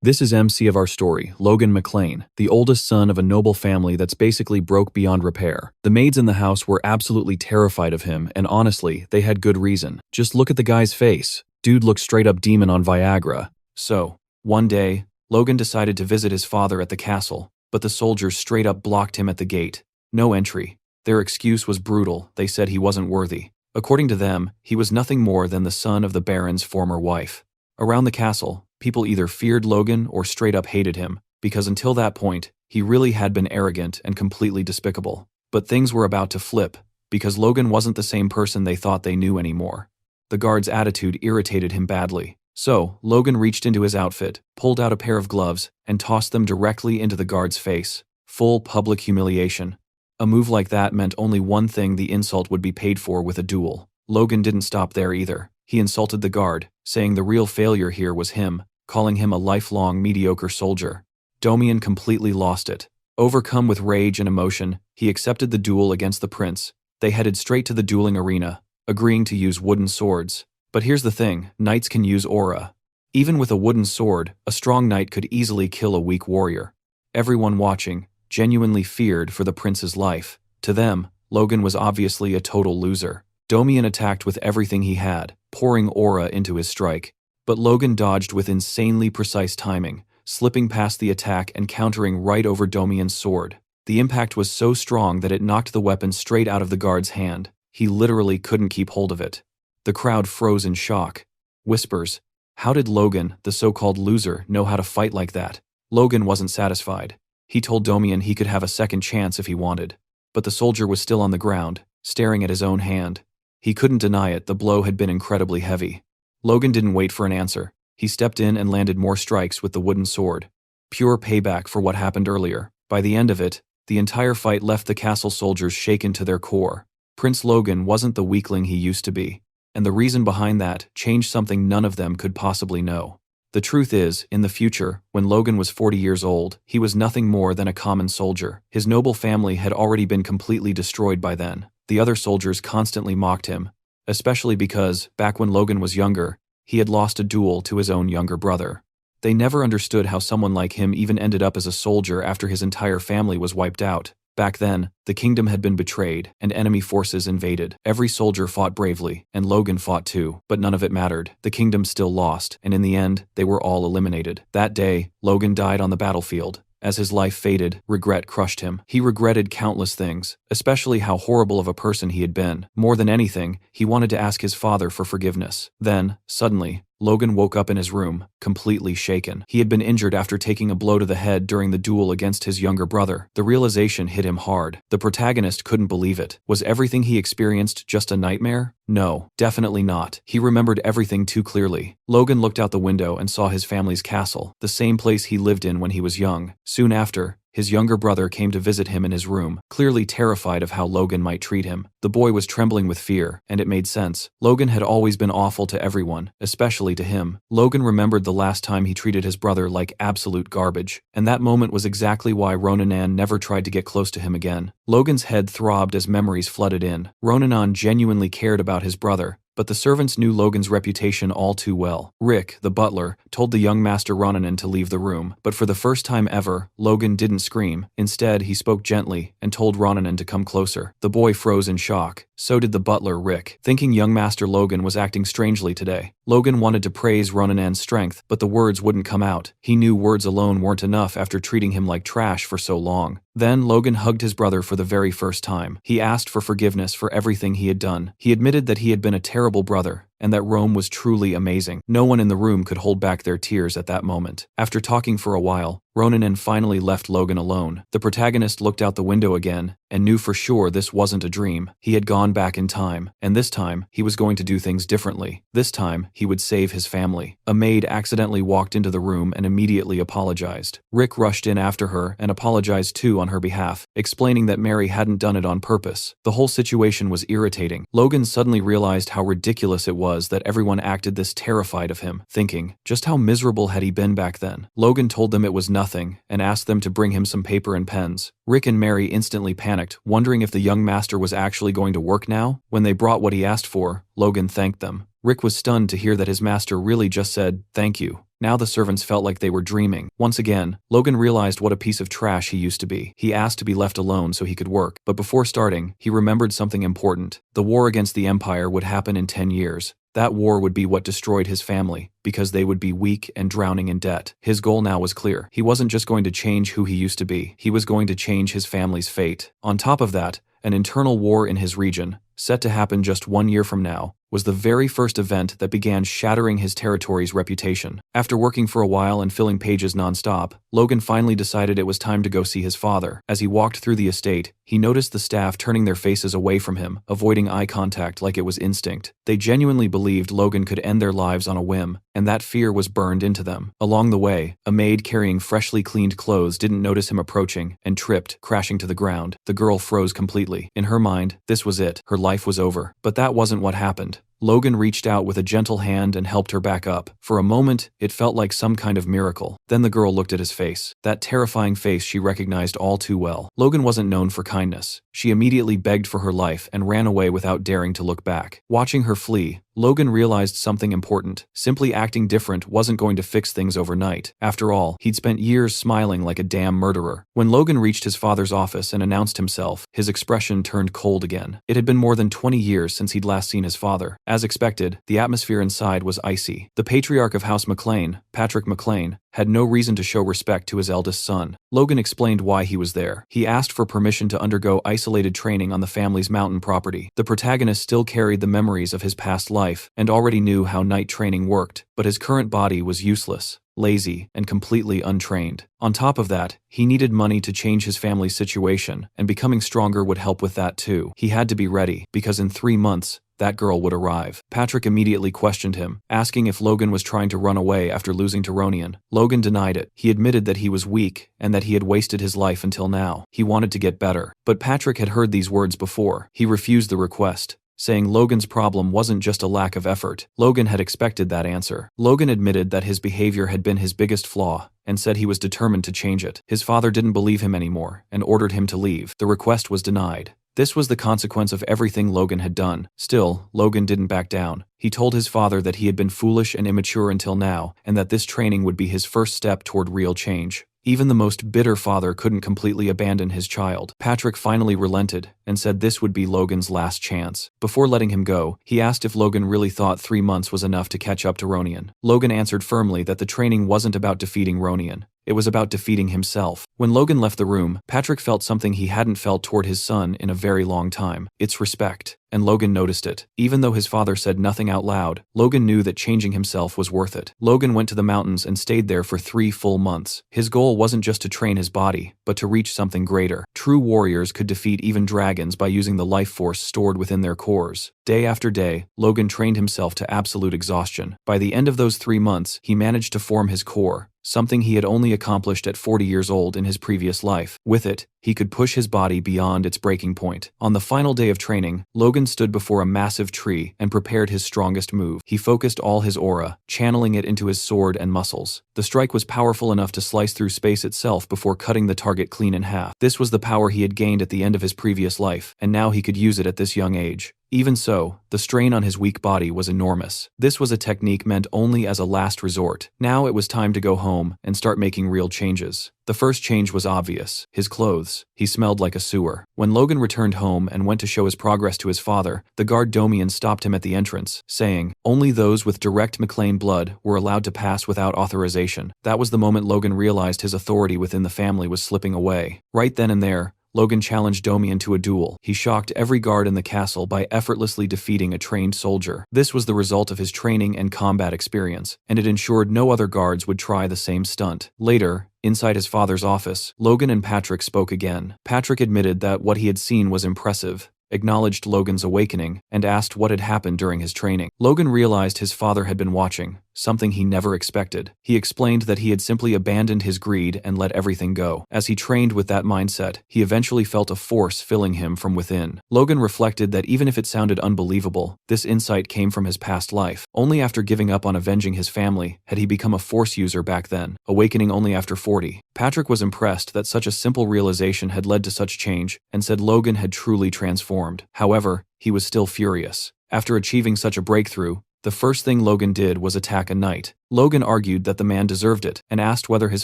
This is MC of our story, Logan McLean, the oldest son of a noble family that's basically broke beyond repair. The maids in the house were absolutely terrified of him, and honestly, they had good reason. Just look at the guy's face. Dude looked straight up demon on Viagra. So, one day, Logan decided to visit his father at the castle, but the soldiers straight up blocked him at the gate. No entry. Their excuse was brutal. They said he wasn't worthy. According to them, he was nothing more than the son of the Baron's former wife. Around the castle, people either feared Logan or straight up hated him, because until that point, he really had been arrogant and completely despicable. But things were about to flip, because Logan wasn't the same person they thought they knew anymore. The guard's attitude irritated him badly. So, Logan reached into his outfit, pulled out a pair of gloves, and tossed them directly into the guard's face. Full public humiliation. A move like that meant only one thing: the insult would be paid for with a duel. Logan didn't stop there either. He insulted the guard, saying the real failure here was him, calling him a lifelong mediocre soldier. Domian completely lost it. Overcome with rage and emotion, he accepted the duel against the prince. They headed straight to the dueling arena, agreeing to use wooden swords. But here's the thing, knights can use aura. Even with a wooden sword, a strong knight could easily kill a weak warrior. Everyone watching genuinely feared for the prince's life. To them, Logan was obviously a total loser. Domian attacked with everything he had, pouring aura into his strike. But Logan dodged with insanely precise timing, slipping past the attack and countering right over Domian's sword. The impact was so strong that it knocked the weapon straight out of the guard's hand. He literally couldn't keep hold of it. The crowd froze in shock. Whispers. How did Logan, the so-called loser, know how to fight like that? Logan wasn't satisfied. He told Domian he could have a second chance if he wanted. But the soldier was still on the ground, staring at his own hand. He couldn't deny it, the blow had been incredibly heavy. Logan didn't wait for an answer. He stepped in and landed more strikes with the wooden sword. Pure payback for what happened earlier. By the end of it, the entire fight left the castle soldiers shaken to their core. Prince Logan wasn't the weakling he used to be. And the reason behind that changed something none of them could possibly know. The truth is, in the future, when Logan was 40 years old, he was nothing more than a common soldier. His noble family had already been completely destroyed by then. The other soldiers constantly mocked him, especially because, back when Logan was younger, he had lost a duel to his own younger brother. They never understood how someone like him even ended up as a soldier after his entire family was wiped out. Back then, the kingdom had been betrayed, and enemy forces invaded. Every soldier fought bravely, and Logan fought too, but none of it mattered. The kingdom still lost, and in the end, they were all eliminated. That day, Logan died on the battlefield. As his life faded, regret crushed him. He regretted countless things, especially how horrible of a person he had been. More than anything, he wanted to ask his father for forgiveness. Then, suddenly, Logan woke up in his room, completely shaken. He had been injured after taking a blow to the head during the duel against his younger brother. The realization hit him hard. The protagonist couldn't believe it. Was everything he experienced just a nightmare? No, definitely not. He remembered everything too clearly. Logan looked out the window and saw his family's castle, the same place he lived in when he was young. Soon after, his younger brother came to visit him in his room, clearly terrified of how Logan might treat him. The boy was trembling with fear, and it made sense. Logan had always been awful to everyone, especially to him. Logan remembered the last time he treated his brother like absolute garbage, and that moment was exactly why Ronanan never tried to get close to him again. Logan's head throbbed as memories flooded in. Ronanan genuinely cared about his brother, but the servants knew Logan's reputation all too well. Rick, the butler, told the young Master Ronanan to leave the room, but for the first time ever, Logan didn't scream. Instead, he spoke gently and told Ronanan to come closer. The boy froze in shock. So did the butler, Rick, thinking young Master Logan was acting strangely today. Logan wanted to praise Ronanan's strength, but the words wouldn't come out. He knew words alone weren't enough after treating him like trash for so long. Then Logan hugged his brother for the very first time. He asked for forgiveness for everything he had done. He admitted that he had been a terrible brother, and that Rome was truly amazing. No one in the room could hold back their tears at that moment. After talking for a while, Ronanan finally left Logan alone. The protagonist looked out the window again, and knew for sure this wasn't a dream. He had gone back in time, and this time, he was going to do things differently. This time, he would save his family. A maid accidentally walked into the room and immediately apologized. Rick rushed in after her and apologized too on her behalf, explaining that Mary hadn't done it on purpose. The whole situation was irritating. Logan suddenly realized how ridiculous it was that everyone acted this terrified of him, thinking, just how miserable had he been back then? Logan told them it was nothing, and asked them to bring him some paper and pens. Rick and Mary instantly panicked, wondering if the young master was actually going to work now. When they brought what he asked for, Logan thanked them. Rick was stunned to hear that his master really just said, "Thank you." Now the servants felt like they were dreaming. Once again, Logan realized what a piece of trash he used to be. He asked to be left alone so he could work, but before starting, he remembered something important. The war against the Empire would happen in 10 years. That war would be what destroyed his family, because they would be weak and drowning in debt. His goal now was clear. He wasn't just going to change who he used to be, he was going to change his family's fate. On top of that, an internal war in his region, set to happen just 1 year from now, was the very first event that began shattering his territory's reputation. After working for a while and filling pages non-stop, Logan finally decided it was time to go see his father. As he walked through the estate, he noticed the staff turning their faces away from him, avoiding eye contact like it was instinct. They genuinely believed Logan could end their lives on a whim, and that fear was burned into them. Along the way, a maid carrying freshly cleaned clothes didn't notice him approaching and tripped, crashing to the ground. The girl froze completely. In her mind, this was it. Her life was over. But that wasn't what happened. Logan reached out with a gentle hand and helped her back up. For a moment, it felt like some kind of miracle. Then the girl looked at his face, that terrifying face she recognized all too well. Logan wasn't known for kindness. She immediately begged for her life and ran away without daring to look back. Watching her flee, Logan realized something important. Simply acting different wasn't going to fix things overnight. After all, he'd spent years smiling like a damn murderer. When Logan reached his father's office and announced himself, his expression turned cold again. It had been more than 20 years since he'd last seen his father. As expected, the atmosphere inside was icy. The patriarch of House McLean, Patrick McLean, had no reason to show respect to his eldest son. Logan explained why he was there. He asked for permission to undergo isolated training on the family's mountain property. The protagonist still carried the memories of his past life and already knew how night training worked, but his current body was useless, lazy, and completely untrained. On top of that, he needed money to change his family's situation, and becoming stronger would help with that too. He had to be ready, because in 3 months, that girl would arrive. Patrick immediately questioned him, asking if Logan was trying to run away after losing to Ronian. Logan denied it. He admitted that he was weak and that he had wasted his life until now. He wanted to get better. But Patrick had heard these words before. He refused the request, saying Logan's problem wasn't just a lack of effort. Logan had expected that answer. Logan admitted that his behavior had been his biggest flaw, and said he was determined to change it. His father didn't believe him anymore, and ordered him to leave. The request was denied. This was the consequence of everything Logan had done. Still, Logan didn't back down. He told his father that he had been foolish and immature until now, and that this training would be his first step toward real change. Even the most bitter father couldn't completely abandon his child. Patrick finally relented and said this would be Logan's last chance. Before letting him go, he asked if Logan really thought 3 months was enough to catch up to Ronian. Logan answered firmly that the training wasn't about defeating Ronian. It was about defeating himself. When Logan left the room, Patrick felt something he hadn't felt toward his son in a very long time. It's respect. And Logan noticed it. Even though his father said nothing out loud, Logan knew that changing himself was worth it. Logan went to the mountains and stayed there for 3 full months. His goal wasn't just to train his body, but to reach something greater. True warriors could defeat even dragons by using the life force stored within their cores. Day after day, Logan trained himself to absolute exhaustion. By the end of those 3 months, he managed to form his core, something he had only accomplished at 40 years old in his previous life. With it, he could push his body beyond its breaking point. On the final day of training, Logan stood before a massive tree and prepared his strongest move. He focused all his aura, channeling it into his sword and muscles. The strike was powerful enough to slice through space itself before cutting the target clean in half. This was the power he had gained at the end of his previous life, and now he could use it at this young age. Even so, the strain on his weak body was enormous. This was a technique meant only as a last resort. Now it was time to go home and start making real changes. The first change was obvious: his clothes. He smelled like a sewer. When Logan returned home and went to show his progress to his father, the guard Domian stopped him at the entrance, saying, only those with direct McLean blood were allowed to pass without authorization. That was the moment Logan realized his authority within the family was slipping away. Right then and there, Logan challenged Domian to a duel. He shocked every guard in the castle by effortlessly defeating a trained soldier. This was the result of his training and combat experience, and it ensured no other guards would try the same stunt. Later, inside his father's office, Logan and Patrick spoke again. Patrick admitted that what he had seen was impressive, acknowledged Logan's awakening, and asked what had happened during his training. Logan realized his father had been watching, something he never expected. He explained that he had simply abandoned his greed and let everything go. As he trained with that mindset, he eventually felt a force filling him from within. Logan reflected that even if it sounded unbelievable, this insight came from his past life. Only after giving up on avenging his family had he become a force user back then, awakening only after 40. Patrick was impressed that such a simple realization had led to such change, and said Logan had truly transformed. However, he was still furious. After achieving such a breakthrough, the first thing Logan did was attack a knight. Logan argued that the man deserved it and asked whether his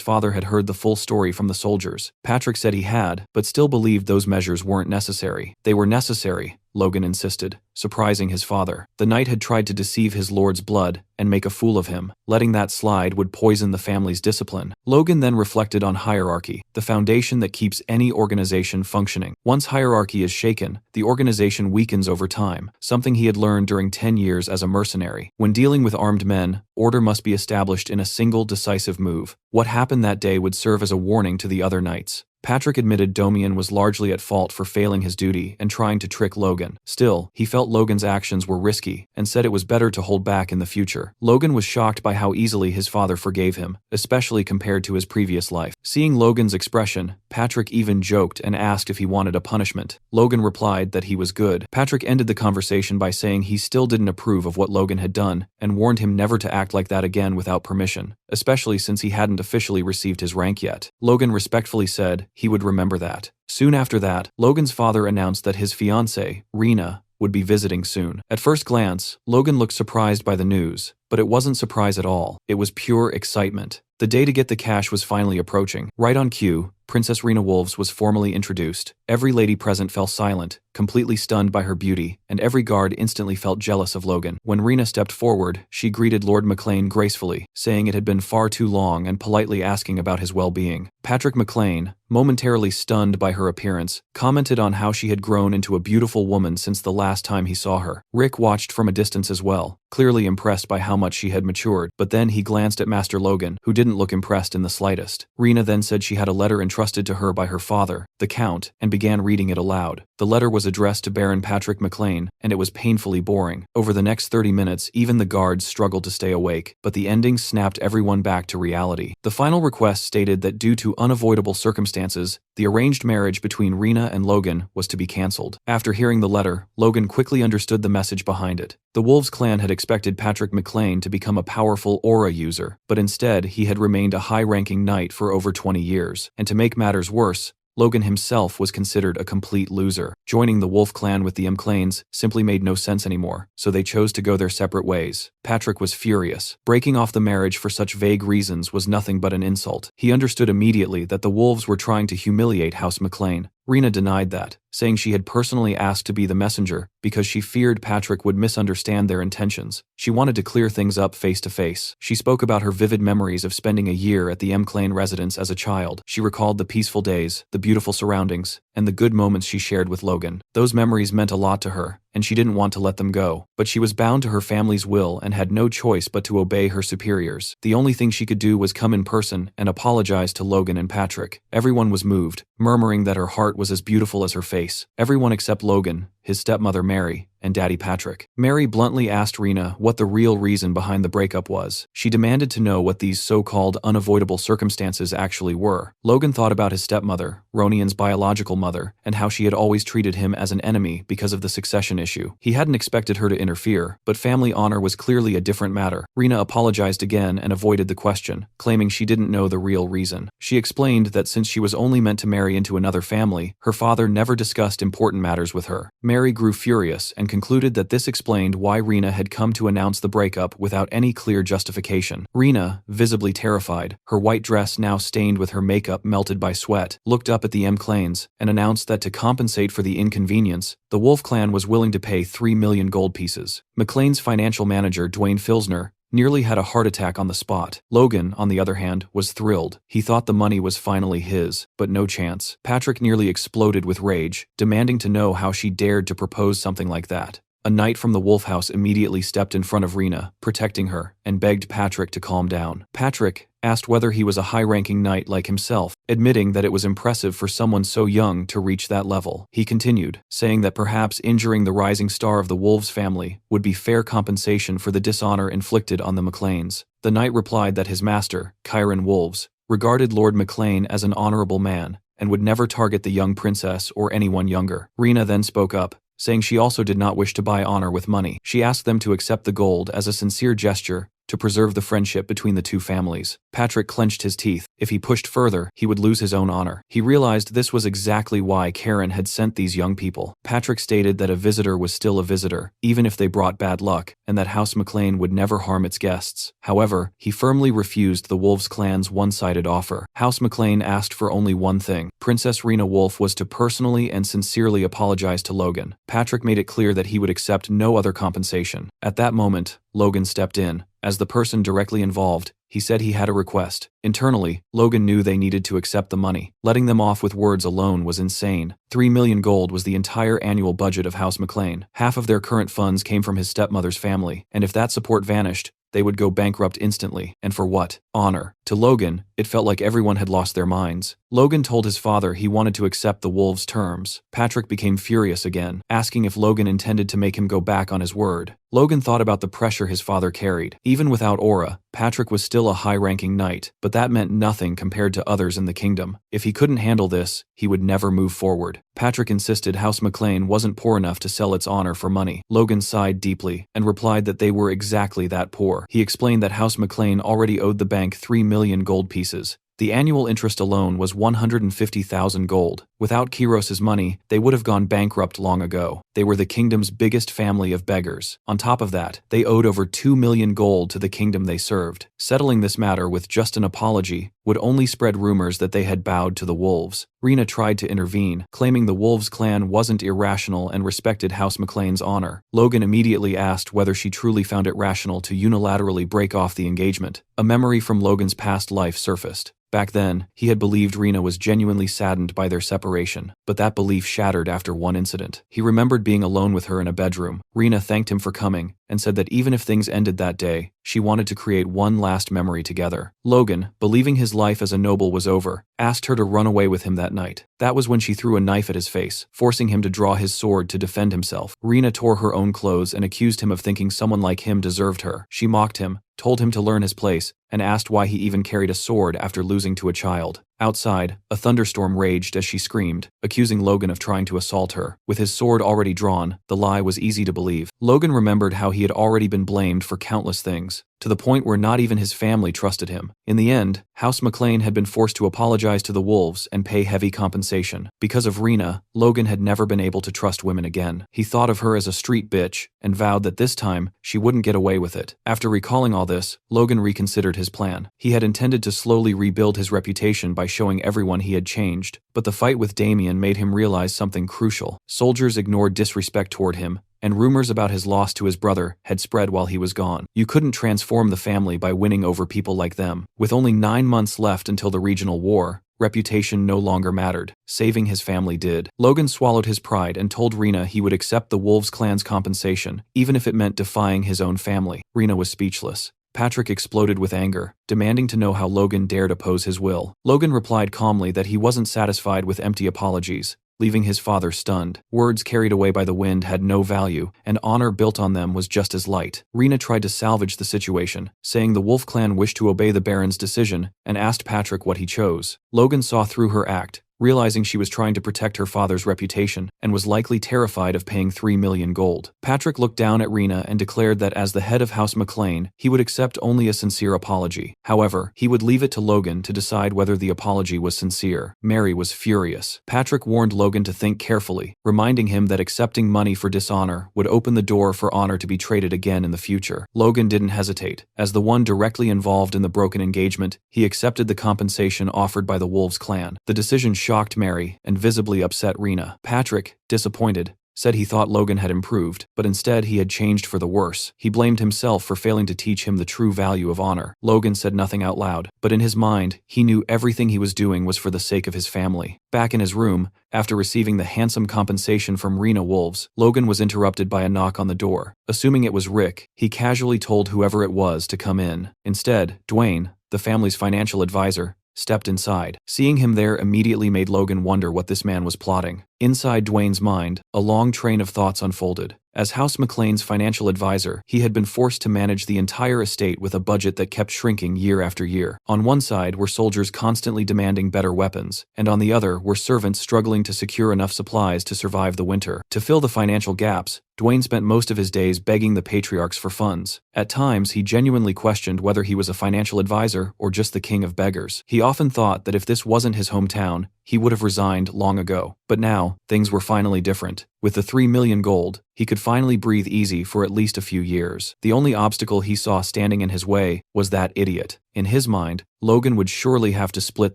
father had heard the full story from the soldiers. Patrick said he had, but still believed those measures weren't necessary. They were necessary, Logan insisted, surprising his father. The knight had tried to deceive his lord's blood and make a fool of him. Letting that slide would poison the family's discipline. Logan then reflected on hierarchy, the foundation that keeps any organization functioning. Once hierarchy is shaken, the organization weakens over time, something he had learned during 10 years as a mercenary. When dealing with armed men, order must be established in a single decisive move. What happened that day would serve as a warning to the other knights. Patrick admitted Domian was largely at fault for failing his duty and trying to trick Logan. Still, he felt Logan's actions were risky and said it was better to hold back in the future. Logan was shocked by how easily his father forgave him, especially compared to his previous life. Seeing Logan's expression, Patrick even joked and asked if he wanted a punishment. Logan replied that he was good. Patrick ended the conversation by saying he still didn't approve of what Logan had done and warned him never to act like that again without permission, especially since he hadn't officially received his rank yet. Logan respectfully said he would remember that. Soon after that, Logan's father announced that his fiancée, Rena, would be visiting soon. At first glance, Logan looked surprised by the news, but it wasn't surprise at all. It was pure excitement. The day to get the cash was finally approaching. Right on cue, Princess Rena Wolves was formally introduced. Every lady present fell silent, completely stunned by her beauty, and every guard instantly felt jealous of Logan. When Rena stepped forward, she greeted Lord McLean gracefully, saying it had been far too long and politely asking about his well-being. Patrick McLean, momentarily stunned by her appearance, commented on how she had grown into a beautiful woman since the last time he saw her. Rick watched from a distance as well, clearly impressed by how much she had matured, but then he glanced at Master Logan, who didn't look impressed in the slightest. Rena then said she had a letter entrusted to her by her father, the Count, and began reading it aloud. The letter was addressed to Baron Patrick McLean, and it was painfully boring. Over the next 30 minutes, even the guards struggled to stay awake, but the ending snapped everyone back to reality. The final request stated that due to unavoidable circumstances, the arranged marriage between Rena and Logan was to be cancelled. After hearing the letter, Logan quickly understood the message behind it. The Wolves clan had expected Patrick McLean to become a powerful aura user, but instead he had remained a high-ranking knight for over 20 years. And to make matters worse, Logan himself was considered a complete loser. Joining the Wolf clan with the McLeans simply made no sense anymore, so they chose to go their separate ways. Patrick was furious. Breaking off the marriage for such vague reasons was nothing but an insult. He understood immediately that the Wolves were trying to humiliate House McLean. Rena denied that, saying she had personally asked to be the messenger because she feared Patrick would misunderstand their intentions. She wanted to clear things up face to face. She spoke about her vivid memories of spending a year at the McLean residence as a child. She recalled the peaceful days, the beautiful surroundings, and the good moments she shared with Logan. Those memories meant a lot to her, and she didn't want to let them go. But she was bound to her family's will and had no choice but to obey her superiors. The only thing she could do was come in person and apologize to Logan and Patrick. Everyone was moved, murmuring that her heart was as beautiful as her face. Everyone except Logan, his stepmother Mary, and Daddy Patrick. Mary bluntly asked Rena what the real reason behind the breakup was. She demanded to know what these so-called unavoidable circumstances actually were. Logan thought about his stepmother, Ronian's biological mother, and how she had always treated him as an enemy because of the succession issue. He hadn't expected her to interfere, but family honor was clearly a different matter. Rena apologized again and avoided the question, claiming she didn't know the real reason. She explained that since she was only meant to marry into another family, her father never discussed important matters with her. Mary grew furious and concluded that this explained why Rena had come to announce the breakup without any clear justification. Rena, visibly terrified, her white dress now stained with her makeup melted by sweat, looked up at the McLeans and announced that to compensate for the inconvenience, the Wolf clan was willing to pay 3 million gold pieces. McLean's financial manager, Dwayne Filsner, nearly had a heart attack on the spot. Logan, on the other hand, was thrilled. He thought the money was finally his, but no chance. Patrick nearly exploded with rage, demanding to know how she dared to propose something like that. A knight from the Wolf House immediately stepped in front of Rena, protecting her, and begged Patrick to calm down. Patrick asked whether he was a high-ranking knight like himself, admitting that it was impressive for someone so young to reach that level. He continued, saying that perhaps injuring the rising star of the Wolves family would be fair compensation for the dishonor inflicted on the McLeans. The knight replied that his master, Kyron Wolves, regarded Lord McLean as an honorable man and would never target the young princess or anyone younger. Rena then spoke up, saying she also did not wish to buy honor with money. She asked them to accept the gold as a sincere gesture to preserve the friendship between the two families. Patrick clenched his teeth. If he pushed further, he would lose his own honor. He realized this was exactly why Karen had sent these young people. Patrick stated that a visitor was still a visitor, even if they brought bad luck, and that House McLean would never harm its guests. However, he firmly refused the Wolves clan's one-sided offer. House McLean asked for only one thing. Princess Rena Wolf was to personally and sincerely apologize to Logan. Patrick made it clear that he would accept no other compensation. At that moment, Logan stepped in. As the person directly involved, he said he had a request. Internally, Logan knew they needed to accept the money. Letting them off with words alone was insane. 3 million gold was the entire annual budget of House McLean. Half of their current funds came from his stepmother's family, and if that support vanished, they would go bankrupt instantly. And for what? Honor. To Logan, it felt like everyone had lost their minds. Logan told his father he wanted to accept the Wolves' terms. Patrick became furious again, asking if Logan intended to make him go back on his word. Logan thought about the pressure his father carried. Even without aura, Patrick was still a high-ranking knight, but that meant nothing compared to others in the kingdom. If he couldn't handle this, he would never move forward. Patrick insisted House McLean wasn't poor enough to sell its honor for money. Logan sighed deeply and replied that they were exactly that poor. He explained that House McLean already owed the bank 3 million gold pieces. The annual interest alone was 150,000 gold. Without Kiros's money, they would have gone bankrupt long ago. They were the kingdom's biggest family of beggars. On top of that, they owed over 2 million gold to the kingdom they served. Settling this matter with just an apology would only spread rumors that they had bowed to the Wolves. Rena tried to intervene, claiming the Wolves clan wasn't irrational and respected House McLean's honor. Logan immediately asked whether she truly found it rational to unilaterally break off the engagement. A memory from Logan's past life surfaced. Back then, he had believed Rena was genuinely saddened by their separation, but that belief shattered after one incident. He remembered being alone with her in a bedroom. Rena thanked him for coming and said that even if things ended that day, she wanted to create one last memory together. Logan, believing his life as a noble was over, asked her to run away with him that night. That was when she threw a knife at his face, forcing him to draw his sword to defend himself. Rena tore her own clothes and accused him of thinking someone like him deserved her. She mocked him, told him to learn his place, and asked why he even carried a sword after losing to a child. Outside, a thunderstorm raged as she screamed, accusing Logan of trying to assault her. With his sword already drawn, the lie was easy to believe. Logan remembered how he had already been blamed for countless things, to the point where not even his family trusted him. In the end, House McLean had been forced to apologize to the Wolves and pay heavy compensation. Because of Rena, Logan had never been able to trust women again. He thought of her as a street bitch and vowed that this time she wouldn't get away with it. After recalling all this, Logan reconsidered his plan. He had intended to slowly rebuild his reputation by showing everyone he had changed, but the fight with Damien made him realize something crucial. Soldiers ignored disrespect toward him, and rumors about his loss to his brother had spread while he was gone. You couldn't transform the family by winning over people like them. With only 9 months left until the regional war, reputation no longer mattered. Saving his family did. Logan swallowed his pride and told Rena he would accept the Wolves clan's compensation, even if it meant defying his own family. Rena was speechless. Patrick exploded with anger, demanding to know how Logan dared oppose his will. Logan replied calmly that he wasn't satisfied with empty apologies, leaving his father stunned. Words carried away by the wind had no value, and honor built on them was just as light. Rena tried to salvage the situation, saying the Wolf clan wished to obey the Baron's decision, and asked Patrick what he chose. Logan saw through her act, realizing she was trying to protect her father's reputation and was likely terrified of paying 3 million gold. Patrick looked down at Rena and declared that as the head of House McLean, he would accept only a sincere apology. However, he would leave it to Logan to decide whether the apology was sincere. Mary was furious. Patrick warned Logan to think carefully, reminding him that accepting money for dishonor would open the door for honor to be traded again in the future. Logan didn't hesitate. As the one directly involved in the broken engagement, he accepted the compensation offered by the Wolves clan. The decision shocked Mary and visibly upset Rena. Patrick, disappointed, said he thought Logan had improved, but instead he had changed for the worse. He blamed himself for failing to teach him the true value of honor. Logan said nothing out loud, but in his mind, he knew everything he was doing was for the sake of his family. Back in his room, after receiving the handsome compensation from Rena Wolves, Logan was interrupted by a knock on the door. Assuming it was Rick, he casually told whoever it was to come in. Instead, Dwayne, the family's financial advisor, stepped inside. Seeing him there immediately made Logan wonder what this man was plotting. Inside Dwayne's mind, a long train of thoughts unfolded. As House McLean's financial advisor, he had been forced to manage the entire estate with a budget that kept shrinking year after year. On one side were soldiers constantly demanding better weapons, and on the other were servants struggling to secure enough supplies to survive the winter. To fill the financial gaps, Dwayne spent most of his days begging the patriarchs for funds. At times, he genuinely questioned whether he was a financial advisor or just the king of beggars. He often thought that if this wasn't his hometown, he would have resigned long ago. But now, things were finally different. With the 3 million gold, he could finally breathe easy for at least a few years. The only obstacle he saw standing in his way was that idiot. In his mind, Logan would surely have to split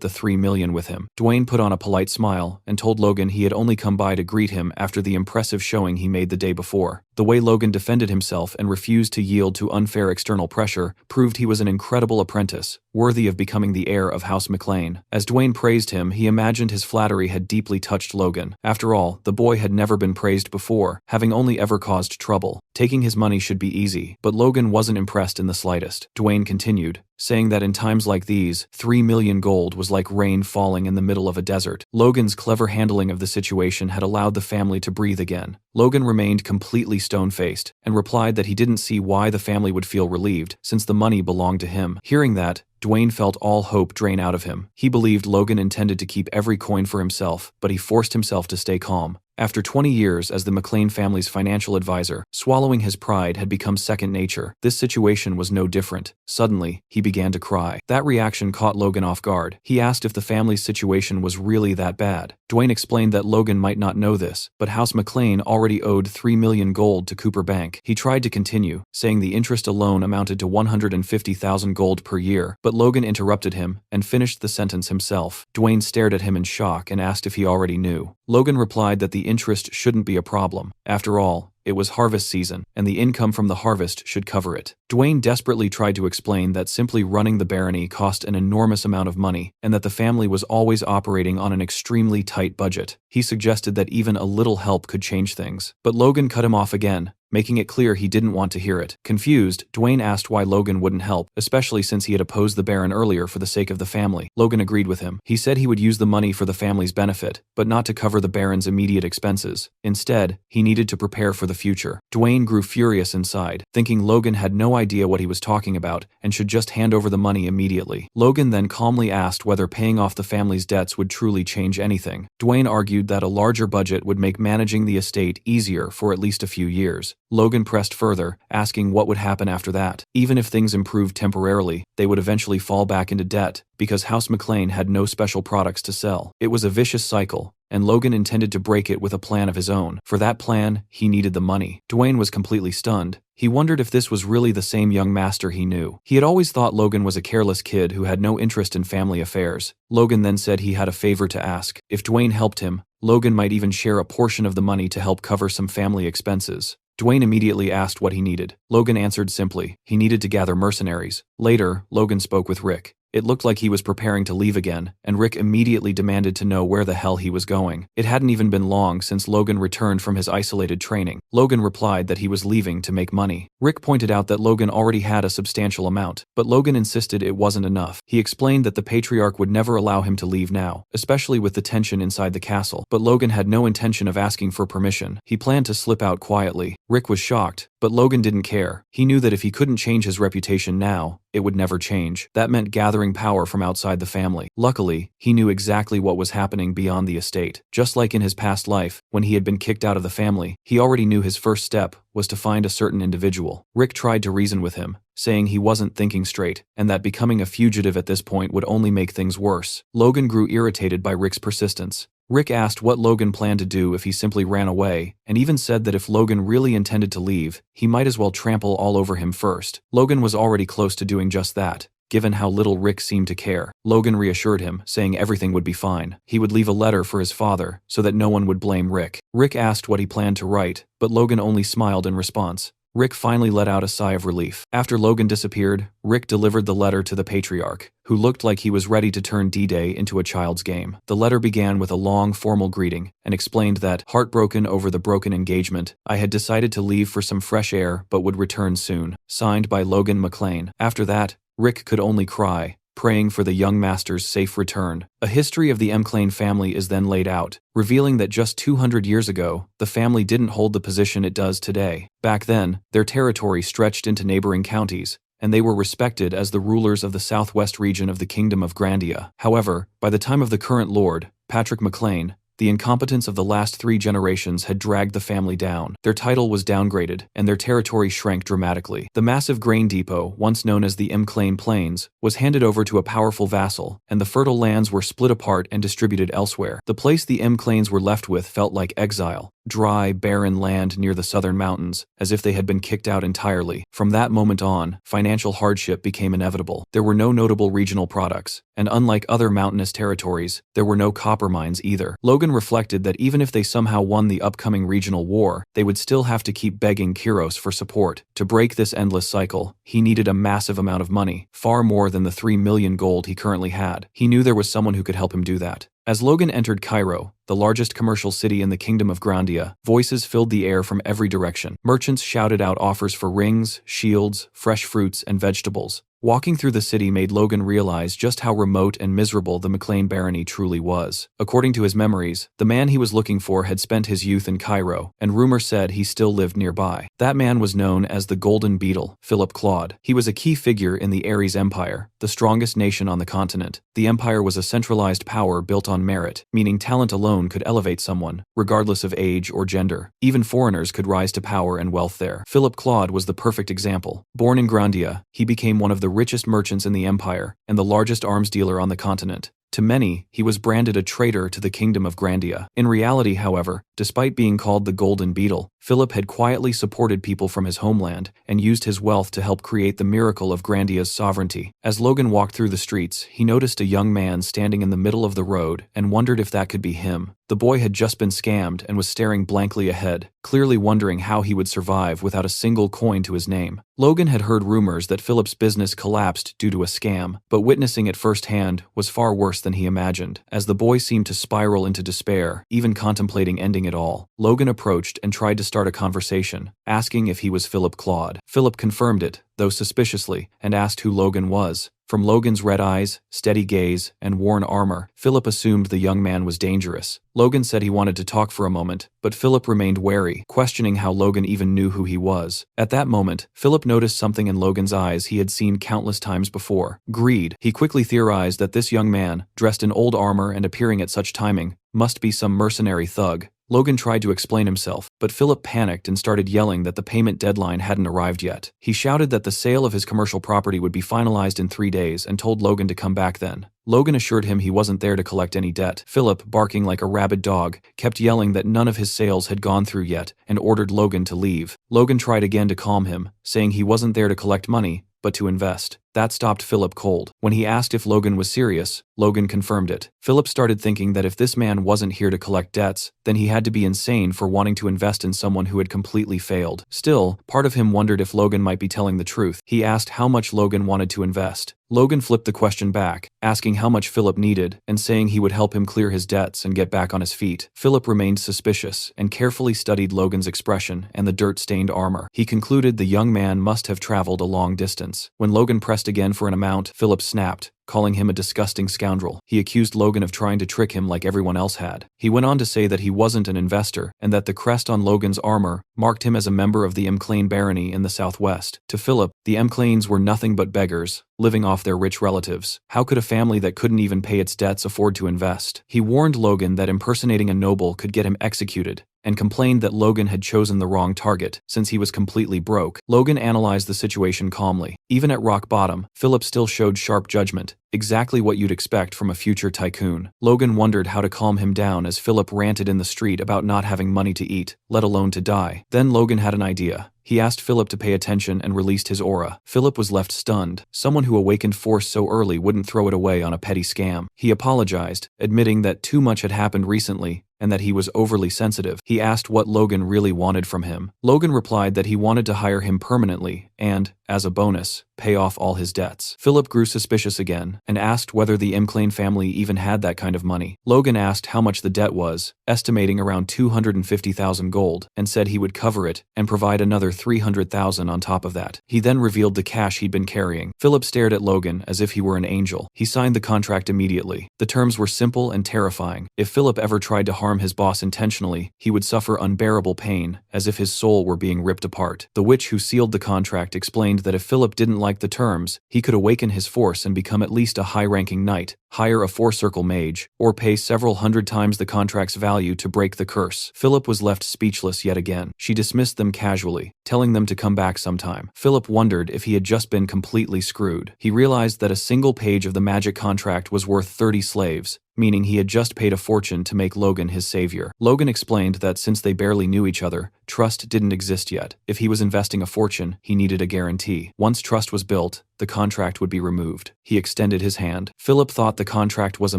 the 3 million with him. Dwayne put on a polite smile and told Logan he had only come by to greet him after the impressive showing he made the day before. The way Logan defended himself and refused to yield to unfair external pressure proved he was an incredible apprentice, worthy of becoming the heir of House McLean. As Dwayne praised him, he imagined his flattery had deeply touched Logan. After all, the boy had never been praised before, having only ever caused trouble. Taking his money should be easy, but Logan wasn't impressed in the slightest. Dwayne continued, saying that in times like these, 3 million gold was like rain falling in the middle of a desert. Logan's clever handling of the situation had allowed the family to breathe again. Logan remained completely stone-faced and replied that he didn't see why the family would feel relieved, since the money belonged to him. Hearing that, Dwayne felt all hope drain out of him. He believed Logan intended to keep every coin for himself, but he forced himself to stay calm. After 20 years as the McLean family's financial advisor, swallowing his pride had become second nature. This situation was no different. Suddenly, he began to cry. That reaction caught Logan off guard. He asked if the family's situation was really that bad. Dwayne explained that Logan might not know this, but House McLean already owed 3 million gold to Cooper Bank. He tried to continue, saying the interest alone amounted to 150,000 gold per year, but Logan interrupted him and finished the sentence himself. Dwayne stared at him in shock and asked if he already knew. Logan replied that the interest shouldn't be a problem. After all, it was harvest season, and the income from the harvest should cover it. Dwayne desperately tried to explain that simply running the barony cost an enormous amount of money, and that the family was always operating on an extremely tight budget. He suggested that even a little help could change things, but Logan cut him off again, making it clear he didn't want to hear it. Confused, Dwayne asked why Logan wouldn't help, especially since he had opposed the Baron earlier for the sake of the family. Logan agreed with him. He said he would use the money for the family's benefit, but not to cover the Baron's immediate expenses. Instead, he needed to prepare for the future. Dwayne grew furious inside, thinking Logan had no idea what he was talking about and should just hand over the money immediately. Logan then calmly asked whether paying off the family's debts would truly change anything. Dwayne argued that a larger budget would make managing the estate easier for at least a few years. Logan pressed further, asking what would happen after that. Even if things improved temporarily, they would eventually fall back into debt, because House McLean had no special products to sell. It was a vicious cycle, and Logan intended to break it with a plan of his own. For that plan, he needed the money. Dwayne was completely stunned. He wondered if this was really the same young master he knew. He had always thought Logan was a careless kid who had no interest in family affairs. Logan then said he had a favor to ask. If Dwayne helped him, Logan might even share a portion of the money to help cover some family expenses. Dwayne immediately asked what he needed. Logan answered simply, he needed to gather mercenaries. Later, Logan spoke with Rick. It looked like he was preparing to leave again, and Rick immediately demanded to know where the hell he was going. It hadn't even been long since Logan returned from his isolated training. Logan replied that he was leaving to make money. Rick pointed out that Logan already had a substantial amount, but Logan insisted it wasn't enough. He explained that the patriarch would never allow him to leave now, especially with the tension inside the castle, but Logan had no intention of asking for permission. He planned to slip out quietly. Rick was shocked, but Logan didn't care. He knew that if he couldn't change his reputation now, it would never change. That meant gathering power from outside the family. Luckily, he knew exactly what was happening beyond the estate. Just like in his past life, when he had been kicked out of the family, he already knew his first step was to find a certain individual. Rick tried to reason with him, saying he wasn't thinking straight, and that becoming a fugitive at this point would only make things worse. Logan grew irritated by Rick's persistence. Rick asked what Logan planned to do if he simply ran away, and even said that if Logan really intended to leave, he might as well trample all over him first. Logan was already close to doing just that, given how little Rick seemed to care. Logan reassured him, saying everything would be fine. He would leave a letter for his father, so that no one would blame Rick. Rick asked what he planned to write, but Logan only smiled in response. Rick finally let out a sigh of relief. After Logan disappeared, Rick delivered the letter to the patriarch, who looked like he was ready to turn D-Day into a child's game. The letter began with a long, formal greeting, and explained that, heartbroken over the broken engagement, I had decided to leave for some fresh air but would return soon. Signed by Logan McLean. After that, Rick could only cry, praying for the young master's safe return. A history of the McLean family is then laid out, revealing that just 200 years ago, the family didn't hold the position it does today. Back then, their territory stretched into neighboring counties, and they were respected as the rulers of the southwest region of the Kingdom of Grandia. However, by the time of the current lord, Patrick McLean, the incompetence of the last 3 generations had dragged the family down. Their title was downgraded, and their territory shrank dramatically. The massive grain depot, once known as the McLean Plains, was handed over to a powerful vassal, and the fertile lands were split apart and distributed elsewhere. The place the McLeans were left with felt like exile, dry, barren land near the southern mountains, as if they had been kicked out entirely. From that moment on, financial hardship became inevitable. There were no notable regional products, and unlike other mountainous territories, there were no copper mines either. Logan reflected that even if they somehow won the upcoming regional war, they would still have to keep begging Kiros for support. To break this endless cycle, he needed a massive amount of money, far more than the 3 million gold he currently had. He knew there was someone who could help him do that. As Logan entered Cairo, the largest commercial city in the Kingdom of Grandia, voices filled the air from every direction. Merchants shouted out offers for rings, shields, fresh fruits, and vegetables. Walking through the city made Logan realize just how remote and miserable the McLean barony truly was. According to his memories, the man he was looking for had spent his youth in Cairo, and rumor said he still lived nearby. That man was known as the Golden Beetle, Philip Claude. He was a key figure in the Ares Empire, the strongest nation on the continent. The empire was a centralized power built on merit, meaning talent alone could elevate someone, regardless of age or gender. Even foreigners could rise to power and wealth there. Philip Claude was the perfect example. Born in Grandia, he became one of the richest merchants in the empire and the largest arms dealer on the continent. To many, he was branded a traitor to the Kingdom of Grandia. In reality, however, despite being called the Golden Beetle, Philip had quietly supported people from his homeland and used his wealth to help create the miracle of Grandia's sovereignty. As Logan walked through the streets, he noticed a young man standing in the middle of the road and wondered if that could be him. The boy had just been scammed and was staring blankly ahead, clearly wondering how he would survive without a single coin to his name. Logan had heard rumors that Philip's business collapsed due to a scam, but witnessing it firsthand was far worse than he imagined. As the boy seemed to spiral into despair, even contemplating ending it all, Logan approached and tried to start a conversation, asking if he was Philip Claude. Philip confirmed it, though suspiciously, and asked who Logan was. From Logan's red eyes, steady gaze, and worn armor, Philip assumed the young man was dangerous. Logan said he wanted to talk for a moment, but Philip remained wary, questioning how Logan even knew who he was. At that moment, Philip noticed something in Logan's eyes he had seen countless times before: greed. He quickly theorized that this young man, dressed in old armor and appearing at such timing, must be some mercenary thug. Logan tried to explain himself, but Philip panicked and started yelling that the payment deadline hadn't arrived yet. He shouted that the sale of his commercial property would be finalized in 3 days and told Logan to come back then. Logan assured him he wasn't there to collect any debt. Philip, barking like a rabid dog, kept yelling that none of his sales had gone through yet and ordered Logan to leave. Logan tried again to calm him, saying he wasn't there to collect money, but to invest. That stopped Philip cold. When he asked if Logan was serious, Logan confirmed it. Philip started thinking that if this man wasn't here to collect debts, then he had to be insane for wanting to invest in someone who had completely failed. Still, part of him wondered if Logan might be telling the truth. He asked how much Logan wanted to invest. Logan flipped the question back, asking how much Philip needed and saying he would help him clear his debts and get back on his feet. Philip remained suspicious and carefully studied Logan's expression and the dirt-stained armor. He concluded the young man must have traveled a long distance. When Logan pressed again for an amount, Philip snapped, calling him a disgusting scoundrel. He accused Logan of trying to trick him like everyone else had. He went on to say that he wasn't an investor and that the crest on Logan's armor marked him as a member of the McLean barony in the southwest. To Philip, the McLeans were nothing but beggars, living off their rich relatives. How could a family that couldn't even pay its debts afford to invest? He warned Logan that impersonating a noble could get him executed, and complained that Logan had chosen the wrong target, since he was completely broke. Logan analyzed the situation calmly. Even at rock bottom, Philip still showed sharp judgment, exactly what you'd expect from a future tycoon. Logan wondered how to calm him down as Philip ranted in the street about not having money to eat, let alone to die. Then Logan had an idea. He asked Philip to pay attention and released his aura. Philip was left stunned. Someone who awakened force so early wouldn't throw it away on a petty scam. He apologized, admitting that too much had happened recently, and that he was overly sensitive. He asked what Logan really wanted from him. Logan replied that he wanted to hire him permanently and, as a bonus, pay off all his debts. Philip grew suspicious again and asked whether the McLean family even had that kind of money. Logan asked how much the debt was, estimating around 250,000 gold, and said he would cover it and provide another 300,000 on top of that. He then revealed the cash he'd been carrying. Philip stared at Logan as if he were an angel. He signed the contract immediately. The terms were simple and terrifying. If Philip ever tried to harm his boss intentionally, he would suffer unbearable pain, as if his soul were being ripped apart. The witch who sealed the contract explained that if Philip didn't like the terms, he could awaken his force and become at least a high-ranking knight, hire a four-circle mage, or pay several hundred times the contract's value to break the curse. Philip was left speechless yet again. She dismissed them casually, telling them to come back sometime. Philip wondered if he had just been completely screwed. He realized that a single page of the magic contract was worth 30 slaves, meaning he had just paid a fortune to make Logan his savior. Logan explained that since they barely knew each other, trust didn't exist yet. If he was investing a fortune, he needed a guarantee. Once trust was built, the contract would be removed. He extended his hand. Philip thought the contract was a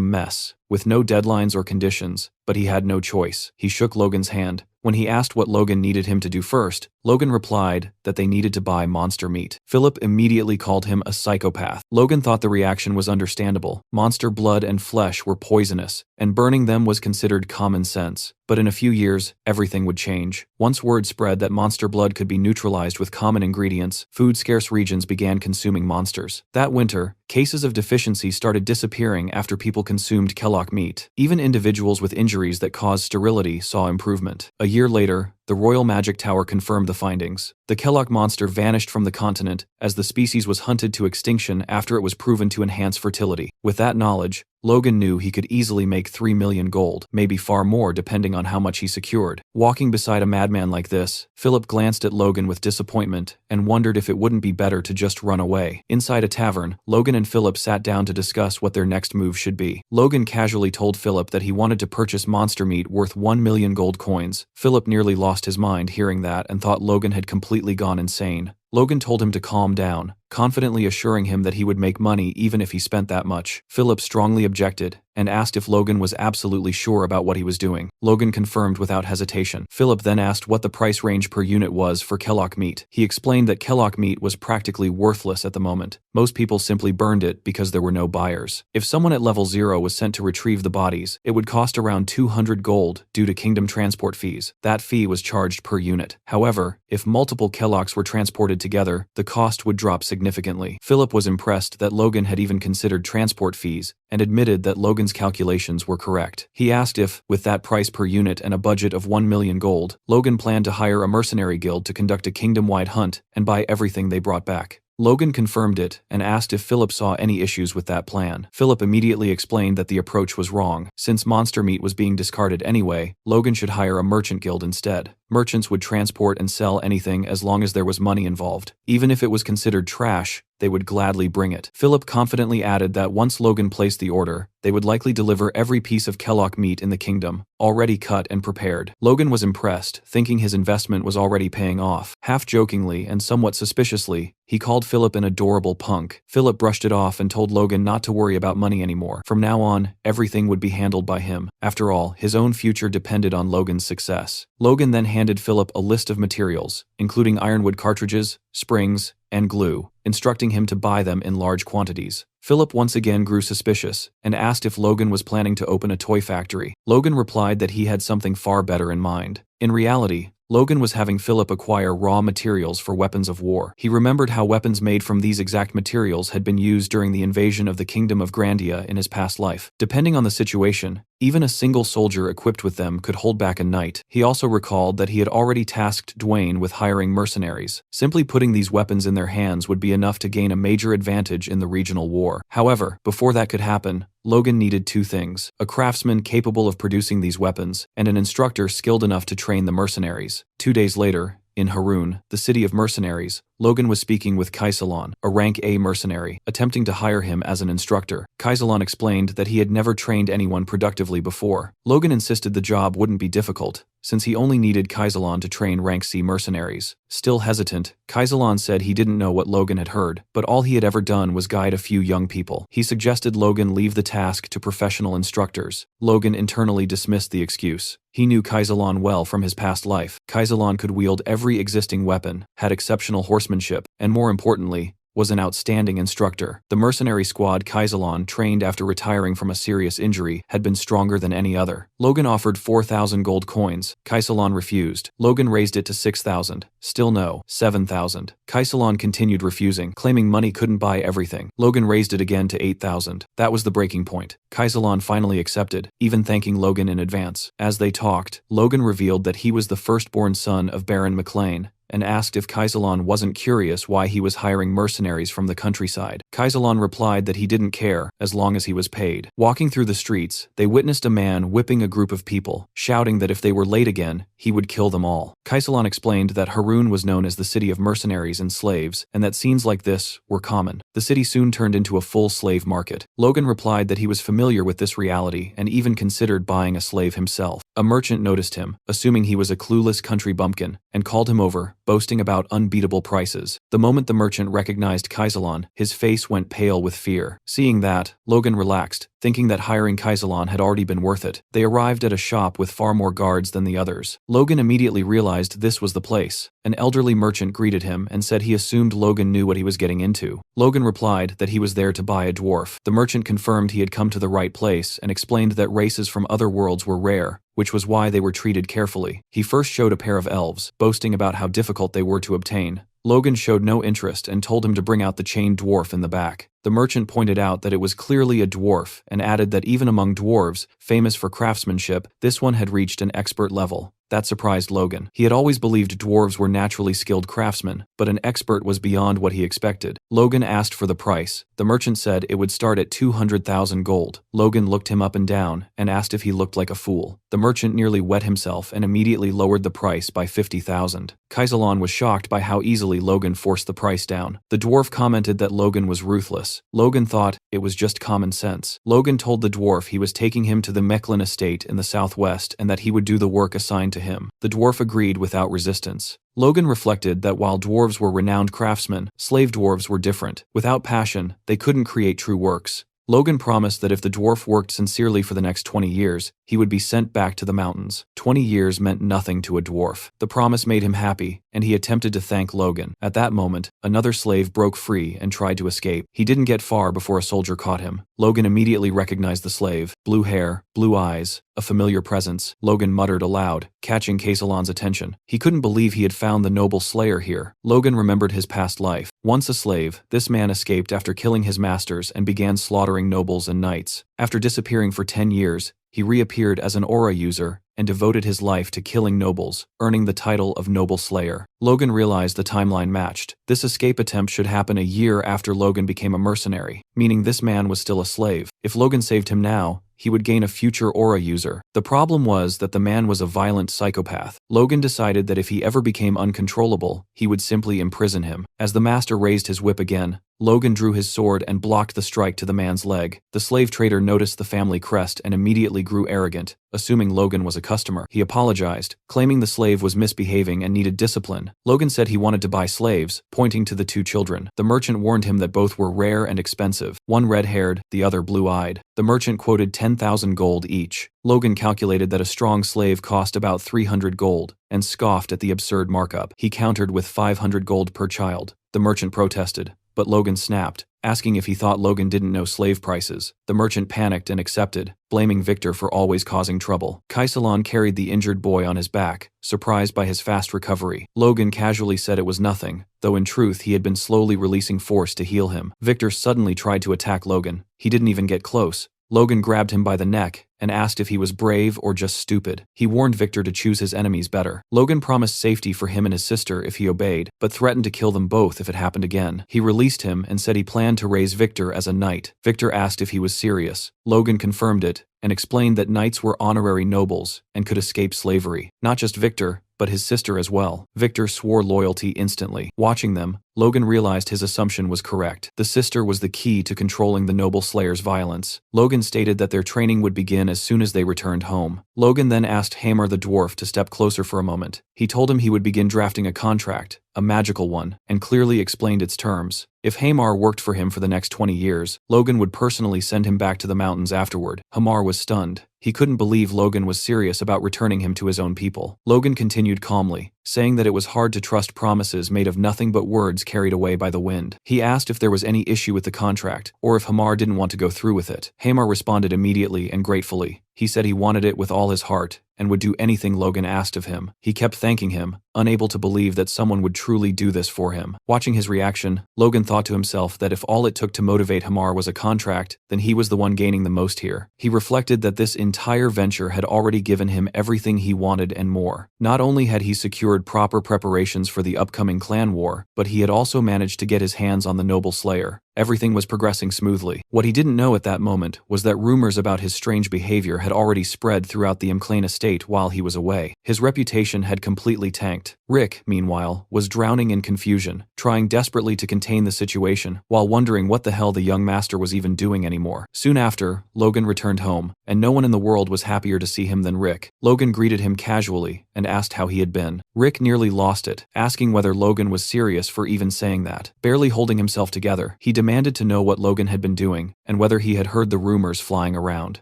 mess, with no deadlines or conditions, but he had no choice. He shook Logan's hand. When he asked what Logan needed him to do first, Logan replied that they needed to buy monster meat. Philip immediately called him a psychopath. Logan thought the reaction was understandable. Monster blood and flesh were poisonous, and burning them was considered common sense. But in a few years, everything would change. Once word spread that monster blood could be neutralized with common ingredients, food-scarce regions began consuming monsters. That winter, cases of deficiency started disappearing after people consumed Kellogg meat. Even individuals with injuries that caused sterility saw improvement. A year later, the Royal Magic Tower confirmed the findings. The Kellogg monster vanished from the continent as the species was hunted to extinction after it was proven to enhance fertility. With that knowledge, Logan knew he could easily make 3 million gold, maybe far more depending on how much he secured. Walking beside a madman like this, Philip glanced at Logan with disappointment and wondered if it wouldn't be better to just run away. Inside a tavern, Logan and Philip sat down to discuss what their next move should be. Logan casually told Philip that he wanted to purchase monster meat worth 1 million gold coins. Philip nearly lost his mind hearing that and thought Logan had completely gone insane. Logan told him to calm down, confidently assuring him that he would make money even if he spent that much. Philip strongly objected and asked if Logan was absolutely sure about what he was doing. Logan confirmed without hesitation. Philip then asked what the price range per unit was for Kellogg meat. He explained that Kellogg meat was practically worthless at the moment. Most people simply burned it because there were no buyers. If someone at level 0 was sent to retrieve the bodies, it would cost around 200 gold due to kingdom transport fees. That fee was charged per unit. However, if multiple Kellogg's were transported together, the cost would drop significantly. Philip was impressed that Logan had even considered transport fees and admitted that Logan's calculations were correct. He asked if, with that price per unit and a budget of 1 million gold, Logan planned to hire a mercenary guild to conduct a kingdom-wide hunt and buy everything they brought back. Logan confirmed it and asked if Philip saw any issues with that plan. Philip immediately explained that the approach was wrong. Since monster meat was being discarded anyway, Logan should hire a merchant guild instead. Merchants would transport and sell anything as long as there was money involved. Even if it was considered trash, they would gladly bring it. Philip confidently added that once Logan placed the order, they would likely deliver every piece of Kellogg meat in the kingdom, already cut and prepared. Logan was impressed, thinking his investment was already paying off. Half-jokingly and somewhat suspiciously, he called Philip an adorable punk. Philip brushed it off and told Logan not to worry about money anymore. From now on, everything would be handled by him. After all, his own future depended on Logan's success. Logan then handed Philip a list of materials, including ironwood cartridges, springs, and glue, instructing him to buy them in large quantities. Philip once again grew suspicious and asked if Logan was planning to open a toy factory. Logan replied that he had something far better in mind. In reality, Logan was having Philip acquire raw materials for weapons of war. He remembered how weapons made from these exact materials had been used during the invasion of the Kingdom of Grandia in his past life. Depending on the situation, even a single soldier equipped with them could hold back a knight. He also recalled that he had already tasked Dwayne with hiring mercenaries. Simply putting these weapons in their hands would be enough to gain a major advantage in the regional war. However, before that could happen, Logan needed two things: a craftsman capable of producing these weapons, and an instructor skilled enough to train the mercenaries. 2 days later, in Harun, the city of mercenaries, Logan was speaking with Kaisalon, a rank A mercenary, attempting to hire him as an instructor. Kaisalon explained that he had never trained anyone productively before. Logan insisted the job wouldn't be difficult, since he only needed Kaisalon to train rank C mercenaries. Still hesitant, Kaisalon said he didn't know what Logan had heard, but all he had ever done was guide a few young people. He suggested Logan leave the task to professional instructors. Logan internally dismissed the excuse. He knew Kaisalon well from his past life. Kaisalon could wield every existing weapon, had exceptional horsemanship, and more importantly, was an outstanding instructor. The mercenary squad Kaisalon trained after retiring from a serious injury had been stronger than any other. Logan offered 4,000 gold coins. Kaisalon refused. Logan raised it to 6,000. Still no. 7,000. Kaisalon continued refusing, claiming money couldn't buy everything. Logan raised it again to 8,000. That was the breaking point. Kaisalon finally accepted, even thanking Logan in advance. As they talked, Logan revealed that he was the firstborn son of Baron McLean, and asked if Kaisalon wasn't curious why he was hiring mercenaries from the countryside. Kaisalon replied that he didn't care, as long as he was paid. Walking through the streets, they witnessed a man whipping a group of people, shouting that if they were late again, he would kill them all. Kaisalon explained that Harun was known as the city of mercenaries and slaves, and that scenes like this were common. The city soon turned into a full slave market. Logan replied that he was familiar with this reality and even considered buying a slave himself. A merchant noticed him, assuming he was a clueless country bumpkin, and called him over, boasting about unbeatable prices. The moment the merchant recognized Kaisalon, his face went pale with fear. Seeing that, Logan relaxed, thinking that hiring Kaisalon had already been worth it. They arrived at a shop with far more guards than the others. Logan immediately realized this was the place. An elderly merchant greeted him and said he assumed Logan knew what he was getting into. Logan replied that he was there to buy a dwarf. The merchant confirmed he had come to the right place and explained that races from other worlds were rare, which was why they were treated carefully. He first showed a pair of elves, boasting about how difficult they were to obtain. Logan showed no interest and told him to bring out the chained dwarf in the back. The merchant pointed out that it was clearly a dwarf and added that even among dwarves, famous for craftsmanship, this one had reached an expert level. That surprised Logan. He had always believed dwarves were naturally skilled craftsmen, but an expert was beyond what he expected. Logan asked for the price. The merchant said it would start at 200,000 gold. Logan looked him up and down and asked if he looked like a fool. The merchant nearly wet himself and immediately lowered the price by 50,000. Kaisalon was shocked by how easily Logan forced the price down. The dwarf commented that Logan was ruthless. Logan thought it was just common sense. Logan told the dwarf he was taking him to the Mechlin estate in the southwest and that he would do the work assigned to him. The dwarf agreed without resistance. Logan reflected that while dwarves were renowned craftsmen, slave dwarves were different. Without passion, they couldn't create true works. Logan promised that if the dwarf worked sincerely for the next 20 years, he would be sent back to the mountains. 20 years meant nothing to a dwarf. The promise made him happy, and he attempted to thank Logan. At that moment, another slave broke free and tried to escape. He didn't get far before a soldier caught him. Logan immediately recognized the slave. Blue hair, blue eyes, a familiar presence. Logan muttered aloud, catching Kaisalon's attention. He couldn't believe he had found the noble slayer here. Logan remembered his past life. Once a slave, this man escaped after killing his masters and began slaughtering nobles and knights. After disappearing for 10 years, he reappeared as an aura user and devoted his life to killing nobles, earning the title of Noble Slayer. Logan realized the timeline matched. This escape attempt should happen a year after Logan became a mercenary, meaning this man was still a slave. If Logan saved him now, he would gain a future aura user. The problem was that the man was a violent psychopath. Logan decided that if he ever became uncontrollable, he would simply imprison him. As the master raised his whip again, Logan drew his sword and blocked the strike to the man's leg. The slave trader noticed the family crest and immediately grew arrogant, assuming Logan was a customer. He apologized, claiming the slave was misbehaving and needed discipline. Logan said he wanted to buy slaves, pointing to the two children. The merchant warned him that both were rare and expensive, one red-haired, the other blue-eyed. The merchant quoted 10,000 gold each. Logan calculated that a strong slave cost about 300 gold, and scoffed at the absurd markup. He countered with 500 gold per child. The merchant protested, but Logan snapped, asking if he thought Logan didn't know slave prices. The merchant panicked and accepted, blaming Victor for always causing trouble. Kaisalon carried the injured boy on his back, surprised by his fast recovery. Logan casually said it was nothing, though in truth he had been slowly releasing force to heal him. Victor suddenly tried to attack Logan. He didn't even get close. Logan grabbed him by the neck and asked if he was brave or just stupid. He warned Victor to choose his enemies better. Logan promised safety for him and his sister if he obeyed, but threatened to kill them both if it happened again. He released him and said he planned to raise Victor as a knight. Victor asked if he was serious. Logan confirmed it and explained that knights were honorary nobles and could escape slavery. Not just Victor, but his sister as well. Victor swore loyalty instantly. Watching them, Logan realized his assumption was correct. The sister was the key to controlling the Noble Slayer's violence. Logan stated that their training would begin as soon as they returned home. Logan then asked Hamar the dwarf to step closer for a moment. He told him he would begin drafting a contract, a magical one, and clearly explained its terms. If Hamar worked for him for the next 20 years, Logan would personally send him back to the mountains afterward. Hamar was stunned. He couldn't believe Logan was serious about returning him to his own people. Logan continued calmly, saying that it was hard to trust promises made of nothing but words carried away by the wind. He asked if there was any issue with the contract, or if Hamar didn't want to go through with it. Hamar responded immediately and gratefully. He said he wanted it with all his heart, and would do anything Logan asked of him. He kept thanking him, unable to believe that someone would truly do this for him. Watching his reaction, Logan thought to himself that if all it took to motivate Hamar was a contract, then he was the one gaining the most here. He reflected that this entire venture had already given him everything he wanted and more. Not only had he secured proper preparations for the upcoming clan war, but he had also managed to get his hands on the Noble Slayer. Everything was progressing smoothly. What he didn't know at that moment was that rumors about his strange behavior had already spread throughout the McLean estate while he was away. His reputation had completely tanked. Rick, meanwhile, was drowning in confusion, trying desperately to contain the situation, while wondering what the hell the young master was even doing anymore. Soon after, Logan returned home, and no one in the world was happier to see him than Rick. Logan greeted him casually and asked how he had been. Rick nearly lost it, asking whether Logan was serious for even saying that. Barely holding himself together, he demanded to know what Logan had been doing, and whether he had heard the rumors flying around.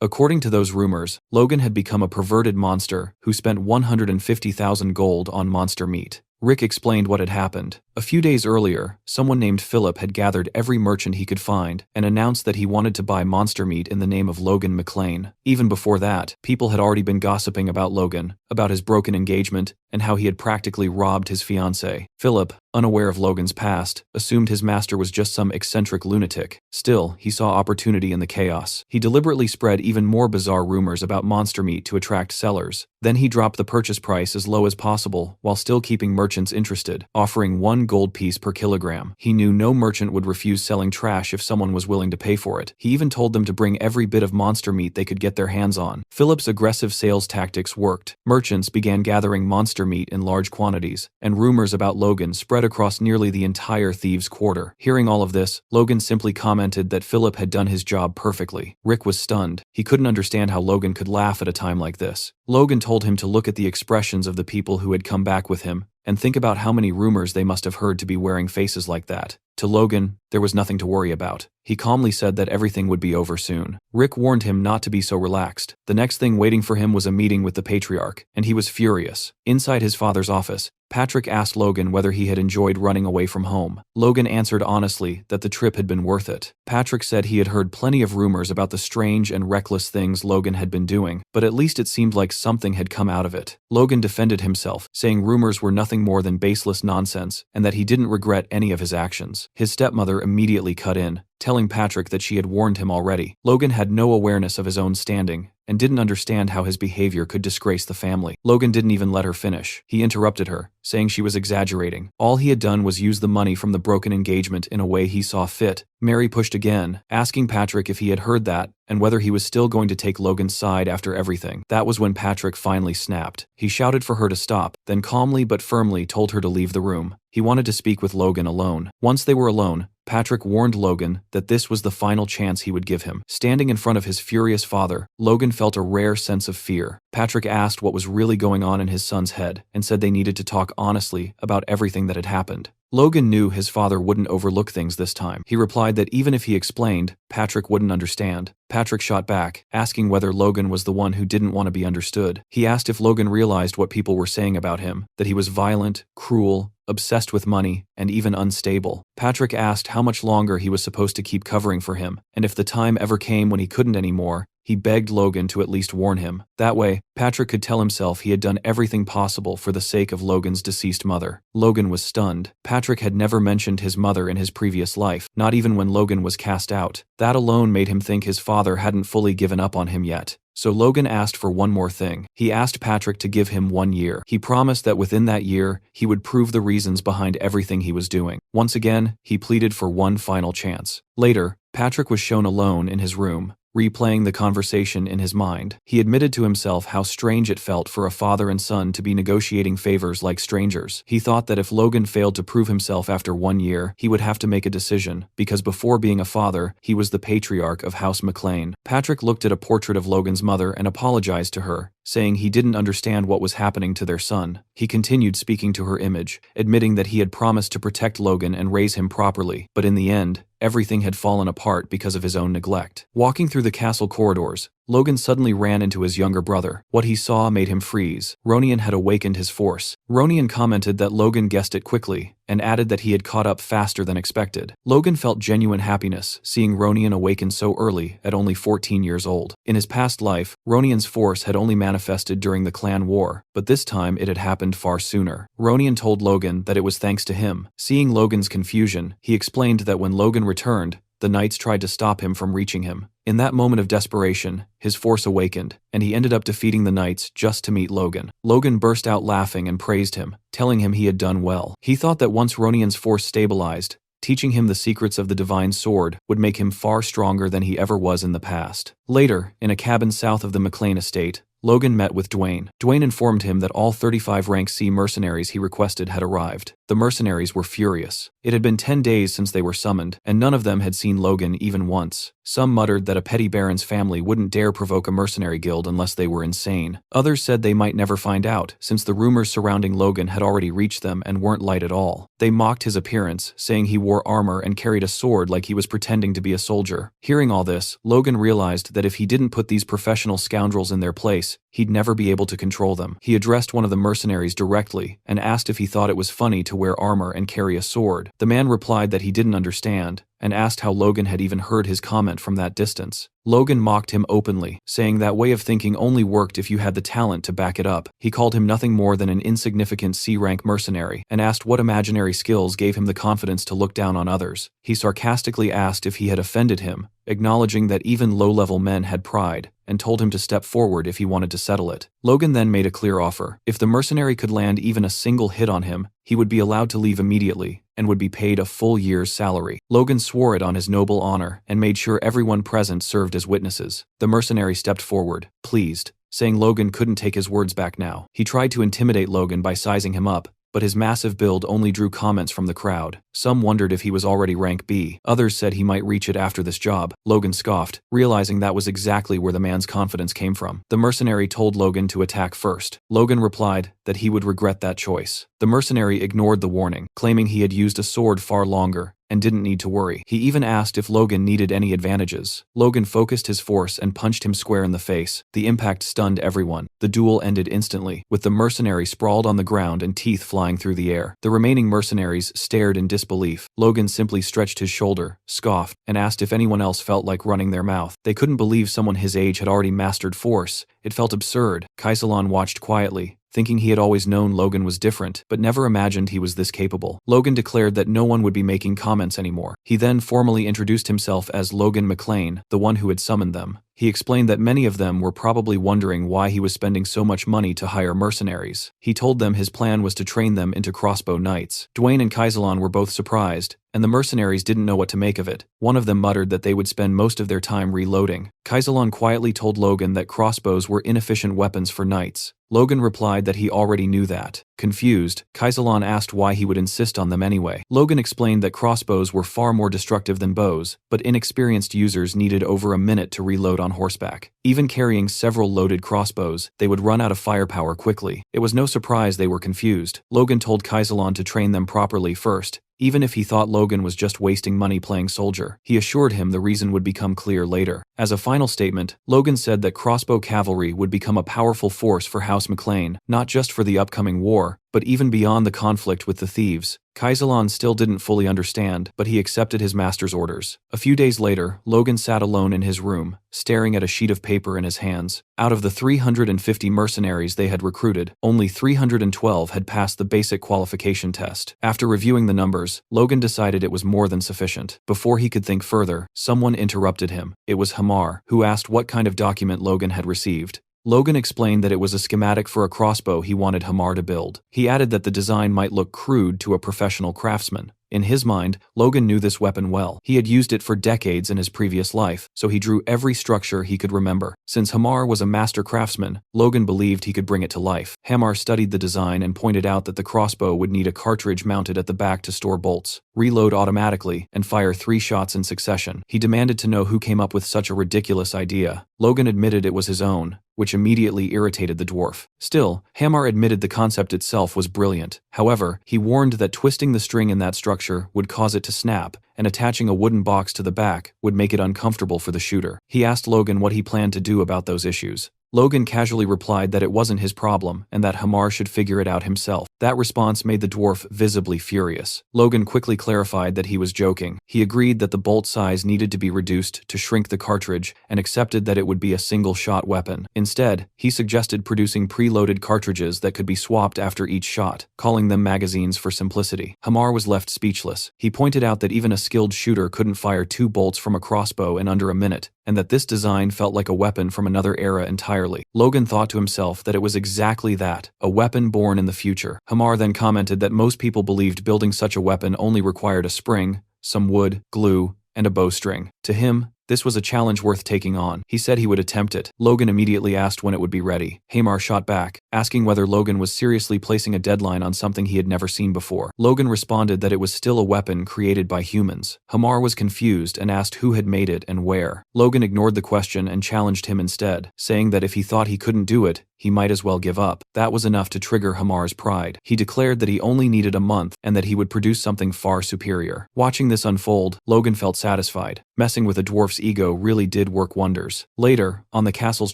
According to those rumors, Logan had become a perverted monster who spent 150,000 gold on monster meat. Rick explained what had happened. A few days earlier, someone named Philip had gathered every merchant he could find and announced that he wanted to buy monster meat in the name of Logan McLean. Even before that, people had already been gossiping about Logan, about his broken engagement, and how he had practically robbed his fiancée. Philip, unaware of Logan's past, assumed his master was just some eccentric lunatic. Still, he saw opportunity in the chaos. He deliberately spread even more bizarre rumors about monster meat to attract sellers. Then he dropped the purchase price as low as possible while still keeping merchants interested, offering 1 gold piece per kilogram. He knew no merchant would refuse selling trash if someone was willing to pay for it. He even told them to bring every bit of monster meat they could get their hands on. Philip's aggressive sales tactics worked. Merchants began gathering monster meat in large quantities, and rumors about Logan spread across nearly the entire Thieves' Quarter. Hearing all of this, Logan simply commented that Philip had done his job perfectly. Rick was stunned. He couldn't understand how Logan could laugh at a time like this. Logan told him to look at the expressions of the people who had come back with him, and think about how many rumors they must have heard to be wearing faces like that. To Logan, there was nothing to worry about. He calmly said that everything would be over soon. Rick warned him not to be so relaxed. The next thing waiting for him was a meeting with the patriarch, and he was furious. Inside his father's office, Patrick asked Logan whether he had enjoyed running away from home. Logan answered honestly that the trip had been worth it. Patrick said he had heard plenty of rumors about the strange and reckless things Logan had been doing, but at least it seemed like something had come out of it. Logan defended himself, saying rumors were nothing more than baseless nonsense, and that he didn't regret any of his actions. His stepmother immediately cut in, telling Patrick that she had warned him already. Logan had no awareness of his own standing, and didn't understand how his behavior could disgrace the family. Logan didn't even let her finish. He interrupted her, saying she was exaggerating. All he had done was use the money from the broken engagement in a way he saw fit. Mary pushed again, asking Patrick if he had heard that, and whether he was still going to take Logan's side after everything. That was when Patrick finally snapped. He shouted for her to stop, then calmly but firmly told her to leave the room. He wanted to speak with Logan alone. Once they were alone, Patrick warned Logan that this was the final chance he would give him. Standing in front of his furious father, Logan felt a rare sense of fear. Patrick asked what was really going on in his son's head, and said they needed to talk honestly about everything that had happened. Logan knew his father wouldn't overlook things this time. He replied that even if he explained, Patrick wouldn't understand. Patrick shot back, asking whether Logan was the one who didn't want to be understood. He asked if Logan realized what people were saying about him, that he was violent, cruel, obsessed with money, and even unstable. Patrick asked how much longer he was supposed to keep covering for him, and if the time ever came when he couldn't anymore, he begged Logan to at least warn him. That way, Patrick could tell himself he had done everything possible for the sake of Logan's deceased mother. Logan was stunned. Patrick had never mentioned his mother in his previous life, not even when Logan was cast out. That alone made him think his father hadn't fully given up on him yet. So Logan asked for one more thing. He asked Patrick to give him 1 year. He promised that within that year, he would prove the reasons behind everything he was doing. Once again, he pleaded for one final chance. Later, Patrick was shown alone in his room. replaying the conversation in his mind. He admitted to himself how strange it felt for a father and son to be negotiating favors like strangers. He thought that if Logan failed to prove himself after 1 year, he would have to make a decision, because before being a father, he was the patriarch of House McLean. Patrick looked at a portrait of Logan's mother and apologized to her, saying he didn't understand what was happening to their son. He continued speaking to her image, admitting that he had promised to protect Logan and raise him properly, but in the end, everything had fallen apart because of his own neglect. Walking through the castle corridors, Logan suddenly ran into his younger brother. What he saw made him freeze. Ronian had awakened his force. Ronian commented that Logan guessed it quickly, and added that he had caught up faster than expected. Logan felt genuine happiness, seeing Ronian awaken so early, at only 14 years old. In his past life, Ronian's force had only manifested during the clan war, but this time it had happened far sooner. Ronian told Logan that it was thanks to him. Seeing Logan's confusion, he explained that when Logan returned, the knights tried to stop him from reaching him. In that moment of desperation, his force awakened, and he ended up defeating the knights just to meet Logan. Logan burst out laughing and praised him, telling him he had done well. He thought that once Ronian's force stabilized, teaching him the secrets of the divine sword would make him far stronger than he ever was in the past. Later, in a cabin south of the McLean estate, Logan met with Dwayne. Dwayne informed him that all 35 rank C mercenaries he requested had arrived. The mercenaries were furious. It had been 10 days since they were summoned, and none of them had seen Logan even once. Some muttered that a petty baron's family wouldn't dare provoke a mercenary guild unless they were insane. Others said they might never find out, since the rumors surrounding Logan had already reached them and weren't light at all. They mocked his appearance, saying he wore armor and carried a sword like he was pretending to be a soldier. Hearing all this, Logan realized that if he didn't put these professional scoundrels in their place, he'd never be able to control them. He addressed one of the mercenaries directly and asked if he thought it was funny to wear armor and carry a sword. The man replied that he didn't understand, and asked how Logan had even heard his comment from that distance. Logan mocked him openly, saying that way of thinking only worked if you had the talent to back it up. He called him nothing more than an insignificant C-rank mercenary, and asked what imaginary skills gave him the confidence to look down on others. He sarcastically asked if he had offended him, acknowledging that even low-level men had pride, and told him to step forward if he wanted to settle it. Logan then made a clear offer. If the mercenary could land even a single hit on him, he would be allowed to leave immediately, and would be paid a full year's salary. Logan swore it on his noble honor, and made sure everyone present served as witnesses. The mercenary stepped forward, pleased, saying Logan couldn't take his words back now. He tried to intimidate Logan by sizing him up, but his massive build only drew comments from the crowd. Some wondered if he was already rank B. Others said he might reach it after this job. Logan scoffed, realizing that was exactly where the man's confidence came from. The mercenary told Logan to attack first. Logan replied that he would regret that choice. The mercenary ignored the warning, claiming he had used a sword far longer and didn't need to worry. He even asked if Logan needed any advantages. Logan focused his force and punched him square in the face. The impact stunned everyone. The duel ended instantly, with the mercenary sprawled on the ground and teeth flying through the air. The remaining mercenaries stared in disbelief. Logan simply stretched his shoulder, scoffed, and asked if anyone else felt like running their mouth. They couldn't believe someone his age had already mastered force. It felt absurd. Kaisalon watched quietly, thinking he had always known Logan was different, but never imagined he was this capable. Logan declared that no one would be making comments anymore. He then formally introduced himself as Logan McLean, the one who had summoned them. He explained that many of them were probably wondering why he was spending so much money to hire mercenaries. He told them his plan was to train them into crossbow knights. Dwayne and Kaisalon were both surprised, and the mercenaries didn't know what to make of it. One of them muttered that they would spend most of their time reloading. Kaisalon quietly told Logan that crossbows were inefficient weapons for knights. Logan replied that he already knew that. Confused, Kaisalon asked why he would insist on them anyway. Logan explained that crossbows were far more destructive than bows, but inexperienced users needed over a minute to reload on horseback. Even carrying several loaded crossbows, they would run out of firepower quickly. It was no surprise they were confused. Logan told Kaisalon to train them properly first, even if he thought Logan was just wasting money playing soldier. He assured him the reason would become clear later. As a final statement, Logan said that crossbow cavalry would become a powerful force for House McLean, not just for the upcoming war, but even beyond the conflict with the thieves. Kaisalon still didn't fully understand, but he accepted his master's orders. A few days later, Logan sat alone in his room, staring at a sheet of paper in his hands. Out of the 350 mercenaries they had recruited, only 312 had passed the basic qualification test. After reviewing the numbers, Logan decided it was more than sufficient. Before he could think further, someone interrupted him. It was Hamar, who asked what kind of document Logan had received. Logan explained that it was a schematic for a crossbow he wanted Hamar to build. He added that the design might look crude to a professional craftsman. In his mind, Logan knew this weapon well. He had used it for decades in his previous life, so he drew every structure he could remember. Since Hamar was a master craftsman, Logan believed he could bring it to life. Hamar studied the design and pointed out that the crossbow would need a cartridge mounted at the back to store bolts, reload automatically, and fire 3 shots in succession. He demanded to know who came up with such a ridiculous idea. Logan admitted it was his own, which immediately irritated the dwarf. Still, Hamar admitted the concept itself was brilliant. However, he warned that twisting the string in that structure would cause it to snap, and attaching a wooden box to the back would make it uncomfortable for the shooter. He asked Logan what he planned to do about those issues. Logan casually replied that it wasn't his problem and that Hamar should figure it out himself. That response made the dwarf visibly furious. Logan quickly clarified that he was joking. He agreed that the bolt size needed to be reduced to shrink the cartridge and accepted that it would be a single-shot weapon. Instead, he suggested producing preloaded cartridges that could be swapped after each shot, calling them magazines for simplicity. Hamar was left speechless. He pointed out that even a skilled shooter couldn't fire 2 bolts from a crossbow in under a minute, and that this design felt like a weapon from another era entirely. Logan thought to himself that it was exactly that, a weapon born in the future. Hamar then commented that most people believed building such a weapon only required a spring, some wood, glue, and a bowstring. To him, this was a challenge worth taking on. He said he would attempt it. Logan immediately asked when it would be ready. Hamar shot back, asking whether Logan was seriously placing a deadline on something he had never seen before. Logan responded that it was still a weapon created by humans. Hamar was confused and asked who had made it and where. Logan ignored the question and challenged him instead, saying that if he thought he couldn't do it, he might as well give up. That was enough to trigger Hamar's pride. He declared that he only needed a month and that he would produce something far superior. Watching this unfold, Logan felt satisfied. Messing with a dwarf's ego really did work wonders. Later, on the castle's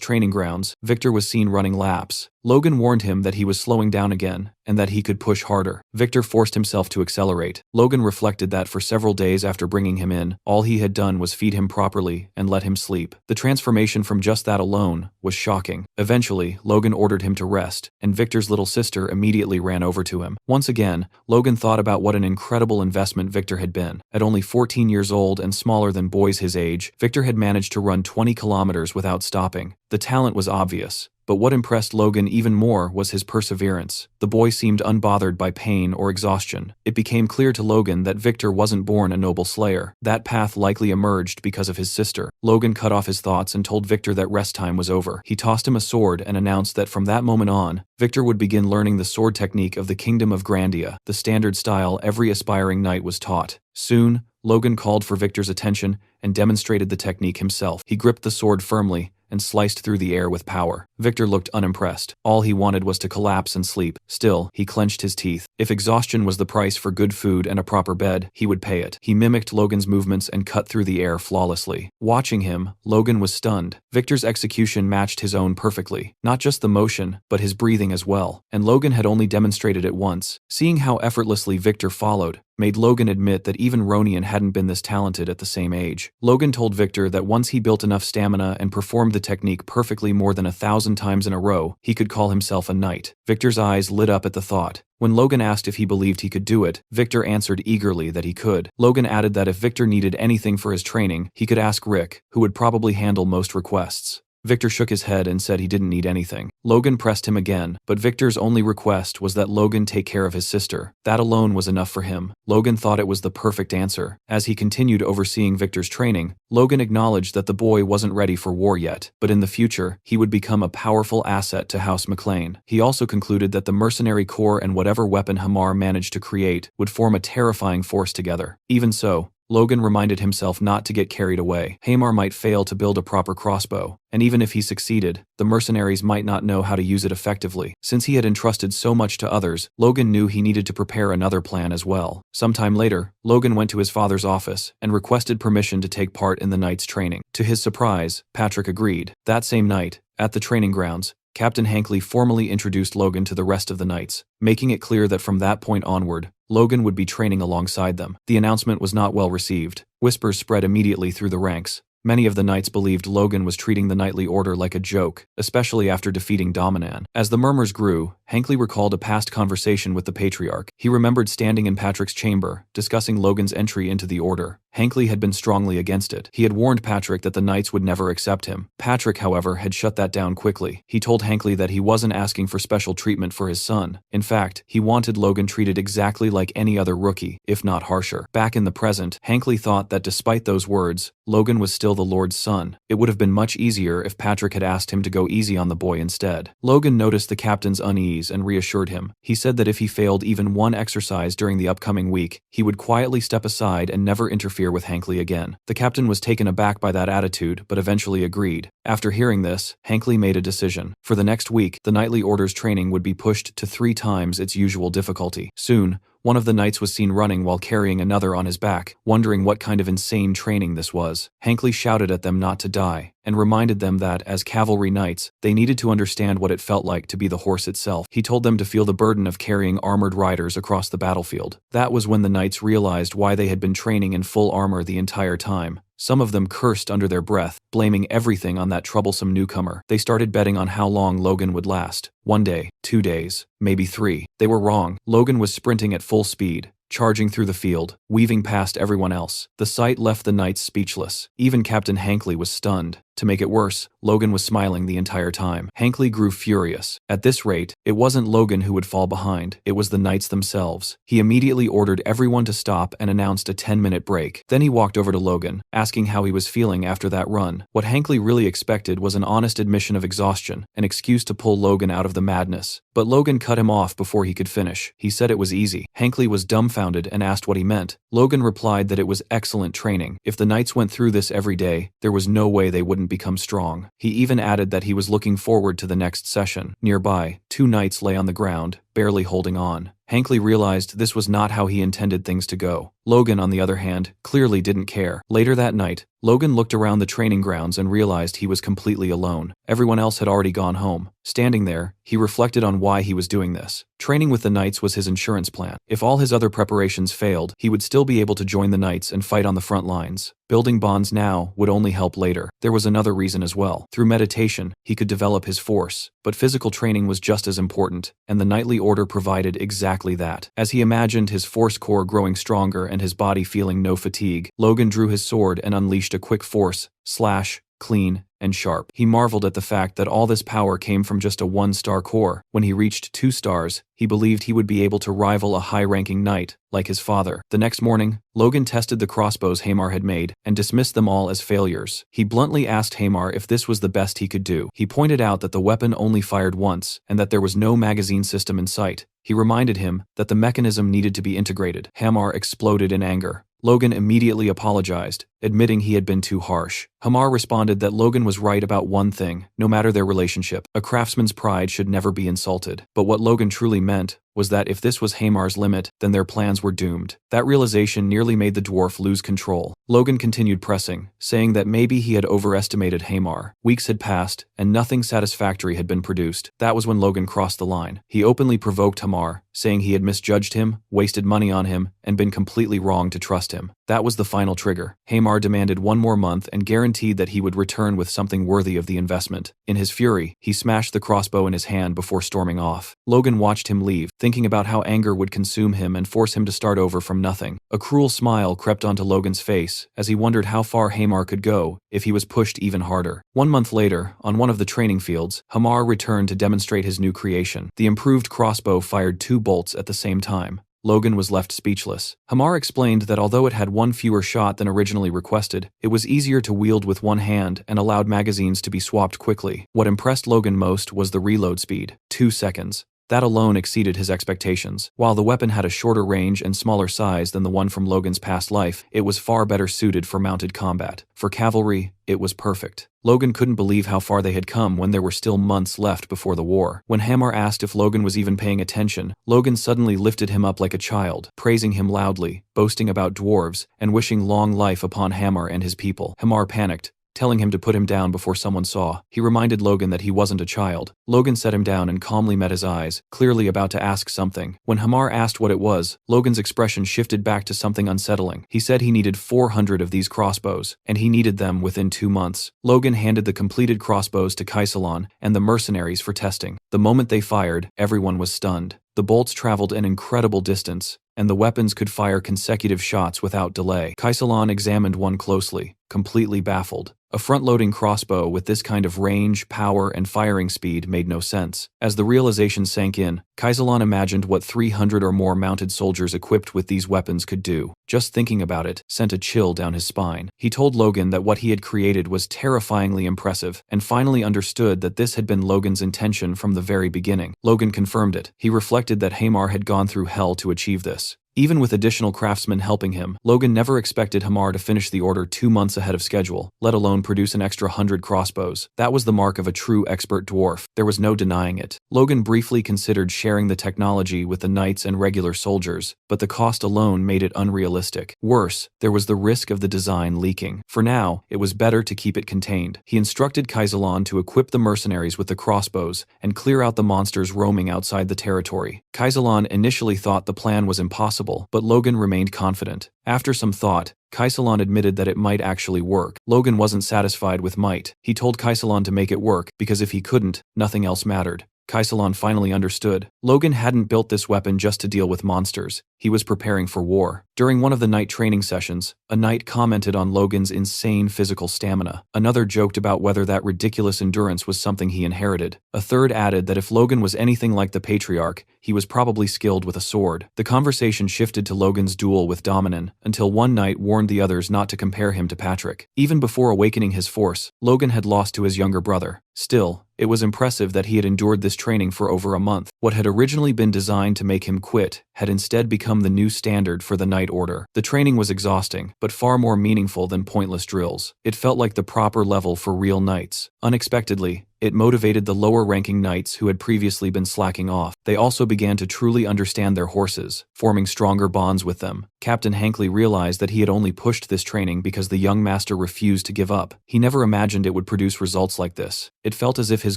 training grounds, Victor was seen running laps. Logan warned him that he was slowing down again, and that he could push harder. Victor forced himself to accelerate. Logan reflected that for several days after bringing him in, all he had done was feed him properly and let him sleep. The transformation from just that alone was shocking. Eventually, Logan ordered him to rest, and Victor's little sister immediately ran over to him. Once again, Logan thought about what an incredible investment Victor had been. At only 14 years old and smaller than boys his age, Victor had managed to run 20 kilometers without stopping. The talent was obvious. But what impressed Logan even more was his perseverance. The boy seemed unbothered by pain or exhaustion. It became clear to Logan that Victor wasn't born a noble slayer. That path likely emerged because of his sister. Logan cut off his thoughts and told Victor that rest time was over. He tossed him a sword and announced that from that moment on, Victor would begin learning the sword technique of the Kingdom of Grandia, the standard style every aspiring knight was taught. Soon, Logan called for Victor's attention and demonstrated the technique himself. He gripped the sword firmly and sliced through the air with power. Victor looked unimpressed. All he wanted was to collapse and sleep. Still, he clenched his teeth. If exhaustion was the price for good food and a proper bed, he would pay it. He mimicked Logan's movements and cut through the air flawlessly. Watching him, Logan was stunned. Victor's execution matched his own perfectly. Not just the motion, but his breathing as well. And Logan had only demonstrated it once. Seeing how effortlessly Victor followed made Logan admit that even Ronian hadn't been this talented at the same age. Logan told Victor that once he built enough stamina and performed the technique perfectly more than 1,000 times in a row, he could call himself a knight. Victor's eyes lit up at the thought. When Logan asked if he believed he could do it, Victor answered eagerly that he could. Logan added that if Victor needed anything for his training, he could ask Rick, who would probably handle most requests. Victor shook his head and said he didn't need anything. Logan pressed him again, but Victor's only request was that Logan take care of his sister. That alone was enough for him. Logan thought it was the perfect answer. As he continued overseeing Victor's training, Logan acknowledged that the boy wasn't ready for war yet, but in the future, he would become a powerful asset to House McLean. He also concluded that the mercenary corps and whatever weapon Hamar managed to create would form a terrifying force together. Even so, Logan reminded himself not to get carried away. Hamar might fail to build a proper crossbow, and even if he succeeded, the mercenaries might not know how to use it effectively. Since he had entrusted so much to others, Logan knew he needed to prepare another plan as well. Sometime later, Logan went to his father's office and requested permission to take part in the knight's training. To his surprise, Patrick agreed. That same night, at the training grounds, Captain Hankley formally introduced Logan to the rest of the knights, making it clear that from that point onward, Logan would be training alongside them. The announcement was not well received. Whispers spread immediately through the ranks. Many of the knights believed Logan was treating the knightly order like a joke, especially after defeating Dominan. As the murmurs grew, Hankley recalled a past conversation with the patriarch. He remembered standing in Patrick's chamber, discussing Logan's entry into the order. Hankly had been strongly against it. He had warned Patrick that the knights would never accept him. Patrick, however, had shut that down quickly. He told Hankly that he wasn't asking for special treatment for his son. In fact, he wanted Logan treated exactly like any other rookie, if not harsher. Back in the present, Hankly thought that despite those words, Logan was still the Lord's son. It would have been much easier if Patrick had asked him to go easy on the boy instead. Logan noticed the captain's unease and reassured him. He said that if he failed even one exercise during the upcoming week, he would quietly step aside and never interfere with Hankly again. The captain was taken aback by that attitude, but eventually agreed. After hearing this, Hankly made a decision. For the next week, the nightly orders training would be pushed to 3 times its usual difficulty. Soon, one of the knights was seen running while carrying another on his back, wondering what kind of insane training this was. Hankly shouted at them not to die, and reminded them that, as cavalry knights, they needed to understand what it felt like to be the horse itself. He told them to feel the burden of carrying armored riders across the battlefield. That was when the knights realized why they had been training in full armor the entire time. Some of them cursed under their breath, blaming everything on that troublesome newcomer. They started betting on how long Logan would last. 1 day, 2 days, maybe 3. They were wrong. Logan was sprinting at full speed, charging through the field, weaving past everyone else. The sight left the knights speechless. Even Captain Hankly was stunned. To make it worse, Logan was smiling the entire time. Hankly grew furious. At this rate, it wasn't Logan who would fall behind, it was the knights themselves. He immediately ordered everyone to stop and announced a 10-minute break. Then he walked over to Logan, asking how he was feeling after that run. What Hankly really expected was an honest admission of exhaustion, an excuse to pull Logan out of the madness. But Logan cut him off before he could finish. He said it was easy. Hankly was dumbfounded and asked what he meant. Logan replied that it was excellent training. If the knights went through this every day, there was no way they wouldn't become strong. He even added that he was looking forward to the next session. Nearby, 2 knights lay on the ground, barely holding on. Hankly realized this was not how he intended things to go. Logan, on the other hand, clearly didn't care. Later that night, Logan looked around the training grounds and realized he was completely alone. Everyone else had already gone home. Standing there, he reflected on why he was doing this. Training with the knights was his insurance plan. If all his other preparations failed, he would still be able to join the knights and fight on the front lines. Building bonds now would only help later. There was another reason as well. Through meditation, he could develop his force. But physical training was just as important, and the knightly order provided exactly that. As he imagined his force core growing stronger and his body feeling no fatigue, Logan drew his sword and unleashed a quick force, slash, clean, and sharp. He marveled at the fact that all this power came from just a 1-star core. When he reached 2 stars, he believed he would be able to rival a high-ranking knight, like his father. The next morning, Logan tested the crossbows Hamar had made and dismissed them all as failures. He bluntly asked Hamar if this was the best he could do. He pointed out that the weapon only fired once and that there was no magazine system in sight. He reminded him that the mechanism needed to be integrated. Hamar exploded in anger. Logan immediately apologized, admitting he had been too harsh. Hamar responded that Logan was right about one thing: no matter their relationship, a craftsman's pride should never be insulted. But what Logan truly meant was that if this was Hamar's limit, then their plans were doomed. That realization nearly made the dwarf lose control. Logan continued pressing, saying that maybe he had overestimated Hamar. Weeks had passed, and nothing satisfactory had been produced. That was when Logan crossed the line. He openly provoked Hamar, saying he had misjudged him, wasted money on him, and been completely wrong to trust him. That was the final trigger. Hamar demanded 1 more month and guaranteed that he would return with something worthy of the investment. In his fury, he smashed the crossbow in his hand before storming off. Logan watched him leave, thinking about how anger would consume him and force him to start over from nothing. A cruel smile crept onto Logan's face as he wondered how far Hamar could go if he was pushed even harder. 1 month later, on one of the training fields, Hamar returned to demonstrate his new creation. The improved crossbow fired 2 bolts at the same time. Logan was left speechless. Hamar explained that although it had 1 fewer shot than originally requested, it was easier to wield with 1 hand and allowed magazines to be swapped quickly. What impressed Logan most was the reload speed: 2 seconds. That alone exceeded his expectations. While the weapon had a shorter range and smaller size than the one from Logan's past life, it was far better suited for mounted combat. For cavalry, it was perfect. Logan couldn't believe how far they had come when there were still months left before the war. When Hamar asked if Logan was even paying attention, Logan suddenly lifted him up like a child, praising him loudly, boasting about dwarves, and wishing long life upon Hamar and his people. Hamar panicked, telling him to put him down before someone saw. He reminded Logan that he wasn't a child. Logan set him down and calmly met his eyes, clearly about to ask something. When Hamar asked what it was, Logan's expression shifted back to something unsettling. He said he needed 400 of these crossbows, and he needed them within 2 months. Logan handed the completed crossbows to Kaisalon and the mercenaries for testing. The moment they fired, everyone was stunned. The bolts traveled an incredible distance, and the weapons could fire consecutive shots without delay. Kaisalan examined one closely, completely baffled. A front-loading crossbow with this kind of range, power, and firing speed made no sense. As the realization sank in, Kaisalan imagined what 300 or more mounted soldiers equipped with these weapons could do. Just thinking about it sent a chill down his spine. He told Logan that what he had created was terrifyingly impressive, and finally understood that this had been Logan's intention from the very beginning. Logan confirmed it. He reflected that Hamar had gone through hell to achieve this. Even with additional craftsmen helping him, Logan never expected Hamar to finish the order 2 months ahead of schedule, let alone produce an extra 100 crossbows. That was the mark of a true expert dwarf. There was no denying it. Logan briefly considered sharing the technology with the knights and regular soldiers, but the cost alone made it unrealistic. Worse, there was the risk of the design leaking. For now, it was better to keep it contained. He instructed Kaisalan to equip the mercenaries with the crossbows and clear out the monsters roaming outside the territory. Kaisalan initially thought the plan was impossible, but Logan remained confident. After some thought, Kaisalan admitted that it might actually work. Logan wasn't satisfied with might. He told Kaisalan to make it work, because if he couldn't, nothing else mattered. Kaisalan finally understood. Logan hadn't built this weapon just to deal with monsters. He was preparing for war. During one of the night training sessions, a knight commented on Logan's insane physical stamina. Another joked about whether that ridiculous endurance was something he inherited. A third added that if Logan was anything like the patriarch, he was probably skilled with a sword. The conversation shifted to Logan's duel with Dominan, until one knight warned the others not to compare him to Patrick. Even before awakening his force, Logan had lost to his younger brother. Still, it was impressive that he had endured this training for over a month. What had originally been designed to make him quit had instead become the new standard for the Knight Order. The training was exhausting, but far more meaningful than pointless drills. It felt like the proper level for real knights. Unexpectedly, it motivated the lower-ranking knights who had previously been slacking off. They also began to truly understand their horses, forming stronger bonds with them. Captain Hankley realized that he had only pushed this training because the young master refused to give up. He never imagined it would produce results like this. It felt as if his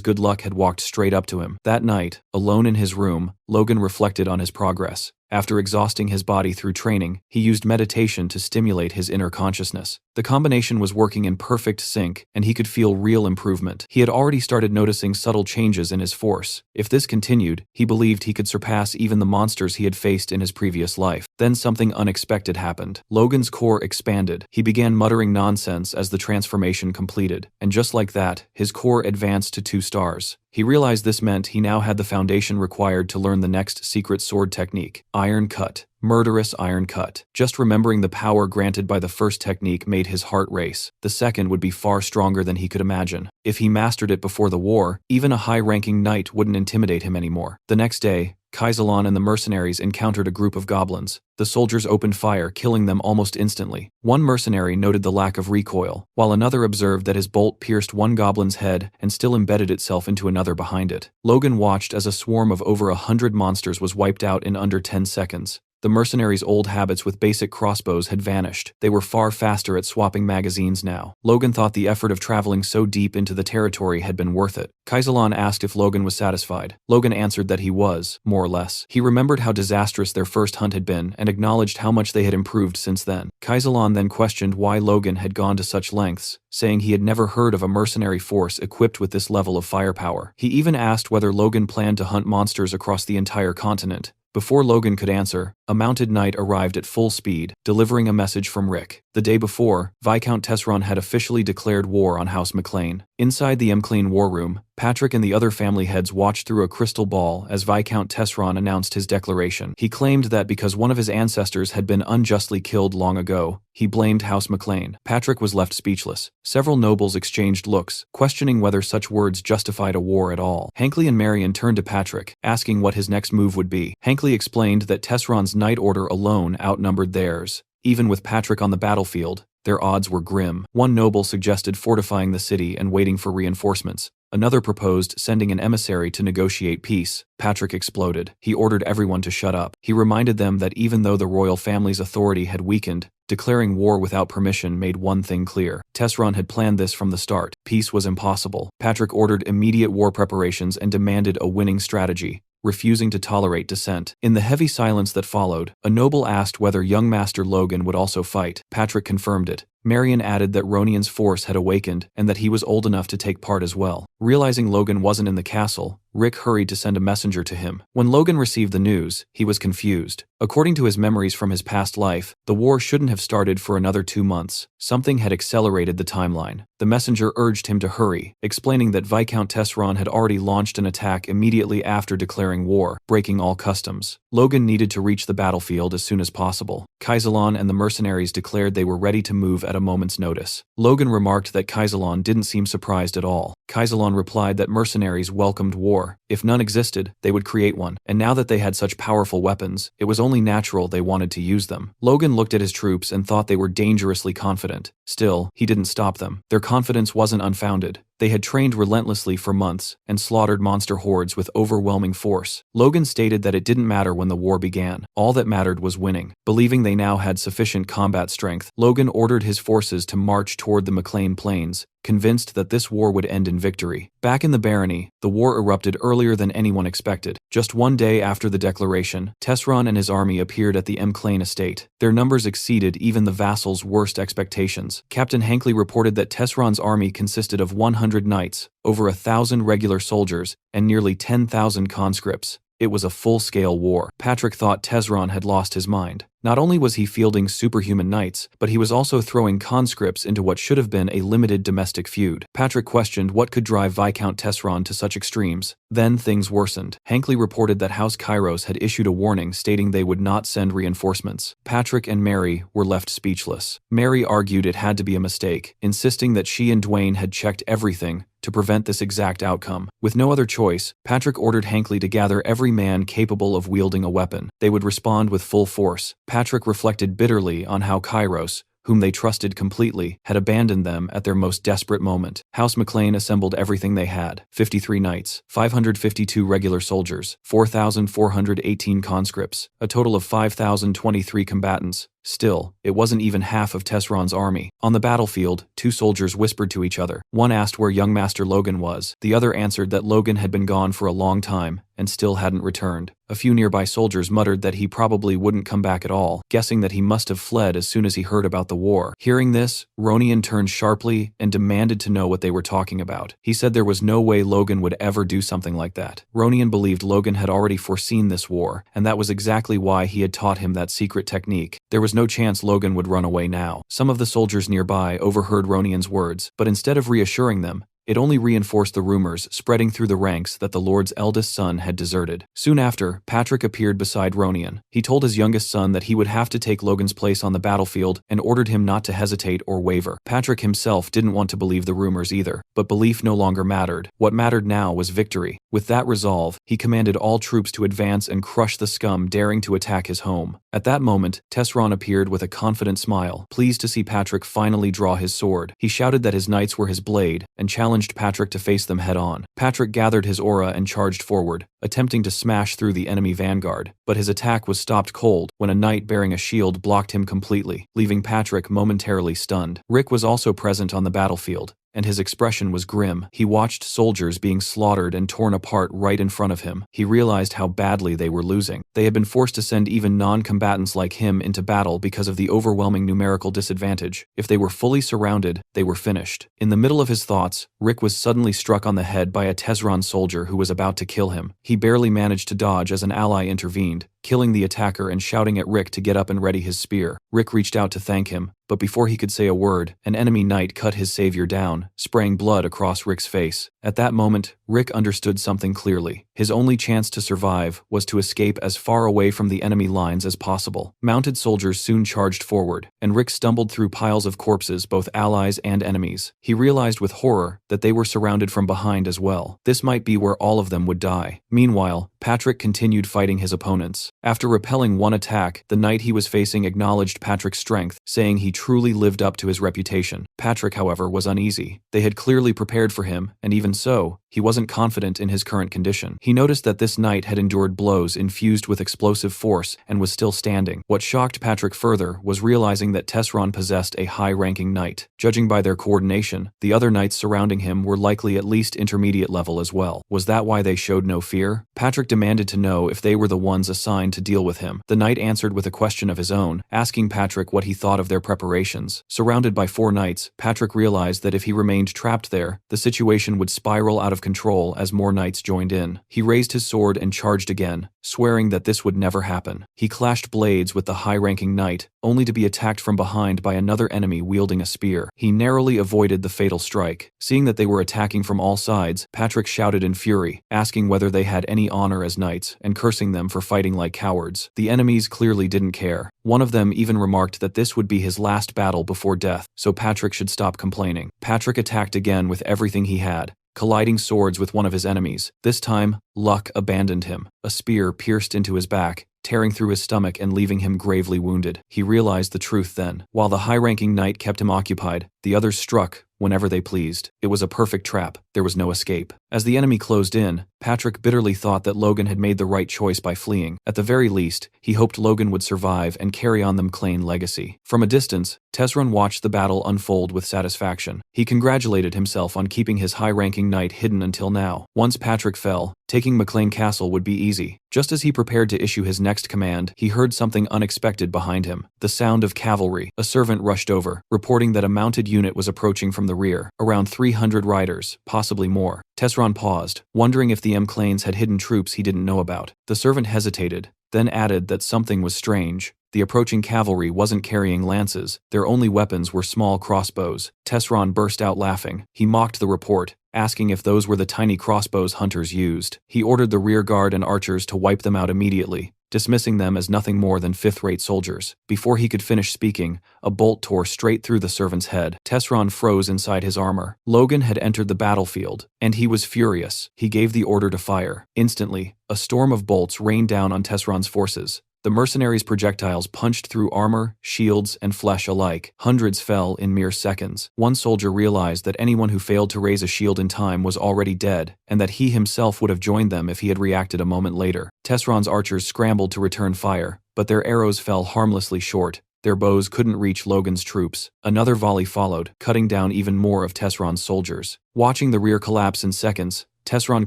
good luck had walked straight up to him. That night, alone in his room, Logan reflected on his progress. After exhausting his body through training, he used meditation to stimulate his inner consciousness. The combination was working in perfect sync, and he could feel real improvement. He had already started noticing subtle changes in his force. If this continued, he believed he could surpass even the monsters he had faced in his previous life. Then something unexpected happened. Logan's core expanded. He began muttering nonsense as the transformation completed, and just like that, his core advanced to 2 stars. He realized this meant he now had the foundation required to learn the next secret sword technique, Iron Cut. Murderous Iron Cut. Just remembering the power granted by the first technique made his heart race. The second would be far stronger than he could imagine. If he mastered it before the war, even a high-ranking knight wouldn't intimidate him anymore. The next day, Kaisalan and the mercenaries encountered a group of goblins. The soldiers opened fire, killing them almost instantly. One mercenary noted the lack of recoil, while another observed that his bolt pierced one goblin's head and still embedded itself into another behind it. Logan watched as a swarm of over 100 monsters was wiped out in under 10 seconds. The mercenaries' old habits with basic crossbows had vanished. They were far faster at swapping magazines now. Logan thought the effort of traveling so deep into the territory had been worth it. Kaisalan asked if Logan was satisfied. Logan answered that he was, more or less. He remembered how disastrous their first hunt had been and acknowledged how much they had improved since then. Kaisalan then questioned why Logan had gone to such lengths, saying he had never heard of a mercenary force equipped with this level of firepower. He even asked whether Logan planned to hunt monsters across the entire continent. Before Logan could answer, a mounted knight arrived at full speed, delivering a message from Rick. The day before, Viscount Tesron had officially declared war on House McLean. Inside the McLean war room, Patrick and the other family heads watched through a crystal ball as Viscount Tesron announced his declaration. He claimed that because one of his ancestors had been unjustly killed long ago, he blamed House McLean. Patrick was left speechless. Several nobles exchanged looks, questioning whether such words justified a war at all. Hankley and Marion turned to Patrick, asking what his next move would be. Hankley explained that Tesron's Knight Order alone outnumbered theirs. Even with Patrick on the battlefield, their odds were grim. One noble suggested fortifying the city and waiting for reinforcements. Another proposed sending an emissary to negotiate peace. Patrick exploded. He ordered everyone to shut up. He reminded them that even though the royal family's authority had weakened, declaring war without permission made one thing clear. Tesron had planned this from the start. Peace was impossible. Patrick ordered immediate war preparations and demanded a winning strategy, refusing to tolerate dissent. In the heavy silence that followed, a noble asked whether young Master Logan would also fight. Patrick confirmed it. Marion added that Ronian's force had awakened and that he was old enough to take part as well. Realizing Logan wasn't in the castle, Rick hurried to send a messenger to him. When Logan received the news, he was confused. According to his memories from his past life, the war shouldn't have started for another 2 months. Something had accelerated the timeline. The messenger urged him to hurry, explaining that Viscount Tesseron had already launched an attack immediately after declaring war, breaking all customs. Logan needed to reach the battlefield as soon as possible. Kaisalon and the mercenaries declared they were ready to move at a moment's notice. Logan remarked that Kaisalon didn't seem surprised at all. Kaisalon replied that mercenaries welcomed war. If none existed, they would create one, and now that they had such powerful weapons, it was only natural they wanted to use them. Logan looked at his troops and thought they were dangerously confident. Still, he didn't stop them. Their confidence wasn't unfounded. They had trained relentlessly for months and slaughtered monster hordes with overwhelming force. Logan stated that it didn't matter when the war began. All that mattered was winning. Believing they now had sufficient combat strength, Logan ordered his forces to march toward the McLean Plains, convinced that this war would end in victory. Back in the barony, the war erupted earlier than anyone expected. Just 1 day after the declaration, Tesseron and his army appeared at the McLean estate. Their numbers exceeded even the vassals' worst expectations. Captain Hankley reported that Tesseron's army consisted of 100 knights, over 1,000 regular soldiers, and nearly 10,000 conscripts. It was a full-scale war. Patrick thought Tesseron had lost his mind. Not only was he fielding superhuman knights, but he was also throwing conscripts into what should have been a limited domestic feud. Patrick questioned what could drive Viscount Tesseron to such extremes. Then things worsened. Hankley reported that House Kairos had issued a warning stating they would not send reinforcements. Patrick and Mary were left speechless. Mary argued it had to be a mistake, insisting that she and Dwayne had checked everything to prevent this exact outcome. With no other choice, Patrick ordered Hankley to gather every man capable of wielding a weapon. They would respond with full force. Patrick reflected bitterly on how Kairos, whom they trusted completely, had abandoned them at their most desperate moment. House McLean assembled everything they had: 53 knights, 552 regular soldiers, 4,418 conscripts, a total of 5,023 combatants. Still, it wasn't even half of Tesseron's army. On the battlefield, 2 soldiers whispered to each other. One asked where young Master Logan was. The other answered that Logan had been gone for a long time and still hadn't returned. A few nearby soldiers muttered that he probably wouldn't come back at all, guessing that he must have fled as soon as he heard about the war. Hearing this, Ronian turned sharply and demanded to know what they were talking about. He said there was no way Logan would ever do something like that. Ronian believed Logan had already foreseen this war, and that was exactly why he had taught him that secret technique. There was no chance Logan would run away now. Some of the soldiers nearby overheard Ronian's words, but instead of reassuring them, it only reinforced the rumors spreading through the ranks that the Lord's eldest son had deserted. Soon after, Patrick appeared beside Ronian. He told his youngest son that he would have to take Logan's place on the battlefield and ordered him not to hesitate or waver. Patrick himself didn't want to believe the rumors either, but belief no longer mattered. What mattered now was victory. With that resolve, he commanded all troops to advance and crush the scum daring to attack his home. At that moment, Tesseron appeared with a confident smile, pleased to see Patrick finally draw his sword. He shouted that his knights were his blade and challenged Patrick to face them head-on. Patrick gathered his aura and charged forward, attempting to smash through the enemy vanguard, but his attack was stopped cold when a knight bearing a shield blocked him completely, leaving Patrick momentarily stunned. Rick was also present on the battlefield, and his expression was grim. He watched soldiers being slaughtered and torn apart right in front of him. He realized how badly they were losing. They had been forced to send even non-combatants like him into battle because of the overwhelming numerical disadvantage. If they were fully surrounded, they were finished. In the middle of his thoughts, Rick was suddenly struck on the head by a Tesseron soldier who was about to kill him. He barely managed to dodge as an ally intervened, killing the attacker and shouting at Rick to get up and ready his spear. Rick reached out to thank him, but before he could say a word, an enemy knight cut his savior down, spraying blood across Rick's face. At that moment, Rick understood something clearly. His only chance to survive was to escape as far away from the enemy lines as possible. Mounted soldiers soon charged forward, and Rick stumbled through piles of corpses, both allies and enemies. He realized with horror that they were surrounded from behind as well. This might be where all of them would die. Meanwhile, Patrick continued fighting his opponents. After repelling one attack, the knight he was facing acknowledged Patrick's strength, saying he truly lived up to his reputation. Patrick, however, was uneasy. They had clearly prepared for him, and even so, he wasn't confident in his current condition. He noticed that this knight had endured blows infused with explosive force and was still standing. What shocked Patrick further was realizing that Tesseron possessed a high-ranking knight. Judging by their coordination, the other knights surrounding him were likely at least intermediate level as well. Was that why they showed no fear? Patrick demanded to know if they were the ones assigned to deal with him. The knight answered with a question of his own, asking Patrick what he thought of their preparations. Surrounded by 4 knights, Patrick realized that if he remained trapped there, the situation would spiral out of control as more knights joined in. He raised his sword and charged again, swearing that this would never happen. He clashed blades with the high-ranking knight, only to be attacked from behind by another enemy wielding a spear. He narrowly avoided the fatal strike. Seeing that they were attacking from all sides, Patrick shouted in fury, asking whether they had any honor as knights, and cursing them for fighting like cowards. The enemies clearly didn't care. One of them even remarked that this would be his last battle before death, so Patrick should stop complaining. Patrick attacked again with everything he had, colliding swords with one of his enemies. This time, luck abandoned him. A spear pierced into his back, tearing through his stomach and leaving him gravely wounded. He realized the truth then. While the high-ranking knight kept him occupied, the others struck whenever they pleased. It was a perfect trap. There was no escape. As the enemy closed in, Patrick bitterly thought that Logan had made the right choice by fleeing. At the very least, he hoped Logan would survive and carry on the McLean legacy. From a distance, Tesron watched the battle unfold with satisfaction. He congratulated himself on keeping his high-ranking knight hidden until now. Once Patrick fell, taking McLean Castle would be easy. Just as he prepared to issue his next command, he heard something unexpected behind him. The sound of cavalry. A servant rushed over, reporting that a mounted unit was approaching from the rear. Around 300 riders, possibly more. Tesron paused, wondering if the McLeans had hidden troops he didn't know about. The servant hesitated, then added that something was strange. The approaching cavalry wasn't carrying lances. Their only weapons were small crossbows. Tesron burst out laughing. He mocked the report, asking if those were the tiny crossbows hunters used. He ordered the rear guard and archers to wipe them out immediately, dismissing them as nothing more than fifth-rate soldiers. Before he could finish speaking, a bolt tore straight through the servant's head. Tesron froze inside his armor. Logan had entered the battlefield, and he was furious. He gave the order to fire. Instantly, a storm of bolts rained down on Tesron's forces. The mercenaries' projectiles punched through armor, shields, and flesh alike. Hundreds fell in mere seconds. One soldier realized that anyone who failed to raise a shield in time was already dead, and that he himself would have joined them if he had reacted a moment later. Tesron's archers scrambled to return fire, but their arrows fell harmlessly short. Their bows couldn't reach Logan's troops. Another volley followed, cutting down even more of Tesron's soldiers. Watching the rear collapse in seconds, Tesron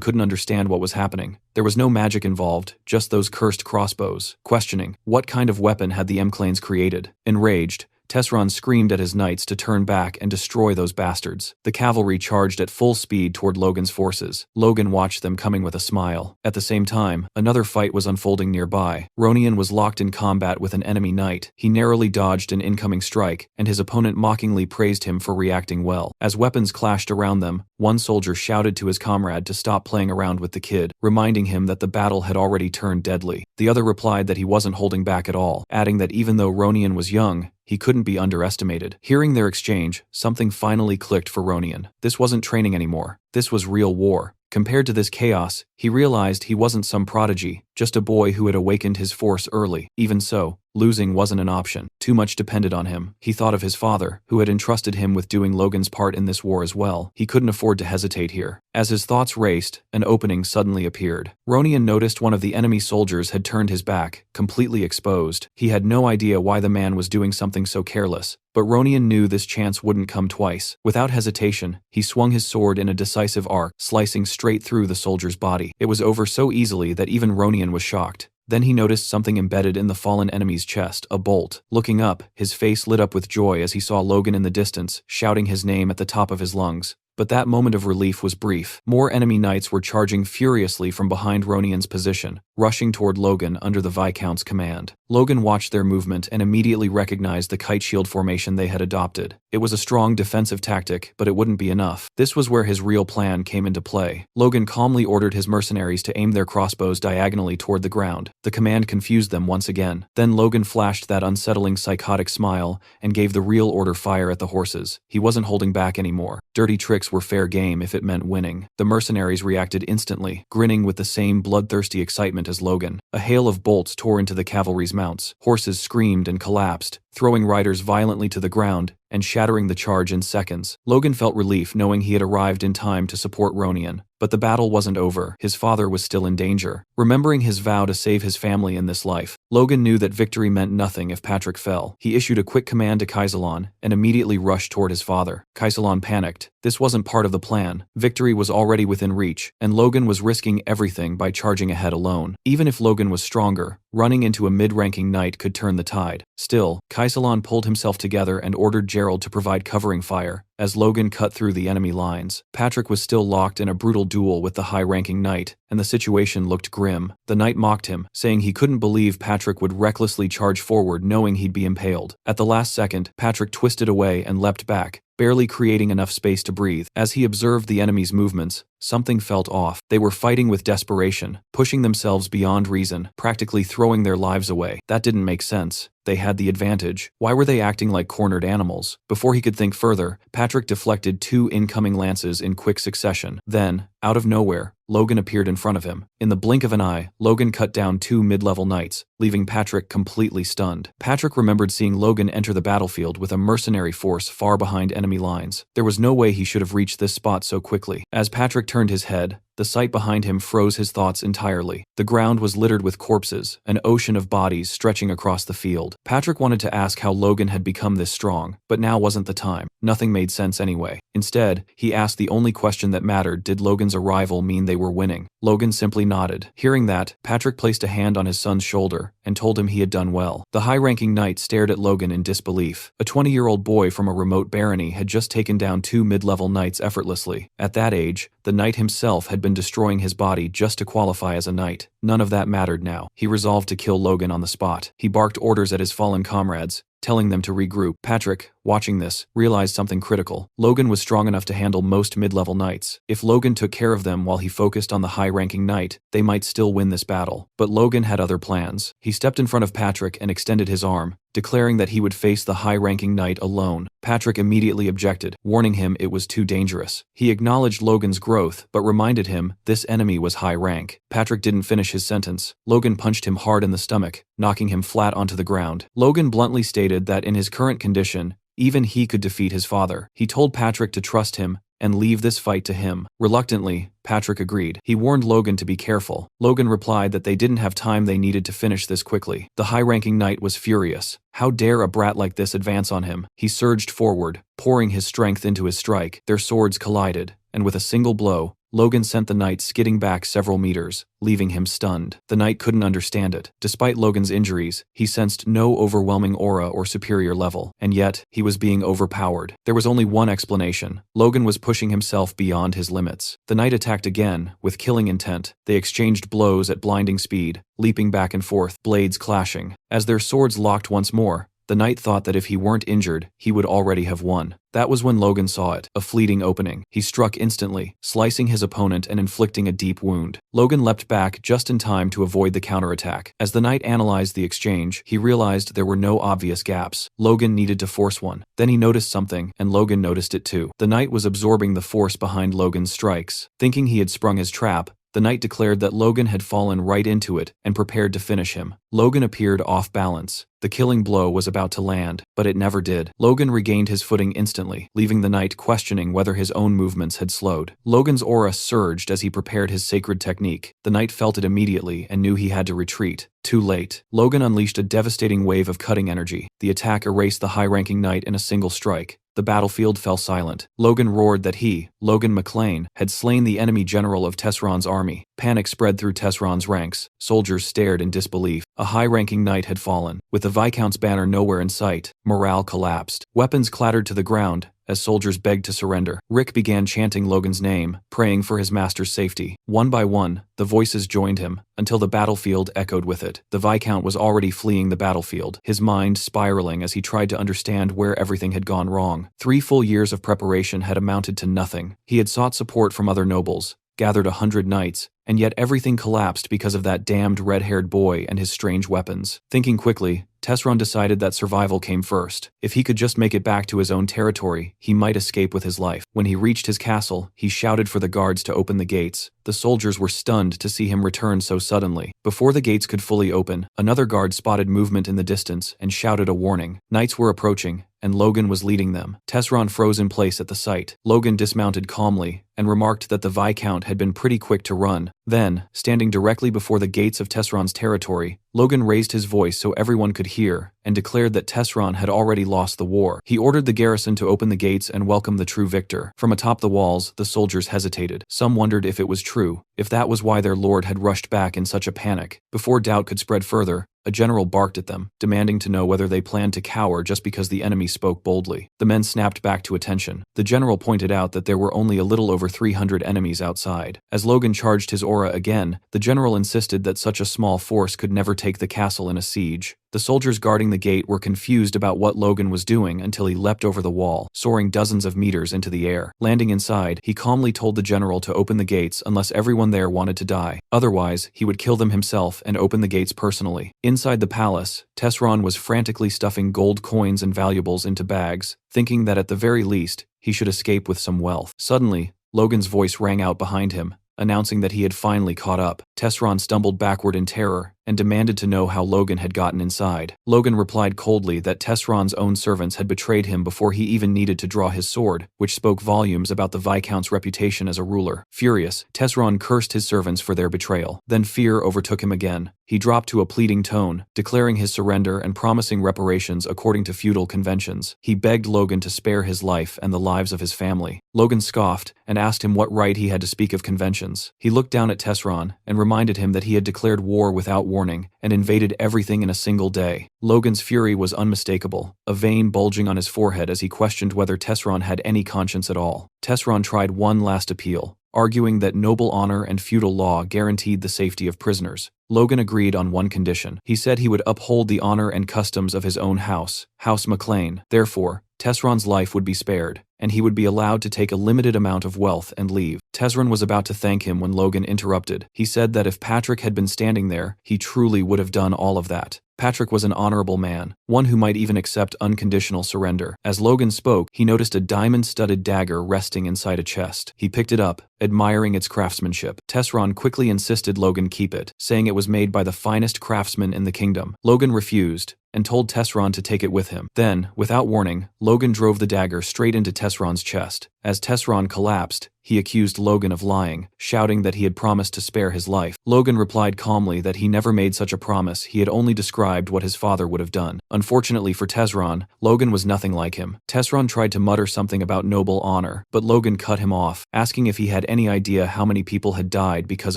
couldn't understand what was happening. There was no magic involved, just those cursed crossbows. Questioning, what kind of weapon had the McLeans created? Enraged, Tesron screamed at his knights to turn back and destroy those bastards. The cavalry charged at full speed toward Logan's forces. Logan watched them coming with a smile. At the same time, another fight was unfolding nearby. Ronian was locked in combat with an enemy knight. He narrowly dodged an incoming strike, and his opponent mockingly praised him for reacting well. As weapons clashed around them, one soldier shouted to his comrade to stop playing around with the kid, reminding him that the battle had already turned deadly. The other replied that he wasn't holding back at all, adding that even though Ronian was young, he couldn't be underestimated. Hearing their exchange, something finally clicked for Ronian. This wasn't training anymore. This was real war. Compared to this chaos, he realized he wasn't some prodigy, just a boy who had awakened his force early. Even so, losing wasn't an option. Too much depended on him. He thought of his father, who had entrusted him with doing Logan's part in this war as well. He couldn't afford to hesitate here. As his thoughts raced, an opening suddenly appeared. Ronian noticed one of the enemy soldiers had turned his back, completely exposed. He had no idea why the man was doing something so careless, but Ronian knew this chance wouldn't come twice. Without hesitation, he swung his sword in a decisive arc, slicing straight through the soldier's body. It was over so easily that even Ronian was shocked. Then he noticed something embedded in the fallen enemy's chest, a bolt. Looking up, his face lit up with joy as he saw Logan in the distance, shouting his name at the top of his lungs. But that moment of relief was brief. More enemy knights were charging furiously from behind Ronian's position, rushing toward Logan under the Viscount's command. Logan watched their movement and immediately recognized the kite shield formation they had adopted. It was a strong defensive tactic, but it wouldn't be enough. This was where his real plan came into play. Logan calmly ordered his mercenaries to aim their crossbows diagonally toward the ground. The command confused them once again. Then Logan flashed that unsettling psychotic smile and gave the real order: fire at the horses. He wasn't holding back anymore. Dirty tricks were fair game if it meant winning. The mercenaries reacted instantly, grinning with the same bloodthirsty excitement as Logan. A hail of bolts tore into the cavalry's mounts. Horses screamed and collapsed, throwing riders violently to the ground and shattering the charge in seconds. Logan felt relief knowing he had arrived in time to support Ronian. But the battle wasn't over. His father was still in danger. Remembering his vow to save his family in this life, Logan knew that victory meant nothing if Patrick fell. He issued a quick command to Kaisalon and immediately rushed toward his father. Kaisalon panicked. This wasn't part of the plan. Victory was already within reach, and Logan was risking everything by charging ahead alone. Even if Logan was stronger, running into a mid-ranking knight could turn the tide. Still, Kaisalon pulled himself together and ordered Gerald to provide covering fire. As Logan cut through the enemy lines, Patrick was still locked in a brutal duel with the high-ranking knight, and the situation looked grim. The knight mocked him, saying he couldn't believe Patrick would recklessly charge forward knowing he'd be impaled. At the last second, Patrick twisted away and leapt back, barely creating enough space to breathe. As he observed the enemy's movements, something felt off. They were fighting with desperation, pushing themselves beyond reason, practically throwing their lives away. That didn't make sense. They had the advantage. Why were they acting like cornered animals? Before he could think further, Patrick deflected 2 incoming lances in quick succession. Then, out of nowhere, Logan appeared in front of him. In the blink of an eye, Logan cut down 2 mid-level knights, leaving Patrick completely stunned. Patrick remembered seeing Logan enter the battlefield with a mercenary force far behind enemy lines. There was no way he should have reached this spot so quickly. As Patrick turned his head, the sight behind him froze his thoughts entirely. The ground was littered with corpses, an ocean of bodies stretching across the field. Patrick wanted to ask how Logan had become this strong, but now wasn't the time. Nothing made sense anyway. Instead, he asked the only question that mattered: did Logan's arrival mean they were winning? Logan simply nodded. Hearing that, Patrick placed a hand on his son's shoulder and told him he had done well. The high-ranking knight stared at Logan in disbelief. A 20-year-old boy from a remote barony had just taken down 2 mid-level knights effortlessly. At that age, the knight himself had been destroying his body just to qualify as a knight. None of that mattered now. He resolved to kill Logan on the spot. He barked orders at his fallen comrades, telling them to regroup. Patrick, watching this, realized something critical. Logan was strong enough to handle most mid-level knights. If Logan took care of them while he focused on the high-ranking knight, they might still win this battle. But Logan had other plans. He stepped in front of Patrick and extended his arm, declaring that he would face the high-ranking knight alone. Patrick immediately objected, warning him it was too dangerous. He acknowledged Logan's growth, but reminded him this enemy was high rank. Patrick didn't finish his sentence. Logan punched him hard in the stomach, knocking him flat onto the ground. Logan bluntly stated that in his current condition, even he could defeat his father. He told Patrick to trust him and leave this fight to him. Reluctantly, Patrick agreed. He warned Logan to be careful. Logan replied that they didn't have time, they needed to finish this quickly. The high-ranking knight was furious. How dare a brat like this advance on him? He surged forward, pouring his strength into his strike. Their swords collided, and with a single blow, Logan sent the knight skidding back several meters, leaving him stunned. The knight couldn't understand it. Despite Logan's injuries, he sensed no overwhelming aura or superior level, and yet, he was being overpowered. There was only one explanation. Logan was pushing himself beyond his limits. The knight attacked again, with killing intent. They exchanged blows at blinding speed, leaping back and forth, blades clashing. As their swords locked once more, the knight thought that if he weren't injured, he would already have won. That was when Logan saw it, a fleeting opening. He struck instantly, slicing his opponent and inflicting a deep wound. Logan leapt back just in time to avoid the counterattack. As the knight analyzed the exchange, he realized there were no obvious gaps. Logan needed to force one. Then he noticed something, and Logan noticed it too. The knight was absorbing the force behind Logan's strikes. Thinking he had sprung his trap, the knight declared that Logan had fallen right into it and prepared to finish him. Logan appeared off balance. The killing blow was about to land, but it never did. Logan regained his footing instantly, leaving the knight questioning whether his own movements had slowed. Logan's aura surged as he prepared his sacred technique. The knight felt it immediately and knew he had to retreat. Too late. Logan unleashed a devastating wave of cutting energy. The attack erased the high-ranking knight in a single strike. The battlefield fell silent. Logan roared that he, Logan McLean, had slain the enemy general of Tesseron's army. Panic spread through Tesseron's ranks. Soldiers stared in disbelief. A high-ranking knight had fallen. With the Viscount's banner nowhere in sight, morale collapsed. Weapons clattered to the ground as soldiers begged to surrender. Rick began chanting Logan's name, praying for his master's safety. One by one, the voices joined him, until the battlefield echoed with it. The Viscount was already fleeing the battlefield, his mind spiraling as he tried to understand where everything had gone wrong. 3 full years of preparation had amounted to nothing. He had sought support from other nobles, gathered 100 knights, and yet everything collapsed because of that damned red-haired boy and his strange weapons. Thinking quickly, Tesseron decided that survival came first. If he could just make it back to his own territory, he might escape with his life. When he reached his castle, he shouted for the guards to open the gates. The soldiers were stunned to see him return so suddenly. Before the gates could fully open, another guard spotted movement in the distance and shouted a warning. Knights were approaching, and Logan was leading them. Tesseron froze in place at the sight. Logan dismounted calmly and remarked that the Viscount had been pretty quick to run. Then, standing directly before the gates of Tesseron's territory, Logan raised his voice so everyone could hear and declared that Tesseron had already lost the war. He ordered the garrison to open the gates and welcome the true victor. From atop the walls, the soldiers hesitated. Some wondered if it was true, if that was why their lord had rushed back in such a panic. Before doubt could spread further, a general barked at them, demanding to know whether they planned to cower just because the enemy spoke boldly. The men snapped back to attention. The general pointed out that there were only a little over 300 enemies outside. As Logan charged his aura again, the general insisted that such a small force could never take the castle in a siege. The soldiers guarding the gate were confused about what Logan was doing until he leapt over the wall, soaring dozens of meters into the air. Landing inside, he calmly told the general to open the gates unless everyone there wanted to die. Otherwise, he would kill them himself and open the gates personally. Inside the palace, Tesseron was frantically stuffing gold coins and valuables into bags, thinking that at the very least, he should escape with some wealth. Suddenly, Logan's voice rang out behind him, announcing that he had finally caught up. Tesseron stumbled backward in terror and demanded to know how Logan had gotten inside. Logan replied coldly that Tesseron's own servants had betrayed him before he even needed to draw his sword, which spoke volumes about the Viscount's reputation as a ruler. Furious, Tesseron cursed his servants for their betrayal. Then fear overtook him again. He dropped to a pleading tone, declaring his surrender and promising reparations according to feudal conventions. He begged Logan to spare his life and the lives of his family. Logan scoffed and asked him what right he had to speak of conventions. He looked down at Tesseron and reminded him that he had declared war without warning and invaded everything in a single day. Logan's fury was unmistakable, a vein bulging on his forehead as he questioned whether Tesseron had any conscience at all. Tesseron tried one last appeal, arguing that noble honor and feudal law guaranteed the safety of prisoners. Logan agreed on one condition. He said he would uphold the honor and customs of his own house, House McLean. Therefore, Tesseron's life would be spared, and he would be allowed to take a limited amount of wealth and leave. Tesseron was about to thank him when Logan interrupted. He said that if Patrick had been standing there, he truly would have done all of that. Patrick was an honorable man, one who might even accept unconditional surrender. As Logan spoke, he noticed a diamond-studded dagger resting inside a chest. He picked it up, admiring its craftsmanship. Tesseron quickly insisted Logan keep it, saying it was made by the finest craftsman in the kingdom. Logan refused, and told Tesseron to take it with him. Then, without warning, Logan drove the dagger straight into Tesseron's chest. As Tesseron collapsed, he accused Logan of lying, shouting that he had promised to spare his life. Logan replied calmly that he never made such a promise, he had only described what his father would have done. Unfortunately for Tesseron, Logan was nothing like him. Tesseron tried to mutter something about noble honor, but Logan cut him off, asking if he had any idea how many people had died because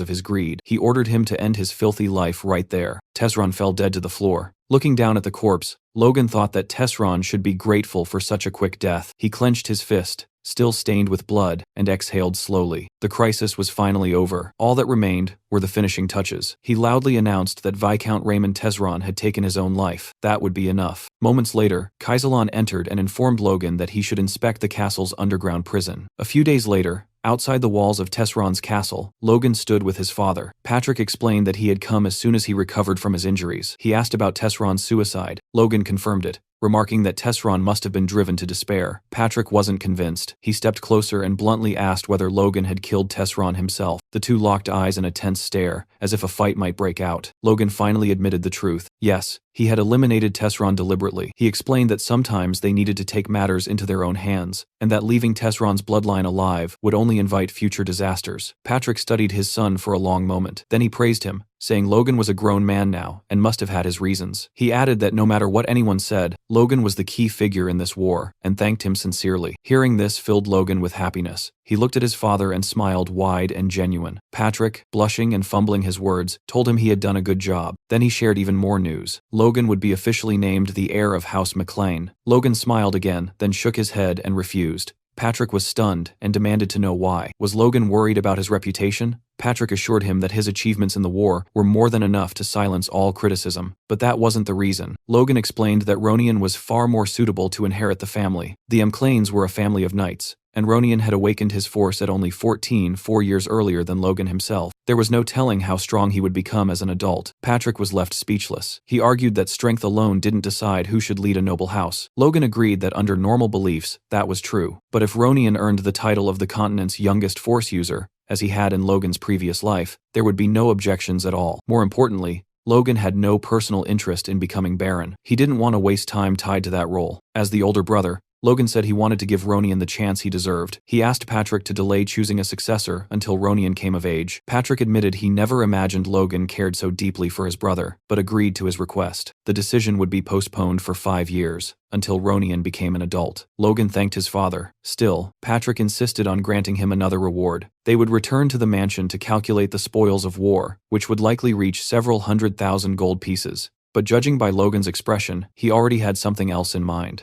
of his greed. He ordered him to end his filthy life right there. Tesseron fell dead to the floor. Looking down at the corpse, Logan thought that Tesseron should be grateful for such a quick death. He clenched his fist, still stained with blood, and exhaled slowly. The crisis was finally over. All that remained were the finishing touches. He loudly announced that Viscount Raymond Tesseron had taken his own life. That would be enough. Moments later, Kaisalon entered and informed Logan that he should inspect the castle's underground prison. A few days later, outside the walls of Tesseron's castle, Logan stood with his father. Patrick explained that he had come as soon as he recovered from his injuries. He asked about Tesseron's suicide. Logan confirmed it, remarking that Tesseron must have been driven to despair. Patrick wasn't convinced. He stepped closer and bluntly asked whether Logan had killed Tesseron himself. The two locked eyes in a tense stare, as if a fight might break out. Logan finally admitted the truth. Yes, he had eliminated Tesseron deliberately. He explained that sometimes they needed to take matters into their own hands, and that leaving Tesseron's bloodline alive would only invite future disasters. Patrick studied his son for a long moment. Then he praised him, saying Logan was a grown man now and must have had his reasons. He added that no matter what anyone said, Logan was the key figure in this war, and thanked him sincerely. Hearing this filled Logan with happiness. He looked at his father and smiled wide and genuine. Patrick, blushing and fumbling his words, told him he had done a good job. Then he shared even more news. Logan would be officially named the heir of House McLean. Logan smiled again, then shook his head and refused. Patrick was stunned and demanded to know why. Was Logan worried about his reputation? Patrick assured him that his achievements in the war were more than enough to silence all criticism. But that wasn't the reason. Logan explained that Ronian was far more suitable to inherit the family. The McLeans were a family of knights, and Ronian had awakened his force at only 14, 4 years earlier than Logan himself. There was no telling how strong he would become as an adult. Patrick was left speechless. He argued that strength alone didn't decide who should lead a noble house. Logan agreed that under normal beliefs, that was true. But if Ronian earned the title of the continent's youngest force user, as he had in Logan's previous life, there would be no objections at all. More importantly, Logan had no personal interest in becoming Baron. He didn't want to waste time tied to that role. As the older brother, Logan said he wanted to give Ronian the chance he deserved. He asked Patrick to delay choosing a successor until Ronian came of age. Patrick admitted he never imagined Logan cared so deeply for his brother, but agreed to his request. The decision would be postponed for 5 years, until Ronian became an adult. Logan thanked his father. Still, Patrick insisted on granting him another reward. They would return to the mansion to calculate the spoils of war, which would likely reach several 100,000 gold pieces. But judging by Logan's expression, he already had something else in mind.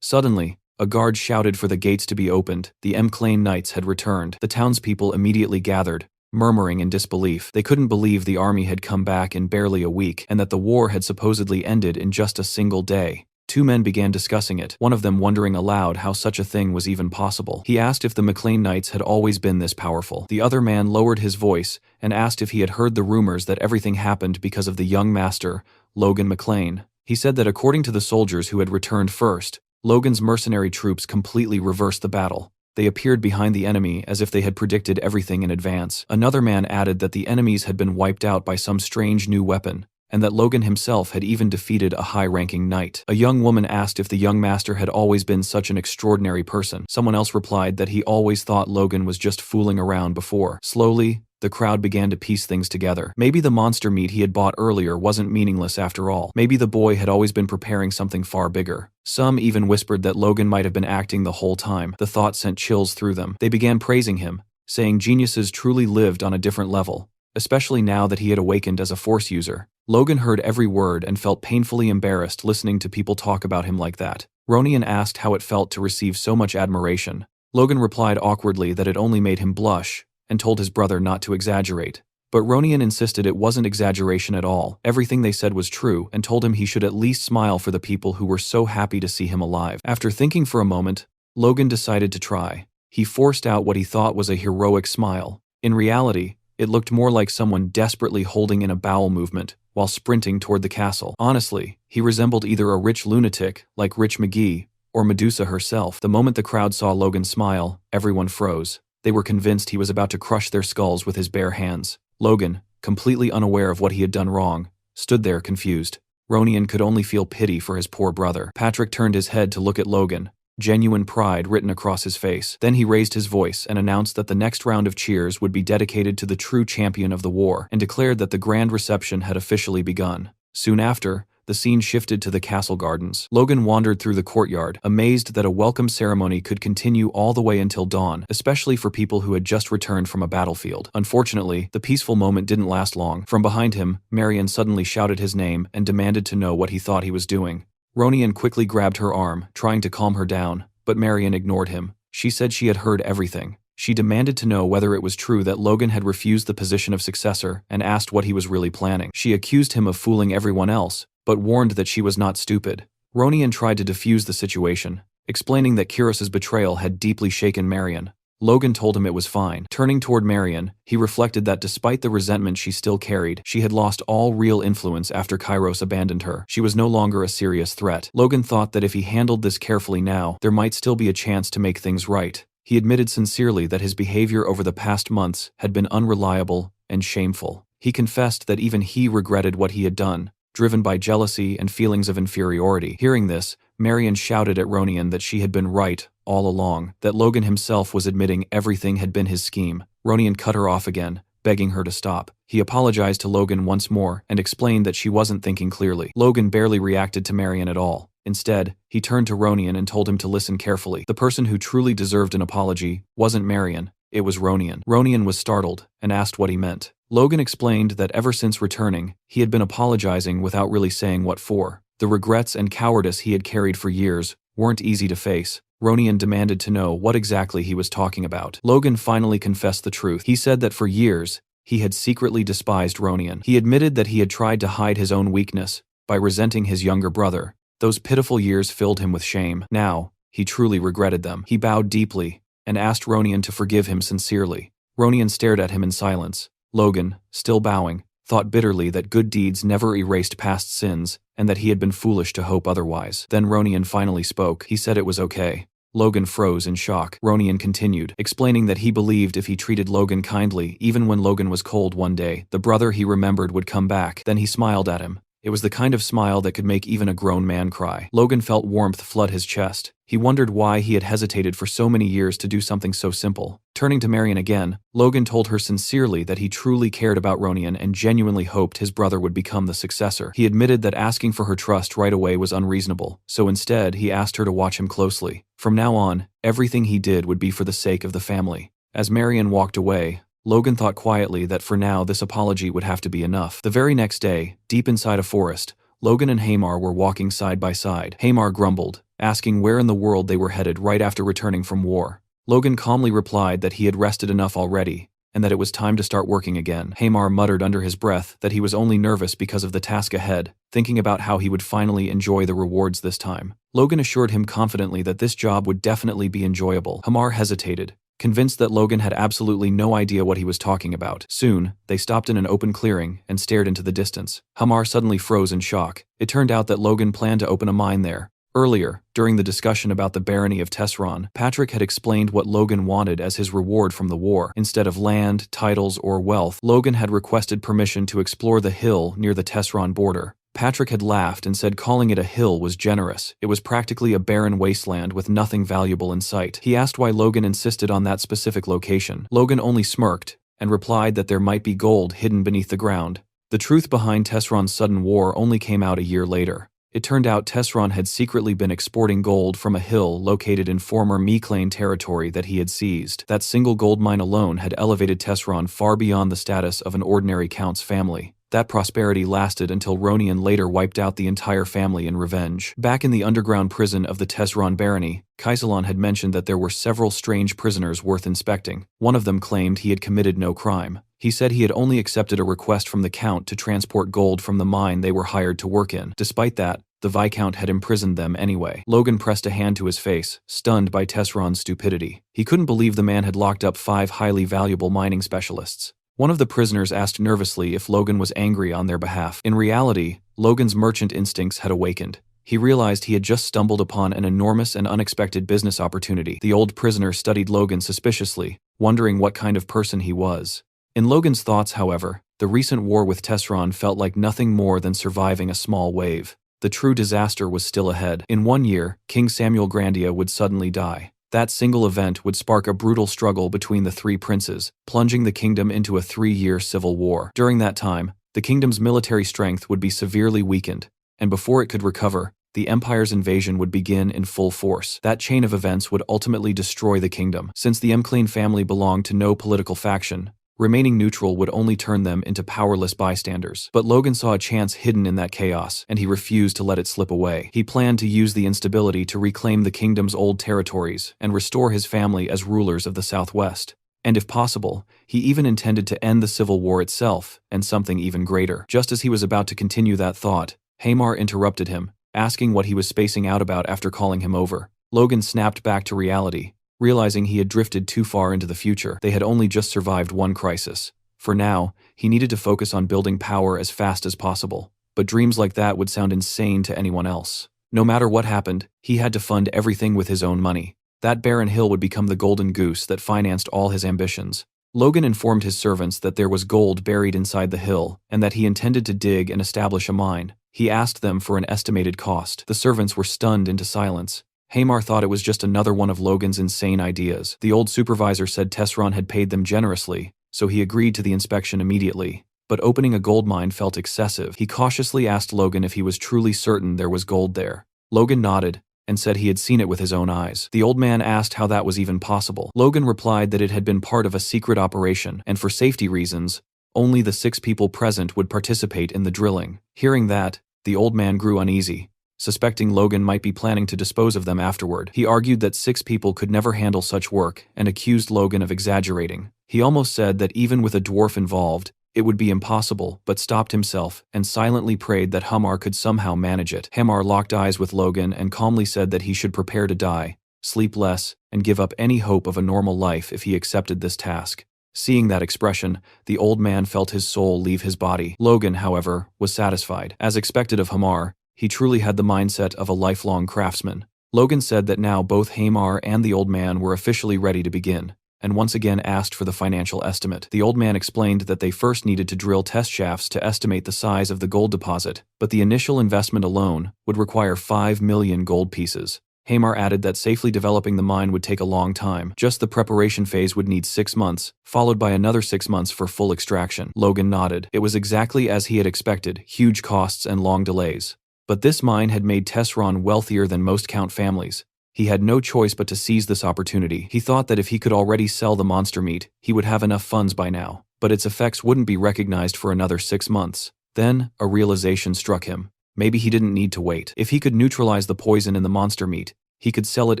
Suddenly, a guard shouted for the gates to be opened. The M'Clane Knights had returned. The townspeople immediately gathered, murmuring in disbelief. They couldn't believe the army had come back in barely a week, and that the war had supposedly ended in just a single day. Two men began discussing it, one of them wondering aloud how such a thing was even possible. He asked if the M'Clane Knights had always been this powerful. The other man lowered his voice and asked if he had heard the rumors that everything happened because of the young master, Logan M'Clane. He said that according to the soldiers who had returned first, Logan's mercenary troops completely reversed the battle. They appeared behind the enemy as if they had predicted everything in advance. Another man added that the enemies had been wiped out by some strange new weapon, and that Logan himself had even defeated a high-ranking knight. A young woman asked if the young master had always been such an extraordinary person. Someone else replied that he always thought Logan was just fooling around before. Slowly, the crowd began to piece things together. Maybe the monster meat he had bought earlier wasn't meaningless after all. Maybe the boy had always been preparing something far bigger. Some even whispered that Logan might have been acting the whole time. The thought sent chills through them. They began praising him, saying geniuses truly lived on a different level, especially now that he had awakened as a Force user. Logan heard every word and felt painfully embarrassed listening to people talk about him like that. Ronian asked how it felt to receive so much admiration. Logan replied awkwardly that it only made him blush, and told his brother not to exaggerate. But Ronian insisted it wasn't exaggeration at all. Everything they said was true, and told him he should at least smile for the people who were so happy to see him alive. After thinking for a moment, Logan decided to try. He forced out what he thought was a heroic smile. In reality, it looked more like someone desperately holding in a bowel movement while sprinting toward the castle. Honestly, he resembled either a rich lunatic, like Rich McGee, or Medusa herself. The moment the crowd saw Logan smile, everyone froze. They were convinced he was about to crush their skulls with his bare hands. Logan, completely unaware of what he had done wrong, stood there confused. Ronian could only feel pity for his poor brother. Patrick turned his head to look at Logan, genuine pride written across his face. Then he raised his voice and announced that the next round of cheers would be dedicated to the true champion of the war, and declared that the grand reception had officially begun. Soon after, the scene shifted to the castle gardens. Logan wandered through the courtyard, amazed that a welcome ceremony could continue all the way until dawn, especially for people who had just returned from a battlefield. Unfortunately, the peaceful moment didn't last long. From behind him, Marion suddenly shouted his name and demanded to know what he thought he was doing. Ronian quickly grabbed her arm, trying to calm her down, but Marion ignored him. She said she had heard everything. She demanded to know whether it was true that Logan had refused the position of successor and asked what he was really planning. She accused him of fooling everyone else, but warned that she was not stupid. Ronian tried to defuse the situation, explaining that Kyros's betrayal had deeply shaken Marion. Logan told him it was fine. Turning toward Marion, he reflected that despite the resentment she still carried, she had lost all real influence after Kyros abandoned her. She was no longer a serious threat. Logan thought that if he handled this carefully now, there might still be a chance to make things right. He admitted sincerely that his behavior over the past months had been unreliable and shameful. He confessed that even he regretted what he had done, driven by jealousy and feelings of inferiority. Hearing this, Marion shouted at Ronian that she had been right all along, that Logan himself was admitting everything had been his scheme. Ronian cut her off again, begging her to stop. He apologized to Logan once more and explained that she wasn't thinking clearly. Logan barely reacted to Marion at all. Instead, he turned to Ronian and told him to listen carefully. The person who truly deserved an apology wasn't Marion, it was Ronian. Ronian was startled and asked what he meant. Logan explained that ever since returning, he had been apologizing without really saying what for. The regrets and cowardice he had carried for years weren't easy to face. Ronian demanded to know what exactly he was talking about. Logan finally confessed the truth. He said that for years, he had secretly despised Ronian. He admitted that he had tried to hide his own weakness by resenting his younger brother. Those pitiful years filled him with shame. Now, he truly regretted them. He bowed deeply and asked Ronian to forgive him sincerely. Ronian stared at him in silence. Logan, still bowing, thought bitterly that good deeds never erased past sins and that he had been foolish to hope otherwise. Then Ronian finally spoke. He said it was okay. Logan froze in shock. Ronian continued, explaining that he believed if he treated Logan kindly, even when Logan was cold one day, the brother he remembered would come back. Then he smiled at him. It was the kind of smile that could make even a grown man cry. Logan felt warmth flood his chest. He wondered why he had hesitated for so many years to do something so simple. Turning to Marion again, Logan told her sincerely that he truly cared about Ronian and genuinely hoped his brother would become the successor. He admitted that asking for her trust right away was unreasonable, so instead he asked her to watch him closely. From now on, everything he did would be for the sake of the family. As Marion walked away, Logan thought quietly that for now this apology would have to be enough. The very next day, deep inside a forest, Logan and Hamar were walking side by side. Hamar grumbled, asking where in the world they were headed right after returning from war. Logan calmly replied that he had rested enough already, and that it was time to start working again. Hamar muttered under his breath that he was only nervous because of the task ahead, thinking about how he would finally enjoy the rewards this time. Logan assured him confidently that this job would definitely be enjoyable. Hamar hesitated, convinced that Logan had absolutely no idea what he was talking about. Soon, they stopped in an open clearing and stared into the distance. Hamar suddenly froze in shock. It turned out that Logan planned to open a mine there. Earlier, during the discussion about the barony of Tesron, Patrick had explained what Logan wanted as his reward from the war. Instead of land, titles, or wealth, Logan had requested permission to explore the hill near the Tesron border. Patrick had laughed and said calling it a hill was generous. It was practically a barren wasteland with nothing valuable in sight. He asked why Logan insisted on that specific location. Logan only smirked and replied that there might be gold hidden beneath the ground. The truth behind Tesron's sudden war only came out a year later. It turned out Tesron had secretly been exporting gold from a hill located in former Meclane territory that he had seized. That single gold mine alone had elevated Tesron far beyond the status of an ordinary count's family. That prosperity lasted until Ronian later wiped out the entire family in revenge. Back in the underground prison of the Tesron barony, Kaisalon had mentioned that there were several strange prisoners worth inspecting. One of them claimed he had committed no crime. He said he had only accepted a request from the Count to transport gold from the mine they were hired to work in. Despite that, the Viscount had imprisoned them anyway. Logan pressed a hand to his face, stunned by Tesron's stupidity. He couldn't believe the man had locked up 5 highly valuable mining specialists. One of the prisoners asked nervously if Logan was angry on their behalf. In reality, Logan's merchant instincts had awakened. He realized he had just stumbled upon an enormous and unexpected business opportunity. The old prisoner studied Logan suspiciously, wondering what kind of person he was. In Logan's thoughts, however, the recent war with Tesron felt like nothing more than surviving a small wave. The true disaster was still ahead. In 1 year, King Samuel Grandia would suddenly die. That single event would spark a brutal struggle between the 3 princes, plunging the kingdom into a 3-year civil war. During that time, the kingdom's military strength would be severely weakened, and before it could recover, the Empire's invasion would begin in full force. That chain of events would ultimately destroy the kingdom. Since the Mclean family belonged to no political faction, remaining neutral would only turn them into powerless bystanders. But Logan saw a chance hidden in that chaos, and he refused to let it slip away. He planned to use the instability to reclaim the kingdom's old territories and restore his family as rulers of the Southwest. And if possible, he even intended to end the Civil War itself, and something even greater. Just as he was about to continue that thought, Hamar interrupted him, asking what he was spacing out about after calling him over. Logan snapped back to reality, realizing he had drifted too far into the future. They had only just survived one crisis. For now, he needed to focus on building power as fast as possible. But dreams like that would sound insane to anyone else. No matter what happened, he had to fund everything with his own money. That barren hill would become the golden goose that financed all his ambitions. Logan informed his servants that there was gold buried inside the hill, and that he intended to dig and establish a mine. He asked them for an estimated cost. The servants were stunned into silence. Hamar thought it was just another one of Logan's insane ideas. The old supervisor said Tesron had paid them generously, so he agreed to the inspection immediately. But opening a gold mine felt excessive. He cautiously asked Logan if he was truly certain there was gold there. Logan nodded and said he had seen it with his own eyes. The old man asked how that was even possible. Logan replied that it had been part of a secret operation, and for safety reasons, only the 6 people present would participate in the drilling. Hearing that, the old man grew uneasy, suspecting Logan might be planning to dispose of them afterward. He argued that 6 people could never handle such work and accused Logan of exaggerating. He almost said that even with a dwarf involved, it would be impossible, but stopped himself and silently prayed that Hamar could somehow manage it. Hamar locked eyes with Logan and calmly said that he should prepare to die, sleep less, and give up any hope of a normal life if he accepted this task. Seeing that expression, the old man felt his soul leave his body. Logan, however, was satisfied. As expected of Hamar, he truly had the mindset of a lifelong craftsman. Logan said that now both Hamar and the old man were officially ready to begin, and once again asked for the financial estimate. The old man explained that they first needed to drill test shafts to estimate the size of the gold deposit, but the initial investment alone would require 5 million gold pieces. Hamar added that safely developing the mine would take a long time. Just the preparation phase would need 6 months, followed by another 6 months for full extraction. Logan nodded. It was exactly as he had expected, huge costs and long delays. But this mine had made Tesron wealthier than most Count families. He had no choice but to seize this opportunity. He thought that if he could already sell the monster meat, he would have enough funds by now. But its effects wouldn't be recognized for another 6 months. Then, a realization struck him. Maybe he didn't need to wait. If he could neutralize the poison in the monster meat, he could sell it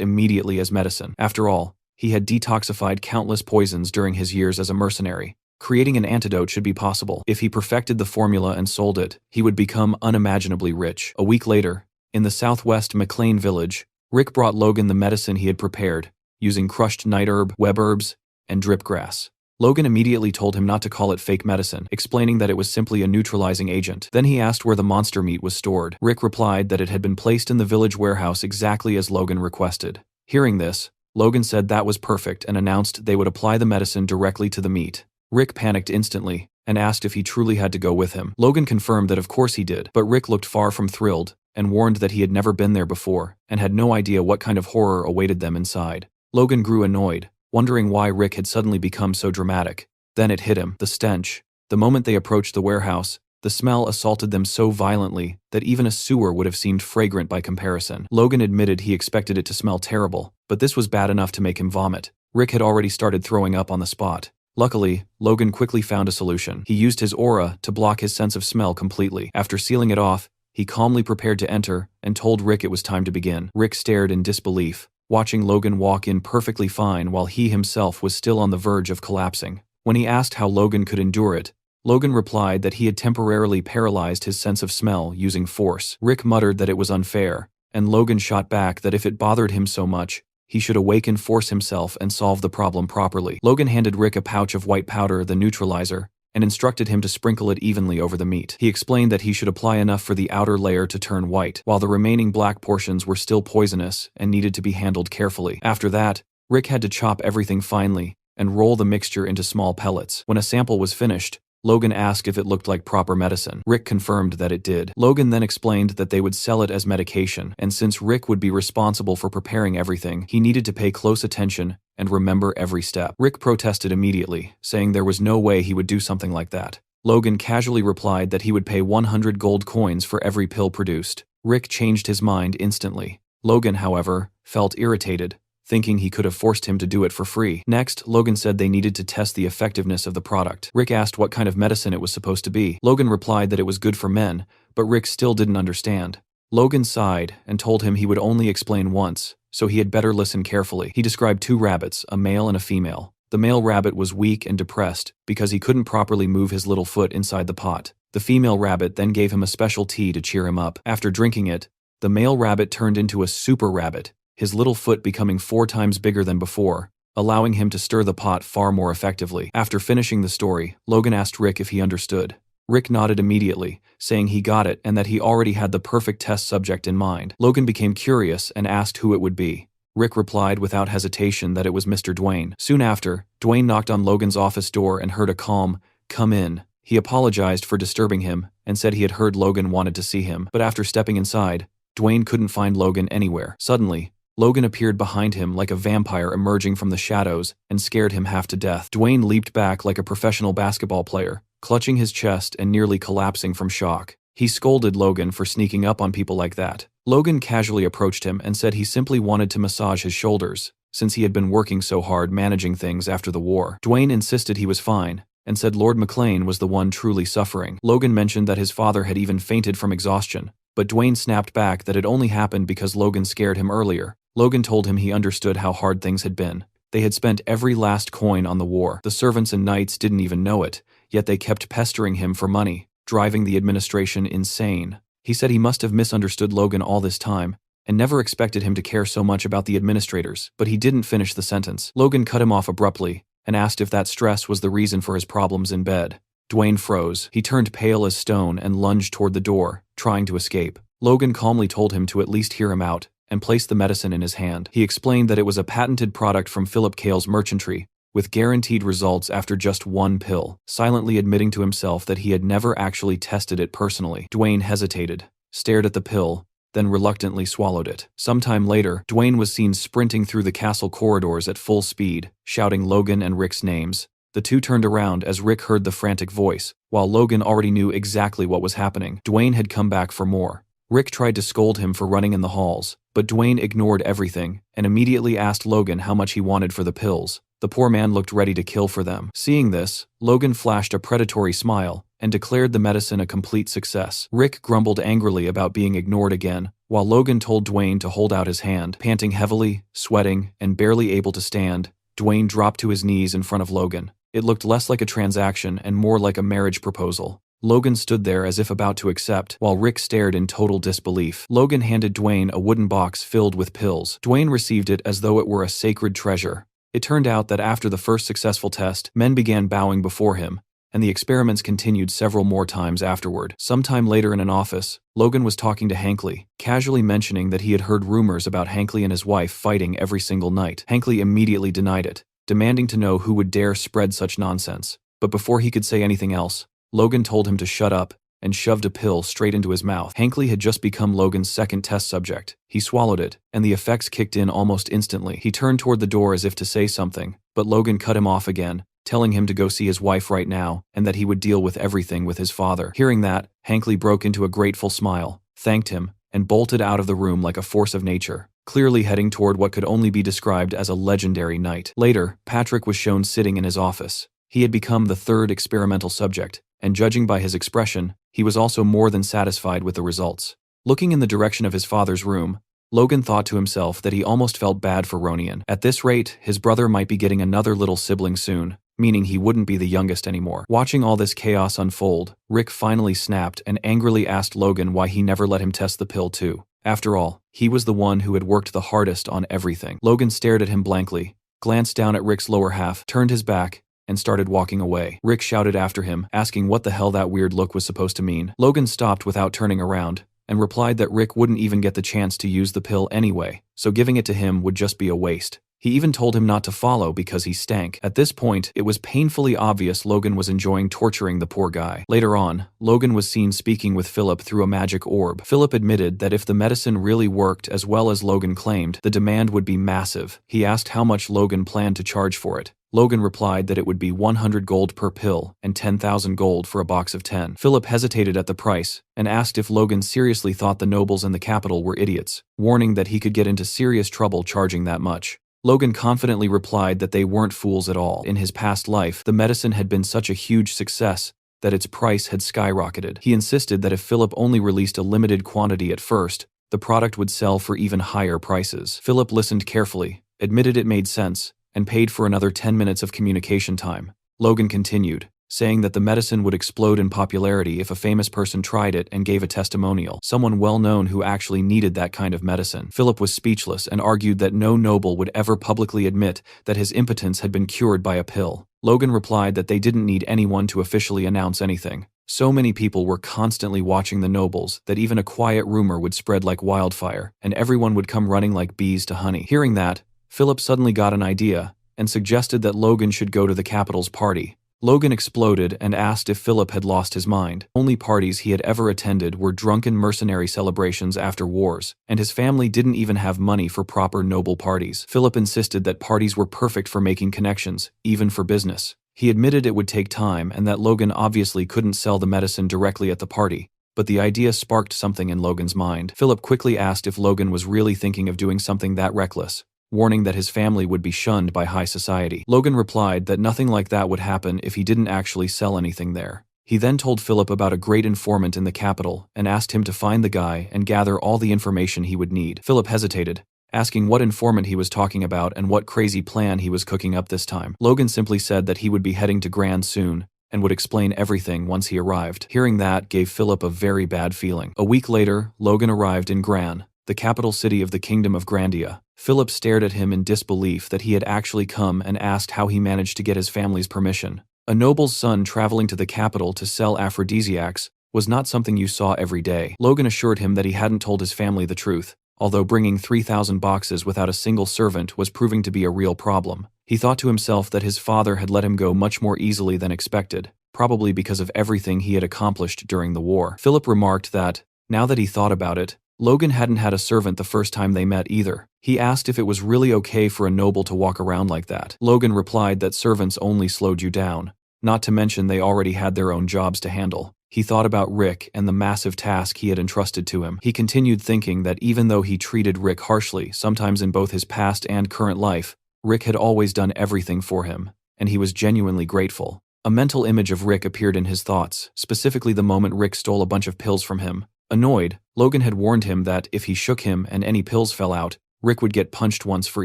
immediately as medicine. After all, he had detoxified countless poisons during his years as a mercenary. Creating an antidote should be possible. If he perfected the formula and sold it, he would become unimaginably rich. A week later, in the southwest McLean village, Rick brought Logan the medicine he had prepared, using crushed night herb, web herbs, and drip grass. Logan immediately told him not to call it fake medicine, explaining that it was simply a neutralizing agent. Then he asked where the monster meat was stored. Rick replied that it had been placed in the village warehouse exactly as Logan requested. Hearing this, Logan said that was perfect and announced they would apply the medicine directly to the meat. Rick panicked instantly and asked if he truly had to go with him. Logan confirmed that of course he did, but Rick looked far from thrilled and warned that he had never been there before and had no idea what kind of horror awaited them inside. Logan grew annoyed, wondering why Rick had suddenly become so dramatic. Then it hit him, the stench. The moment they approached the warehouse, the smell assaulted them so violently that even a sewer would have seemed fragrant by comparison. Logan admitted he expected it to smell terrible, but this was bad enough to make him vomit. Rick had already started throwing up on the spot. Luckily, Logan quickly found a solution. He used his aura to block his sense of smell completely. After sealing it off, he calmly prepared to enter and told Rick it was time to begin. Rick stared in disbelief, watching Logan walk in perfectly fine while he himself was still on the verge of collapsing. When he asked how Logan could endure it, Logan replied that he had temporarily paralyzed his sense of smell using force. Rick muttered that it was unfair, and Logan shot back that if it bothered him so much, he should awaken force himself and solve the problem properly. Logan handed Rick a pouch of white powder, the neutralizer, and instructed him to sprinkle it evenly over the meat. He explained that he should apply enough for the outer layer to turn white, while the remaining black portions were still poisonous and needed to be handled carefully. After that, Rick had to chop everything finely and roll the mixture into small pellets. When a sample was finished, Logan asked if it looked like proper medicine. Rick confirmed that it did. Logan then explained that they would sell it as medication, and since Rick would be responsible for preparing everything, he needed to pay close attention and remember every step. Rick protested immediately, saying there was no way he would do something like that. Logan casually replied that he would pay 100 gold coins for every pill produced. Rick changed his mind instantly. Logan, however, felt irritated, thinking he could have forced him to do it for free. Next, Logan said they needed to test the effectiveness of the product. Rick asked what kind of medicine it was supposed to be. Logan replied that it was good for men, but Rick still didn't understand. Logan sighed and told him he would only explain once, so he had better listen carefully. He described 2 rabbits, a male and a female. The male rabbit was weak and depressed because he couldn't properly move his little foot inside the pot. The female rabbit then gave him a special tea to cheer him up. After drinking it, the male rabbit turned into a super rabbit, his little foot becoming 4 times bigger than before, allowing him to stir the pot far more effectively. After finishing the story, Logan asked Rick if he understood. Rick nodded immediately, saying he got it and that he already had the perfect test subject in mind. Logan became curious and asked who it would be. Rick replied without hesitation that it was Mr. Dwayne. Soon after, Dwayne knocked on Logan's office door and heard a calm, "Come in." He apologized for disturbing him and said he had heard Logan wanted to see him, but after stepping inside, Dwayne couldn't find Logan anywhere. Suddenly, Logan appeared behind him like a vampire emerging from the shadows and scared him half to death. Dwayne leaped back like a professional basketball player, clutching his chest and nearly collapsing from shock. He scolded Logan for sneaking up on people like that. Logan casually approached him and said he simply wanted to massage his shoulders, since he had been working so hard managing things after the war. Dwayne insisted he was fine, and said Lord McLean was the one truly suffering. Logan mentioned that his father had even fainted from exhaustion, but Dwayne snapped back that it only happened because Logan scared him earlier. Logan told him he understood how hard things had been. They had spent every last coin on the war. The servants and knights didn't even know it, yet they kept pestering him for money, driving the administration insane. He said he must have misunderstood Logan all this time, and never expected him to care so much about the administrators, but he didn't finish the sentence. Logan cut him off abruptly, and asked if that stress was the reason for his problems in bed. Dwayne froze. He turned pale as stone and lunged toward the door, trying to escape. Logan calmly told him to at least hear him out, and placed the medicine in his hand. He explained that it was a patented product from Philip Cale's merchantry, with guaranteed results after just one pill, silently admitting to himself that he had never actually tested it personally. Dwayne hesitated, stared at the pill, then reluctantly swallowed it. Sometime later, Dwayne was seen sprinting through the castle corridors at full speed, shouting Logan and Rick's names. The two turned around as Rick heard the frantic voice, while Logan already knew exactly what was happening. Dwayne had come back for more. Rick tried to scold him for running in the halls, but Dwayne ignored everything and immediately asked Logan how much he wanted for the pills. The poor man looked ready to kill for them. Seeing this, Logan flashed a predatory smile and declared the medicine a complete success. Rick grumbled angrily about being ignored again, while Logan told Dwayne to hold out his hand. Panting heavily, sweating, and barely able to stand, Dwayne dropped to his knees in front of Logan. It looked less like a transaction and more like a marriage proposal. Logan stood there as if about to accept, while Rick stared in total disbelief. Logan handed Dwayne a wooden box filled with pills. Dwayne received it as though it were a sacred treasure. It turned out that after the first successful test, men began bowing before him, and the experiments continued several more times afterward. Sometime later in an office, Logan was talking to Hankley, casually mentioning that he had heard rumors about Hankley and his wife fighting every single night. Hankley immediately denied it, demanding to know who would dare spread such nonsense. But before he could say anything else, Logan told him to shut up and shoved a pill straight into his mouth. Hankley had just become Logan's second test subject. He swallowed it, and the effects kicked in almost instantly. He turned toward the door as if to say something, but Logan cut him off again, telling him to go see his wife right now and that he would deal with everything with his father. Hearing that, Hankley broke into a grateful smile, thanked him, and bolted out of the room like a force of nature, clearly heading toward what could only be described as a legendary night. Later, Patrick was shown sitting in his office. He had become the third experimental subject, and judging by his expression, he was also more than satisfied with the results. Looking in the direction of his father's room, Logan thought to himself that he almost felt bad for Ronian. At this rate, his brother might be getting another little sibling soon, meaning he wouldn't be the youngest anymore. Watching all this chaos unfold, Rick finally snapped and angrily asked Logan why he never let him test the pill too. After all, he was the one who had worked the hardest on everything. Logan stared at him blankly, glanced down at Rick's lower half, turned his back, and started walking away. Rick shouted after him, asking what the hell that weird look was supposed to mean. Logan stopped without turning around, and replied that Rick wouldn't even get the chance to use the pill anyway, so giving it to him would just be a waste. He even told him not to follow because he stank. At this point, it was painfully obvious Logan was enjoying torturing the poor guy. Later on, Logan was seen speaking with Philip through a magic orb. Philip admitted that if the medicine really worked as well as Logan claimed, the demand would be massive. He asked how much Logan planned to charge for it. Logan replied that it would be 100 gold per pill and 10,000 gold for a box of 10. Philip hesitated at the price and asked if Logan seriously thought the nobles in the capital were idiots, warning that he could get into serious trouble charging that much. Logan confidently replied that they weren't fools at all. In his past life, the medicine had been such a huge success that its price had skyrocketed. He insisted that if Philip only released a limited quantity at first, the product would sell for even higher prices. Philip listened carefully, admitted it made sense, and paid for another 10 minutes of communication time. Logan continued, saying that the medicine would explode in popularity if a famous person tried it and gave a testimonial, someone well-known who actually needed that kind of medicine. Philip was speechless and argued that no noble would ever publicly admit that his impotence had been cured by a pill. Logan replied that they didn't need anyone to officially announce anything. So many people were constantly watching the nobles that even a quiet rumor would spread like wildfire, and everyone would come running like bees to honey. Hearing that, Philip suddenly got an idea and suggested that Logan should go to the capital's party. Logan exploded and asked if Philip had lost his mind. Only parties he had ever attended were drunken mercenary celebrations after wars, and his family didn't even have money for proper noble parties. Philip insisted that parties were perfect for making connections, even for business. He admitted it would take time and that Logan obviously couldn't sell the medicine directly at the party, but the idea sparked something in Logan's mind. Philip quickly asked if Logan was really thinking of doing something that reckless, warning that his family would be shunned by high society. Logan replied that nothing like that would happen if he didn't actually sell anything there. He then told Philip about a great informant in the capital and asked him to find the guy and gather all the information he would need. Philip hesitated, asking what informant he was talking about and what crazy plan he was cooking up this time. Logan simply said that he would be heading to Gran soon and would explain everything once he arrived. Hearing that gave Philip a very bad feeling. A week later, Logan arrived in Gran, the capital city of the Kingdom of Grandia. Philip stared at him in disbelief that he had actually come and asked how he managed to get his family's permission. A noble's son traveling to the capital to sell aphrodisiacs was not something you saw every day. Logan assured him that he hadn't told his family the truth, although bringing 3,000 boxes without a single servant was proving to be a real problem. He thought to himself that his father had let him go much more easily than expected, probably because of everything he had accomplished during the war. Philip remarked that, now that he thought about it, Logan hadn't had a servant the first time they met either. He asked if it was really okay for a noble to walk around like that. Logan replied that servants only slowed you down, not to mention they already had their own jobs to handle. He thought about Rick and the massive task he had entrusted to him. He continued thinking that even though he treated Rick harshly, sometimes in both his past and current life, Rick had always done everything for him, and he was genuinely grateful. A mental image of Rick appeared in his thoughts, specifically the moment Rick stole a bunch of pills from him. Annoyed, Logan had warned him that if he shook him and any pills fell out, Rick would get punched once for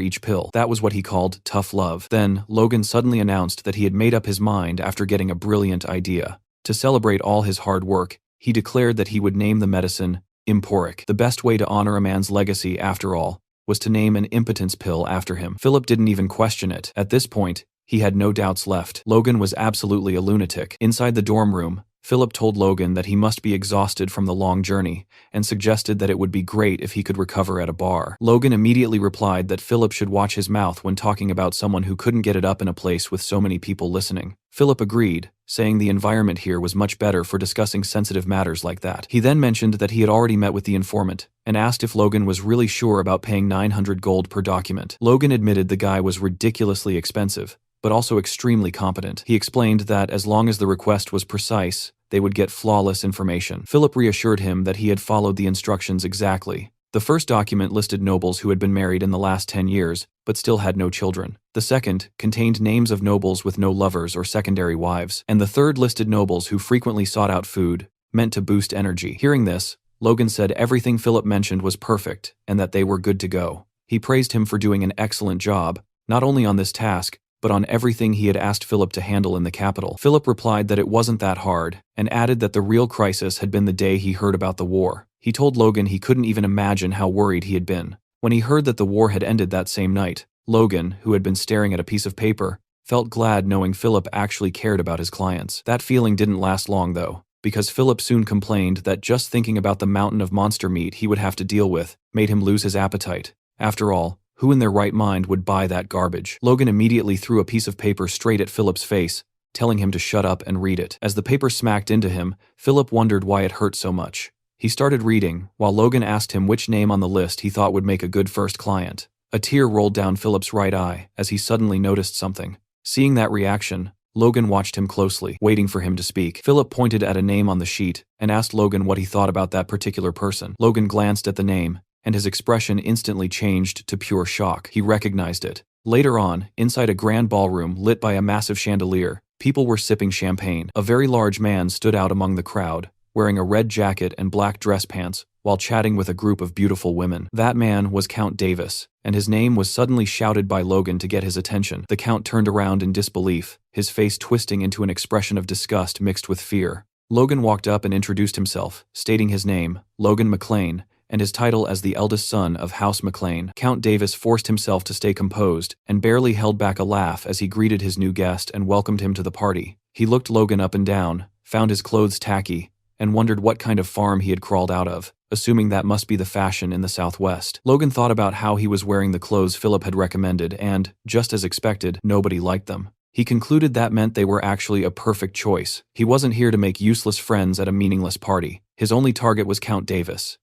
each pill. That was what he called tough love. Then, Logan suddenly announced that he had made up his mind after getting a brilliant idea. To celebrate all his hard work, he declared that he would name the medicine Emporic. The best way to honor a man's legacy, after all, was to name an impotence pill after him. Philip didn't even question it. At this point, he had no doubts left. Logan was absolutely a lunatic. Inside the dorm room, Philip told Logan that he must be exhausted from the long journey and suggested that it would be great if he could recover at a bar. Logan immediately replied that Philip should watch his mouth when talking about someone who couldn't get it up in a place with so many people listening. Philip agreed, saying the environment here was much better for discussing sensitive matters like that. He then mentioned that he had already met with the informant and asked if Logan was really sure about paying 900 gold per document. Logan admitted the guy was ridiculously expensive, but also extremely competent. He explained that as long as the request was precise, they would get flawless information. Philip reassured him that he had followed the instructions exactly. The first document listed nobles who had been married in the last 10 years, but still had no children. The second contained names of nobles with no lovers or secondary wives. And the third listed nobles who frequently sought out food, meant to boost energy. Hearing this, Logan said everything Philip mentioned was perfect, and that they were good to go. He praised him for doing an excellent job, not only on this task, but on everything he had asked Philip to handle in the capital. Philip replied that it wasn't that hard, and added that the real crisis had been the day he heard about the war. He told Logan he couldn't even imagine how worried he had been. When he heard that the war had ended that same night, Logan, who had been staring at a piece of paper, felt glad knowing Philip actually cared about his clients. That feeling didn't last long though, because Philip soon complained that just thinking about the mountain of monster meat he would have to deal with made him lose his appetite. After all, who in their right mind would buy that garbage? Logan immediately threw a piece of paper straight at Philip's face, telling him to shut up and read it. As the paper smacked into him, Philip wondered why it hurt so much. He started reading, while Logan asked him which name on the list he thought would make a good first client. A tear rolled down Philip's right eye as he suddenly noticed something. Seeing that reaction, Logan watched him closely, waiting for him to speak. Philip pointed at a name on the sheet and asked Logan what he thought about that particular person. Logan glanced at the name, and his expression instantly changed to pure shock. He recognized it. Later on, inside a grand ballroom lit by a massive chandelier, people were sipping champagne. A very large man stood out among the crowd, wearing a red jacket and black dress pants, while chatting with a group of beautiful women. That man was Count Davis, and his name was suddenly shouted by Logan to get his attention. The Count turned around in disbelief, his face twisting into an expression of disgust mixed with fear. Logan walked up and introduced himself, stating his name, Logan McLean, and his title as the eldest son of House McLean. Count Davis forced himself to stay composed and barely held back a laugh as he greeted his new guest and welcomed him to the party. He looked Logan up and down, found his clothes tacky, and wondered what kind of farm he had crawled out of, assuming that must be the fashion in the Southwest. Logan thought about how he was wearing the clothes Philip had recommended and, just as expected, nobody liked them. He concluded that meant they were actually a perfect choice. He wasn't here to make useless friends at a meaningless party. His only target was Count Davis,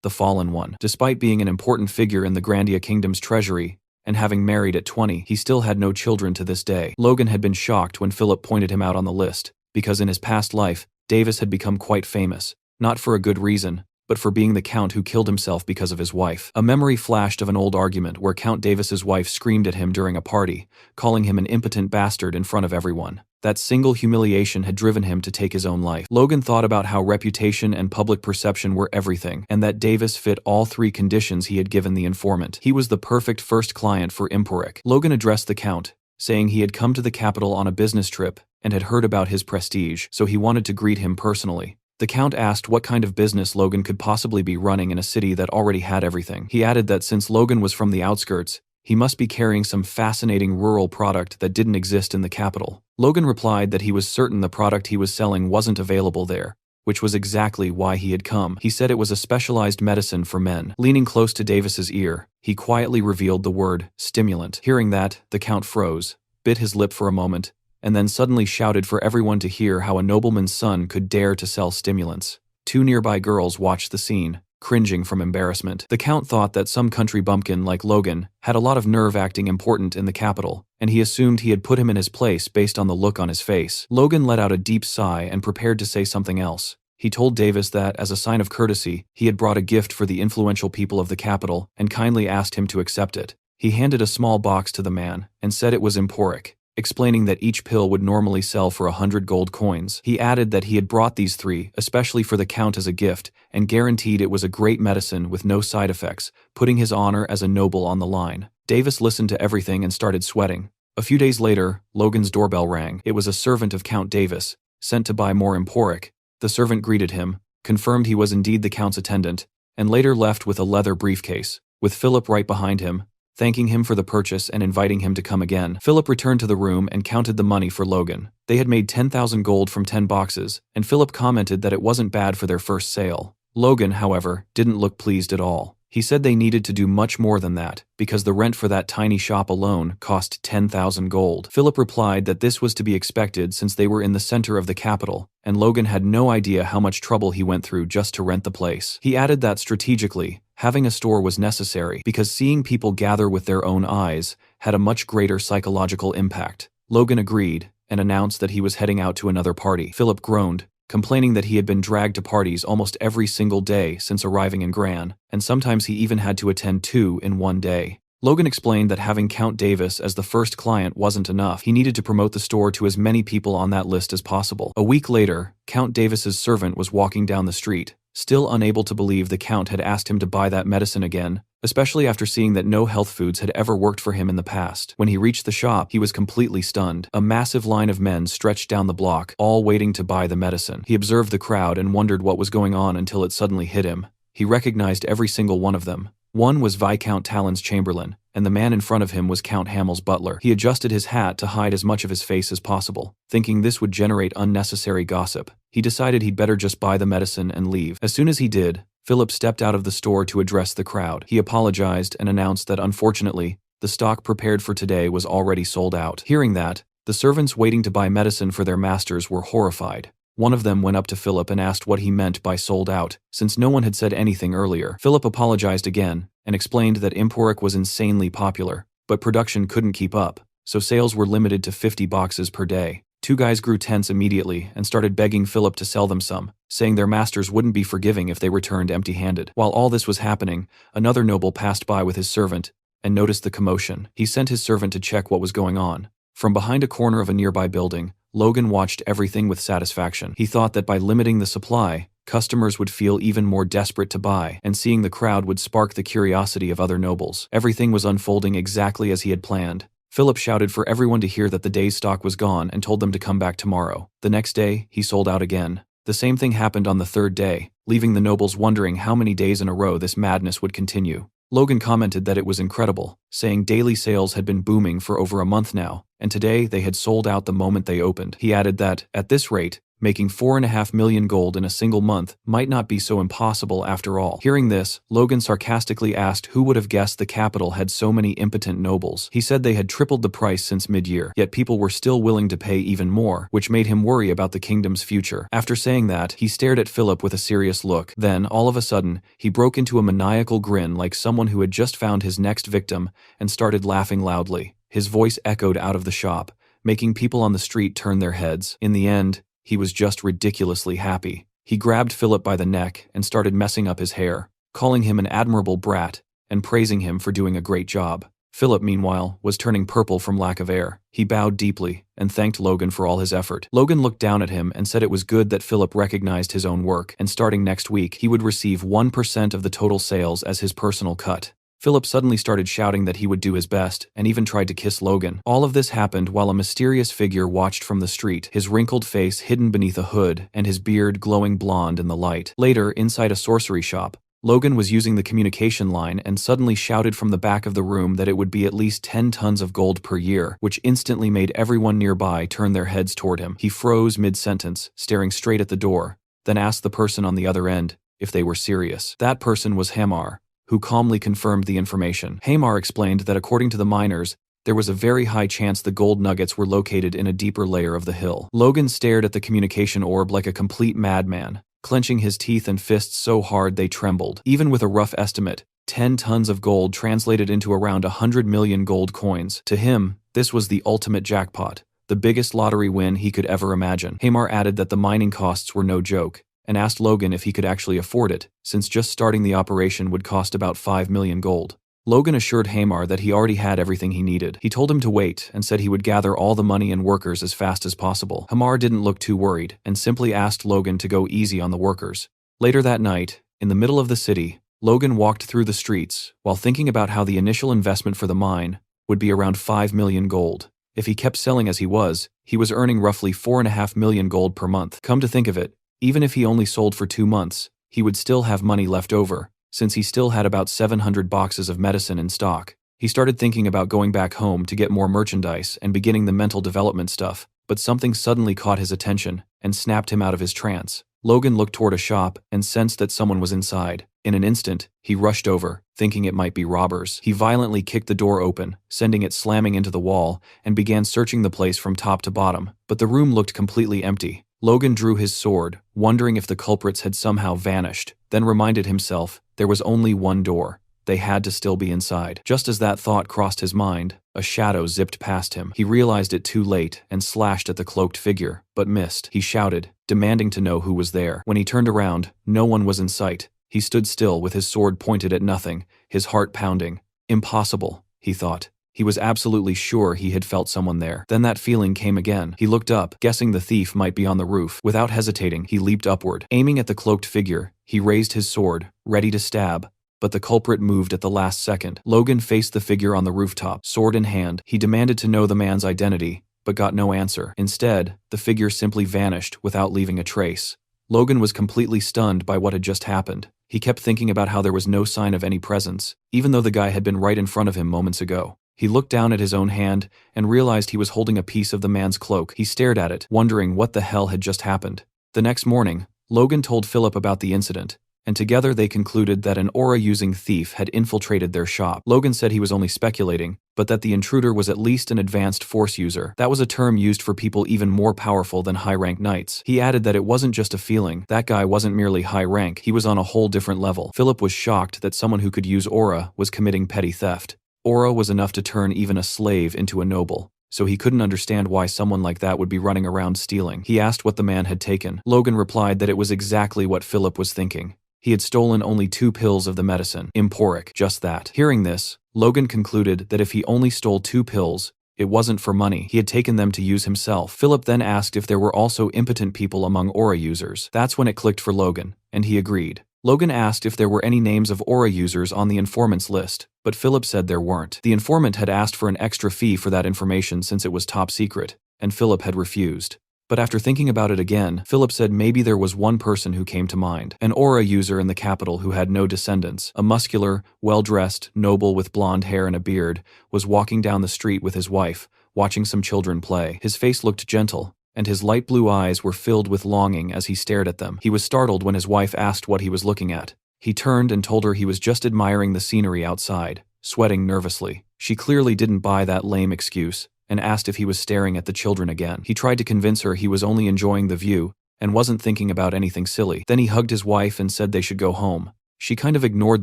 the fallen one. Despite being an important figure in the Grandia Kingdom's treasury, and having married at 20, he still had no children to this day. Logan had been shocked when Philip pointed him out on the list, because in his past life, Davis had become quite famous, not for a good reason, but for being the Count who killed himself because of his wife. A memory flashed of an old argument where Count Davis's wife screamed at him during a party, calling him an impotent bastard in front of everyone. That single humiliation had driven him to take his own life. Logan thought about how reputation and public perception were everything, and that Davis fit all three conditions he had given the informant. He was the perfect first client for Emporic. Logan addressed the Count, saying he had come to the capital on a business trip and had heard about his prestige, so he wanted to greet him personally. The Count asked what kind of business Logan could possibly be running in a city that already had everything. He added that since Logan was from the outskirts, he must be carrying some fascinating rural product that didn't exist in the capital. Logan replied that he was certain the product he was selling wasn't available there, which was exactly why he had come. He said it was a specialized medicine for men. Leaning close to Davis's ear, he quietly revealed the word stimulant. Hearing that, the Count froze, bit his lip for a moment, and then suddenly shouted for everyone to hear how a nobleman's son could dare to sell stimulants. Two nearby girls watched the scene, cringing from embarrassment. The Count thought that some country bumpkin like Logan had a lot of nerve acting important in the capital, and he assumed he had put him in his place based on the look on his face. Logan let out a deep sigh and prepared to say something else. He told Davis that, as a sign of courtesy, he had brought a gift for the influential people of the capital and kindly asked him to accept it. He handed a small box to the man and said it was emporic, explaining that each pill would normally sell for 100 gold coins. He added that he had brought these 3, especially for the Count as a gift, and guaranteed it was a great medicine with no side effects, putting his honor as a noble on the line. Davis listened to everything and started sweating. A few days later, Logan's doorbell rang. It was a servant of Count Davis, sent to buy more emporic. The servant greeted him, confirmed he was indeed the Count's attendant, and later left with a leather briefcase, with Philip right behind him, thanking him for the purchase and inviting him to come again. Philip returned to the room and counted the money for Logan. They had made 10,000 gold from 10 boxes, and Philip commented that it wasn't bad for their first sale. Logan, however, didn't look pleased at all. He said they needed to do much more than that, because the rent for that tiny shop alone cost 10,000 gold. Philip replied that this was to be expected since they were in the center of the capital, and Logan had no idea how much trouble he went through just to rent the place. He added that strategically, having a store was necessary because seeing people gather with their own eyes had a much greater psychological impact. Logan agreed and announced that he was heading out to another party. Philip groaned, complaining that he had been dragged to parties almost every single day since arriving in Gran, and sometimes he even had to attend 2 in one day. Logan explained that having Count Davis as the first client wasn't enough. He needed to promote the store to as many people on that list as possible. A week later, Count Davis's servant was walking down the street, still unable to believe the Count had asked him to buy that medicine again, especially after seeing that no health foods had ever worked for him in the past. When he reached the shop, he was completely stunned. A massive line of men stretched down the block, all waiting to buy the medicine. He observed the crowd and wondered what was going on until it suddenly hit him. He recognized every single one of them. One was Viscount Talon's chamberlain, and the man in front of him was Count Hamel's butler. He adjusted his hat to hide as much of his face as possible, thinking this would generate unnecessary gossip. He decided he'd better just buy the medicine and leave. As soon as he did, Philip stepped out of the store to address the crowd. He apologized and announced that unfortunately, the stock prepared for today was already sold out. Hearing that, the servants waiting to buy medicine for their masters were horrified. One of them went up to Philip and asked what he meant by sold out, since no one had said anything earlier. Philip apologized again and explained that emporic was insanely popular, but production couldn't keep up, so sales were limited to 50 boxes per day. Two guys grew tense immediately and started begging Philip to sell them some, saying their masters wouldn't be forgiving if they returned empty-handed. While all this was happening, another noble passed by with his servant and noticed the commotion. He sent his servant to check what was going on. From behind a corner of a nearby building, Logan watched everything with satisfaction. He thought that by limiting the supply, customers would feel even more desperate to buy, and seeing the crowd would spark the curiosity of other nobles. Everything was unfolding exactly as he had planned. Philip shouted for everyone to hear that the day's stock was gone and told them to come back tomorrow. The next day, he sold out again. The same thing happened on the third day, leaving the nobles wondering how many days in a row this madness would continue. Logan commented that it was incredible, saying daily sales had been booming for over a month now, and today they had sold out the moment they opened. He added that, at this rate, making 4.5 million gold in a single month might not be so impossible after all. Hearing this, Logan sarcastically asked who would have guessed the capital had so many impotent nobles. He said they had tripled the price since mid-year, yet people were still willing to pay even more, which made him worry about the kingdom's future. After saying that, he stared at Philip with a serious look. Then, all of a sudden, he broke into a maniacal grin like someone who had just found his next victim and started laughing loudly. His voice echoed out of the shop, making people on the street turn their heads. In the end, he was just ridiculously happy. He grabbed Philip by the neck and started messing up his hair, calling him an admirable brat and praising him for doing a great job. Philip, meanwhile, was turning purple from lack of air. He bowed deeply and thanked Logan for all his effort. Logan looked down at him and said it was good that Philip recognized his own work, and starting next week, he would receive 1% of the total sales as his personal cut. Philip suddenly started shouting that he would do his best, and even tried to kiss Logan. All of this happened while a mysterious figure watched from the street, his wrinkled face hidden beneath a hood, and his beard glowing blonde in the light. Later, inside a sorcery shop, Logan was using the communication line and suddenly shouted from the back of the room that it would be at least 10 tons of gold per year, which instantly made everyone nearby turn their heads toward him. He froze mid-sentence, staring straight at the door. then asked the person on the other end if they were serious. That person was Hamar, who calmly confirmed the information. Hamar explained that according to the miners, there was a very high chance the gold nuggets were located in a deeper layer of the hill. Logan stared at the communication orb like a complete madman, clenching his teeth and fists so hard they trembled. Even with a rough estimate, 10 tons of gold translated into around 100 million gold coins. To him, this was the ultimate jackpot, the biggest lottery win he could ever imagine. Hamar added that the mining costs were no joke, and asked Logan if he could actually afford it, since just starting the operation would cost about 5 million gold. Logan assured Hamar that he already had everything he needed. He told him to wait and said he would gather all the money and workers as fast as possible. Hamar didn't look too worried and simply asked Logan to go easy on the workers. Later that night, in the middle of the city, Logan walked through the streets while thinking about how the initial investment for the mine would be around 5 million gold. If he kept selling as he was earning roughly 4.5 million gold per month. Come to think of it, even if he only sold for 2 months, he would still have money left over, since he still had about 700 boxes of medicine in stock. He started thinking about going back home to get more merchandise and beginning the mental development stuff, but something suddenly caught his attention and snapped him out of his trance. Logan looked toward a shop and sensed that someone was inside. In an instant, he rushed over, thinking it might be robbers. He violently kicked the door open, sending it slamming into the wall, and began searching the place from top to bottom, but the room looked completely empty. Logan drew his sword, wondering if the culprits had somehow vanished, then reminded himself there was only one door. They had to still be inside. Just as that thought crossed his mind, a shadow zipped past him. He realized it too late and slashed at the cloaked figure, but missed. He shouted, demanding to know who was there. When he turned around, no one was in sight. He stood still with his sword pointed at nothing, his heart pounding. Impossible, he thought. He was absolutely sure he had felt someone there. Then that feeling came again. He looked up, guessing the thief might be on the roof. Without hesitating, he leaped upward. Aiming at the cloaked figure, he raised his sword, ready to stab. But the culprit moved at the last second. Logan faced the figure on the rooftop, sword in hand. He demanded to know the man's identity, but got no answer. Instead, the figure simply vanished without leaving a trace. Logan was completely stunned by what had just happened. He kept thinking about how there was no sign of any presence, even though the guy had been right in front of him moments ago. He looked down at his own hand and realized he was holding a piece of the man's cloak. He stared at it, wondering what the hell had just happened. The next morning, Logan told Philip about the incident, and together they concluded that an aura-using thief had infiltrated their shop. Logan said he was only speculating, but that the intruder was at least an advanced force user. That was a term used for people even more powerful than high-rank knights. He added that it wasn't just a feeling. That guy wasn't merely high rank, he was on a whole different level. Philip was shocked that someone who could use aura was committing petty theft. Aura was enough to turn even a slave into a noble, so he couldn't understand why someone like that would be running around stealing. He asked what the man had taken. Logan replied that it was exactly what Philip was thinking. He had stolen only 2 pills of the medicine, Emporic, just that. Hearing this, Logan concluded that if he only stole 2 pills, it wasn't for money. He had taken them to use himself. Philip then asked if there were also impotent people among aura users. That's when it clicked for Logan, and he agreed. Logan asked if there were any names of aura users on the informant's list, but Philip said there weren't. The informant had asked for an extra fee for that information since it was top secret, and Philip had refused. But after thinking about it again, Philip said maybe there was one person who came to mind. An aura user in the capital who had no descendants. A muscular, well-dressed, noble with blonde hair and a beard, was walking down the street with his wife, watching some children play. His face looked gentle, and his light blue eyes were filled with longing as he stared at them. He was startled when his wife asked what he was looking at. He turned and told her he was just admiring the scenery outside, sweating nervously. She clearly didn't buy that lame excuse, and asked if he was staring at the children again. He tried to convince her he was only enjoying the view and wasn't thinking about anything silly. Then he hugged his wife and said they should go home. She kind of ignored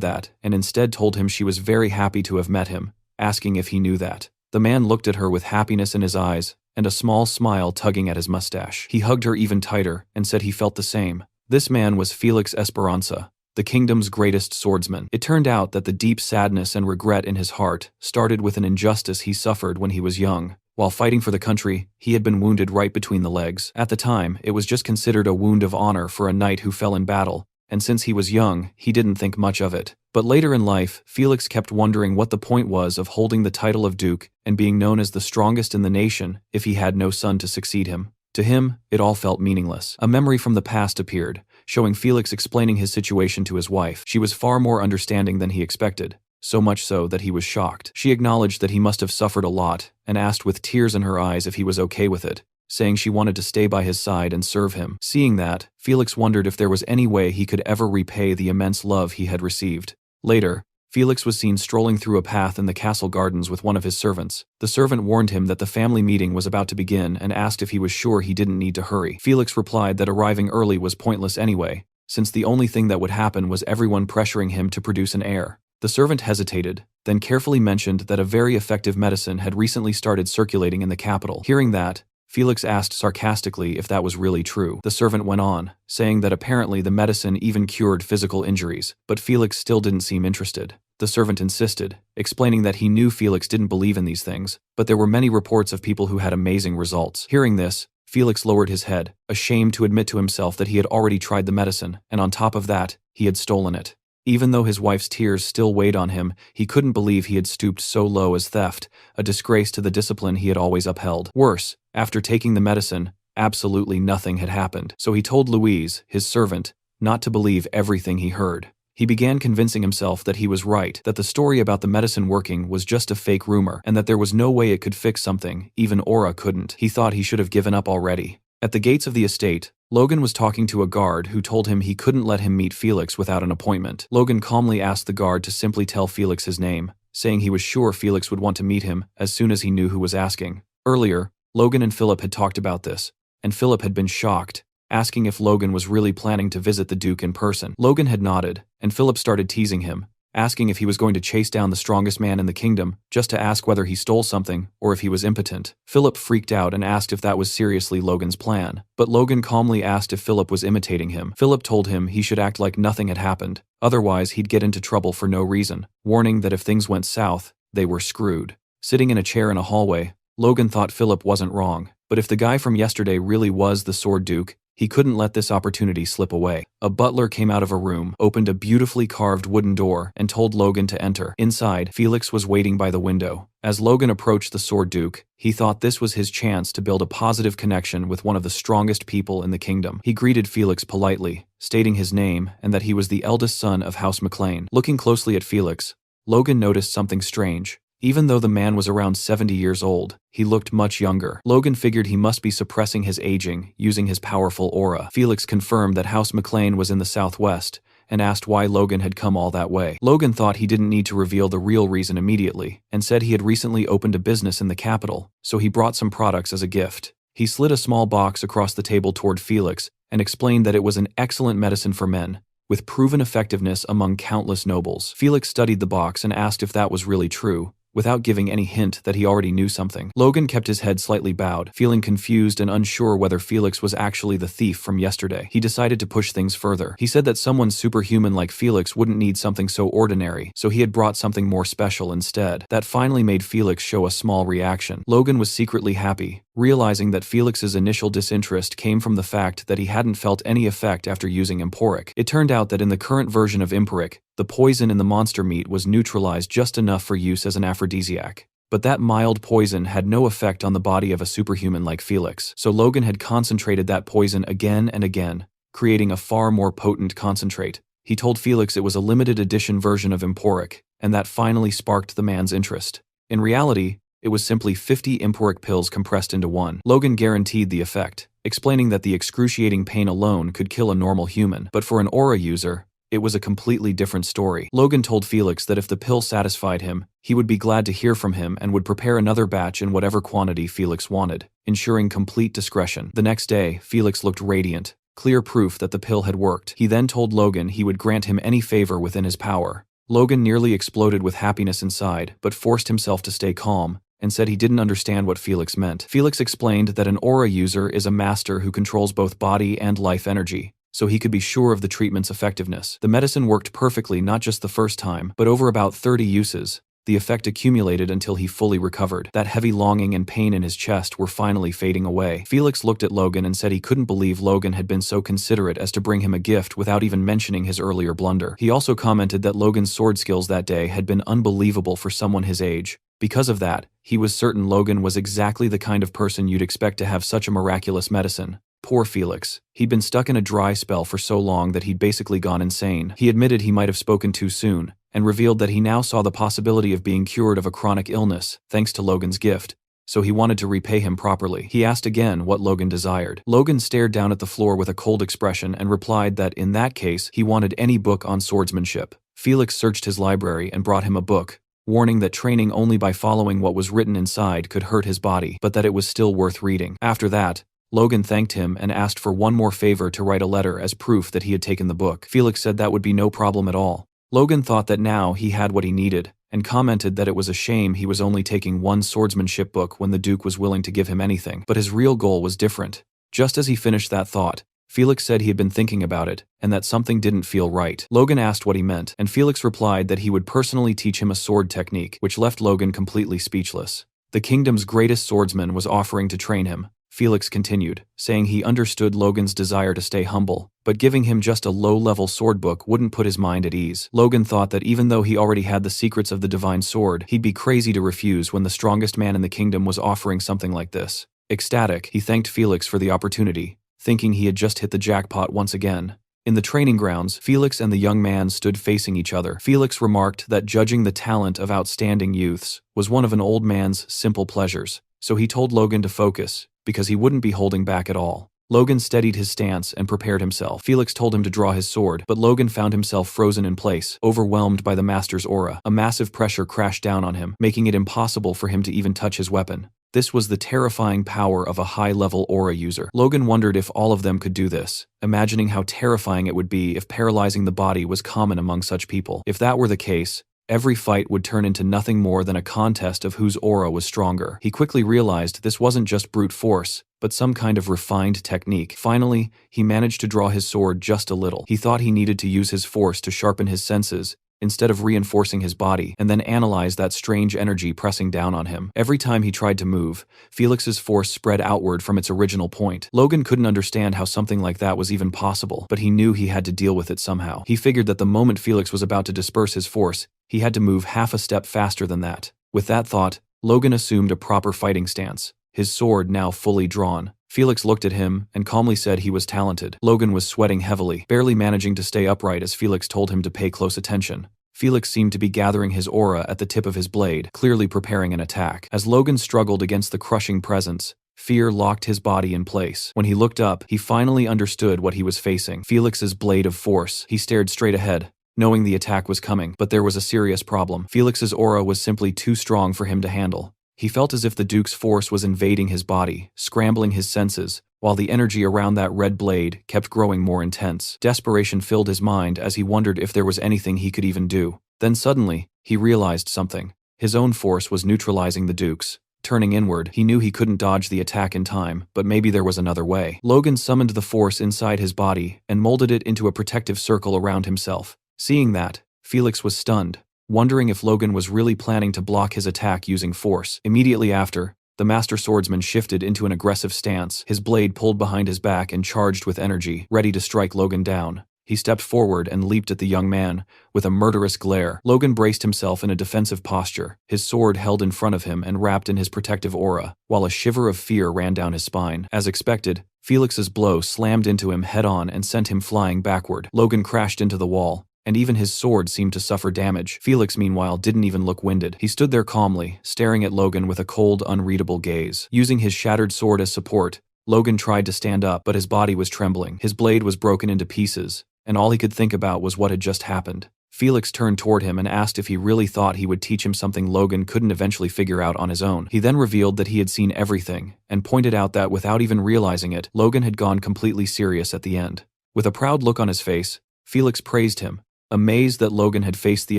that and instead told him she was very happy to have met him, asking if he knew that. The man looked at her with happiness in his eyes and a small smile tugging at his mustache. He hugged her even tighter and said he felt the same. This man was Felix Esperanza, the kingdom's greatest swordsman. It turned out that the deep sadness and regret in his heart started with an injustice he suffered when he was young. While fighting for the country, he had been wounded right between the legs. At the time, it was just considered a wound of honor for a knight who fell in battle, and since he was young, he didn't think much of it. But later in life, Felix kept wondering what the point was of holding the title of duke and being known as the strongest in the nation if he had no son to succeed him. To him, it all felt meaningless. A memory from the past appeared, showing Felix explaining his situation to his wife. She was far more understanding than he expected, so much so that he was shocked. She acknowledged that he must have suffered a lot and asked with tears in her eyes if he was okay with it. saying she wanted to stay by his side and serve him. Seeing that, Felix wondered if there was any way he could ever repay the immense love he had received. Later, Felix was seen strolling through a path in the castle gardens with one of his servants. The servant warned him that the family meeting was about to begin and asked if he was sure he didn't need to hurry. Felix replied that arriving early was pointless anyway, since the only thing that would happen was everyone pressuring him to produce an heir. The servant hesitated, then carefully mentioned that a very effective medicine had recently started circulating in the capital. Hearing that, Felix asked sarcastically if that was really true. The servant went on, saying that apparently the medicine even cured physical injuries, but Felix still didn't seem interested. The servant insisted, explaining that he knew Felix didn't believe in these things, but there were many reports of people who had amazing results. Hearing this, Felix lowered his head, ashamed to admit to himself that he had already tried the medicine, and on top of that, he had stolen it. Even though his wife's tears still weighed on him, he couldn't believe he had stooped so low as theft, a disgrace to the discipline he had always upheld. Worse, after taking the medicine, absolutely nothing had happened. So he told Louise, his servant, not to believe everything he heard. He began convincing himself that he was right, that the story about the medicine working was just a fake rumor, and that there was no way it could fix something, even Aura couldn't. He thought he should have given up already. At the gates of the estate, Logan was talking to a guard who told him he couldn't let him meet Felix without an appointment. Logan calmly asked the guard to simply tell Felix his name, saying he was sure Felix would want to meet him as soon as he knew who was asking. Earlier, Logan and Philip had talked about this, and Philip had been shocked, asking if Logan was really planning to visit the Duke in person. Logan had nodded, and Philip started teasing him, asking if he was going to chase down the strongest man in the kingdom, just to ask whether he stole something, or if he was impotent. Philip freaked out and asked if that was seriously Logan's plan, but Logan calmly asked if Philip was imitating him. Philip told him he should act like nothing had happened, otherwise he'd get into trouble for no reason, warning that if things went south, they were screwed. Sitting in a chair in a hallway, Logan thought Philip wasn't wrong, but if the guy from yesterday really was the Sword Duke, he couldn't let this opportunity slip away. A butler came out of a room, opened a beautifully carved wooden door, and told Logan to enter. Inside, Felix was waiting by the window. As Logan approached the Sword Duke, he thought this was his chance to build a positive connection with one of the strongest people in the kingdom. He greeted Felix politely, stating his name and that he was the eldest son of House McLean. Looking closely at Felix, Logan noticed something strange. Even though the man was around 70 years old, he looked much younger. Logan figured he must be suppressing his aging, using his powerful aura. Felix confirmed that House McLean was in the southwest, and asked why Logan had come all that way. Logan thought he didn't need to reveal the real reason immediately, and said he had recently opened a business in the capital, so he brought some products as a gift. He slid a small box across the table toward Felix, and explained that it was an excellent medicine for men, with proven effectiveness among countless nobles. Felix studied the box and asked if that was really true, without giving any hint that he already knew something. Logan kept his head slightly bowed, feeling confused and unsure whether Felix was actually the thief from yesterday. He decided to push things further. He said that someone superhuman like Felix wouldn't need something so ordinary, so he had brought something more special instead. That finally made Felix show a small reaction. Logan was secretly happy, realizing that Felix's initial disinterest came from the fact that he hadn't felt any effect after using Emporic. It turned out that in the current version of Emporic, the poison in the monster meat was neutralized just enough for use as an aphrodisiac. But that mild poison had no effect on the body of a superhuman like Felix, so Logan had concentrated that poison again and again, creating a far more potent concentrate. He told Felix it was a limited edition version of Emporic, and that finally sparked the man's interest. In reality, it was simply 50 Emporic pills compressed into one. Logan guaranteed the effect, explaining that the excruciating pain alone could kill a normal human, but for an aura user, it was a completely different story. Logan told Felix that if the pill satisfied him, he would be glad to hear from him and would prepare another batch in whatever quantity Felix wanted, ensuring complete discretion. The next day, Felix looked radiant, clear proof that the pill had worked. He then told Logan he would grant him any favor within his power. Logan nearly exploded with happiness inside, but forced himself to stay calm, and said he didn't understand what Felix meant. Felix explained that an aura user is a master who controls both body and life energy, so he could be sure of the treatment's effectiveness. The medicine worked perfectly not just the first time, but over about 30 uses. The effect accumulated until he fully recovered. That heavy longing and pain in his chest were finally fading away. Felix looked at Logan and said he couldn't believe Logan had been so considerate as to bring him a gift without even mentioning his earlier blunder. He also commented that Logan's sword skills that day had been unbelievable for someone his age. Because of that, he was certain Logan was exactly the kind of person you'd expect to have such a miraculous medicine. Poor Felix. He'd been stuck in a dry spell for so long that he'd basically gone insane. He admitted he might have spoken too soon, and revealed that he now saw the possibility of being cured of a chronic illness, thanks to Logan's gift. so he wanted to repay him properly. He asked again what Logan desired. Logan stared down at the floor with a cold expression and replied that in that case he wanted any book on swordsmanship. Felix searched his library and brought him a book, warning that training only by following what was written inside could hurt his body, but that it was still worth reading. After that, Logan thanked him and asked for one more favor to write a letter as proof that he had taken the book. Felix said that would be no problem at all. Logan thought that now he had what he needed, and commented that it was a shame he was only taking one swordsmanship book when the Duke was willing to give him anything. But his real goal was different. Just as he finished that thought, Felix said he had been thinking about it, and that something didn't feel right. Logan asked what he meant, and Felix replied that he would personally teach him a sword technique, which left Logan completely speechless. The kingdom's greatest swordsman was offering to train him. Felix continued, saying he understood Logan's desire to stay humble, but giving him just a low-level sword book wouldn't put his mind at ease. Logan thought that even though he already had the secrets of the divine sword, he'd be crazy to refuse when the strongest man in the kingdom was offering something like this. Ecstatic, he thanked Felix for the opportunity, thinking he had just hit the jackpot once again. In the training grounds, Felix and the young man stood facing each other. Felix remarked that judging the talent of outstanding youths was one of an old man's simple pleasures, so he told Logan to focus, because he wouldn't be holding back at all. Logan steadied his stance and prepared himself. Felix told him to draw his sword, but Logan found himself frozen in place, overwhelmed by the master's aura. A massive pressure crashed down on him, making it impossible for him to even touch his weapon. This was the terrifying power of a high-level aura user. Logan wondered if all of them could do this, imagining how terrifying it would be if paralyzing the body was common among such people. If that were the case, every fight would turn into nothing more than a contest of whose aura was stronger. He quickly realized this wasn't just brute force, but some kind of refined technique. Finally, he managed to draw his sword just a little. He thought he needed to use his force to sharpen his senses, instead of reinforcing his body, and then analyze that strange energy pressing down on him. Every time he tried to move, Felix's force spread outward from its original point. Logan couldn't understand how something like that was even possible, but he knew he had to deal with it somehow. He figured that the moment Felix was about to disperse his force, he had to move half a step faster than that. With that thought, Logan assumed a proper fighting stance, his sword now fully drawn. Felix looked at him and calmly said he was talented. Logan was sweating heavily, barely managing to stay upright as Felix told him to pay close attention. Felix seemed to be gathering his aura at the tip of his blade, clearly preparing an attack. As Logan struggled against the crushing presence, fear locked his body in place. When he looked up, he finally understood what he was facing. Felix's blade of force. He stared straight ahead, knowing the attack was coming, but there was a serious problem. Felix's aura was simply too strong for him to handle. He felt as if the Duke's force was invading his body, scrambling his senses, while the energy around that red blade kept growing more intense. Desperation filled his mind as he wondered if there was anything he could even do. Then suddenly, he realized something. His own force was neutralizing the Duke's. Turning inward, he knew he couldn't dodge the attack in time, but maybe there was another way. Logan summoned the force inside his body and molded it into a protective circle around himself. Seeing that, Felix was stunned, wondering if Logan was really planning to block his attack using force. Immediately after, the master swordsman shifted into an aggressive stance, his blade pulled behind his back and charged with energy, ready to strike Logan down. He stepped forward and leaped at the young man, with a murderous glare. Logan braced himself in a defensive posture, his sword held in front of him and wrapped in his protective aura, while a shiver of fear ran down his spine. As expected, Felix's blow slammed into him head-on and sent him flying backward. Logan crashed into the wall, and even his sword seemed to suffer damage. Felix, meanwhile, didn't even look winded. He stood there calmly, staring at Logan with a cold, unreadable gaze. Using his shattered sword as support, Logan tried to stand up, but his body was trembling. His blade was broken into pieces, and all he could think about was what had just happened. Felix turned toward him and asked if he really thought he would teach him something Logan couldn't eventually figure out on his own. He then revealed that he had seen everything, and pointed out that without even realizing it, Logan had gone completely serious at the end. With a proud look on his face, Felix praised him, amazed that Logan had faced the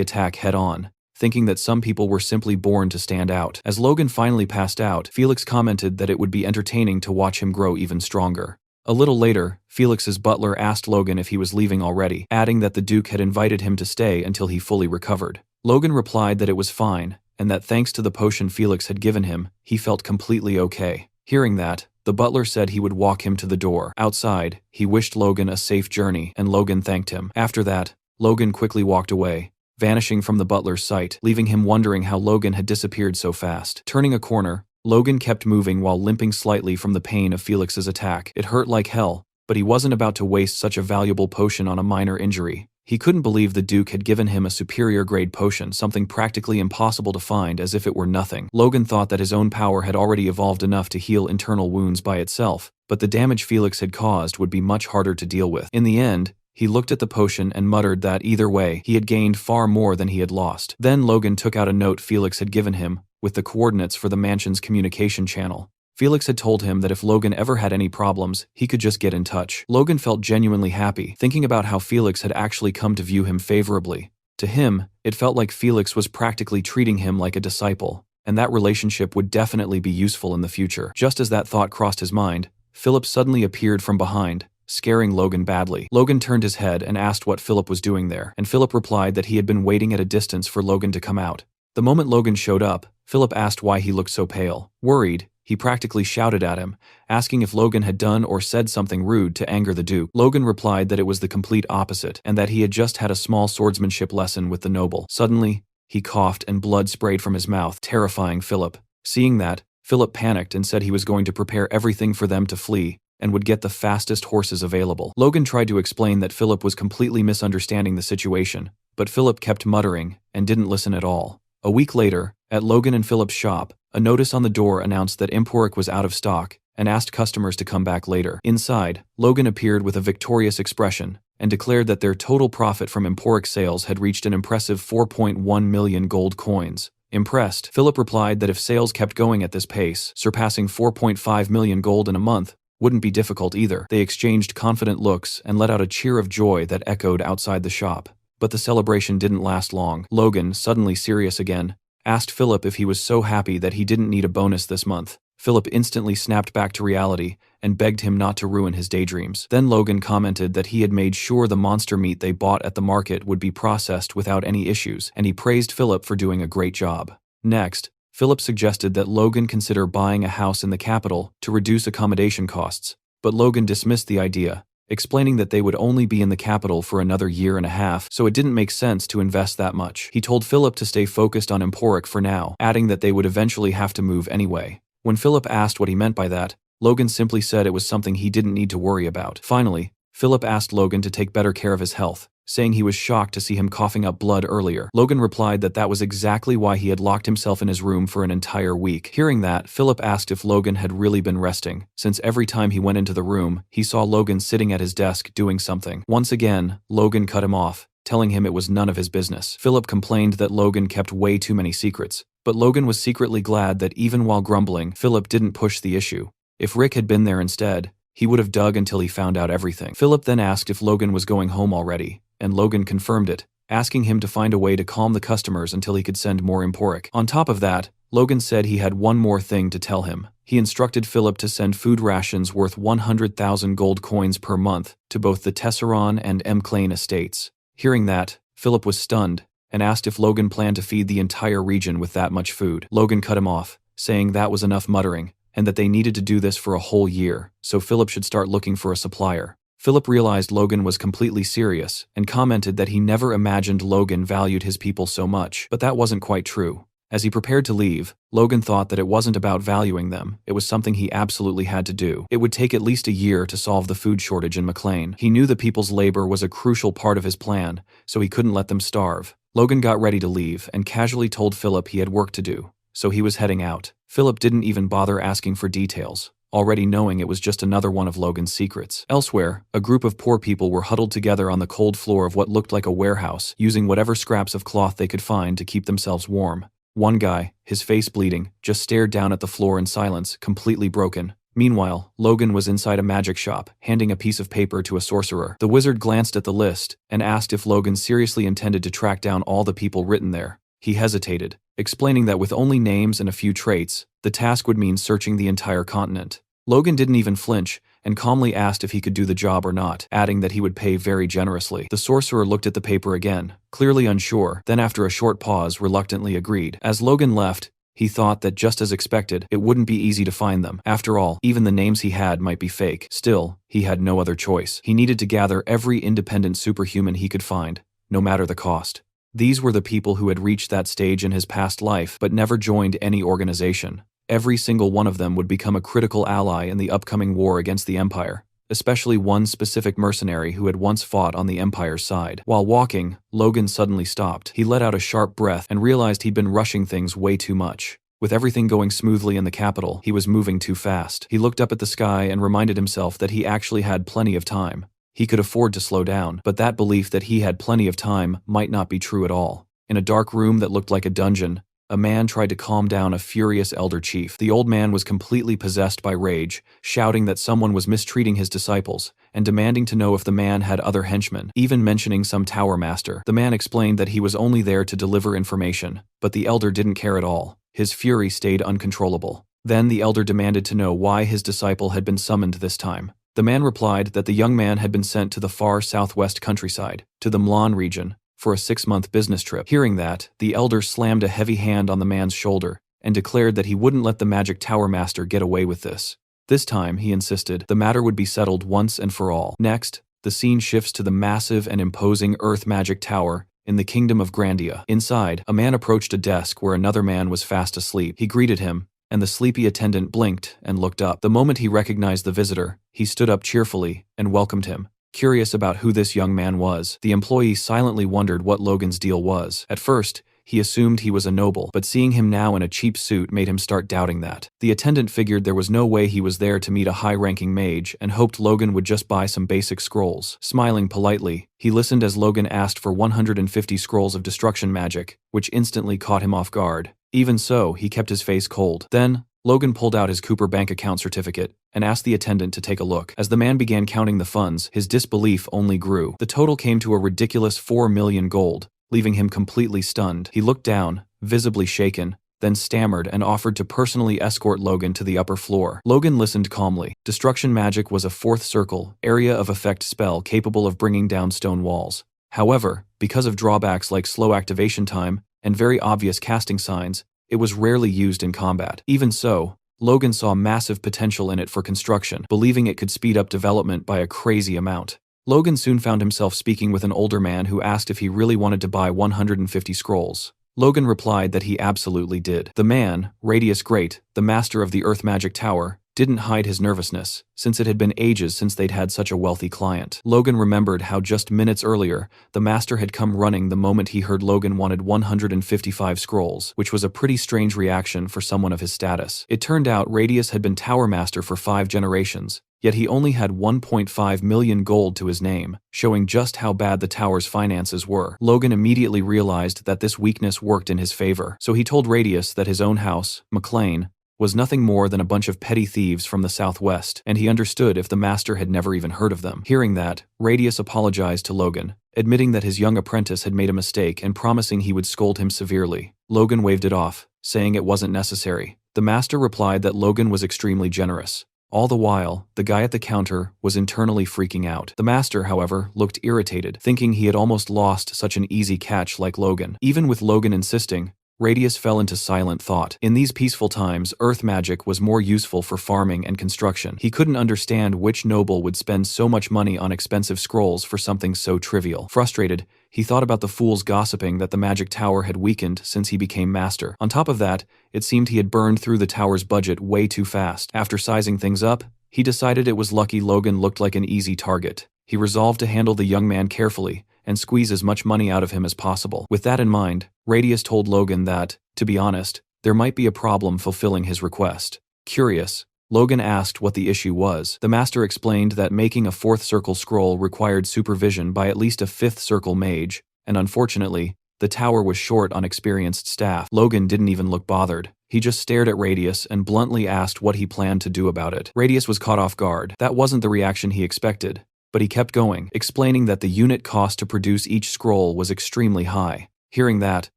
attack head-on, thinking that some people were simply born to stand out. As Logan finally passed out, Felix commented that it would be entertaining to watch him grow even stronger. A little later, Felix's butler asked Logan if he was leaving already, adding that the Duke had invited him to stay until he fully recovered. Logan replied that it was fine, and that thanks to the potion Felix had given him, he felt completely okay. Hearing that, the butler said he would walk him to the door. Outside, he wished Logan a safe journey, and Logan thanked him. After that, Logan quickly walked away, vanishing from the butler's sight, leaving him wondering how Logan had disappeared so fast. Turning a corner, Logan kept moving while limping slightly from the pain of Felix's attack. It hurt like hell, but he wasn't about to waste such a valuable potion on a minor injury. He couldn't believe the Duke had given him a superior-grade potion, something practically impossible to find, as if it were nothing. Logan thought that his own power had already evolved enough to heal internal wounds by itself, but the damage Felix had caused would be much harder to deal with. In the end, he looked at the potion and muttered that either way, he had gained far more than he had lost. Then Logan took out a note Felix had given him, with the coordinates for the mansion's communication channel. Felix had told him that if Logan ever had any problems, he could just get in touch. Logan felt genuinely happy, thinking about how Felix had actually come to view him favorably. To him, it felt like Felix was practically treating him like a disciple, and that relationship would definitely be useful in the future. Just as that thought crossed his mind, Philip suddenly appeared from behind, scaring Logan badly. Logan turned his head and asked what Philip was doing there, and Philip replied that he had been waiting at a distance for Logan to come out. The moment Logan showed up, Philip asked why he looked so pale. Worried, he practically shouted at him, asking if Logan had done or said something rude to anger the Duke. Logan replied that it was the complete opposite, and that he had just had a small swordsmanship lesson with the noble. Suddenly, he coughed and blood sprayed from his mouth, terrifying Philip. Seeing that, Philip panicked and said he was going to prepare everything for them to flee, and would get the fastest horses available. Logan tried to explain that Philip was completely misunderstanding the situation, but Philip kept muttering and didn't listen at all. A week later, at Logan and Philip's shop, a notice on the door announced that Emporic was out of stock and asked customers to come back later. Inside, Logan appeared with a victorious expression and declared that their total profit from Emporic sales had reached an impressive 4.1 million gold coins. Impressed, Philip replied that if sales kept going at this pace, surpassing 4.5 million gold in a month wouldn't be difficult either. They exchanged confident looks and let out a cheer of joy that echoed outside the shop. But the celebration didn't last long. Logan, suddenly serious again, asked Philip if he was so happy that he didn't need a bonus this month. Philip instantly snapped back to reality and begged him not to ruin his daydreams. Then Logan commented that he had made sure the monster meat they bought at the market would be processed without any issues, and he praised Philip for doing a great job. Next, Philip suggested that Logan consider buying a house in the capital to reduce accommodation costs, but Logan dismissed the idea, explaining that they would only be in the capital for another year and a half, so it didn't make sense to invest that much. He told Philip to stay focused on Emporic for now, adding that they would eventually have to move anyway. When Philip asked what he meant by that, Logan simply said it was something he didn't need to worry about. Finally, Philip asked Logan to take better care of his health, saying he was shocked to see him coughing up blood earlier. Logan replied that that was exactly why he had locked himself in his room for an entire week. Hearing that, Philip asked if Logan had really been resting, since every time he went into the room, he saw Logan sitting at his desk doing something. Once again, Logan cut him off, telling him it was none of his business. Philip complained that Logan kept way too many secrets, but Logan was secretly glad that even while grumbling, Philip didn't push the issue. If Rick had been there instead, he would have dug until he found out everything. Philip then asked if Logan was going home already, and Logan confirmed it, asking him to find a way to calm the customers until he could send more Emporic. On top of that, Logan said he had one more thing to tell him. He instructed Philip to send food rations worth 100,000 gold coins per month to both the Tesseron and M'Clane estates. Hearing that, Philip was stunned, and asked if Logan planned to feed the entire region with that much food. Logan cut him off, saying that was enough muttering, and that they needed to do this for a whole year, so Philip should start looking for a supplier. Philip realized Logan was completely serious, and commented that he never imagined Logan valued his people so much, but that wasn't quite true. As he prepared to leave, Logan thought that it wasn't about valuing them, it was something he absolutely had to do. It would take at least a year to solve the food shortage in M'Clane. He knew the people's labor was a crucial part of his plan, so he couldn't let them starve. Logan got ready to leave and casually told Philip he had work to do, so he was heading out. Philip didn't even bother asking for details, already knowing it was just another one of Logan's secrets. Elsewhere, a group of poor people were huddled together on the cold floor of what looked like a warehouse, using whatever scraps of cloth they could find to keep themselves warm. One guy, his face bleeding, just stared down at the floor in silence, completely broken. Meanwhile, Logan was inside a magic shop, handing a piece of paper to a sorcerer. The wizard glanced at the list and asked if Logan seriously intended to track down all the people written there. He hesitated, explaining that with only names and a few traits, the task would mean searching the entire continent. Logan didn't even flinch, and calmly asked if he could do the job or not, adding that he would pay very generously. The sorcerer looked at the paper again, clearly unsure, then after a short pause reluctantly agreed. As Logan left, he thought that just as expected, it wouldn't be easy to find them. After all, even the names he had might be fake. Still, he had no other choice. He needed to gather every independent superhuman he could find, no matter the cost. These were the people who had reached that stage in his past life but never joined any organization. Every single one of them would become a critical ally in the upcoming war against the Empire. especially one specific mercenary who had once fought on the Empire's side. While walking, Logan suddenly stopped. He let out a sharp breath and realized he'd been rushing things way too much. With everything going smoothly in the capital, he was moving too fast. He looked up at the sky and reminded himself that he actually had plenty of time. He could afford to slow down, but that belief that he had plenty of time might not be true at all. In a dark room that looked like a dungeon, a man tried to calm down a furious elder chief. The old man was completely possessed by rage, shouting that someone was mistreating his disciples, and demanding to know if the man had other henchmen, even mentioning some tower master. The man explained that he was only there to deliver information, but the elder didn't care at all. His fury stayed uncontrollable. Then the elder demanded to know why his disciple had been summoned this time. The man replied that the young man had been sent to the far southwest countryside, to the Mlan region, for a 6-month business trip. Hearing that, the elder slammed a heavy hand on the man's shoulder and declared that he wouldn't let the magic tower master get away with this. This time, he insisted, the matter would be settled once and for all. Next, the scene shifts to the massive and imposing Earth Magic Tower in the Kingdom of Grandia. Inside, a man approached a desk where another man was fast asleep. He greeted him, and the sleepy attendant blinked and looked up. The moment he recognized the visitor, he stood up cheerfully and welcomed him. Curious about who this young man was, the employee silently wondered what Logan's deal was. At first, he assumed he was a noble, but seeing him now in a cheap suit made him start doubting that. The attendant figured there was no way he was there to meet a high-ranking mage and hoped Logan would just buy some basic scrolls. Smiling politely, he listened as Logan asked for 150 scrolls of destruction magic, which instantly caught him off guard. Even so, he kept his face cold. Then, Logan pulled out his Cooper bank account certificate and asked the attendant to take a look. As the man began counting the funds, his disbelief only grew. The total came to a ridiculous 4 million gold, leaving him completely stunned. He looked down, visibly shaken, then stammered and offered to personally escort Logan to the upper floor. Logan listened calmly. Destruction magic was a 4th circle, area of effect spell capable of bringing down stone walls. However, because of drawbacks like slow activation time and very obvious casting signs, it was rarely used in combat. Even so, Logan saw massive potential in it for construction, believing it could speed up development by a crazy amount. Logan soon found himself speaking with an older man who asked if he really wanted to buy 150 scrolls. Logan replied that he absolutely did. The man, Radius Great, the master of the Earth Magic Tower, didn't hide his nervousness, since it had been ages since they'd had such a wealthy client. Logan remembered how just minutes earlier, the master had come running the moment he heard Logan wanted 155 scrolls, which was a pretty strange reaction for someone of his status. It turned out Radius had been Tower Master for 5 generations, yet he only had 1.5 million gold to his name, showing just how bad the tower's finances were. Logan immediately realized that this weakness worked in his favor, so he told Radius that his own house, McLean, was nothing more than a bunch of petty thieves from the southwest, and he understood if the master had never even heard of them. Hearing that, Radius apologized to Logan, admitting that his young apprentice had made a mistake and promising he would scold him severely. Logan waved it off, saying it wasn't necessary. The master replied that Logan was extremely generous. All the while, the guy at the counter was internally freaking out. The master, however, looked irritated, thinking he had almost lost such an easy catch like Logan. Even with Logan insisting, Radius fell into silent thought. In these peaceful times, earth magic was more useful for farming and construction. He couldn't understand which noble would spend so much money on expensive scrolls for something so trivial. Frustrated, he thought about the fools gossiping that the magic tower had weakened since he became master. On top of that, it seemed he had burned through the tower's budget way too fast. After sizing things up, he decided it was lucky Logan looked like an easy target. He resolved to handle the young man carefully and squeeze as much money out of him as possible. With that in mind, Radius told Logan that, to be honest, there might be a problem fulfilling his request. Curious, Logan asked what the issue was. The master explained that making a 4th circle scroll required supervision by at least a 5th circle mage, and unfortunately, the tower was short on experienced staff. Logan didn't even look bothered. He just stared at Radius and bluntly asked what he planned to do about it. Radius was caught off guard. That wasn't the reaction he expected. But he kept going, explaining that the unit cost to produce each scroll was extremely high. Hearing that,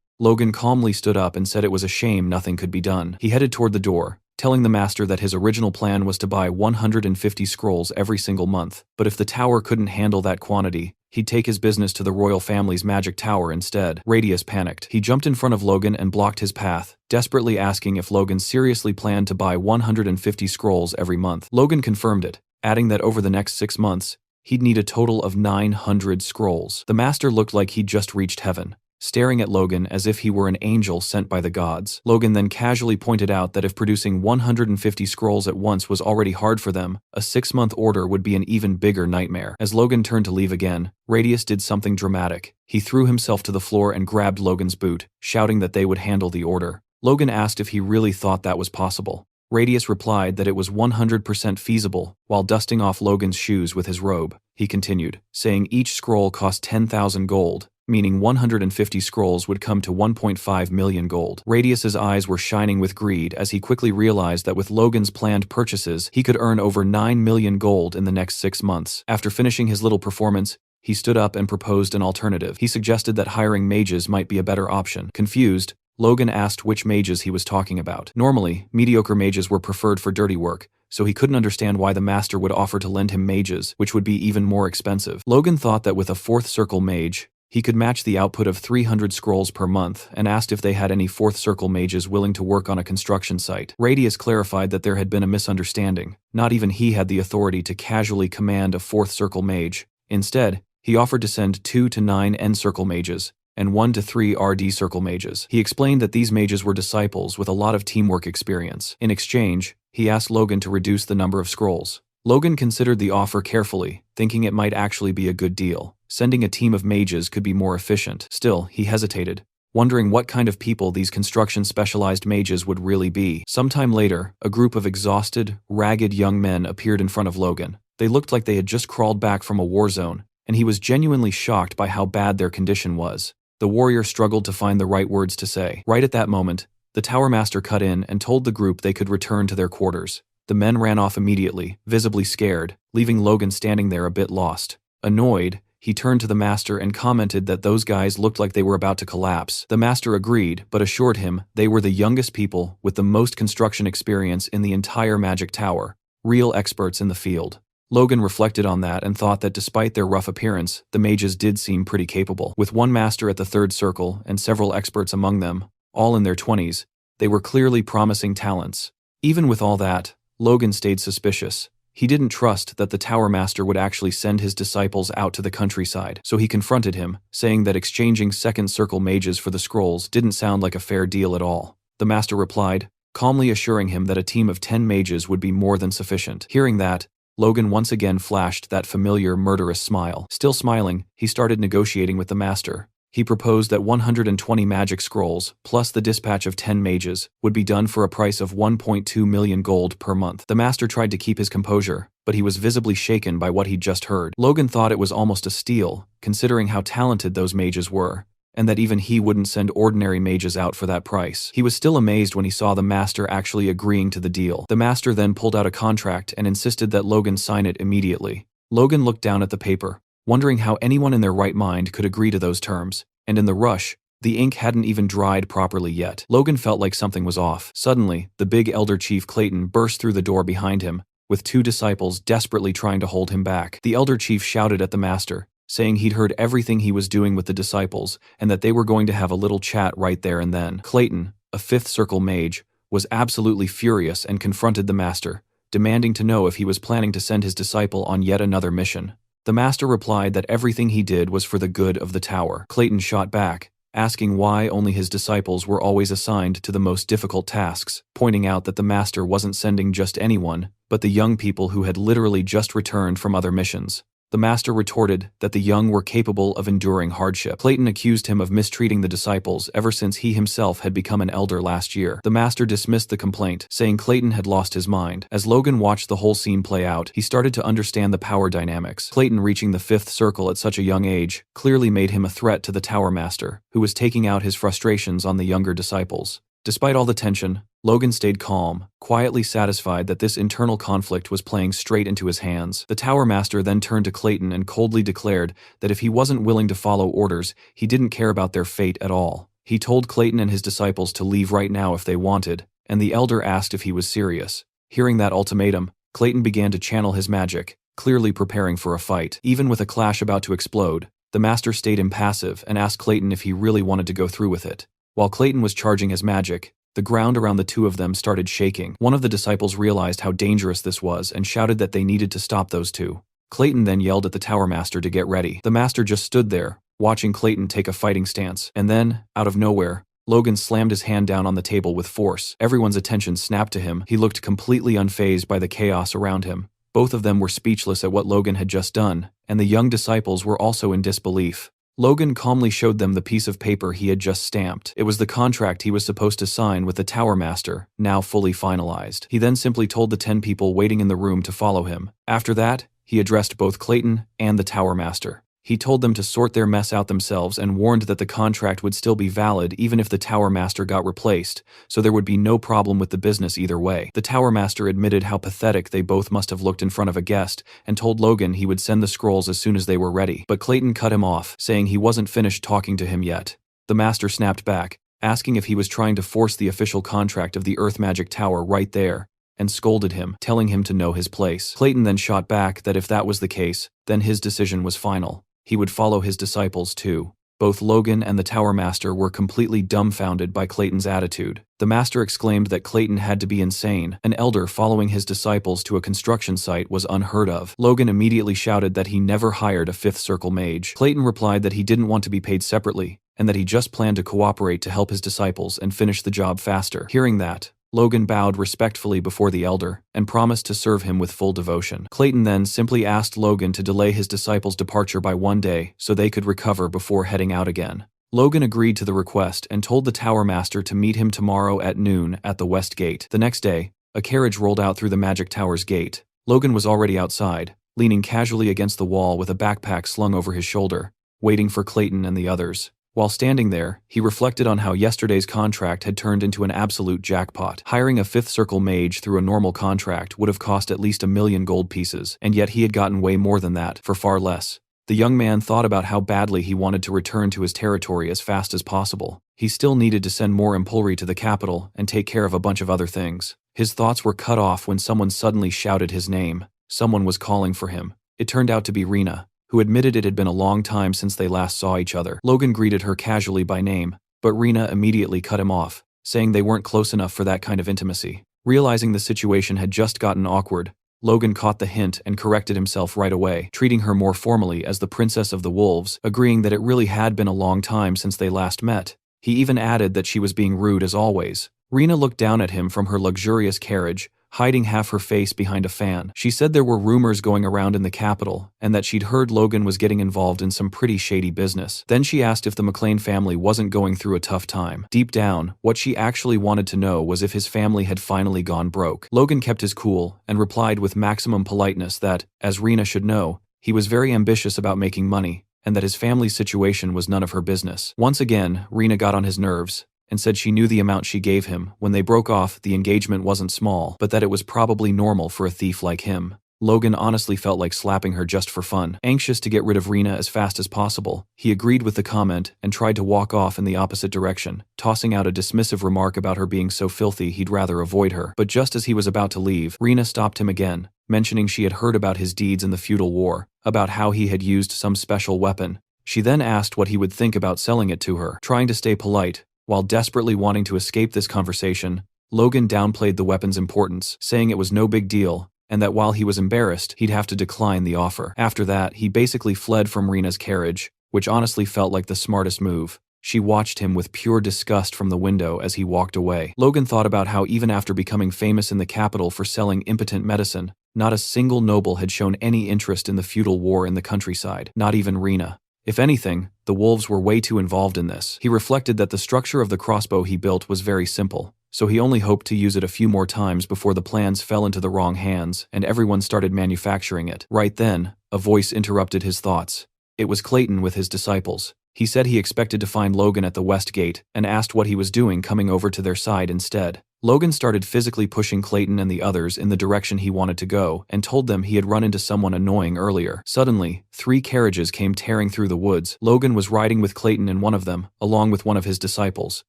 Logan calmly stood up and said it was a shame nothing could be done. He headed toward the door, telling the master that his original plan was to buy 150 scrolls every single month, but if the tower couldn't handle that quantity, he'd take his business to the royal family's magic tower instead. Radius panicked. He jumped in front of Logan and blocked his path, desperately asking if Logan seriously planned to buy 150 scrolls every month. Logan confirmed it, adding that over the next 6 months, he'd need a total of 900 scrolls. The master looked like he'd just reached heaven, staring at Logan as if he were an angel sent by the gods. Logan then casually pointed out that if producing 150 scrolls at once was already hard for them, a 6-month order would be an even bigger nightmare. As Logan turned to leave again, Radius did something dramatic. He threw himself to the floor and grabbed Logan's boot, shouting that they would handle the order. Logan asked if he really thought that was possible. Radius replied that it was 100% feasible. While dusting off Logan's shoes with his robe, he continued, saying each scroll cost 10,000 gold, meaning 150 scrolls would come to 1.5 million gold. Radius's eyes were shining with greed as he quickly realized that with Logan's planned purchases, he could earn over 9 million gold in the next 6 months. After finishing his little performance, he stood up and proposed an alternative. He suggested that hiring mages might be a better option. Confused, Logan asked which mages he was talking about. Normally, mediocre mages were preferred for dirty work, so he couldn't understand why the master would offer to lend him mages, which would be even more expensive. Logan thought that with a 4th circle mage, he could match the output of 300 scrolls per month and asked if they had any 4th circle mages willing to work on a construction site. Radius clarified that there had been a misunderstanding. Not even he had the authority to casually command a 4th circle mage. Instead, he offered to send 2 to 9 N circle mages and 1 to 3 RD circle mages. He explained that these mages were disciples with a lot of teamwork experience. In exchange, he asked Logan to reduce the number of scrolls. Logan considered the offer carefully, thinking it might actually be a good deal. Sending a team of mages could be more efficient. Still, he hesitated, wondering what kind of people these construction-specialized mages would really be. Sometime later, a group of exhausted, ragged young men appeared in front of Logan. They looked like they had just crawled back from a war zone, and he was genuinely shocked by how bad their condition was. The warrior struggled to find the right words to say. Right at that moment, the Tower Master cut in and told the group they could return to their quarters. The men ran off immediately, visibly scared, leaving Logan standing there a bit lost. Annoyed, he turned to the master and commented that those guys looked like they were about to collapse. The master agreed, but assured him they were the youngest people with the most construction experience in the entire Magic Tower, real experts in the field. Logan reflected on that and thought that despite their rough appearance, the mages did seem pretty capable. With one master at the 3rd circle and several experts among them, all in their 20s, they were clearly promising talents. Even with all that, Logan stayed suspicious. He didn't trust that the Tower Master would actually send his disciples out to the countryside, so he confronted him, saying that exchanging 2nd circle mages for the scrolls didn't sound like a fair deal at all. The master replied, calmly assuring him that a team of 10 mages would be more than sufficient. Hearing that, Logan once again flashed that familiar murderous smile. Still smiling, he started negotiating with the master. He proposed that 120 magic scrolls, plus the dispatch of 10 mages, would be done for a price of 1.2 million gold per month. The master tried to keep his composure, but he was visibly shaken by what he'd just heard. Logan thought it was almost a steal, considering how talented those mages were, and that even he wouldn't send ordinary mages out for that price. He was still amazed when he saw the master actually agreeing to the deal. The master then pulled out a contract and insisted that Logan sign it immediately. Logan looked down at the paper, wondering how anyone in their right mind could agree to those terms, and in the rush, the ink hadn't even dried properly yet. Logan felt like something was off. Suddenly, the big elder chief Clayton burst through the door behind him, with 2 disciples desperately trying to hold him back. The elder chief shouted at the master, saying he'd heard everything he was doing with the disciples and that they were going to have a little chat right there and then. Clayton, a 5th circle mage, was absolutely furious and confronted the master, demanding to know if he was planning to send his disciple on yet another mission. The master replied that everything he did was for the good of the tower. Clayton shot back, asking why only his disciples were always assigned to the most difficult tasks, pointing out that the master wasn't sending just anyone, but the young people who had literally just returned from other missions. The master retorted that the young were capable of enduring hardship. Clayton accused him of mistreating the disciples ever since he himself had become an elder last year. The master dismissed the complaint, saying Clayton had lost his mind. As Logan watched the whole scene play out, he started to understand the power dynamics. Clayton reaching the 5th circle at such a young age clearly made him a threat to the Tower Master, who was taking out his frustrations on the younger disciples. Despite all the tension, Logan stayed calm, quietly satisfied that this internal conflict was playing straight into his hands. The Tower Master then turned to Clayton and coldly declared that if he wasn't willing to follow orders, he didn't care about their fate at all. He told Clayton and his disciples to leave right now if they wanted, and the elder asked if he was serious. Hearing that ultimatum, Clayton began to channel his magic, clearly preparing for a fight. Even with a clash about to explode, the master stayed impassive and asked Clayton if he really wanted to go through with it. While Clayton was charging his magic, the ground around the two of them started shaking. One of the disciples realized how dangerous this was and shouted that they needed to stop those two. Clayton then yelled at the Tower Master to get ready. The master just stood there, watching Clayton take a fighting stance. And then, out of nowhere, Logan slammed his hand down on the table with force. Everyone's attention snapped to him. He looked completely unfazed by the chaos around him. Both of them were speechless at what Logan had just done, and the young disciples were also in disbelief. Logan calmly showed them the piece of paper he had just stamped. It was the contract he was supposed to sign with the Tower Master, now fully finalized. He then simply told the 10 people waiting in the room to follow him. After that, he addressed both Clayton and the Tower Master. He told them to sort their mess out themselves and warned that the contract would still be valid even if the Tower Master got replaced, so there would be no problem with the business either way. The Tower Master admitted how pathetic they both must have looked in front of a guest and told Logan he would send the scrolls as soon as they were ready. But Clayton cut him off, saying he wasn't finished talking to him yet. The Master snapped back, asking if he was trying to force the official contract of the Earth Magic Tower right there, and scolded him, telling him to know his place. Clayton then shot back that if that was the case, then his decision was final. He would follow his disciples too. Both Logan and the Tower Master were completely dumbfounded by Clayton's attitude. The Master exclaimed that Clayton had to be insane. An elder following his disciples to a construction site was unheard of. Logan immediately shouted that he never hired a Fifth Circle mage. Clayton replied that he didn't want to be paid separately, and that he just planned to cooperate to help his disciples and finish the job faster. Hearing that, Logan bowed respectfully before the elder and promised to serve him with full devotion. Clayton then simply asked Logan to delay his disciples' departure by 1 day so they could recover before heading out again. Logan agreed to the request and told the Tower Master to meet him tomorrow at noon at the West Gate. The next day, a carriage rolled out through the Magic Tower's gate. Logan was already outside, leaning casually against the wall with a backpack slung over his shoulder, waiting for Clayton and the others. While standing there, he reflected on how yesterday's contract had turned into an absolute jackpot. Hiring a Fifth Circle mage through a normal contract would have cost at least 1,000,000 gold pieces, and yet he had gotten way more than that, for far less. The young man thought about how badly he wanted to return to his territory as fast as possible. He still needed to send more impulry to the capital and take care of a bunch of other things. His thoughts were cut off when someone suddenly shouted his name. Someone was calling for him. It turned out to be Rena, who admitted it had been a long time since they last saw each other. Logan greeted her casually by name, but Rena immediately cut him off, saying they weren't close enough for that kind of intimacy. Realizing the situation had just gotten awkward, Logan caught the hint and corrected himself right away, treating her more formally as the Princess of the Wolves, agreeing that it really had been a long time since they last met. He even added that she was being rude as always. Rena looked down at him from her luxurious carriage, hiding half her face behind a fan. She said there were rumors going around in the capital, and that she'd heard Logan was getting involved in some pretty shady business. Then she asked if the McLean family wasn't going through a tough time. Deep down, what she actually wanted to know was if his family had finally gone broke. Logan kept his cool, and replied with maximum politeness that, as Rena should know, he was very ambitious about making money, and that his family's situation was none of her business. Once again, Rena got on his nerves, and said she knew the amount she gave him. When they broke off, the engagement wasn't small, but that it was probably normal for a thief like him. Logan honestly felt like slapping her just for fun. Anxious to get rid of Rena as fast as possible, he agreed with the comment and tried to walk off in the opposite direction, tossing out a dismissive remark about her being so filthy he'd rather avoid her. But just as he was about to leave, Rena stopped him again, mentioning she had heard about his deeds in the feudal war, about how he had used some special weapon. She then asked what he would think about selling it to her. Trying to stay polite, while desperately wanting to escape this conversation, Logan downplayed the weapon's importance, saying it was no big deal, and that while he was embarrassed, he'd have to decline the offer. After that, he basically fled from Rena's carriage, which honestly felt like the smartest move. She watched him with pure disgust from the window as he walked away. Logan thought about how even after becoming famous in the capital for selling impotent medicine, not a single noble had shown any interest in the feudal war in the countryside, not even Rena. If anything, the wolves were way too involved in this. He reflected that the structure of the crossbow he built was very simple, so he only hoped to use it a few more times before the plans fell into the wrong hands and everyone started manufacturing it. Right then, a voice interrupted his thoughts. It was Clayton with his disciples. He said he expected to find Logan at the West Gate and asked what he was doing coming over to their side instead. Logan started physically pushing Clayton and the others in the direction he wanted to go and told them he had run into someone annoying earlier. Suddenly, 3 carriages came tearing through the woods. Logan was riding with Clayton in one of them, along with one of his disciples.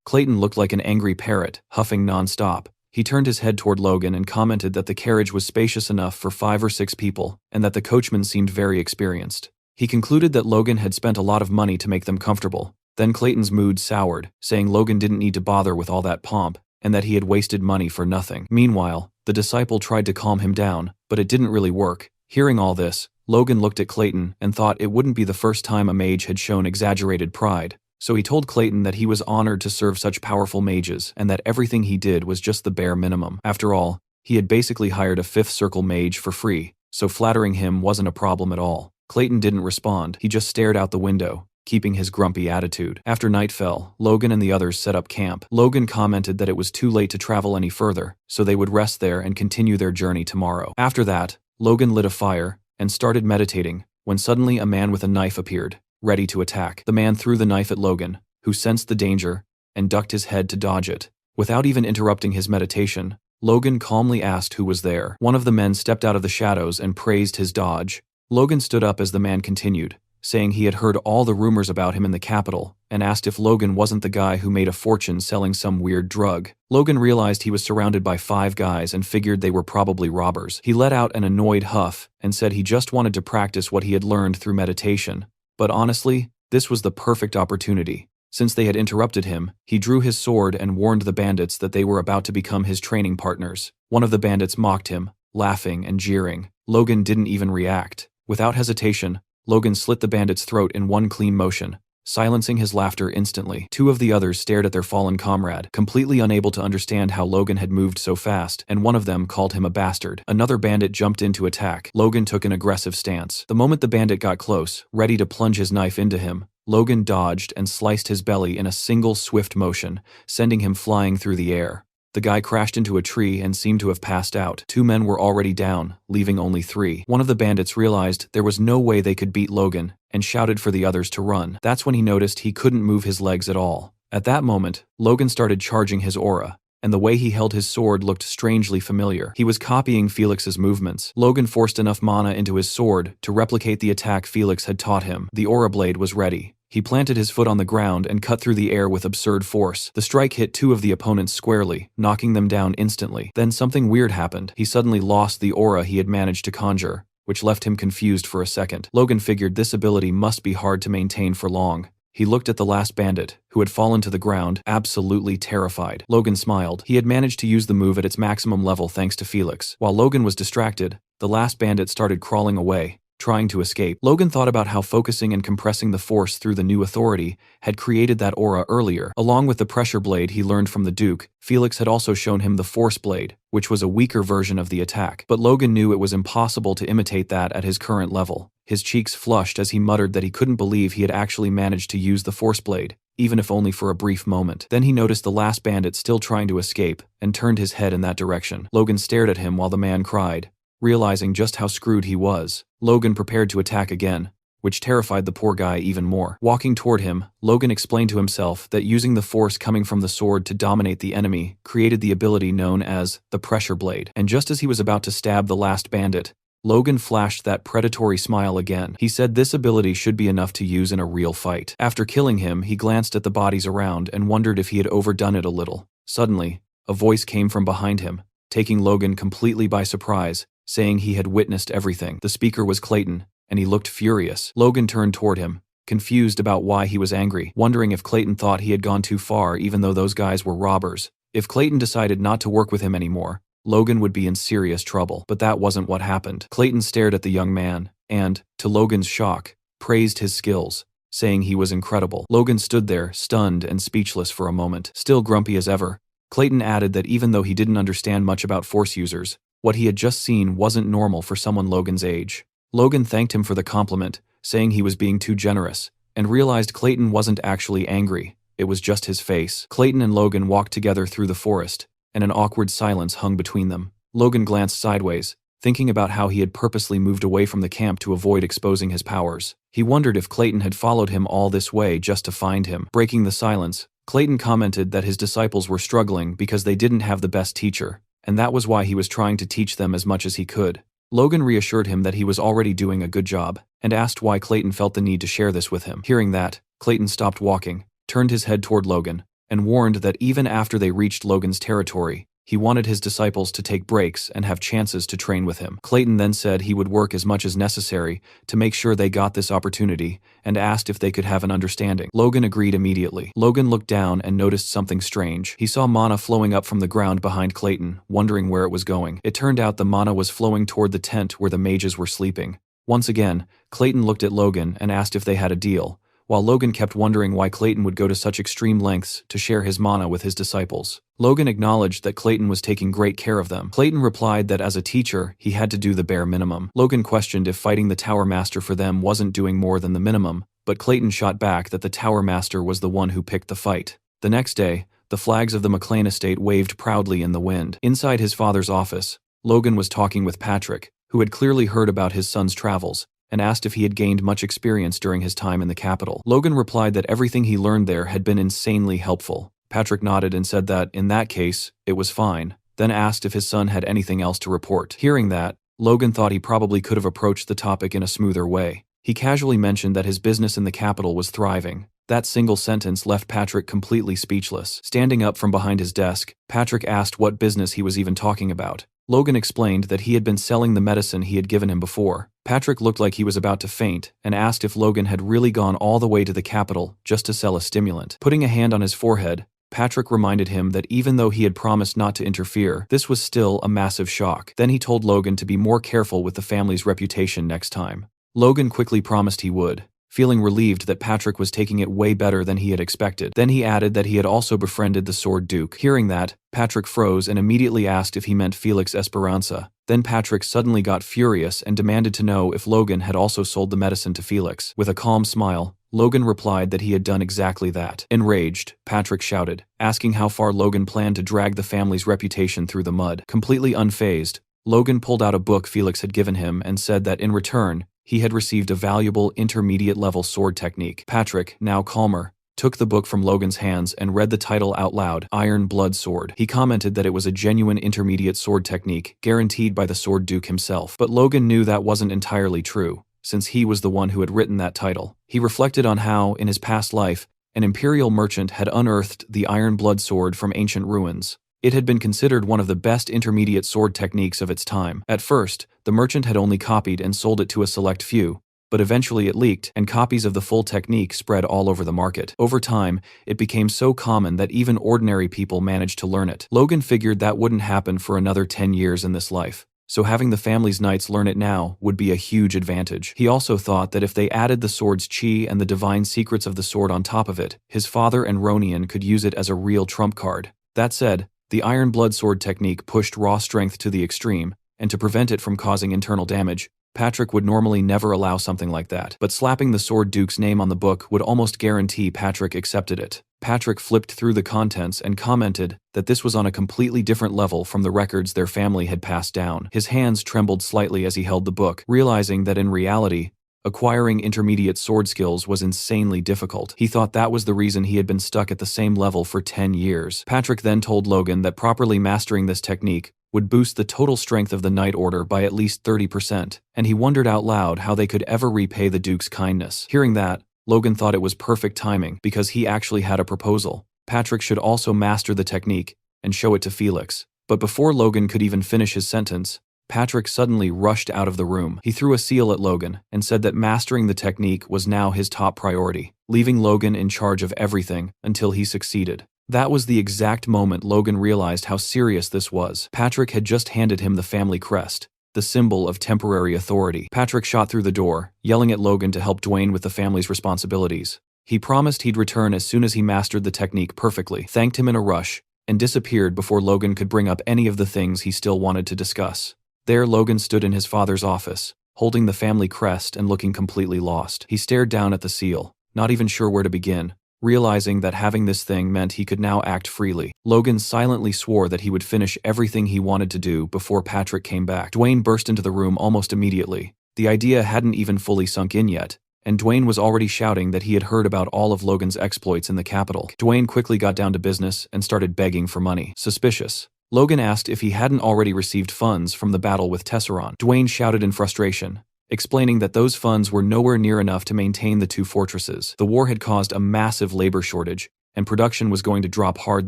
Clayton looked like an angry parrot, huffing non-stop. He turned his head toward Logan and commented that the carriage was spacious enough for 5 or 6 people, and that the coachman seemed very experienced. He concluded that Logan had spent a lot of money to make them comfortable. Then Clayton's mood soured, saying Logan didn't need to bother with all that pomp, and that he had wasted money for nothing. Meanwhile, the disciple tried to calm him down, but it didn't really work. Hearing all this, Logan looked at Clayton and thought it wouldn't be the first time a mage had shown exaggerated pride, so he told Clayton that he was honored to serve such powerful mages and that everything he did was just the bare minimum. After all, he had basically hired a fifth circle mage for free, so flattering him wasn't a problem at all. Clayton didn't respond, he just stared out the window, keeping his grumpy attitude. After night fell, Logan and the others set up camp. Logan commented that it was too late to travel any further, so they would rest there and continue their journey tomorrow. After that, Logan lit a fire and started meditating, when suddenly a man with a knife appeared, ready to attack. The man threw the knife at Logan, who sensed the danger and ducked his head to dodge it. Without even interrupting his meditation, Logan calmly asked who was there. One of the men stepped out of the shadows and praised his dodge. Logan stood up as the man continued, saying he had heard all the rumors about him in the capital, and asked if Logan wasn't the guy who made a fortune selling some weird drug. Logan realized he was surrounded by 5 guys and figured they were probably robbers. He let out an annoyed huff and said he just wanted to practice what he had learned through meditation. But honestly, this was the perfect opportunity. Since they had interrupted him, he drew his sword and warned the bandits that they were about to become his training partners. One of the bandits mocked him, laughing and jeering. Logan didn't even react. Without hesitation, Logan slit the bandit's throat in one clean motion, silencing his laughter instantly. 2 of the others stared at their fallen comrade, completely unable to understand how Logan had moved so fast, and one of them called him a bastard. Another bandit jumped in to attack. Logan took an aggressive stance. The moment the bandit got close, ready to plunge his knife into him, Logan dodged and sliced his belly in a single swift motion, sending him flying through the air. The guy crashed into a tree and seemed to have passed out. 2 men were already down, leaving only 3. One of the bandits realized there was no way they could beat Logan and shouted for the others to run. That's when he noticed he couldn't move his legs at all. At that moment, Logan started charging his aura, and the way he held his sword looked strangely familiar. He was copying Felix's movements. Logan forced enough mana into his sword to replicate the attack Felix had taught him. The aura blade was ready. He planted his foot on the ground and cut through the air with absurd force. The strike hit 2 of the opponents squarely, knocking them down instantly. Then something weird happened. He suddenly lost the aura he had managed to conjure, which left him confused for a second. Logan figured this ability must be hard to maintain for long. He looked at the last bandit, who had fallen to the ground, absolutely terrified. Logan smiled. He had managed to use the move at its maximum level thanks to Felix. While Logan was distracted, the last bandit started crawling away, trying to escape. Logan thought about how focusing and compressing the force through the new authority had created that aura earlier. Along with the pressure blade he learned from the Duke, Felix had also shown him the force blade, which was a weaker version of the attack. But Logan knew it was impossible to imitate that at his current level. His cheeks flushed as he muttered that he couldn't believe he had actually managed to use the force blade, even if only for a brief moment. Then he noticed the last bandit still trying to escape, and turned his head in that direction. Logan stared at him while the man cried. Realizing just how screwed he was, Logan prepared to attack again, which terrified the poor guy even more. Walking toward him, Logan explained to himself that using the force coming from the sword to dominate the enemy created the ability known as the pressure blade. And just as he was about to stab the last bandit, Logan flashed that predatory smile again. He said this ability should be enough to use in a real fight. After killing him, he glanced at the bodies around and wondered if he had overdone it a little. Suddenly, a voice came from behind him, taking Logan completely by surprise, saying he had witnessed everything. The speaker was Clayton, and he looked furious. Logan turned toward him, confused about why he was angry, wondering if Clayton thought he had gone too far even though those guys were robbers. If Clayton decided not to work with him anymore, Logan would be in serious trouble. But that wasn't what happened. Clayton stared at the young man, and, to Logan's shock, praised his skills, saying he was incredible. Logan stood there, stunned and speechless for a moment. Still grumpy as ever, Clayton added that even though he didn't understand much about force users, what he had just seen wasn't normal for someone Logan's age. Logan thanked him for the compliment, saying he was being too generous, and realized Clayton wasn't actually angry, it was just his face. Clayton and Logan walked together through the forest, and an awkward silence hung between them. Logan glanced sideways, thinking about how he had purposely moved away from the camp to avoid exposing his powers. He wondered if Clayton had followed him all this way just to find him. Breaking the silence, Clayton commented that his disciples were struggling because they didn't have the best teacher, and that was why he was trying to teach them as much as he could. Logan reassured him that he was already doing a good job, and asked why Clayton felt the need to share this with him. Hearing that, Clayton stopped walking, turned his head toward Logan, and warned that even after they reached Logan's territory, he wanted his disciples to take breaks and have chances to train with him. Clayton then said he would work as much as necessary to make sure they got this opportunity, and asked if they could have an understanding. Logan agreed immediately. Logan looked down and noticed something strange. He saw mana flowing up from the ground behind Clayton, wondering where it was going. It turned out the mana was flowing toward the tent where the mages were sleeping. Once again, Clayton looked at Logan and asked if they had a deal, while Logan kept wondering why Clayton would go to such extreme lengths to share his mana with his disciples. Logan acknowledged that Clayton was taking great care of them. Clayton replied that as a teacher, he had to do the bare minimum. Logan questioned if fighting the Tower Master for them wasn't doing more than the minimum, but Clayton shot back that the Tower Master was the one who picked the fight. The next day, the flags of the McLean estate waved proudly in the wind. Inside his father's office, Logan was talking with Patrick, who had clearly heard about his son's travels, and asked if he had gained much experience during his time in the capital. Logan replied that everything he learned there had been insanely helpful. Patrick nodded and said that, in that case, it was fine, then asked if his son had anything else to report. Hearing that, Logan thought he probably could have approached the topic in a smoother way. He casually mentioned that his business in the capital was thriving. That single sentence left Patrick completely speechless. Standing up from behind his desk, Patrick asked what business he was even talking about. Logan explained that he had been selling the medicine he had given him before. Patrick looked like he was about to faint and asked if Logan had really gone all the way to the capital just to sell a stimulant. Putting a hand on his forehead, Patrick reminded him that even though he had promised not to interfere, this was still a massive shock. Then he told Logan to be more careful with the family's reputation next time. Logan quickly promised he would, feeling relieved that Patrick was taking it way better than he had expected. Then he added that he had also befriended the Sword Duke. Hearing that, Patrick froze and immediately asked if he meant Felix Esperanza. Then Patrick suddenly got furious and demanded to know if Logan had also sold the medicine to Felix. With a calm smile, Logan replied that he had done exactly that. Enraged, Patrick shouted, asking how far Logan planned to drag the family's reputation through the mud. Completely unfazed, Logan pulled out a book Felix had given him and said that in return, he had received a valuable intermediate-level sword technique. Patrick, now calmer, took the book from Logan's hands and read the title out loud, Iron Blood Sword. He commented that it was a genuine intermediate sword technique, guaranteed by the Sword Duke himself. But Logan knew that wasn't entirely true, since he was the one who had written that title. He reflected on how, in his past life, an imperial merchant had unearthed the Iron Blood Sword from ancient ruins. It had been considered one of the best intermediate sword techniques of its time. At first, the merchant had only copied and sold it to a select few, but eventually it leaked, and copies of the full technique spread all over the market. Over time, it became so common that even ordinary people managed to learn it. Logan figured that wouldn't happen for another 10 years in this life, so having the family's knights learn it now would be a huge advantage. He also thought that if they added the sword's chi and the divine secrets of the sword on top of it, his father and Ronian could use it as a real trump card. That said, the Iron Blood Sword technique pushed raw strength to the extreme, and to prevent it from causing internal damage, Patrick would normally never allow something like that. But slapping the Sword Duke's name on the book would almost guarantee Patrick accepted it. Patrick flipped through the contents and commented that this was on a completely different level from the records their family had passed down. His hands trembled slightly as he held the book, realizing that in reality, acquiring intermediate sword skills was insanely difficult. He thought that was the reason he had been stuck at the same level for 10 years. Patrick then told Logan that properly mastering this technique would boost the total strength of the Knight Order by at least 30%, and he wondered out loud how they could ever repay the Duke's kindness. Hearing that, Logan thought it was perfect timing because he actually had a proposal. Patrick should also master the technique and show it to Felix. But before Logan could even finish his sentence, Patrick suddenly rushed out of the room. He threw a seal at Logan and said that mastering the technique was now his top priority, leaving Logan in charge of everything until he succeeded. That was the exact moment Logan realized how serious this was. Patrick had just handed him the family crest, the symbol of temporary authority. Patrick shot through the door, yelling at Logan to help Dwayne with the family's responsibilities. He promised he'd return as soon as he mastered the technique perfectly, thanked him in a rush, and disappeared before Logan could bring up any of the things he still wanted to discuss. There Logan stood in his father's office, holding the family crest and looking completely lost. He stared down at the seal, not even sure where to begin, realizing that having this thing meant he could now act freely. Logan silently swore that he would finish everything he wanted to do before Patrick came back. Dwayne burst into the room almost immediately. The idea hadn't even fully sunk in yet, and Dwayne was already shouting that he had heard about all of Logan's exploits in the capital. Dwayne quickly got down to business and started begging for money. Suspicious, Logan asked if he hadn't already received funds from the battle with Tesseron. Dwayne shouted in frustration, explaining that those funds were nowhere near enough to maintain the two fortresses. The war had caused a massive labor shortage, and production was going to drop hard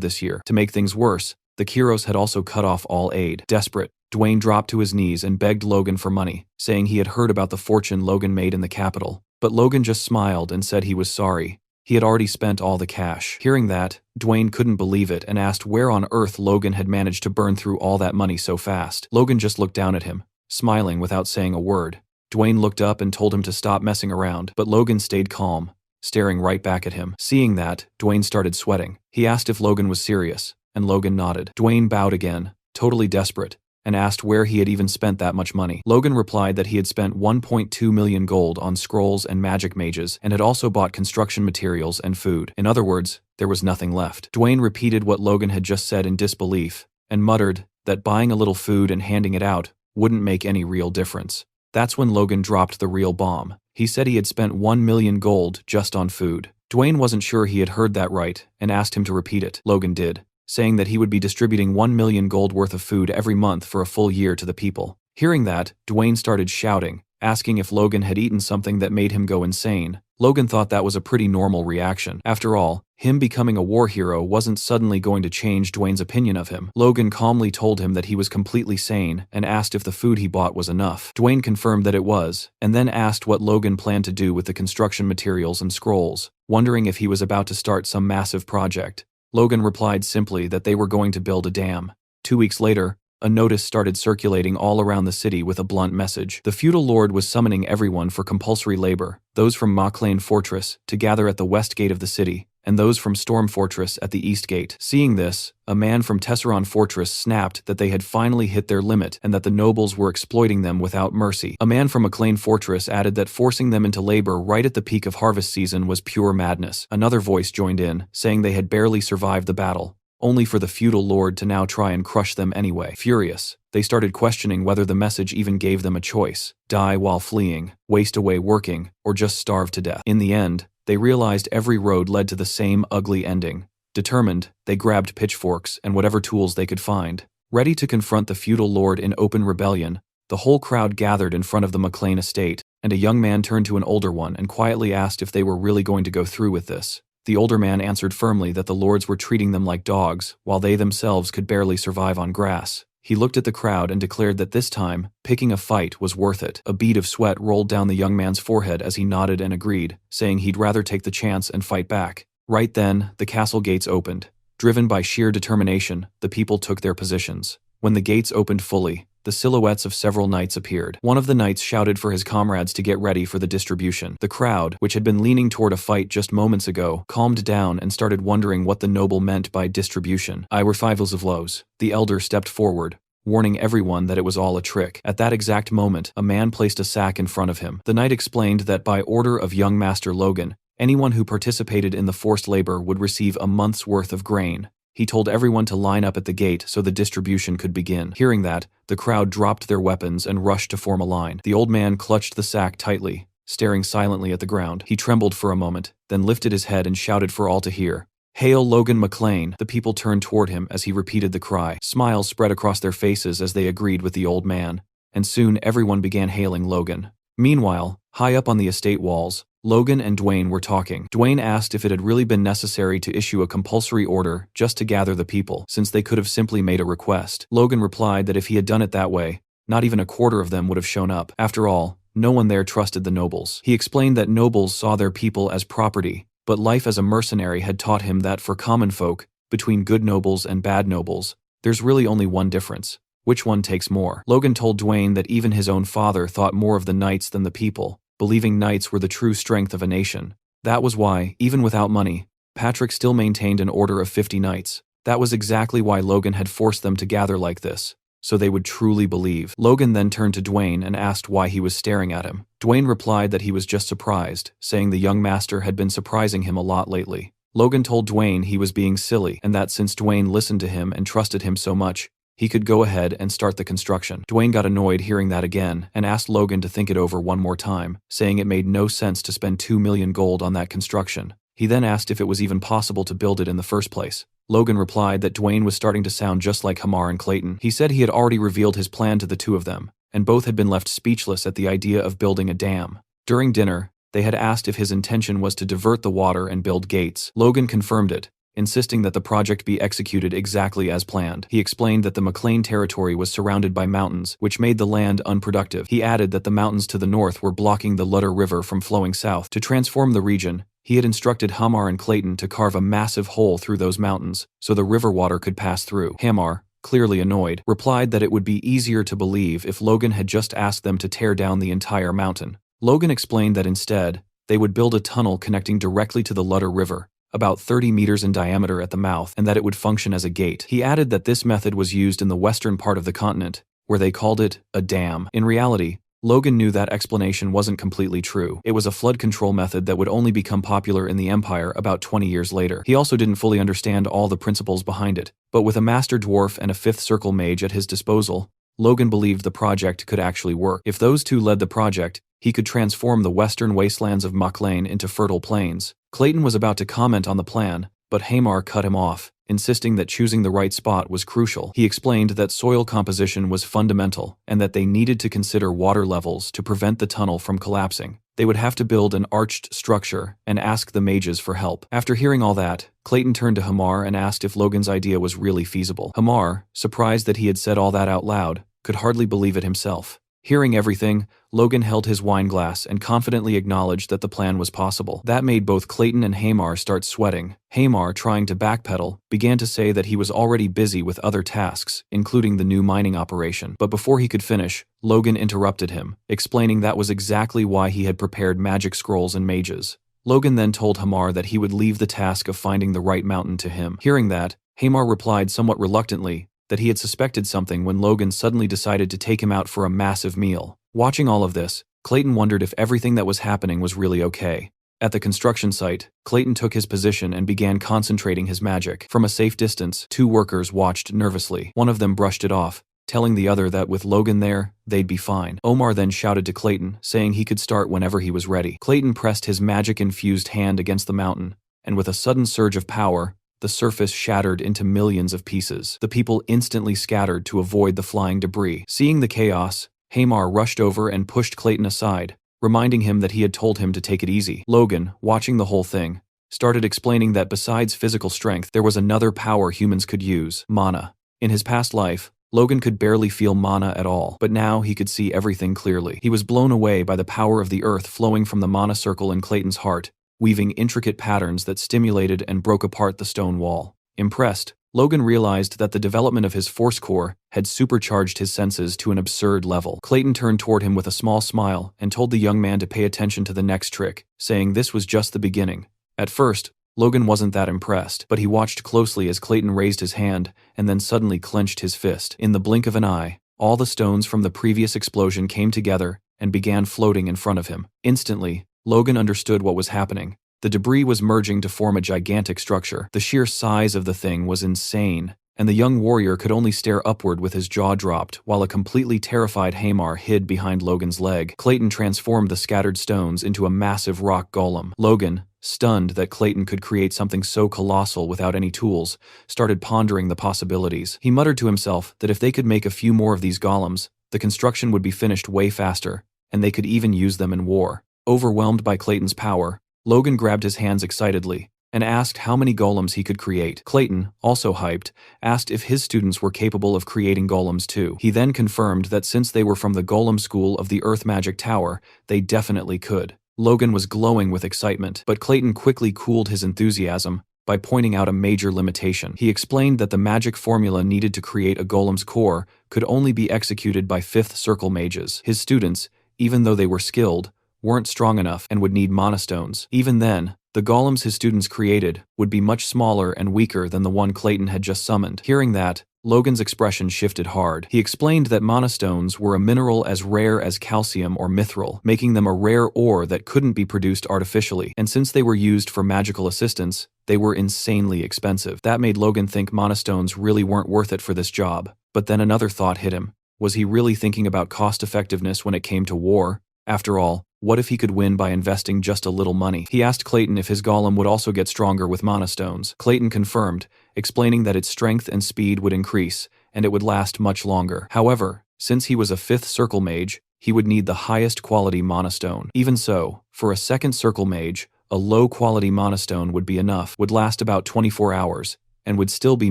this year. To make things worse, the Kiros had also cut off all aid. Desperate, Dwayne dropped to his knees and begged Logan for money, saying he had heard about the fortune Logan made in the capital. But Logan just smiled and said he was sorry. He had already spent all the cash. Hearing that, Dwayne couldn't believe it and asked where on earth Logan had managed to burn through all that money so fast. Logan just looked down at him, smiling without saying a word. Dwayne looked up and told him to stop messing around, but Logan stayed calm, staring right back at him. Seeing that, Dwayne started sweating. He asked if Logan was serious, and Logan nodded. Dwayne bowed again, totally desperate, and asked where he had even spent that much money. Logan replied that he had spent 1.2 million gold on scrolls and magic mages and had also bought construction materials and food. In other words, there was nothing left. Dwayne repeated what Logan had just said in disbelief, and muttered that buying a little food and handing it out wouldn't make any real difference. That's when Logan dropped the real bomb. He said he had spent 1 million gold just on food. Dwayne wasn't sure he had heard that right and asked him to repeat it. Logan did, saying that he would be distributing 1 million gold worth of food every month for a full year to the people. Hearing that, Dwayne started shouting, asking if Logan had eaten something that made him go insane. Logan thought that was a pretty normal reaction. After all, him becoming a war hero wasn't suddenly going to change Dwayne's opinion of him. Logan calmly told him that he was completely sane and asked if the food he bought was enough. Dwayne confirmed that it was, and then asked what Logan planned to do with the construction materials and scrolls, wondering if he was about to start some massive project. Logan replied simply that they were going to build a dam. 2 weeks later, a notice started circulating all around the city with a blunt message. The feudal lord was summoning everyone for compulsory labor, those from Manhwa Fortress to gather at the west gate of the city, and those from Storm Fortress at the east gate. Seeing this, a man from Tesseron Fortress snapped that they had finally hit their limit and that the nobles were exploiting them without mercy. A man from Manhwa Fortress added that forcing them into labor right at the peak of harvest season was pure madness. Another voice joined in, saying they had barely survived the battle, only for the feudal lord to now try and crush them anyway. Furious, they started questioning whether the message even gave them a choice: die while fleeing, waste away working, or just starve to death. In the end, they realized every road led to the same ugly ending. Determined, they grabbed pitchforks and whatever tools they could find. Ready to confront the feudal lord in open rebellion, the whole crowd gathered in front of the McLean estate, and a young man turned to an older one and quietly asked if they were really going to go through with this. The older man answered firmly that the lords were treating them like dogs, while they themselves could barely survive on grass. He looked at the crowd and declared that this time, picking a fight was worth it. A bead of sweat rolled down the young man's forehead as he nodded and agreed, saying he'd rather take the chance and fight back. Right then, the castle gates opened. Driven by sheer determination, the people took their positions. When the gates opened fully, the silhouettes of several knights appeared. One of the knights shouted for his comrades to get ready for the distribution. The crowd, which had been leaning toward a fight just moments ago, calmed down and started wondering what the noble meant by distribution. "I were fivels of lows." The elder stepped forward, warning everyone that it was all a trick. At that exact moment, a man placed a sack in front of him. The knight explained that by order of young Master Logan, anyone who participated in the forced labor would receive a month's worth of grain. He told everyone to line up at the gate so the distribution could begin. Hearing that, the crowd dropped their weapons and rushed to form a line. The old man clutched the sack tightly, staring silently at the ground. He trembled for a moment, then lifted his head and shouted for all to hear, "Hail Logan McLean!" The people turned toward him as he repeated the cry. Smiles spread across their faces as they agreed with the old man, and soon everyone began hailing Logan. Meanwhile, high up on the estate walls, Logan and Dwayne were talking. Dwayne asked if it had really been necessary to issue a compulsory order just to gather the people, since they could have simply made a request. Logan replied that if he had done it that way, not even a quarter of them would have shown up. After all, no one there trusted the nobles. He explained that nobles saw their people as property, but life as a mercenary had taught him that for common folk, between good nobles and bad nobles, there's really only one difference: which one takes more. Logan told Dwayne that even his own father thought more of the knights than the people, believing knights were the true strength of a nation. That was why, even without money, Patrick still maintained an order of 50 knights. That was exactly why Logan had forced them to gather like this, so they would truly believe. Logan then turned to Dwayne and asked why he was staring at him. Dwayne replied that he was just surprised, saying the young master had been surprising him a lot lately. Logan told Dwayne he was being silly, and that since Dwayne listened to him and trusted him so much, he could go ahead and start the construction. Dwayne got annoyed hearing that again and asked Logan to think it over one more time, saying it made no sense to spend 2 million gold on that construction. He then asked if it was even possible to build it in the first place. Logan replied that Dwayne was starting to sound just like Hamar and Clayton. He said he had already revealed his plan to the two of them, and both had been left speechless at the idea of building a dam. During dinner, they had asked if his intention was to divert the water and build gates. Logan confirmed it, insisting that the project be executed exactly as planned. He explained that the McLean territory was surrounded by mountains, which made the land unproductive. He added that the mountains to the north were blocking the Ludder River from flowing south. To transform the region, he had instructed Hamar and Clayton to carve a massive hole through those mountains, so the river water could pass through. Hamar, clearly annoyed, replied that it would be easier to believe if Logan had just asked them to tear down the entire mountain. Logan explained that instead, they would build a tunnel connecting directly to the Ludder River, about 30 meters in diameter at the mouth, and that it would function as a gate. He added that this method was used in the western part of the continent, where they called it a dam. In reality, Logan knew that explanation wasn't completely true. It was a flood control method that would only become popular in the Empire about 20 years later. He also didn't fully understand all the principles behind it, but with a Master Dwarf and a Fifth Circle Mage at his disposal, Logan believed the project could actually work. If those two led the project, he could transform the western wastelands of Maclean into fertile plains. Clayton was about to comment on the plan, but Hamar cut him off, insisting that choosing the right spot was crucial. He explained that soil composition was fundamental and that they needed to consider water levels to prevent the tunnel from collapsing. They would have to build an arched structure and ask the mages for help. After hearing all that, Clayton turned to Hamar and asked if Logan's idea was really feasible. Hamar, surprised that he had said all that out loud, could hardly believe it himself. Hearing everything, Logan held his wine glass and confidently acknowledged that the plan was possible. That made both Clayton and Hamar start sweating. Hamar, trying to backpedal, began to say that he was already busy with other tasks, including the new mining operation. But before he could finish, Logan interrupted him, explaining that was exactly why he had prepared magic scrolls and mages. Logan then told Hamar that he would leave the task of finding the right mountain to him. Hearing that, Hamar replied somewhat reluctantly that he had suspected something when Logan suddenly decided to take him out for a massive meal. Watching all of this, Clayton wondered if everything that was happening was really okay. At the construction site, Clayton took his position and began concentrating his magic. From a safe distance, two workers watched nervously. One of them brushed it off, telling the other that with Logan there, they'd be fine. Omar then shouted to Clayton, saying he could start whenever he was ready. Clayton pressed his magic-infused hand against the mountain, and with a sudden surge of power, the surface shattered into millions of pieces. The people instantly scattered to avoid the flying debris. Seeing the chaos, Hamar rushed over and pushed Clayton aside, reminding him that he had told him to take it easy. Logan, watching the whole thing, started explaining that besides physical strength, there was another power humans could use: mana. In his past life, Logan could barely feel mana at all, but now he could see everything clearly. He was blown away by the power of the earth flowing from the mana circle in Clayton's heart, weaving intricate patterns that stimulated and broke apart the stone wall. Impressed, Logan realized that the development of his force core had supercharged his senses to an absurd level. Clayton turned toward him with a small smile and told the young man to pay attention to the next trick, saying this was just the beginning. At first, Logan wasn't that impressed, but he watched closely as Clayton raised his hand and then suddenly clenched his fist. In the blink of an eye, all the stones from the previous explosion came together and began floating in front of him. Instantly, Logan understood what was happening. The debris was merging to form a gigantic structure. The sheer size of the thing was insane, and the young warrior could only stare upward with his jaw dropped, while a completely terrified Hamar hid behind Logan's leg. Clayton transformed the scattered stones into a massive rock golem. Logan, stunned that Clayton could create something so colossal without any tools, started pondering the possibilities. He muttered to himself that if they could make a few more of these golems, the construction would be finished way faster, and they could even use them in war. Overwhelmed by Clayton's power, Logan grabbed his hands excitedly and asked how many golems he could create. Clayton, also hyped, asked if his students were capable of creating golems too. He then confirmed that since they were from the golem school of the Earth Magic Tower, they definitely could. Logan was glowing with excitement, but Clayton quickly cooled his enthusiasm by pointing out a major limitation. He explained that the magic formula needed to create a golem's core could only be executed by Fifth Circle mages. His students, even though they were skilled, weren't strong enough and would need mana stones. Even then, the golems his students created would be much smaller and weaker than the one Clayton had just summoned. Hearing that, Logan's expression shifted hard. He explained that mana stones were a mineral as rare as calcium or mithril, making them a rare ore that couldn't be produced artificially, and since they were used for magical assistance, they were insanely expensive. That made Logan think mana stones really weren't worth it for this job. But then another thought hit him. Was he really thinking about cost-effectiveness when it came to war? After all, what if he could win by investing just a little money? He asked Clayton if his golem would also get stronger with mana stones. Clayton confirmed, explaining that its strength and speed would increase, and it would last much longer. However, since he was a Fifth Circle mage, he would need the highest quality mana stone. Even so, for a Second Circle mage, a low-quality mana stone would be enough, would last about 24 hours, and would still be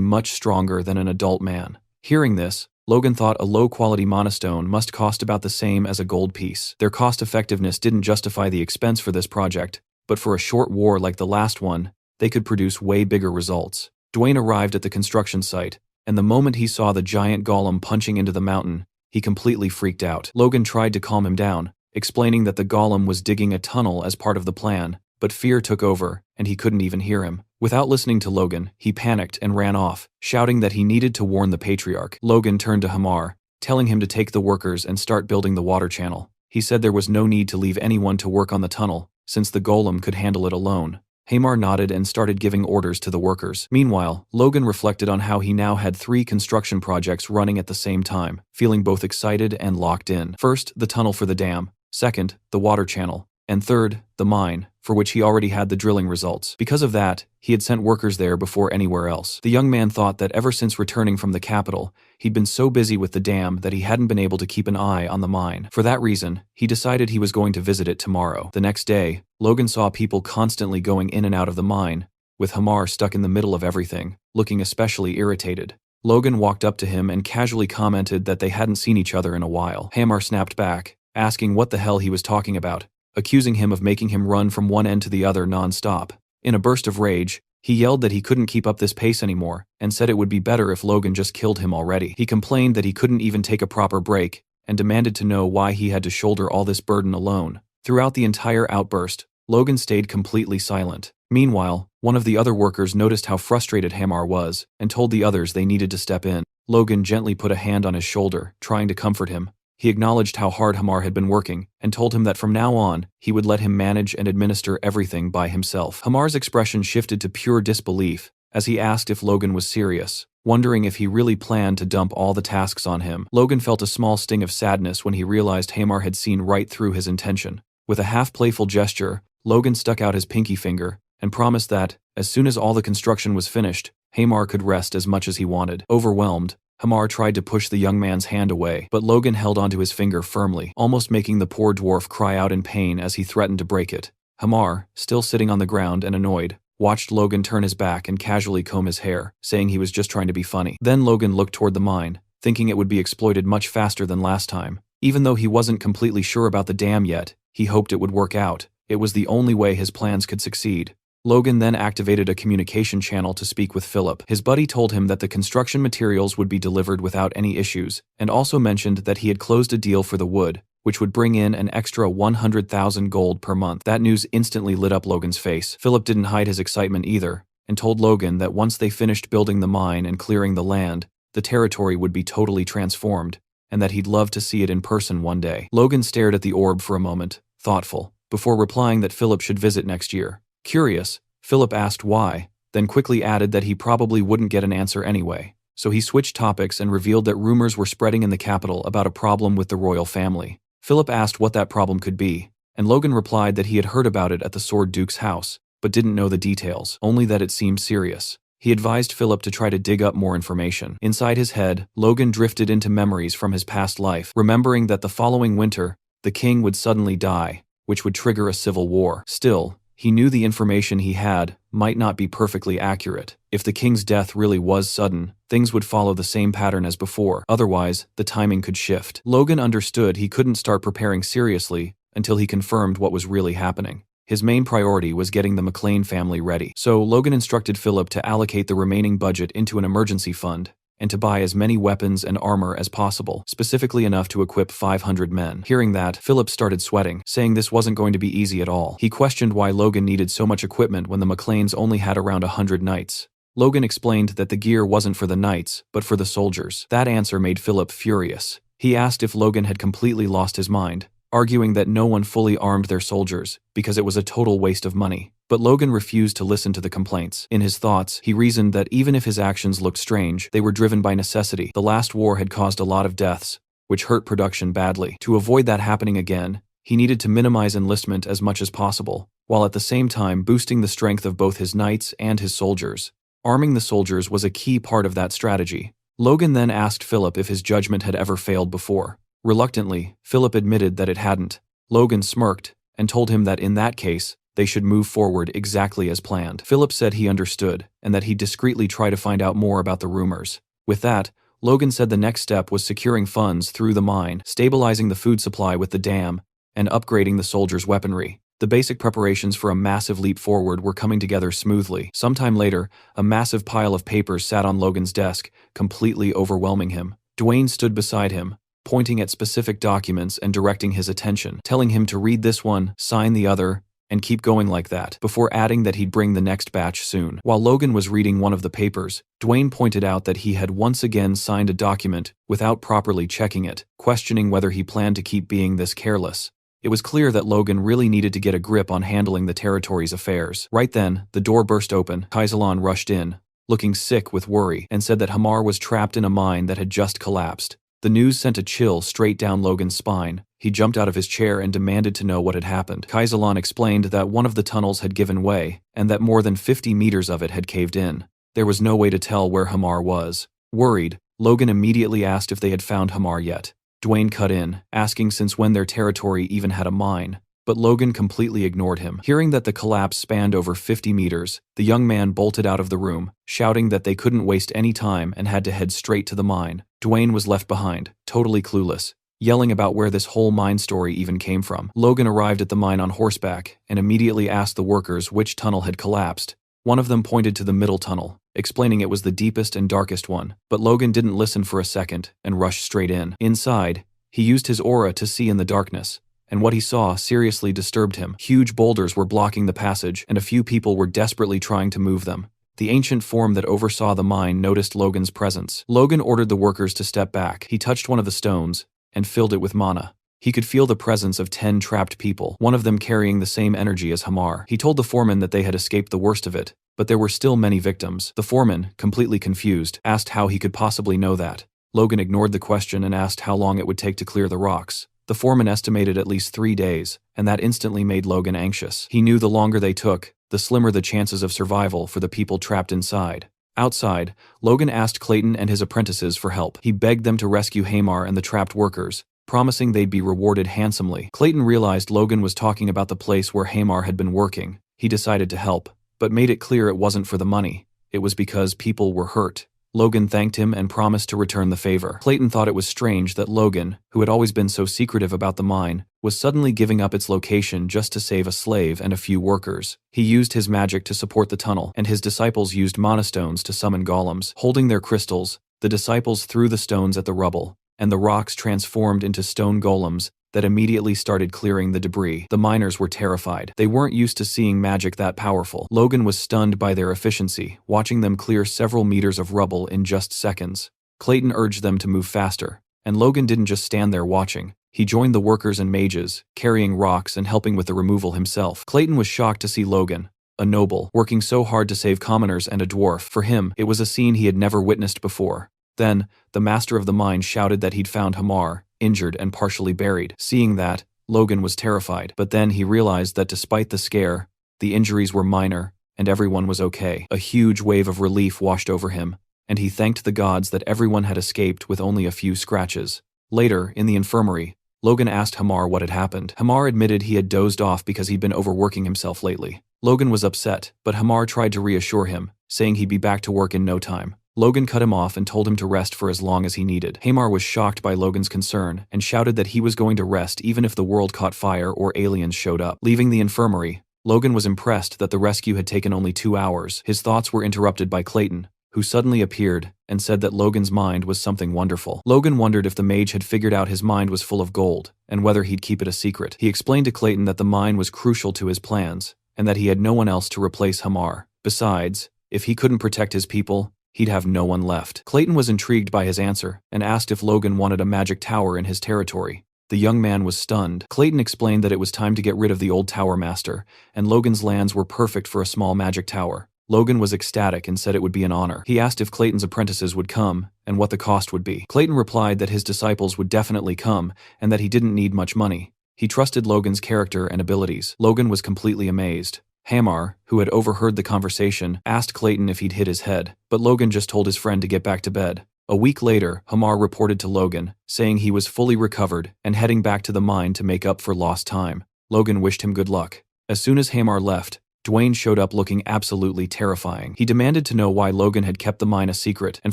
much stronger than an adult man. Hearing this, Logan thought a low-quality mana stone must cost about the same as a gold piece. Their cost-effectiveness didn't justify the expense for this project, but for a short war like the last one, they could produce way bigger results. Dwayne arrived at the construction site, and the moment he saw the giant golem punching into the mountain, he completely freaked out. Logan tried to calm him down, explaining that the golem was digging a tunnel as part of the plan, but fear took over, and he couldn't even hear him. Without listening to Logan, he panicked and ran off, shouting that he needed to warn the patriarch. Logan turned to Hamar, telling him to take the workers and start building the water channel. He said there was no need to leave anyone to work on the tunnel, since the golem could handle it alone. Hamar nodded and started giving orders to the workers. Meanwhile, Logan reflected on how he now had 3 construction projects running at the same time, feeling both excited and locked in. First, the tunnel for the dam. Second, the water channel. And third, the mine, for which he already had the drilling results. Because of that, he had sent workers there before anywhere else. The young man thought that ever since returning from the capital, he'd been so busy with the dam that he hadn't been able to keep an eye on the mine. For that reason, he decided he was going to visit it tomorrow. The next day, Logan saw people constantly going in and out of the mine, with Hamar stuck in the middle of everything, looking especially irritated. Logan walked up to him and casually commented that they hadn't seen each other in a while. Hamar snapped back, asking what the hell he was talking about, accusing him of making him run from one end to the other non-stop. In a burst of rage, he yelled that he couldn't keep up this pace anymore, and said it would be better if Logan just killed him already. He complained that he couldn't even take a proper break, and demanded to know why he had to shoulder all this burden alone. Throughout the entire outburst, Logan stayed completely silent. Meanwhile, one of the other workers noticed how frustrated Hamar was, and told the others they needed to step in. Logan gently put a hand on his shoulder, trying to comfort him. He acknowledged how hard Hamar had been working, and told him that from now on, he would let him manage and administer everything by himself. Hamar's expression shifted to pure disbelief, as he asked if Logan was serious, wondering if he really planned to dump all the tasks on him. Logan felt a small sting of sadness when he realized Hamar had seen right through his intention. With a half-playful gesture, Logan stuck out his pinky finger, and promised that, as soon as all the construction was finished, Hamar could rest as much as he wanted. Overwhelmed, Hamar tried to push the young man's hand away, but Logan held onto his finger firmly, almost making the poor dwarf cry out in pain as he threatened to break it. Hamar, still sitting on the ground and annoyed, watched Logan turn his back and casually comb his hair, saying he was just trying to be funny. Then Logan looked toward the mine, thinking it would be exploited much faster than last time. Even though he wasn't completely sure about the dam yet, he hoped it would work out. It was the only way his plans could succeed. Logan then activated a communication channel to speak with Philip. His buddy told him that the construction materials would be delivered without any issues, and also mentioned that he had closed a deal for the wood, which would bring in an extra 100,000 gold per month. That news instantly lit up Logan's face. Philip didn't hide his excitement either, and told Logan that once they finished building the mine and clearing the land, the territory would be totally transformed, and that he'd love to see it in person one day. Logan stared at the orb for a moment, thoughtful, before replying that Philip should visit next year. Curious, Philip asked why, then quickly added that he probably wouldn't get an answer anyway. So he switched topics and revealed that rumors were spreading in the capital about a problem with the royal family. Philip asked what that problem could be, and Logan replied that he had heard about it at the Sword Duke's house, but didn't know the details, only that it seemed serious. He advised Philip to try to dig up more information. Inside his head, Logan drifted into memories from his past life, remembering that the following winter, the king would suddenly die, which would trigger a civil war. Still, he knew the information he had might not be perfectly accurate. If the king's death really was sudden, things would follow the same pattern as before. Otherwise, the timing could shift. Logan understood he couldn't start preparing seriously until he confirmed what was really happening. His main priority was getting the McLean family ready. So Logan instructed Philip to allocate the remaining budget into an emergency fund, and to buy as many weapons and armor as possible, specifically enough to equip 500 men. Hearing that, Philip started sweating, saying this wasn't going to be easy at all. He questioned why Logan needed so much equipment when the McLeans only had around 100 knights. Logan explained that the gear wasn't for the knights, but for the soldiers. That answer made Philip furious. He asked if Logan had completely lost his mind, arguing that no one fully armed their soldiers, because it was a total waste of money. But Logan refused to listen to the complaints. In his thoughts, he reasoned that even if his actions looked strange, they were driven by necessity. The last war had caused a lot of deaths, which hurt production badly. To avoid that happening again, he needed to minimize enlistment as much as possible, while at the same time boosting the strength of both his knights and his soldiers. Arming the soldiers was a key part of that strategy. Logan then asked Philip if his judgment had ever failed before. Reluctantly, Philip admitted that it hadn't. Logan smirked, and told him that in that case, they should move forward exactly as planned. Philip said he understood, and that he'd discreetly try to find out more about the rumors. With that, Logan said the next step was securing funds through the mine, stabilizing the food supply with the dam, and upgrading the soldiers' weaponry. The basic preparations for a massive leap forward were coming together smoothly. Sometime later, a massive pile of papers sat on Logan's desk, completely overwhelming him. Dwayne stood beside him, pointing at specific documents and directing his attention, telling him to read this one, sign the other, and keep going like that, before adding that he'd bring the next batch soon. While Logan was reading one of the papers, Dwayne pointed out that he had once again signed a document without properly checking it, questioning whether he planned to keep being this careless. It was clear that Logan really needed to get a grip on handling the territory's affairs. Right then, the door burst open. Kaisalan rushed in, looking sick with worry, and said that Hamar was trapped in a mine that had just collapsed. The news sent a chill straight down Logan's spine. He jumped out of his chair and demanded to know what had happened. Kaisalan explained that one of the tunnels had given way, and that more than 50 meters of it had caved in. There was no way to tell where Hamar was. Worried, Logan immediately asked if they had found Hamar yet. Dwayne cut in, asking since when their territory even had a mine. But Logan completely ignored him. Hearing that the collapse spanned over 50 meters, the young man bolted out of the room, shouting that they couldn't waste any time and had to head straight to the mine. Dwayne was left behind, totally clueless, yelling about where this whole mine story even came from. Logan arrived at the mine on horseback and immediately asked the workers which tunnel had collapsed. One of them pointed to the middle tunnel, explaining it was the deepest and darkest one. But Logan didn't listen for a second and rushed straight in. Inside, he used his aura to see in the darkness, and what he saw seriously disturbed him. Huge boulders were blocking the passage, and a few people were desperately trying to move them. The ancient form that oversaw the mine noticed Logan's presence. Logan ordered the workers to step back. He touched one of the stones and filled it with mana. He could feel the presence of 10 trapped people, one of them carrying the same energy as Hamar. He told the foreman that they had escaped the worst of it, but there were still many victims. The foreman, completely confused, asked how he could possibly know that. Logan ignored the question and asked how long it would take to clear the rocks. The foreman estimated at least 3 days, and that instantly made Logan anxious. He knew the longer they took, the slimmer the chances of survival for the people trapped inside. Outside, Logan asked Clayton and his apprentices for help. He begged them to rescue Hamar and the trapped workers, promising they'd be rewarded handsomely. Clayton realized Logan was talking about the place where Hamar had been working. He decided to help, but made it clear it wasn't for the money. It was because people were hurt. Logan thanked him and promised to return the favor. Clayton thought it was strange that Logan, who had always been so secretive about the mine, was suddenly giving up its location just to save a slave and a few workers. He used his magic to support the tunnel, and his disciples used mana stones to summon golems. Holding their crystals, the disciples threw the stones at the rubble, and the rocks transformed into stone golems that immediately started clearing the debris. The miners were terrified. They weren't used to seeing magic that powerful. Logan was stunned by their efficiency, watching them clear several meters of rubble in just seconds. Clayton urged them to move faster, and Logan didn't just stand there watching. He joined the workers and mages, carrying rocks and helping with the removal himself. Clayton was shocked to see Logan, a noble, working so hard to save commoners and a dwarf. For him, it was a scene he had never witnessed before. Then, the master of the mine shouted that he'd found Hamar, injured and partially buried. Seeing that, Logan was terrified. But then he realized that despite the scare, the injuries were minor, and everyone was okay. A huge wave of relief washed over him, and he thanked the gods that everyone had escaped with only a few scratches. Later, in the infirmary, Logan asked Hamar what had happened. Hamar admitted he had dozed off because he'd been overworking himself lately. Logan was upset, but Hamar tried to reassure him, saying he'd be back to work in no time. Logan cut him off and told him to rest for as long as he needed. Hamar was shocked by Logan's concern and shouted that he was going to rest even if the world caught fire or aliens showed up. Leaving the infirmary, Logan was impressed that the rescue had taken only 2 hours. His thoughts were interrupted by Clayton, who suddenly appeared and said that Logan's mind was something wonderful. Logan wondered if the mage had figured out his mind was full of gold and whether he'd keep it a secret. He explained to Clayton that the mine was crucial to his plans and that he had no one else to replace Hamar. Besides, if he couldn't protect his people, he'd have no one left. Clayton was intrigued by his answer and asked if Logan wanted a magic tower in his territory. The young man was stunned. Clayton explained that it was time to get rid of the old tower master, and Logan's lands were perfect for a small magic tower. Logan was ecstatic and said it would be an honor. He asked if Clayton's apprentices would come and what the cost would be. Clayton replied that his disciples would definitely come and that he didn't need much money. He trusted Logan's character and abilities. Logan was completely amazed. Hamar, who had overheard the conversation, asked Clayton if he'd hit his head, but Logan just told his friend to get back to bed. A week later, Hamar reported to Logan, saying he was fully recovered and heading back to the mine to make up for lost time. Logan wished him good luck. As soon as Hamar left, Dwayne showed up looking absolutely terrifying. He demanded to know why Logan had kept the mine a secret and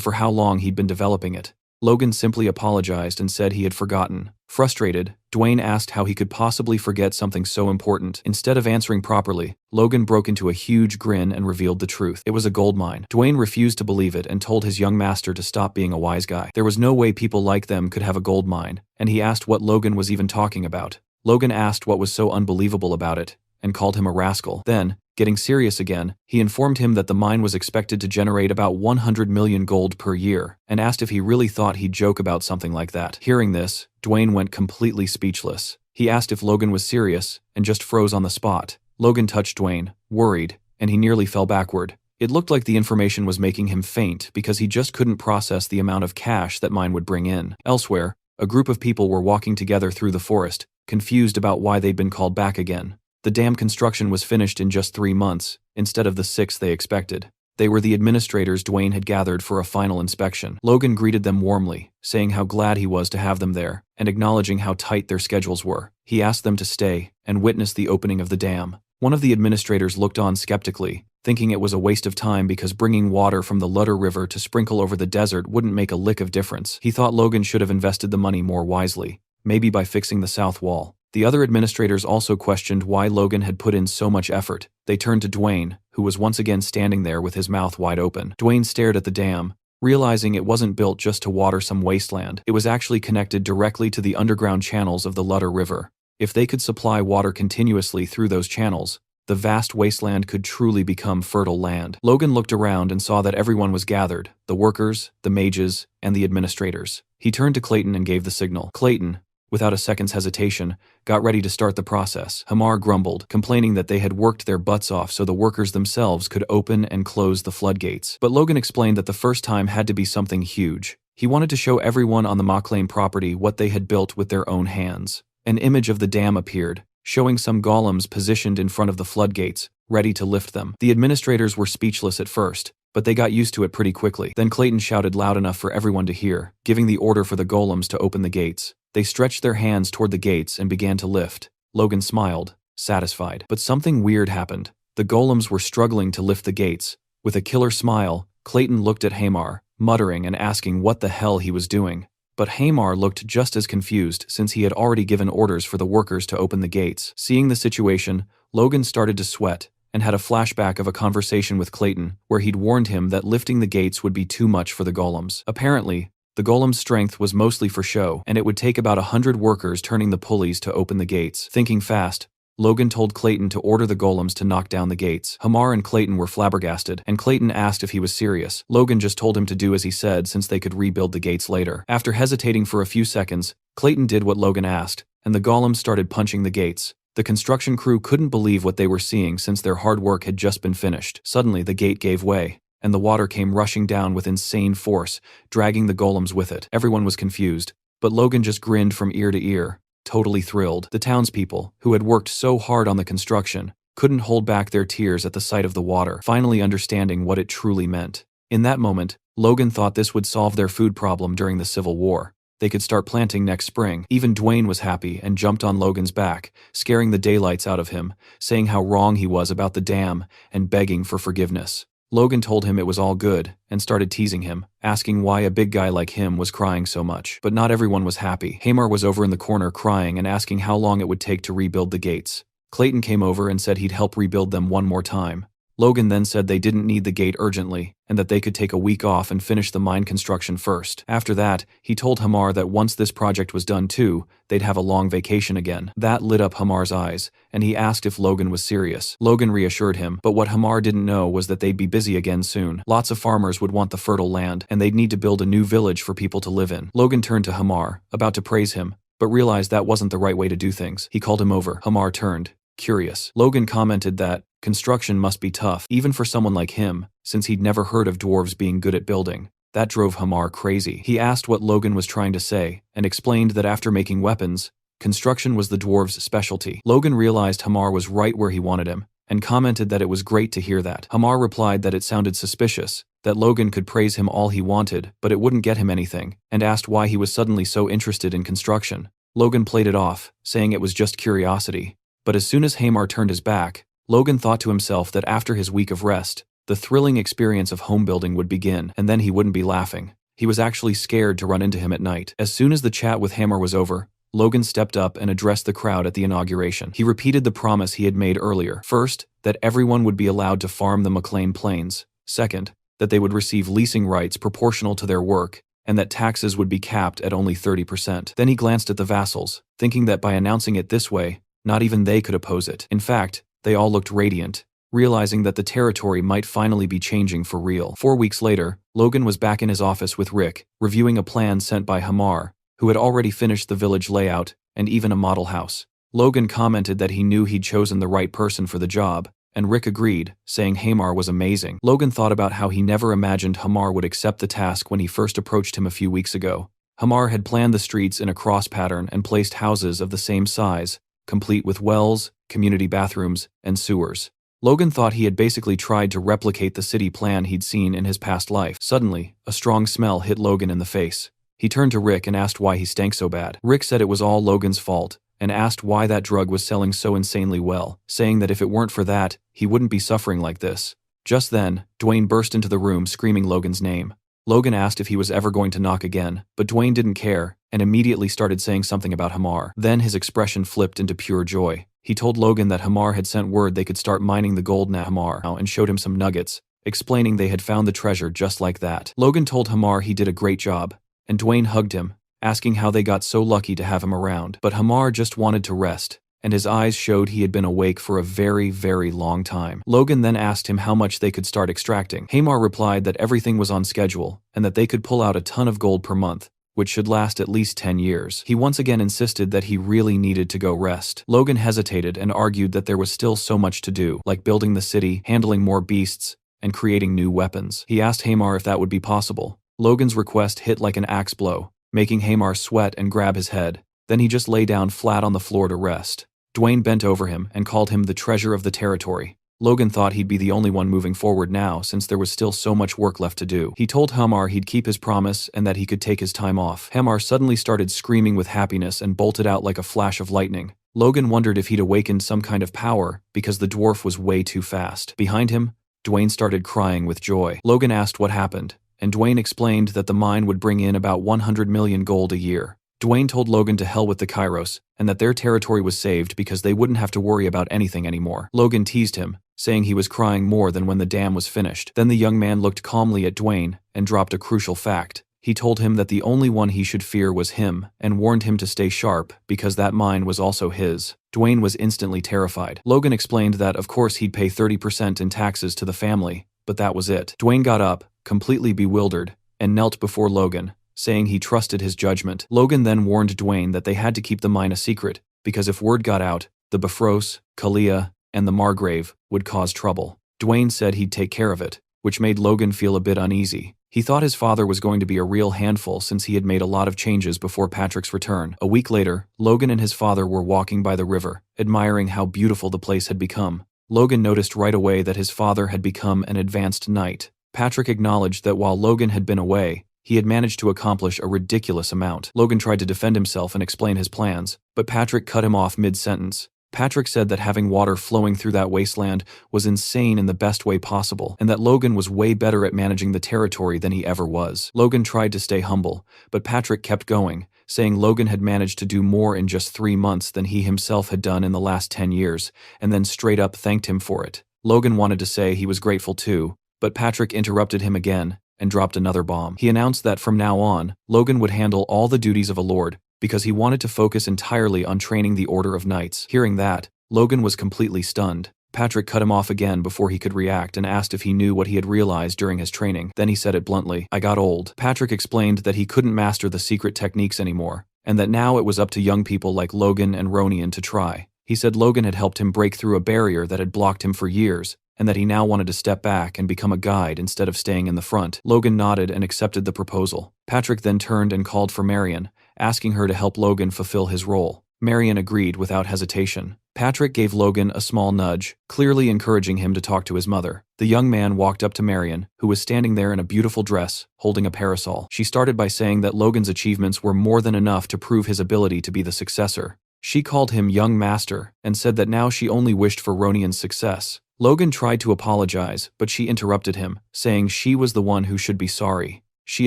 for how long he'd been developing it. Logan simply apologized and said he had forgotten. Frustrated, Dwayne asked how he could possibly forget something so important. Instead of answering properly, Logan broke into a huge grin and revealed the truth. It was a gold mine. Dwayne refused to believe it and told his young master to stop being a wise guy. There was no way people like them could have a gold mine, and he asked what Logan was even talking about. Logan asked what was so unbelievable about it, and called him a rascal. Then, getting serious again, he informed him that the mine was expected to generate about 100 million gold per year, and asked if he really thought he'd joke about something like that. Hearing this, Dwayne went completely speechless. He asked if Logan was serious, and just froze on the spot. Logan touched Dwayne, worried, and he nearly fell backward. It looked like the information was making him faint because he just couldn't process the amount of cash that mine would bring in. Elsewhere, a group of people were walking together through the forest, confused about why they'd been called back again. The dam construction was finished in just 3 months, instead of the 6 they expected. They were the administrators Dwayne had gathered for a final inspection. Logan greeted them warmly, saying how glad he was to have them there, and acknowledging how tight their schedules were. He asked them to stay and witness the opening of the dam. One of the administrators looked on skeptically, thinking it was a waste of time because bringing water from the Ludder River to sprinkle over the desert wouldn't make a lick of difference. He thought Logan should have invested the money more wisely, maybe by fixing the south wall. The other administrators also questioned why Logan had put in so much effort. They turned to Dwayne, who was once again standing there with his mouth wide open. Dwayne stared at the dam, realizing it wasn't built just to water some wasteland. It was actually connected directly to the underground channels of the Ludder River. If they could supply water continuously through those channels, the vast wasteland could truly become fertile land. Logan looked around and saw that everyone was gathered, the workers, the mages, and the administrators. He turned to Clayton and gave the signal. Clayton, without a second's hesitation, got ready to start the process. Hamar grumbled, complaining that they had worked their butts off so the workers themselves could open and close the floodgates. But Logan explained that the first time had to be something huge. He wanted to show everyone on the Maclane property what they had built with their own hands. An image of the dam appeared, showing some golems positioned in front of the floodgates, ready to lift them. The administrators were speechless at first, but they got used to it pretty quickly. Then Clayton shouted loud enough for everyone to hear, giving the order for the golems to open the gates. They stretched their hands toward the gates and began to lift. Logan smiled, satisfied. But something weird happened. The golems were struggling to lift the gates. With a killer smile, Clayton looked at Hamar, muttering and asking what the hell he was doing. But Hamar looked just as confused since he had already given orders for the workers to open the gates. Seeing the situation, Logan started to sweat and had a flashback of a conversation with Clayton where he'd warned him that lifting the gates would be too much for the golems. Apparently, the golem's strength was mostly for show, and it would take about 100 workers turning the pulleys to open the gates. Thinking fast, Logan told Clayton to order the golems to knock down the gates. Hamar and Clayton were flabbergasted, and Clayton asked if he was serious. Logan just told him to do as he said since they could rebuild the gates later. After hesitating for a few seconds, Clayton did what Logan asked, and the golems started punching the gates. The construction crew couldn't believe what they were seeing since their hard work had just been finished. Suddenly, the gate gave way, and the water came rushing down with insane force, dragging the golems with it. Everyone was confused, but Logan just grinned from ear to ear, totally thrilled. The townspeople, who had worked so hard on the construction, couldn't hold back their tears at the sight of the water, finally understanding what it truly meant. In that moment, Logan thought this would solve their food problem during the Civil War. They could start planting next spring. Even Dwayne was happy and jumped on Logan's back, scaring the daylights out of him, saying how wrong he was about the dam and begging for forgiveness. Logan told him it was all good and started teasing him, asking why a big guy like him was crying so much. But not everyone was happy. Hamar was over in the corner crying and asking how long it would take to rebuild the gates. Clayton came over and said he'd help rebuild them one more time. Logan then said they didn't need the gate urgently, and that they could take a week off and finish the mine construction first. After that, he told Hamar that once this project was done too, they'd have a long vacation again. That lit up Hamar's eyes, and he asked if Logan was serious. Logan reassured him, but what Hamar didn't know was that they'd be busy again soon. Lots of farmers would want the fertile land, and they'd need to build a new village for people to live in. Logan turned to Hamar, about to praise him, but realized that wasn't the right way to do things. He called him over. Hamar turned, curious. Logan commented that construction must be tough, even for someone like him, since he'd never heard of dwarves being good at building. That drove Hamar crazy. He asked what Logan was trying to say, and explained that after making weapons, construction was the dwarves' specialty. Logan realized Hamar was right where he wanted him, and commented that it was great to hear that. Hamar replied that it sounded suspicious, that Logan could praise him all he wanted, but it wouldn't get him anything, and asked why he was suddenly so interested in construction. Logan played it off, saying it was just curiosity. But as soon as Hamar turned his back, Logan thought to himself that after his week of rest, the thrilling experience of home building would begin, and then he wouldn't be laughing. He was actually scared to run into him at night. As soon as the chat with Hammer was over, Logan stepped up and addressed the crowd at the inauguration. He repeated the promise he had made earlier. First, that everyone would be allowed to farm the McLean Plains. Second, that they would receive leasing rights proportional to their work, and that taxes would be capped at only 30%. Then he glanced at the vassals, thinking that by announcing it this way, not even they could oppose it. In fact, they all looked radiant, realizing that the territory might finally be changing for real. 4 weeks later, Logan was back in his office with Rick, reviewing a plan sent by Hamar, who had already finished the village layout and even a model house. Logan commented that he knew he'd chosen the right person for the job, and Rick agreed, saying Hamar was amazing. Logan thought about how he never imagined Hamar would accept the task when he first approached him a few weeks ago. Hamar had planned the streets in a cross pattern and placed houses of the same size, complete with wells, community bathrooms, and sewers. Logan thought he had basically tried to replicate the city plan he'd seen in his past life. Suddenly, a strong smell hit Logan in the face. He turned to Rick and asked why he stank so bad. Rick said it was all Logan's fault, and asked why that drug was selling so insanely well, saying that if it weren't for that, he wouldn't be suffering like this. Just then, Dwayne burst into the room screaming Logan's name. Logan asked if he was ever going to knock again, but Dwayne didn't care, and immediately started saying something about Hamar. Then his expression flipped into pure joy. He told Logan that Hamar had sent word they could start mining the gold now Hamar and showed him some nuggets, explaining they had found the treasure just like that. Logan told Hamar he did a great job, and Dwayne hugged him, asking how they got so lucky to have him around. But Hamar just wanted to rest, and his eyes showed he had been awake for a very, very long time. Logan then asked him how much they could start extracting. Hamar replied that everything was on schedule, and that they could pull out a ton of gold per month, which should last at least 10 years. He once again insisted that he really needed to go rest. Logan hesitated and argued that there was still so much to do, like building the city, handling more beasts, and creating new weapons. He asked Hamar if that would be possible. Logan's request hit like an axe blow, making Hamar sweat and grab his head. Then he just lay down flat on the floor to rest. Dwayne bent over him and called him the treasure of the territory. Logan thought he'd be the only one moving forward now since there was still so much work left to do. He told Hamar he'd keep his promise and that he could take his time off. Hamar suddenly started screaming with happiness and bolted out like a flash of lightning. Logan wondered if he'd awakened some kind of power because the dwarf was way too fast. Behind him, Dwayne started crying with joy. Logan asked what happened, and Dwayne explained that the mine would bring in about 100 million gold a year. Dwayne told Logan to hell with the Kairos, and that their territory was saved because they wouldn't have to worry about anything anymore. Logan teased him, saying he was crying more than when the dam was finished. Then the young man looked calmly at Dwayne and dropped a crucial fact. He told him that the only one he should fear was him, and warned him to stay sharp because that mine was also his. Dwayne was instantly terrified. Logan explained that of course he'd pay 30% in taxes to the family, but that was it. Dwayne got up, completely bewildered, and knelt before Logan, saying he trusted his judgment. Logan then warned Dwayne that they had to keep the mine a secret, because if word got out, the Bifrost, Kalia, and the Margrave would cause trouble. Dwayne said he'd take care of it, which made Logan feel a bit uneasy. He thought his father was going to be a real handful since he had made a lot of changes before Patrick's return. A week later, Logan and his father were walking by the river, admiring how beautiful the place had become. Logan noticed right away that his father had become an advanced knight. Patrick acknowledged that while Logan had been away, he had managed to accomplish a ridiculous amount. Logan tried to defend himself and explain his plans, but Patrick cut him off mid-sentence. Patrick said that having water flowing through that wasteland was insane in the best way possible, and that Logan was way better at managing the territory than he ever was. Logan tried to stay humble, but Patrick kept going, saying Logan had managed to do more in just 3 months than he himself had done in the last 10 years, and then straight up thanked him for it. Logan wanted to say he was grateful too, but Patrick interrupted him again and dropped another bomb. He announced that from now on, Logan would handle all the duties of a lord, because he wanted to focus entirely on training the Order of Knights. Hearing that, Logan was completely stunned. Patrick cut him off again before he could react and asked if he knew what he had realized during his training. Then he said it bluntly, "I got old." Patrick explained that he couldn't master the secret techniques anymore, and that now it was up to young people like Logan and Ronian to try. He said Logan had helped him break through a barrier that had blocked him for years, and that he now wanted to step back and become a guide instead of staying in the front. Logan nodded and accepted the proposal. Patrick then turned and called for Marion, asking her to help Logan fulfill his role. Marion agreed without hesitation. Patrick gave Logan a small nudge, clearly encouraging him to talk to his mother. The young man walked up to Marion, who was standing there in a beautiful dress, holding a parasol. She started by saying that Logan's achievements were more than enough to prove his ability to be the successor. She called him young master, and said that now she only wished for Ronian's success. Logan tried to apologize, but she interrupted him, saying she was the one who should be sorry. She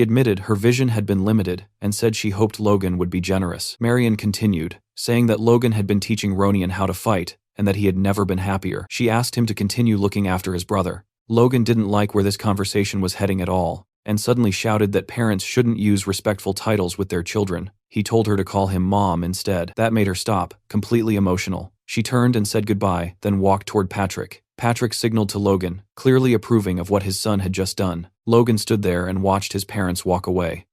admitted her vision had been limited and said she hoped Logan would be generous. Marion continued, saying that Logan had been teaching Ronian how to fight and that he had never been happier. She asked him to continue looking after his brother. Logan didn't like where this conversation was heading at all, and suddenly shouted that parents shouldn't use respectful titles with their children. He told her to call him Mom instead. That made her stop, completely emotional. She turned and said goodbye, then walked toward Patrick. Patrick signaled to Logan, clearly approving of what his son had just done. Logan stood there and watched his parents walk away.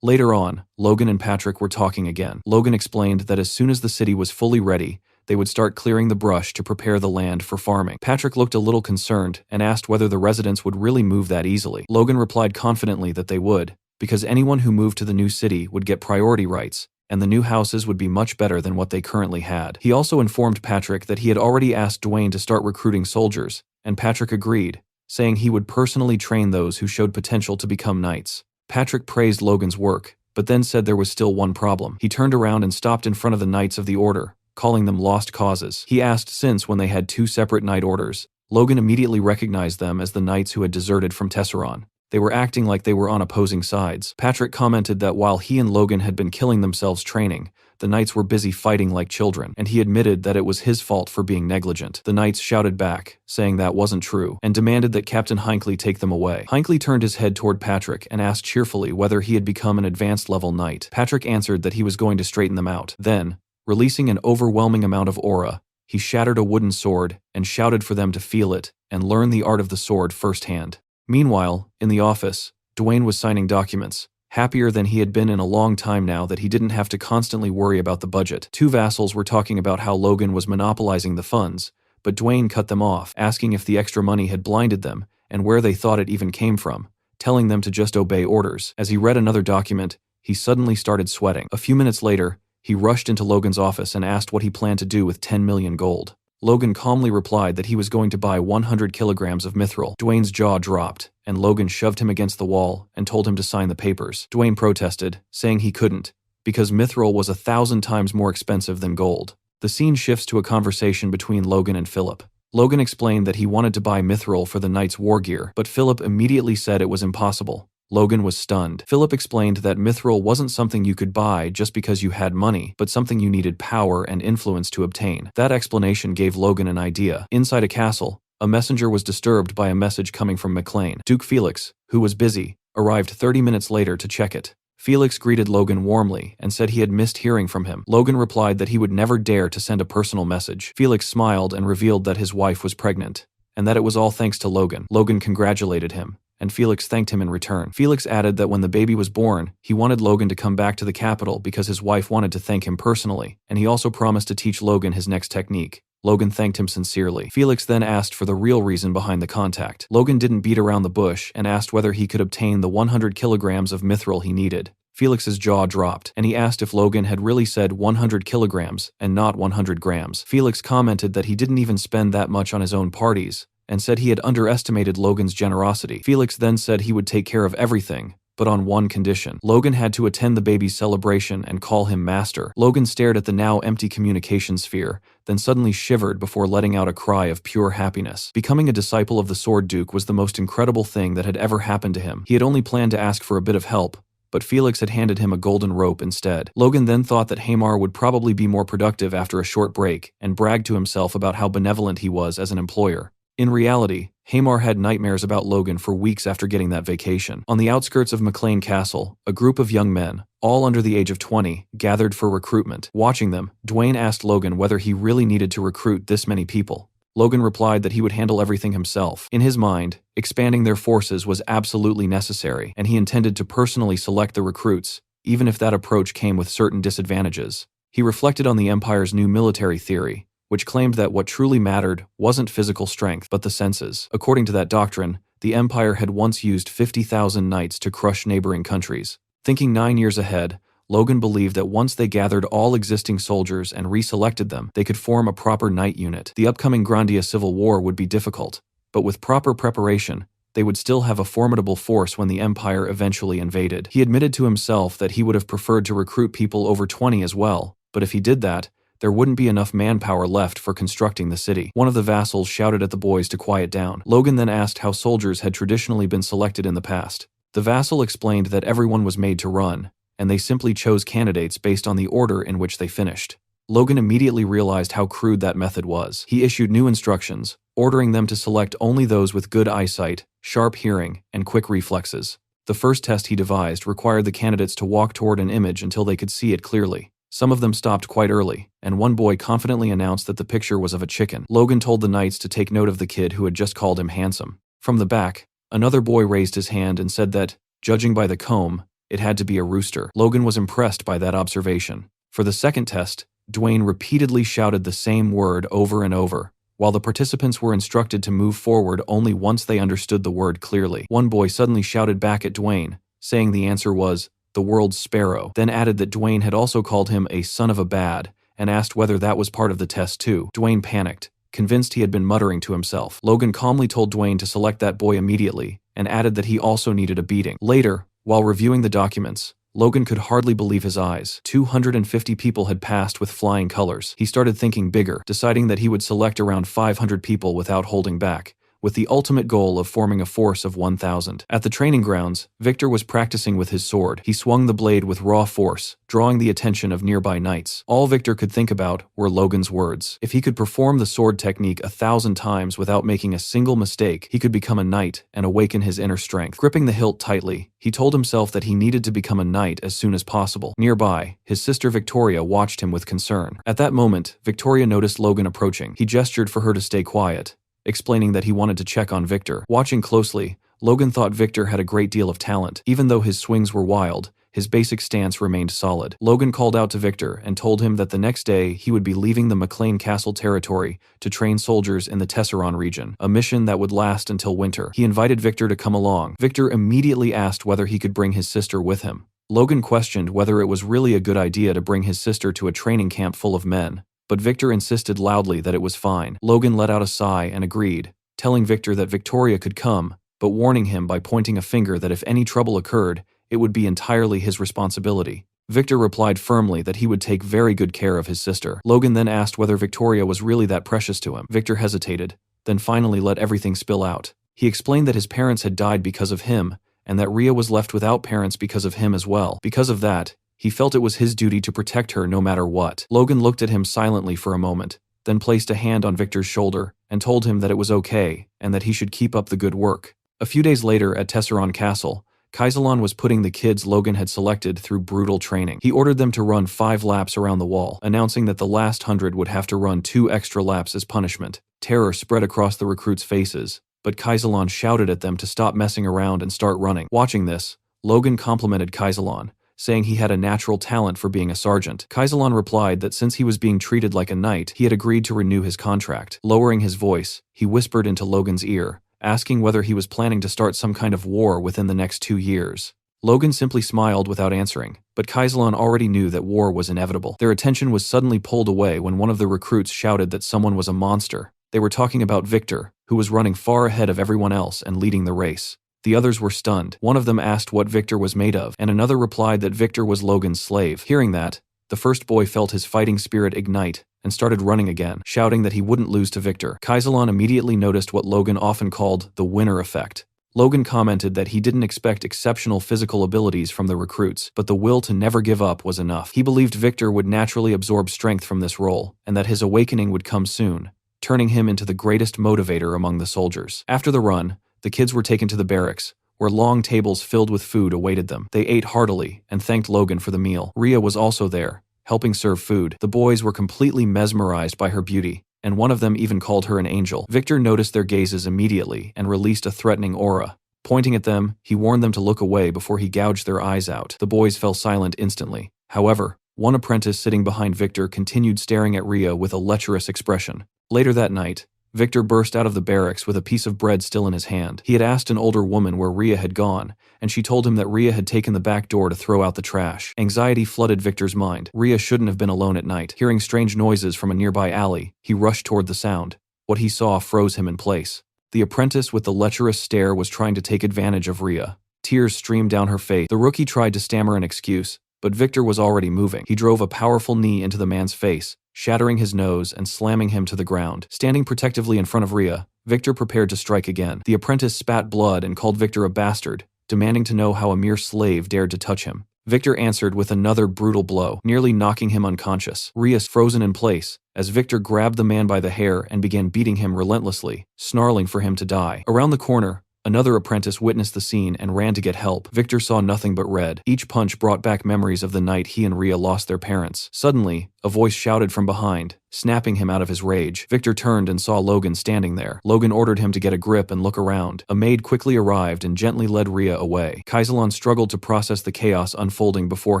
Later on, Logan and Patrick were talking again. Logan explained that as soon as the city was fully ready, they would start clearing the brush to prepare the land for farming. Patrick looked a little concerned and asked whether the residents would really move that easily. Logan replied confidently that they would, because anyone who moved to the new city would get priority rights, and the new houses would be much better than what they currently had. He also informed Patrick that he had already asked Dwayne to start recruiting soldiers, and Patrick agreed, saying he would personally train those who showed potential to become knights. Patrick praised Logan's work, but then said there was still one problem. He turned around and stopped in front of the Knights of the Order, calling them lost causes. He asked since when they had two separate knight orders. Logan immediately recognized them as the knights who had deserted from Tesseron. They were acting like they were on opposing sides. Patrick commented that while he and Logan had been killing themselves training, the knights were busy fighting like children, and he admitted that it was his fault for being negligent. The knights shouted back, saying that wasn't true, and demanded that Captain Hinckley take them away. Hinckley turned his head toward Patrick and asked cheerfully whether he had become an advanced level knight. Patrick answered that he was going to straighten them out. Then, releasing an overwhelming amount of aura, he shattered a wooden sword and shouted for them to feel it and learn the art of the sword firsthand. Meanwhile, in the office, Dwayne was signing documents, happier than he had been in a long time now that he didn't have to constantly worry about the budget. Two vassals were talking about how Logan was monopolizing the funds, but Dwayne cut them off, asking if the extra money had blinded them and where they thought it even came from, telling them to just obey orders. As he read another document, he suddenly started sweating. A few minutes later, he rushed into Logan's office and asked what he planned to do with 10 million gold. Logan calmly replied that he was going to buy 100 kilograms of mithril. Dwayne's jaw dropped, and Logan shoved him against the wall and told him to sign the papers. Dwayne protested, saying he couldn't, because mithril was 1,000 times more expensive than gold. The scene shifts to a conversation between Logan and Philip. Logan explained that he wanted to buy mithril for the knight's war gear, but Philip immediately said it was impossible. Logan was stunned. Philip explained that mithril wasn't something you could buy just because you had money, but something you needed power and influence to obtain. That explanation gave Logan an idea. Inside a castle, a messenger was disturbed by a message coming from McLean. Duke Felix, who was busy, arrived 30 minutes later to check it. Felix greeted Logan warmly and said he had missed hearing from him. Logan replied that he would never dare to send a personal message. Felix smiled and revealed that his wife was pregnant, and that it was all thanks to Logan. Logan congratulated him, and Felix thanked him in return. Felix added that when the baby was born, he wanted Logan to come back to the capital because his wife wanted to thank him personally, and he also promised to teach Logan his next technique. Logan thanked him sincerely. Felix then asked for the real reason behind the contact. Logan didn't beat around the bush and asked whether he could obtain the 100 kilograms of mithril he needed. Felix's jaw dropped, and he asked if Logan had really said 100 kilograms and not 100 grams. Felix commented that he didn't even spend that much on his own parties, and said he had underestimated Logan's generosity. Felix then said he would take care of everything, but on one condition. Logan had to attend the baby's celebration and call him master. Logan stared at the now empty communication sphere, then suddenly shivered before letting out a cry of pure happiness. Becoming a disciple of the Sword Duke was the most incredible thing that had ever happened to him. He had only planned to ask for a bit of help, but Felix had handed him a golden rope instead. Logan then thought that Hamar would probably be more productive after a short break, and bragged to himself about how benevolent he was as an employer. In reality, Hamar had nightmares about Logan for weeks after getting that vacation. On the outskirts of McLean Castle, a group of young men, all under the age of 20, gathered for recruitment. Watching them, Dwayne asked Logan whether he really needed to recruit this many people. Logan replied that he would handle everything himself. In his mind, expanding their forces was absolutely necessary, and he intended to personally select the recruits, even if that approach came with certain disadvantages. He reflected on the Empire's new military theory, which claimed that what truly mattered wasn't physical strength, but the senses. According to that doctrine, the Empire had once used 50,000 knights to crush neighboring countries. Thinking 9 years ahead, Logan believed that once they gathered all existing soldiers and reselected them, they could form a proper knight unit. The upcoming Grandia civil war would be difficult, but with proper preparation, they would still have a formidable force when the Empire eventually invaded. He admitted to himself that he would have preferred to recruit people over 20 as well, but if he did that, there wouldn't be enough manpower left for constructing the city. One of the vassals shouted at the boys to quiet down. Logan then asked how soldiers had traditionally been selected in the past. The vassal explained that everyone was made to run, and they simply chose candidates based on the order in which they finished. Logan immediately realized how crude that method was. He issued new instructions, ordering them to select only those with good eyesight, sharp hearing, and quick reflexes. The first test he devised required the candidates to walk toward an image until they could see it clearly. Some of them stopped quite early, and one boy confidently announced that the picture was of a chicken. Logan told the knights to take note of the kid who had just called him handsome. From the back, another boy raised his hand and said that, judging by the comb, it had to be a rooster. Logan was impressed by that observation. For the second test, Dwayne repeatedly shouted the same word over and over, while the participants were instructed to move forward only once they understood the word clearly. One boy suddenly shouted back at Dwayne, saying the answer was, the world's sparrow, then added that Dwayne had also called him a son of a bad, and asked whether that was part of the test too. Dwayne panicked, convinced he had been muttering to himself. Logan calmly told Dwayne to select that boy immediately, and added that he also needed a beating. Later, while reviewing the documents, Logan could hardly believe his eyes. 250 people had passed with flying colors. He started thinking bigger, deciding that he would select around 500 people without holding back, with the ultimate goal of forming a force of 1,000. At the training grounds, Victor was practicing with his sword. He swung the blade with raw force, drawing the attention of nearby knights. All Victor could think about were Logan's words. If he could perform the sword technique 1,000 times without making a single mistake, he could become a knight and awaken his inner strength. Gripping the hilt tightly, he told himself that he needed to become a knight as soon as possible. Nearby, his sister Victoria watched him with concern. At that moment, Victoria noticed Logan approaching. He gestured for her to stay quiet, explaining that he wanted to check on Victor. Watching closely, Logan thought Victor had a great deal of talent. Even though his swings were wild, his basic stance remained solid. Logan called out to Victor and told him that the next day he would be leaving the McLean Castle territory to train soldiers in the Tesseron region, a mission that would last until winter. He invited Victor to come along. Victor immediately asked whether he could bring his sister with him. Logan questioned whether it was really a good idea to bring his sister to a training camp full of men, but Victor insisted loudly that it was fine. Logan let out a sigh and agreed, telling Victor that Victoria could come, but warning him by pointing a finger that if any trouble occurred, it would be entirely his responsibility. Victor replied firmly that he would take very good care of his sister. Logan then asked whether Victoria was really that precious to him. Victor hesitated, then finally let everything spill out. He explained that his parents had died because of him, and that Rhea was left without parents because of him as well. Because of that, he felt it was his duty to protect her no matter what. Logan looked at him silently for a moment, then placed a hand on Victor's shoulder and told him that it was okay and that he should keep up the good work. A few days later at Tesseron Castle, Kaisalon was putting the kids Logan had selected through brutal training. He ordered them to run 5 laps around the wall, announcing that the last 100 would have to run 2 extra laps as punishment. Terror spread across the recruits' faces, but Kaisalon shouted at them to stop messing around and start running. Watching this, Logan complimented Kaisalon, saying he had a natural talent for being a sergeant. Kaisalon replied that since he was being treated like a knight, he had agreed to renew his contract. Lowering his voice, he whispered into Logan's ear, asking whether he was planning to start some kind of war within the next 2 years. Logan simply smiled without answering, but Kaisalon already knew that war was inevitable. Their attention was suddenly pulled away when one of the recruits shouted that someone was a monster. They were talking about Victor, who was running far ahead of everyone else and leading the race. The others were stunned. One of them asked what Victor was made of, and another replied that Victor was Logan's slave. Hearing that, the first boy felt his fighting spirit ignite and started running again, shouting that he wouldn't lose to Victor. Kaisalon immediately noticed what Logan often called the winner effect. Logan commented that he didn't expect exceptional physical abilities from the recruits, but the will to never give up was enough. He believed Victor would naturally absorb strength from this role, and that his awakening would come soon, turning him into the greatest motivator among the soldiers. After the run, the kids were taken to the barracks, where long tables filled with food awaited them. They ate heartily and thanked Logan for the meal. Rhea was also there, helping serve food. The boys were completely mesmerized by her beauty, and one of them even called her an angel. Victor noticed their gazes immediately and released a threatening aura. Pointing at them, he warned them to look away before he gouged their eyes out. The boys fell silent instantly. However, one apprentice sitting behind Victor continued staring at Rhea with a lecherous expression. Later that night, Victor burst out of the barracks with a piece of bread still in his hand. He had asked an older woman where Rhea had gone, and she told him that Rhea had taken the back door to throw out the trash. Anxiety flooded Victor's mind. Rhea shouldn't have been alone at night. Hearing strange noises from a nearby alley, he rushed toward the sound. What he saw froze him in place. The apprentice with the lecherous stare was trying to take advantage of Rhea. Tears streamed down her face. The rookie tried to stammer an excuse, but Victor was already moving. He drove a powerful knee into the man's face, shattering his nose and slamming him to the ground. Standing protectively in front of Rhea, Victor prepared to strike again. The apprentice spat blood and called Victor a bastard, demanding to know how a mere slave dared to touch him. Victor answered with another brutal blow, nearly knocking him unconscious. Rhea frozen in place, as Victor grabbed the man by the hair and began beating him relentlessly, snarling for him to die. Around the corner, another apprentice witnessed the scene and ran to get help. Victor saw nothing but red. Each punch brought back memories of the night he and Rhea lost their parents. Suddenly, a voice shouted from behind, snapping him out of his rage. Victor turned and saw Logan standing there. Logan ordered him to get a grip and look around. A maid quickly arrived and gently led Rhea away. Kaisalon struggled to process the chaos unfolding before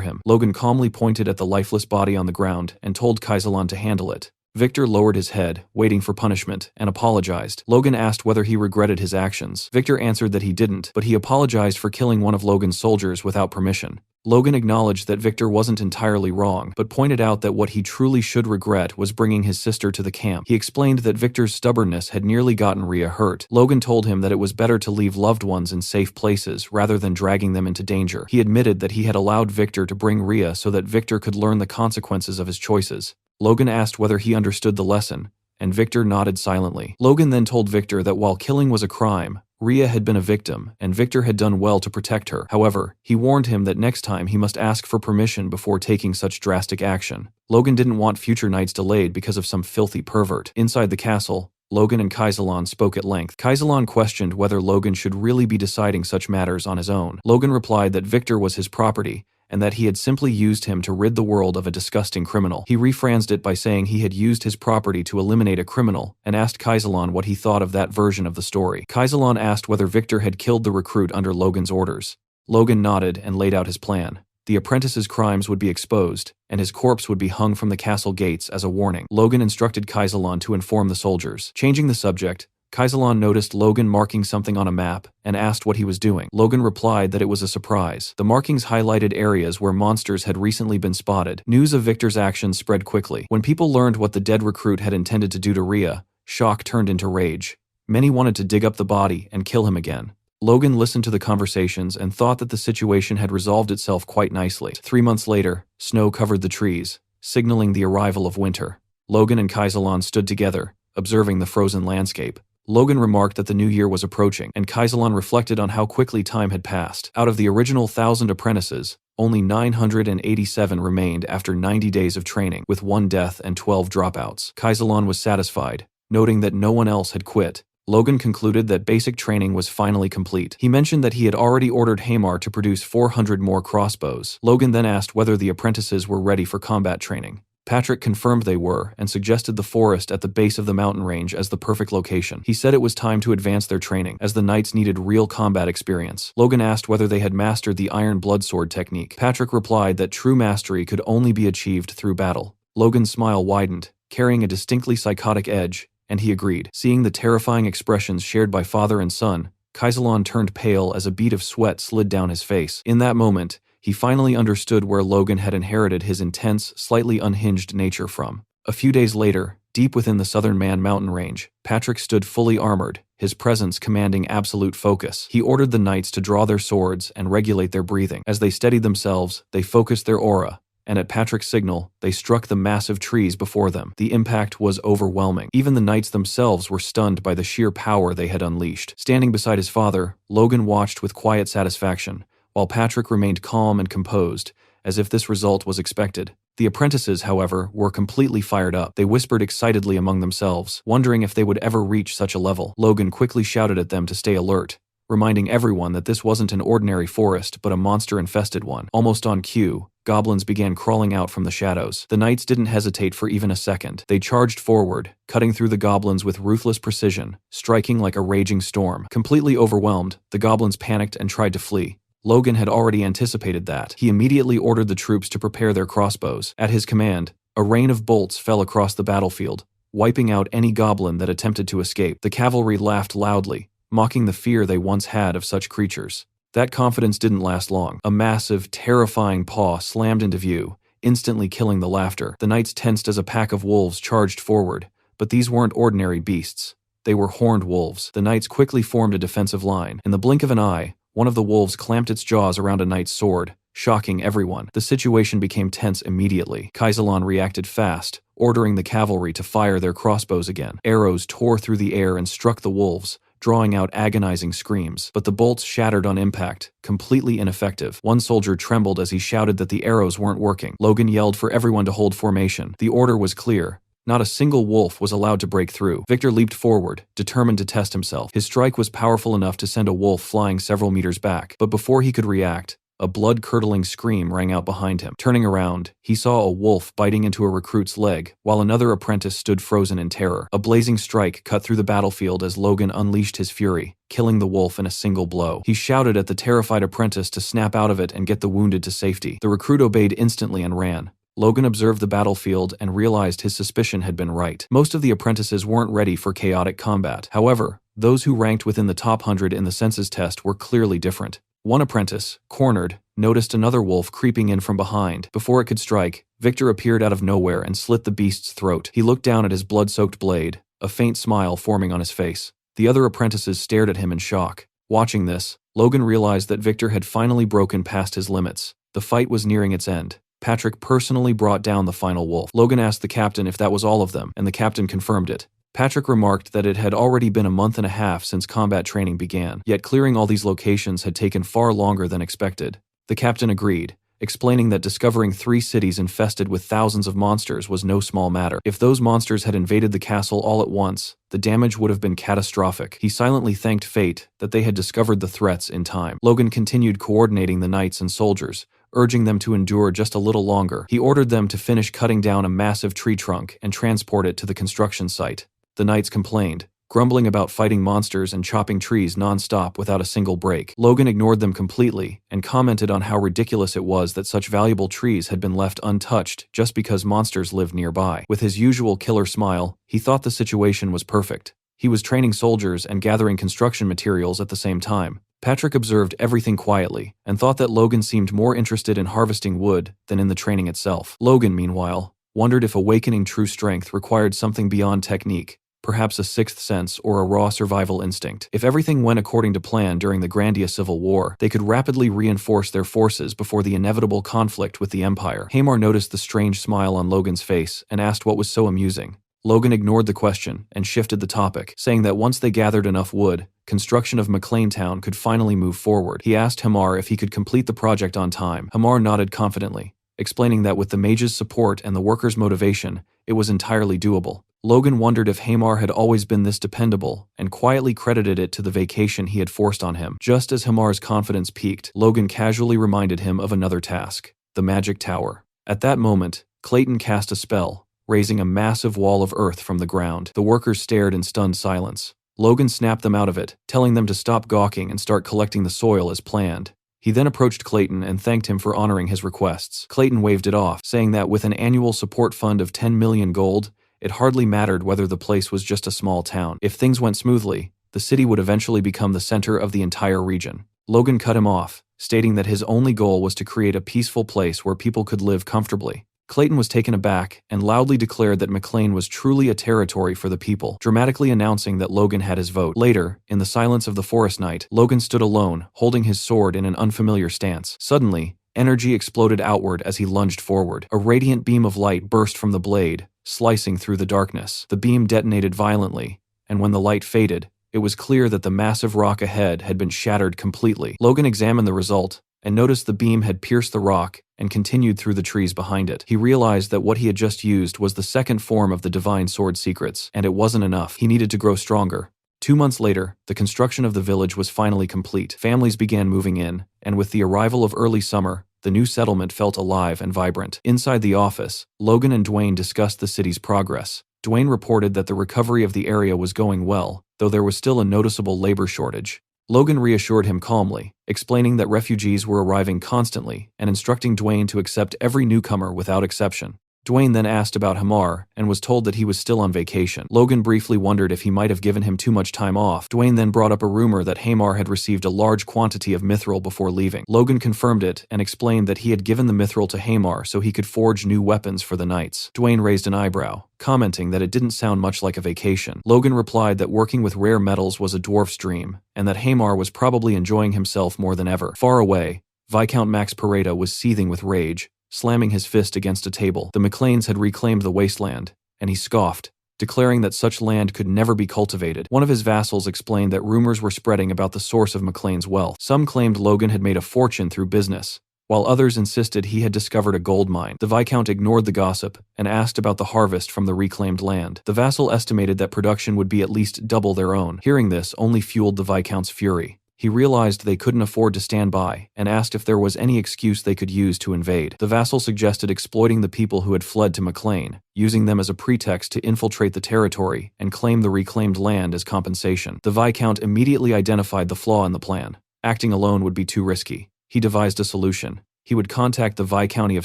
him. Logan calmly pointed at the lifeless body on the ground and told Kaisalon to handle it. Victor lowered his head, waiting for punishment, and apologized. Logan asked whether he regretted his actions. Victor answered that he didn't, but he apologized for killing one of Logan's soldiers without permission. Logan acknowledged that Victor wasn't entirely wrong, but pointed out that what he truly should regret was bringing his sister to the camp. He explained that Victor's stubbornness had nearly gotten Rhea hurt. Logan told him that it was better to leave loved ones in safe places rather than dragging them into danger. He admitted that he had allowed Victor to bring Rhea so that Victor could learn the consequences of his choices. Logan asked whether he understood the lesson, and Victor nodded silently. Logan then told Victor that while killing was a crime, Rhea had been a victim, and Victor had done well to protect her. However, he warned him that next time he must ask for permission before taking such drastic action. Logan didn't want future nights delayed because of some filthy pervert. Inside the castle, Logan and Kaisalon spoke at length. Kaisalon questioned whether Logan should really be deciding such matters on his own. Logan replied that Victor was his property, and that he had simply used him to rid the world of a disgusting criminal. He rephrased it by saying he had used his property to eliminate a criminal, and asked Kaisalon what he thought of that version of the story. Kaisalon asked whether Victor had killed the recruit under Logan's orders. Logan nodded and laid out his plan. The apprentice's crimes would be exposed, and his corpse would be hung from the castle gates as a warning. Logan instructed Kaisalon to inform the soldiers. Changing the subject, Kaisalon noticed Logan marking something on a map and asked what he was doing. Logan replied that it was a surprise. The markings highlighted areas where monsters had recently been spotted. News of Victor's actions spread quickly. When people learned what the dead recruit had intended to do to Rhea, shock turned into rage. Many wanted to dig up the body and kill him again. Logan listened to the conversations and thought that the situation had resolved itself quite nicely. 3 months later, snow covered the trees, signaling the arrival of winter. Logan and Kaisalon stood together, observing the frozen landscape. Logan remarked that the new year was approaching, and Kaisalon reflected on how quickly time had passed. Out of the original 1,000 apprentices, only 987 remained after 90 days of training, with 1 death and 12 dropouts. Kaisalon was satisfied, noting that no one else had quit. Logan concluded that basic training was finally complete. He mentioned that he had already ordered Hamar to produce 400 more crossbows. Logan then asked whether the apprentices were ready for combat training. Patrick confirmed they were and suggested the forest at the base of the mountain range as the perfect location. He said it was time to advance their training, as the knights needed real combat experience. Logan asked whether they had mastered the iron bloodsword technique. Patrick replied that true mastery could only be achieved through battle. Logan's smile widened, carrying a distinctly psychotic edge, and he agreed. Seeing the terrifying expressions shared by father and son, Kaisalon turned pale as a bead of sweat slid down his face. In that moment, he finally understood where Logan had inherited his intense, slightly unhinged nature from. A few days later, deep within the Southern Man mountain range, Patrick stood fully armored, his presence commanding absolute focus. He ordered the knights to draw their swords and regulate their breathing. As they steadied themselves, they focused their aura, and at Patrick's signal, they struck the massive trees before them. The impact was overwhelming. Even the knights themselves were stunned by the sheer power they had unleashed. Standing beside his father, Logan watched with quiet satisfaction, while Patrick remained calm and composed, as if this result was expected. The apprentices, however, were completely fired up. They whispered excitedly among themselves, wondering if they would ever reach such a level. Logan quickly shouted at them to stay alert, reminding everyone that this wasn't an ordinary forest, but a monster-infested one. Almost on cue, goblins began crawling out from the shadows. The knights didn't hesitate for even a second. They charged forward, cutting through the goblins with ruthless precision, striking like a raging storm. Completely overwhelmed, the goblins panicked and tried to flee. Logan had already anticipated that. He immediately ordered the troops to prepare their crossbows. At his command, a rain of bolts fell across the battlefield, wiping out any goblin that attempted to escape. The cavalry laughed loudly, mocking the fear they once had of such creatures. That confidence didn't last long. A massive, terrifying paw slammed into view, instantly killing the laughter. The knights tensed as a pack of wolves charged forward, but these weren't ordinary beasts. They were horned wolves. The knights quickly formed a defensive line. In the blink of an eye, one of the wolves clamped its jaws around a knight's sword, shocking everyone. The situation became tense immediately. Kaisalon reacted fast, ordering the cavalry to fire their crossbows again. Arrows tore through the air and struck the wolves, drawing out agonizing screams. But the bolts shattered on impact, completely ineffective. One soldier trembled as he shouted that the arrows weren't working. Logan yelled for everyone to hold formation. The order was clear. Not a single wolf was allowed to break through. Victor leaped forward, determined to test himself. His strike was powerful enough to send a wolf flying several meters back, but before he could react, a blood-curdling scream rang out behind him. Turning around, he saw a wolf biting into a recruit's leg, while another apprentice stood frozen in terror. A blazing strike cut through the battlefield as Logan unleashed his fury, killing the wolf in a single blow. He shouted at the terrified apprentice to snap out of it and get the wounded to safety. The recruit obeyed instantly and ran. Logan observed the battlefield and realized his suspicion had been right. Most of the apprentices weren't ready for chaotic combat. However, those who ranked within the top 100 in the census test were clearly different. One apprentice, cornered, noticed another wolf creeping in from behind. Before it could strike, Victor appeared out of nowhere and slit the beast's throat. He looked down at his blood-soaked blade, a faint smile forming on his face. The other apprentices stared at him in shock. Watching this, Logan realized that Victor had finally broken past his limits. The fight was nearing its end. Patrick personally brought down the final wolf. Logan asked the captain if that was all of them, and the captain confirmed it. Patrick remarked that it had already been a month and a half since combat training began, yet clearing all these locations had taken far longer than expected. The captain agreed, explaining that discovering 3 cities infested with thousands of monsters was no small matter. If those monsters had invaded the castle all at once, the damage would have been catastrophic. He silently thanked fate that they had discovered the threats in time. Logan continued coordinating the knights and soldiers, urging them to endure just a little longer. He ordered them to finish cutting down a massive tree trunk and transport it to the construction site. The knights complained, grumbling about fighting monsters and chopping trees non-stop without a single break. Logan ignored them completely and commented on how ridiculous it was that such valuable trees had been left untouched just because monsters lived nearby. With his usual killer smile, he thought the situation was perfect. He was training soldiers and gathering construction materials at the same time. Patrick observed everything quietly and thought that Logan seemed more interested in harvesting wood than in the training itself. Logan, meanwhile, wondered if awakening true strength required something beyond technique, perhaps a sixth sense or a raw survival instinct. If everything went according to plan during the Grandia Civil War, they could rapidly reinforce their forces before the inevitable conflict with the Empire. Hamar noticed the strange smile on Logan's face and asked what was so amusing. Logan ignored the question and shifted the topic, saying that once they gathered enough wood, construction of McLean Town could finally move forward. He asked Hamar if he could complete the project on time. Hamar nodded confidently, explaining that with the mage's support and the workers' motivation, it was entirely doable. Logan wondered if Hamar had always been this dependable, and quietly credited it to the vacation he had forced on him. Just as Hamar's confidence peaked, Logan casually reminded him of another task, the magic tower. At that moment, Clayton cast a spell, raising a massive wall of earth from the ground. The workers stared in stunned silence. Logan snapped them out of it, telling them to stop gawking and start collecting the soil as planned. He then approached Clayton and thanked him for honoring his requests. Clayton waved it off, saying that with an annual support fund of 10 million gold, it hardly mattered whether the place was just a small town. If things went smoothly, the city would eventually become the center of the entire region. Logan cut him off, stating that his only goal was to create a peaceful place where people could live comfortably. Clayton was taken aback and loudly declared that McLean was truly a territory for the people, dramatically announcing that Logan had his vote. Later, in the silence of the forest night, Logan stood alone, holding his sword in an unfamiliar stance. Suddenly, energy exploded outward as he lunged forward. A radiant beam of light burst from the blade, slicing through the darkness. The beam detonated violently, and when the light faded, it was clear that the massive rock ahead had been shattered completely. Logan examined the result and noticed the beam had pierced the rock and continued through the trees behind it. He realized that what he had just used was the second form of the divine sword secrets, and it wasn't enough. He needed to grow stronger. 2 months later, the construction of the village was finally complete. Families began moving in, and with the arrival of early summer, the new settlement felt alive and vibrant. Inside the office, Logan and Dwayne discussed the city's progress. Dwayne reported that the recovery of the area was going well, though there was still a noticeable labor shortage. Logan reassured him calmly, explaining that refugees were arriving constantly and instructing Dwayne to accept every newcomer without exception. Dwayne then asked about Hamar and was told that he was still on vacation. Logan briefly wondered if he might have given him too much time off. Dwayne then brought up a rumor that Hamar had received a large quantity of mithril before leaving. Logan confirmed it and explained that he had given the mithril to Hamar so he could forge new weapons for the knights. Dwayne raised an eyebrow, commenting that it didn't sound much like a vacation. Logan replied that working with rare metals was a dwarf's dream, and that Hamar was probably enjoying himself more than ever. Far away, Viscount Max Pareda was seething with rage, slamming his fist against a table. The McLeans had reclaimed the wasteland, and he scoffed, declaring that such land could never be cultivated. One of his vassals explained that rumors were spreading about the source of McLean's wealth. Some claimed Logan had made a fortune through business, while others insisted he had discovered a gold mine. The Viscount ignored the gossip and asked about the harvest from the reclaimed land. The vassal estimated that production would be at least double their own. Hearing this only fueled the Viscount's fury. He realized they couldn't afford to stand by and asked if there was any excuse they could use to invade. The vassal suggested exploiting the people who had fled to McLean, using them as a pretext to infiltrate the territory and claim the reclaimed land as compensation. The Viscount immediately identified the flaw in the plan. Acting alone would be too risky. He devised a solution. He would contact the Viscounty of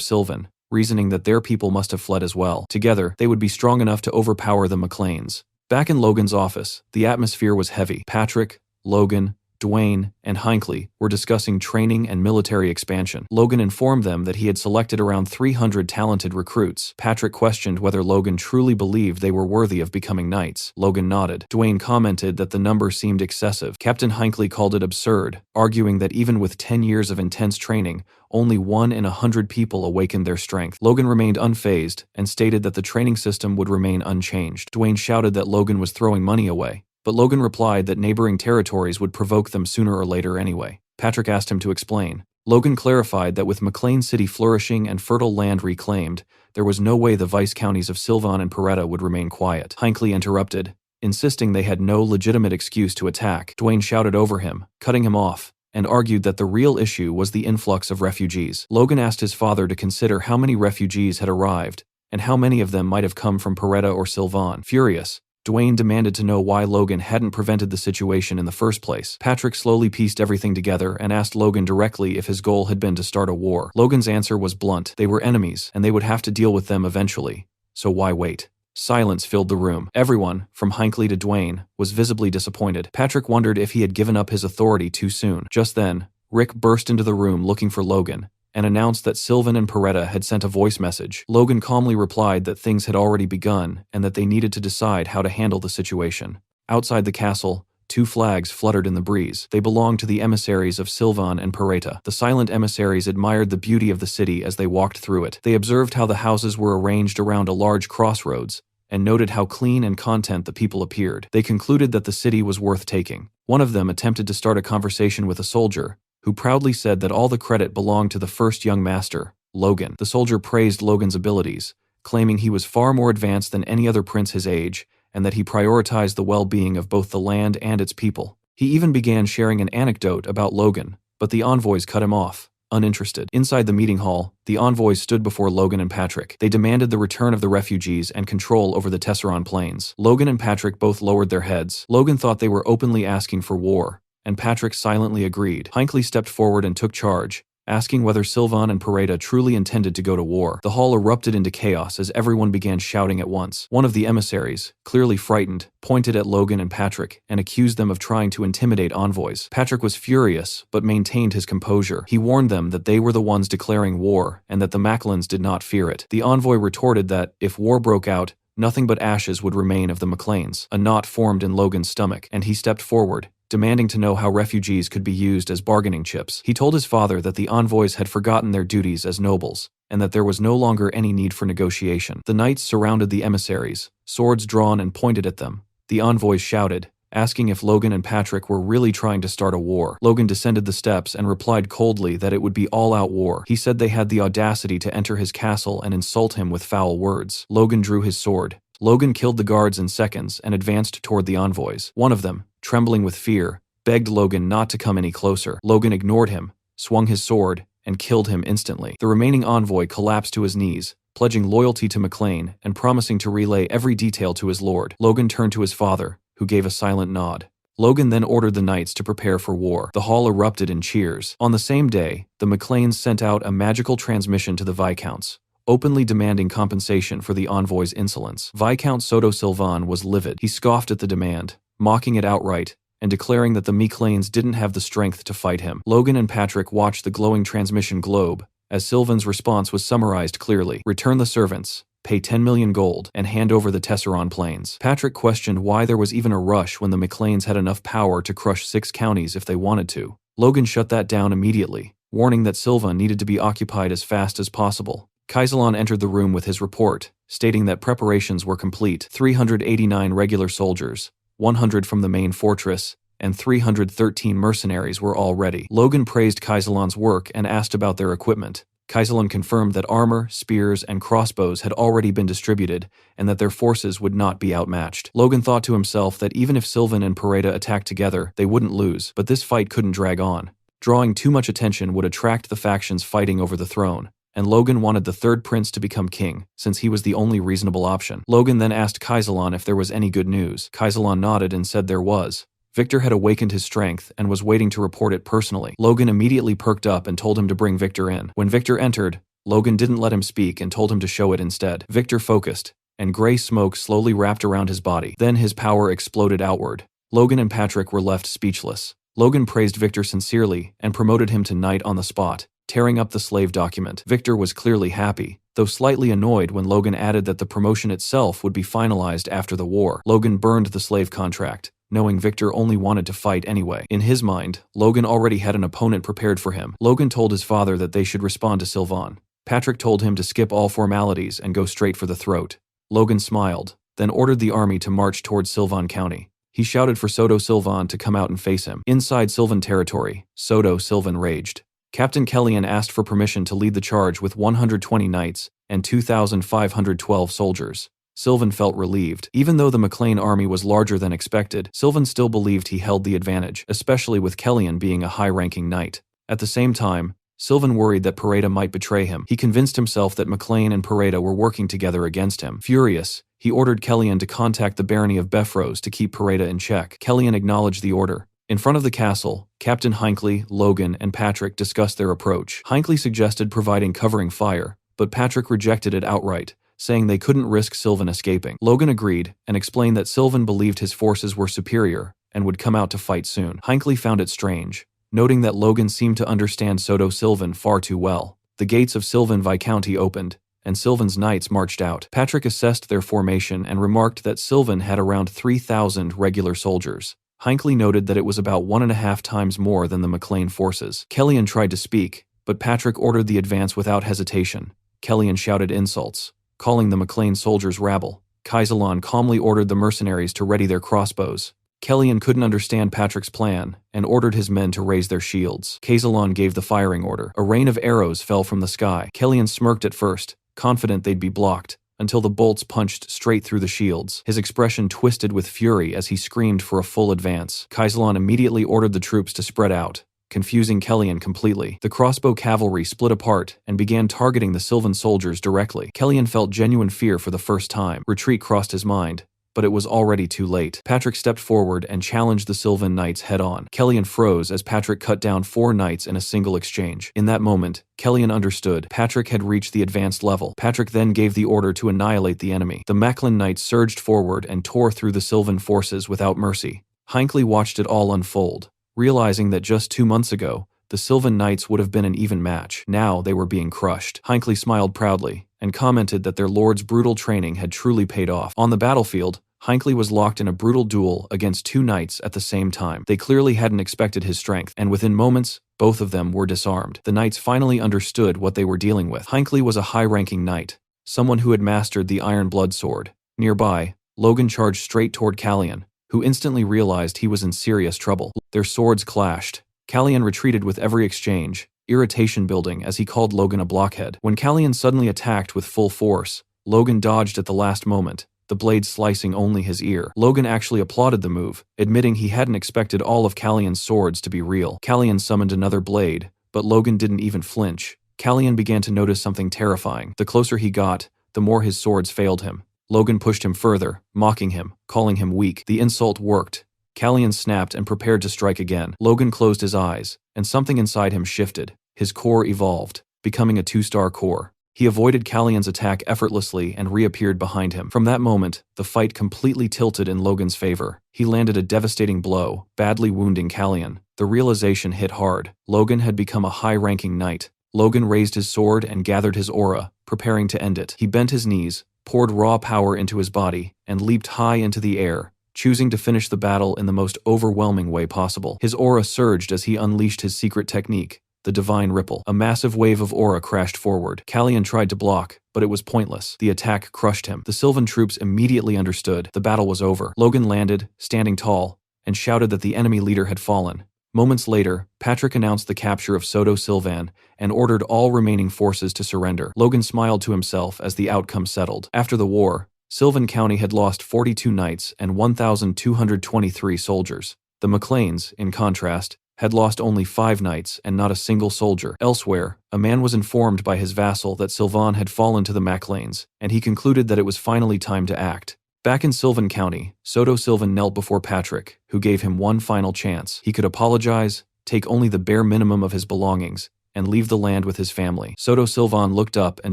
Sylvan, reasoning that their people must have fled as well. Together, they would be strong enough to overpower the McLeans. Back in Logan's office, the atmosphere was heavy. Patrick, Logan, Dwayne, and Hinckley were discussing training and military expansion. Logan informed them that he had selected around 300 talented recruits. Patrick questioned whether Logan truly believed they were worthy of becoming knights. Logan nodded. Dwayne commented that the number seemed excessive. Captain Hinckley called it absurd, arguing that even with 10 years of intense training, only 1 in 100 people awakened their strength. Logan remained unfazed and stated that the training system would remain unchanged. Dwayne shouted that Logan was throwing money away, but Logan replied that neighboring territories would provoke them sooner or later anyway. Patrick asked him to explain. Logan clarified that with McLean City flourishing and fertile land reclaimed, there was no way the vice counties of Sylvan and Peretta would remain quiet. Hinckley interrupted, insisting they had no legitimate excuse to attack. Dwayne shouted over him, cutting him off, and argued that the real issue was the influx of refugees. Logan asked his father to consider how many refugees had arrived, and how many of them might have come from Peretta or Sylvan. Furious, Dwayne demanded to know why Logan hadn't prevented the situation in the first place. Patrick slowly pieced everything together and asked Logan directly if his goal had been to start a war. Logan's answer was blunt. They were enemies, and they would have to deal with them eventually. So why wait? Silence filled the room. Everyone, from Hinckley to Dwayne, was visibly disappointed. Patrick wondered if he had given up his authority too soon. Just then, Rick burst into the room looking for Logan and announced that Sylvan and Peretta had sent a voice message. Logan calmly replied that things had already begun and that they needed to decide how to handle the situation. Outside the castle, 2 flags fluttered in the breeze. They belonged to the emissaries of Sylvan and Peretta. The silent emissaries admired the beauty of the city as they walked through it. They observed how the houses were arranged around a large crossroads and noted how clean and content the people appeared. They concluded that the city was worth taking. One of them attempted to start a conversation with a soldier, who proudly said that all the credit belonged to the first young master, Logan. The soldier praised Logan's abilities, claiming he was far more advanced than any other prince his age, and that he prioritized the well-being of both the land and its people. He even began sharing an anecdote about Logan, but the envoys cut him off, uninterested. Inside the meeting hall, the envoys stood before Logan and Patrick. They demanded the return of the refugees and control over the Tesseron Plains. Logan and Patrick both lowered their heads. Logan thought they were openly asking for war, and Patrick silently agreed. Hinckley stepped forward and took charge, asking whether Sylvan and Peretta truly intended to go to war. The hall erupted into chaos as everyone began shouting at once. One of the emissaries, clearly frightened, pointed at Logan and Patrick and accused them of trying to intimidate envoys. Patrick was furious, but maintained his composure. He warned them that they were the ones declaring war and that the Macklins did not fear it. The envoy retorted that, if war broke out, nothing but ashes would remain of the McLeans. A knot formed in Logan's stomach, and he stepped forward, demanding to know how refugees could be used as bargaining chips. He told his father that the envoys had forgotten their duties as nobles, and that there was no longer any need for negotiation. The knights surrounded the emissaries, swords drawn and pointed at them. The envoys shouted, asking if Logan and Patrick were really trying to start a war. Logan descended the steps and replied coldly that it would be all-out war. He said they had the audacity to enter his castle and insult him with foul words. Logan drew his sword. Logan killed the guards in seconds and advanced toward the envoys. One of them, trembling with fear, begged Logan not to come any closer. Logan ignored him, swung his sword, and killed him instantly. The remaining envoy collapsed to his knees, pledging loyalty to McLean and promising to relay every detail to his lord. Logan turned to his father, who gave a silent nod. Logan then ordered the knights to prepare for war. The hall erupted in cheers. On the same day, the McLeans sent out a magical transmission to the Viscounts, openly demanding compensation for the envoy's insolence. Viscount Soto Sylvan was livid. He scoffed at the demand, mocking it outright, and declaring that the McLeans didn't have the strength to fight him. Logan and Patrick watched the glowing transmission globe, as Sylvan's response was summarized clearly. Return the servants, pay 10 million gold, and hand over the Tesseron Plains. Patrick questioned why there was even a rush when the McLeans had enough power to crush 6 counties if they wanted to. Logan shut that down immediately, warning that Sylvan needed to be occupied as fast as possible. Kaisalon entered the room with his report, stating that preparations were complete: 389 regular soldiers, 100 from the main fortress, and 313 mercenaries were all ready. Logan praised Kaisalon's work and asked about their equipment. Kaisalon confirmed that armor, spears, and crossbows had already been distributed, and that their forces would not be outmatched. Logan thought to himself that even if Sylvan and Pareda attacked together, they wouldn't lose, but this fight couldn't drag on. Drawing too much attention would attract the factions fighting over the throne, and Logan wanted the third prince to become king, since he was the only reasonable option. Logan then asked Kaisalon if there was any good news. Kaisalon nodded and said there was. Victor had awakened his strength and was waiting to report it personally. Logan immediately perked up and told him to bring Victor in. When Victor entered, Logan didn't let him speak and told him to show it instead. Victor focused, and gray smoke slowly wrapped around his body. Then his power exploded outward. Logan and Patrick were left speechless. Logan praised Victor sincerely and promoted him to knight on the spot, tearing up the slave document. Victor was clearly happy, though slightly annoyed when Logan added that the promotion itself would be finalized after the war. Logan burned the slave contract, knowing Victor only wanted to fight anyway. In his mind, Logan already had an opponent prepared for him. Logan told his father that they should respond to Sylvan. Patrick told him to skip all formalities and go straight for the throat. Logan smiled, then ordered the army to march towards Sylvan County. He shouted for Soto Sylvan to come out and face him. Inside Sylvan territory, Soto Sylvan raged. Captain Kellyan asked for permission to lead the charge with 120 knights and 2,512 soldiers. Sylvan felt relieved. Even though the McLean army was larger than expected, Sylvan still believed he held the advantage, especially with Kellyan being a high-ranking knight. At the same time, Sylvan worried that Pareda might betray him. He convinced himself that McLean and Pareda were working together against him. Furious, he ordered Kellyan to contact the barony of Beffrose to keep Pareda in check. Kellyan acknowledged the order. In front of the castle, Captain Hinckley, Logan, and Patrick discussed their approach. Hinckley suggested providing covering fire, but Patrick rejected it outright, saying they couldn't risk Sylvan escaping. Logan agreed and explained that Sylvan believed his forces were superior and would come out to fight soon. Hinckley found it strange, noting that Logan seemed to understand Soto Sylvan far too well. The gates of Sylvan Viscounty opened, and Sylvan's knights marched out. Patrick assessed their formation and remarked that Sylvan had around 3,000 regular soldiers. Hinckley noted that it was about 1.5 times more than the McLean forces. Kellyan tried to speak, but Patrick ordered the advance without hesitation. Kellyan shouted insults, calling the McLean soldiers rabble. Kaisalon calmly ordered the mercenaries to ready their crossbows. Kellyan couldn't understand Patrick's plan and ordered his men to raise their shields. Kaisalon gave the firing order. A rain of arrows fell from the sky. Kellyan smirked at first, confident they'd be blocked, until the bolts punched straight through the shields. His expression twisted with fury as he screamed for a full advance. Kaisalon immediately ordered the troops to spread out, confusing Kellyan completely. The crossbow cavalry split apart and began targeting the Sylvan soldiers directly. Kellyan felt genuine fear for the first time. Retreat crossed his mind, but it was already too late. Patrick stepped forward and challenged the Sylvan knights head-on. Kellyan froze as Patrick cut down 4 knights in a single exchange. In that moment, Kellyan understood. Patrick had reached the advanced level. Patrick then gave the order to annihilate the enemy. The Macklin knights surged forward and tore through the Sylvan forces without mercy. Hinckley watched it all unfold, realizing that just 2 months ago, the Sylvan knights would have been an even match. Now they were being crushed. Hinckley smiled proudly and commented that their lord's brutal training had truly paid off. On the battlefield, Hinckley was locked in a brutal duel against 2 knights at the same time. They clearly hadn't expected his strength, and within moments, both of them were disarmed. The knights finally understood what they were dealing with. Hinckley was a high-ranking knight, someone who had mastered the iron blood sword. Nearby, Logan charged straight toward Kellyan, who instantly realized he was in serious trouble. Their swords clashed. Kellyan retreated with every exchange, irritation building as he called Logan a blockhead. When Kellyan suddenly attacked with full force, Logan dodged at the last moment, the blade slicing only his ear. Logan actually applauded the move, admitting he hadn't expected all of Kellyan's swords to be real. Kellyan summoned another blade, but Logan didn't even flinch. Kellyan began to notice something terrifying. The closer he got, the more his swords failed him. Logan pushed him further, mocking him, calling him weak. The insult worked. Kellyan snapped and prepared to strike again. Logan closed his eyes, and something inside him shifted. His core evolved, becoming a 2-star core. He avoided Kellyan's attack effortlessly and reappeared behind him. From that moment, the fight completely tilted in Logan's favor. He landed a devastating blow, badly wounding Kellyan. The realization hit hard. Logan had become a high-ranking knight. Logan raised his sword and gathered his aura, preparing to end it. He bent his knees, poured raw power into his body, and leaped high into the air, choosing to finish the battle in the most overwhelming way possible. His aura surged as he unleashed his secret technique, the the divine ripple. A massive wave of aura crashed forward. Kallian tried to block, but it was pointless. The attack crushed him. The Sylvan troops immediately understood. The battle was over. Logan landed, standing tall, and shouted that the enemy leader had fallen. Moments later, Patrick announced the capture of Soto Sylvan and ordered all remaining forces to surrender. Logan smiled to himself as the outcome settled. After the war, Sylvan County had lost 42 knights and 1,223 soldiers. The McLeans, in contrast, had lost only 5 knights and not a single soldier. Elsewhere, a man was informed by his vassal that Sylvan had fallen to the MacLanes, and he concluded that it was finally time to act. Back in Sylvan County, Soto Sylvan knelt before Patrick, who gave him one final chance. He could apologize, take only the bare minimum of his belongings, and leave the land with his family. Soto Sylvan looked up and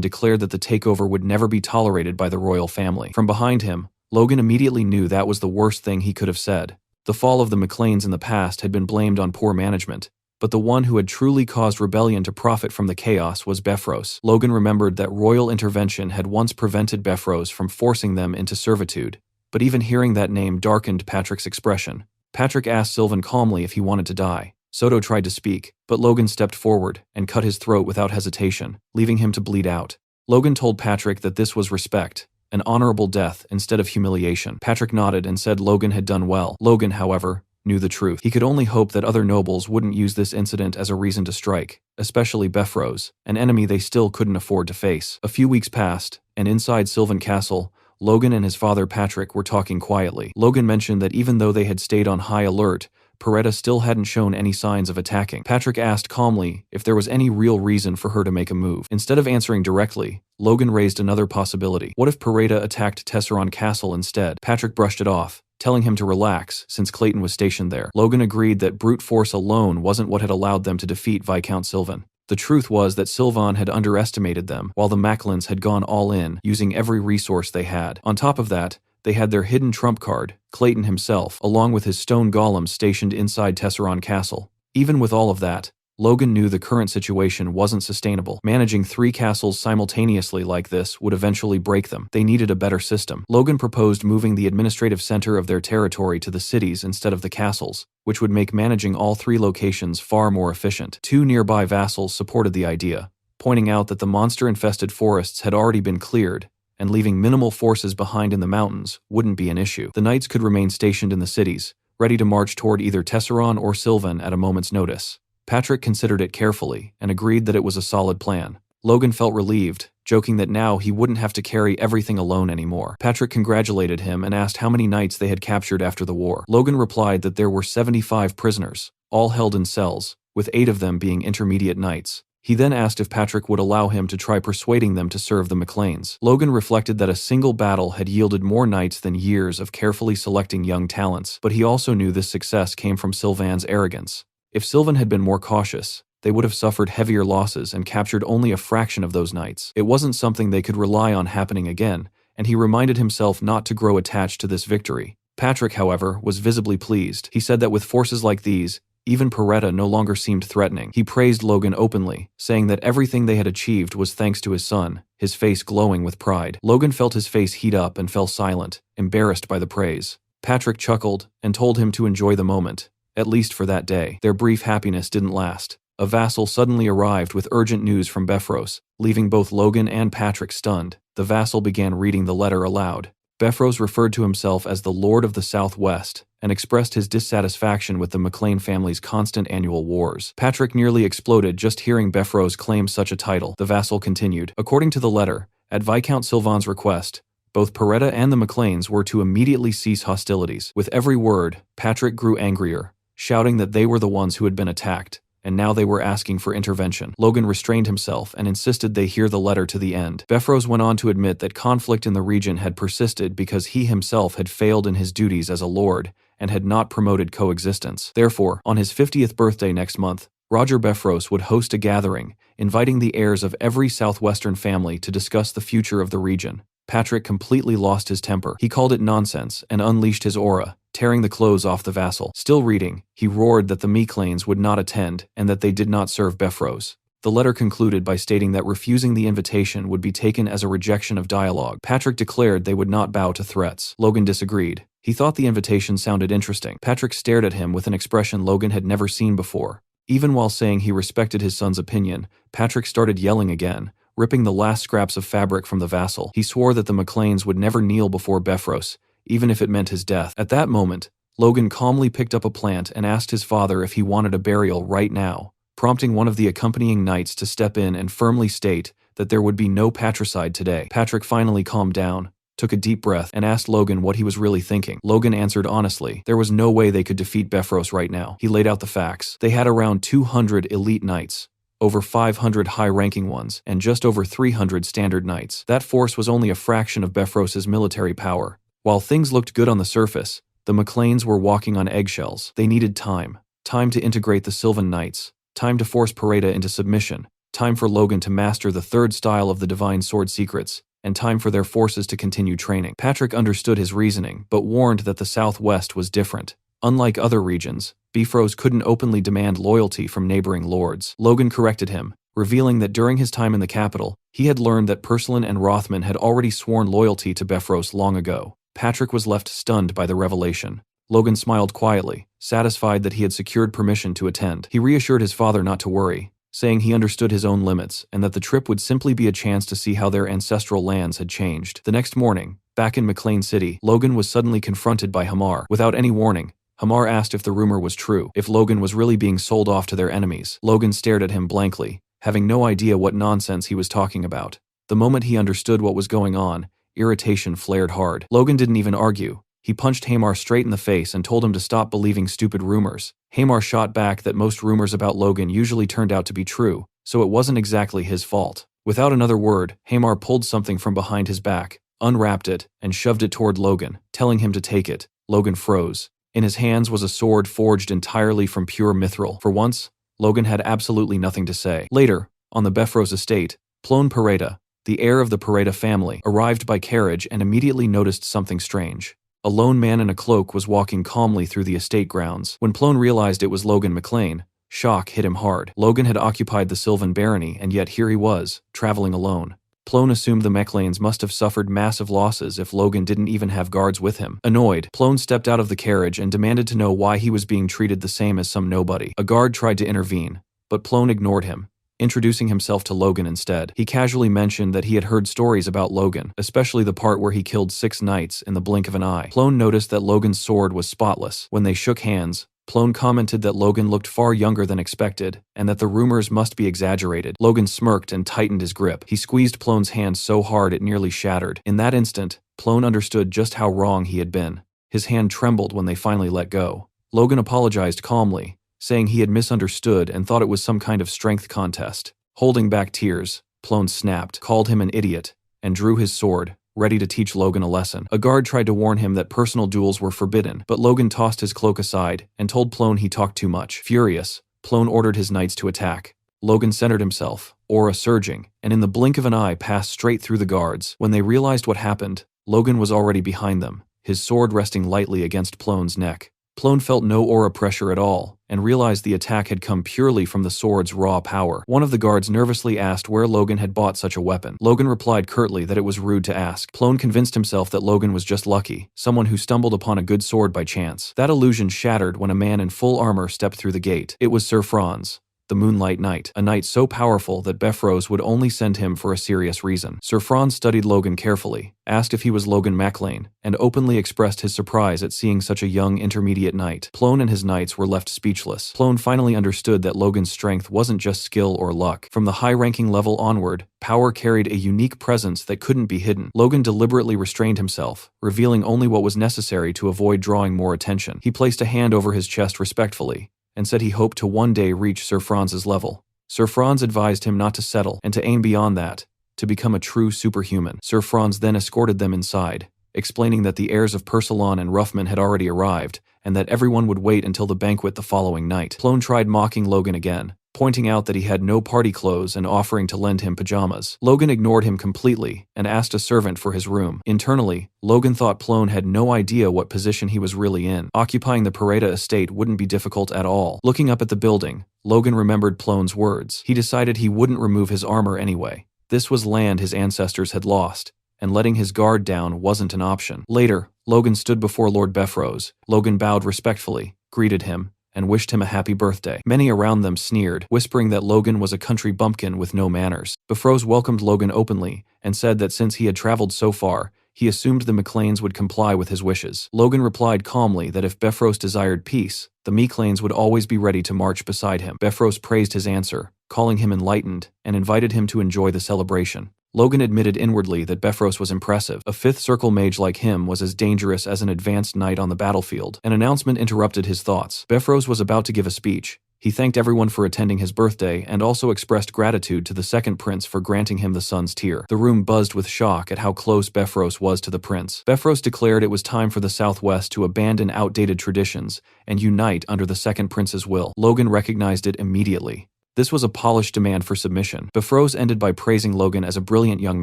declared that the takeover would never be tolerated by the royal family. From behind him, Logan immediately knew that was the worst thing he could have said. The fall of the McLeans in the past had been blamed on poor management, but the one who had truly caused rebellion to profit from the chaos was Befros. Logan remembered that royal intervention had once prevented Befros from forcing them into servitude, but even hearing that name darkened Patrick's expression. Patrick asked Sylvan calmly if he wanted to die. Soto tried to speak, but Logan stepped forward and cut his throat without hesitation, leaving him to bleed out. Logan told Patrick that this was respect, an honorable death instead of humiliation. Patrick nodded and said Logan had done well. Logan, however, knew the truth. He could only hope that other nobles wouldn't use this incident as a reason to strike, especially Befros, an enemy they still couldn't afford to face. A few weeks passed, and inside Sylvan Castle, Logan and his father Patrick were talking quietly. Logan mentioned that even though they had stayed on high alert, Peretta still hadn't shown any signs of attacking. Patrick asked calmly if there was any real reason for her to make a move. Instead of answering directly, Logan raised another possibility. What if Peretta attacked Tesseron Castle instead? Patrick brushed it off, telling him to relax since Clayton was stationed there. Logan agreed that brute force alone wasn't what had allowed them to defeat Viscount Sylvan. The truth was that Sylvan had underestimated them, while the Macklins had gone all in, using every resource they had. On top of that, they had their hidden trump card, Clayton himself, along with his stone golems stationed inside Tesseron Castle. Even with all of that, Logan knew the current situation wasn't sustainable. Managing 3 castles simultaneously like this would eventually break them. They needed a better system. Logan proposed moving the administrative center of their territory to the cities instead of the castles, which would make managing all 3 locations far more efficient. 2 nearby vassals supported the idea, pointing out that the monster-infested forests had already been cleared, and leaving minimal forces behind in the mountains wouldn't be an issue. The knights could remain stationed in the cities, ready to march toward either Tesseron or Sylvan at a moment's notice. Patrick considered it carefully and agreed that it was a solid plan. Logan felt relieved, joking that now he wouldn't have to carry everything alone anymore. Patrick congratulated him and asked how many knights they had captured after the war. Logan replied that there were 75 prisoners, all held in cells, with 8 of them being intermediate knights. He then asked if Patrick would allow him to try persuading them to serve the McLeans. Logan reflected that a single battle had yielded more knights than years of carefully selecting young talents, but he also knew this success came from Sylvan's arrogance. If Sylvan had been more cautious, they would have suffered heavier losses and captured only a fraction of those knights. It wasn't something they could rely on happening again, and he reminded himself not to grow attached to this victory. Patrick, however, was visibly pleased. He said that with forces like these, even Peretta no longer seemed threatening. He praised Logan openly, saying that everything they had achieved was thanks to his son, his face glowing with pride. Logan felt his face heat up and fell silent, embarrassed by the praise. Patrick chuckled and told him to enjoy the moment, at least for that day. Their brief happiness didn't last. A vassal suddenly arrived with urgent news from Befros, leaving both Logan and Patrick stunned. The vassal began reading the letter aloud. Befros referred to himself as the Lord of the Southwest and expressed his dissatisfaction with the McLean family's constant annual wars. Patrick nearly exploded just hearing Befros claim such a title. The vassal continued. According to the letter, at Viscount Sylvan's request, both Peretta and the McLeans were to immediately cease hostilities. With every word, Patrick grew angrier, shouting that they were the ones who had been attacked, and now they were asking for intervention. Logan restrained himself and insisted they hear the letter to the end. Befros went on to admit that conflict in the region had persisted because he himself had failed in his duties as a lord and had not promoted coexistence. Therefore, on his 50th birthday next month, Roger Befros would host a gathering, inviting the heirs of every southwestern family to discuss the future of the region. Patrick completely lost his temper. He called it nonsense and unleashed his aura, tearing the clothes off the vassal. Still reading, he roared that the McLeans would not attend and that they did not serve Befros. The letter concluded by stating that refusing the invitation would be taken as a rejection of dialogue. Patrick declared they would not bow to threats. Logan disagreed. He thought the invitation sounded interesting. Patrick stared at him with an expression Logan had never seen before. Even while saying he respected his son's opinion, Patrick started yelling again, ripping the last scraps of fabric from the vassal. He swore that the McLeans would never kneel before Beffros, even if it meant his death. At that moment, Logan calmly picked up a plant and asked his father if he wanted a burial right now, prompting one of the accompanying knights to step in and firmly state that there would be no patricide today. Patrick finally calmed down, took a deep breath, and asked Logan what he was really thinking. Logan answered honestly. There was no way they could defeat Beffros right now. He laid out the facts. They had around 200 elite knights, over 500 high-ranking ones, and just over 300 standard knights. That force was only a fraction of Beffros's military power. While things looked good on the surface, the McLeans were walking on eggshells. They needed time. Time to integrate the Sylvan Knights. Time to force Pareda into submission. Time for Logan to master the third style of the Divine Sword secrets. And time for their forces to continue training. Patrick understood his reasoning, but warned that the Southwest was different. Unlike other regions, Beffros couldn't openly demand loyalty from neighboring lords. Logan corrected him, revealing that during his time in the capital, he had learned that Purslin and Rothman had already sworn loyalty to Beffros long ago. Patrick was left stunned by the revelation. Logan smiled quietly, satisfied that he had secured permission to attend. He reassured his father not to worry, saying he understood his own limits and that the trip would simply be a chance to see how their ancestral lands had changed. The next morning, back in McLean City, Logan was suddenly confronted by Hamar. Without any warning, Hamar asked if the rumor was true, if Logan was really being sold off to their enemies. Logan stared at him blankly, having no idea what nonsense he was talking about. The moment he understood what was going on, irritation flared hard. Logan didn't even argue. He punched Hamar straight in the face and told him to stop believing stupid rumors. Hamar shot back that most rumors about Logan usually turned out to be true, so it wasn't exactly his fault. Without another word, Hamar pulled something from behind his back, unwrapped it, and shoved it toward Logan, telling him to take it. Logan froze. In his hands was a sword forged entirely from pure mithril. For once, Logan had absolutely nothing to say. Later, on the Beffros estate, Plone Pareda, the heir of the Pareda family, arrived by carriage and immediately noticed something strange. A lone man in a cloak was walking calmly through the estate grounds. When Plone realized it was Logan McLean, shock hit him hard. Logan had occupied the Sylvan barony, and yet here he was, traveling alone. Plone assumed the McLeans must have suffered massive losses if Logan didn't even have guards with him. Annoyed, Plone stepped out of the carriage and demanded to know why he was being treated the same as some nobody. A guard tried to intervene, but Plone ignored him, introducing himself to Logan instead. He casually mentioned that he had heard stories about Logan, especially the part where he killed 6 knights in the blink of an eye. Plone noticed that Logan's sword was spotless. When they shook hands, Plone commented that Logan looked far younger than expected, and that the rumors must be exaggerated. Logan smirked and tightened his grip. He squeezed Plone's hand so hard it nearly shattered. In that instant, Plone understood just how wrong he had been. His hand trembled when they finally let go. Logan apologized calmly, saying he had misunderstood and thought it was some kind of strength contest. Holding back tears, Plone snapped, called him an idiot, and drew his sword, ready to teach Logan a lesson. A guard tried to warn him that personal duels were forbidden, but Logan tossed his cloak aside and told Plone he talked too much. Furious, Plone ordered his knights to attack. Logan centered himself, aura surging, and in the blink of an eye passed straight through the guards. When they realized what happened, Logan was already behind them, his sword resting lightly against Plone's neck. Plone felt no aura pressure at all, and realized the attack had come purely from the sword's raw power. One of the guards nervously asked where Logan had bought such a weapon. Logan replied curtly that it was rude to ask. Plone convinced himself that Logan was just lucky, someone who stumbled upon a good sword by chance. That illusion shattered when a man in full armor stepped through the gate. It was Sir Franz, the Moonlight Knight, a knight so powerful that Beffros would only send him for a serious reason. Sir Franz studied Logan carefully, asked if he was Logan MacLean, and openly expressed his surprise at seeing such a young intermediate knight. Plone and his knights were left speechless. Plone finally understood that Logan's strength wasn't just skill or luck. From the high-ranking level onward, power carried a unique presence that couldn't be hidden. Logan deliberately restrained himself, revealing only what was necessary to avoid drawing more attention. He placed a hand over his chest respectfully, and said he hoped to one day reach Sir Franz's level. Sir Franz advised him not to settle and to aim beyond that, to become a true superhuman. Sir Franz then escorted them inside, explaining that the heirs of Pursalon and Ruffman had already arrived, and that everyone would wait until the banquet the following night. Plone tried mocking Logan again, pointing out that he had no party clothes and offering to lend him pajamas. Logan ignored him completely and asked a servant for his room. Internally, Logan thought Plone had no idea what position he was really in. Occupying the Pareda estate wouldn't be difficult at all. Looking up at the building, Logan remembered Plone's words. He decided he wouldn't remove his armor anyway. This was land his ancestors had lost, and letting his guard down wasn't an option. Later, Logan stood before Lord Beffros. Logan bowed respectfully, greeted him, and wished him a happy birthday. Many around them sneered, whispering that Logan was a country bumpkin with no manners. Befros welcomed Logan openly and said that since he had traveled so far, he assumed the McLeans would comply with his wishes. Logan replied calmly that if Befros desired peace, the McLeans would always be ready to march beside him. Befros praised his answer, calling him enlightened, and invited him to enjoy the celebration. Logan admitted inwardly that Befros was impressive. A fifth circle mage like him was as dangerous as an advanced knight on the battlefield. An announcement interrupted his thoughts. Befros was about to give a speech. He thanked everyone for attending his birthday and also expressed gratitude to the second prince for granting him the sun's tear. The room buzzed with shock at how close Befros was to the prince. Befros declared it was time for the Southwest to abandon outdated traditions and unite under the second prince's will. Logan recognized it immediately. This was a polished demand for submission. Befros ended by praising Logan as a brilliant young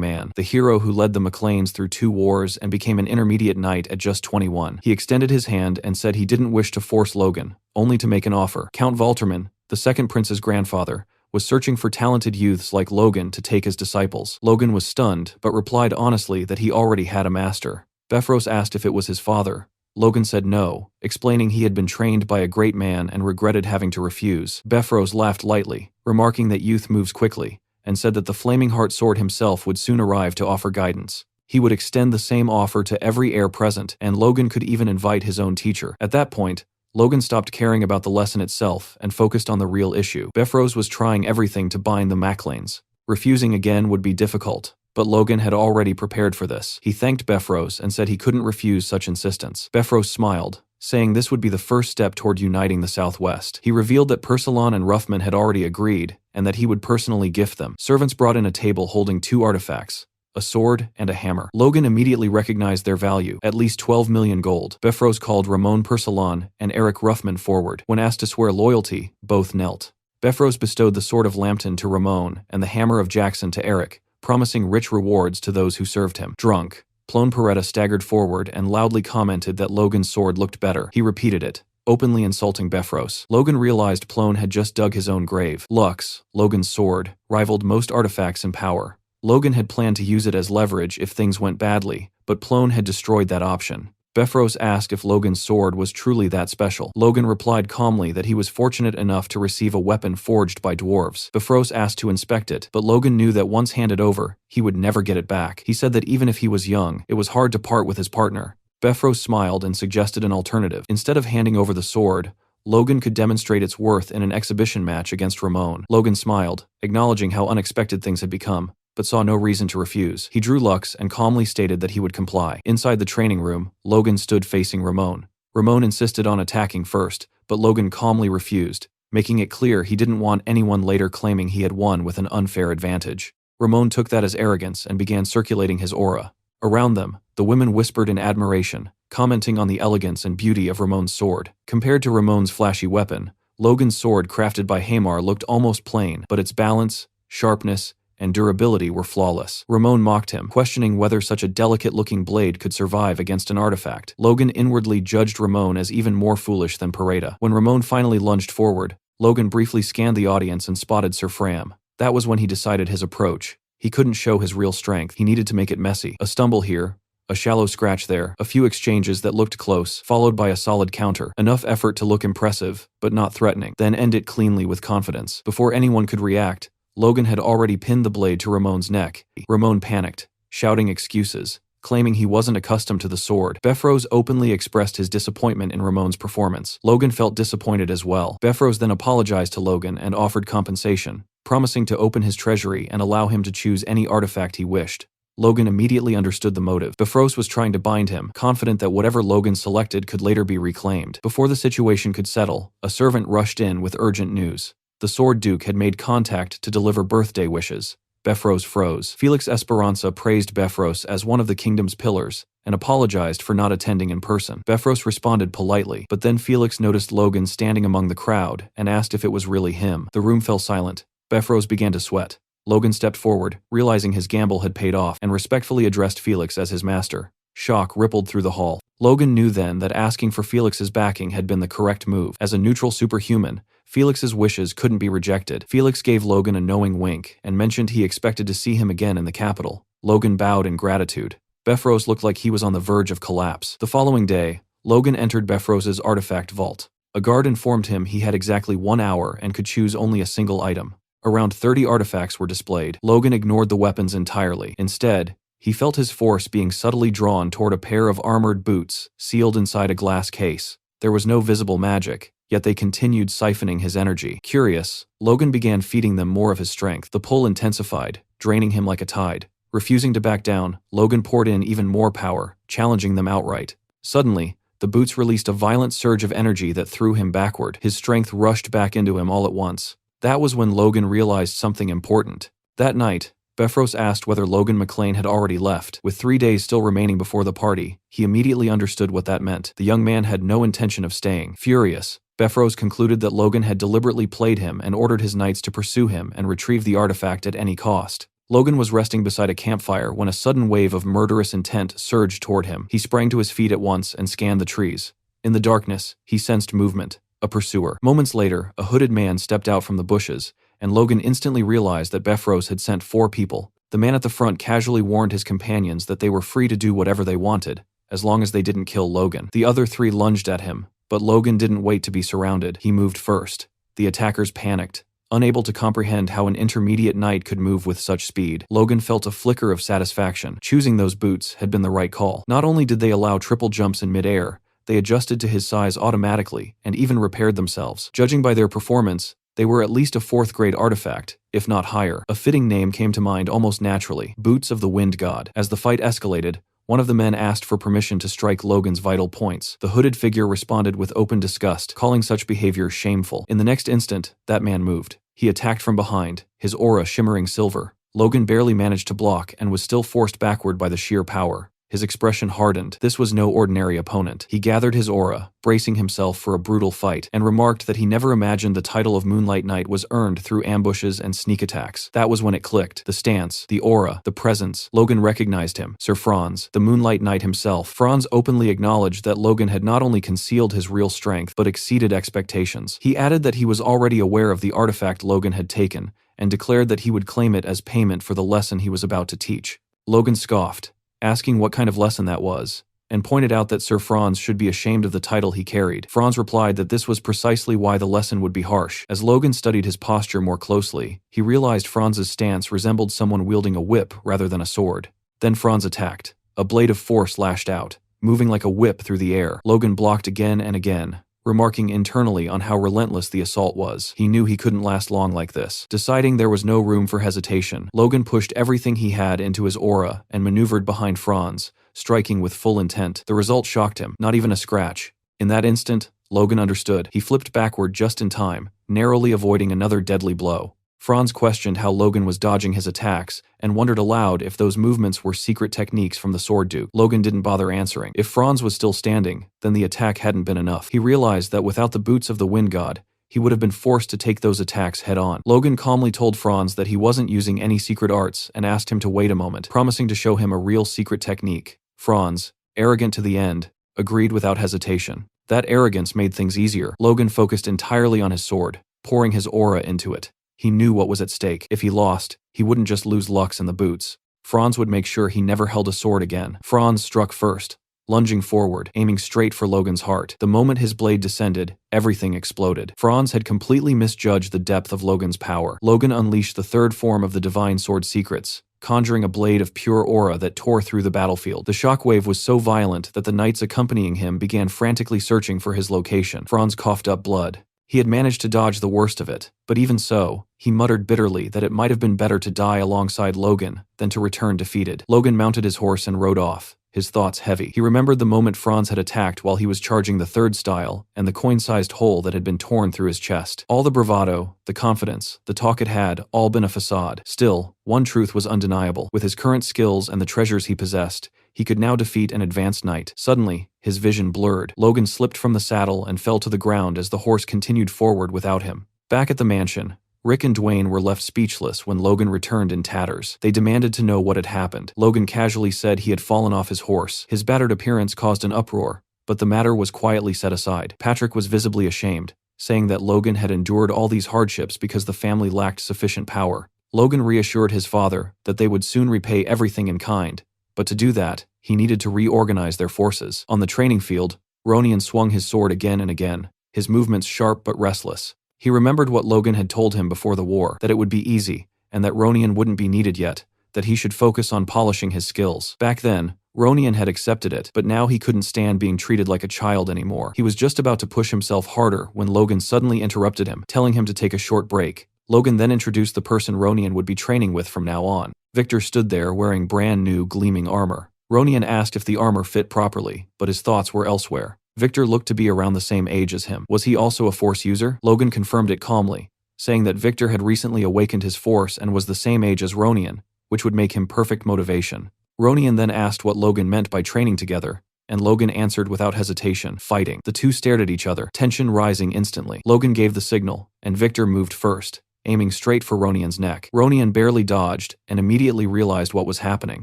man, the hero who led the McLeans through 2 wars and became an intermediate knight at just 21. He extended his hand and said he didn't wish to force Logan, only to make an offer. Count Valterman, the second prince's grandfather, was searching for talented youths like Logan to take as disciples. Logan was stunned, but replied honestly that he already had a master. Befros asked if it was his father. Logan said no, explaining he had been trained by a great man and regretted having to refuse. Befros laughed lightly, remarking that youth moves quickly, and said that the Flaming Heart Sword himself would soon arrive to offer guidance. He would extend the same offer to every heir present, and Logan could even invite his own teacher. At that point, Logan stopped caring about the lesson itself and focused on the real issue. Befros was trying everything to bind the McLeans. Refusing again would be difficult, but Logan had already prepared for this. He thanked Befros and said he couldn't refuse such insistence. Befros smiled, saying this would be the first step toward uniting the Southwest. He revealed that Persilon and Ruffman had already agreed, and that he would personally gift them. Servants brought in a table holding 2 artifacts, a sword and a hammer. Logan immediately recognized their value, at least 12 million gold. Befros called Ramon Persilon and Eric Ruffman forward. When asked to swear loyalty, both knelt. Befros bestowed the sword of Lambton to Ramon and the hammer of Jackson to Eric, promising rich rewards to those who served him. Drunk, Plone Peretta staggered forward and loudly commented that Logan's sword looked better. He repeated it, openly insulting Befros. Logan realized Plone had just dug his own grave. Lux, Logan's sword, rivaled most artifacts in power. Logan had planned to use it as leverage if things went badly, but Plone had destroyed that option. Befros asked if Logan's sword was truly that special. Logan replied calmly that he was fortunate enough to receive a weapon forged by dwarves. Befros asked to inspect it, but Logan knew that once handed over, he would never get it back. He said that even if he was young, it was hard to part with his partner. Befros smiled and suggested an alternative. Instead of handing over the sword, Logan could demonstrate its worth in an exhibition match against Ramon. Logan smiled, acknowledging how unexpected things had become, but saw no reason to refuse. He drew Lux and calmly stated that he would comply. Inside the training room, Logan stood facing Ramon. Ramon insisted on attacking first, but Logan calmly refused, making it clear he didn't want anyone later claiming he had won with an unfair advantage. Ramon took that as arrogance and began circulating his aura. Around them, the women whispered in admiration, commenting on the elegance and beauty of Ramon's sword. Compared to Ramon's flashy weapon, Logan's sword crafted by Hamar looked almost plain, but its balance, sharpness, and durability were flawless. Ramon mocked him, questioning whether such a delicate-looking blade could survive against an artifact. Logan inwardly judged Ramon as even more foolish than Peretta. When Ramon finally lunged forward, Logan briefly scanned the audience and spotted Sir Fram. That was when he decided his approach. He couldn't show his real strength. He needed to make it messy. A stumble here, a shallow scratch there, a few exchanges that looked close, followed by a solid counter. Enough effort to look impressive, but not threatening. Then end it cleanly with confidence. Before anyone could react, Logan had already pinned the blade to Ramon's neck. Ramon panicked, shouting excuses, claiming he wasn't accustomed to the sword. Befros openly expressed his disappointment in Ramon's performance. Logan felt disappointed as well. Befros then apologized to Logan and offered compensation, promising to open his treasury and allow him to choose any artifact he wished. Logan immediately understood the motive. Befros was trying to bind him, confident that whatever Logan selected could later be reclaimed. Before the situation could settle, a servant rushed in with urgent news. The Sword Duke had made contact to deliver birthday wishes. Befros froze. Felix Esperanza praised Befros as one of the kingdom's pillars and apologized for not attending in person. Befros responded politely, but then Felix noticed Logan standing among the crowd and asked if it was really him. The room fell silent. Befros began to sweat. Logan stepped forward, realizing his gamble had paid off, and respectfully addressed Felix as his master. Shock rippled through the hall. Logan knew then that asking for Felix's backing had been the correct move. As a neutral superhuman, Felix's wishes couldn't be rejected. Felix gave Logan a knowing wink and mentioned he expected to see him again in the capital. Logan bowed in gratitude. Befros looked like he was on the verge of collapse. The following day, Logan entered Befros's artifact vault. A guard informed him he had exactly 1 hour and could choose only a single item. Around 30 artifacts were displayed. Logan ignored the weapons entirely. Instead, he felt his force being subtly drawn toward a pair of armored boots, sealed inside a glass case. There was no visible magic, yet they continued siphoning his energy. Curious, Logan began feeding them more of his strength. The pull intensified, draining him like a tide. Refusing to back down, Logan poured in even more power, challenging them outright. Suddenly, the boots released a violent surge of energy that threw him backward. His strength rushed back into him all at once. That was when Logan realized something important. That night, Befros asked whether Logan McClane had already left. With 3 days still remaining before the party, he immediately understood what that meant. The young man had no intention of staying. Furious, Befros concluded that Logan had deliberately played him and ordered his knights to pursue him and retrieve the artifact at any cost. Logan was resting beside a campfire when a sudden wave of murderous intent surged toward him. He sprang to his feet at once and scanned the trees. In the darkness, he sensed movement. A pursuer. Moments later, a hooded man stepped out from the bushes, and Logan instantly realized that Befros had sent 4 people. The man at the front casually warned his companions that they were free to do whatever they wanted, as long as they didn't kill Logan. The other 3 lunged at him, but Logan didn't wait to be surrounded. He moved first. The attackers panicked. Unable to comprehend how an intermediate knight could move with such speed, Logan felt a flicker of satisfaction. Choosing those boots had been the right call. Not only did they allow triple jumps in midair, they adjusted to his size automatically and even repaired themselves. Judging by their performance, they were at least a 4th-grade artifact, if not higher. A fitting name came to mind almost naturally: Boots of the Wind God. As the fight escalated, one of the men asked for permission to strike Logan's vital points. The hooded figure responded with open disgust, calling such behavior shameful. In the next instant, that man moved. He attacked from behind, his aura shimmering silver. Logan barely managed to block and was still forced backward by the sheer power. His expression hardened. This was no ordinary opponent. He gathered his aura, bracing himself for a brutal fight, and remarked that he never imagined the title of Moonlight Knight was earned through ambushes and sneak attacks. That was when it clicked. The stance, the aura, the presence. Logan recognized him. Sir Franz, the Moonlight Knight himself. Franz openly acknowledged that Logan had not only concealed his real strength, but exceeded expectations. He added that he was already aware of the artifact Logan had taken, and declared that he would claim it as payment for the lesson he was about to teach. Logan scoffed, asking what kind of lesson that was, and pointed out that Sir Franz should be ashamed of the title he carried. Franz replied that this was precisely why the lesson would be harsh. As Logan studied his posture more closely, he realized Franz's stance resembled someone wielding a whip rather than a sword. Then Franz attacked. A blade of force lashed out, moving like a whip through the air. Logan blocked again and again, remarking internally on how relentless the assault was. He knew he couldn't last long like this. Deciding there was no room for hesitation, Logan pushed everything he had into his aura and maneuvered behind Franz, striking with full intent. The result shocked him, not even a scratch. In that instant, Logan understood. He flipped backward just in time, narrowly avoiding another deadly blow. Franz questioned how Logan was dodging his attacks, and wondered aloud if those movements were secret techniques from the Sword Duke. Logan didn't bother answering. If Franz was still standing, then the attack hadn't been enough. He realized that without the boots of the Wind God, he would have been forced to take those attacks head-on. Logan calmly told Franz that he wasn't using any secret arts and asked him to wait a moment, promising to show him a real secret technique. Franz, arrogant to the end, agreed without hesitation. That arrogance made things easier. Logan focused entirely on his sword, pouring his aura into it. He knew what was at stake. If he lost, he wouldn't just lose Lux and the boots. Franz would make sure he never held a sword again. Franz struck first, lunging forward, aiming straight for Logan's heart. The moment his blade descended, everything exploded. Franz had completely misjudged the depth of Logan's power. Logan unleashed the 3rd form of the Divine Sword secrets, conjuring a blade of pure aura that tore through the battlefield. The shockwave was so violent that the knights accompanying him began frantically searching for his location. Franz coughed up blood. He had managed to dodge the worst of it, but even so, he muttered bitterly that it might have been better to die alongside Logan than to return defeated. Logan mounted his horse and rode off, his thoughts heavy. He remembered the moment Franz had attacked while he was charging the 3rd style, and the coin-sized hole that had been torn through his chest. All the bravado, the confidence, the talk it had all been a facade. Still, one truth was undeniable. With his current skills and the treasures he possessed, he could now defeat an advanced knight. Suddenly, his vision blurred. Logan slipped from the saddle and fell to the ground as the horse continued forward without him. Back at the mansion, Rick and Dwayne were left speechless when Logan returned in tatters. They demanded to know what had happened. Logan casually said he had fallen off his horse. His battered appearance caused an uproar, but the matter was quietly set aside. Patrick was visibly ashamed, saying that Logan had endured all these hardships because the family lacked sufficient power. Logan reassured his father that they would soon repay everything in kind, but to do that, he needed to reorganize their forces. On the training field, Ronian swung his sword again and again, his movements sharp but restless. He remembered what Logan had told him before the war, that it would be easy, and that Ronian wouldn't be needed yet, that he should focus on polishing his skills. Back then, Ronian had accepted it, but now he couldn't stand being treated like a child anymore. He was just about to push himself harder when Logan suddenly interrupted him, telling him to take a short break. Logan then introduced the person Ronian would be training with from now on. Victor stood there wearing brand new, gleaming armor. Ronian asked if the armor fit properly, but his thoughts were elsewhere. Victor looked to be around the same age as him. Was he also a Force user? Logan confirmed it calmly, saying that Victor had recently awakened his Force and was the same age as Ronian, which would make him perfect motivation. Ronian then asked what Logan meant by training together, and Logan answered without hesitation, fighting. The two stared at each other, tension rising instantly. Logan gave the signal, and Victor moved first, aiming straight for Ronian's neck. Ronian barely dodged and immediately realized what was happening.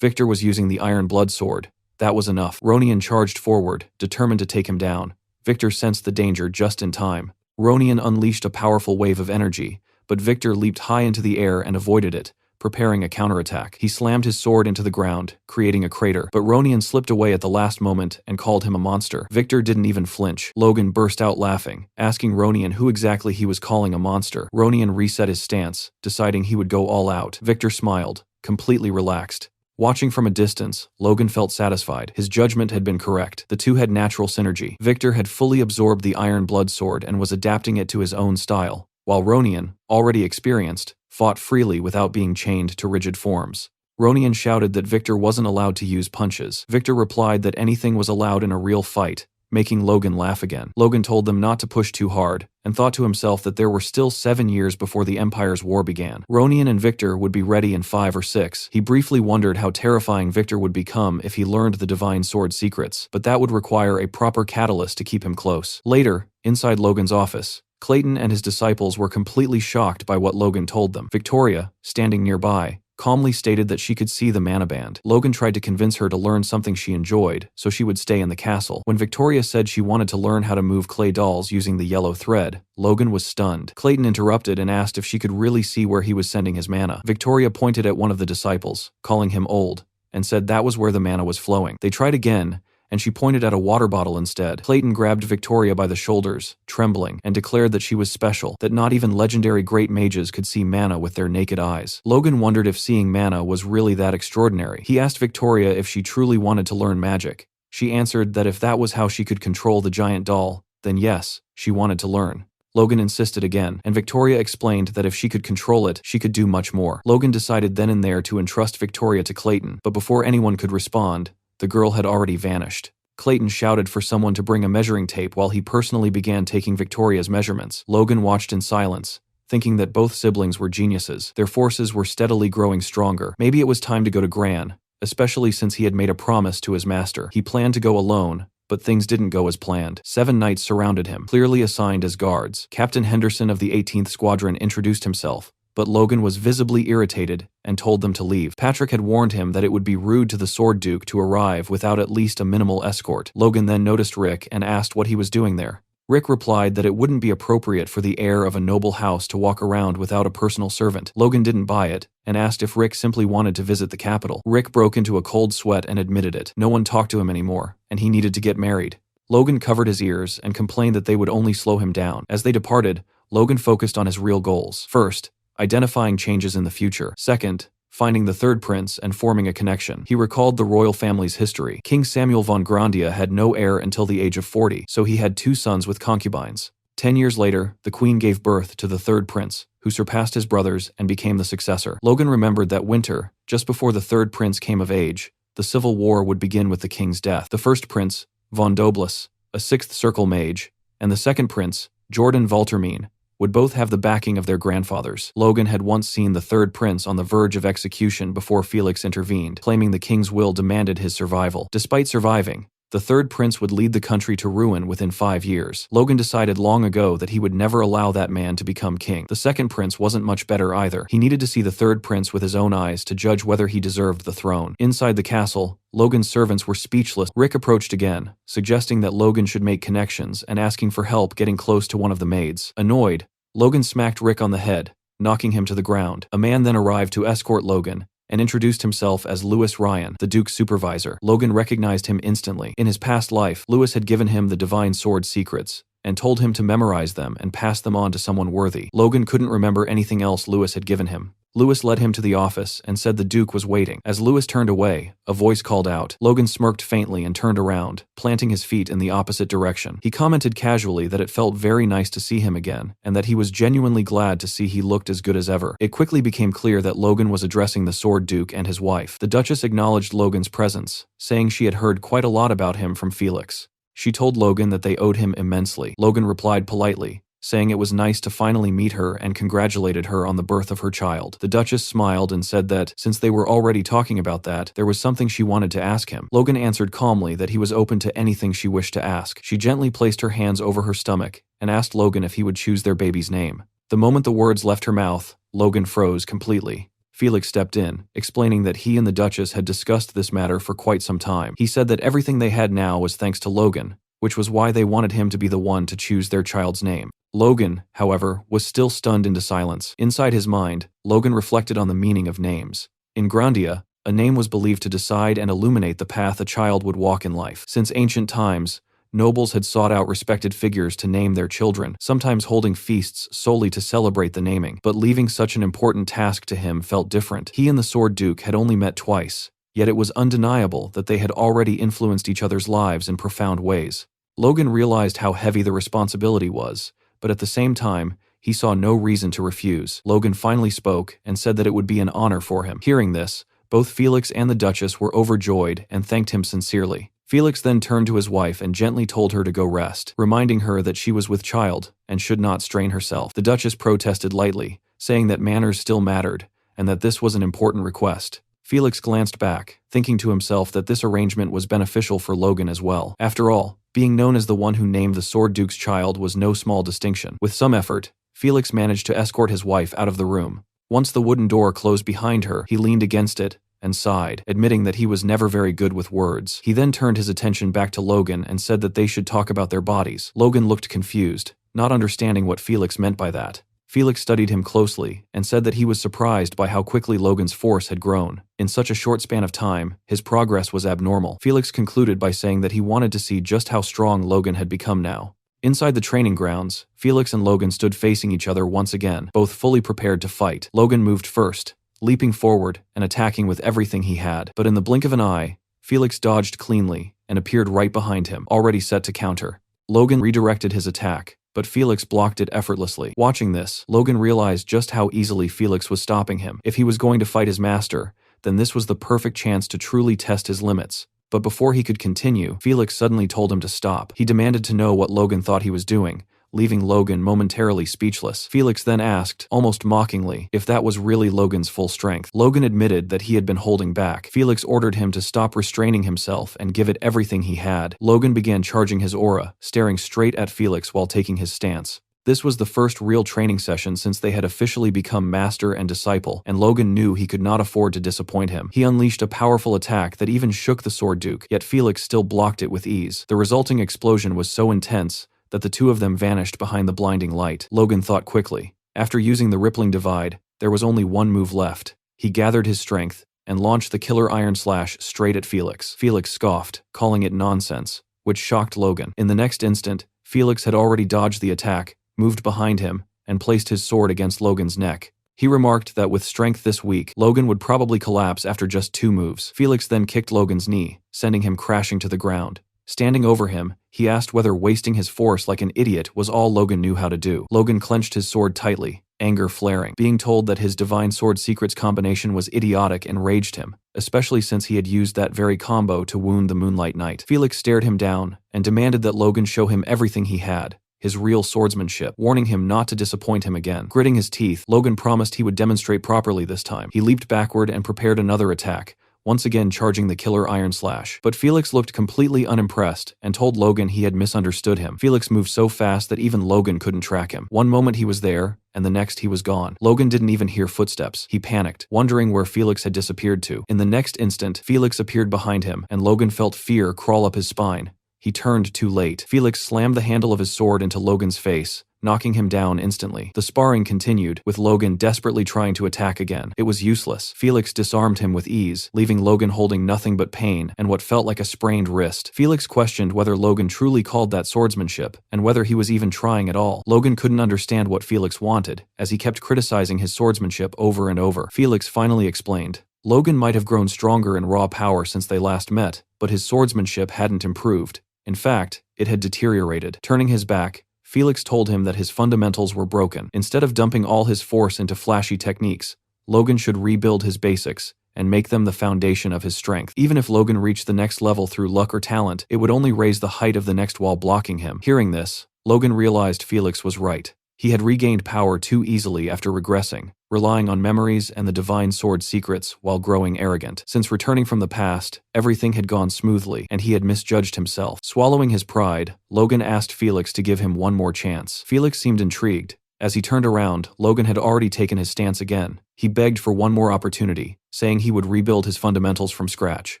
Victor was using the Iron Blood Sword. That was enough. Ronian charged forward, determined to take him down. Victor sensed the danger just in time. Ronian unleashed a powerful wave of energy, but Victor leaped high into the air and avoided it, preparing a counterattack. He slammed his sword into the ground, creating a crater, but Ronian slipped away at the last moment and called him a monster. Victor didn't even flinch. Logan burst out laughing, asking Ronian who exactly he was calling a monster. Ronian reset his stance, deciding he would go all out. Victor smiled, completely relaxed. Watching from a distance, Logan felt satisfied. His judgment had been correct. The two had natural synergy. Victor had fully absorbed the Iron Blood Sword and was adapting it to his own style, while Ronian, already experienced, fought freely without being chained to rigid forms. Ronian shouted that Victor wasn't allowed to use punches. Victor replied that anything was allowed in a real fight, making Logan laugh again. Logan told them not to push too hard, and thought to himself that there were still 7 years before the Empire's war began. Ronian and Victor would be ready in 5 or 6. He briefly wondered how terrifying Victor would become if he learned the Divine Sword secrets, but that would require a proper catalyst to keep him close. Later, inside Logan's office, Clayton and his disciples were completely shocked by what Logan told them. Victoria, standing nearby, calmly stated that she could see the mana band. Logan tried to convince her to learn something she enjoyed, so she would stay in the castle. When Victoria said she wanted to learn how to move clay dolls using the yellow thread, Logan was stunned. Clayton interrupted and asked if she could really see where he was sending his mana. Victoria pointed at one of the disciples, calling him old, and said that was where the mana was flowing. They tried again, and she pointed at a water bottle instead. Clayton grabbed Victoria by the shoulders, trembling, and declared that she was special, that not even legendary great mages could see mana with their naked eyes. Logan wondered if seeing mana was really that extraordinary. He asked Victoria if she truly wanted to learn magic. She answered that if that was how she could control the giant doll, then yes, she wanted to learn. Logan insisted again, and Victoria explained that if she could control it, she could do much more. Logan decided then and there to entrust Victoria to Clayton, but before anyone could respond, the girl had already vanished. Clayton shouted for someone to bring a measuring tape while he personally began taking Victoria's measurements. Logan watched in silence, thinking that both siblings were geniuses. Their forces were steadily growing stronger. Maybe it was time to go to Gran, especially since he had made a promise to his master. He planned to go alone, but things didn't go as planned. 7 knights surrounded him, clearly assigned as guards. Captain Henderson of the 18th Squadron introduced himself, but Logan was visibly irritated and told them to leave. Patrick had warned him that it would be rude to the Sword Duke to arrive without at least a minimal escort. Logan then noticed Rick and asked what he was doing there. Rick replied that it wouldn't be appropriate for the heir of a noble house to walk around without a personal servant. Logan didn't buy it, and asked if Rick simply wanted to visit the capital. Rick broke into a cold sweat and admitted it. No one talked to him anymore, and he needed to get married. Logan covered his ears and complained that they would only slow him down. As they departed, Logan focused on his real goals. First, identifying changes in the future. Second, finding the third prince and forming a connection. He recalled the royal family's history. King Samuel von Grandia had no heir until the age of 40, so he had 2 sons with concubines. 10 years later, the queen gave birth to the third prince, who surpassed his brothers and became the successor. Logan remembered that winter, just before the third prince came of age, the civil war would begin with the king's death. The first prince, von Doblus, a 6th circle mage, and the second prince, Jordan Valtermine, would both have the backing of their grandfathers. Logan had once seen the third prince on the verge of execution before Felix intervened, claiming the king's will demanded his survival. Despite surviving, the third prince would lead the country to ruin within 5 years. Logan decided long ago that he would never allow that man to become king. The second prince wasn't much better either. He needed to see the third prince with his own eyes to judge whether he deserved the throne. Inside the castle, Logan's servants were speechless. Rick approached again, suggesting that Logan should make connections and asking for help getting close to one of the maids. Annoyed, Logan smacked Rick on the head, knocking him to the ground. A man then arrived to escort Logan and introduced himself as Lewis Ryan, the Duke's supervisor. Logan recognized him instantly. In his past life, Lewis had given him the Divine Sword secrets, and told him to memorize them and pass them on to someone worthy. Logan couldn't remember anything else Lewis had given him. Lewis led him to the office and said the Duke was waiting. As Lewis turned away, a voice called out. Logan smirked faintly and turned around, planting his feet in the opposite direction. He commented casually that it felt very nice to see him again, and that he was genuinely glad to see he looked as good as ever. It quickly became clear that Logan was addressing the Sword Duke and his wife. The Duchess acknowledged Logan's presence, saying she had heard quite a lot about him from Felix. She told Logan that they owed him immensely. Logan replied politely, saying it was nice to finally meet her and congratulated her on the birth of her child. The Duchess smiled and said that, since they were already talking about that, there was something she wanted to ask him. Logan answered calmly that he was open to anything she wished to ask. She gently placed her hands over her stomach and asked Logan if he would choose their baby's name. The moment the words left her mouth, Logan froze completely. Felix stepped in, explaining that he and the Duchess had discussed this matter for quite some time. He said that everything they had now was thanks to Logan, which was why they wanted him to be the one to choose their child's name. Logan, however, was still stunned into silence. Inside his mind, Logan reflected on the meaning of names. In Grandia, a name was believed to decide and illuminate the path a child would walk in life. Since ancient times, nobles had sought out respected figures to name their children, sometimes holding feasts solely to celebrate the naming. But leaving such an important task to him felt different. He and the Sword Duke had only met twice, yet it was undeniable that they had already influenced each other's lives in profound ways. Logan realized how heavy the responsibility was, but at the same time, he saw no reason to refuse. Logan finally spoke and said that it would be an honor for him. Hearing this, both Felix and the Duchess were overjoyed and thanked him sincerely. Felix then turned to his wife and gently told her to go rest, reminding her that she was with child and should not strain herself. The Duchess protested lightly, saying that manners still mattered and that this was an important request. Felix glanced back, thinking to himself that this arrangement was beneficial for Logan as well. After all, being known as the one who named the Sword Duke's child was no small distinction. With some effort, Felix managed to escort his wife out of the room. Once the wooden door closed behind her, he leaned against it and sighed, admitting that he was never very good with words. He then turned his attention back to Logan and said that they should talk about their bodies. Logan looked confused, not understanding what Felix meant by that. Felix studied him closely and said that he was surprised by how quickly Logan's force had grown. In such a short span of time, his progress was abnormal. Felix concluded by saying that he wanted to see just how strong Logan had become now. Inside the training grounds, Felix and Logan stood facing each other once again, both fully prepared to fight. Logan moved first, leaping forward and attacking with everything he had. But in the blink of an eye, Felix dodged cleanly and appeared right behind him, already set to counter. Logan redirected his attack, but Felix blocked it effortlessly. Watching this, Logan realized just how easily Felix was stopping him. If he was going to fight his master, then this was the perfect chance to truly test his limits. But before he could continue, Felix suddenly told him to stop. He demanded to know what Logan thought he was doing, leaving Logan momentarily speechless. Felix then asked, almost mockingly, if that was really Logan's full strength. Logan admitted that he had been holding back. Felix ordered him to stop restraining himself and give it everything he had. Logan began charging his aura, staring straight at Felix while taking his stance. This was the first real training session since they had officially become master and disciple, and Logan knew he could not afford to disappoint him. He unleashed a powerful attack that even shook the Sword Duke, yet Felix still blocked it with ease. The resulting explosion was so intense that the two of them vanished behind the blinding light. Logan thought quickly. After using the rippling divide, there was only one move left. He gathered his strength and launched the killer iron slash straight at Felix. Felix scoffed, calling it nonsense, which shocked Logan. In the next instant, Felix had already dodged the attack, moved behind him, and placed his sword against Logan's neck. He remarked that with strength this weak, Logan would probably collapse after just 2 moves. Felix then kicked Logan's knee, sending him crashing to the ground. Standing over him, he asked whether wasting his force like an idiot was all Logan knew how to do. Logan clenched his sword tightly, anger flaring. Being told that his Divine Sword Secrets combination was idiotic enraged him, especially since he had used that very combo to wound the Moonlight Knight. Felix stared him down and demanded that Logan show him everything he had, his real swordsmanship, warning him not to disappoint him again. Gritting his teeth, Logan promised he would demonstrate properly this time. He leaped backward and prepared another attack, once again charging the killer iron slash. But Felix looked completely unimpressed and told Logan he had misunderstood him. Felix moved so fast that even Logan couldn't track him. One moment he was there, and the next he was gone. Logan didn't even hear footsteps. He panicked, wondering where Felix had disappeared to. In the next instant, Felix appeared behind him, and Logan felt fear crawl up his spine. He turned too late. Felix slammed the handle of his sword into Logan's face, knocking him down instantly. The sparring continued, with Logan desperately trying to attack again. It was useless. Felix disarmed him with ease, leaving Logan holding nothing but pain and what felt like a sprained wrist. Felix questioned whether Logan truly called that swordsmanship, and whether he was even trying at all. Logan couldn't understand what Felix wanted, as he kept criticizing his swordsmanship over and over. Felix finally explained. Logan might have grown stronger in raw power since they last met, but his swordsmanship hadn't improved. In fact, it had deteriorated. Turning his back, Felix told him that his fundamentals were broken. Instead of dumping all his force into flashy techniques, Logan should rebuild his basics and make them the foundation of his strength. Even if Logan reached the next level through luck or talent, it would only raise the height of the next wall blocking him. Hearing this, Logan realized Felix was right. He had regained power too easily after regressing, relying on memories and the divine sword secrets while growing arrogant. Since returning from the past, everything had gone smoothly, and he had misjudged himself. Swallowing his pride, Logan asked Felix to give him one more chance. Felix seemed intrigued. As he turned around, Logan had already taken his stance again. He begged for one more opportunity, saying he would rebuild his fundamentals from scratch.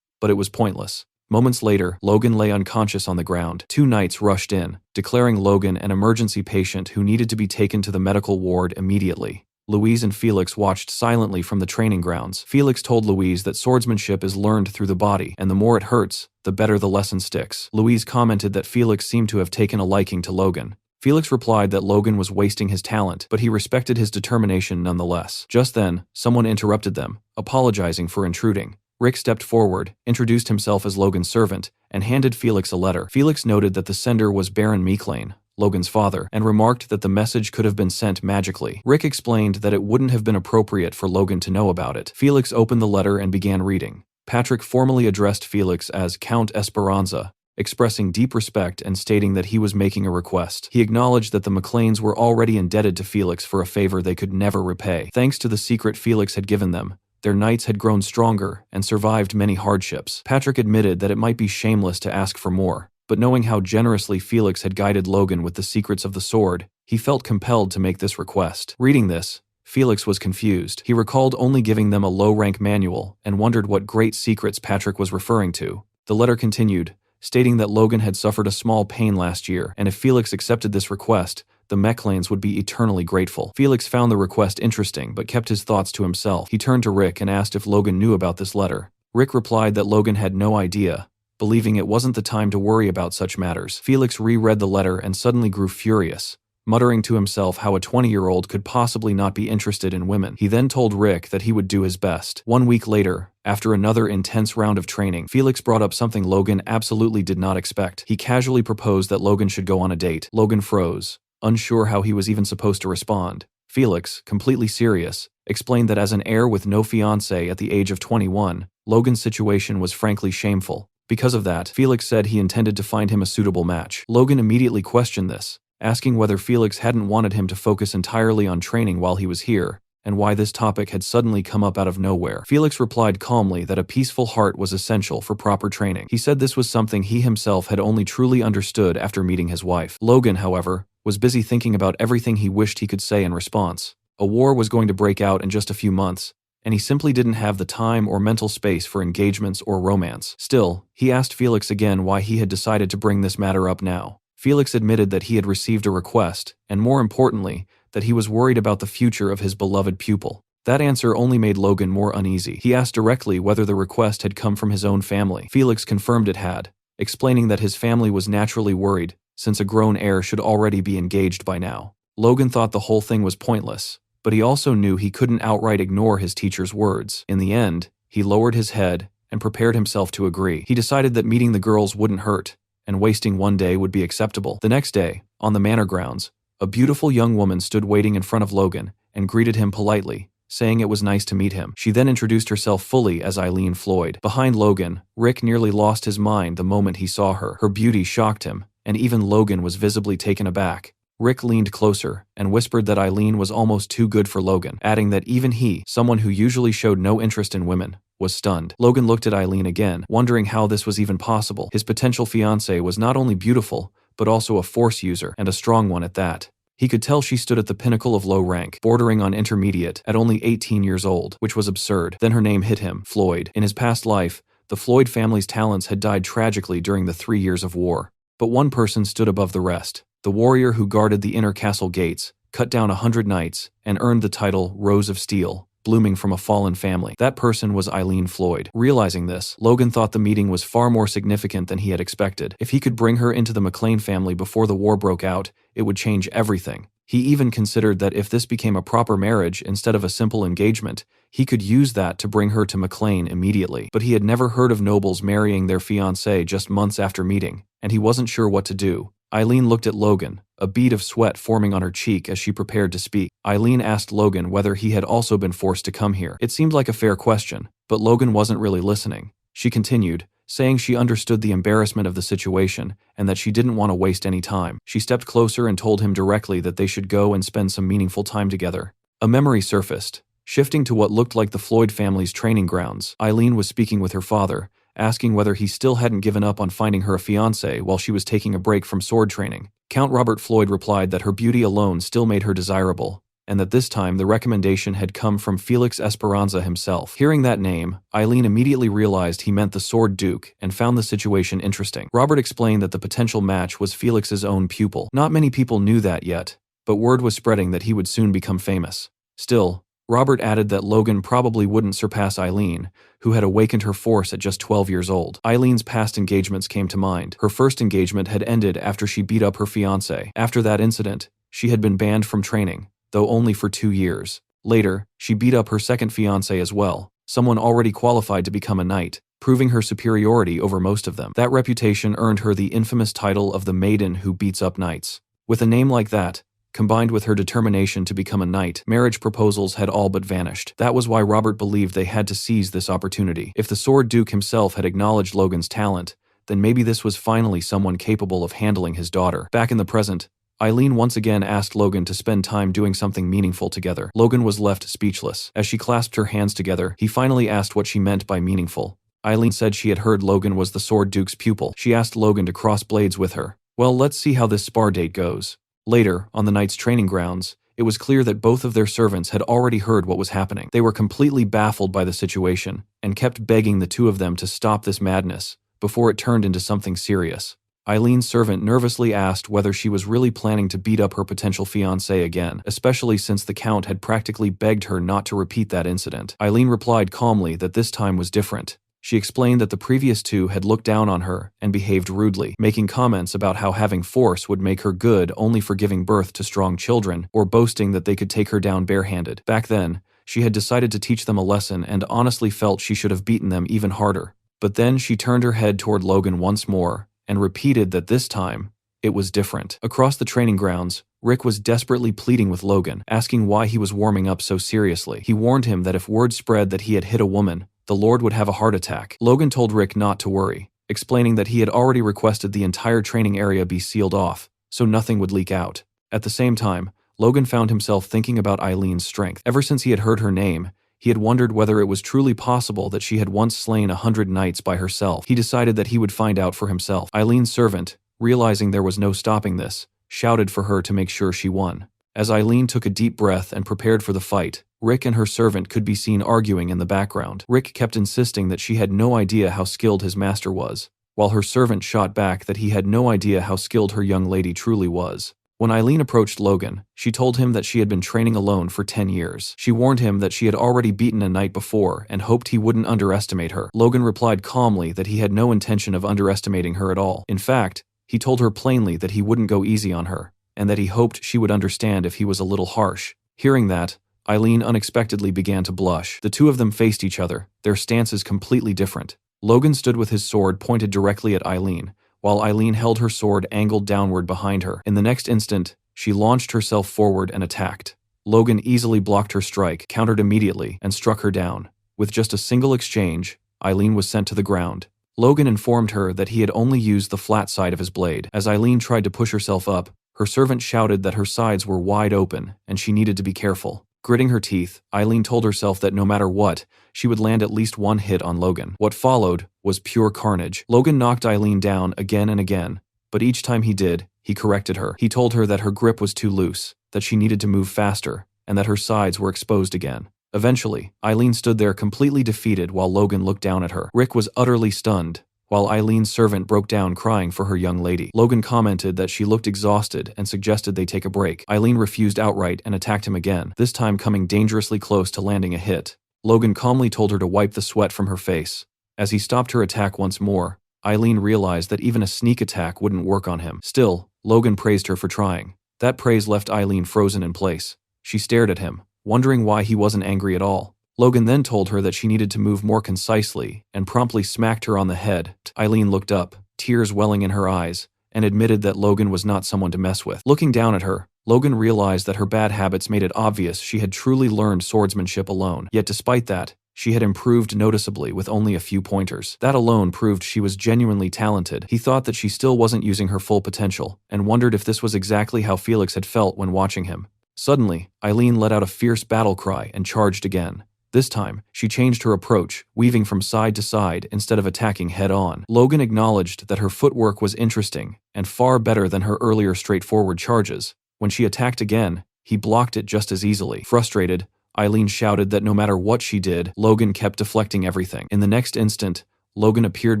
But it was pointless. Moments later, Logan lay unconscious on the ground. Two knights rushed in, declaring Logan an emergency patient who needed to be taken to the medical ward immediately. Louise and Felix watched silently from the training grounds. Felix told Louise that swordsmanship is learned through the body, and the more it hurts, the better the lesson sticks. Louise commented that Felix seemed to have taken a liking to Logan. Felix replied that Logan was wasting his talent, but he respected his determination nonetheless. Just then, someone interrupted them, apologizing for intruding. Rick stepped forward, introduced himself as Logan's servant, and handed Felix a letter. Felix noted that the sender was Baron Meeklane, Logan's father, and remarked that the message could have been sent magically. Rick explained that it wouldn't have been appropriate for Logan to know about it. Felix opened the letter and began reading. Patrick formally addressed Felix as Count Esperanza, expressing deep respect and stating that he was making a request. He acknowledged that the McLeans were already indebted to Felix for a favor they could never repay. Thanks to the secret Felix had given them, their knights had grown stronger and survived many hardships. Patrick admitted that it might be shameless to ask for more, but knowing how generously Felix had guided Logan with the secrets of the sword, he felt compelled to make this request. Reading this, Felix was confused. He recalled only giving them a low-rank manual and wondered what great secrets Patrick was referring to. The letter continued, stating that Logan had suffered a small pain last year, and if Felix accepted this request, the McLeans would be eternally grateful. Felix found the request interesting, but kept his thoughts to himself. He turned to Rick and asked if Logan knew about this letter. Rick replied that Logan had no idea, believing it wasn't the time to worry about such matters. Felix reread the letter and suddenly grew furious, muttering to himself how a 20-year-old could possibly not be interested in women. He then told Rick that he would do his best. 1 week later, after another intense round of training, Felix brought up something Logan absolutely did not expect. He casually proposed that Logan should go on a date. Logan froze, unsure how he was even supposed to respond. Felix, completely serious, explained that as an heir with no fiancé at the age of 21, Logan's situation was frankly shameful. Because of that, Felix said he intended to find him a suitable match. Logan immediately questioned this, asking whether Felix hadn't wanted him to focus entirely on training while he was here, and why this topic had suddenly come up out of nowhere. Felix replied calmly that a peaceful heart was essential for proper training. He said this was something he himself had only truly understood after meeting his wife. Logan, however, was busy thinking about everything he wished he could say in response. A war was going to break out in just a few months, and he simply didn't have the time or mental space for engagements or romance. Still, he asked Felix again why he had decided to bring this matter up now. Felix admitted that he had received a request, and more importantly, that he was worried about the future of his beloved pupil. That answer only made Logan more uneasy. He asked directly whether the request had come from his own family. Felix confirmed it had, explaining that his family was naturally worried, since a grown heir should already be engaged by now. Logan thought the whole thing was pointless, but he also knew he couldn't outright ignore his teacher's words. In the end, he lowered his head and prepared himself to agree. He decided that meeting the girls wouldn't hurt, and wasting one day would be acceptable. The next day, on the manor grounds, a beautiful young woman stood waiting in front of Logan and greeted him politely, saying it was nice to meet him. She then introduced herself fully as Eileen Floyd. Behind Logan, Rick nearly lost his mind the moment he saw her. Her beauty shocked him, and even Logan was visibly taken aback. Rick leaned closer and whispered that Eileen was almost too good for Logan, adding that even he, someone who usually showed no interest in women, was stunned. Logan looked at Eileen again, wondering how this was even possible. His potential fiancée was not only beautiful, but also a force user, and a strong one at that. He could tell she stood at the pinnacle of low rank, bordering on intermediate, at only 18 years old, which was absurd. Then her name hit him, Floyd. In his past life, the Floyd family's talents had died tragically during the 3 years of war. But one person stood above the rest, the warrior who guarded the inner castle gates, cut down 100 knights, and earned the title Rose of Steel, blooming from a fallen family. That person was Eileen Floyd. Realizing this, Logan thought the meeting was far more significant than he had expected. If he could bring her into the McLean family before the war broke out, it would change everything. He even considered that if this became a proper marriage instead of a simple engagement, he could use that to bring her to McLean immediately. But he had never heard of nobles marrying their fiancée just months after meeting, and he wasn't sure what to do. Eileen looked at Logan, a bead of sweat forming on her cheek as she prepared to speak. Eileen asked Logan whether he had also been forced to come here. It seemed like a fair question, but Logan wasn't really listening. She continued, saying she understood the embarrassment of the situation and that she didn't want to waste any time. She stepped closer and told him directly that they should go and spend some meaningful time together. A memory surfaced. Shifting to what looked like the Floyd family's training grounds, Eileen was speaking with her father, asking whether he still hadn't given up on finding her a fiancé while she was taking a break from sword training. Count Robert Floyd replied that her beauty alone still made her desirable, and that this time the recommendation had come from Felix Esperanza himself. Hearing that name, Eileen immediately realized he meant the Sword Duke and found the situation interesting. Robert explained that the potential match was Felix's own pupil. Not many people knew that yet, but word was spreading that he would soon become famous. Still, Robert added that Logan probably wouldn't surpass Eileen, who had awakened her force at just 12 years old. Eileen's past engagements came to mind. Her first engagement had ended after she beat up her fiancé. After that incident, she had been banned from training, though only for 2 years. Later, she beat up her second fiancé as well, someone already qualified to become a knight, proving her superiority over most of them. That reputation earned her the infamous title of the Maiden Who Beats Up Knights. With a name like that, combined with her determination to become a knight, marriage proposals had all but vanished. That was why Robert believed they had to seize this opportunity. If the Sword Duke himself had acknowledged Logan's talent, then maybe this was finally someone capable of handling his daughter. Back in the present, Eileen once again asked Logan to spend time doing something meaningful together. Logan was left speechless. As she clasped her hands together, he finally asked what she meant by meaningful. Eileen said she had heard Logan was the Sword Duke's pupil. She asked Logan to cross blades with her. Well, let's see how this spar date goes. Later, on the knight's training grounds, it was clear that both of their servants had already heard what was happening. They were completely baffled by the situation, and kept begging the two of them to stop this madness, before it turned into something serious. Eileen's servant nervously asked whether she was really planning to beat up her potential fiancé again, especially since the Count had practically begged her not to repeat that incident. Eileen replied calmly that this time was different. She explained that the previous two had looked down on her and behaved rudely, making comments about how having force would make her good only for giving birth to strong children, or boasting that they could take her down barehanded. Back then, she had decided to teach them a lesson and honestly felt she should have beaten them even harder. But then she turned her head toward Logan once more, and repeated that this time, it was different. Across the training grounds, Rick was desperately pleading with Logan, asking why he was warming up so seriously. He warned him that if word spread that he had hit a woman, the Lord would have a heart attack. Logan told Rick not to worry, explaining that he had already requested the entire training area be sealed off, so nothing would leak out. At the same time, Logan found himself thinking about Eileen's strength. Ever since he had heard her name, he had wondered whether it was truly possible that she had once slain 100 knights by herself. He decided that he would find out for himself. Eileen's servant, realizing there was no stopping this, shouted for her to make sure she won. As Eileen took a deep breath and prepared for the fight, Rick and her servant could be seen arguing in the background. Rick kept insisting that she had no idea how skilled his master was, while her servant shot back that he had no idea how skilled her young lady truly was. When Eileen approached Logan, she told him that she had been training alone for 10 years. She warned him that she had already beaten a knight before and hoped he wouldn't underestimate her. Logan replied calmly that he had no intention of underestimating her at all. In fact, he told her plainly that he wouldn't go easy on her, and that he hoped she would understand if he was a little harsh. Hearing that, Eileen unexpectedly began to blush. The two of them faced each other, their stances completely different. Logan stood with his sword pointed directly at Eileen, while Eileen held her sword angled downward behind her. In the next instant, she launched herself forward and attacked. Logan easily blocked her strike, countered immediately, and struck her down. With just a single exchange, Eileen was sent to the ground. Logan informed her that he had only used the flat side of his blade. As Eileen tried to push herself up, her servant shouted that her sides were wide open and she needed to be careful. Gritting her teeth, Eileen told herself that no matter what, she would land at least one hit on Logan. What followed was pure carnage. Logan knocked Eileen down again and again, but each time he did, he corrected her. He told her that her grip was too loose, that she needed to move faster, and that her sides were exposed again. Eventually, Eileen stood there completely defeated while Logan looked down at her. Rick was utterly stunned, while Eileen's servant broke down crying for her young lady. Logan commented that she looked exhausted and suggested they take a break. Eileen refused outright and attacked him again, this time coming dangerously close to landing a hit. Logan calmly told her to wipe the sweat from her face. As he stopped her attack once more, Eileen realized that even a sneak attack wouldn't work on him. Still, Logan praised her for trying. That praise left Eileen frozen in place. She stared at him, wondering why he wasn't angry at all. Logan then told her that she needed to move more concisely and promptly smacked her on the head. Eileen looked up, tears welling in her eyes, and admitted that Logan was not someone to mess with. Looking down at her, Logan realized that her bad habits made it obvious she had truly learned swordsmanship alone. Yet despite that, she had improved noticeably with only a few pointers. That alone proved she was genuinely talented. He thought that she still wasn't using her full potential, and wondered if this was exactly how Felix had felt when watching him. Suddenly, Eileen let out a fierce battle cry and charged again. This time, she changed her approach, weaving from side to side instead of attacking head-on. Logan acknowledged that her footwork was interesting and far better than her earlier straightforward charges. When she attacked again, he blocked it just as easily. Frustrated, Eileen shouted that no matter what she did, Logan kept deflecting everything. In the next instant, Logan appeared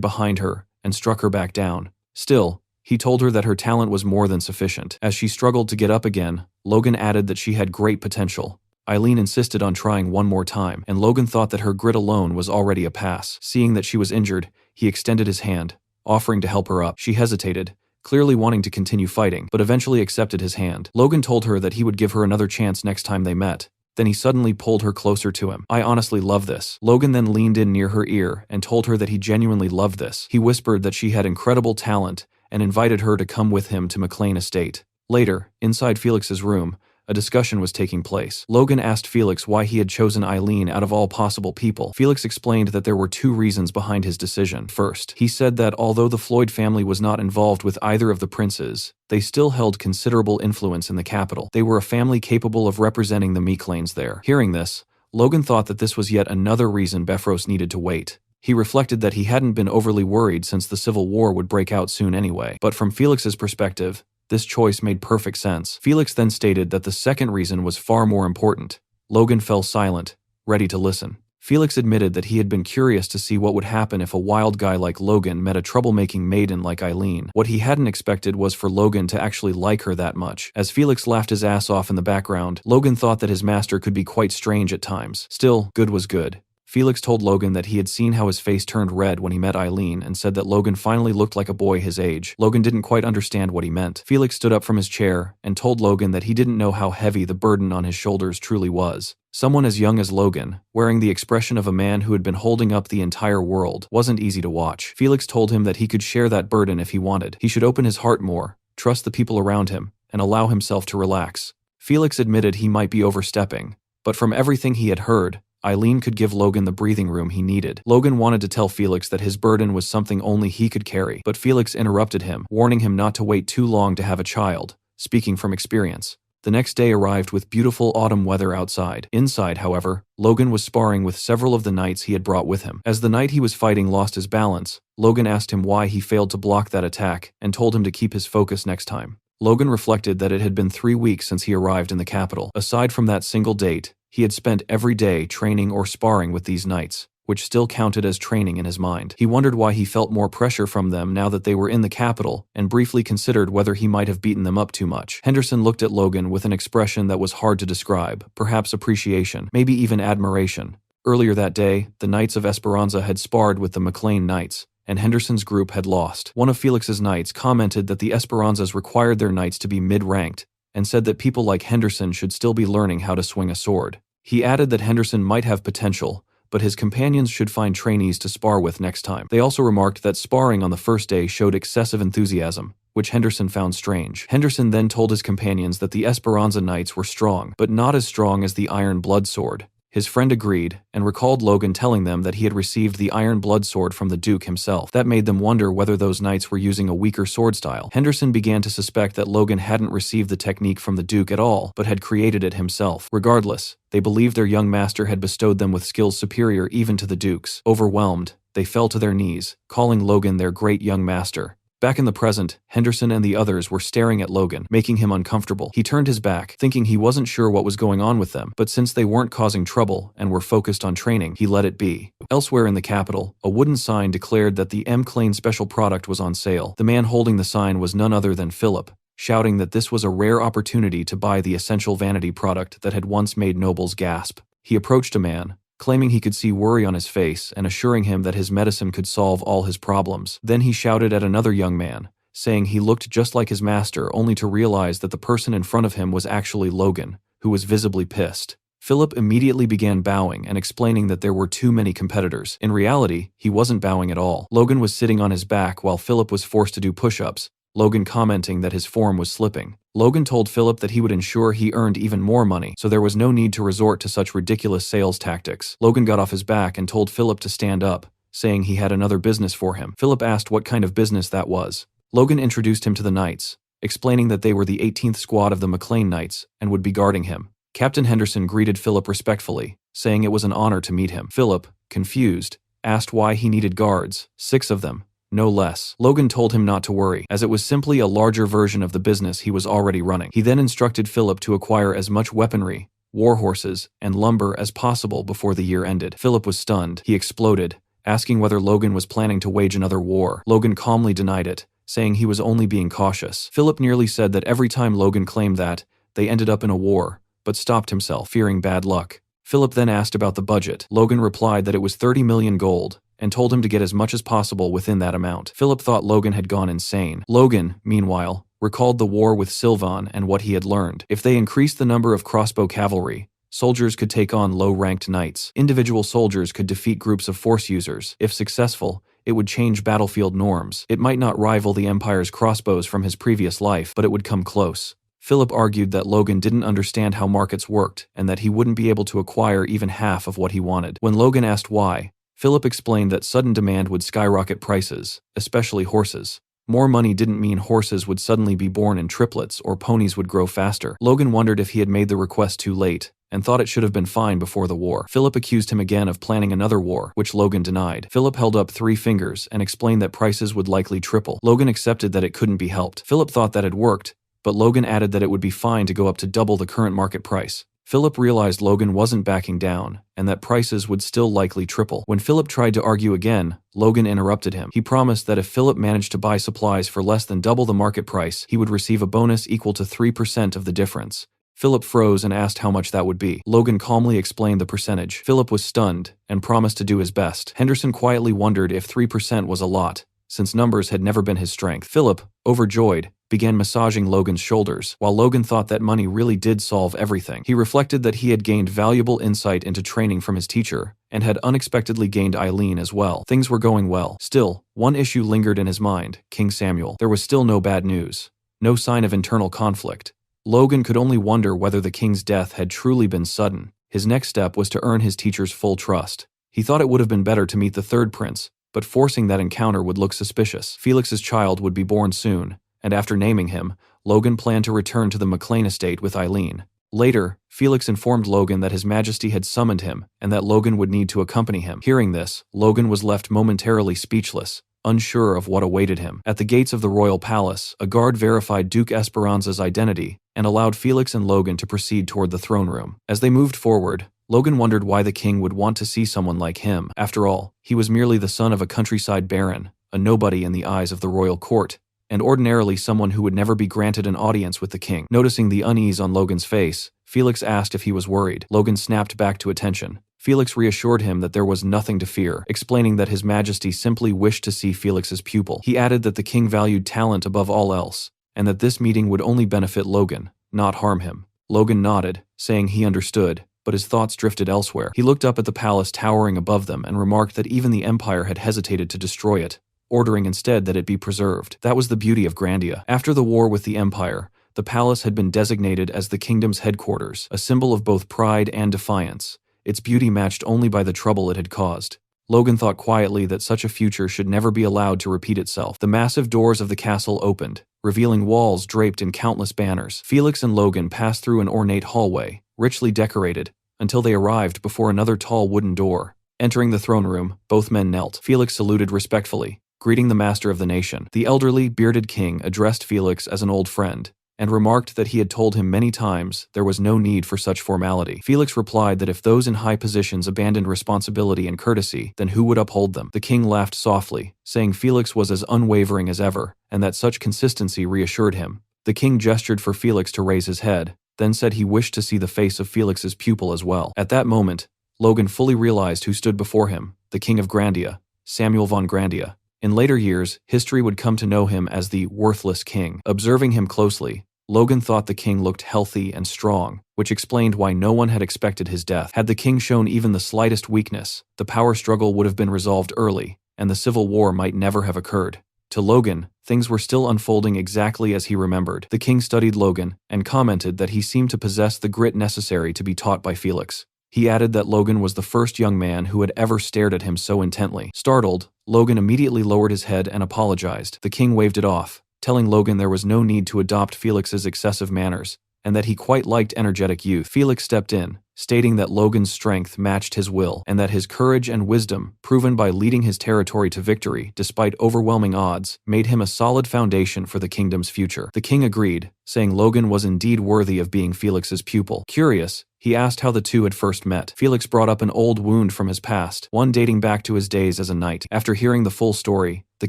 behind her and struck her back down. Still, he told her that her talent was more than sufficient. As she struggled to get up again, Logan added that she had great potential. Eileen insisted on trying one more time, and Logan thought that her grit alone was already a pass. Seeing that she was injured, he extended his hand, offering to help her up. She hesitated, clearly wanting to continue fighting, but eventually accepted his hand. Logan told her that he would give her another chance next time they met. Then he suddenly pulled her closer to him. "I honestly love this." Logan then leaned in near her ear and told her that he genuinely loved this. He whispered that she had incredible talent and invited her to come with him to McLean Estate. Later, inside Felix's room, a discussion was taking place. Logan asked Felix why he had chosen Eileen out of all possible people. Felix explained that there were two reasons behind his decision. First, he said that although the Floyd family was not involved with either of the princes, they still held considerable influence in the capital. They were a family capable of representing the McLeans there. Hearing this, Logan thought that this was yet another reason Befros needed to wait. He reflected that he hadn't been overly worried since the Civil War would break out soon anyway. But from Felix's perspective, this choice made perfect sense. Felix then stated that the second reason was far more important. Logan fell silent, ready to listen. Felix admitted that he had been curious to see what would happen if a wild guy like Logan met a troublemaking maiden like Eileen. What he hadn't expected was for Logan to actually like her that much. As Felix laughed his ass off in the background, Logan thought that his master could be quite strange at times. Still, good was good. Felix told Logan that he had seen how his face turned red when he met Eileen and said that Logan finally looked like a boy his age. Logan didn't quite understand what he meant. Felix stood up from his chair and told Logan that he didn't know how heavy the burden on his shoulders truly was. Someone as young as Logan, wearing the expression of a man who had been holding up the entire world, wasn't easy to watch. Felix told him that he could share that burden if he wanted. He should open his heart more, trust the people around him, and allow himself to relax. Felix admitted he might be overstepping, but from everything he had heard, Eileen could give Logan the breathing room he needed. Logan wanted to tell Felix that his burden was something only he could carry, but Felix interrupted him, warning him not to wait too long to have a child, speaking from experience. The next day arrived with beautiful autumn weather outside. Inside, however, Logan was sparring with several of the knights he had brought with him. As the knight he was fighting lost his balance, Logan asked him why he failed to block that attack and told him to keep his focus next time. Logan reflected that it had been 3 weeks since he arrived in the capital. Aside from that single date, he had spent every day training or sparring with these knights, which still counted as training in his mind. He wondered why he felt more pressure from them now that they were in the capital, and briefly considered whether he might have beaten them up too much. Henderson looked at Logan with an expression that was hard to describe, perhaps appreciation, maybe even admiration. Earlier that day, the Knights of Esperanza had sparred with the McLean Knights, and Henderson's group had lost. One of Felix's knights commented that the Esperanzas required their knights to be mid-ranked, and said that people like Henderson should still be learning how to swing a sword. He added that Henderson might have potential, but his companions should find trainees to spar with next time. They also remarked that sparring on the first day showed excessive enthusiasm, which Henderson found strange. Henderson then told his companions that the Esperanza Knights were strong, but not as strong as the Iron Blood Sword. His friend agreed, and recalled Logan telling them that he had received the Iron Blood Sword from the Duke himself. That made them wonder whether those knights were using a weaker sword style. Henderson began to suspect that Logan hadn't received the technique from the Duke at all, but had created it himself. Regardless, they believed their young master had bestowed them with skills superior even to the Duke's. Overwhelmed, they fell to their knees, calling Logan their great young master. Back in the present, Henderson and the others were staring at Logan, making him uncomfortable. He turned his back, thinking he wasn't sure what was going on with them, but since they weren't causing trouble and were focused on training, he let it be. Elsewhere in the capital, a wooden sign declared that the McLean special product was on sale. The man holding the sign was none other than Philip, shouting that this was a rare opportunity to buy the essential vanity product that had once made nobles gasp. He approached a man, claiming he could see worry on his face and assuring him that his medicine could solve all his problems. Then he shouted at another young man, saying he looked just like his master, only to realize that the person in front of him was actually Logan, who was visibly pissed. Philip immediately began bowing and explaining that there were too many competitors. In reality, he wasn't bowing at all. Logan was sitting on his back while Philip was forced to do push-ups, Logan commenting that his form was slipping. Logan told Philip that he would ensure he earned even more money, so there was no need to resort to such ridiculous sales tactics. Logan got off his back and told Philip to stand up, saying he had another business for him. Philip asked what kind of business that was. Logan introduced him to the Knights, explaining that they were the 18th squad of the McLean Knights and would be guarding him. Captain Henderson greeted Philip respectfully, saying it was an honor to meet him. Philip, confused, asked why he needed guards, 6 of them, no less. Logan told him not to worry, as it was simply a larger version of the business he was already running. He then instructed Philip to acquire as much weaponry, war horses, and lumber as possible before the year ended. Philip was stunned. He exploded, asking whether Logan was planning to wage another war. Logan calmly denied it, saying he was only being cautious. Philip nearly said that every time Logan claimed that, they ended up in a war, but stopped himself, fearing bad luck. Philip then asked about the budget. Logan replied that it was 30 million gold, and told him to get as much as possible within that amount. Philip thought Logan had gone insane. Logan, meanwhile, recalled the war with Sylvan and what he had learned. If they increased the number of crossbow cavalry, soldiers could take on low-ranked knights. Individual soldiers could defeat groups of force users. If successful, it would change battlefield norms. It might not rival the Empire's crossbows from his previous life, but it would come close. Philip argued that Logan didn't understand how markets worked and that he wouldn't be able to acquire even half of what he wanted. When Logan asked why, Philip explained that sudden demand would skyrocket prices, especially horses. More money didn't mean horses would suddenly be born in triplets or ponies would grow faster. Logan wondered if he had made the request too late, and thought it should have been fine before the war. Philip accused him again of planning another war, which Logan denied. Philip held up 3 fingers and explained that prices would likely triple. Logan accepted that it couldn't be helped. Philip thought that had worked, but Logan added that it would be fine to go up to double the current market price. Philip realized Logan wasn't backing down, and that prices would still likely triple. When Philip tried to argue again, Logan interrupted him. He promised that if Philip managed to buy supplies for less than double the market price, he would receive a bonus equal to 3% of the difference. Philip froze and asked how much that would be. Logan calmly explained the percentage. Philip was stunned, and promised to do his best. Henderson quietly wondered if 3% was a lot, since numbers had never been his strength. Philip, overjoyed, began massaging Logan's shoulders, while Logan thought that money really did solve everything. He reflected that he had gained valuable insight into training from his teacher, and had unexpectedly gained Eileen as well. Things were going well. Still, one issue lingered in his mind: King Samuel. There was still no bad news. No sign of internal conflict. Logan could only wonder whether the king's death had truly been sudden. His next step was to earn his teacher's full trust. He thought it would have been better to meet the third prince, but forcing that encounter would look suspicious. Felix's child would be born soon, and after naming him, Logan planned to return to the McLean estate with Eileen. Later, Felix informed Logan that His Majesty had summoned him and that Logan would need to accompany him. Hearing this, Logan was left momentarily speechless, unsure of what awaited him. At the gates of the royal palace, a guard verified Duke Esperanza's identity and allowed Felix and Logan to proceed toward the throne room. As they moved forward, Logan wondered why the king would want to see someone like him. After all, he was merely the son of a countryside baron, a nobody in the eyes of the royal court, and ordinarily someone who would never be granted an audience with the king. Noticing the unease on Logan's face, Felix asked if he was worried. Logan snapped back to attention. Felix reassured him that there was nothing to fear, explaining that His Majesty simply wished to see Felix's pupil. He added that the king valued talent above all else, and that this meeting would only benefit Logan, not harm him. Logan nodded, saying he understood, but his thoughts drifted elsewhere. He looked up at the palace towering above them and remarked that even the Empire had hesitated to destroy it, ordering instead that it be preserved. That was the beauty of Grandia. After the war with the Empire, the palace had been designated as the kingdom's headquarters, a symbol of both pride and defiance, its beauty matched only by the trouble it had caused. Logan thought quietly that such a future should never be allowed to repeat itself. The massive doors of the castle opened, revealing walls draped in countless banners. Felix and Logan passed through an ornate hallway, richly decorated, until they arrived before another tall wooden door. Entering the throne room, both men knelt. Felix saluted respectfully, greeting the master of the nation. The elderly, bearded king addressed Felix as an old friend, and remarked that he had told him many times there was no need for such formality. Felix replied that if those in high positions abandoned responsibility and courtesy, then who would uphold them? The king laughed softly, saying Felix was as unwavering as ever, and that such consistency reassured him. The king gestured for Felix to raise his head, then said he wished to see the face of Felix's pupil as well. At that moment, Logan fully realized who stood before him, the King of Grandia, Samuel von Grandia. In later years, history would come to know him as the worthless king. Observing him closely, Logan thought the king looked healthy and strong, which explained why no one had expected his death. Had the king shown even the slightest weakness, the power struggle would have been resolved early, and the civil war might never have occurred. To Logan, things were still unfolding exactly as he remembered. The king studied Logan and commented that he seemed to possess the grit necessary to be taught by Felix. He added that Logan was the first young man who had ever stared at him so intently. Startled, Logan immediately lowered his head and apologized. The king waved it off, telling Logan there was no need to adopt Felix's excessive manners, and that he quite liked energetic youth. Felix stepped in, stating that Logan's strength matched his will, and that his courage and wisdom, proven by leading his territory to victory despite overwhelming odds, made him a solid foundation for the kingdom's future. The king agreed, saying Logan was indeed worthy of being Felix's pupil. Curious, he asked how the two had first met. Felix brought up an old wound from his past, one dating back to his days as a knight. After hearing the full story, the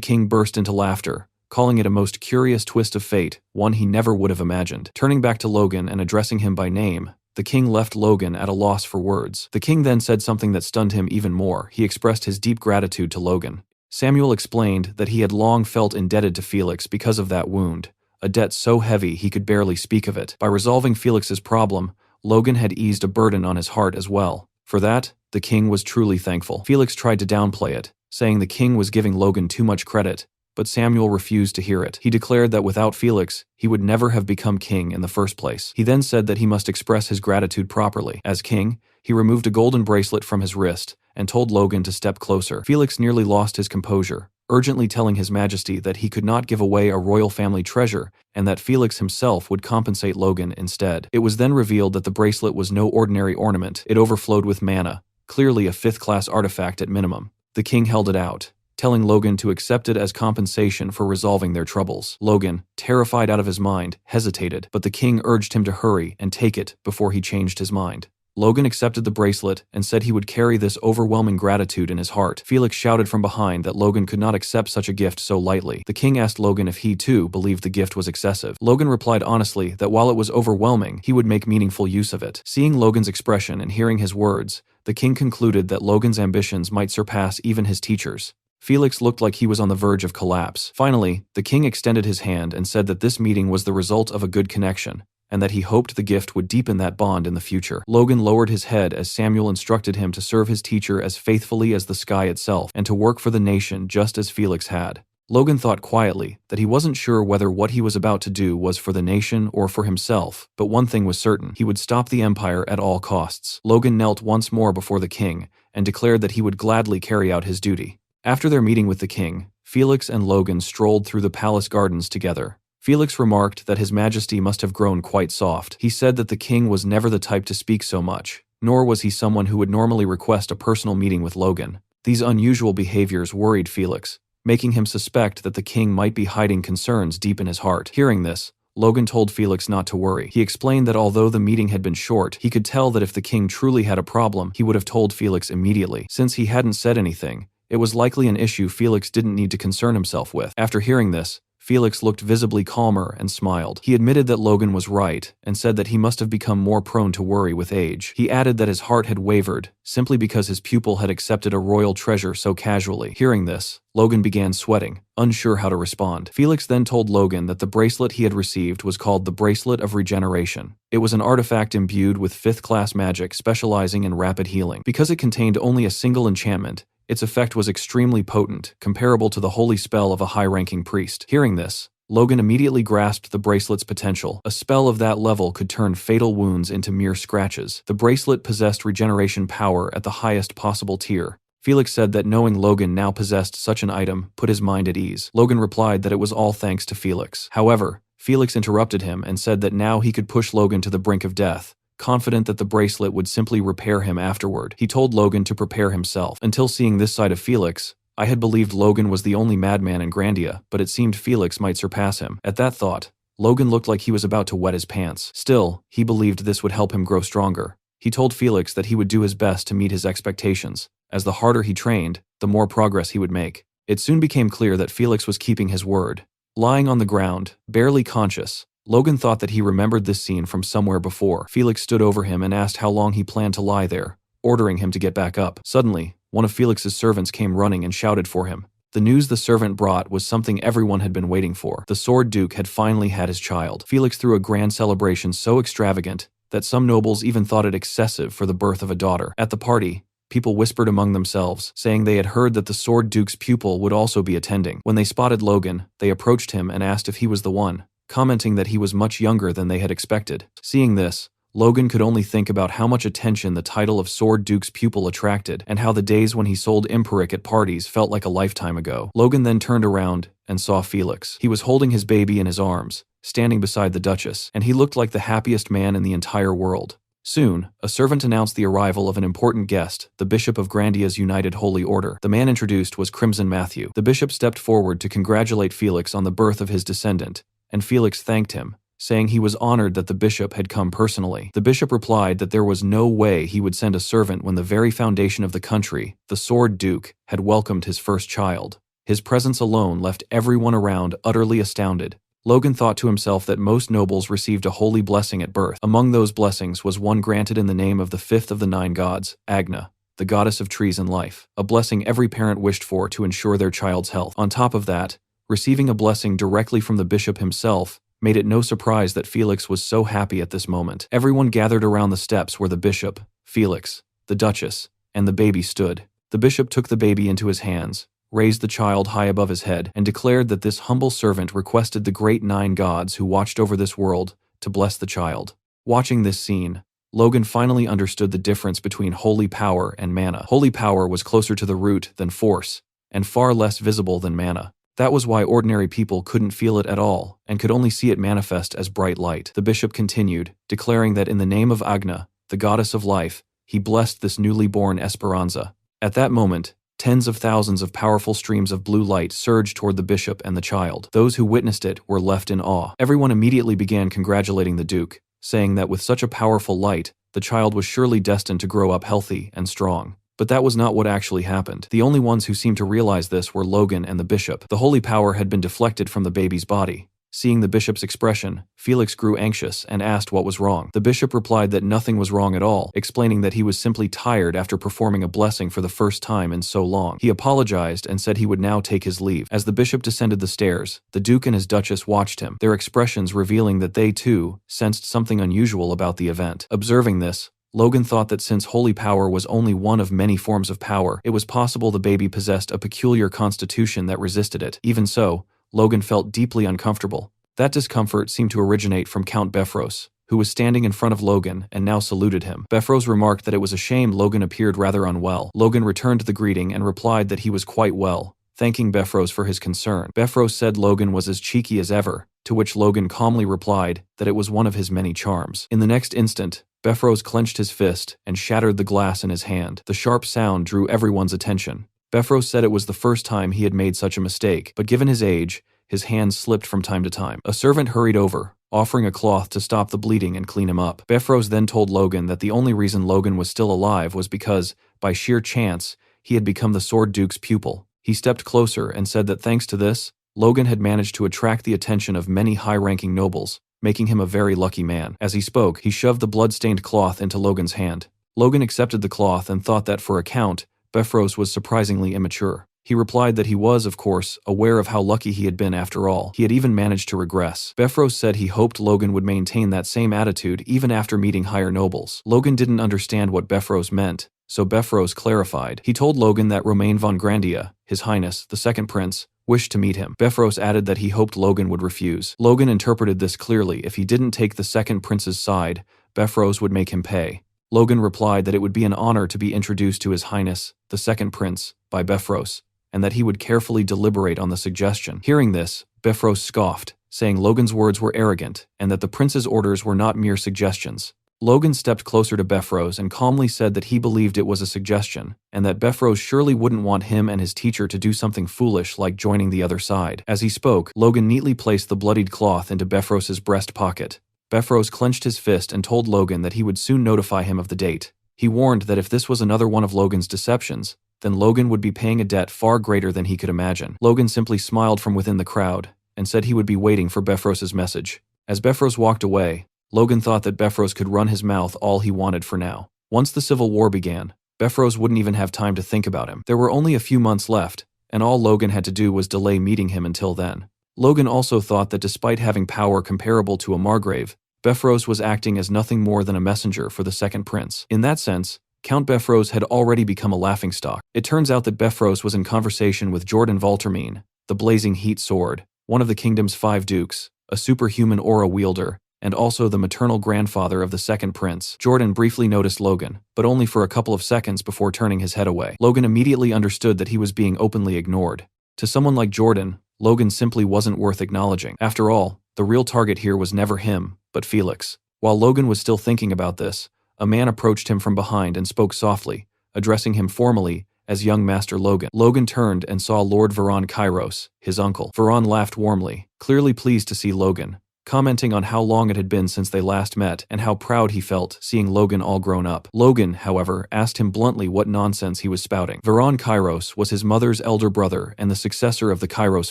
king burst into laughter, calling it a most curious twist of fate, one he never would have imagined. Turning back to Logan and addressing him by name, the king left Logan at a loss for words. The king then said something that stunned him even more. He expressed his deep gratitude to Logan. Samuel explained that he had long felt indebted to Felix because of that wound, a debt so heavy he could barely speak of it. By resolving Felix's problem, Logan had eased a burden on his heart as well. For that, the king was truly thankful. Felix tried to downplay it, saying the king was giving Logan too much credit, but Samuel refused to hear it. He declared that without Felix, he would never have become king in the first place. He then said that he must express his gratitude properly. As king, he removed a golden bracelet from his wrist and told Logan to step closer. Felix nearly lost his composure, urgently telling His Majesty that he could not give away a royal family treasure and that Felix himself would compensate Logan instead. It was then revealed that the bracelet was no ordinary ornament. It overflowed with mana, clearly a fifth-class artifact at minimum. The king held it out, telling Logan to accept it as compensation for resolving their troubles. Logan, terrified out of his mind, hesitated, but the king urged him to hurry and take it before he changed his mind. Logan accepted the bracelet and said he would carry this overwhelming gratitude in his heart. Felix shouted from behind that Logan could not accept such a gift so lightly. The king asked Logan if he too believed the gift was excessive. Logan replied honestly that while it was overwhelming, he would make meaningful use of it. Seeing Logan's expression and hearing his words, the king concluded that Logan's ambitions might surpass even his teachers. Felix looked like he was on the verge of collapse. Finally, the king extended his hand and said that this meeting was the result of a good connection, and that he hoped the gift would deepen that bond in the future. Logan lowered his head as Samuel instructed him to serve his teacher as faithfully as the sky itself and to work for the nation just as Felix had. Logan thought quietly that he wasn't sure whether what he was about to do was for the nation or for himself, but one thing was certain: he would stop the empire at all costs. Logan knelt once more before the king and declared that he would gladly carry out his duty. After their meeting with the king, Felix and Logan strolled through the palace gardens together. Felix remarked that His Majesty must have grown quite soft. He said that the king was never the type to speak so much, nor was he someone who would normally request a personal meeting with Logan. These unusual behaviors worried Felix, making him suspect that the king might be hiding concerns deep in his heart. Hearing this, Logan told Felix not to worry. He explained that although the meeting had been short, he could tell that if the king truly had a problem, he would have told Felix immediately. Since he hadn't said anything, it was likely an issue Felix didn't need to concern himself with. After hearing this, Felix looked visibly calmer and smiled. He admitted that Logan was right and said that he must have become more prone to worry with age. He added that his heart had wavered, simply because his pupil had accepted a royal treasure so casually. Hearing this, Logan began sweating, unsure how to respond. Felix then told Logan that the bracelet he had received was called the Bracelet of Regeneration. It was an artifact imbued with fifth-class magic specializing in rapid healing. Because it contained only a single enchantment, its effect was extremely potent, comparable to the holy spell of a high-ranking priest. Hearing this, Logan immediately grasped the bracelet's potential. A spell of that level could turn fatal wounds into mere scratches. The bracelet possessed regeneration power at the highest possible tier. Felix said that knowing Logan now possessed such an item put his mind at ease. Logan replied that it was all thanks to Felix. However, Felix interrupted him and said that now he could push Logan to the brink of death, confident that the bracelet would simply repair him afterward. He told Logan to prepare himself. Until seeing this side of Felix, I had believed Logan was the only madman in Grandia, but it seemed Felix might surpass him. At that thought, Logan looked like he was about to wet his pants. Still, he believed this would help him grow stronger. He told Felix that he would do his best to meet his expectations, as the harder he trained, the more progress he would make. It soon became clear that Felix was keeping his word. Lying on the ground, barely conscious, Logan thought that he remembered this scene from somewhere before. Felix stood over him and asked how long he planned to lie there, ordering him to get back up. Suddenly, one of Felix's servants came running and shouted for him. The news the servant brought was something everyone had been waiting for. The Sword Duke had finally had his child. Felix threw a grand celebration so extravagant that some nobles even thought it excessive for the birth of a daughter. At the party, people whispered among themselves, saying they had heard that the Sword Duke's pupil would also be attending. When they spotted Logan, they approached him and asked if he was the one, commenting that he was much younger than they had expected. Seeing this, Logan could only think about how much attention the title of Sword Duke's pupil attracted and how the days when he sold Imperic at parties felt like a lifetime ago. Logan then turned around and saw Felix. He was holding his baby in his arms, standing beside the Duchess, and he looked like the happiest man in the entire world. Soon, a servant announced the arrival of an important guest, the Bishop of Grandia's United Holy Order. The man introduced was Crimson Matthew. The bishop stepped forward to congratulate Felix on the birth of his descendant, and Felix thanked him, saying he was honored that the bishop had come personally. The bishop replied that there was no way he would send a servant when the very foundation of the country, the Sword Duke, had welcomed his first child. His presence alone left everyone around utterly astounded. Logan thought to himself that most nobles received a holy blessing at birth. Among those blessings was one granted in the name of the fifth of the 9 gods, Agna, the goddess of trees and life, a blessing every parent wished for to ensure their child's health. On top of that, receiving a blessing directly from the bishop himself made it no surprise that Felix was so happy at this moment. Everyone gathered around the steps where the bishop, Felix, the Duchess, and the baby stood. The bishop took the baby into his hands, raised the child high above his head, and declared that this humble servant requested the great 9 gods who watched over this world to bless the child. Watching this scene, Logan finally understood the difference between holy power and mana. Holy power was closer to the root than force, and far less visible than mana. That was why ordinary people couldn't feel it at all, and could only see it manifest as bright light. The bishop continued, declaring that in the name of Agna, the goddess of life, he blessed this newly born Esperanza. At that moment, tens of thousands of powerful streams of blue light surged toward the bishop and the child. Those who witnessed it were left in awe. Everyone immediately began congratulating the Duke, saying that with such a powerful light, the child was surely destined to grow up healthy and strong. But that was not what actually happened. The only ones who seemed to realize this were Logan and the bishop. The holy power had been deflected from the baby's body. Seeing the bishop's expression, Felix grew anxious and asked what was wrong. The bishop replied that nothing was wrong at all, explaining that he was simply tired after performing a blessing for the first time in so long. He apologized and said he would now take his leave. As the bishop descended the stairs, the Duke and his Duchess watched him, their expressions revealing that they too sensed something unusual about the event. Observing this, Logan thought that since holy power was only one of many forms of power, it was possible the baby possessed a peculiar constitution that resisted it. Even so, Logan felt deeply uncomfortable. That discomfort seemed to originate from Count Befros, who was standing in front of Logan and now saluted him. Befros remarked that it was a shame Logan appeared rather unwell. Logan returned the greeting and replied that he was quite well, thanking Befros for his concern. Befros said Logan was as cheeky as ever, to which Logan calmly replied that it was one of his many charms. In the next instant, Befros clenched his fist and shattered the glass in his hand. The sharp sound drew everyone's attention. Befros said it was the first time he had made such a mistake, but given his age, his hands slipped from time to time. A servant hurried over, offering a cloth to stop the bleeding and clean him up. Befros then told Logan that the only reason Logan was still alive was because, by sheer chance, he had become the Sword Duke's pupil. He stepped closer and said that thanks to this, Logan had managed to attract the attention of many high-ranking nobles, making him a very lucky man. As he spoke, he shoved the blood-stained cloth into Logan's hand. Logan accepted the cloth and thought that for a count, Befros was surprisingly immature. He replied that he was, of course, aware of how lucky he had been after all. He had even managed to regress. Befros said he hoped Logan would maintain that same attitude even after meeting higher nobles. Logan didn't understand what Befros meant, so Befros clarified. He told Logan that Romain von Grandia, His Highness, the second prince, wished to meet him. Befros added that he hoped Logan would refuse. Logan interpreted this clearly. If he didn't take the second prince's side, Befros would make him pay. Logan replied that it would be an honor to be introduced to His Highness, the second prince, by Befros, and that he would carefully deliberate on the suggestion. Hearing this, Befros scoffed, saying Logan's words were arrogant and that the prince's orders were not mere suggestions. Logan stepped closer to Befrose and calmly said that he believed it was a suggestion, and that Befrose surely wouldn't want him and his teacher to do something foolish like joining the other side. As he spoke, Logan neatly placed the bloodied cloth into Befrose's breast pocket. Befrose clenched his fist and told Logan that he would soon notify him of the date. He warned that if this was another one of Logan's deceptions, then Logan would be paying a debt far greater than he could imagine. Logan simply smiled from within the crowd and said he would be waiting for Befrose's message. As Befrose walked away, Logan thought that Befrose could run his mouth all he wanted for now. Once the Civil War began, Befrose wouldn't even have time to think about him. There were only a few months left, and all Logan had to do was delay meeting him until then. Logan also thought that despite having power comparable to a Margrave, Befrose was acting as nothing more than a messenger for the second prince. In that sense, Count Befrose had already become a laughingstock. It turns out that Befrose was in conversation with Jordan Valtermine, the Blazing Heat Sword, one of the kingdom's 5 dukes, a superhuman aura wielder, and also the maternal grandfather of the second prince. Jordan briefly noticed Logan, but only for a couple of seconds before turning his head away. Logan immediately understood that he was being openly ignored. To someone like Jordan, Logan simply wasn't worth acknowledging. After all, the real target here was never him, but Felix. While Logan was still thinking about this, a man approached him from behind and spoke softly, addressing him formally as young Master Logan. Logan turned and saw Lord Veron Kairos, his uncle. Veron laughed warmly, clearly pleased to see Logan, commenting on how long it had been since they last met and how proud he felt seeing Logan all grown up. Logan, however, asked him bluntly what nonsense he was spouting. Veron Kairos was his mother's elder brother and the successor of the Kairos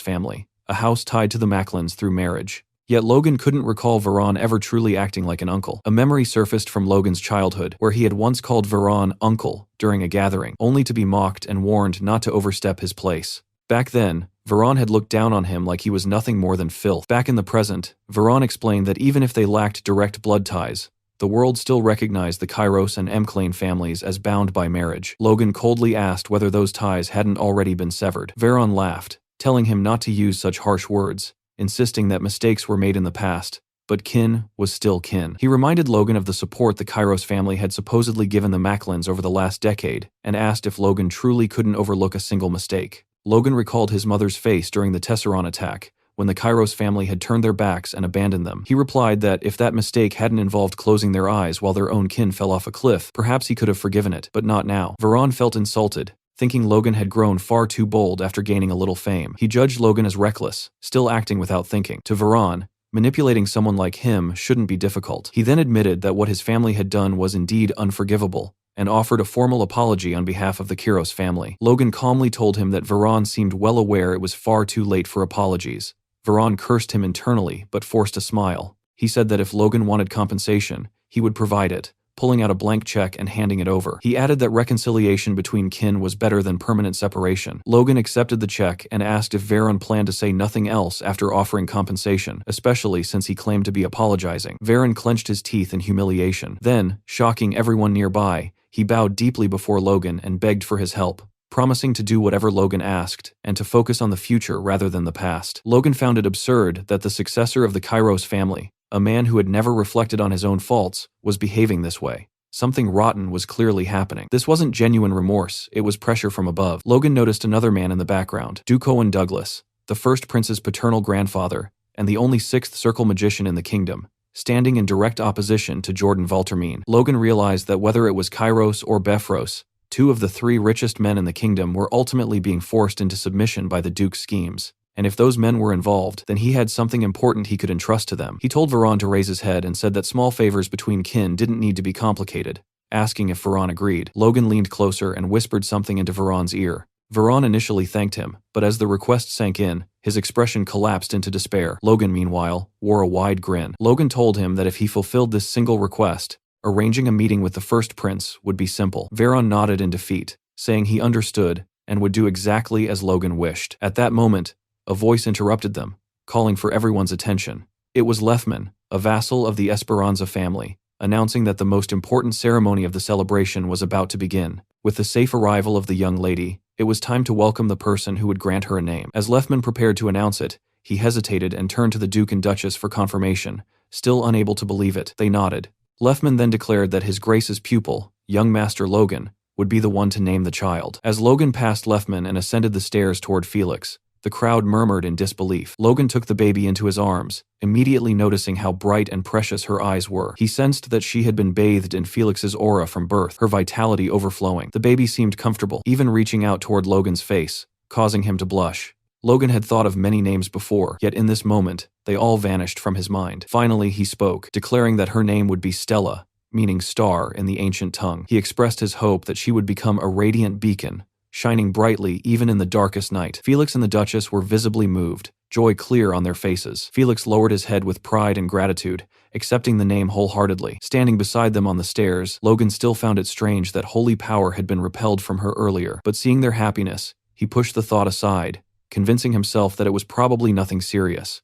family, a house tied to the Macklins through marriage. Yet Logan couldn't recall Veron ever truly acting like an uncle. A memory surfaced from Logan's childhood, where he had once called Veron uncle during a gathering, only to be mocked and warned not to overstep his place. Back then, Veron had looked down on him like he was nothing more than filth. Back in the present, Veron explained that even if they lacked direct blood ties, the world still recognized the Kairos and Emclane families as bound by marriage. Logan coldly asked whether those ties hadn't already been severed. Veron laughed, telling him not to use such harsh words, insisting that mistakes were made in the past, but kin was still kin. He reminded Logan of the support the Kairos family had supposedly given the Macklins over the last decade, and asked if Logan truly couldn't overlook a single mistake. Logan recalled his mother's face during the Tesseron attack, when the Kairos family had turned their backs and abandoned them. He replied that if that mistake hadn't involved closing their eyes while their own kin fell off a cliff, perhaps he could have forgiven it, but not now. Veron felt insulted, thinking Logan had grown far too bold after gaining a little fame. He judged Logan as reckless, still acting without thinking. To Veron, manipulating someone like him shouldn't be difficult. He then admitted that what his family had done was indeed unforgivable, and offered a formal apology on behalf of the Kairos family. Logan calmly told him that Veron seemed well aware it was far too late for apologies. Veron cursed him internally, but forced a smile. He said that if Logan wanted compensation, he would provide it, pulling out a blank check and handing it over. He added that reconciliation between kin was better than permanent separation. Logan accepted the check and asked if Veron planned to say nothing else after offering compensation, especially since he claimed to be apologizing. Veron clenched his teeth in humiliation. Then, shocking everyone nearby, he bowed deeply before Logan and begged for his help, promising to do whatever Logan asked and to focus on the future rather than the past. Logan found it absurd that the successor of the Kairos family, a man who had never reflected on his own faults, was behaving this way. Something rotten was clearly happening. This wasn't genuine remorse, it was pressure from above. Logan noticed another man in the background, Duke Owen Douglas, the first prince's paternal grandfather, and the only 6th circle magician in the kingdom, standing in direct opposition to Jordan Valtermine. Logan realized that whether it was Kairos or Befrose, 2 of the 3 richest men in the kingdom were ultimately being forced into submission by the Duke's schemes. And if those men were involved, then he had something important he could entrust to them. He told Veron to raise his head and said that small favors between kin didn't need to be complicated, asking if Veron agreed. Logan leaned closer and whispered something into Veron's ear. Veron initially thanked him, but as the request sank in, his expression collapsed into despair. Logan, meanwhile, wore a wide grin. Logan told him that if he fulfilled this single request, arranging a meeting with the first prince would be simple. Veron nodded in defeat, saying he understood and would do exactly as Logan wished. At that moment, a voice interrupted them, calling for everyone's attention. It was Lefman, a vassal of the Esperanza family, announcing that the most important ceremony of the celebration was about to begin. With the safe arrival of the young lady, it was time to welcome the person who would grant her a name. As Lefman prepared to announce it, he hesitated and turned to the Duke and Duchess for confirmation, still unable to believe it. They nodded. Lefman then declared that His Grace's pupil, young Master Logan, would be the one to name the child. As Logan passed Lefman and ascended the stairs toward Felix, the The crowd murmured in disbelief. Logan took the baby into his arms, immediately noticing how bright and precious her eyes were. He sensed that she had been bathed in Felix's aura from birth, her vitality overflowing. The baby seemed comfortable, even reaching out toward Logan's face, causing him to blush. Logan had thought of many names before, yet in this moment, they all vanished from his mind. Finally, he spoke, declaring that her name would be Stella, meaning star in the ancient tongue. He expressed his hope that she would become a radiant beacon, shining brightly even in the darkest night. Felix and the Duchess were visibly moved, joy clear on their faces. Felix lowered his head with pride and gratitude, accepting the name wholeheartedly. Standing beside them on the stairs, Logan still found it strange that holy power had been repelled from her earlier, but seeing their happiness, he pushed the thought aside, convincing himself that it was probably nothing serious.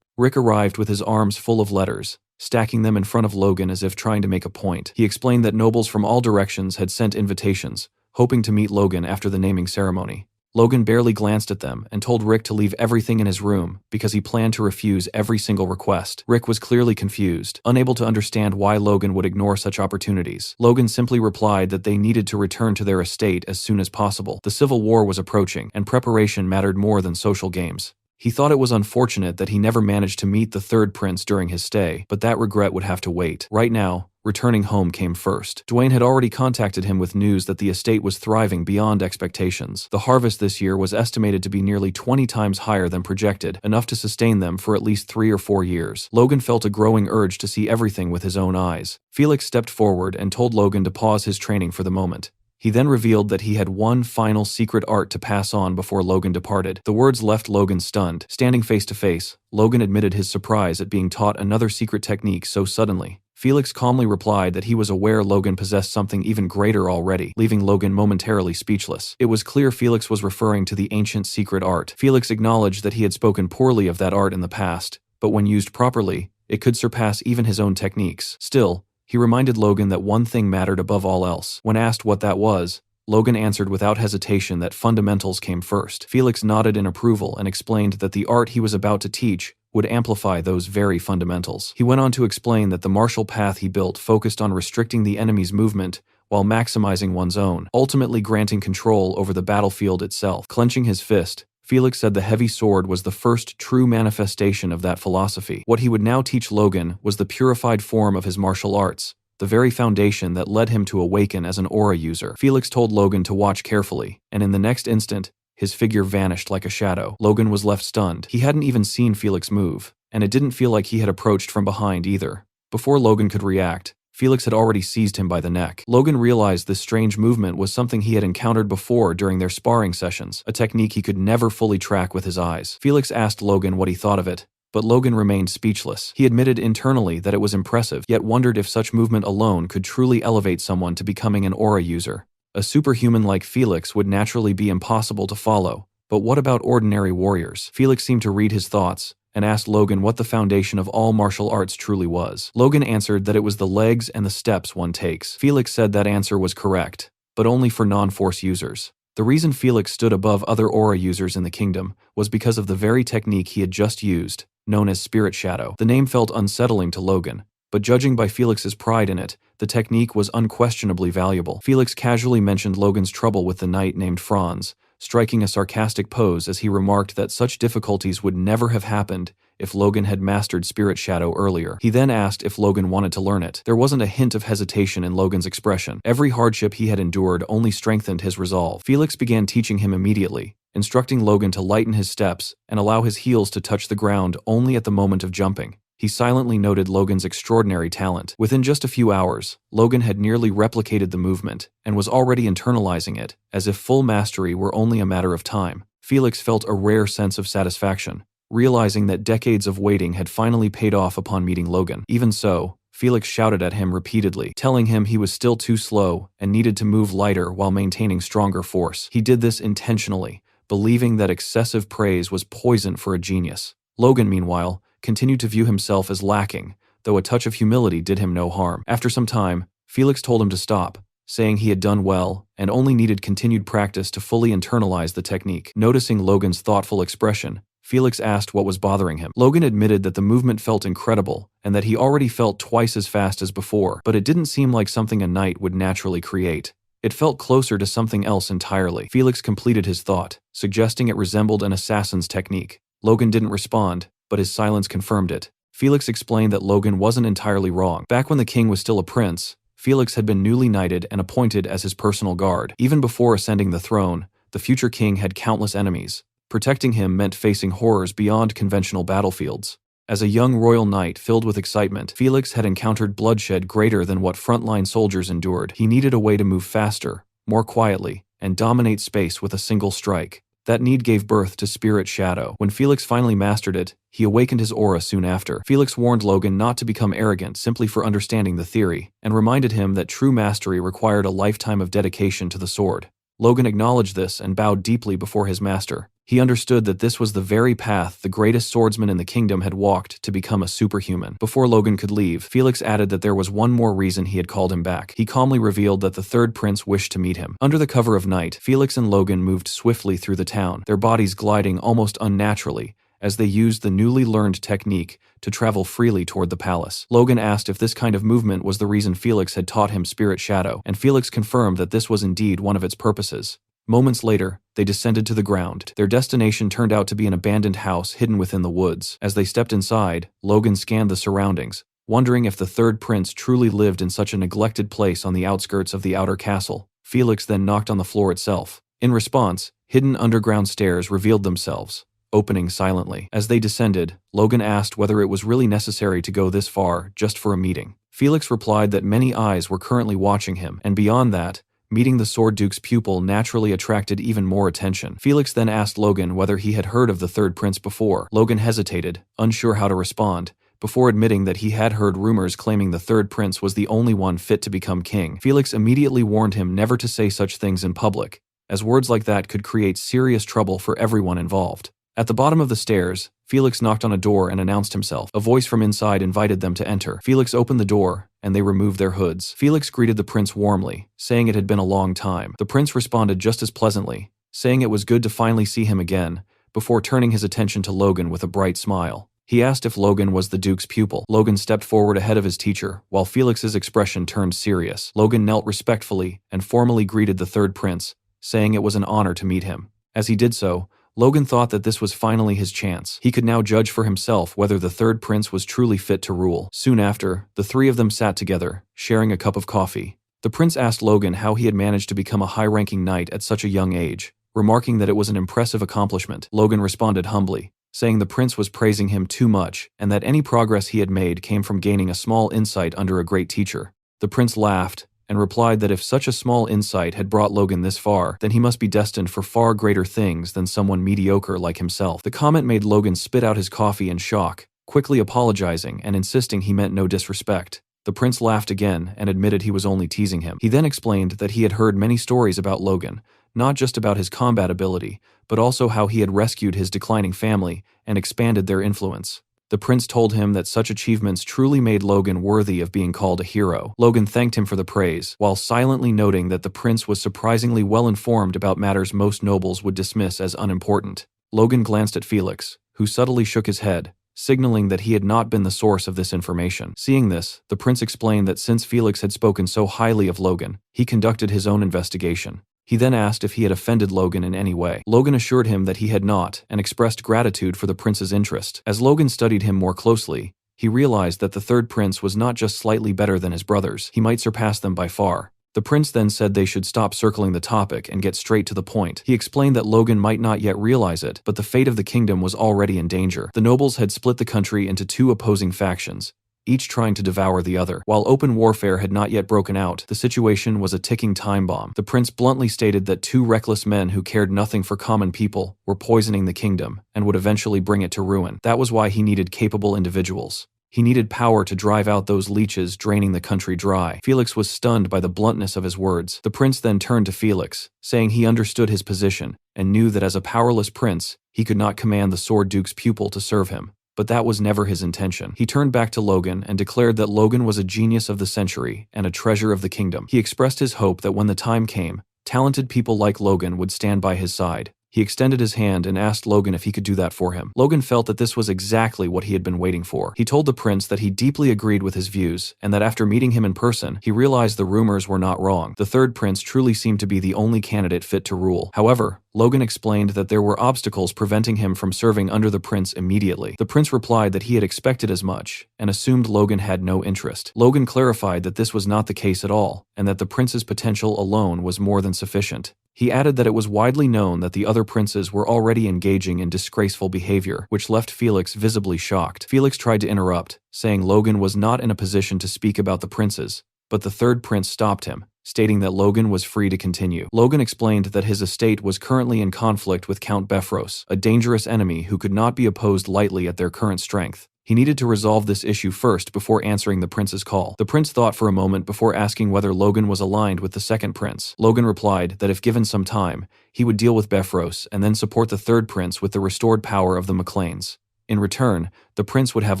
Rick arrived with his arms full of letters, stacking them in front of Logan as if trying to make a point. He explained that nobles from all directions had sent invitations, hoping to meet Logan after the naming ceremony. Logan barely glanced at them and told Rick to leave everything in his room because he planned to refuse every single request. Rick was clearly confused, unable to understand why Logan would ignore such opportunities. Logan simply replied that they needed to return to their estate as soon as possible. The Civil War was approaching, and preparation mattered more than social games. He thought it was unfortunate that he never managed to meet the third prince during his stay, but that regret would have to wait. Right now, returning home came first. Dwayne had already contacted him with news that the estate was thriving beyond expectations. The harvest this year was estimated to be nearly 20 times higher than projected, enough to sustain them for at least 3 or 4 years. Logan felt a growing urge to see everything with his own eyes. Felix stepped forward and told Logan to pause his training for the moment. He then revealed that he had one final secret art to pass on before Logan departed. The words left Logan stunned. Standing face to face, Logan admitted his surprise at being taught another secret technique so suddenly. Felix calmly replied that he was aware Logan possessed something even greater already, leaving Logan momentarily speechless. It was clear Felix was referring to the ancient secret art. Felix acknowledged that he had spoken poorly of that art in the past, but when used properly, it could surpass even his own techniques. Still, he reminded Logan that one thing mattered above all else. When asked what that was, Logan answered without hesitation that fundamentals came first. Felix nodded in approval and explained that the art he was about to teach would amplify those very fundamentals. He went on to explain that the martial path he built focused on restricting the enemy's movement while maximizing one's own, ultimately granting control over the battlefield itself. Clenching his fist, Felix said the heavy sword was the first true manifestation of that philosophy. What he would now teach Logan was the purified form of his martial arts, the very foundation that led him to awaken as an aura user. Felix told Logan to watch carefully, and in the next instant, his figure vanished like a shadow. Logan was left stunned. He hadn't even seen Felix move, and it didn't feel like he had approached from behind either. Before Logan could react, Felix had already seized him by the neck. Logan realized this strange movement was something he had encountered before during their sparring sessions, a technique he could never fully track with his eyes. Felix asked Logan what he thought of it, but Logan remained speechless. He admitted internally that it was impressive, yet wondered if such movement alone could truly elevate someone to becoming an aura user. A superhuman like Felix would naturally be impossible to follow, but what about ordinary warriors? Felix seemed to read his thoughts, and asked Logan what the foundation of all martial arts truly was. Logan answered that it was the legs and the steps one takes. Felix said that answer was correct, but only for non-force users. The reason Felix stood above other aura users in the kingdom was because of the very technique he had just used, known as Spirit Shadow. The name felt unsettling to Logan, but judging by Felix's pride in it, the technique was unquestionably valuable. Felix casually mentioned Logan's trouble with the knight named Franz, striking a sarcastic pose as he remarked that such difficulties would never have happened if Logan had mastered Spirit Shadow earlier. He then asked if Logan wanted to learn it. There wasn't a hint of hesitation in Logan's expression. Every hardship he had endured only strengthened his resolve. Felix began teaching him immediately, instructing Logan to lighten his steps and allow his heels to touch the ground only at the moment of jumping. He silently noted Logan's extraordinary talent. Within just a few hours, Logan had nearly replicated the movement and was already internalizing it, as if full mastery were only a matter of time. Felix felt a rare sense of satisfaction, realizing that decades of waiting had finally paid off upon meeting Logan. Even so, Felix shouted at him repeatedly, telling him he was still too slow and needed to move lighter while maintaining stronger force. He did this intentionally, believing that excessive praise was poison for a genius. Logan, meanwhile, continued to view himself as lacking, though a touch of humility did him no harm. After some time, Felix told him to stop, saying he had done well and only needed continued practice to fully internalize the technique. Noticing Logan's thoughtful expression, Felix asked what was bothering him. Logan admitted that the movement felt incredible and that he already felt twice as fast as before, but it didn't seem like something a knight would naturally create. It felt closer to something else entirely. Felix completed his thought, suggesting it resembled an assassin's technique. Logan didn't respond, but his silence confirmed it. Felix explained that Logan wasn't entirely wrong. Back when the king was still a prince, Felix had been newly knighted and appointed as his personal guard. Even before ascending the throne, the future king had countless enemies. Protecting him meant facing horrors beyond conventional battlefields. As a young royal knight filled with excitement, Felix had encountered bloodshed greater than what frontline soldiers endured. He needed a way to move faster, more quietly, and dominate space with a single strike. That need gave birth to Spirit Shadow. When Felix finally mastered it, he awakened his aura soon after. Felix warned Logan not to become arrogant simply for understanding the theory, and reminded him that true mastery required a lifetime of dedication to the sword. Logan acknowledged this and bowed deeply before his master. He understood that this was the very path the greatest swordsman in the kingdom had walked to become a superhuman. Before Logan could leave, Felix added that there was one more reason he had called him back. He calmly revealed that the third prince wished to meet him. Under the cover of night, Felix and Logan moved swiftly through the town, their bodies gliding almost unnaturally, as they used the newly learned technique to travel freely toward the palace. Logan asked if this kind of movement was the reason Felix had taught him Spirit Shadow, and Felix confirmed that this was indeed one of its purposes. Moments later, they descended to the ground. Their destination turned out to be an abandoned house hidden within the woods. As they stepped inside, Logan scanned the surroundings, wondering if the third prince truly lived in such a neglected place on the outskirts of the outer castle. Felix then knocked on the floor itself. In response, hidden underground stairs revealed themselves, opening silently. As they descended, Logan asked whether it was really necessary to go this far just for a meeting. Felix replied that many eyes were currently watching him, and beyond that, meeting the Sword Duke's pupil naturally attracted even more attention. Felix then asked Logan whether he had heard of the third prince before. Logan hesitated, unsure how to respond, before admitting that he had heard rumors claiming the third prince was the only one fit to become king. Felix immediately warned him never to say such things in public, as words like that could create serious trouble for everyone involved. At the bottom of the stairs, Felix knocked on a door and announced himself. A voice from inside invited them to enter. Felix opened the door, and they removed their hoods. Felix greeted the prince warmly, saying it had been a long time. The prince responded just as pleasantly, saying it was good to finally see him again, before turning his attention to Logan with a bright smile. He asked if Logan was the Duke's pupil. Logan stepped forward ahead of his teacher, while Felix's expression turned serious. Logan knelt respectfully and formally greeted the third prince, saying it was an honor to meet him. As he did so, Logan thought that this was finally his chance. He could now judge for himself whether the third prince was truly fit to rule. Soon after, the three of them sat together, sharing a cup of coffee. The prince asked Logan how he had managed to become a high-ranking knight at such a young age, remarking that it was an impressive accomplishment. Logan responded humbly, saying the prince was praising him too much and that any progress he had made came from gaining a small insight under a great teacher. The prince laughed and replied that if such a small insight had brought Logan this far, then he must be destined for far greater things than someone mediocre like himself. The comment made Logan spit out his coffee in shock, quickly apologizing and insisting he meant no disrespect. The prince laughed again and admitted he was only teasing him. He then explained that he had heard many stories about Logan, not just about his combat ability, but also how he had rescued his declining family and expanded their influence. The prince told him that such achievements truly made Logan worthy of being called a hero. Logan thanked him for the praise, while silently noting that the prince was surprisingly well informed about matters most nobles would dismiss as unimportant. Logan glanced at Felix, who subtly shook his head, signaling that he had not been the source of this information. Seeing this, the prince explained that since Felix had spoken so highly of Logan, he conducted his own investigation. He then asked if he had offended Logan in any way. Logan assured him that he had not and expressed gratitude for the prince's interest. As Logan studied him more closely, he realized that the third prince was not just slightly better than his brothers, he might surpass them by far. The prince then said they should stop circling the topic and get straight to the point. He explained that Logan might not yet realize it, but the fate of the kingdom was already in danger. The nobles had split the country into two opposing factions, each trying to devour the other. While open warfare had not yet broken out, the situation was a ticking time bomb. The prince bluntly stated that two reckless men who cared nothing for common people were poisoning the kingdom and would eventually bring it to ruin. That was why he needed capable individuals. He needed power to drive out those leeches draining the country dry. Felix was stunned by the bluntness of his words. The prince then turned to Felix, saying he understood his position and knew that as a powerless prince, he could not command the Sword Duke's pupil to serve him. But that was never his intention. He turned back to Logan and declared that Logan was a genius of the century and a treasure of the kingdom. He expressed his hope that when the time came, talented people like Logan would stand by his side. He extended his hand and asked Logan if he could do that for him. Logan felt that this was exactly what he had been waiting for. He told the prince that he deeply agreed with his views, and that after meeting him in person, he realized the rumors were not wrong. The third prince truly seemed to be the only candidate fit to rule. However, Logan explained that there were obstacles preventing him from serving under the prince immediately. The prince replied that he had expected as much, and assumed Logan had no interest. Logan clarified that this was not the case at all, and that the prince's potential alone was more than sufficient. He added that it was widely known that the other princes were already engaging in disgraceful behavior, which left Felix visibly shocked. Felix tried to interrupt, saying Logan was not in a position to speak about the princes, but the third prince stopped him, stating that Logan was free to continue. Logan explained that his estate was currently in conflict with Count Befros, a dangerous enemy who could not be opposed lightly at their current strength. He needed to resolve this issue first before answering the prince's call. The prince thought for a moment before asking whether Logan was aligned with the second prince. Logan replied that if given some time, he would deal with Befros and then support the third prince with the restored power of the McLeans. In return, the prince would have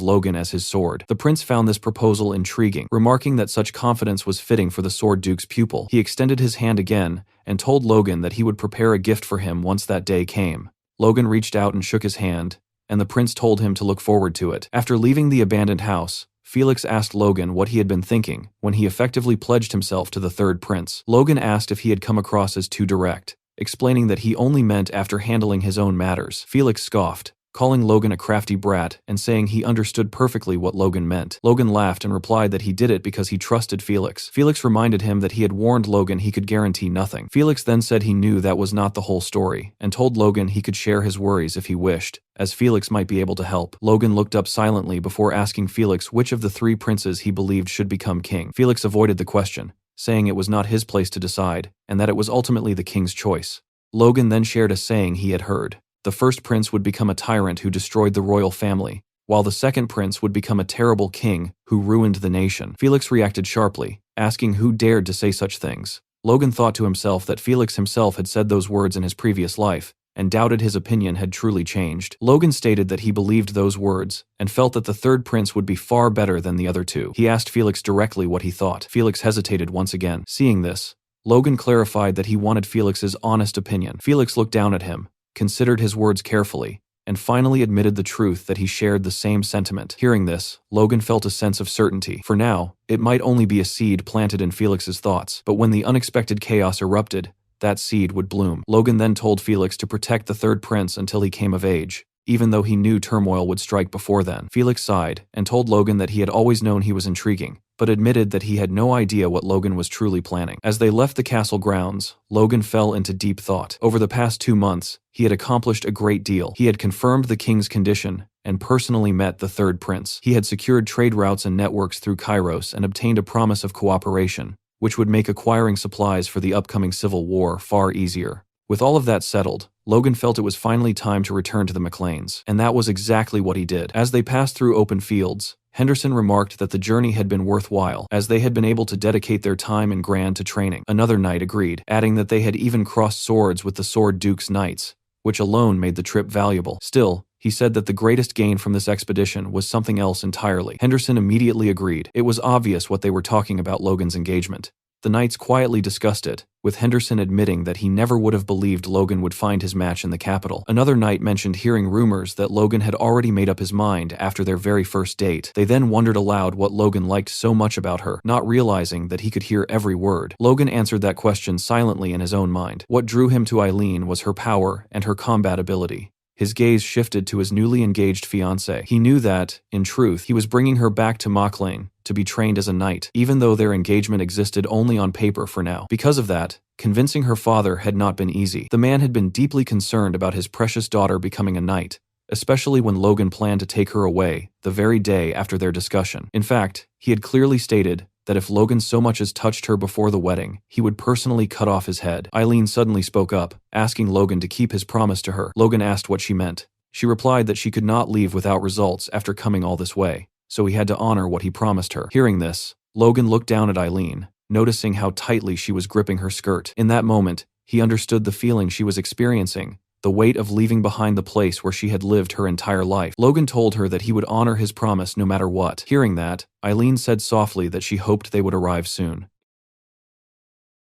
Logan as his sword. The prince found this proposal intriguing, remarking that such confidence was fitting for the Sword Duke's pupil. He extended his hand again and told Logan that he would prepare a gift for him once that day came. Logan reached out and shook his hand, and the prince told him to look forward to it. After leaving the abandoned house, Felix asked Logan what he had been thinking when he effectively pledged himself to the third prince. Logan asked if he had come across as too direct, explaining that he only meant after handling his own matters. Felix scoffed, calling Logan a crafty brat and saying he understood perfectly what Logan meant. Logan laughed and replied that he did it because he trusted Felix. Felix reminded him that he had warned Logan he could guarantee nothing. Felix then said he knew that was not the whole story, and told Logan he could share his worries if he wished, as Felix might be able to help. Logan looked up silently before asking Felix which of the three princes he believed should become king. Felix avoided the question, saying it was not his place to decide, and that it was ultimately the king's choice. Logan then shared a saying he had heard. The first prince would become a tyrant who destroyed the royal family, while the second prince would become a terrible king who ruined the nation. Felix reacted sharply, asking who dared to say such things. Logan thought to himself that Felix himself had said those words in his previous life, and doubted his opinion had truly changed. Logan stated that he believed those words, and felt that the third prince would be far better than the other two. He asked Felix directly what he thought. Felix hesitated once again. Seeing this, Logan clarified that he wanted Felix's honest opinion. Felix looked down at him, considered his words carefully, and finally admitted the truth that he shared the same sentiment. Hearing this, Logan felt a sense of certainty. For now, it might only be a seed planted in Felix's thoughts, but when the unexpected chaos erupted, that seed would bloom. Logan then told Felix to protect the third prince until he came of age, even though he knew turmoil would strike before then. Felix sighed, and told Logan that he had always known he was intriguing, but admitted that he had no idea what Logan was truly planning. As they left the castle grounds, Logan fell into deep thought. Over the past 2 months, he had accomplished a great deal. He had confirmed the king's condition, and personally met the third prince. He had secured trade routes and networks through Kairos and obtained a promise of cooperation, which would make acquiring supplies for the upcoming civil war far easier. With all of that settled, Logan felt it was finally time to return to the McLeans, and that was exactly what he did. As they passed through open fields, Henderson remarked that the journey had been worthwhile, as they had been able to dedicate their time in Grand to training. Another knight agreed, adding that they had even crossed swords with the Sword Duke's knights, which alone made the trip valuable. Still, he said that the greatest gain from this expedition was something else entirely. Henderson immediately agreed. It was obvious what they were talking about Logan's engagement. The knights quietly discussed it, with Henderson admitting that he never would have believed Logan would find his match in the capital. Another knight mentioned hearing rumors that Logan had already made up his mind after their very first date. They then wondered aloud what Logan liked so much about her, not realizing that he could hear every word. Logan answered that question silently in his own mind. What drew him to Eileen was her power and her combat ability. His gaze shifted to his newly engaged fiancée. He knew that, in truth, he was bringing her back to Mauchline to be trained as a knight, even though their engagement existed only on paper for now. Because of that, convincing her father had not been easy. The man had been deeply concerned about his precious daughter becoming a knight, especially when Logan planned to take her away the very day after their discussion. In fact, he had clearly stated that if Logan so much as touched her before the wedding, he would personally cut off his head. Eileen suddenly spoke up, asking Logan to keep his promise to her. Logan asked what she meant. She replied that she could not leave without results after coming all this way, so he had to honor what he promised her. Hearing this, Logan looked down at Eileen, noticing how tightly she was gripping her skirt. In that moment, he understood the feeling she was experiencing, the weight of leaving behind the place where she had lived her entire life. Logan told her that he would honor his promise no matter what. Hearing that, Eileen said softly that she hoped they would arrive soon.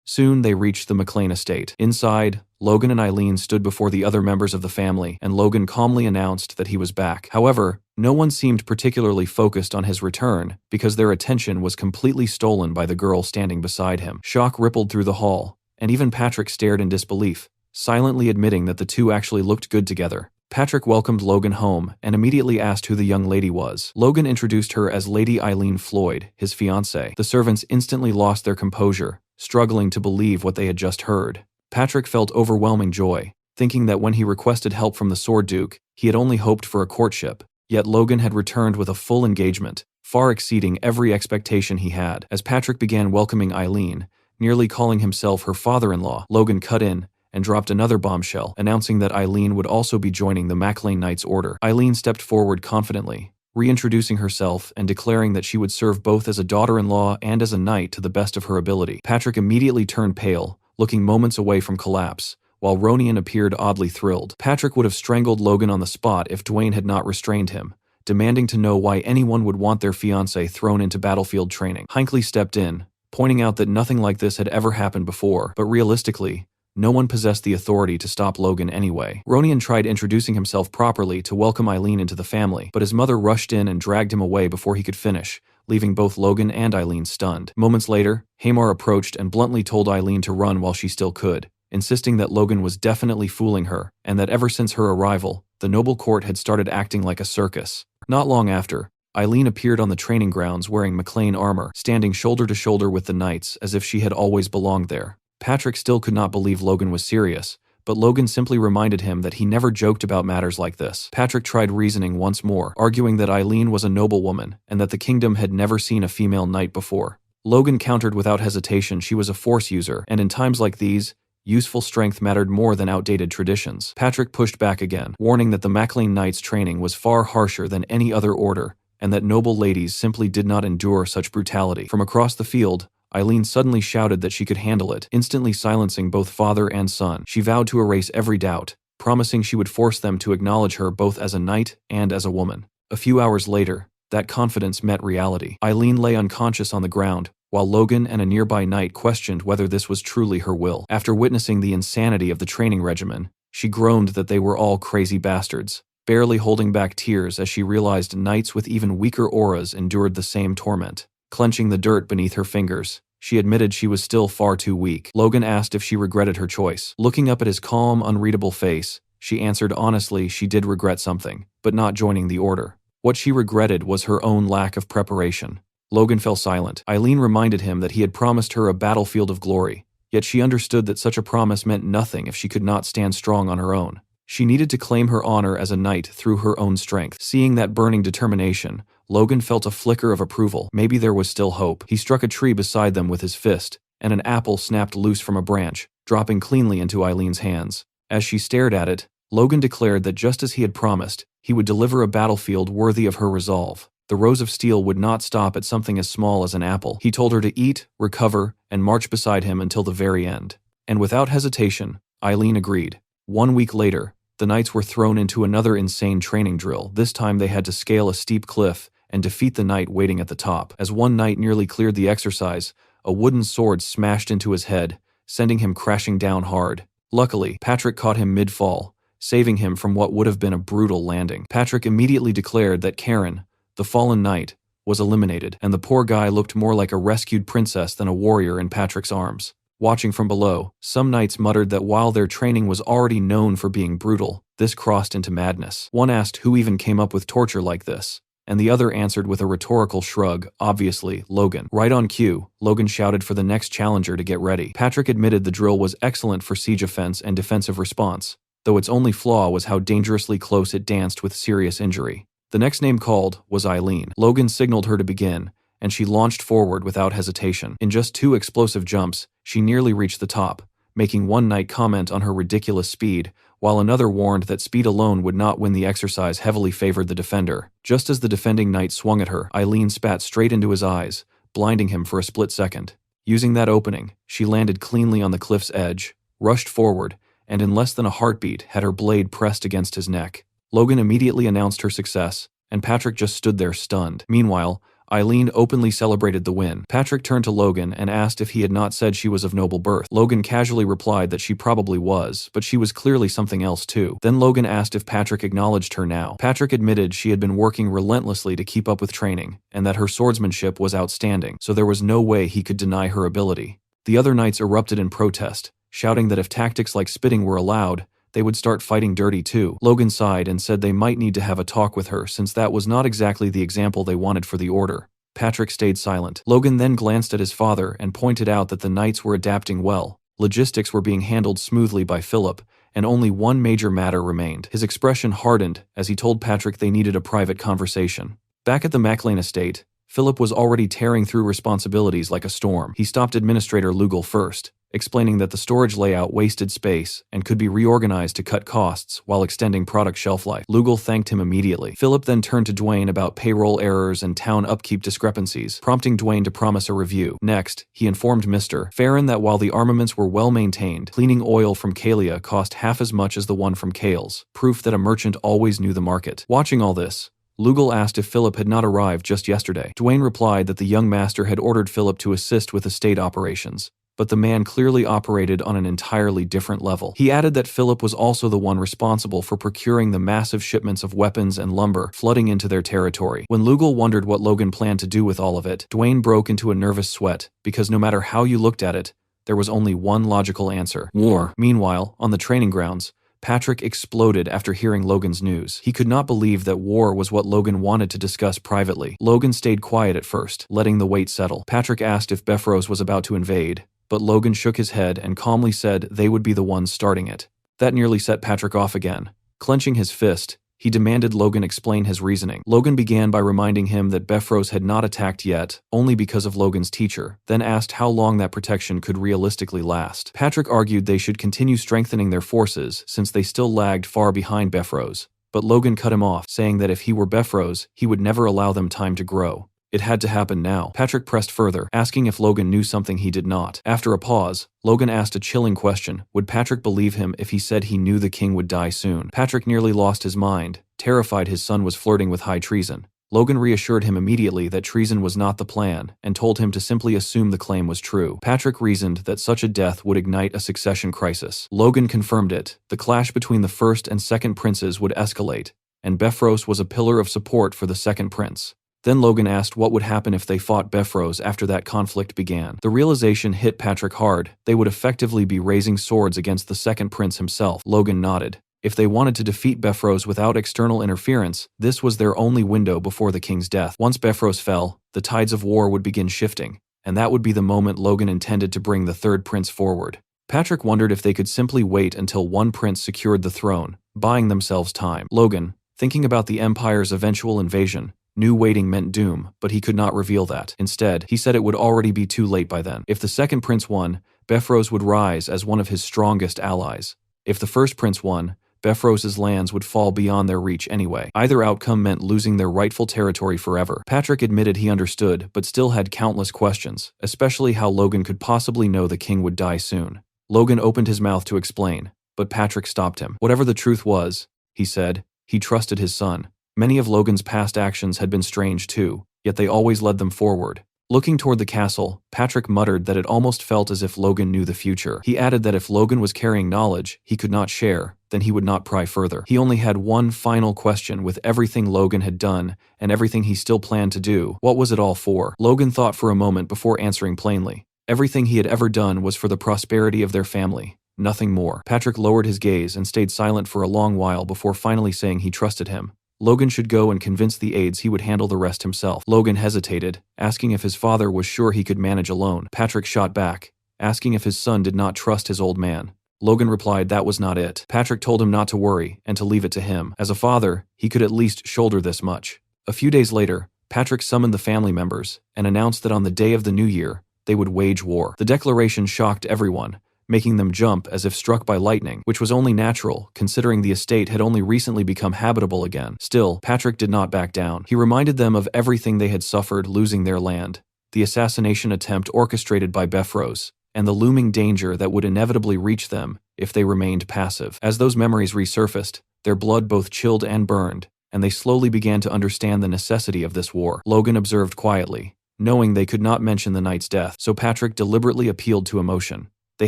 Soon they reached the McLean estate. Inside, Logan and Eileen stood before the other members of the family, and Logan calmly announced that he was back. However, no one seemed particularly focused on his return because their attention was completely stolen by the girl standing beside him. Shock rippled through the hall, and even Patrick stared in disbelief, silently admitting that the two actually looked good together. Patrick welcomed Logan home and immediately asked who the young lady was. Logan introduced her as Lady Eileen Floyd, his fiancée. The servants instantly lost their composure, struggling to believe what they had just heard. Patrick felt overwhelming joy, thinking that when he requested help from the Sword Duke, he had only hoped for a courtship. Yet Logan had returned with a full engagement, far exceeding every expectation he had. As Patrick began welcoming Eileen, nearly calling himself her father-in-law, Logan cut in and dropped another bombshell, announcing that Eileen would also be joining the Maclean Knights Order. Eileen stepped forward confidently, reintroducing herself and declaring that she would serve both as a daughter-in-law and as a knight to the best of her ability. Patrick immediately turned pale, looking moments away from collapse, while Ronian appeared oddly thrilled. Patrick would have strangled Logan on the spot if Dwayne had not restrained him, demanding to know why anyone would want their fiancé thrown into battlefield training. Hinckley stepped in, pointing out that nothing like this had ever happened before, but realistically, no one possessed the authority to stop Logan anyway. Ronian tried introducing himself properly to welcome Eileen into the family, but his mother rushed in and dragged him away before he could finish, leaving both Logan and Eileen stunned. Moments later, Hamar approached and bluntly told Eileen to run while she still could, insisting that Logan was definitely fooling her, and that ever since her arrival, the noble court had started acting like a circus. Not long after, Eileen appeared on the training grounds wearing McLean armor, standing shoulder to shoulder with the knights as if she had always belonged there. Patrick still could not believe Logan was serious, but Logan simply reminded him that he never joked about matters like this. Patrick tried reasoning once more, arguing that Eileen was a noblewoman and that the kingdom had never seen a female knight before. Logan countered without hesitation she was a force user, and in times like these, useful strength mattered more than outdated traditions. Patrick pushed back again, warning that the Maclean Knights' training was far harsher than any other order, and that noble ladies simply did not endure such brutality. From across the field, Eileen suddenly shouted that she could handle it, instantly silencing both father and son. She vowed to erase every doubt, promising she would force them to acknowledge her both as a knight and as a woman. A few hours later, that confidence met reality. Eileen lay unconscious on the ground, while Logan and a nearby knight questioned whether this was truly her will. After witnessing the insanity of the training regimen, she groaned that they were all crazy bastards, barely holding back tears as she realized knights with even weaker auras endured the same torment. Clenching the dirt beneath her fingers, she admitted she was still far too weak. Logan asked if she regretted her choice. Looking up at his calm, unreadable face, she answered honestly she did regret something, but not joining the order. What she regretted was her own lack of preparation. Logan fell silent. Eileen reminded him that he had promised her a battlefield of glory, yet she understood that such a promise meant nothing if she could not stand strong on her own. She needed to claim her honor as a knight through her own strength. Seeing that burning determination, Logan felt a flicker of approval. Maybe there was still hope. He struck a tree beside them with his fist, and an apple snapped loose from a branch, dropping cleanly into Eileen's hands. As she stared at it, Logan declared that just as he had promised, he would deliver a battlefield worthy of her resolve. The Rose of Steel would not stop at something as small as an apple. He told her to eat, recover, and march beside him until the very end. And without hesitation, Eileen agreed. 1 week later, the knights were thrown into another insane training drill. This time they had to scale a steep cliff and defeat the knight waiting at the top. As one knight nearly cleared the exercise, a wooden sword smashed into his head, sending him crashing down hard. Luckily, Patrick caught him mid-fall, saving him from what would have been a brutal landing. Patrick immediately declared that Karen, the fallen knight, was eliminated, and the poor guy looked more like a rescued princess than a warrior in Patrick's arms. Watching from below, some knights muttered that while their training was already known for being brutal, this crossed into madness. One asked who even came up with torture like this, and the other answered with a rhetorical shrug, obviously, Logan. Right on cue, Logan shouted for the next challenger to get ready. Patrick admitted the drill was excellent for siege offense and defensive response, though its only flaw was how dangerously close it danced with serious injury. The next name called was Eileen. Logan signaled her to begin, and she launched forward without hesitation. In just 2 explosive jumps, she nearly reached the top, making one knight comment on her ridiculous speed, while another warned that speed alone would not win the exercise heavily favored the defender. Just as the defending knight swung at her, Eileen spat straight into his eyes, blinding him for a split second. Using that opening, she landed cleanly on the cliff's edge, rushed forward, and in less than a heartbeat had her blade pressed against his neck. Logan immediately announced her success, and Patrick just stood there stunned. Meanwhile, Eileen openly celebrated the win. Patrick turned to Logan and asked if he had not said she was of noble birth. Logan casually replied that she probably was, but she was clearly something else too. Then Logan asked if Patrick acknowledged her now. Patrick admitted she had been working relentlessly to keep up with training, and that her swordsmanship was outstanding, so there was no way he could deny her ability. The other knights erupted in protest, shouting that if tactics like spitting were allowed, they would start fighting dirty too. Logan sighed and said they might need to have a talk with her since that was not exactly the example they wanted for the order. Patrick stayed silent. Logan then glanced at his father and pointed out that the knights were adapting well. Logistics were being handled smoothly by Philip, and only one major matter remained. His expression hardened as he told Patrick they needed a private conversation. Back at the MacLean estate, Philip was already tearing through responsibilities like a storm. He stopped Administrator Lugal first, explaining that the storage layout wasted space and could be reorganized to cut costs while extending product shelf life. Lugal thanked him immediately. Philip then turned to Dwayne about payroll errors and town upkeep discrepancies, prompting Dwayne to promise a review. Next, he informed Mr. Farron that while the armaments were well maintained, cleaning oil from Kalia cost half as much as the one from Kales, proof that a merchant always knew the market. Watching all this, Lugal asked if Philip had not arrived just yesterday. Dwayne replied that the young master had ordered Philip to assist with estate operations, but the man clearly operated on an entirely different level. He added that Philip was also the one responsible for procuring the massive shipments of weapons and lumber flooding into their territory. When Lugal wondered what Logan planned to do with all of it, Dwayne broke into a nervous sweat, because no matter how you looked at it, there was only one logical answer: war. Meanwhile, on the training grounds, Patrick exploded after hearing Logan's news. He could not believe that war was what Logan wanted to discuss privately. Logan stayed quiet at first, letting the weight settle. Patrick asked if Befros was about to invade, but Logan shook his head and calmly said they would be the ones starting it. That nearly set Patrick off again. Clenching his fist, he demanded Logan explain his reasoning. Logan began by reminding him that Befros had not attacked yet, only because of Logan's teacher, then asked how long that protection could realistically last. Patrick argued they should continue strengthening their forces since they still lagged far behind Befros, but Logan cut him off, saying that if he were Befros, he would never allow them time to grow. It had to happen now. Patrick pressed further, asking if Logan knew something he did not. After a pause, Logan asked a chilling question. Would Patrick believe him if he said he knew the king would die soon? Patrick nearly lost his mind, terrified his son was flirting with high treason. Logan reassured him immediately that treason was not the plan, and told him to simply assume the claim was true. Patrick reasoned that such a death would ignite a succession crisis. Logan confirmed it. The clash between the first and second princes would escalate, and Befros was a pillar of support for the second prince. Then Logan asked what would happen if they fought Befros after that conflict began. The realization hit Patrick hard. They would effectively be raising swords against the second prince himself. Logan nodded. If they wanted to defeat Befros without external interference, this was their only window before the king's death. Once Befros fell, the tides of war would begin shifting, and that would be the moment Logan intended to bring the third prince forward. Patrick wondered if they could simply wait until one prince secured the throne, buying themselves time. Logan, thinking about the Empire's eventual invasion, knew waiting meant doom, but he could not reveal that. Instead, he said it would already be too late by then. If the second prince won, Befros would rise as one of his strongest allies. If the first prince won, Befros's lands would fall beyond their reach anyway. Either outcome meant losing their rightful territory forever. Patrick admitted he understood, but still had countless questions, especially how Logan could possibly know the king would die soon. Logan opened his mouth to explain, but Patrick stopped him. Whatever the truth was, he said, he trusted his son. Many of Logan's past actions had been strange too, yet they always led them forward. Looking toward the castle, Patrick muttered that it almost felt as if Logan knew the future. He added that if Logan was carrying knowledge he could not share, then he would not pry further. He only had one final question with everything Logan had done and everything he still planned to do. What was it all for? Logan thought for a moment before answering plainly. Everything he had ever done was for the prosperity of their family, nothing more. Patrick lowered his gaze and stayed silent for a long while before finally saying he trusted him. Logan should go and convince the aides he would handle the rest himself. Logan hesitated, asking if his father was sure he could manage alone. Patrick shot back, asking if his son did not trust his old man. Logan replied that was not it. Patrick told him not to worry and to leave it to him. As a father, he could at least shoulder this much. A few days later, Patrick summoned the family members and announced that on the day of the new year, they would wage war. The declaration shocked everyone, making them jump as if struck by lightning, which was only natural, considering the estate had only recently become habitable again. Still, Patrick did not back down. He reminded them of everything they had suffered losing their land, the assassination attempt orchestrated by Befros, and the looming danger that would inevitably reach them if they remained passive. As those memories resurfaced, their blood both chilled and burned, and they slowly began to understand the necessity of this war. Logan observed quietly, knowing they could not mention the knight's death, so Patrick deliberately appealed to emotion. They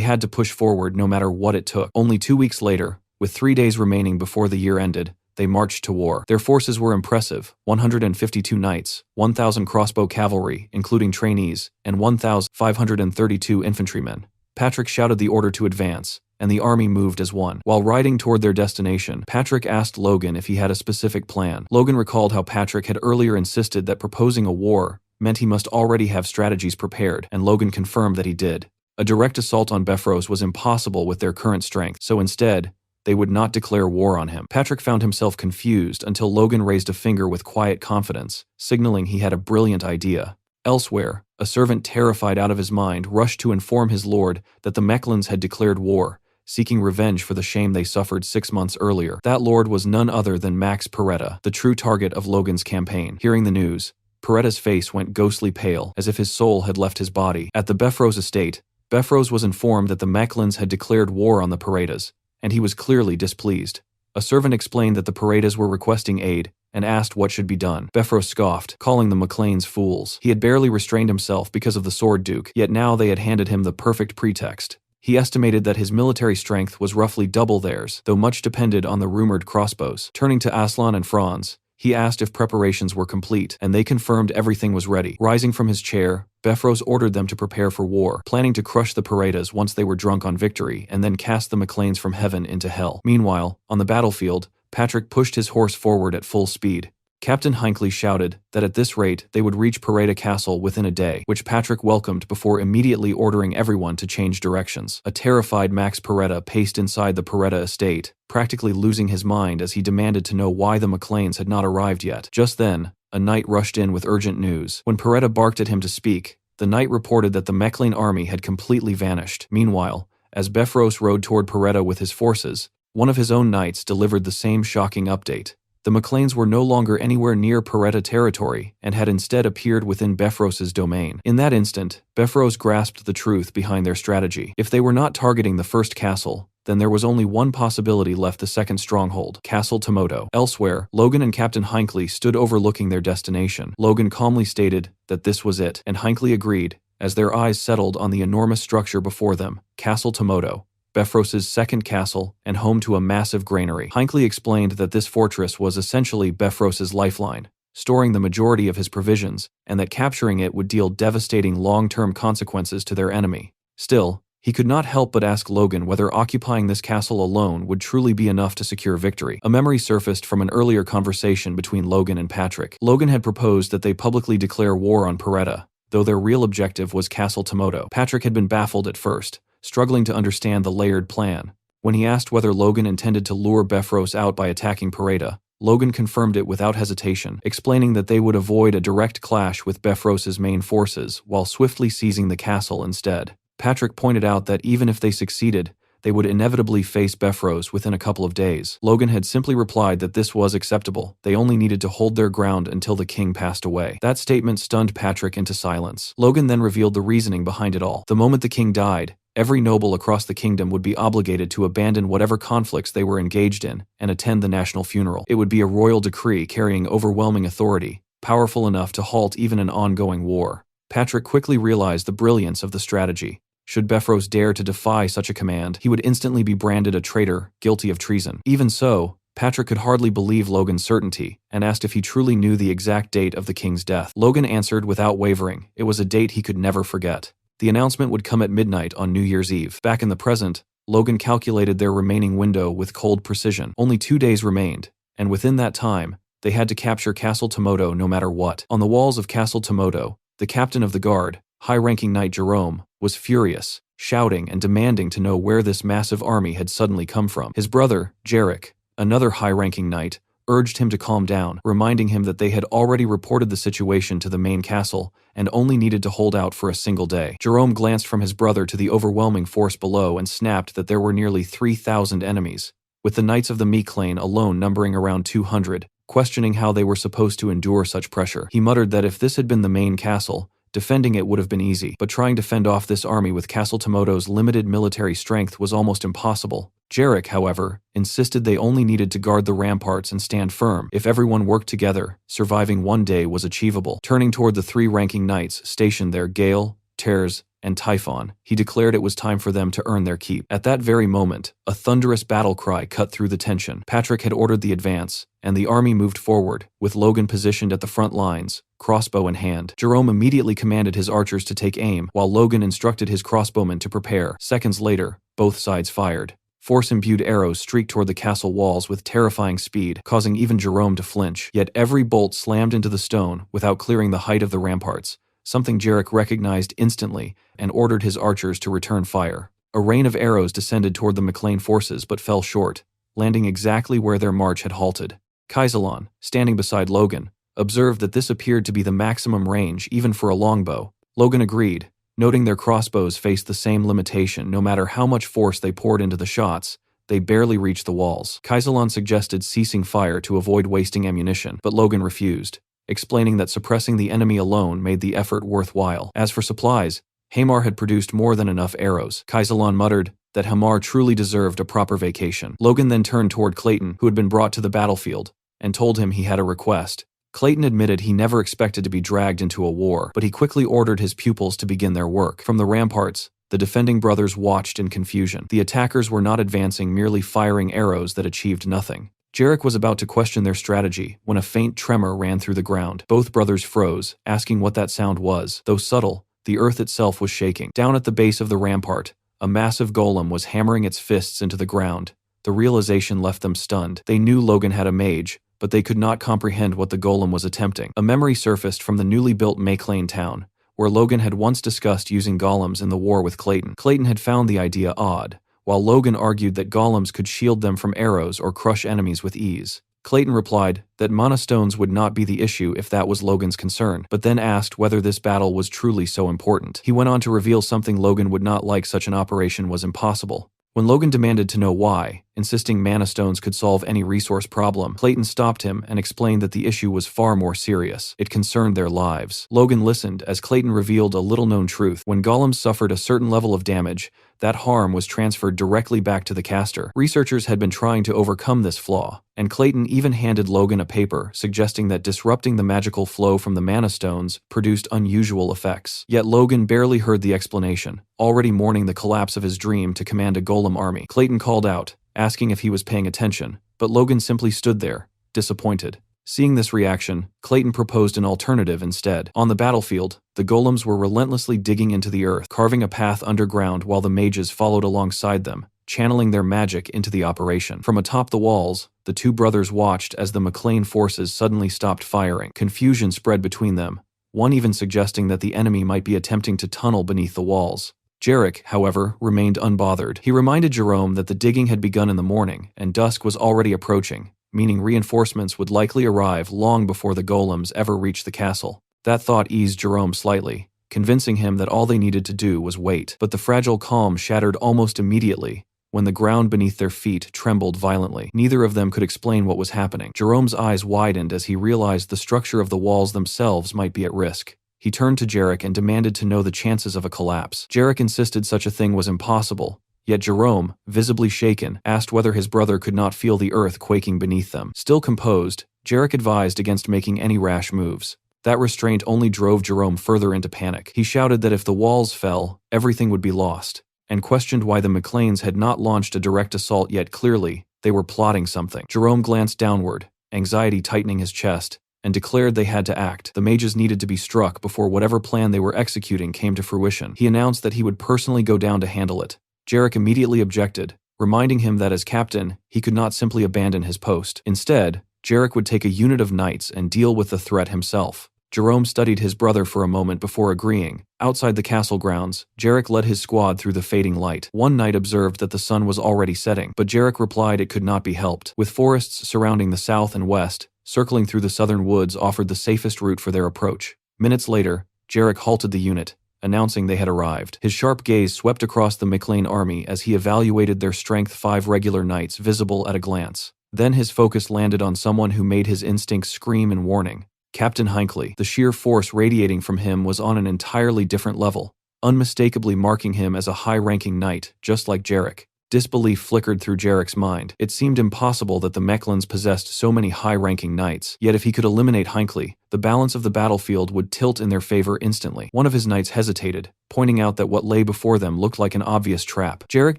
had to push forward no matter what it took. Only 2 weeks later, with 3 days remaining before the year ended, they marched to war. Their forces were impressive: 152 knights, 1,000 crossbow cavalry, including trainees, and 1,532 infantrymen. Patrick shouted the order to advance, and the army moved as one. While riding toward their destination, Patrick asked Logan if he had a specific plan. Logan recalled how Patrick had earlier insisted that proposing a war meant he must already have strategies prepared, and Logan confirmed that he did. A direct assault on Bifrost was impossible with their current strength, so instead, they would not declare war on him. Patrick found himself confused until Logan raised a finger with quiet confidence, signaling he had a brilliant idea. Elsewhere, a servant terrified out of his mind rushed to inform his lord that the Mechlins had declared war, seeking revenge for the shame they suffered 6 months earlier. That lord was none other than Max Peretta, the true target of Logan's campaign. Hearing the news, Peretta's face went ghostly pale, as if his soul had left his body. At the Bifrost estate, Bifrost was informed that the Mechlins had declared war on the Perettas, and he was clearly displeased. A servant explained that the Perettas were requesting aid, and asked what should be done. Bifrost scoffed, calling the McLeans fools. He had barely restrained himself because of the Sword Duke, yet now they had handed him the perfect pretext. He estimated that his military strength was roughly double theirs, though much depended on the rumored crossbows. Turning to Aslan and Franz, he asked if preparations were complete, and they confirmed everything was ready. Rising from his chair, Bifrost ordered them to prepare for war, planning to crush the Perettas once they were drunk on victory and then cast the McLeans from heaven into hell. Meanwhile, on the battlefield, Patrick pushed his horse forward at full speed. Captain Hinckley shouted that at this rate they would reach Peretta Castle within a day, which Patrick welcomed before immediately ordering everyone to change directions. A terrified Max Peretta paced inside the Peretta estate, practically losing his mind as he demanded to know why the McLeans had not arrived yet. Just then, a knight rushed in with urgent news. When Peretta barked at him to speak, the knight reported that the Mechlin army had completely vanished. Meanwhile, as Bifrost rode toward Peretta with his forces, one of his own knights delivered the same shocking update. The McLeans were no longer anywhere near Peretta territory and had instead appeared within Bifrost's domain. In that instant, Bifrost grasped the truth behind their strategy. If they were not targeting the first castle, then there was only one possibility left: the second stronghold, Castle Tomoto. Elsewhere, Logan and Captain Hinckley stood overlooking their destination. Logan calmly stated that this was it, and Hinckley agreed, as their eyes settled on the enormous structure before them, Castle Tomoto, Bifrost's second castle, and home to a massive granary. Hinckley explained that this fortress was essentially Bifrost's lifeline, storing the majority of his provisions, and that capturing it would deal devastating long-term consequences to their enemy. Still, he could not help but ask Logan whether occupying this castle alone would truly be enough to secure victory. A memory surfaced from an earlier conversation between Logan and Patrick. Logan had proposed that they publicly declare war on Peretta, though their real objective was Castle Tomoto. Patrick had been baffled at first, struggling to understand the layered plan. When he asked whether Logan intended to lure Bifrost out by attacking Peretta, Logan confirmed it without hesitation, explaining that they would avoid a direct clash with Bifrost's main forces while swiftly seizing the castle instead. Patrick pointed out that even if they succeeded, they would inevitably face Bifrost within a couple of days. Logan had simply replied that this was acceptable. They only needed to hold their ground until the king passed away. That statement stunned Patrick into silence. Logan then revealed the reasoning behind it all. The moment the king died, every noble across the kingdom would be obligated to abandon whatever conflicts they were engaged in and attend the national funeral. It would be a royal decree carrying overwhelming authority, powerful enough to halt even an ongoing war. Patrick quickly realized the brilliance of the strategy. Should Bifrost dare to defy such a command, he would instantly be branded a traitor, guilty of treason. Even so, Patrick could hardly believe Logan's certainty, and asked if he truly knew the exact date of the king's death. Logan answered without wavering. It was a date he could never forget. The announcement would come at midnight on New Year's Eve. Back in the present, Logan calculated their remaining window with cold precision. Only 2 days remained, and within that time, they had to capture Castle Tomoto no matter what. On the walls of Castle Tomoto, the captain of the guard, high-ranking knight Jerome, was furious, shouting and demanding to know where this massive army had suddenly come from. His brother, Jarek, another high-ranking knight, urged him to calm down, reminding him that they had already reported the situation to the main castle and only needed to hold out for a single day. Jerome glanced from his brother to the overwhelming force below and snapped that there were nearly 3,000 enemies, with the knights of the Mechlin alone numbering around 200, questioning how they were supposed to endure such pressure. He muttered that if this had been the main castle, defending it would have been easy, but trying to fend off this army with Castle Tomoto's limited military strength was almost impossible. Jarek, however, insisted they only needed to guard the ramparts and stand firm. If everyone worked together, surviving one day was achievable. Turning toward the three ranking knights stationed there, Gale, Tears, and Typhon, he declared it was time for them to earn their keep. At that very moment, a thunderous battle cry cut through the tension. Patrick had ordered the advance, and the army moved forward, with Logan positioned at the front lines, crossbow in hand. Jerome immediately commanded his archers to take aim, while Logan instructed his crossbowmen to prepare. Seconds later, both sides fired. Force-imbued arrows streaked toward the castle walls with terrifying speed, causing even Jerome to flinch. Yet every bolt slammed into the stone without clearing the height of the ramparts, something Jarek recognized instantly and ordered his archers to return fire. A rain of arrows descended toward the McLean forces but fell short, landing exactly where their march had halted. Kaisalon, standing beside Logan, observed that this appeared to be the maximum range even for a longbow. Logan agreed, noting their crossbows faced the same limitation. No matter how much force they poured into the shots, they barely reached the walls. Kaisalon suggested ceasing fire to avoid wasting ammunition, but Logan refused, explaining that suppressing the enemy alone made the effort worthwhile. As for supplies, Hamar had produced more than enough arrows. Kaisalon muttered that Hamar truly deserved a proper vacation. Logan then turned toward Clayton, who had been brought to the battlefield, and told him he had a request. Clayton admitted he never expected to be dragged into a war, but he quickly ordered his pupils to begin their work. From the ramparts, the defending brothers watched in confusion. The attackers were not advancing, merely firing arrows that achieved nothing. Jarek was about to question their strategy when a faint tremor ran through the ground. Both brothers froze, asking what that sound was. Though subtle, the earth itself was shaking. Down at the base of the rampart, a massive golem was hammering its fists into the ground. The realization left them stunned. They knew Logan had a mage, but they could not comprehend what the golem was attempting. A memory surfaced from the newly built Maclean town, where Logan had once discussed using golems in the war with Clayton. Clayton had found the idea odd, while Logan argued that golems could shield them from arrows or crush enemies with ease. Clayton replied that mana stones would not be the issue if that was Logan's concern, but then asked whether this battle was truly so important. He went on to reveal something Logan would not like: such an operation was impossible. When Logan demanded to know why, insisting mana stones could solve any resource problem, Clayton stopped him and explained that the issue was far more serious. It concerned their lives. Logan listened as Clayton revealed a little-known truth. When golems suffered a certain level of damage, that harm was transferred directly back to the caster. Researchers had been trying to overcome this flaw, and Clayton even handed Logan a paper suggesting that disrupting the magical flow from the mana stones produced unusual effects. Yet Logan barely heard the explanation, already mourning the collapse of his dream to command a golem army. Clayton called out, asking if he was paying attention, but Logan simply stood there, disappointed. Seeing this reaction, Clayton proposed an alternative instead. On the battlefield, the golems were relentlessly digging into the earth, carving a path underground while the mages followed alongside them, channeling their magic into the operation. From atop the walls, the two brothers watched as the McLean forces suddenly stopped firing. Confusion spread between them, one even suggesting that the enemy might be attempting to tunnel beneath the walls. Jarek, however, remained unbothered. He reminded Jerome that the digging had begun in the morning, and dusk was already approaching, meaning reinforcements would likely arrive long before the golems ever reached the castle. That thought eased Jerome slightly, convincing him that all they needed to do was wait. But the fragile calm shattered almost immediately when the ground beneath their feet trembled violently. Neither of them could explain what was happening. Jerome's eyes widened as he realized the structure of the walls themselves might be at risk. He turned to Jarek and demanded to know the chances of a collapse. Jarek insisted such a thing was impossible, yet Jerome, visibly shaken, asked whether his brother could not feel the earth quaking beneath them. Still composed, Jarek advised against making any rash moves. That restraint only drove Jerome further into panic. He shouted that if the walls fell, everything would be lost, and questioned why the McLeans had not launched a direct assault yet. Clearly, they were plotting something. Jerome glanced downward, anxiety tightening his chest, and declared they had to act. The mages needed to be struck before whatever plan they were executing came to fruition. He announced that he would personally go down to handle it. Jarek immediately objected, reminding him that as captain, he could not simply abandon his post. Instead, Jarek would take a unit of knights and deal with the threat himself. Jerome studied his brother for a moment before agreeing. Outside the castle grounds, Jarek led his squad through the fading light. One knight observed that the sun was already setting, but Jarek replied it could not be helped. With forests surrounding the south and west, circling through the southern woods offered the safest route for their approach. Minutes later, Jarek halted the unit, announcing they had arrived. His sharp gaze swept across the McLean army as he evaluated their strength: 5 regular knights visible at a glance. Then his focus landed on someone who made his instincts scream in warning: Captain Hinckley. The sheer force radiating from him was on an entirely different level, unmistakably marking him as a high-ranking knight, just like Jarek. Disbelief flickered through Jarek's mind. It seemed impossible that the Mechlins possessed so many high-ranking knights, yet if he could eliminate Hinckley, the balance of the battlefield would tilt in their favor instantly. One of his knights hesitated, pointing out that what lay before them looked like an obvious trap. Jarek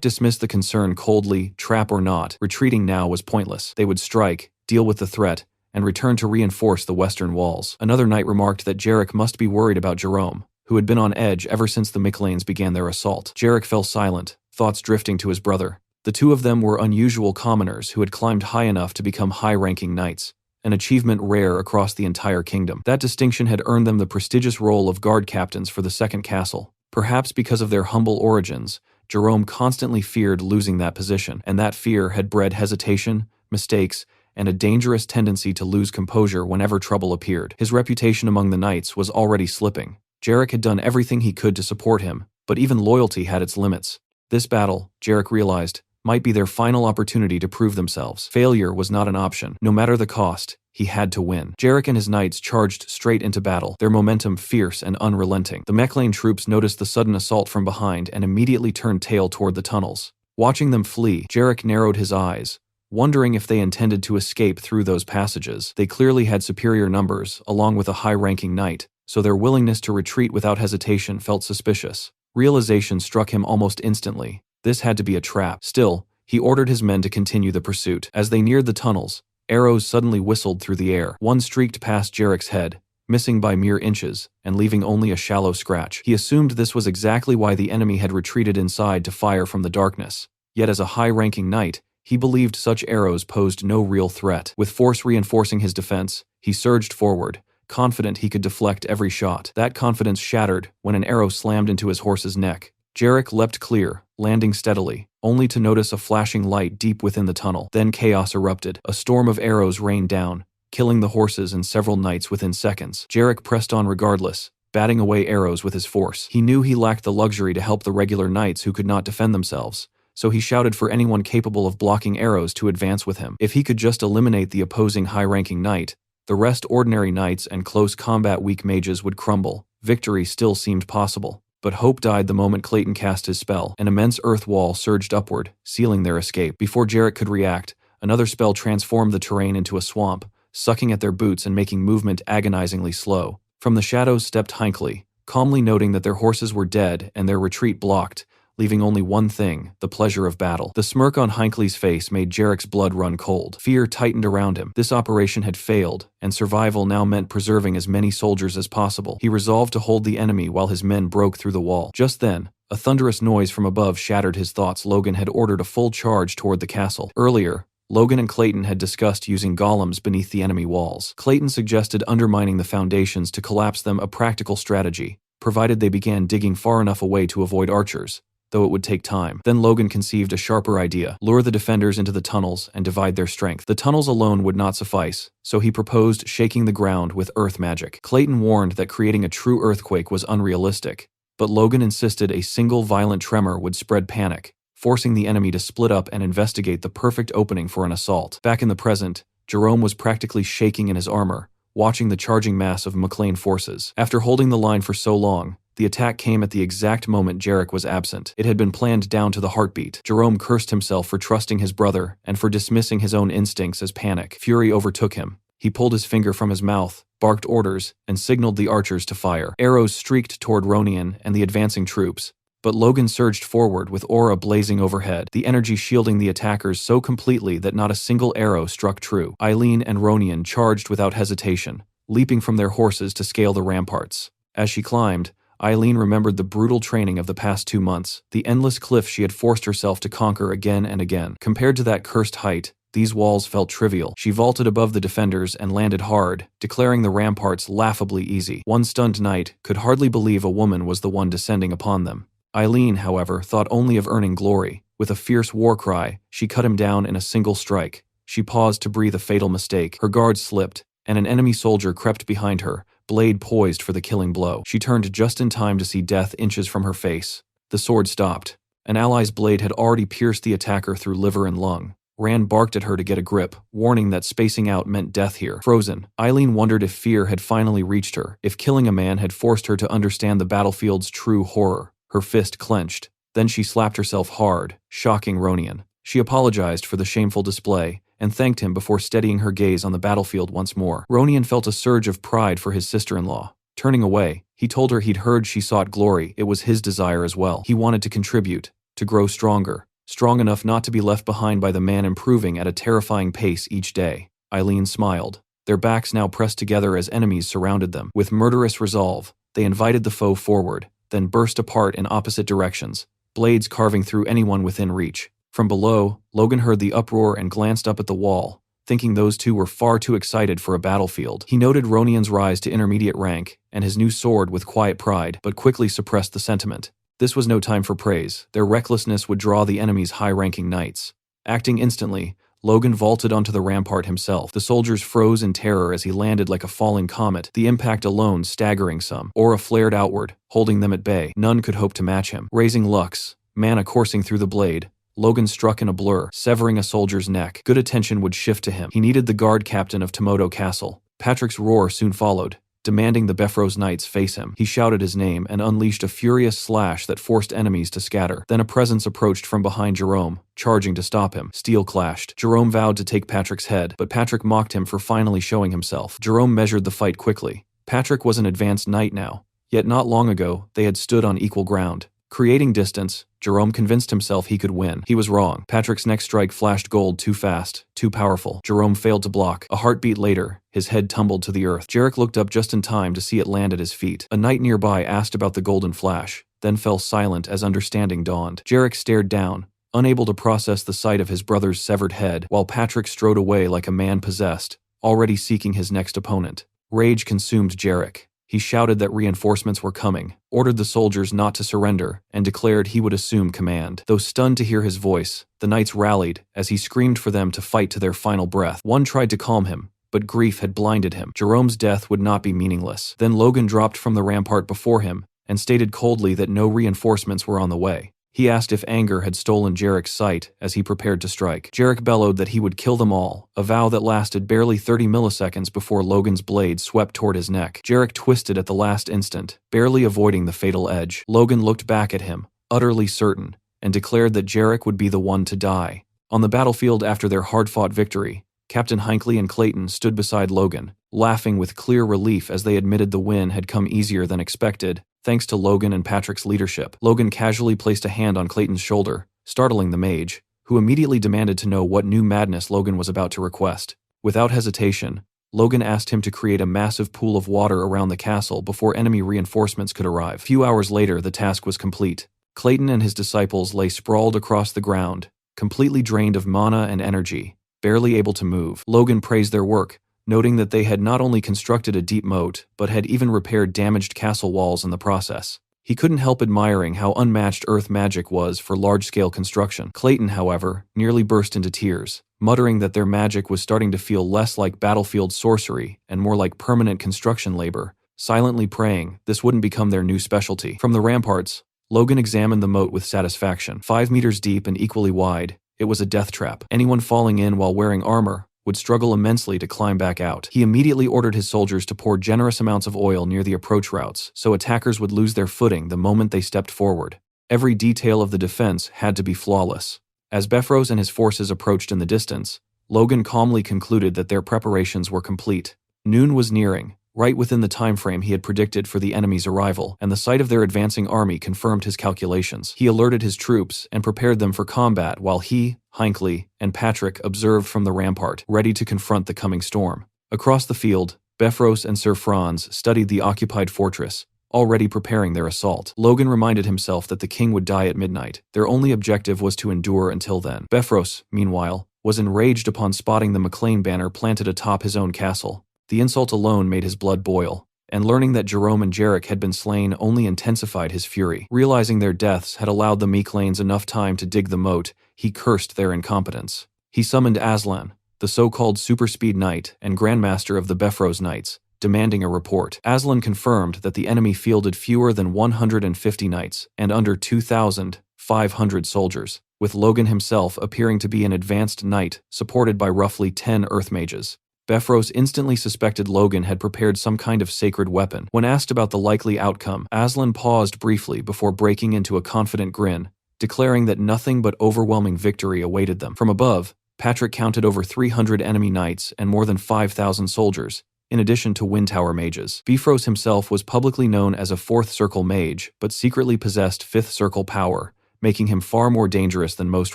dismissed the concern coldly, trap or not, retreating now was pointless. They would strike, deal with the threat, and return to reinforce the western walls. Another knight remarked that Jarek must be worried about Jerome, who had been on edge ever since the Mechlanes began their assault. Jarek fell silent, thoughts drifting to his brother. The two of them were unusual commoners who had climbed high enough to become high-ranking knights, an achievement rare across the entire kingdom. That distinction had earned them the prestigious role of guard captains for the second castle. Perhaps because of their humble origins, Jerome constantly feared losing that position, and that fear had bred hesitation, mistakes, and a dangerous tendency to lose composure whenever trouble appeared. His reputation among the knights was already slipping. Jarek had done everything he could to support him, but even loyalty had its limits. This battle, Jarek realized, might be their final opportunity to prove themselves. Failure was not an option. No matter the cost, he had to win. Jarek and his knights charged straight into battle, their momentum fierce and unrelenting. The Mechlane troops noticed the sudden assault from behind and immediately turned tail toward the tunnels. Watching them flee, Jarek narrowed his eyes, wondering if they intended to escape through those passages. They clearly had superior numbers, along with a high-ranking knight, so their willingness to retreat without hesitation felt suspicious. Realization struck him almost instantly. This had to be a trap. Still, he ordered his men to continue the pursuit. As they neared the tunnels, arrows suddenly whistled through the air. One streaked past Jarek's head, missing by mere inches, and leaving only a shallow scratch. He assumed this was exactly why the enemy had retreated inside to fire from the darkness. Yet as a high-ranking knight, he believed such arrows posed no real threat. With force reinforcing his defense, he surged forward, confident he could deflect every shot. That confidence shattered when an arrow slammed into his horse's neck. Jarek leapt clear, landing steadily, only to notice a flashing light deep within the tunnel. Then chaos erupted. A storm of arrows rained down, killing the horses and several knights within seconds. Jarek pressed on regardless, batting away arrows with his force. He knew he lacked the luxury to help the regular knights who could not defend themselves, so he shouted for anyone capable of blocking arrows to advance with him. If he could just eliminate the opposing high-ranking knight, the rest ordinary knights and close combat weak mages would crumble. Victory still seemed possible. But hope died the moment Clayton cast his spell. An immense earth wall surged upward, sealing their escape. Before Jarek could react, another spell transformed the terrain into a swamp, sucking at their boots and making movement agonizingly slow. From the shadows stepped Hinckley, calmly noting that their horses were dead and their retreat blocked, leaving only one thing, the pleasure of battle. The smirk on Hinckley's face made Jarek's blood run cold. Fear tightened around him. This operation had failed, and survival now meant preserving as many soldiers as possible. He resolved to hold the enemy while his men broke through the wall. Just then, a thunderous noise from above shattered his thoughts. Logan had ordered a full charge toward the castle. Earlier, Logan and Clayton had discussed using golems beneath the enemy walls. Clayton suggested undermining the foundations to collapse them, a practical strategy, provided they began digging far enough away to avoid archers, though it would take time. Then Logan conceived a sharper idea: lure the defenders into the tunnels and divide their strength. The tunnels alone would not suffice, so he proposed shaking the ground with earth magic. Clayton warned that creating a true earthquake was unrealistic, but Logan insisted a single violent tremor would spread panic, forcing the enemy to split up and investigate the perfect opening for an assault. Back in the present, Jerome was practically shaking in his armor, watching the charging mass of Mechlane forces. After holding the line for so long, the attack came at the exact moment Jarek was absent. It had been planned down to the heartbeat. Jerome cursed himself for trusting his brother and for dismissing his own instincts as panic. Fury overtook him. He pulled his finger from his mouth, barked orders, and signaled the archers to fire. Arrows streaked toward Ronian and the advancing troops, but Logan surged forward with aura blazing overhead, the energy shielding the attackers so completely that not a single arrow struck true. Eileen and Ronian charged without hesitation, leaping from their horses to scale the ramparts. As she climbed, Eileen remembered the brutal training of the past 2 months, the endless cliff she had forced herself to conquer again and again. Compared to that cursed height, these walls felt trivial. She vaulted above the defenders and landed hard, declaring the ramparts laughably easy. One stunned knight could hardly believe a woman was the one descending upon them. Eileen, however, thought only of earning glory. With a fierce war cry, she cut him down in a single strike. She paused to breathe a fatal mistake. Her guard slipped, and an enemy soldier crept behind her, blade poised for the killing blow. She turned just in time to see death inches from her face. The sword stopped. An ally's blade had already pierced the attacker through liver and lung. Rand barked at her to get a grip, warning that spacing out meant death here. Frozen, Eileen wondered if fear had finally reached her, if killing a man had forced her to understand the battlefield's true horror. Her fist clenched. Then she slapped herself hard, shocking Ronian. She apologized for the shameful display and thanked him before steadying her gaze on the battlefield once more. Ronian felt a surge of pride for his sister-in-law. Turning away, he told her he'd heard she sought glory. It was his desire as well. He wanted to contribute, to grow stronger, strong enough not to be left behind by the man improving at a terrifying pace each day. Eileen smiled. Their backs now pressed together as enemies surrounded them. With murderous resolve, they invited the foe forward, then burst apart in opposite directions, blades carving through anyone within reach. From below, Logan heard the uproar and glanced up at the wall, thinking those two were far too excited for a battlefield. He noted Ronian's rise to intermediate rank and his new sword with quiet pride, but quickly suppressed the sentiment. This was no time for praise. Their recklessness would draw the enemy's high-ranking knights. Acting instantly, Logan vaulted onto the rampart himself. The soldiers froze in terror as he landed like a falling comet, the impact alone staggering some. Aura flared outward, holding them at bay. None could hope to match him. Raising Lux, mana coursing through the blade, Logan struck in a blur, severing a soldier's neck. Good attention would shift to him. He needed the guard captain of Tomoto Castle. Patrick's roar soon followed, demanding the Befros knights face him. He shouted his name and unleashed a furious slash that forced enemies to scatter. Then a presence approached from behind Jerome, charging to stop him. Steel clashed. Jerome vowed to take Patrick's head, but Patrick mocked him for finally showing himself. Jerome measured the fight quickly. Patrick was an advanced knight now, yet not long ago they had stood on equal ground. Creating distance, Jerome convinced himself he could win. He was wrong. Patrick's next strike flashed gold too fast, too powerful. Jerome failed to block. A heartbeat later, his head tumbled to the earth. Jarek looked up just in time to see it land at his feet. A knight nearby asked about the golden flash, then fell silent as understanding dawned. Jarek stared down, unable to process the sight of his brother's severed head, while Patrick strode away like a man possessed, already seeking his next opponent. Rage consumed Jarek. He shouted that reinforcements were coming, ordered the soldiers not to surrender, and declared he would assume command. Though stunned to hear his voice, the knights rallied as he screamed for them to fight to their final breath. One tried to calm him, but grief had blinded him. Jerome's death would not be meaningless. Then Logan dropped from the rampart before him and stated coldly that no reinforcements were on the way. He asked if anger had stolen Jarek's sight as he prepared to strike. Jarek bellowed that he would kill them all, a vow that lasted barely 30 milliseconds before Logan's blade swept toward his neck. Jarek twisted at the last instant, barely avoiding the fatal edge. Logan looked back at him, utterly certain, and declared that Jarek would be the one to die. On the battlefield after their hard-fought victory, Captain Hinckley and Clayton stood beside Logan, laughing with clear relief as they admitted the win had come easier than expected, thanks to Logan and Patrick's leadership. Logan casually placed a hand on Clayton's shoulder, startling the mage, who immediately demanded to know what new madness Logan was about to request. Without hesitation, Logan asked him to create a massive pool of water around the castle before enemy reinforcements could arrive. A few hours later, the task was complete. Clayton and his disciples lay sprawled across the ground, completely drained of mana and energy, barely able to move. Logan praised their work, noting that they had not only constructed a deep moat, but had even repaired damaged castle walls in the process. He couldn't help admiring how unmatched earth magic was for large-scale construction. Clayton, however, nearly burst into tears, muttering that their magic was starting to feel less like battlefield sorcery and more like permanent construction labor, silently praying this wouldn't become their new specialty. From the ramparts, Logan examined the moat with satisfaction. 5 meters deep and equally wide, it was a death trap. Anyone falling in while wearing armor would struggle immensely to climb back out. He immediately ordered his soldiers to pour generous amounts of oil near the approach routes, so attackers would lose their footing the moment they stepped forward. Every detail of the defense had to be flawless. As Befros and his forces approached in the distance, Logan calmly concluded that their preparations were complete. Noon was nearing, right within the time frame he had predicted for the enemy's arrival, and the sight of their advancing army confirmed his calculations. He alerted his troops and prepared them for combat while he, Hinckley, and Patrick observed from the rampart, ready to confront the coming storm. Across the field, Befros and Sir Franz studied the occupied fortress, already preparing their assault. Logan reminded himself that the king would die at midnight. Their only objective was to endure until then. Befros, meanwhile, was enraged upon spotting the McLean banner planted atop his own castle. The insult alone made his blood boil, and learning that Jerome and Jarek had been slain only intensified his fury. Realizing their deaths had allowed the Meclanes enough time to dig the moat, he cursed their incompetence. He summoned Aslan, the so-called super-speed knight and grandmaster of the Befros Knights, demanding a report. Aslan confirmed that the enemy fielded fewer than 150 knights and under 2,500 soldiers, with Logan himself appearing to be an advanced knight supported by roughly 10 earth mages. Befros instantly suspected Logan had prepared some kind of sacred weapon. When asked about the likely outcome, Aslan paused briefly before breaking into a confident grin, declaring that nothing but overwhelming victory awaited them. From above, Patrick counted over 300 enemy knights and more than 5,000 soldiers, in addition to Wind Tower mages. Bifrost himself was publicly known as a 4th Circle mage, but secretly possessed 5th Circle power, making him far more dangerous than most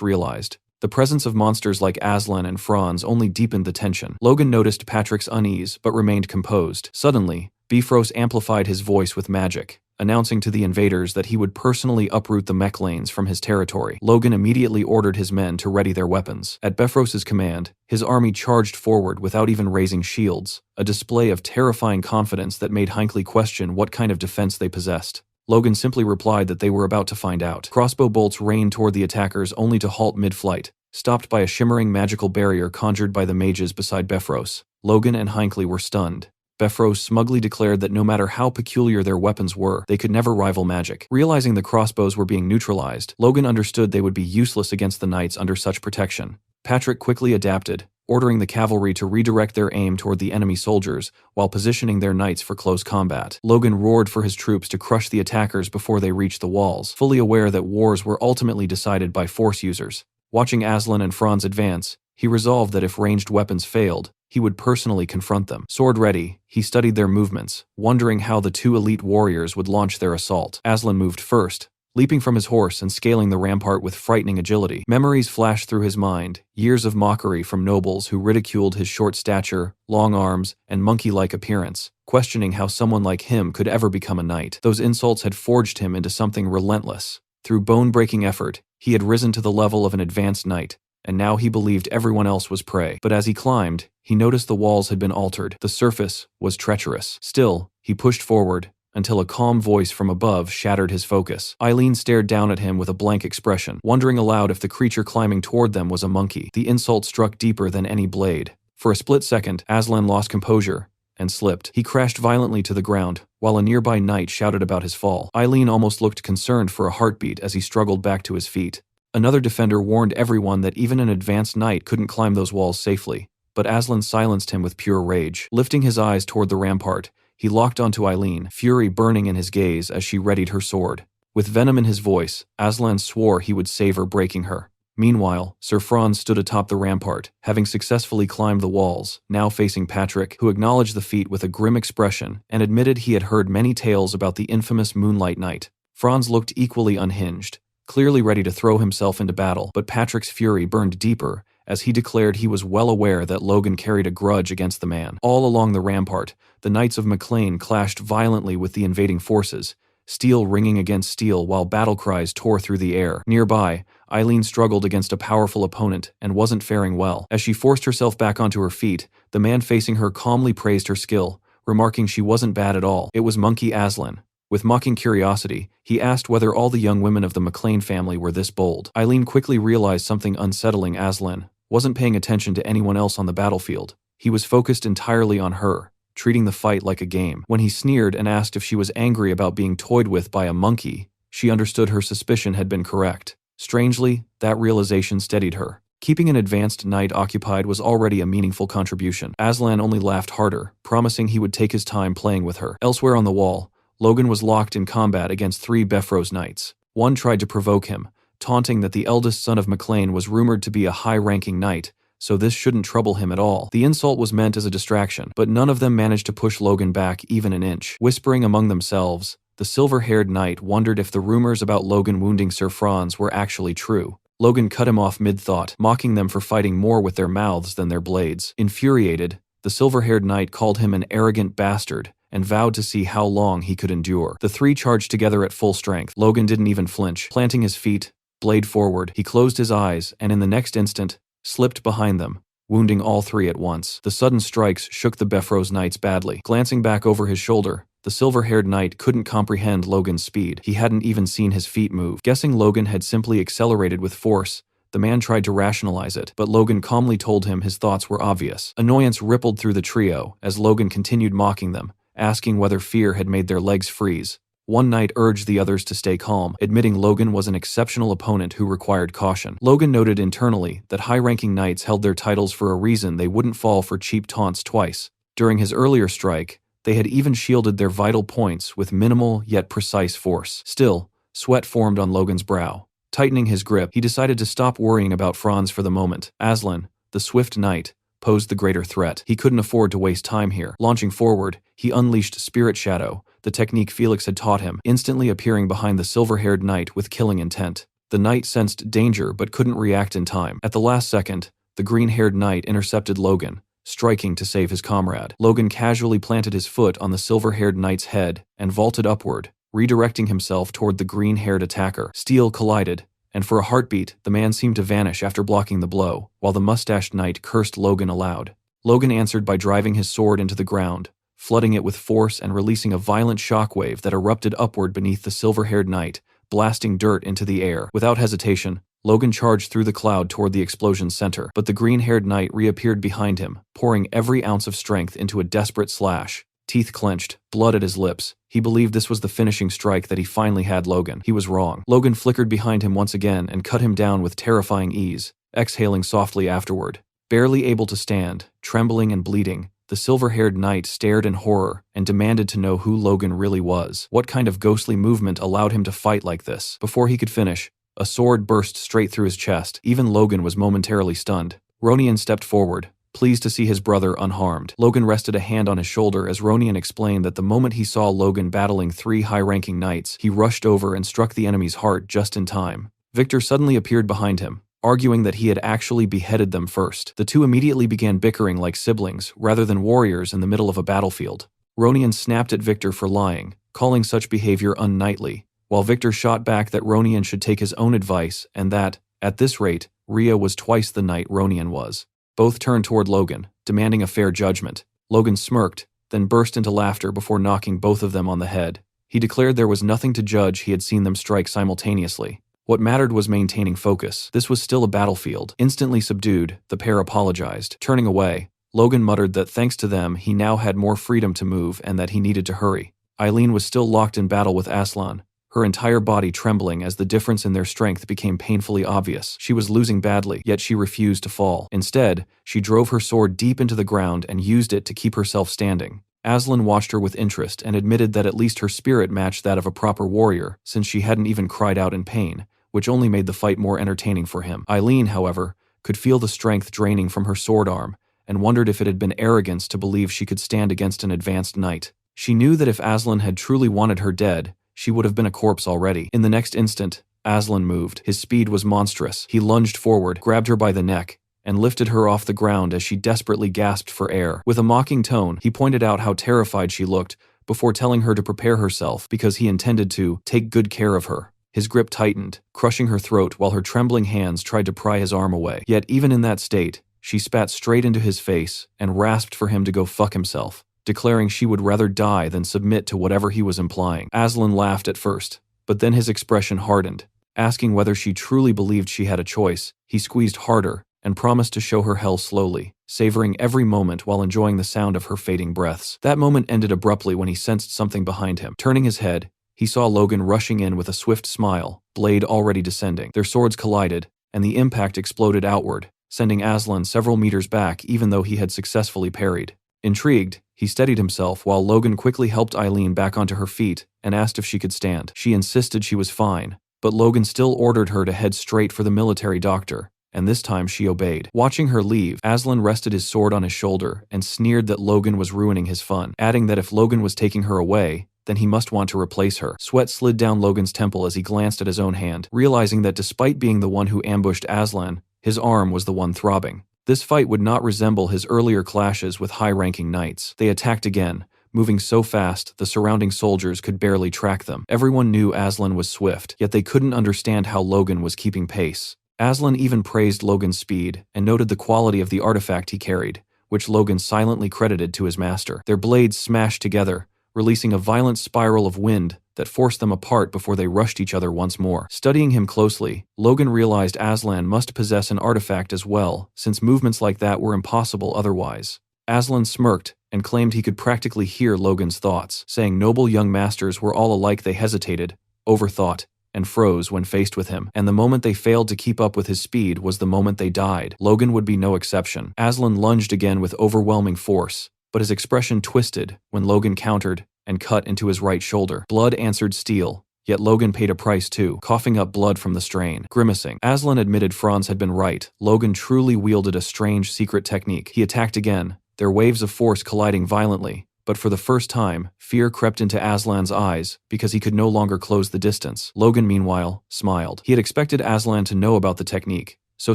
realized. The presence of monsters like Aslan and Franz only deepened the tension. Logan noticed Patrick's unease, but remained composed. Suddenly, Bifrost amplified his voice with magic, announcing to the invaders that he would personally uproot the mech lanes from his territory. Logan immediately ordered his men to ready their weapons. At Bifrost's command, his army charged forward without even raising shields, a display of terrifying confidence that made Hinckley question what kind of defense they possessed. Logan simply replied that they were about to find out. Crossbow bolts rained toward the attackers only to halt mid-flight, stopped by a shimmering magical barrier conjured by the mages beside Bifrost. Logan and Hinckley were stunned. Bifrost smugly declared that no matter how peculiar their weapons were, they could never rival magic. Realizing the crossbows were being neutralized, Logan understood they would be useless against the knights under such protection. Patrick quickly adapted, ordering the cavalry to redirect their aim toward the enemy soldiers while positioning their knights for close combat. Logan roared for his troops to crush the attackers before they reached the walls, fully aware that wars were ultimately decided by force users. Watching Aslan and Franz advance, he resolved that if ranged weapons failed, he would personally confront them. Sword ready, he studied their movements, wondering how the 2 elite warriors would launch their assault. Aslan moved first, leaping from his horse and scaling the rampart with frightening agility. Memories flashed through his mind, years of mockery from nobles who ridiculed his short stature, long arms, and monkey-like appearance, questioning how someone like him could ever become a knight. Those insults had forged him into something relentless. Through bone-breaking effort, he had risen to the level of an advanced knight, and now he believed everyone else was prey. But as he climbed, he noticed the walls had been altered. The surface was treacherous. Still, he pushed forward, until a calm voice from above shattered his focus. Eileen stared down at him with a blank expression, wondering aloud if the creature climbing toward them was a monkey. The insult struck deeper than any blade. For a split second, Aslan lost composure and slipped. He crashed violently to the ground, while a nearby knight shouted about his fall. Eileen almost looked concerned for a heartbeat as he struggled back to his feet. Another defender warned everyone that even an advanced knight couldn't climb those walls safely, but Aslan silenced him with pure rage. Lifting his eyes toward the rampart, he locked onto Eileen, fury burning in his gaze as she readied her sword. With venom in his voice, Aslan swore he would savor breaking her. Meanwhile, Sir Franz stood atop the rampart, having successfully climbed the walls, now facing Patrick, who acknowledged the feat with a grim expression and admitted he had heard many tales about the infamous Moonlight Knight. Franz looked equally unhinged, clearly ready to throw himself into battle, but Patrick's fury burned deeper as he declared he was well aware that Logan carried a grudge against the man. All along the rampart, the Knights of Maclean clashed violently with the invading forces, steel ringing against steel while battle cries tore through the air. Nearby, Eileen struggled against a powerful opponent and wasn't faring well. As she forced herself back onto her feet, the man facing her calmly praised her skill, remarking she wasn't bad at all. It was Monkey Aslan. With mocking curiosity, he asked whether all the young women of the Maclean family were this bold. Eileen quickly realized something unsettling. Aslan wasn't paying attention to anyone else on the battlefield. He was focused entirely on her, treating the fight like a game. When he sneered and asked if she was angry about being toyed with by a monkey, she understood her suspicion had been correct. Strangely, that realization steadied her. Keeping an advanced knight occupied was already a meaningful contribution. Aslan only laughed harder, promising he would take his time playing with her. Elsewhere on the wall, Logan was locked in combat against 3 Bifrost knights. One tried to provoke him, taunting that the eldest son of Maclean was rumored to be a high-ranking knight, so this shouldn't trouble him at all. The insult was meant as a distraction, but none of them managed to push Logan back even an inch. Whispering among themselves, the silver-haired knight wondered if the rumors about Logan wounding Sir Franz were actually true. Logan cut him off mid-thought, mocking them for fighting more with their mouths than their blades. Infuriated, the silver-haired knight called him an arrogant bastard and vowed to see how long he could endure. The 3 charged together at full strength. Logan didn't even flinch. Planting his feet, blade forward, he closed his eyes and in the next instant, slipped behind them, wounding all 3 at once. The sudden strikes shook the Bifrost knights badly. Glancing back over his shoulder, the silver-haired knight couldn't comprehend Logan's speed. He hadn't even seen his feet move. Guessing Logan had simply accelerated with force, the man tried to rationalize it, but Logan calmly told him his thoughts were obvious. Annoyance rippled through the trio as Logan continued mocking them, asking whether fear had made their legs freeze. One knight urged the others to stay calm, admitting Logan was an exceptional opponent who required caution. Logan noted internally that high-ranking knights held their titles for a reason. They wouldn't fall for cheap taunts twice. During his earlier strike, they had even shielded their vital points with minimal yet precise force. Still, sweat formed on Logan's brow. Tightening his grip, he decided to stop worrying about Franz for the moment. Aslan, the swift knight, posed the greater threat. He couldn't afford to waste time here. Launching forward, he unleashed Spirit Shadow, the technique Felix had taught him, instantly appearing behind the silver-haired knight with killing intent. The knight sensed danger but couldn't react in time. At the last second, the green-haired knight intercepted Logan, striking to save his comrade. Logan casually planted his foot on the silver-haired knight's head and vaulted upward, redirecting himself toward the green-haired attacker. Steel collided, and for a heartbeat, the man seemed to vanish after blocking the blow, while the mustached knight cursed Logan aloud. Logan answered by driving his sword into the ground, flooding it with force and releasing a violent shockwave that erupted upward beneath the silver-haired knight, blasting dirt into the air. Without hesitation, Logan charged through the cloud toward the explosion's center, but the green-haired knight reappeared behind him, pouring every ounce of strength into a desperate slash. Teeth clenched, blood at his lips. He believed this was the finishing strike that he finally had Logan. He was wrong. Logan flickered behind him once again and cut him down with terrifying ease, exhaling softly afterward. Barely able to stand, trembling and bleeding, the silver-haired knight stared in horror and demanded to know who Logan really was. What kind of ghostly movement allowed him to fight like this? Before he could finish, a sword burst straight through his chest. Even Logan was momentarily stunned. Ronian stepped forward, pleased to see his brother unharmed. Logan rested a hand on his shoulder as Ronian explained that the moment he saw Logan battling 3 high-ranking knights, he rushed over and struck the enemy's heart just in time. Victor suddenly appeared behind him, arguing that he had actually beheaded them first. The two immediately began bickering like siblings, rather than warriors in the middle of a battlefield. Ronian snapped at Victor for lying, calling such behavior unknightly, while Victor shot back that Ronian should take his own advice and that, at this rate, Rhea was twice the knight Ronian was. Both turned toward Logan, demanding a fair judgment. Logan smirked, then burst into laughter before knocking both of them on the head. He declared there was nothing to judge. He had seen them strike simultaneously. What mattered was maintaining focus. This was still a battlefield. Instantly subdued, the pair apologized. Turning away, Logan muttered that thanks to them he now had more freedom to move and that he needed to hurry. Eileen was still locked in battle with Aslan, her entire body trembling as the difference in their strength became painfully obvious. She was losing badly, yet she refused to fall. Instead, she drove her sword deep into the ground and used it to keep herself standing. Aslan watched her with interest and admitted that at least her spirit matched that of a proper warrior, since she hadn't even cried out in pain, which only made the fight more entertaining for him. Eileen, however, could feel the strength draining from her sword arm, and wondered if it had been arrogance to believe she could stand against an advanced knight. She knew that if Aslan had truly wanted her dead, she would have been a corpse already. In the next instant, Aslan moved. His speed was monstrous. He lunged forward, grabbed her by the neck, and lifted her off the ground as she desperately gasped for air. With a mocking tone, he pointed out how terrified she looked, before telling her to prepare herself because he intended to take good care of her. His grip tightened, crushing her throat while her trembling hands tried to pry his arm away. Yet even in that state, she spat straight into his face and rasped for him to go fuck himself, declaring she would rather die than submit to whatever he was implying. Aslan laughed at first, but then his expression hardened. Asking whether she truly believed she had a choice, he squeezed harder and promised to show her hell slowly, savoring every moment while enjoying the sound of her fading breaths. That moment ended abruptly when he sensed something behind him. Turning his head, he saw Logan rushing in with a swift smile, blade already descending. Their swords collided, and the impact exploded outward, sending Aslan several meters back even though he had successfully parried. Intrigued, he steadied himself while Logan quickly helped Eileen back onto her feet and asked if she could stand. She insisted she was fine, but Logan still ordered her to head straight for the military doctor, and this time she obeyed. Watching her leave, Aslan rested his sword on his shoulder and sneered that Logan was ruining his fun, adding that if Logan was taking her away, then he must want to replace her. Sweat slid down Logan's temple as he glanced at his own hand, realizing that despite being the one who ambushed Aslan, his arm was the one throbbing. This fight would not resemble his earlier clashes with high-ranking knights. They attacked again, moving so fast the surrounding soldiers could barely track them. Everyone knew Aslan was swift, yet they couldn't understand how Logan was keeping pace. Aslan even praised Logan's speed and noted the quality of the artifact he carried, which Logan silently credited to his master. Their blades smashed together, releasing a violent spiral of wind that forced them apart before they rushed each other once more. Studying him closely, Logan realized Aslan must possess an artifact as well, since movements like that were impossible otherwise. Aslan smirked and claimed he could practically hear Logan's thoughts, saying noble young masters were all alike. They hesitated, overthought, and froze when faced with him, and the moment they failed to keep up with his speed was the moment they died. Logan would be no exception. Aslan lunged again with overwhelming force, but his expression twisted when Logan countered and cut into his right shoulder. Blood answered steel, Yet Logan paid a price too, coughing up blood from the strain. Grimacing, Aslan admitted Franz had been right. Logan truly wielded a strange secret technique. He attacked again, their waves of force colliding violently. But for the first time, fear crept into Aslan's eyes because he could no longer close the distance. Logan, meanwhile, smiled. He had expected Aslan to know about the technique, so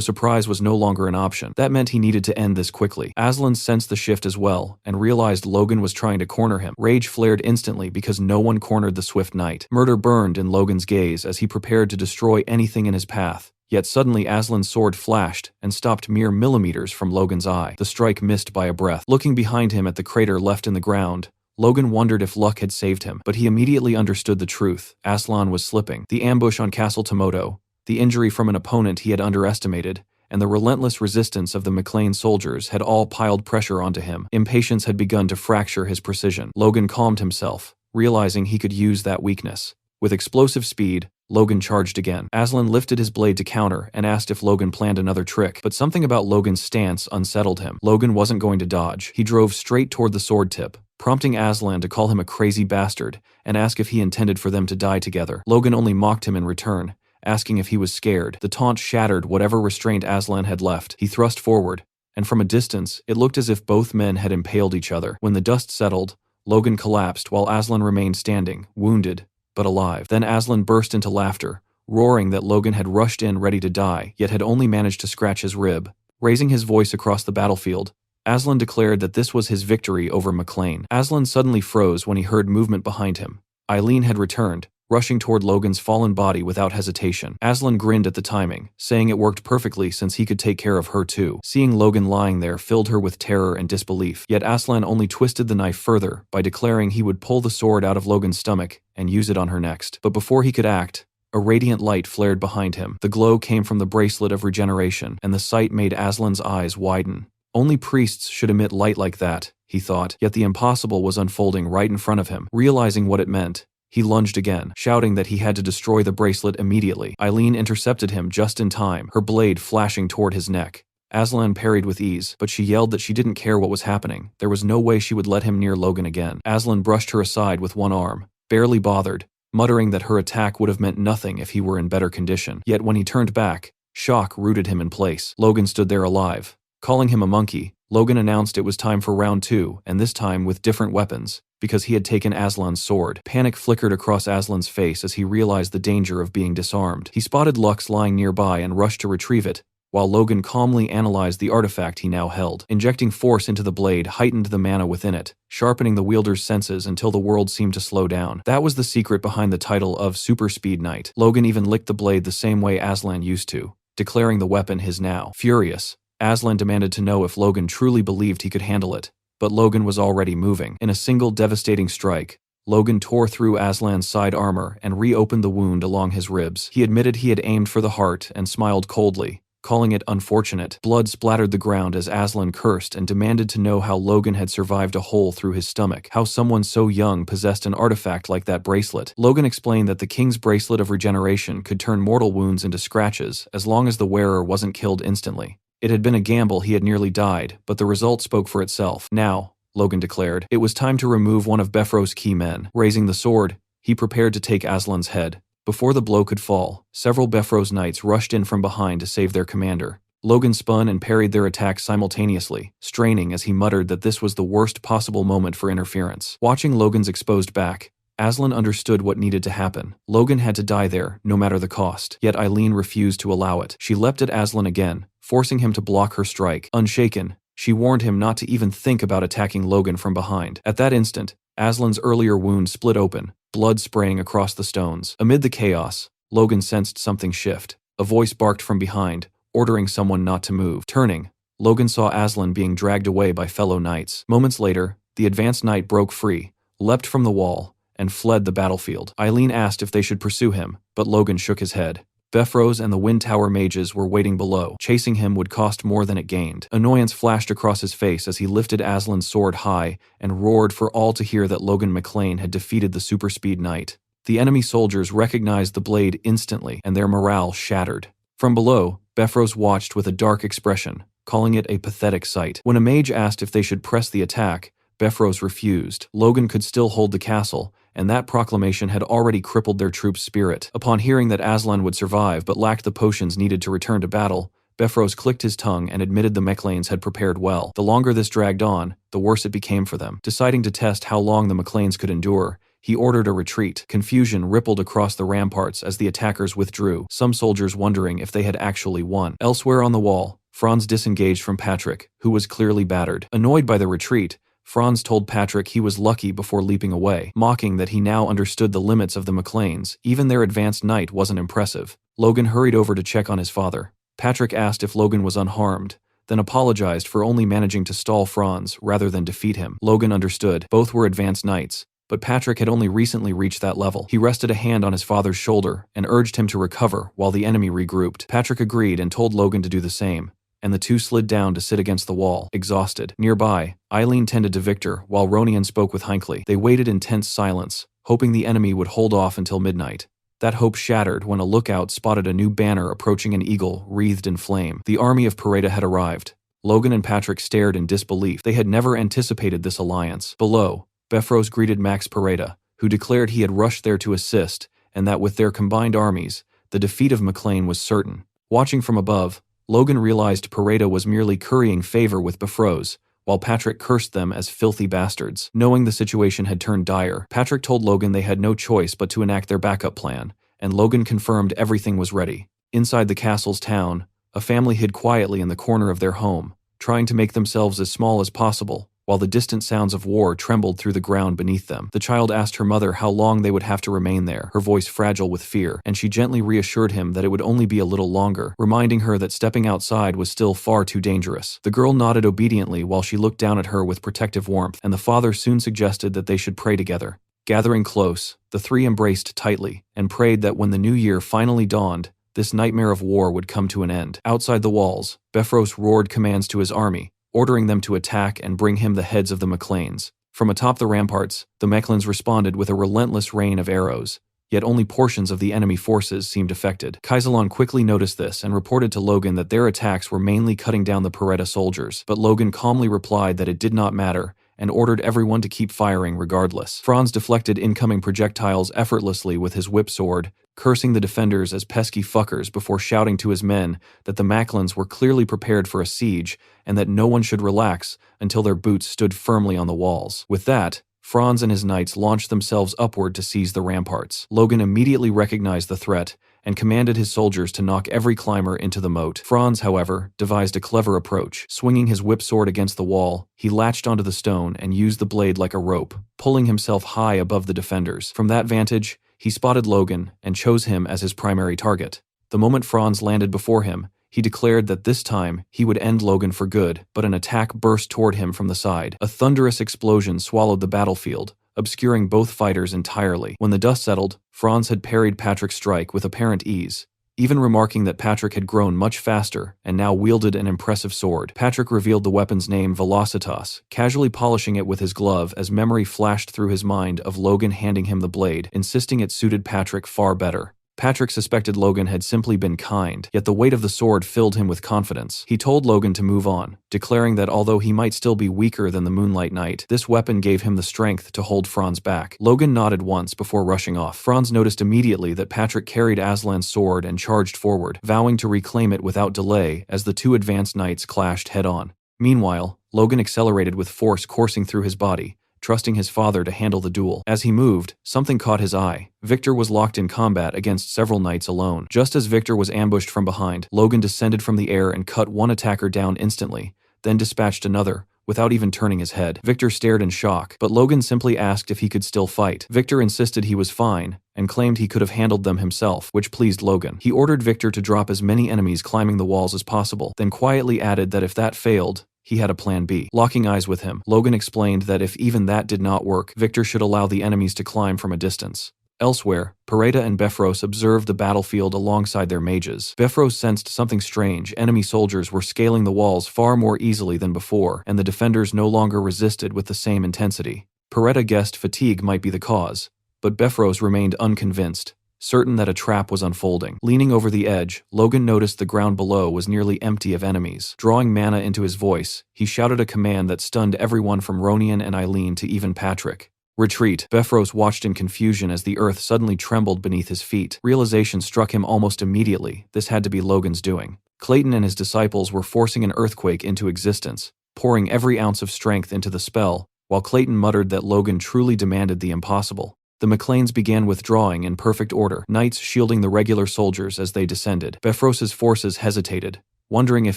surprise was no longer an option. That meant he needed to end this quickly. Aslan sensed the shift as well, and realized Logan was trying to corner him. Rage flared instantly because no one cornered the swift knight. Murder burned in Logan's gaze as he prepared to destroy anything in his path. Yet suddenly Aslan's sword flashed and stopped mere millimeters from Logan's eye. The strike missed by a breath. Looking behind him at the crater left in the ground, Logan wondered if luck had saved him, but he immediately understood the truth. Aslan was slipping. The ambush on Castle Tomoto, the injury from an opponent he had underestimated, and the relentless resistance of the McLean soldiers had all piled pressure onto him. Impatience had begun to fracture his precision. Logan calmed himself, realizing he could use that weakness. With explosive speed, Logan charged again. Aslan lifted his blade to counter and asked if Logan planned another trick, but something about Logan's stance unsettled him. Logan wasn't going to dodge. He drove straight toward the sword tip, prompting Aslan to call him a crazy bastard and ask if he intended for them to die together. Logan only mocked him in return, asking if he was scared. The taunt shattered whatever restraint Aslan had left. He thrust forward, and from a distance, it looked as if both men had impaled each other. When the dust settled, Logan collapsed while Aslan remained standing, wounded, but alive. Then Aslan burst into laughter, roaring that Logan had rushed in ready to die, yet had only managed to scratch his rib. Raising his voice across the battlefield, Aslan declared that this was his victory over McLean. Aslan suddenly froze when he heard movement behind him. Eileen had returned, rushing toward Logan's fallen body without hesitation. Aslan grinned at the timing, saying it worked perfectly since he could take care of her too. Seeing Logan lying there filled her with terror and disbelief, yet Aslan only twisted the knife further by declaring he would pull the sword out of Logan's stomach and use it on her next. But before he could act, a radiant light flared behind him. The glow came from the bracelet of regeneration, and the sight made Aslan's eyes widen. Only priests should emit light like that, he thought, yet the impossible was unfolding right in front of him. Realizing what it meant, he lunged again, shouting that he had to destroy the bracelet immediately. Eileen intercepted him just in time, her blade flashing toward his neck. Aslan parried with ease, but she yelled that she didn't care what was happening. There was no way she would let him near Logan again. Aslan brushed her aside with one arm, barely bothered, muttering that her attack would have meant nothing if he were in better condition. Yet when he turned back, shock rooted him in place. Logan stood there alive. Calling him a monkey, Logan announced it was time for round 2, and this time with different weapons, because he had taken Aslan's sword. Panic flickered across Aslan's face as he realized the danger of being disarmed. He spotted Lux lying nearby and rushed to retrieve it, while Logan calmly analyzed the artifact he now held. Injecting force into the blade heightened the mana within it, sharpening the wielder's senses until the world seemed to slow down. That was the secret behind the title of Super Speed Knight. Logan even licked the blade the same way Aslan used to, declaring the weapon his now. Furious, Aslan demanded to know if Logan truly believed he could handle it, but Logan was already moving. In a single devastating strike, Logan tore through Aslan's side armor and reopened the wound along his ribs. He admitted he had aimed for the heart and smiled coldly, calling it unfortunate. Blood splattered the ground as Aslan cursed and demanded to know how Logan had survived a hole through his stomach, how someone so young possessed an artifact like that bracelet. Logan explained that the king's bracelet of regeneration could turn mortal wounds into scratches as long as the wearer wasn't killed instantly. It had been a gamble. He had nearly died, but the result spoke for itself. Now, Logan declared, it was time to remove one of Befro's key men. Raising the sword, he prepared to take Aslan's head. Before the blow could fall, several Befro's knights rushed in from behind to save their commander. Logan spun and parried their attacks simultaneously, straining as he muttered that this was the worst possible moment for interference. Watching Logan's exposed back, Aslan understood what needed to happen. Logan had to die there, no matter the cost. Yet Eileen refused to allow it. She leapt at Aslan again, forcing him to block her strike. Unshaken, she warned him not to even think about attacking Logan from behind. At that instant, Aslan's earlier wound split open, blood spraying across the stones. Amid the chaos, Logan sensed something shift. A voice barked from behind, ordering someone not to move. Turning, Logan saw Aslan being dragged away by fellow knights. Moments later, the advanced knight broke free, leapt from the wall, and fled the battlefield. Eileen asked if they should pursue him, but Logan shook his head. Befro's and the Wind Tower mages were waiting below. Chasing him would cost more than it gained. Annoyance flashed across his face as he lifted Aslan's sword high and roared for all to hear that Logan McLean had defeated the Super Speed Knight. The enemy soldiers recognized the blade instantly, and their morale shattered. From below, Befro's watched with a dark expression, calling it a pathetic sight. When a mage asked if they should press the attack, Befro's refused. Logan could still hold the castle, and that proclamation had already crippled their troops' spirit. Upon hearing that Aslan would survive but lacked the potions needed to return to battle, Bifrost clicked his tongue and admitted the MacLanes had prepared well. The longer this dragged on, the worse it became for them. Deciding to test how long the MacLanes could endure, he ordered a retreat. Confusion rippled across the ramparts as the attackers withdrew, some soldiers wondering if they had actually won. Elsewhere on the wall, Franz disengaged from Patrick, who was clearly battered. Annoyed by the retreat, Franz told Patrick he was lucky before leaping away, mocking that he now understood the limits of the MacLanes. Even their advanced knight wasn't impressive. Logan hurried over to check on his father. Patrick asked if Logan was unharmed, then apologized for only managing to stall Franz rather than defeat him. Logan understood. Both were advanced knights, but Patrick had only recently reached that level. He rested a hand on his father's shoulder and urged him to recover while the enemy regrouped. Patrick agreed and told Logan to do the same, and the two slid down to sit against the wall, exhausted. Nearby, Eileen tended to Victor while Ronian spoke with Hinckley. They waited in tense silence, hoping the enemy would hold off until midnight. That hope shattered when a lookout spotted a new banner approaching an eagle wreathed in flame. The army of Pareda had arrived. Logan and Patrick stared in disbelief. They had never anticipated this alliance. Below, Bifrost greeted Max Pareda, who declared he had rushed there to assist, and that with their combined armies, the defeat of MacLane was certain. Watching from above, Logan realized Pareda was merely currying favor with Bifrost, while Patrick cursed them as filthy bastards. Knowing the situation had turned dire, Patrick told Logan they had no choice but to enact their backup plan, and Logan confirmed everything was ready. Inside the castle's town, a family hid quietly in the corner of their home, trying to make themselves as small as possible, while the distant sounds of war trembled through the ground beneath them. The child asked her mother how long they would have to remain there, her voice fragile with fear, and she gently reassured him that it would only be a little longer, reminding her that stepping outside was still far too dangerous. The girl nodded obediently while she looked down at her with protective warmth, and the father soon suggested that they should pray together. Gathering close, the three embraced tightly, and prayed that when the new year finally dawned, this nightmare of war would come to an end. Outside the walls, Bifrost roared commands to his army, ordering them to attack and bring him the heads of the MacLanes. From atop the ramparts, the Mechlins responded with a relentless rain of arrows, yet only portions of the enemy forces seemed affected. Kaisalon quickly noticed this and reported to Logan that their attacks were mainly cutting down the Pareda soldiers, but Logan calmly replied that it did not matter and ordered everyone to keep firing regardless. Franz deflected incoming projectiles effortlessly with his whip sword, cursing the defenders as pesky fuckers before shouting to his men that the Macklins were clearly prepared for a siege and that no one should relax until their boots stood firmly on the walls. With that, Franz and his knights launched themselves upward to seize the ramparts. Logan immediately recognized the threat and commanded his soldiers to knock every climber into the moat. Franz, however, devised a clever approach. Swinging his whip sword against the wall, he latched onto the stone and used the blade like a rope, pulling himself high above the defenders. From that vantage, he spotted Logan and chose him as his primary target. The moment Franz landed before him, he declared that this time he would end Logan for good, but an attack burst toward him from the side. A thunderous explosion swallowed the battlefield, obscuring both fighters entirely. When the dust settled, Franz had parried Patrick's strike with apparent ease, even remarking that Patrick had grown much faster and now wielded an impressive sword. Patrick revealed the weapon's name, Velocitas, casually polishing it with his glove as memory flashed through his mind of Logan handing him the blade, insisting it suited Patrick far better. Patrick suspected Logan had simply been kind, yet the weight of the sword filled him with confidence. He told Logan to move on, declaring that although he might still be weaker than the Moonlight Knight, this weapon gave him the strength to hold Franz back. Logan nodded once before rushing off. Franz noticed immediately that Patrick carried Aslan's sword and charged forward, vowing to reclaim it without delay as the two advanced knights clashed head-on. Meanwhile, Logan accelerated with force coursing through his body, trusting his father to handle the duel. As he moved, something caught his eye. Victor was locked in combat against several knights alone. Just as Victor was ambushed from behind, Logan descended from the air and cut one attacker down instantly, then dispatched another, without even turning his head. Victor stared in shock, but Logan simply asked if he could still fight. Victor insisted he was fine, and claimed he could have handled them himself, which pleased Logan. He ordered Victor to drop as many enemies climbing the walls as possible, then quietly added that if that failed, he had a plan B. Locking eyes with him, Logan explained that if even that did not work, Victor should allow the enemies to climb from a distance. Elsewhere, Pareda and Bifrost observed the battlefield alongside their mages. Bifrost sensed something strange. Enemy soldiers were scaling the walls far more easily than before, and the defenders no longer resisted with the same intensity. Pareda guessed fatigue might be the cause, but Bifrost remained unconvinced, certain that a trap was unfolding. Leaning over the edge, Logan noticed the ground below was nearly empty of enemies. Drawing mana into his voice, he shouted a command that stunned everyone from Ronian and Eileen to even Patrick. Retreat. Befros watched in confusion as the earth suddenly trembled beneath his feet. Realization struck him almost immediately. This had to be Logan's doing. Clayton and his disciples were forcing an earthquake into existence, pouring every ounce of strength into the spell, while Clayton muttered that Logan truly demanded the impossible. The McLeans began withdrawing in perfect order, knights shielding the regular soldiers as they descended. Befros's forces hesitated, wondering if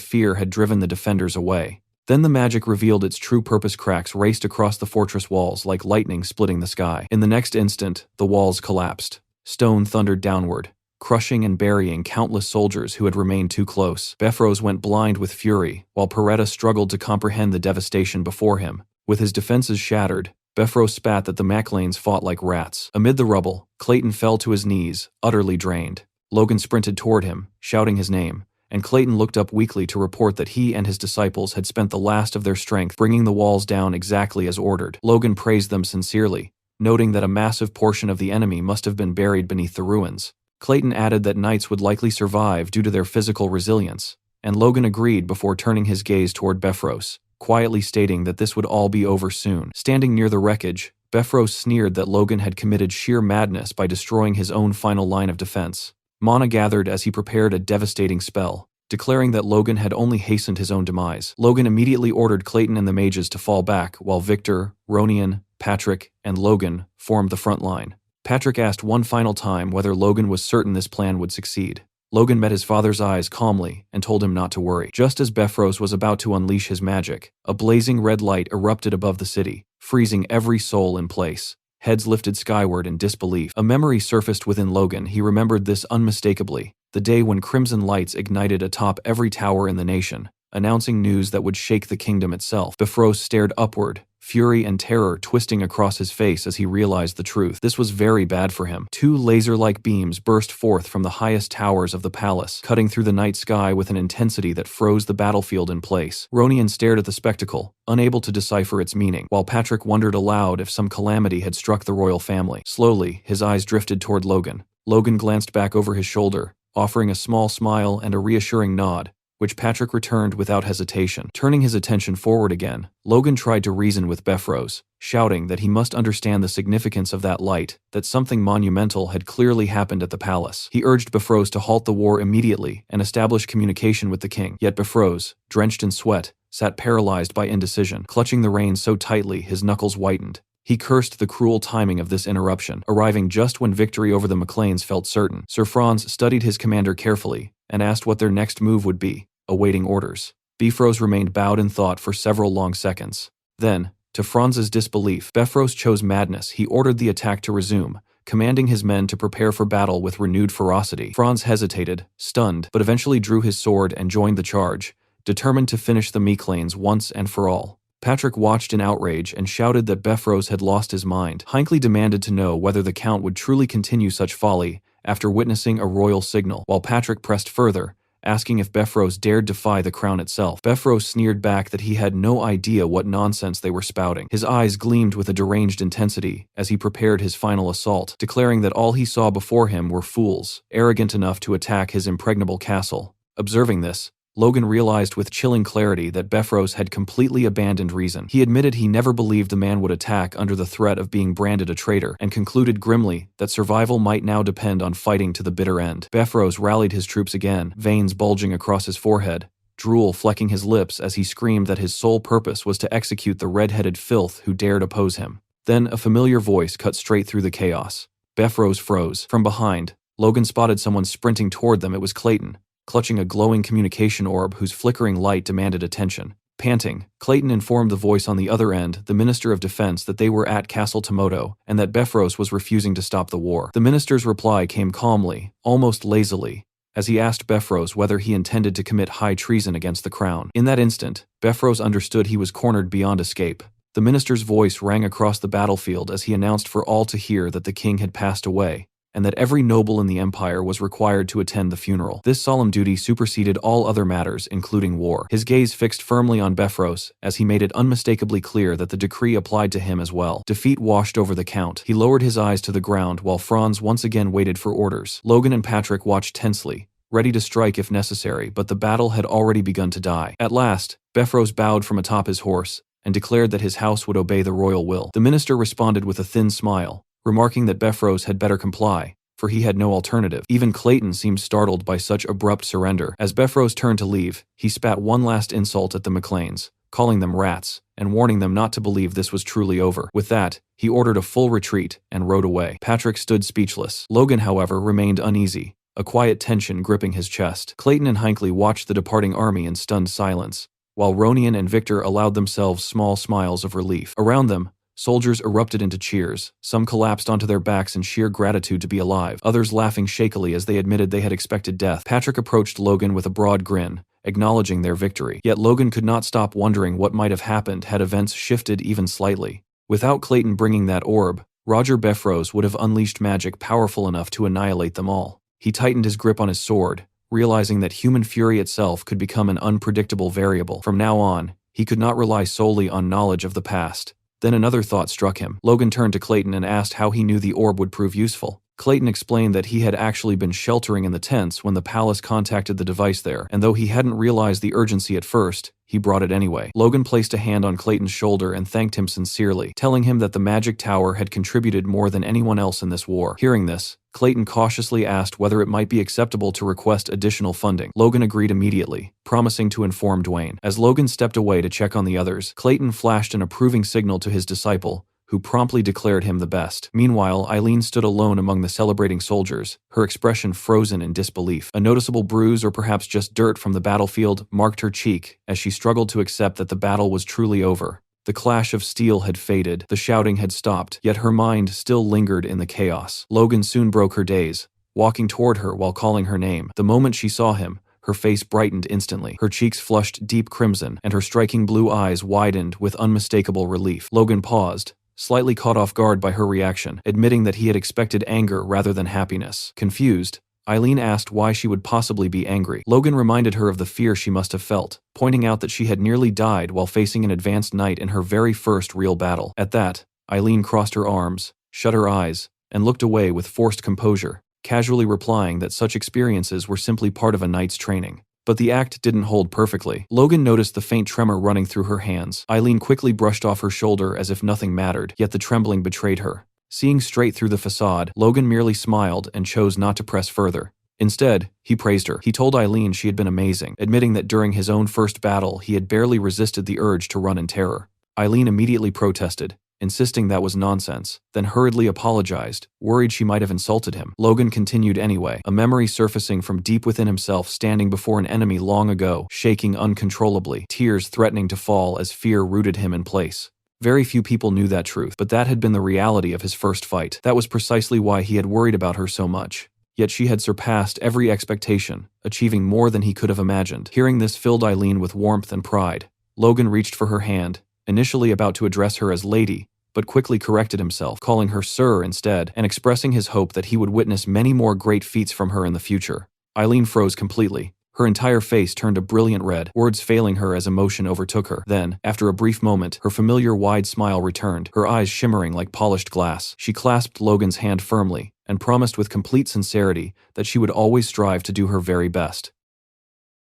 fear had driven the defenders away. Then the magic revealed its true purpose. Cracks raced across the fortress walls like lightning splitting the sky. In the next instant, the walls collapsed. Stone thundered downward, crushing and burying countless soldiers who had remained too close. Befros went blind with fury, while Peretta struggled to comprehend the devastation before him. With his defenses shattered, Befros spat that the McLeans fought like rats. Amid the rubble, Clayton fell to his knees, utterly drained. Logan sprinted toward him, shouting his name, and Clayton looked up weakly to report that he and his disciples had spent the last of their strength bringing the walls down exactly as ordered. Logan praised them sincerely, noting that a massive portion of the enemy must have been buried beneath the ruins. Clayton added that knights would likely survive due to their physical resilience, and Logan agreed before turning his gaze toward Befros, quietly stating that this would all be over soon. Standing near the wreckage, Befros sneered that Logan had committed sheer madness by destroying his own final line of defense. Mana gathered as he prepared a devastating spell, declaring that Logan had only hastened his own demise. Logan immediately ordered Clayton and the mages to fall back, while Victor, Ronian, Patrick, and Logan formed the front line. Patrick asked one final time whether Logan was certain this plan would succeed. Logan met his father's eyes calmly and told him not to worry. Just as Befros was about to unleash his magic, a blazing red light erupted above the city, freezing every soul in place. Heads lifted skyward in disbelief. A memory surfaced within Logan. He remembered this unmistakably, the day when crimson lights ignited atop every tower in the nation, announcing news that would shake the kingdom itself. Befros stared upward, fury and terror twisting across his face as he realized the truth. This was very bad for him. Two laser-like beams burst forth from the highest towers of the palace, cutting through the night sky with an intensity that froze the battlefield in place. Ronian stared at the spectacle, unable to decipher its meaning, while Patrick wondered aloud if some calamity had struck the royal family. Slowly, his eyes drifted toward Logan. Logan glanced back over his shoulder, offering a small smile and a reassuring nod, which Patrick returned without hesitation. Turning his attention forward again, Logan tried to reason with Befros, shouting that he must understand the significance of that light, that something monumental had clearly happened at the palace. He urged Befros to halt the war immediately and establish communication with the king. Yet Befros, drenched in sweat, sat paralyzed by indecision, clutching the reins so tightly his knuckles whitened. He cursed the cruel timing of this interruption, arriving just when victory over the McLeans felt certain. Sir Franz studied his commander carefully and asked what their next move would be, awaiting orders. Befros remained bowed in thought for several long seconds. Then, to Franz's disbelief, Befros chose madness. He ordered the attack to resume, commanding his men to prepare for battle with renewed ferocity. Franz hesitated, stunned, but eventually drew his sword and joined the charge, determined to finish the McLeans once and for all. Patrick watched in outrage and shouted that Befros had lost his mind. Hinckley demanded to know whether the Count would truly continue such folly after witnessing a royal signal, while Patrick pressed further, asking if Befros dared defy the crown itself. Befros sneered back that he had no idea what nonsense they were spouting. His eyes gleamed with a deranged intensity as he prepared his final assault, declaring that all he saw before him were fools, arrogant enough to attack his impregnable castle. Observing this, Logan realized with chilling clarity that Befros had completely abandoned reason. He admitted he never believed the man would attack under the threat of being branded a traitor, and concluded grimly that survival might now depend on fighting to the bitter end. Befros rallied his troops again, veins bulging across his forehead, drool flecking his lips as he screamed that his sole purpose was to execute the red-headed filth who dared oppose him. Then a familiar voice cut straight through the chaos. Befros froze. From behind, Logan spotted someone sprinting toward them. It was Clayton, clutching a glowing communication orb whose flickering light demanded attention. Panting, Clayton informed the voice on the other end, the Minister of Defense, that they were at Castle Tomoto and that Befros was refusing to stop the war. The minister's reply came calmly, almost lazily, as he asked Befros whether he intended to commit high treason against the crown. In that instant, Befros understood he was cornered beyond escape. The minister's voice rang across the battlefield as he announced for all to hear that the king had passed away, and that every noble in the empire was required to attend the funeral. This solemn duty superseded all other matters, including war. His gaze fixed firmly on Befros as he made it unmistakably clear that the decree applied to him as well. Defeat washed over the Count. He lowered his eyes to the ground while Franz once again waited for orders. Logan and Patrick watched tensely, ready to strike if necessary, but the battle had already begun to die. At last, Befros bowed from atop his horse, and declared that his house would obey the royal will. The minister responded with a thin smile, remarking that Befrose had better comply, for he had no alternative. Even Clayton seemed startled by such abrupt surrender. As Befrose turned to leave, he spat one last insult at the McLeans, calling them rats, and warning them not to believe this was truly over. With that, he ordered a full retreat and rode away. Patrick stood speechless. Logan, however, remained uneasy, a quiet tension gripping his chest. Clayton and Hinckley watched the departing army in stunned silence, while Ronian and Victor allowed themselves small smiles of relief. Around them, soldiers erupted into cheers. Some collapsed onto their backs in sheer gratitude to be alive, others laughing shakily as they admitted they had expected death. Patrick approached Logan with a broad grin, acknowledging their victory. Yet Logan could not stop wondering what might have happened had events shifted even slightly. Without Clayton bringing that orb, Roger Befrose would have unleashed magic powerful enough to annihilate them all. He tightened his grip on his sword, realizing that human fury itself could become an unpredictable variable. From now on, he could not rely solely on knowledge of the past. Then another thought struck him. Logan turned to Clayton and asked how he knew the orb would prove useful. Clayton explained that he had actually been sheltering in the tents when the palace contacted the device there, and though he hadn't realized the urgency at first, he brought it anyway. Logan placed a hand on Clayton's shoulder and thanked him sincerely, telling him that the magic tower had contributed more than anyone else in this war. Hearing this, Clayton cautiously asked whether it might be acceptable to request additional funding. Logan agreed immediately, promising to inform Dwayne. As Logan stepped away to check on the others, Clayton flashed an approving signal to his disciple, who promptly declared him the best. Meanwhile, Eileen stood alone among the celebrating soldiers, her expression frozen in disbelief. A noticeable bruise, or perhaps just dirt from the battlefield, marked her cheek as she struggled to accept that the battle was truly over. The clash of steel had faded, the shouting had stopped, yet her mind still lingered in the chaos. Logan soon broke her daze, walking toward her while calling her name. The moment she saw him, her face brightened instantly. Her cheeks flushed deep crimson, and her striking blue eyes widened with unmistakable relief. Logan paused, slightly caught off guard by her reaction, admitting that he had expected anger rather than happiness. Confused, Eileen asked why she would possibly be angry. Logan reminded her of the fear she must have felt, pointing out that she had nearly died while facing an advanced knight in her very first real battle. At that, Eileen crossed her arms, shut her eyes, and looked away with forced composure, casually replying that such experiences were simply part of a knight's training. But the act didn't hold perfectly. Logan noticed the faint tremor running through her hands. Eileen quickly brushed off her shoulder as if nothing mattered, yet the trembling betrayed her. Seeing straight through the facade, Logan merely smiled and chose not to press further. Instead, he praised her. He told Eileen she had been amazing, admitting that during his own first battle he had barely resisted the urge to run in terror. Eileen immediately protested, insisting that was nonsense, then hurriedly apologized, worried she might have insulted him. Logan continued anyway, a memory surfacing from deep within himself, standing before an enemy long ago, shaking uncontrollably, tears threatening to fall as fear rooted him in place. Very few people knew that truth, but that had been the reality of his first fight. That was precisely why he had worried about her so much. Yet she had surpassed every expectation, achieving more than he could have imagined. Hearing this filled Eileen with warmth and pride. Logan reached for her hand, initially about to address her as lady, but quickly corrected himself, calling her sir instead, and expressing his hope that he would witness many more great feats from her in the future. Eileen froze completely. Her entire face turned a brilliant red, words failing her as emotion overtook her. Then, after a brief moment, her familiar wide smile returned, her eyes shimmering like polished glass. She clasped Logan's hand firmly, and promised with complete sincerity that she would always strive to do her very best.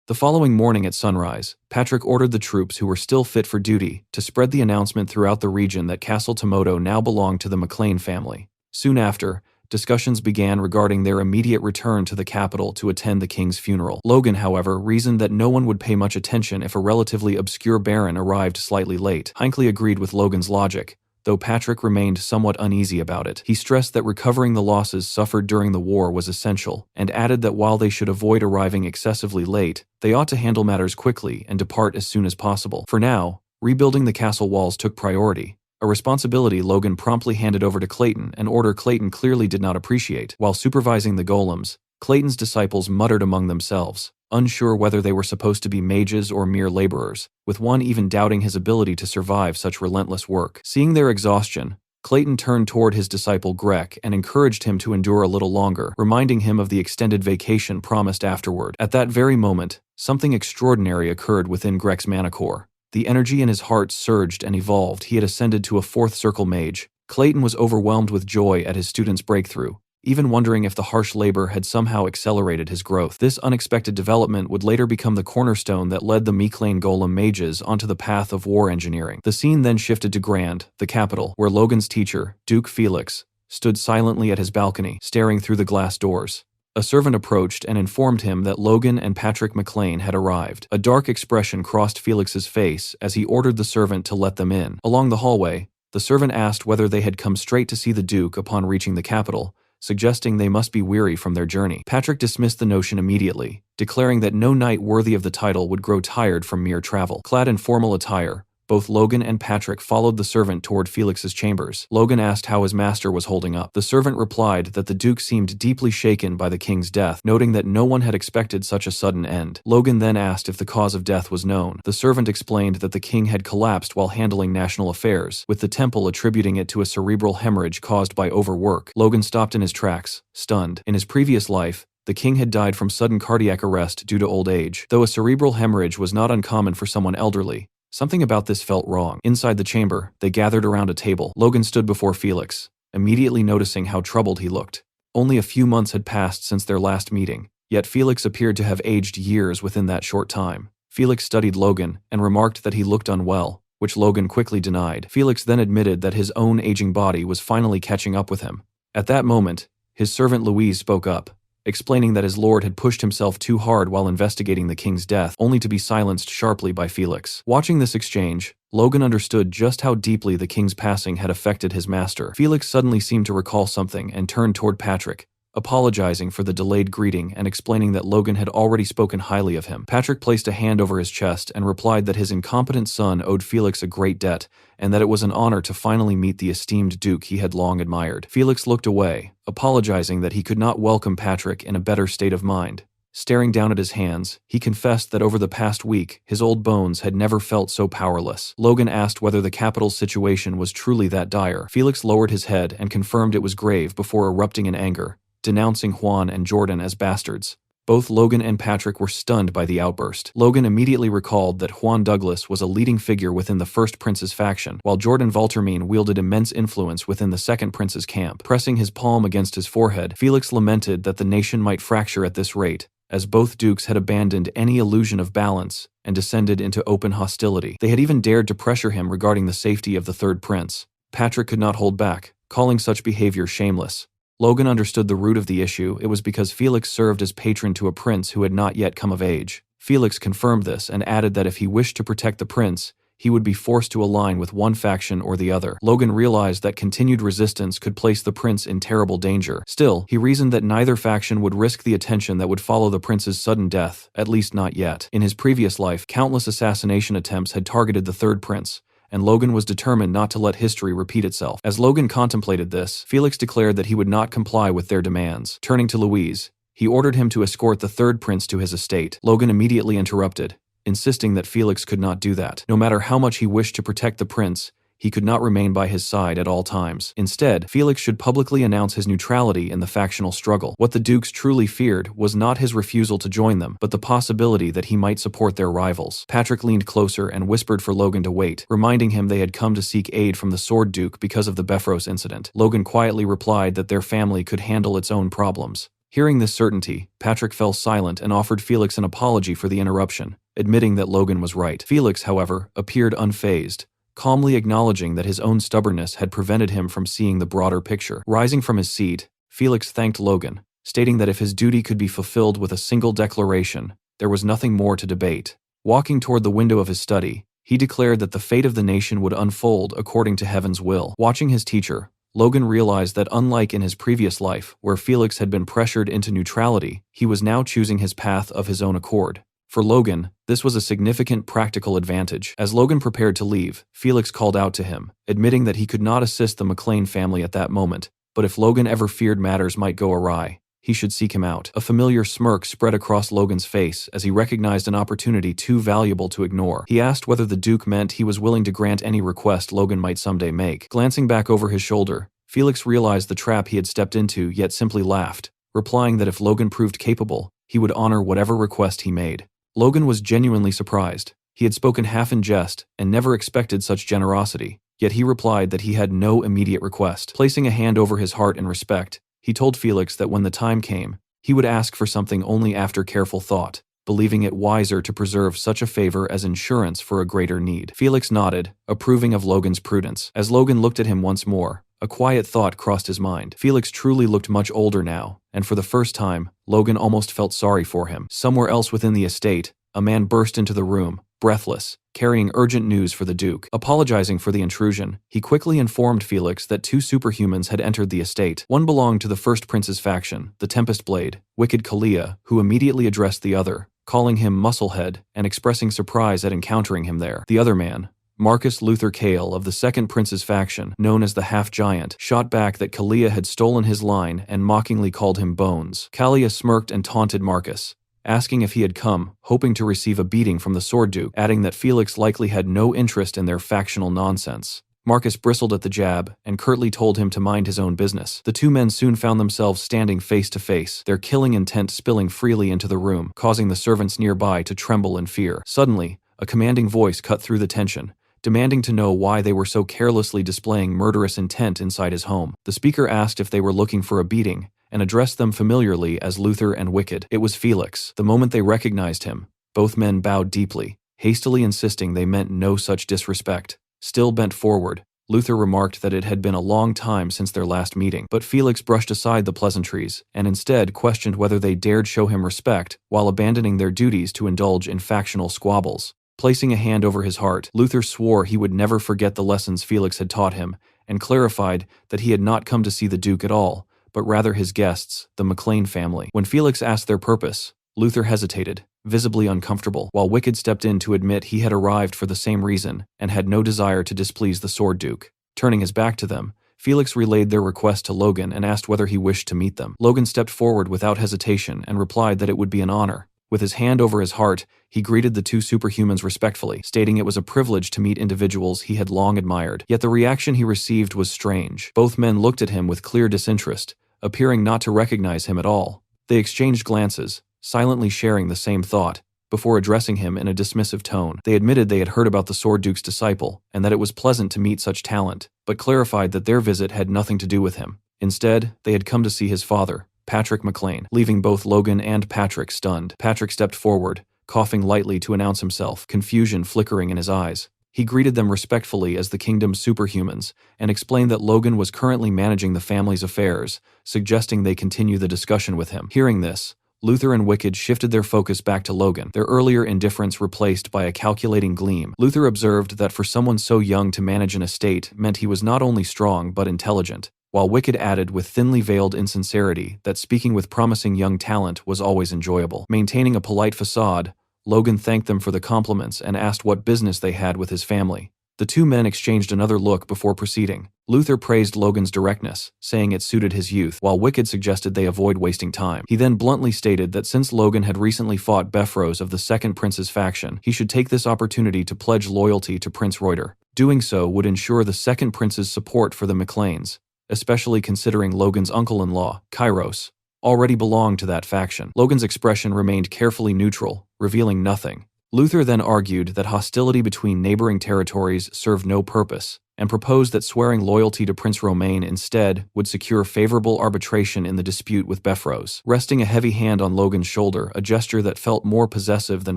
The following morning at sunrise, Patrick ordered the troops who were still fit for duty to spread the announcement throughout the region that Castle Tomoto now belonged to the McLean family. Soon after, discussions began regarding their immediate return to the capital to attend the king's funeral. Logan, however, reasoned that no one would pay much attention if a relatively obscure baron arrived slightly late. Hinckley agreed with Logan's logic, though Patrick remained somewhat uneasy about it. He stressed that recovering the losses suffered during the war was essential, and added that while they should avoid arriving excessively late, they ought to handle matters quickly and depart as soon as possible. For now, rebuilding the castle walls took priority, a responsibility Logan promptly handed over to Clayton, an order Clayton clearly did not appreciate. While supervising the golems, Clayton's disciples muttered among themselves, unsure whether they were supposed to be mages or mere laborers, with one even doubting his ability to survive such relentless work. Seeing their exhaustion, Clayton turned toward his disciple Grek and encouraged him to endure a little longer, reminding him of the extended vacation promised afterward. At that very moment, something extraordinary occurred within Grek's mana core. The energy in his heart surged and evolved. He had ascended to a fourth circle mage. Clayton was overwhelmed with joy at his student's breakthrough, even wondering if the harsh labor had somehow accelerated his growth. This unexpected development would later become the cornerstone that led the Miclain Golem mages onto the path of war engineering. The scene then shifted to Grand, the capital, where Logan's teacher, Duke Felix, stood silently at his balcony, staring through the glass doors. A servant approached and informed him that Logan and Patrick McLean had arrived. A dark expression crossed Felix's face as he ordered the servant to let them in. Along the hallway, the servant asked whether they had come straight to see the Duke upon reaching the capital, suggesting they must be weary from their journey. Patrick dismissed the notion immediately, declaring that no knight worthy of the title would grow tired from mere travel. Clad in formal attire, both Logan and Patrick followed the servant toward Felix's chambers. Logan asked how his master was holding up. The servant replied that the Duke seemed deeply shaken by the king's death, noting that no one had expected such a sudden end. Logan then asked if the cause of death was known. The servant explained that the king had collapsed while handling national affairs, with the temple attributing it to a cerebral hemorrhage caused by overwork. Logan stopped in his tracks, stunned. In his previous life, the king had died from sudden cardiac arrest due to old age. Though a cerebral hemorrhage was not uncommon for someone elderly, something about this felt wrong. Inside the chamber, they gathered around a table. Logan stood before Felix, immediately noticing how troubled he looked. Only a few months had passed since their last meeting, yet Felix appeared to have aged years within that short time. Felix studied Logan and remarked that he looked unwell, which Logan quickly denied. Felix then admitted that his own aging body was finally catching up with him. At that moment, his servant Louise spoke up, explaining that his lord had pushed himself too hard while investigating the king's death, only to be silenced sharply by Felix. Watching this exchange, Logan understood just how deeply the king's passing had affected his master. Felix suddenly seemed to recall something and turned toward Patrick, apologizing for the delayed greeting and explaining that Logan had already spoken highly of him. Patrick placed a hand over his chest and replied that his incompetent son owed Felix a great debt, and that it was an honor to finally meet the esteemed Duke he had long admired. Felix looked away, apologizing that he could not welcome Patrick in a better state of mind. Staring down at his hands, he confessed that over the past week, his old bones had never felt so powerless. Logan asked whether the capital's situation was truly that dire. Felix lowered his head and confirmed it was grave before erupting in anger, denouncing Juan and Jordan as bastards. Both Logan and Patrick were stunned by the outburst. Logan immediately recalled that Juan Douglas was a leading figure within the First Prince's faction, while Jordan Valtermine wielded immense influence within the Second Prince's camp. Pressing his palm against his forehead, Felix lamented that the nation might fracture at this rate, as both dukes had abandoned any illusion of balance and descended into open hostility. They had even dared to pressure him regarding the safety of the Third Prince. Patrick could not hold back, calling such behavior shameless. Logan understood the root of the issue. It was because Felix served as patron to a prince who had not yet come of age. Felix confirmed this and added that if he wished to protect the prince, he would be forced to align with one faction or the other. Logan realized that continued resistance could place the prince in terrible danger. Still, he reasoned that neither faction would risk the attention that would follow the prince's sudden death, at least not yet. In his previous life, countless assassination attempts had targeted the Third Prince, and Logan was determined not to let history repeat itself. As Logan contemplated this, Felix declared that he would not comply with their demands. Turning to Louise, he ordered him to escort the Third Prince to his estate. Logan immediately interrupted, insisting that Felix could not do that. No matter how much he wished to protect the prince, he could not remain by his side at all times. Instead, Felix should publicly announce his neutrality in the factional struggle. What the dukes truly feared was not his refusal to join them, but the possibility that he might support their rivals. Patrick leaned closer and whispered for Logan to wait, reminding him they had come to seek aid from the Sword Duke because of the Befros incident. Logan quietly replied that their family could handle its own problems. Hearing this certainty, Patrick fell silent and offered Felix an apology for the interruption, admitting that Logan was right. Felix, however, appeared unfazed, calmly acknowledging that his own stubbornness had prevented him from seeing the broader picture. Rising from his seat, Felix thanked Logan, stating that if his duty could be fulfilled with a single declaration, there was nothing more to debate. Walking toward the window of his study, he declared that the fate of the nation would unfold according to heaven's will. Watching his teacher, Logan realized that unlike in his previous life, where Felix had been pressured into neutrality, he was now choosing his path of his own accord. For Logan, this was a significant practical advantage. As Logan prepared to leave, Felix called out to him, admitting that he could not assist the McLean family at that moment, but if Logan ever feared matters might go awry, he should seek him out. A familiar smirk spread across Logan's face as he recognized an opportunity too valuable to ignore. He asked whether the Duke meant he was willing to grant any request Logan might someday make. Glancing back over his shoulder, Felix realized the trap he had stepped into, yet simply laughed, replying that if Logan proved capable, he would honor whatever request he made. Logan was genuinely surprised. He had spoken half in jest and never expected such generosity, yet he replied that he had no immediate request. Placing a hand over his heart in respect, He told Felix that when the time came, he would ask for something only after careful thought, believing it wiser to preserve such a favor as insurance for a greater need. Felix nodded, approving of Logan's prudence. As Logan looked at him once more, a quiet thought crossed his mind. Felix truly looked much older now, and for the first time, Logan almost felt sorry for him. Somewhere else within the estate, a man burst into the room, breathless, carrying urgent news for the Duke. Apologizing for the intrusion, he quickly informed Felix that 2 superhumans had entered the estate. One belonged to the first prince's faction, the Tempest Blade, Wicked Kalia, who immediately addressed the other, calling him Musclehead and expressing surprise at encountering him there. The other man, Marcus Luther Cale of the second prince's faction, known as the Half-Giant, shot back that Kalia had stolen his line and mockingly called him Bones. Kalia smirked and taunted Marcus, asking if he had come, hoping to receive a beating from the Sword Duke, adding that Felix likely had no interest in their factional nonsense. Marcus bristled at the jab and curtly told him to mind his own business. The 2 men soon found themselves standing face to face, their killing intent spilling freely into the room, causing the servants nearby to tremble in fear. Suddenly, a commanding voice cut through the tension, demanding to know why they were so carelessly displaying murderous intent inside his home. The speaker asked if they were looking for a beating, and addressed them familiarly as Luther and Wicked. It was Felix. The moment they recognized him, both men bowed deeply, hastily insisting they meant no such disrespect. Still bent forward, Luther remarked that it had been a long time since their last meeting, but Felix brushed aside the pleasantries and instead questioned whether they dared show him respect while abandoning their duties to indulge in factional squabbles. Placing a hand over his heart, Luther swore he would never forget the lessons Felix had taught him and clarified that he had not come to see the Duke at all, but rather his guests, the McLean family. When Felix asked their purpose, Luther hesitated, visibly uncomfortable, while Wicked stepped in to admit he had arrived for the same reason and had no desire to displease the Sword Duke. Turning his back to them, Felix relayed their request to Logan and asked whether he wished to meet them. Logan stepped forward without hesitation and replied that it would be an honor. With his hand over his heart, he greeted the 2 superhumans respectfully, stating it was a privilege to meet individuals he had long admired. Yet the reaction he received was strange. Both men looked at him with clear disinterest, appearing not to recognize him at all. They exchanged glances, silently sharing the same thought, before addressing him in a dismissive tone. They admitted they had heard about the Sword Duke's disciple, and that it was pleasant to meet such talent, but clarified that their visit had nothing to do with him. Instead, they had come to see his father, Patrick McLean, leaving both Logan and Patrick stunned. Patrick stepped forward, coughing lightly to announce himself, confusion flickering in his eyes. He greeted them respectfully as the kingdom's superhumans, and explained that Logan was currently managing the family's affairs, suggesting they continue the discussion with him. Hearing this, Luther and Wicked shifted their focus back to Logan, their earlier indifference replaced by a calculating gleam. Luther observed that for someone so young to manage an estate meant he was not only strong but intelligent, while Wicked added with thinly veiled insincerity that speaking with promising young talent was always enjoyable. Maintaining a polite facade, Logan thanked them for the compliments and asked what business they had with his family. The 2 men exchanged another look before proceeding. Luther praised Logan's directness, saying it suited his youth, while Wicked suggested they avoid wasting time. He then bluntly stated that since Logan had recently fought Befros of the Second Prince's faction, he should take this opportunity to pledge loyalty to Prince Reuter. Doing so would ensure the Second Prince's support for the McLeans, especially considering Logan's uncle-in-law, Kairos, already belonged to that faction. Logan's expression remained carefully neutral, revealing nothing. Luther then argued that hostility between neighboring territories served no purpose, and proposed that swearing loyalty to Prince Romain instead would secure favorable arbitration in the dispute with Befros. Resting a heavy hand on Logan's shoulder, a gesture that felt more possessive than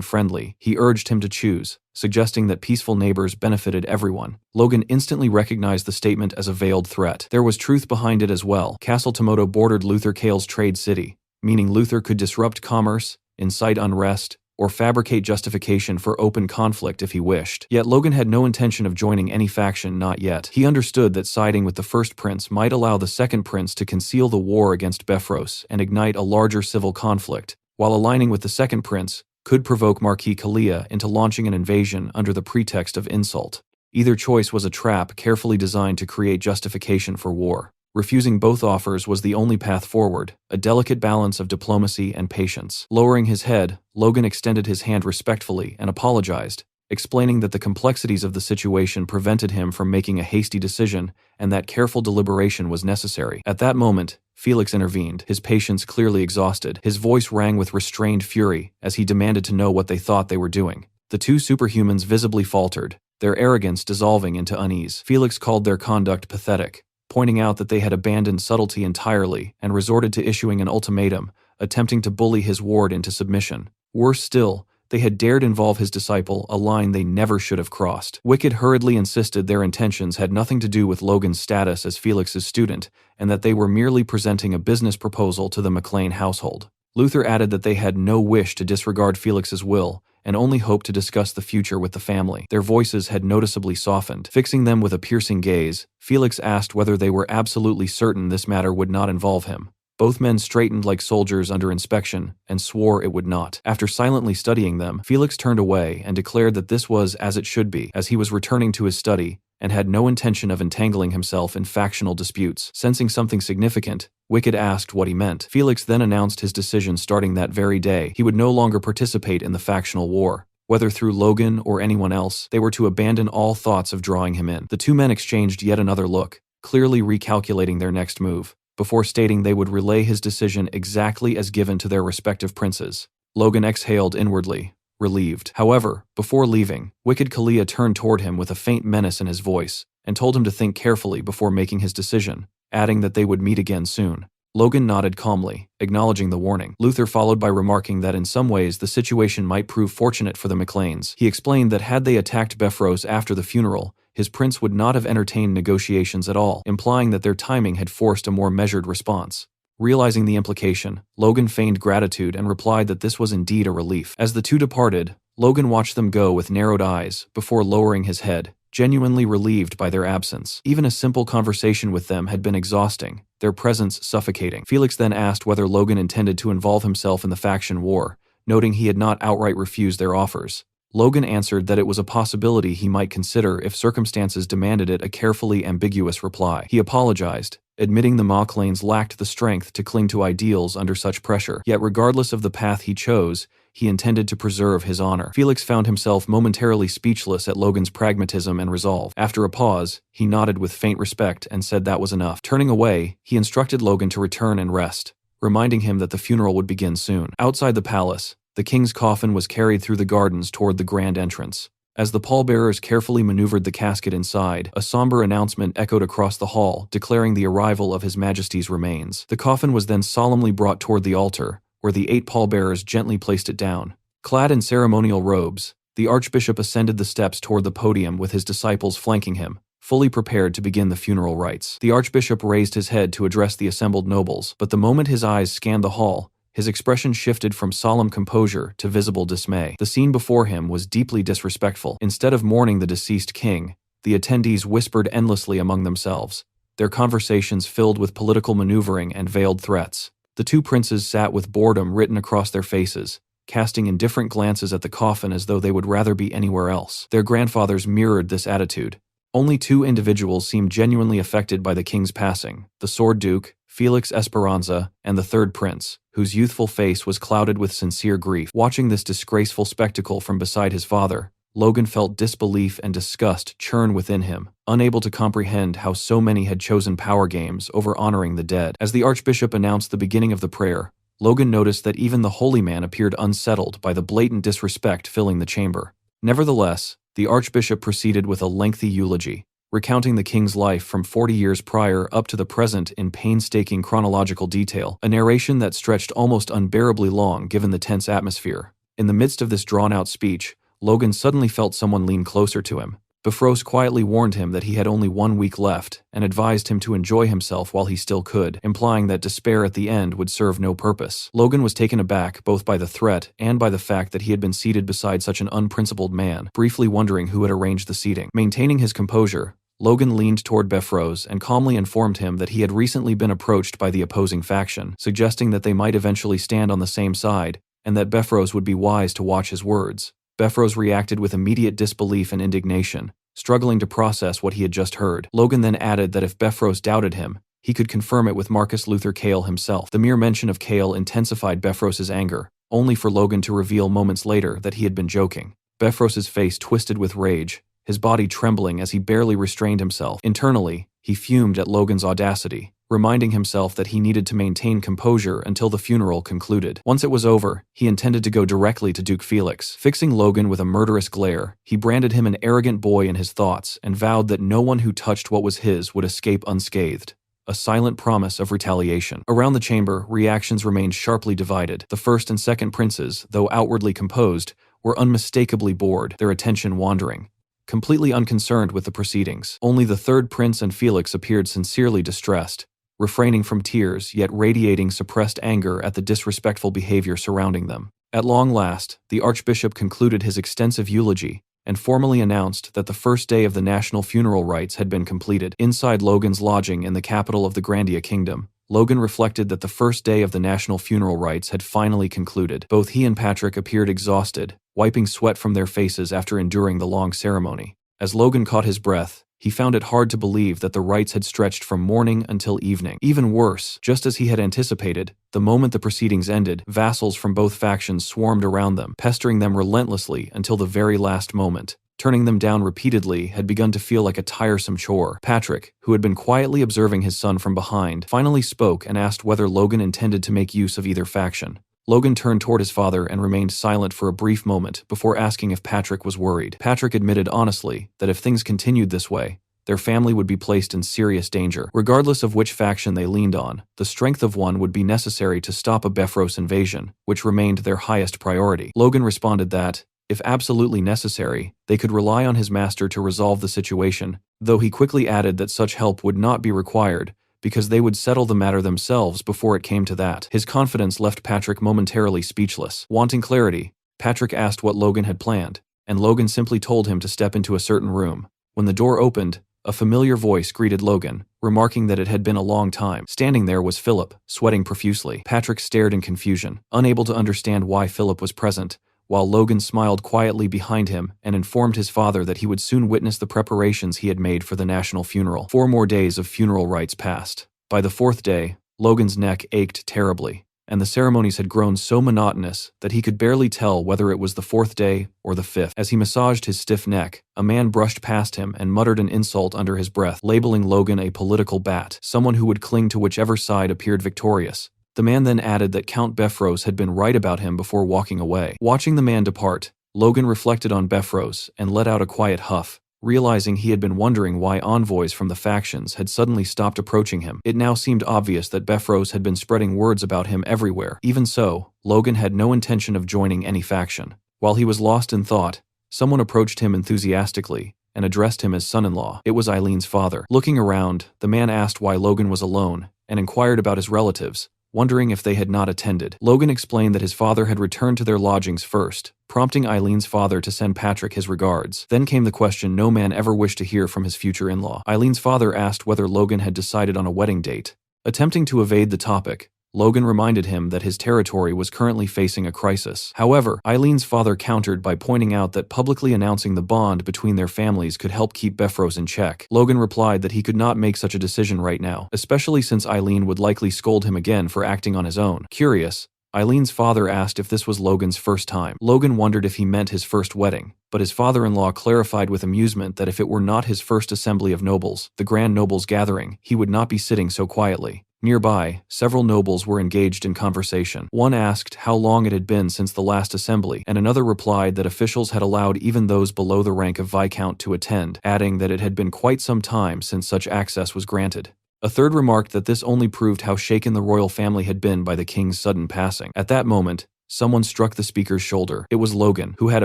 friendly, he urged him to choose, suggesting that peaceful neighbors benefited everyone. Logan instantly recognized the statement as a veiled threat. There was truth behind it as well. Castle Tomoto bordered Luther Cale's trade city, meaning Luther could disrupt commerce, incite unrest, or fabricate justification for open conflict if he wished. Yet Logan had no intention of joining any faction, not yet. He understood that siding with the first prince might allow the second prince to conceal the war against Befros and ignite a larger civil conflict, while aligning with the second prince could provoke Marquis Kalia into launching an invasion under the pretext of insult. Either choice was a trap carefully designed to create justification for war. Refusing both offers was the only path forward, a delicate balance of diplomacy and patience. Lowering his head, Logan extended his hand respectfully and apologized, explaining that the complexities of the situation prevented him from making a hasty decision and that careful deliberation was necessary. At that moment, Felix intervened, his patience clearly exhausted. His voice rang with restrained fury as he demanded to know what they thought they were doing. The 2 superhumans visibly faltered, their arrogance dissolving into unease. Felix called their conduct pathetic, pointing out that they had abandoned subtlety entirely and resorted to issuing an ultimatum, attempting to bully his ward into submission. Worse still, they had dared involve his disciple, a line they never should have crossed. Wicked hurriedly insisted their intentions had nothing to do with Logan's status as Felix's student, and that they were merely presenting a business proposal to the McLean household. Luther added that they had no wish to disregard Felix's will, and only hoped to discuss the future with the family. Their voices had noticeably softened. Fixing them with a piercing gaze, Felix asked whether they were absolutely certain this matter would not involve him. Both men straightened like soldiers under inspection and swore it would not. After silently studying them, Felix turned away and declared that this was as it should be, as he was returning to his study and had no intention of entangling himself in factional disputes. Sensing something significant, Wicked asked what he meant. Felix then announced his decision starting that very day. He would no longer participate in the factional war. Whether through Logan or anyone else, they were to abandon all thoughts of drawing him in. The two men exchanged yet another look, clearly recalculating their next move, before stating they would relay his decision exactly as given to their respective princes. Logan exhaled inwardly, relieved. However, before leaving, Wicked Kalia turned toward him with a faint menace in his voice, and told him to think carefully before making his decision, adding that they would meet again soon. Logan nodded calmly, acknowledging the warning. Luther followed by remarking that in some ways the situation might prove fortunate for the McLeans. He explained that had they attacked Befros after the funeral, his prince would not have entertained negotiations at all, implying that their timing had forced a more measured response. Realizing the implication, Logan feigned gratitude and replied that this was indeed a relief. As the two departed, Logan watched them go with narrowed eyes before lowering his head, genuinely relieved by their absence. Even a simple conversation with them had been exhausting, their presence suffocating. Felix then asked whether Logan intended to involve himself in the faction war, noting he had not outright refused their offers. Logan answered that it was a possibility he might consider if circumstances demanded it, a carefully ambiguous reply. He apologized, admitting the McLeans lacked the strength to cling to ideals under such pressure. Yet regardless of the path he chose, he intended to preserve his honor. Felix found himself momentarily speechless at Logan's pragmatism and resolve. After a pause, he nodded with faint respect and said that was enough. Turning away, he instructed Logan to return and rest, reminding him that the funeral would begin soon. Outside the palace, the king's coffin was carried through the gardens toward the grand entrance. As the pallbearers carefully maneuvered the casket inside, a somber announcement echoed across the hall, declaring the arrival of His Majesty's remains. The coffin was then solemnly brought toward the altar, where the 8 pallbearers gently placed it down. Clad in ceremonial robes, the archbishop ascended the steps toward the podium with his disciples flanking him, fully prepared to begin the funeral rites. The archbishop raised his head to address the assembled nobles, but the moment his eyes scanned the hall, his expression shifted from solemn composure to visible dismay. The scene before him was deeply disrespectful. Instead of mourning the deceased king, the attendees whispered endlessly among themselves, their conversations filled with political maneuvering and veiled threats. The two princes sat with boredom written across their faces, casting indifferent glances at the coffin as though they would rather be anywhere else. Their grandfathers mirrored this attitude. Only 2 individuals seemed genuinely affected by the king's passing: the Sword Duke, Felix Esperanza, and the 3rd prince, whose youthful face was clouded with sincere grief. Watching this disgraceful spectacle from beside his father, Logan felt disbelief and disgust churn within him, unable to comprehend how so many had chosen power games over honoring the dead. As the archbishop announced the beginning of the prayer, Logan noticed that even the holy man appeared unsettled by the blatant disrespect filling the chamber. Nevertheless, the archbishop proceeded with a lengthy eulogy, recounting the king's life from 40 years prior up to the present in painstaking chronological detail, a narration that stretched almost unbearably long given the tense atmosphere. In the midst of this drawn-out speech, Logan suddenly felt someone lean closer to him. Befros quietly warned him that he had only 1 week left and advised him to enjoy himself while he still could, implying that despair at the end would serve no purpose. Logan was taken aback both by the threat and by the fact that he had been seated beside such an unprincipled man, briefly wondering who had arranged the seating. Maintaining his composure, Logan leaned toward Befros and calmly informed him that he had recently been approached by the opposing faction, suggesting that they might eventually stand on the same side, and that Befros would be wise to watch his words. Befros reacted with immediate disbelief and indignation, struggling to process what he had just heard. Logan then added that if Befros doubted him, he could confirm it with Marcus Luther Cale himself. The mere mention of Cale intensified Befros's anger, only for Logan to reveal moments later that he had been joking. Befros's face twisted with rage, his body trembling as he barely restrained himself. Internally, he fumed at Logan's audacity, reminding himself that he needed to maintain composure until the funeral concluded. Once it was over, he intended to go directly to Duke Felix. Fixing Logan with a murderous glare, he branded him an arrogant boy in his thoughts and vowed that no one who touched what was his would escape unscathed. A silent promise of retaliation. Around the chamber, reactions remained sharply divided. The first and second princes, though outwardly composed, were unmistakably bored, their attention wandering, completely unconcerned with the proceedings. Only the third prince and Felix appeared sincerely distressed, refraining from tears yet radiating suppressed anger at the disrespectful behavior surrounding them. At long last, the archbishop concluded his extensive eulogy and formally announced that the first day of the national funeral rites had been completed. Inside Logan's lodging in the capital of the Grandia Kingdom, Logan reflected that the first day of the national funeral rites had finally concluded. Both he and Patrick appeared exhausted, wiping sweat from their faces after enduring the long ceremony. As Logan caught his breath, he found it hard to believe that the rites had stretched from morning until evening. Even worse, just as he had anticipated, the moment the proceedings ended, vassals from both factions swarmed around them, pestering them relentlessly until the very last moment. Turning them down repeatedly had begun to feel like a tiresome chore. Patrick, who had been quietly observing his son from behind, finally spoke and asked whether Logan intended to make use of either faction. Logan turned toward his father and remained silent for a brief moment before asking if Patrick was worried. Patrick admitted honestly that if things continued this way, their family would be placed in serious danger. Regardless of which faction they leaned on, the strength of one would be necessary to stop a Bifrost invasion, which remained their highest priority. Logan responded that, if absolutely necessary, they could rely on his master to resolve the situation, though he quickly added that such help would not be required, because they would settle the matter themselves before it came to that. His confidence left Patrick momentarily speechless. Wanting clarity, Patrick asked what Logan had planned, and Logan simply told him to step into a certain room. When the door opened, a familiar voice greeted Logan, remarking that it had been a long time. Standing there was Philip, sweating profusely. Patrick stared in confusion, unable to understand why Philip was present, while Logan smiled quietly behind him and informed his father that he would soon witness the preparations he had made for the national funeral. 4 more days of funeral rites passed. By the 4th day, Logan's neck ached terribly, and the ceremonies had grown so monotonous that he could barely tell whether it was the 4th day or the 5th. As he massaged his stiff neck, a man brushed past him and muttered an insult under his breath, labeling Logan a political bat, someone who would cling to whichever side appeared victorious. The man then added that Count Bifrost had been right about him before walking away. Watching the man depart, Logan reflected on Bifrost and let out a quiet huff, realizing he had been wondering why envoys from the factions had suddenly stopped approaching him. It now seemed obvious that Bifrost had been spreading words about him everywhere. Even so, Logan had no intention of joining any faction. While he was lost in thought, someone approached him enthusiastically and addressed him as son-in-law. It was Eileen's father. Looking around, the man asked why Logan was alone and inquired about his relatives, wondering if they had not attended. Logan explained that his father had returned to their lodgings first, prompting Eileen's father to send Patrick his regards. Then came the question no man ever wished to hear from his future in-law. Eileen's father asked whether Logan had decided on a wedding date. Attempting to evade the topic, Logan reminded him that his territory was currently facing a crisis. However, Eileen's father countered by pointing out that publicly announcing the bond between their families could help keep Bifrost in check. Logan replied that he could not make such a decision right now, especially since Eileen would likely scold him again for acting on his own. Curious, Eileen's father asked if this was Logan's first time. Logan wondered if he meant his first wedding, but his father-in-law clarified with amusement that if it were not his first assembly of nobles, the Grand Nobles gathering, he would not be sitting so quietly. Nearby, several nobles were engaged in conversation. One asked how long it had been since the last assembly, and another replied that officials had allowed even those below the rank of Viscount to attend, adding that it had been quite some time since such access was granted. A third remarked that this only proved how shaken the royal family had been by the king's sudden passing. At that moment, someone struck the speaker's shoulder. It was Logan, who had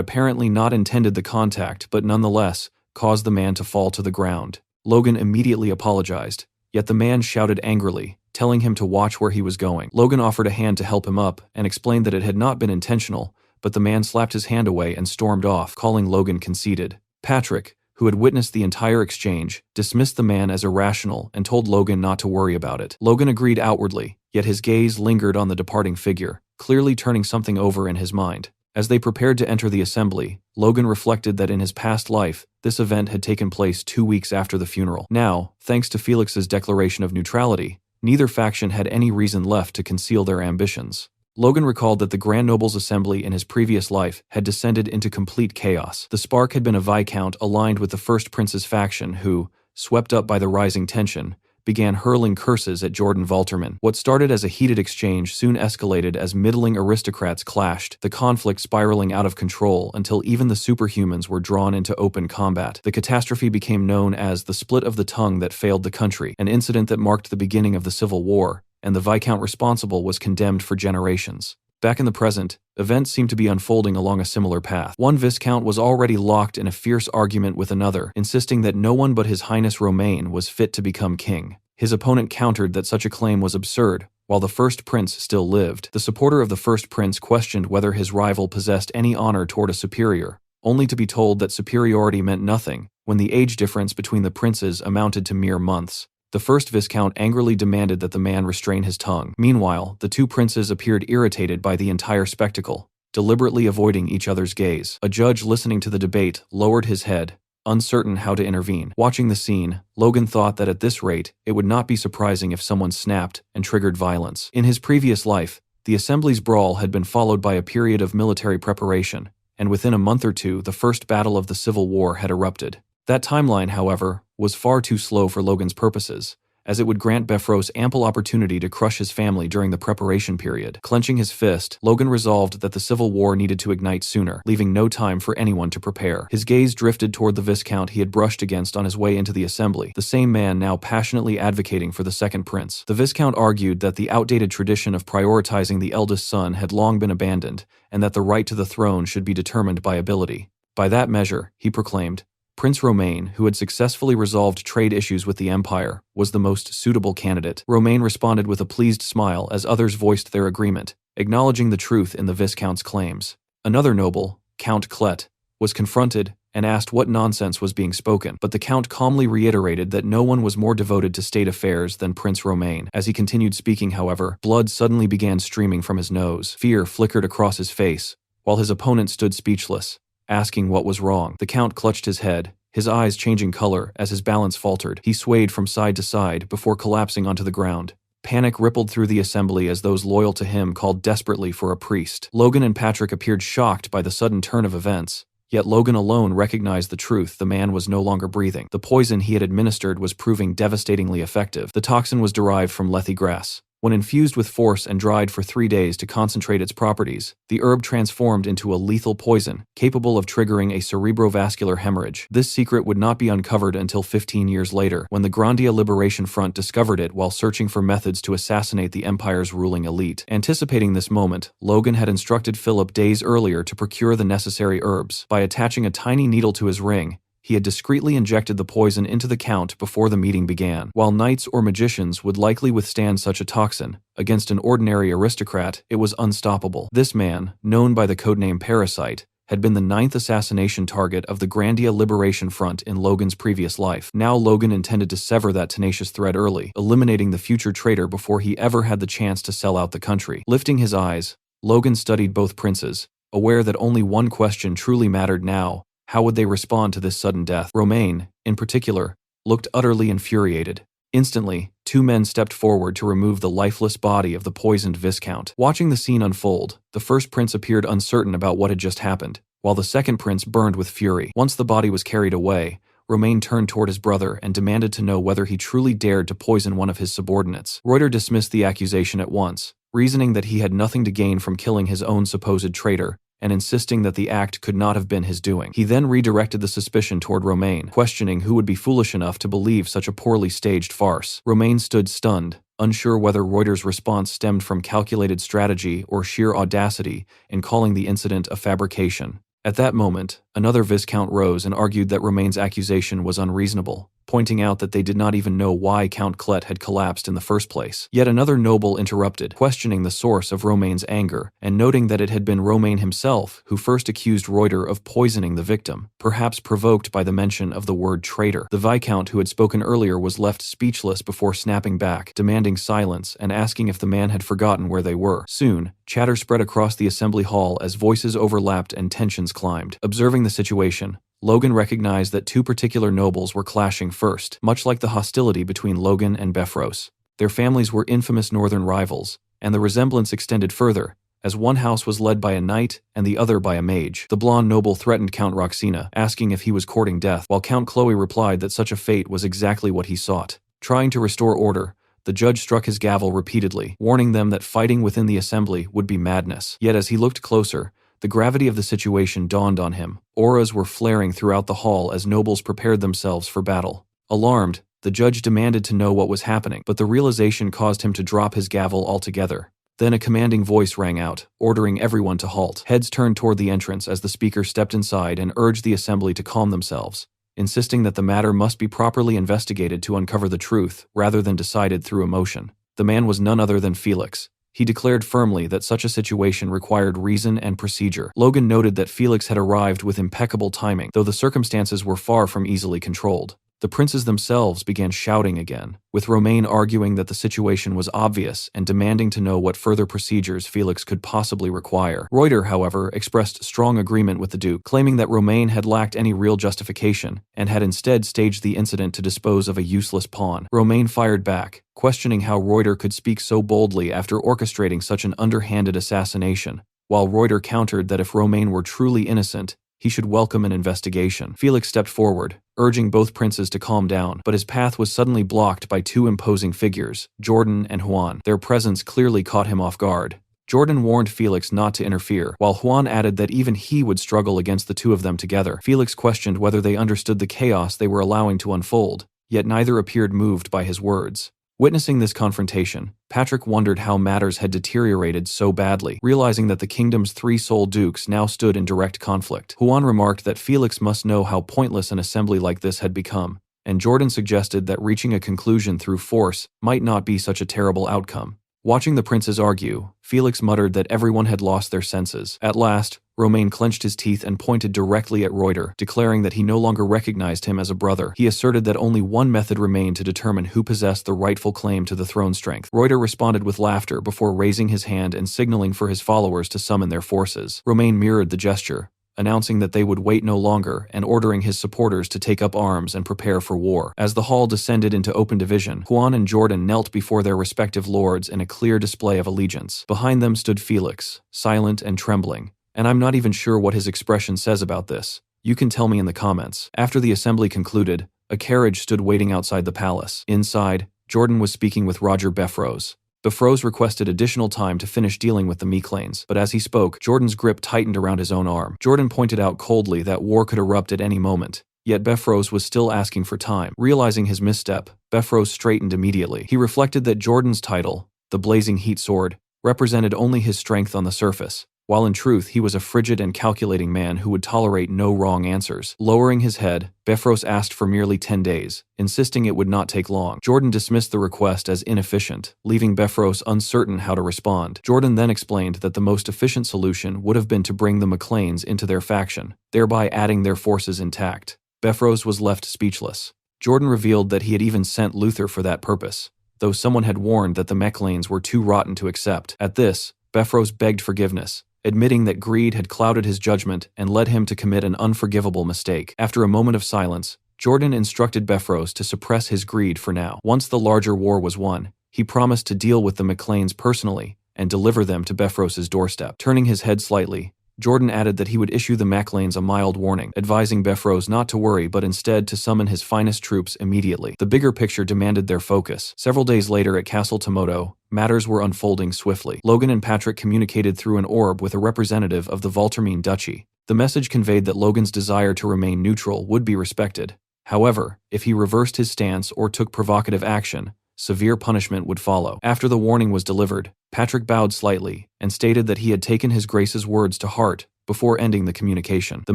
apparently not intended the contact but nonetheless caused the man to fall to the ground. Logan immediately apologized, yet the man shouted angrily, telling him to watch where he was going. Logan offered a hand to help him up and explained that it had not been intentional, but the man slapped his hand away and stormed off, calling Logan conceited. Patrick, who had witnessed the entire exchange, dismissed the man as irrational and told Logan not to worry about it. Logan agreed outwardly, yet his gaze lingered on the departing figure, clearly turning something over in his mind. As they prepared to enter the assembly, Logan reflected that in his past life, this event had taken place 2 weeks after the funeral. Now, thanks to Felix's declaration of neutrality, neither faction had any reason left to conceal their ambitions. Logan recalled that the Grand Nobles Assembly in his previous life had descended into complete chaos. The spark had been a Viscount aligned with the First Prince's faction who, swept up by the rising tension, began hurling curses at Jordan Valterman. What started as a heated exchange soon escalated as middling aristocrats clashed, the conflict spiraling out of control until even the superhumans were drawn into open combat. The catastrophe became known as the split of the tongue that failed the country, an incident that marked the beginning of the Civil War, and the Viscount responsible was condemned for generations. Back in the present, events seemed to be unfolding along a similar path. One Viscount was already locked in a fierce argument with another, insisting that no one but His Highness Romain was fit to become king. His opponent countered that such a claim was absurd, while the first prince still lived. The supporter of the first prince questioned whether his rival possessed any honor toward a superior, only to be told that superiority meant nothing, when the age difference between the princes amounted to mere months. The first Viscount angrily demanded that the man restrain his tongue. Meanwhile, the two princes appeared irritated by the entire spectacle, deliberately avoiding each other's gaze. A judge listening to the debate lowered his head, uncertain how to intervene. Watching the scene, Logan thought that at this rate, it would not be surprising if someone snapped and triggered violence. In his previous life, the Assembly's brawl had been followed by a period of military preparation, and within a month or two, the first battle of the Civil War had erupted. That timeline, however, was far too slow for Logan's purposes, as it would grant Befros ample opportunity to crush his family during the preparation period. Clenching his fist, Logan resolved that the Civil War needed to ignite sooner, leaving no time for anyone to prepare. His gaze drifted toward the Viscount he had brushed against on his way into the assembly, the same man now passionately advocating for the second prince. The Viscount argued that the outdated tradition of prioritizing the eldest son had long been abandoned, and that the right to the throne should be determined by ability. By that measure, he proclaimed, Prince Romain, who had successfully resolved trade issues with the Empire, was the most suitable candidate. Romain responded with a pleased smile as others voiced their agreement, acknowledging the truth in the Viscount's claims. Another noble, Count Clet, was confronted and asked what nonsense was being spoken, but the Count calmly reiterated that no one was more devoted to state affairs than Prince Romain. As he continued speaking, however, blood suddenly began streaming from his nose. Fear flickered across his face, while his opponent stood speechless, asking what was wrong. The Count clutched his head, his eyes changing color as his balance faltered. He swayed from side to side before collapsing onto the ground. Panic rippled through the assembly as those loyal to him called desperately for a priest. Logan and Patrick appeared shocked by the sudden turn of events, yet Logan alone recognized the truth: the man was no longer breathing. The poison he had administered was proving devastatingly effective. The toxin was derived from lethe grass. When infused with force and dried for 3 days to concentrate its properties, the herb transformed into a lethal poison, capable of triggering a cerebrovascular hemorrhage. This secret would not be uncovered until 15 years later, when the Grandia Liberation Front discovered it while searching for methods to assassinate the Empire's ruling elite. Anticipating this moment, Logan had instructed Philip days earlier to procure the necessary herbs. By attaching a tiny needle to his ring, he had discreetly injected the poison into the Count before the meeting began. While knights or magicians would likely withstand such a toxin, against an ordinary aristocrat, it was unstoppable. This man, known by the codename Parasite, had been the 9th assassination target of the Grandia Liberation Front in Logan's previous life. Now Logan intended to sever that tenacious thread early, eliminating the future traitor before he ever had the chance to sell out the country. Lifting his eyes, Logan studied both princes, aware that only one question truly mattered now: how would they respond to this sudden death? Romain, in particular, looked utterly infuriated. Instantly, 2 men stepped forward to remove the lifeless body of the poisoned Viscount. Watching the scene unfold, the first prince appeared uncertain about what had just happened, while the second prince burned with fury. Once the body was carried away, Romain turned toward his brother and demanded to know whether he truly dared to poison one of his subordinates. Reuter dismissed the accusation at once, reasoning that he had nothing to gain from killing his own supposed traitor, and insisting that the act could not have been his doing. He then redirected the suspicion toward Romain, questioning who would be foolish enough to believe such a poorly staged farce. Romain stood stunned, unsure whether Reuter's response stemmed from calculated strategy or sheer audacity in calling the incident a fabrication. At that moment, another Viscount rose and argued that Romain's accusation was unreasonable, pointing out that they did not even know why Count Clet had collapsed in the first place. Yet another noble interrupted, questioning the source of Romain's anger, and noting that it had been Romain himself who first accused Reuter of poisoning the victim, perhaps provoked by the mention of the word traitor. The Viscount who had spoken earlier was left speechless before snapping back, demanding silence and asking if the man had forgotten where they were. Soon, chatter spread across the assembly hall as voices overlapped and tensions climbed. Observing the situation, Logan recognized that 2 particular nobles were clashing first, much like the hostility between Logan and Befros. Their families were infamous northern rivals, and the resemblance extended further, as one house was led by a knight and the other by a mage. The blonde noble threatened Count Roxina, asking if he was courting death, while Count Chloe replied that such a fate was exactly what he sought. Trying to restore order, the judge struck his gavel repeatedly, warning them that fighting within the assembly would be madness. Yet as he looked closer, the gravity of the situation dawned on him. Auras were flaring throughout the hall as nobles prepared themselves for battle. Alarmed, the judge demanded to know what was happening, but the realization caused him to drop his gavel altogether. Then a commanding voice rang out, ordering everyone to halt. Heads turned toward the entrance as the speaker stepped inside and urged the assembly to calm themselves, insisting that the matter must be properly investigated to uncover the truth, rather than decided through emotion. The man was none other than Felix. He declared firmly that such a situation required reason and procedure. Logan noted that Felix had arrived with impeccable timing, though the circumstances were far from easily controlled. The princes themselves began shouting again, with Romain arguing that the situation was obvious and demanding to know what further procedures Felix could possibly require. Reuter, however, expressed strong agreement with the Duke, claiming that Romain had lacked any real justification and had instead staged the incident to dispose of a useless pawn. Romain fired back, questioning how Reuter could speak so boldly after orchestrating such an underhanded assassination, while Reuter countered that if Romain were truly innocent, he should welcome an investigation. Felix stepped forward, urging both princes to calm down, but his path was suddenly blocked by two imposing figures, Jordan and Juan. Their presence clearly caught him off guard. Jordan warned Felix not to interfere, while Juan added that even he would struggle against the two of them together. Felix questioned whether they understood the chaos they were allowing to unfold, yet neither appeared moved by his words. Witnessing this confrontation, Patrick wondered how matters had deteriorated so badly, realizing that the kingdom's three sole dukes now stood in direct conflict. Juan remarked that Felix must know how pointless an assembly like this had become, and Jordan suggested that reaching a conclusion through force might not be such a terrible outcome. Watching the princes argue, Felix muttered that everyone had lost their senses. At last, Romain clenched his teeth and pointed directly at Reuter, declaring that he no longer recognized him as a brother. He asserted that only one method remained to determine who possessed the rightful claim to the throne strength. Reuter responded with laughter before raising his hand and signaling for his followers to summon their forces. Romain mirrored the gesture, announcing that they would wait no longer and ordering his supporters to take up arms and prepare for war. As the hall descended into open division, Juan and Jordan knelt before their respective lords in a clear display of allegiance. Behind them stood Felix, silent and trembling, and I'm not even sure what his expression says about this. You can tell me in the comments. After the assembly concluded, a carriage stood waiting outside the palace. Inside, Jordan was speaking with Roger Befrose. Befrose requested additional time to finish dealing with the Meclanes, but as he spoke, Jordan's grip tightened around his own arm. Jordan pointed out coldly that war could erupt at any moment, yet Befrose was still asking for time. Realizing his misstep, Befrose straightened immediately. He reflected that Jordan's title, the Blazing Heat Sword, represented only his strength on the surface, while in truth he was a frigid and calculating man who would tolerate no wrong answers. Lowering his head, Befrose asked for merely 10 days, insisting it would not take long. Jordan dismissed the request as inefficient, leaving Befrose uncertain how to respond. Jordan then explained that the most efficient solution would have been to bring the Meclanes into their faction, thereby adding their forces intact. Befrose was left speechless. Jordan revealed that he had even sent Luther for that purpose, though someone had warned that the Meclanes were too rotten to accept. At this, Befrose begged forgiveness, admitting that greed had clouded his judgment and led him to commit an unforgivable mistake. After a moment of silence, Jordan instructed Befrose to suppress his greed for now. Once the larger war was won, he promised to deal with the Meclanes personally and deliver them to Befrose's doorstep. Turning his head slightly, Jordan added that he would issue the Meclanes a mild warning, advising Befrose not to worry but instead to summon his finest troops immediately. The bigger picture demanded their focus. Several days later at Castle Tomoto, matters were unfolding swiftly. Logan and Patrick communicated through an orb with a representative of the Valtermine Duchy. The message conveyed that Logan's desire to remain neutral would be respected. However, if he reversed his stance or took provocative action, severe punishment would follow. After the warning was delivered, Patrick bowed slightly and stated that he had taken his Grace's words to heart before ending the communication. The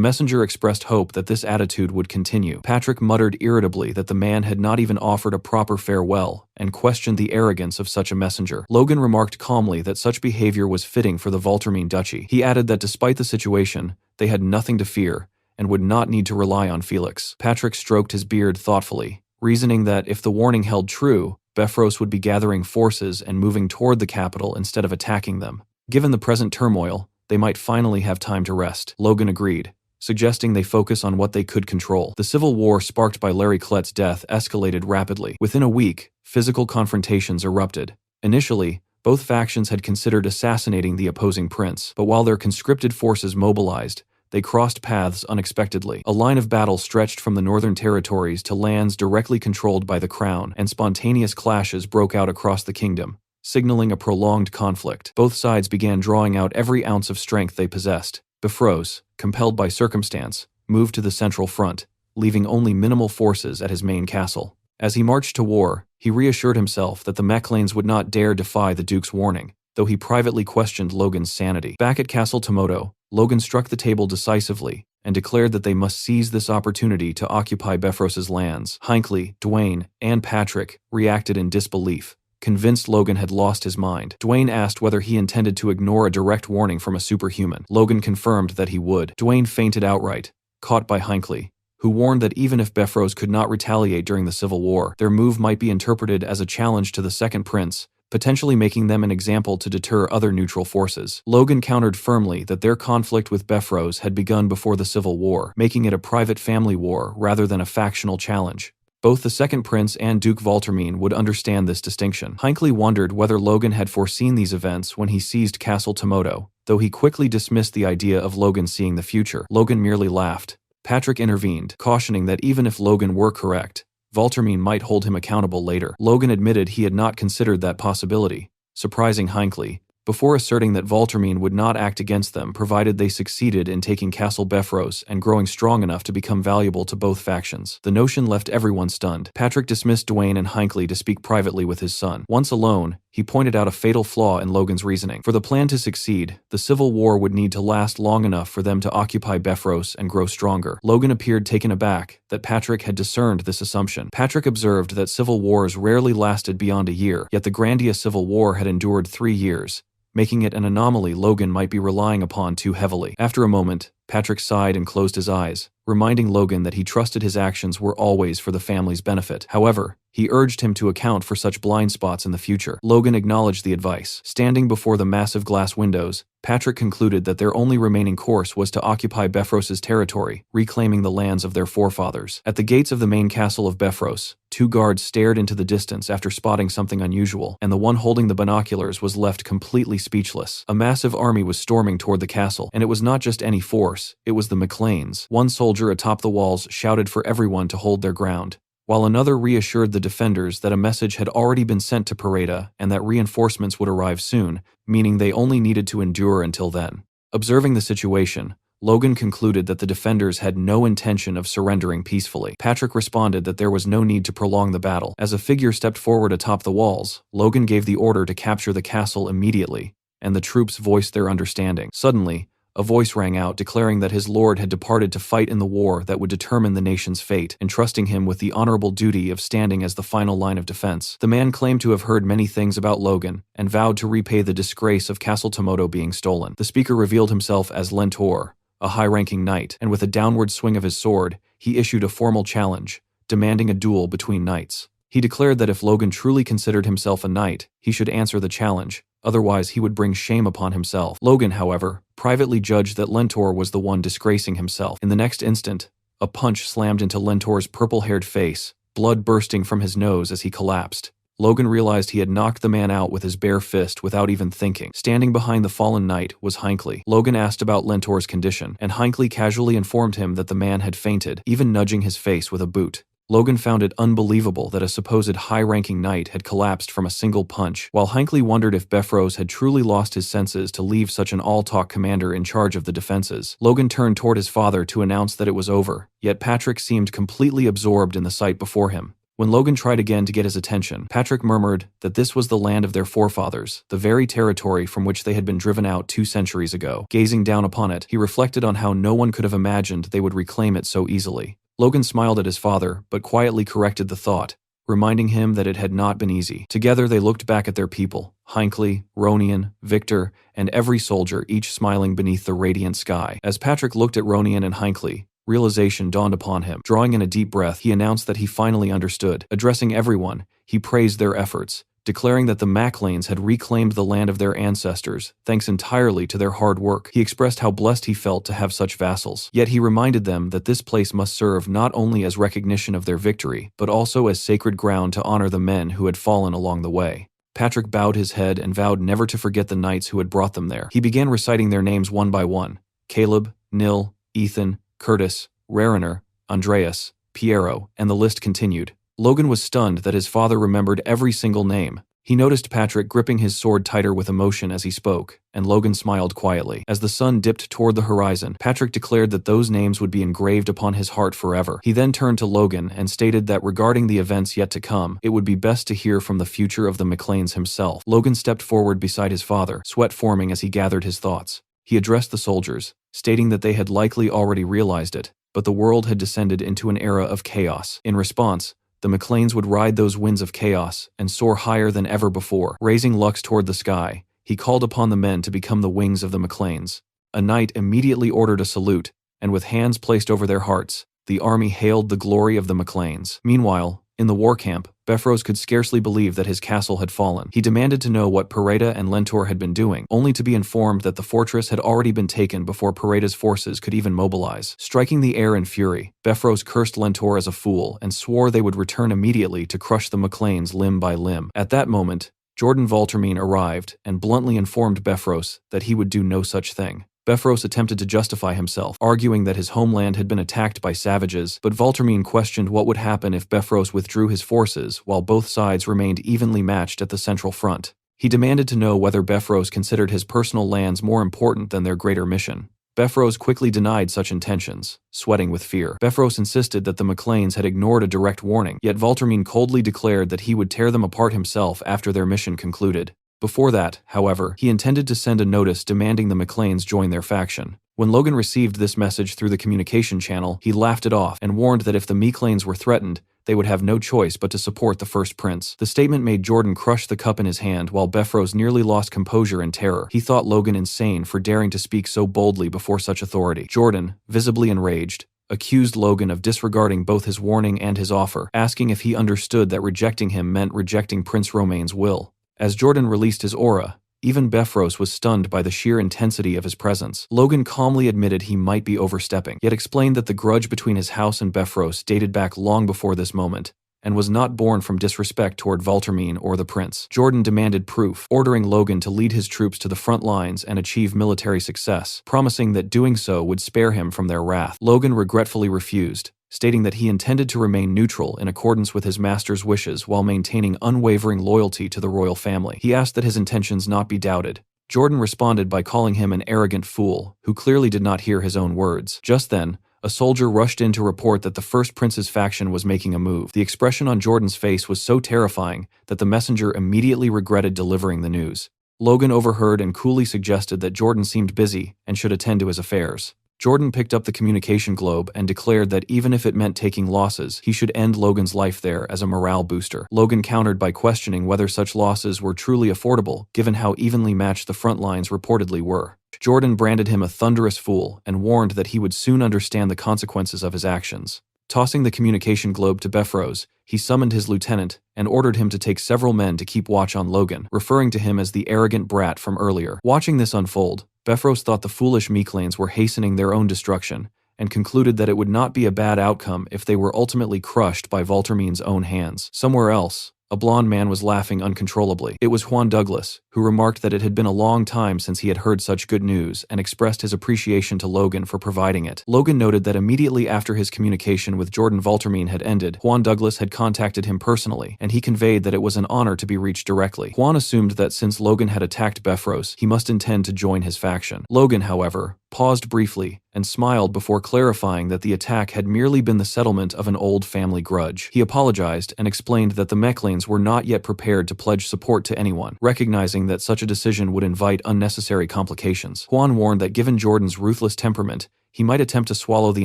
messenger expressed hope that this attitude would continue. Patrick muttered irritably that the man had not even offered a proper farewell and questioned the arrogance of such a messenger. Logan remarked calmly that such behavior was fitting for the Valtermine Duchy. He added that despite the situation, they had nothing to fear and would not need to rely on Felix. Patrick stroked his beard thoughtfully, reasoning that if the warning held true, Befrose would be gathering forces and moving toward the capital instead of attacking them. Given the present turmoil, they might finally have time to rest. Logan agreed, suggesting they focus on what they could control. The civil war sparked by Larry Klett's death escalated rapidly. Within a week, physical confrontations erupted. Initially, both factions had considered assassinating the opposing prince, but while their conscripted forces mobilized, They crossed paths unexpectedly. A line of battle stretched from the northern territories to lands directly controlled by the crown, and spontaneous clashes broke out across the kingdom, signaling a prolonged conflict. Both sides began drawing out every ounce of strength they possessed. Bifrost, compelled by circumstance, moved to the central front, leaving only minimal forces at his main castle. As he marched to war, he reassured himself that the Maclanes would not dare defy the Duke's warning, though he privately questioned Logan's sanity. Back at Castle Tomoto, Logan struck the table decisively and declared that they must seize this opportunity to occupy Bifrost's lands. Hinckley, Dwayne, and Patrick reacted in disbelief, convinced Logan had lost his mind. Dwayne asked whether he intended to ignore a direct warning from a superhuman. Logan confirmed that he would. Dwayne fainted outright, caught by Hinckley, who warned that even if Bifrost could not retaliate during the Civil War, their move might be interpreted as a challenge to the Second Prince, potentially making them an example to deter other neutral forces. Logan countered firmly that their conflict with Bifrost had begun before the Civil War, making it a private family war rather than a factional challenge. Both the Second Prince and Duke Valtermine would understand this distinction. Hinckley wondered whether Logan had foreseen these events when he seized Castle Tomoto, though he quickly dismissed the idea of Logan seeing the future. Logan merely laughed. Patrick intervened, cautioning that even if Logan were correct, Valtermine might hold him accountable later. Logan admitted he had not considered that possibility, surprising Hinckley, before asserting that Valtermine would not act against them provided they succeeded in taking Castle Bifrost and growing strong enough to become valuable to both factions. The notion left everyone stunned. Patrick dismissed Dwayne and Hinckley to speak privately with his son. Once alone, he pointed out a fatal flaw in Logan's reasoning. For the plan to succeed, the Civil War would need to last long enough for them to occupy Bifrost and grow stronger. Logan appeared taken aback that Patrick had discerned this assumption. Patrick observed that civil wars rarely lasted beyond a year, yet the Grandia Civil War had endured 3 years, making it an anomaly Logan might be relying upon too heavily. After a moment, Patrick sighed and closed his eyes, reminding Logan that he trusted his actions were always for the family's benefit. However, he urged him to account for such blind spots in the future. Logan acknowledged the advice. Standing before the massive glass windows, Patrick concluded that their only remaining course was to occupy Bifrost's territory, reclaiming the lands of their forefathers. At the gates of the main castle of Bifrost, 2 guards stared into the distance after spotting something unusual, and the one holding the binoculars was left completely speechless. A massive army was storming toward the castle, and it was not just any force, it was the Maclanes. One soldier atop the walls shouted for everyone to hold their ground, while another reassured the defenders that a message had already been sent to Pareda and that reinforcements would arrive soon, meaning they only needed to endure until then. Observing the situation, Logan concluded that the defenders had no intention of surrendering peacefully. Patrick responded that there was no need to prolong the battle. As a figure stepped forward atop the walls, Logan gave the order to capture the castle immediately, and the troops voiced their understanding. Suddenly, a voice rang out declaring that his lord had departed to fight in the war that would determine the nation's fate, entrusting him with the honorable duty of standing as the final line of defense. The man claimed to have heard many things about Logan and vowed to repay the disgrace of Castle Tomoto being stolen. The speaker revealed himself as Lentor, a high-ranking knight, and with a downward swing of his sword, he issued a formal challenge, demanding a duel between knights. He declared that if Logan truly considered himself a knight, he should answer the challenge, otherwise he would bring shame upon himself. Logan, however, privately judged that Lentor was the one disgracing himself. In the next instant, a punch slammed into Lentor's purple-haired face, blood bursting from his nose as he collapsed. Logan realized he had knocked the man out with his bare fist without even thinking. Standing behind the fallen knight was Hinckley. Logan asked about Lentor's condition, and Hinckley casually informed him that the man had fainted, even nudging his face with a boot. Logan found it unbelievable that a supposed high-ranking knight had collapsed from a single punch, while Hinckley wondered if Bifrost had truly lost his senses to leave such an all-talk commander in charge of the defenses. Logan turned toward his father to announce that it was over, yet Patrick seemed completely absorbed in the sight before him. When Logan tried again to get his attention, Patrick murmured that this was the land of their forefathers, the very territory from which they had been driven out 2 centuries ago. Gazing down upon it, he reflected on how no one could have imagined they would reclaim it so easily. Logan smiled at his father, but quietly corrected the thought, reminding him that it had not been easy. Together they looked back at their people, Hinckley, Ronian, Victor, and every soldier, each smiling beneath the radiant sky. As Patrick looked at Ronian and Hinckley, realization dawned upon him. Drawing in a deep breath, he announced that he finally understood. Addressing everyone, he praised their efforts, declaring that the Maclanes had reclaimed the land of their ancestors, thanks entirely to their hard work. He expressed how blessed he felt to have such vassals. Yet he reminded them that this place must serve not only as recognition of their victory, but also as sacred ground to honor the men who had fallen along the way. Patrick bowed his head and vowed never to forget the knights who had brought them there. He began reciting their names one by one: Caleb, Nil, Ethan, Curtis, Rariner, Andreas, Piero, and the list continued. Logan was stunned that his father remembered every single name. He noticed Patrick gripping his sword tighter with emotion as he spoke, and Logan smiled quietly. As the sun dipped toward the horizon, Patrick declared that those names would be engraved upon his heart forever. He then turned to Logan and stated that regarding the events yet to come, it would be best to hear from the future of the McLeans himself. Logan stepped forward beside his father, sweat forming as he gathered his thoughts. He addressed the soldiers, stating that they had likely already realized it, but the world had descended into an era of chaos. In response, the McLeans would ride those winds of chaos and soar higher than ever before. Raising Lux toward the sky, he called upon the men to become the wings of the McLeans. A knight immediately ordered a salute, and with hands placed over their hearts, the army hailed the glory of the McLeans. Meanwhile, in the war camp, Befros could scarcely believe that his castle had fallen. He demanded to know what Pareda and Lentor had been doing, only to be informed that the fortress had already been taken before Pareda's forces could even mobilize. Striking the air in fury, Befros cursed Lentor as a fool and swore they would return immediately to crush the McLeans limb by limb. At that moment, Jordan Valtermine arrived and bluntly informed Befros that he would do no such thing. Befros attempted to justify himself, arguing that his homeland had been attacked by savages, but Valtermine questioned what would happen if Befros withdrew his forces while both sides remained evenly matched at the central front. He demanded to know whether Befros considered his personal lands more important than their greater mission. Befros quickly denied such intentions, sweating with fear. Befros insisted that the McLeans had ignored a direct warning, yet Valtermine coldly declared that he would tear them apart himself after their mission concluded. Before that, however, he intended to send a notice demanding the McLeans join their faction. When Logan received this message through the communication channel, he laughed it off and warned that if the McLeans were threatened, they would have no choice but to support the first prince. The statement made Jordan crush the cup in his hand while Befros nearly lost composure in terror. He thought Logan insane for daring to speak so boldly before such authority. Jordan, visibly enraged, accused Logan of disregarding both his warning and his offer, asking if he understood that rejecting him meant rejecting Prince Romaine's will. As Jordan released his aura, even Befros was stunned by the sheer intensity of his presence. Logan calmly admitted he might be overstepping, yet explained that the grudge between his house and Befros dated back long before this moment, and was not born from disrespect toward Valtermine or the prince. Jordan demanded proof, ordering Logan to lead his troops to the front lines and achieve military success, promising that doing so would spare him from their wrath. Logan regretfully refused, stating that he intended to remain neutral in accordance with his master's wishes while maintaining unwavering loyalty to the royal family. He asked that his intentions not be doubted. Jordan responded by calling him an arrogant fool, who clearly did not hear his own words. Just then, a soldier rushed in to report that the first prince's faction was making a move. The expression on Jordan's face was so terrifying that the messenger immediately regretted delivering the news. Logan overheard and coolly suggested that Jordan seemed busy and should attend to his affairs. Jordan picked up the communication globe and declared that even if it meant taking losses, he should end Logan's life there as a morale booster. Logan countered by questioning whether such losses were truly affordable, given how evenly matched the front lines reportedly were. Jordan branded him a thunderous fool and warned that he would soon understand the consequences of his actions. Tossing the communication globe to Befros, he summoned his lieutenant and ordered him to take several men to keep watch on Logan, referring to him as the arrogant brat from earlier. Watching this unfold, Befros thought the foolish McLeans were hastening their own destruction, and concluded that it would not be a bad outcome if they were ultimately crushed by Valtermine's own hands. Somewhere else, a blond man was laughing uncontrollably. It was Juan Douglas, who remarked that it had been a long time since he had heard such good news and expressed his appreciation to Logan for providing it. Logan noted that immediately after his communication with Jordan Valtermine had ended, Juan Douglas had contacted him personally, and he conveyed that it was an honor to be reached directly. Juan assumed that since Logan had attacked Befros, he must intend to join his faction. Logan, however, paused briefly and smiled before clarifying that the attack had merely been the settlement of an old family grudge. He apologized and explained that the McLeans were not yet prepared to pledge support to anyone, recognizing that such a decision would invite unnecessary complications. Juan warned that given Jordan's ruthless temperament, he might attempt to swallow the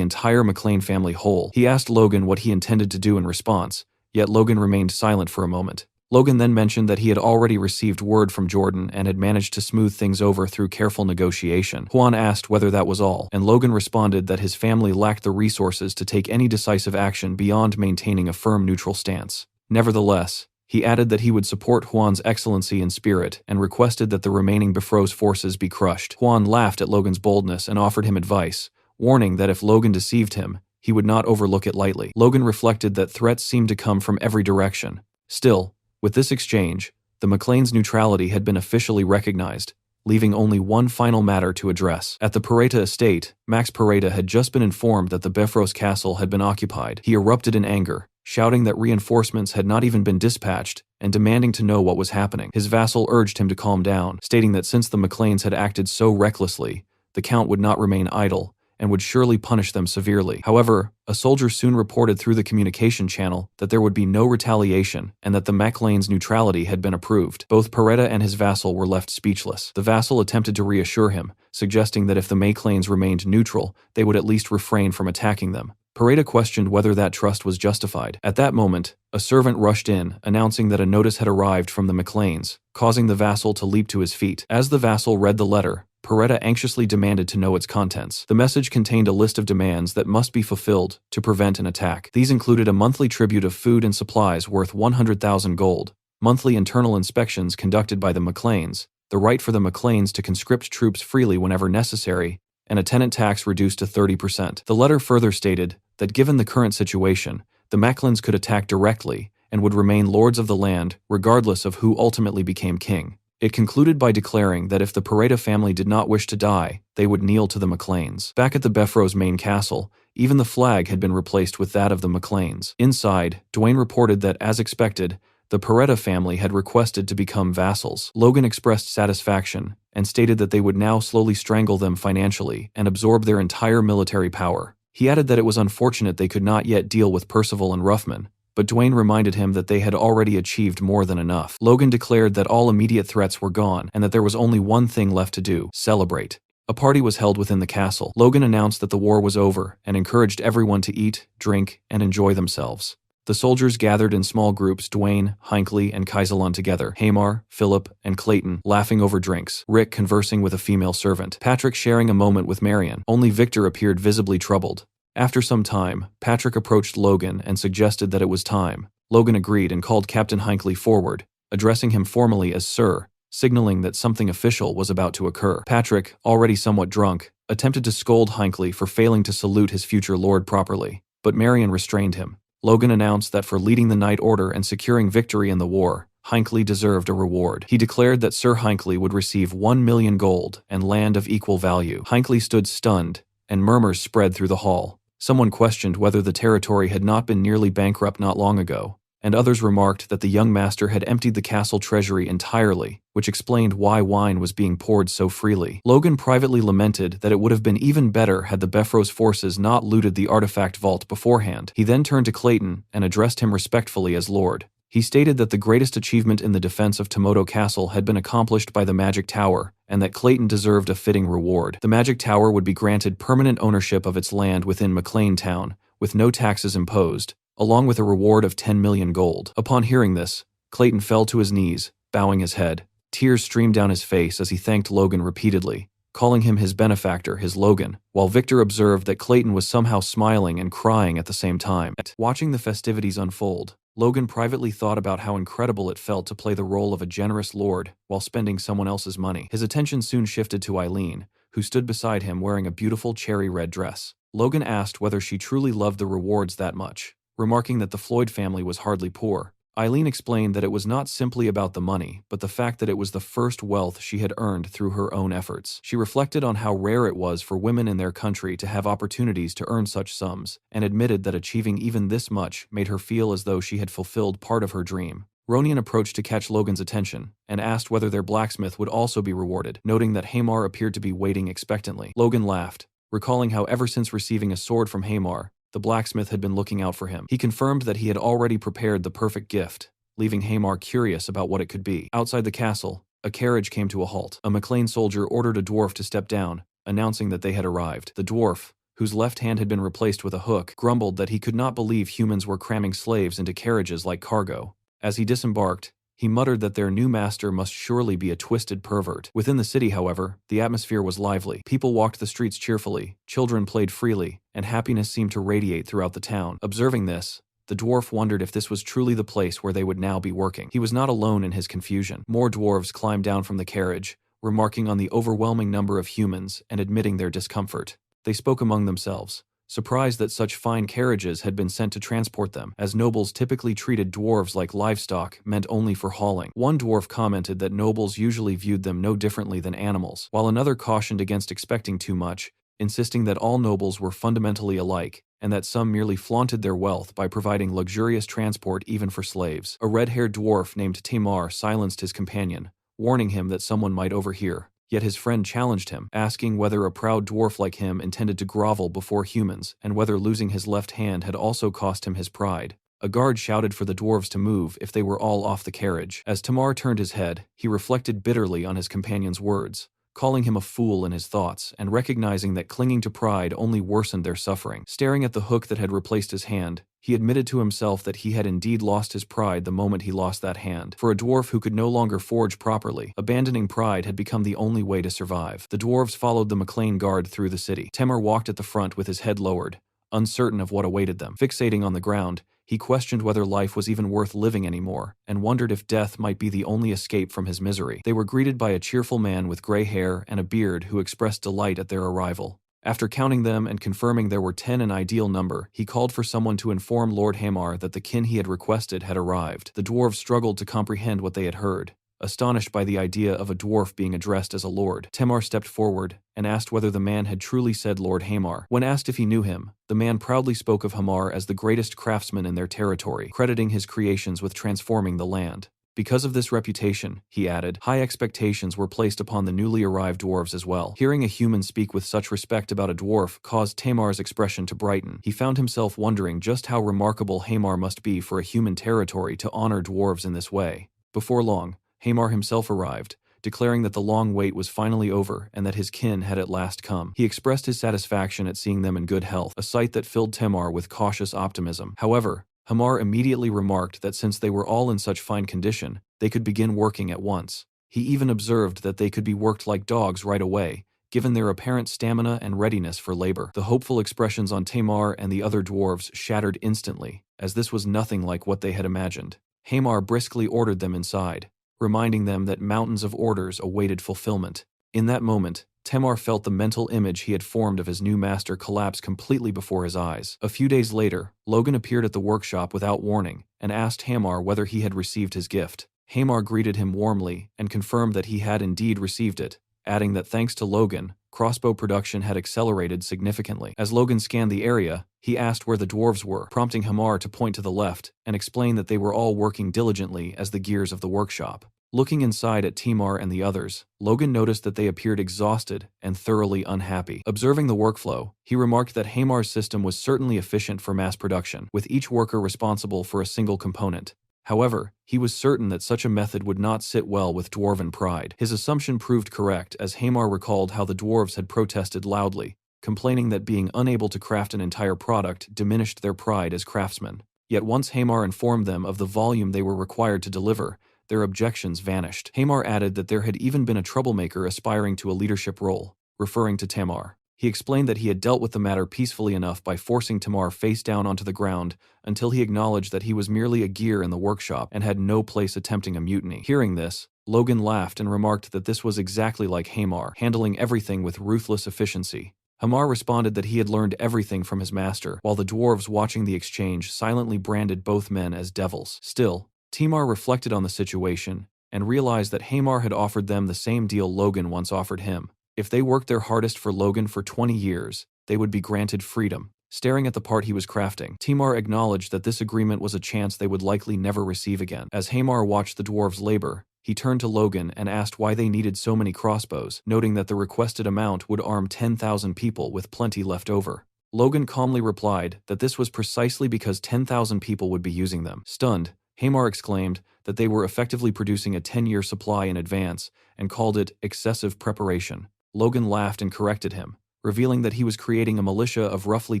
entire McLean family whole. He asked Logan what he intended to do in response, yet Logan remained silent for a moment. Logan then mentioned that he had already received word from Jordan and had managed to smooth things over through careful negotiation. Juan asked whether that was all, and Logan responded that his family lacked the resources to take any decisive action beyond maintaining a firm neutral stance. Nevertheless, he added that he would support Juan's excellency in spirit and requested that the remaining Befros forces be crushed. Juan laughed at Logan's boldness and offered him advice, warning that if Logan deceived him, he would not overlook it lightly. Logan reflected that threats seemed to come from every direction. Still, with this exchange, the McLeans' neutrality had been officially recognized, leaving only one final matter to address. At the Pareta estate, Max Pareta had just been informed that the Bifrost castle had been occupied. He erupted in anger, shouting that reinforcements had not even been dispatched, and demanding to know what was happening. His vassal urged him to calm down, stating that since the Macleans had acted so recklessly, the count would not remain idle, and would surely punish them severely. However, a soldier soon reported through the communication channel that there would be no retaliation and that the Macleans' neutrality had been approved. Both Pareta and his vassal were left speechless. The vassal attempted to reassure him, suggesting that if the Macleans remained neutral, they would at least refrain from attacking them. Pareta questioned whether that trust was justified. At that moment, a servant rushed in, announcing that a notice had arrived from the Macleans, causing the vassal to leap to his feet. As the vassal read the letter, Pareta anxiously demanded to know its contents. The message contained a list of demands that must be fulfilled to prevent an attack. These included a monthly tribute of food and supplies worth 100,000 gold, monthly internal inspections conducted by the Macleans, the right for the Macleans to conscript troops freely whenever necessary, and a tenant tax reduced to 30%. The letter further stated that given the current situation, the Macleans could attack directly and would remain lords of the land regardless of who ultimately became king. It concluded by declaring that if the Pareta family did not wish to die, they would kneel to the Macleans. Back at the Bifrost main castle, even the flag had been replaced with that of the Macleans. Inside, Dwayne reported that, as expected, the Pareta family had requested to become vassals. Logan expressed satisfaction and stated that they would now slowly strangle them financially and absorb their entire military power. He added that it was unfortunate they could not yet deal with Percival and Ruffman, but Dwayne reminded him that they had already achieved more than enough. Logan declared that all immediate threats were gone and that there was only one thing left to do: celebrate. A party was held within the castle. Logan announced that the war was over and encouraged everyone to eat, drink, and enjoy themselves. The soldiers gathered in small groups, Dwayne, Hinckley, and Kaisalon together, Hamar, Philip, and Clayton laughing over drinks, Rick conversing with a female servant, Patrick sharing a moment with Marion. Only Victor appeared visibly troubled. After some time, Patrick approached Logan and suggested that it was time. Logan agreed and called Captain Hinckley forward, addressing him formally as Sir, signaling that something official was about to occur. Patrick, already somewhat drunk, attempted to scold Hinckley for failing to salute his future lord properly, but Marion restrained him. Logan announced that for leading the Night Order and securing victory in the war, Hinckley deserved a reward. He declared that Sir Hinckley would receive 1 million gold and land of equal value. Hinckley stood stunned, and murmurs spread through the hall. Someone questioned whether the territory had not been nearly bankrupt not long ago, and others remarked that the young master had emptied the castle treasury entirely, which explained why wine was being poured so freely. Logan privately lamented that it would have been even better had the Bifrost forces not looted the artifact vault beforehand. He then turned to Clayton and addressed him respectfully as Lord. He stated that the greatest achievement in the defense of Tomoto Castle had been accomplished by the Magic Tower, and that Clayton deserved a fitting reward. The Magic Tower would be granted permanent ownership of its land within McLean Town, with no taxes imposed, along with a reward of 10 million gold. Upon hearing this, Clayton fell to his knees, bowing his head. Tears streamed down his face as he thanked Logan repeatedly, calling him his benefactor, his Logan, while Victor observed that Clayton was somehow smiling and crying at the same time. Watching the festivities unfold, Logan privately thought about how incredible it felt to play the role of a generous lord while spending someone else's money. His attention soon shifted to Eileen, who stood beside him wearing a beautiful cherry red dress. Logan asked whether she truly loved the rewards that much, remarking that the Floyd family was hardly poor. Eileen explained that it was not simply about the money, but the fact that it was the first wealth she had earned through her own efforts. She reflected on how rare it was for women in their country to have opportunities to earn such sums, and admitted that achieving even this much made her feel as though she had fulfilled part of her dream. Ronian approached to catch Logan's attention, and asked whether their blacksmith would also be rewarded, noting that Hamar appeared to be waiting expectantly. Logan laughed, recalling how ever since receiving a sword from Hamar, the blacksmith had been looking out for him. He confirmed that he had already prepared the perfect gift, leaving Hamar curious about what it could be. Outside the castle, a carriage came to a halt. A McLean soldier ordered a dwarf to step down, announcing that they had arrived. The dwarf, whose left hand had been replaced with a hook, grumbled that he could not believe humans were cramming slaves into carriages like cargo. As he disembarked, he muttered that their new master must surely be a twisted pervert. Within the city, however, the atmosphere was lively. People walked the streets cheerfully, children played freely, and happiness seemed to radiate throughout the town. Observing this, the dwarf wondered if this was truly the place where they would now be working. He was not alone in his confusion. More dwarves climbed down from the carriage, remarking on the overwhelming number of humans and admitting their discomfort. They spoke among themselves, surprised that such fine carriages had been sent to transport them, as nobles typically treated dwarves like livestock meant only for hauling. One dwarf commented that nobles usually viewed them no differently than animals, while another cautioned against expecting too much, insisting that all nobles were fundamentally alike, and that some merely flaunted their wealth by providing luxurious transport even for slaves. A red-haired dwarf named Tamar silenced his companion, warning him that someone might overhear. Yet his friend challenged him, asking whether a proud dwarf like him intended to grovel before humans, and whether losing his left hand had also cost him his pride. A guard shouted for the dwarves to move if they were all off the carriage. As Tamar turned his head, he reflected bitterly on his companion's words, calling him a fool in his thoughts, and recognizing that clinging to pride only worsened their suffering. Staring at the hook that had replaced his hand, he admitted to himself that he had indeed lost his pride the moment he lost that hand. For a dwarf who could no longer forge properly, abandoning pride had become the only way to survive. The dwarves followed the McLean guard through the city. Temur walked at the front with his head lowered, uncertain of what awaited them. Fixating on the ground, he questioned whether life was even worth living anymore, and wondered if death might be the only escape from his misery. They were greeted by a cheerful man with gray hair and a beard who expressed delight at their arrival. After counting them and confirming there were 10 an ideal number, he called for someone to inform Lord Hamar that the kin he had requested had arrived. The dwarves struggled to comprehend what they had heard, astonished by the idea of a dwarf being addressed as a lord. Temar stepped forward and asked whether the man had truly said Lord Hamar. When asked if he knew him, the man proudly spoke of Hamar as the greatest craftsman in their territory, crediting his creations with transforming the land. Because of this reputation, he added, high expectations were placed upon the newly arrived dwarves as well. Hearing a human speak with such respect about a dwarf caused Tamar's expression to brighten. He found himself wondering just how remarkable Hamar must be for a human territory to honor dwarves in this way. Before long, Hamar himself arrived, declaring that the long wait was finally over and that his kin had at last come. He expressed his satisfaction at seeing them in good health, a sight that filled Tamar with cautious optimism. However, Hamar immediately remarked that since they were all in such fine condition, they could begin working at once. He even observed that they could be worked like dogs right away, given their apparent stamina and readiness for labor. The hopeful expressions on Tamar and the other dwarves shattered instantly, as this was nothing like what they had imagined. Hamar briskly ordered them inside, reminding them that mountains of orders awaited fulfillment. In that moment, Tamar felt the mental image he had formed of his new master collapse completely before his eyes. A few days later, Logan appeared at the workshop without warning and asked Hamar whether he had received his gift. Hamar greeted him warmly and confirmed that he had indeed received it, adding that thanks to Logan, crossbow production had accelerated significantly. As Logan scanned the area, he asked where the dwarves were, prompting Hamar to point to the left and explain that they were all working diligently as the gears of the workshop. Looking inside at Tamar and the others, Logan noticed that they appeared exhausted and thoroughly unhappy. Observing the workflow, he remarked that Hamar's system was certainly efficient for mass production, with each worker responsible for a single component. However, he was certain that such a method would not sit well with dwarven pride. His assumption proved correct as Hamar recalled how the dwarves had protested loudly, complaining that being unable to craft an entire product diminished their pride as craftsmen. Yet once Hamar informed them of the volume they were required to deliver, their objections vanished. Hamar added that there had even been a troublemaker aspiring to a leadership role, referring to Tamar. He explained that he had dealt with the matter peacefully enough by forcing Tamar face down onto the ground until he acknowledged that he was merely a gear in the workshop and had no place attempting a mutiny. Hearing this, Logan laughed and remarked that this was exactly like Hamar, handling everything with ruthless efficiency. Hamar responded that he had learned everything from his master, while the dwarves watching the exchange silently branded both men as devils. Still, Tamar reflected on the situation and realized that Hamar had offered them the same deal Logan once offered him. If they worked their hardest for Logan for 20 years, they would be granted freedom. Staring at the part he was crafting, Tamar acknowledged that this agreement was a chance they would likely never receive again. As Hamar watched the dwarves labor, he turned to Logan and asked why they needed so many crossbows, noting that the requested amount would arm 10,000 people with plenty left over. Logan calmly replied that this was precisely because 10,000 people would be using them. Stunned, Hamar exclaimed that they were effectively producing a 10-year supply in advance and called it excessive preparation. Logan laughed and corrected him, revealing that he was creating a militia of roughly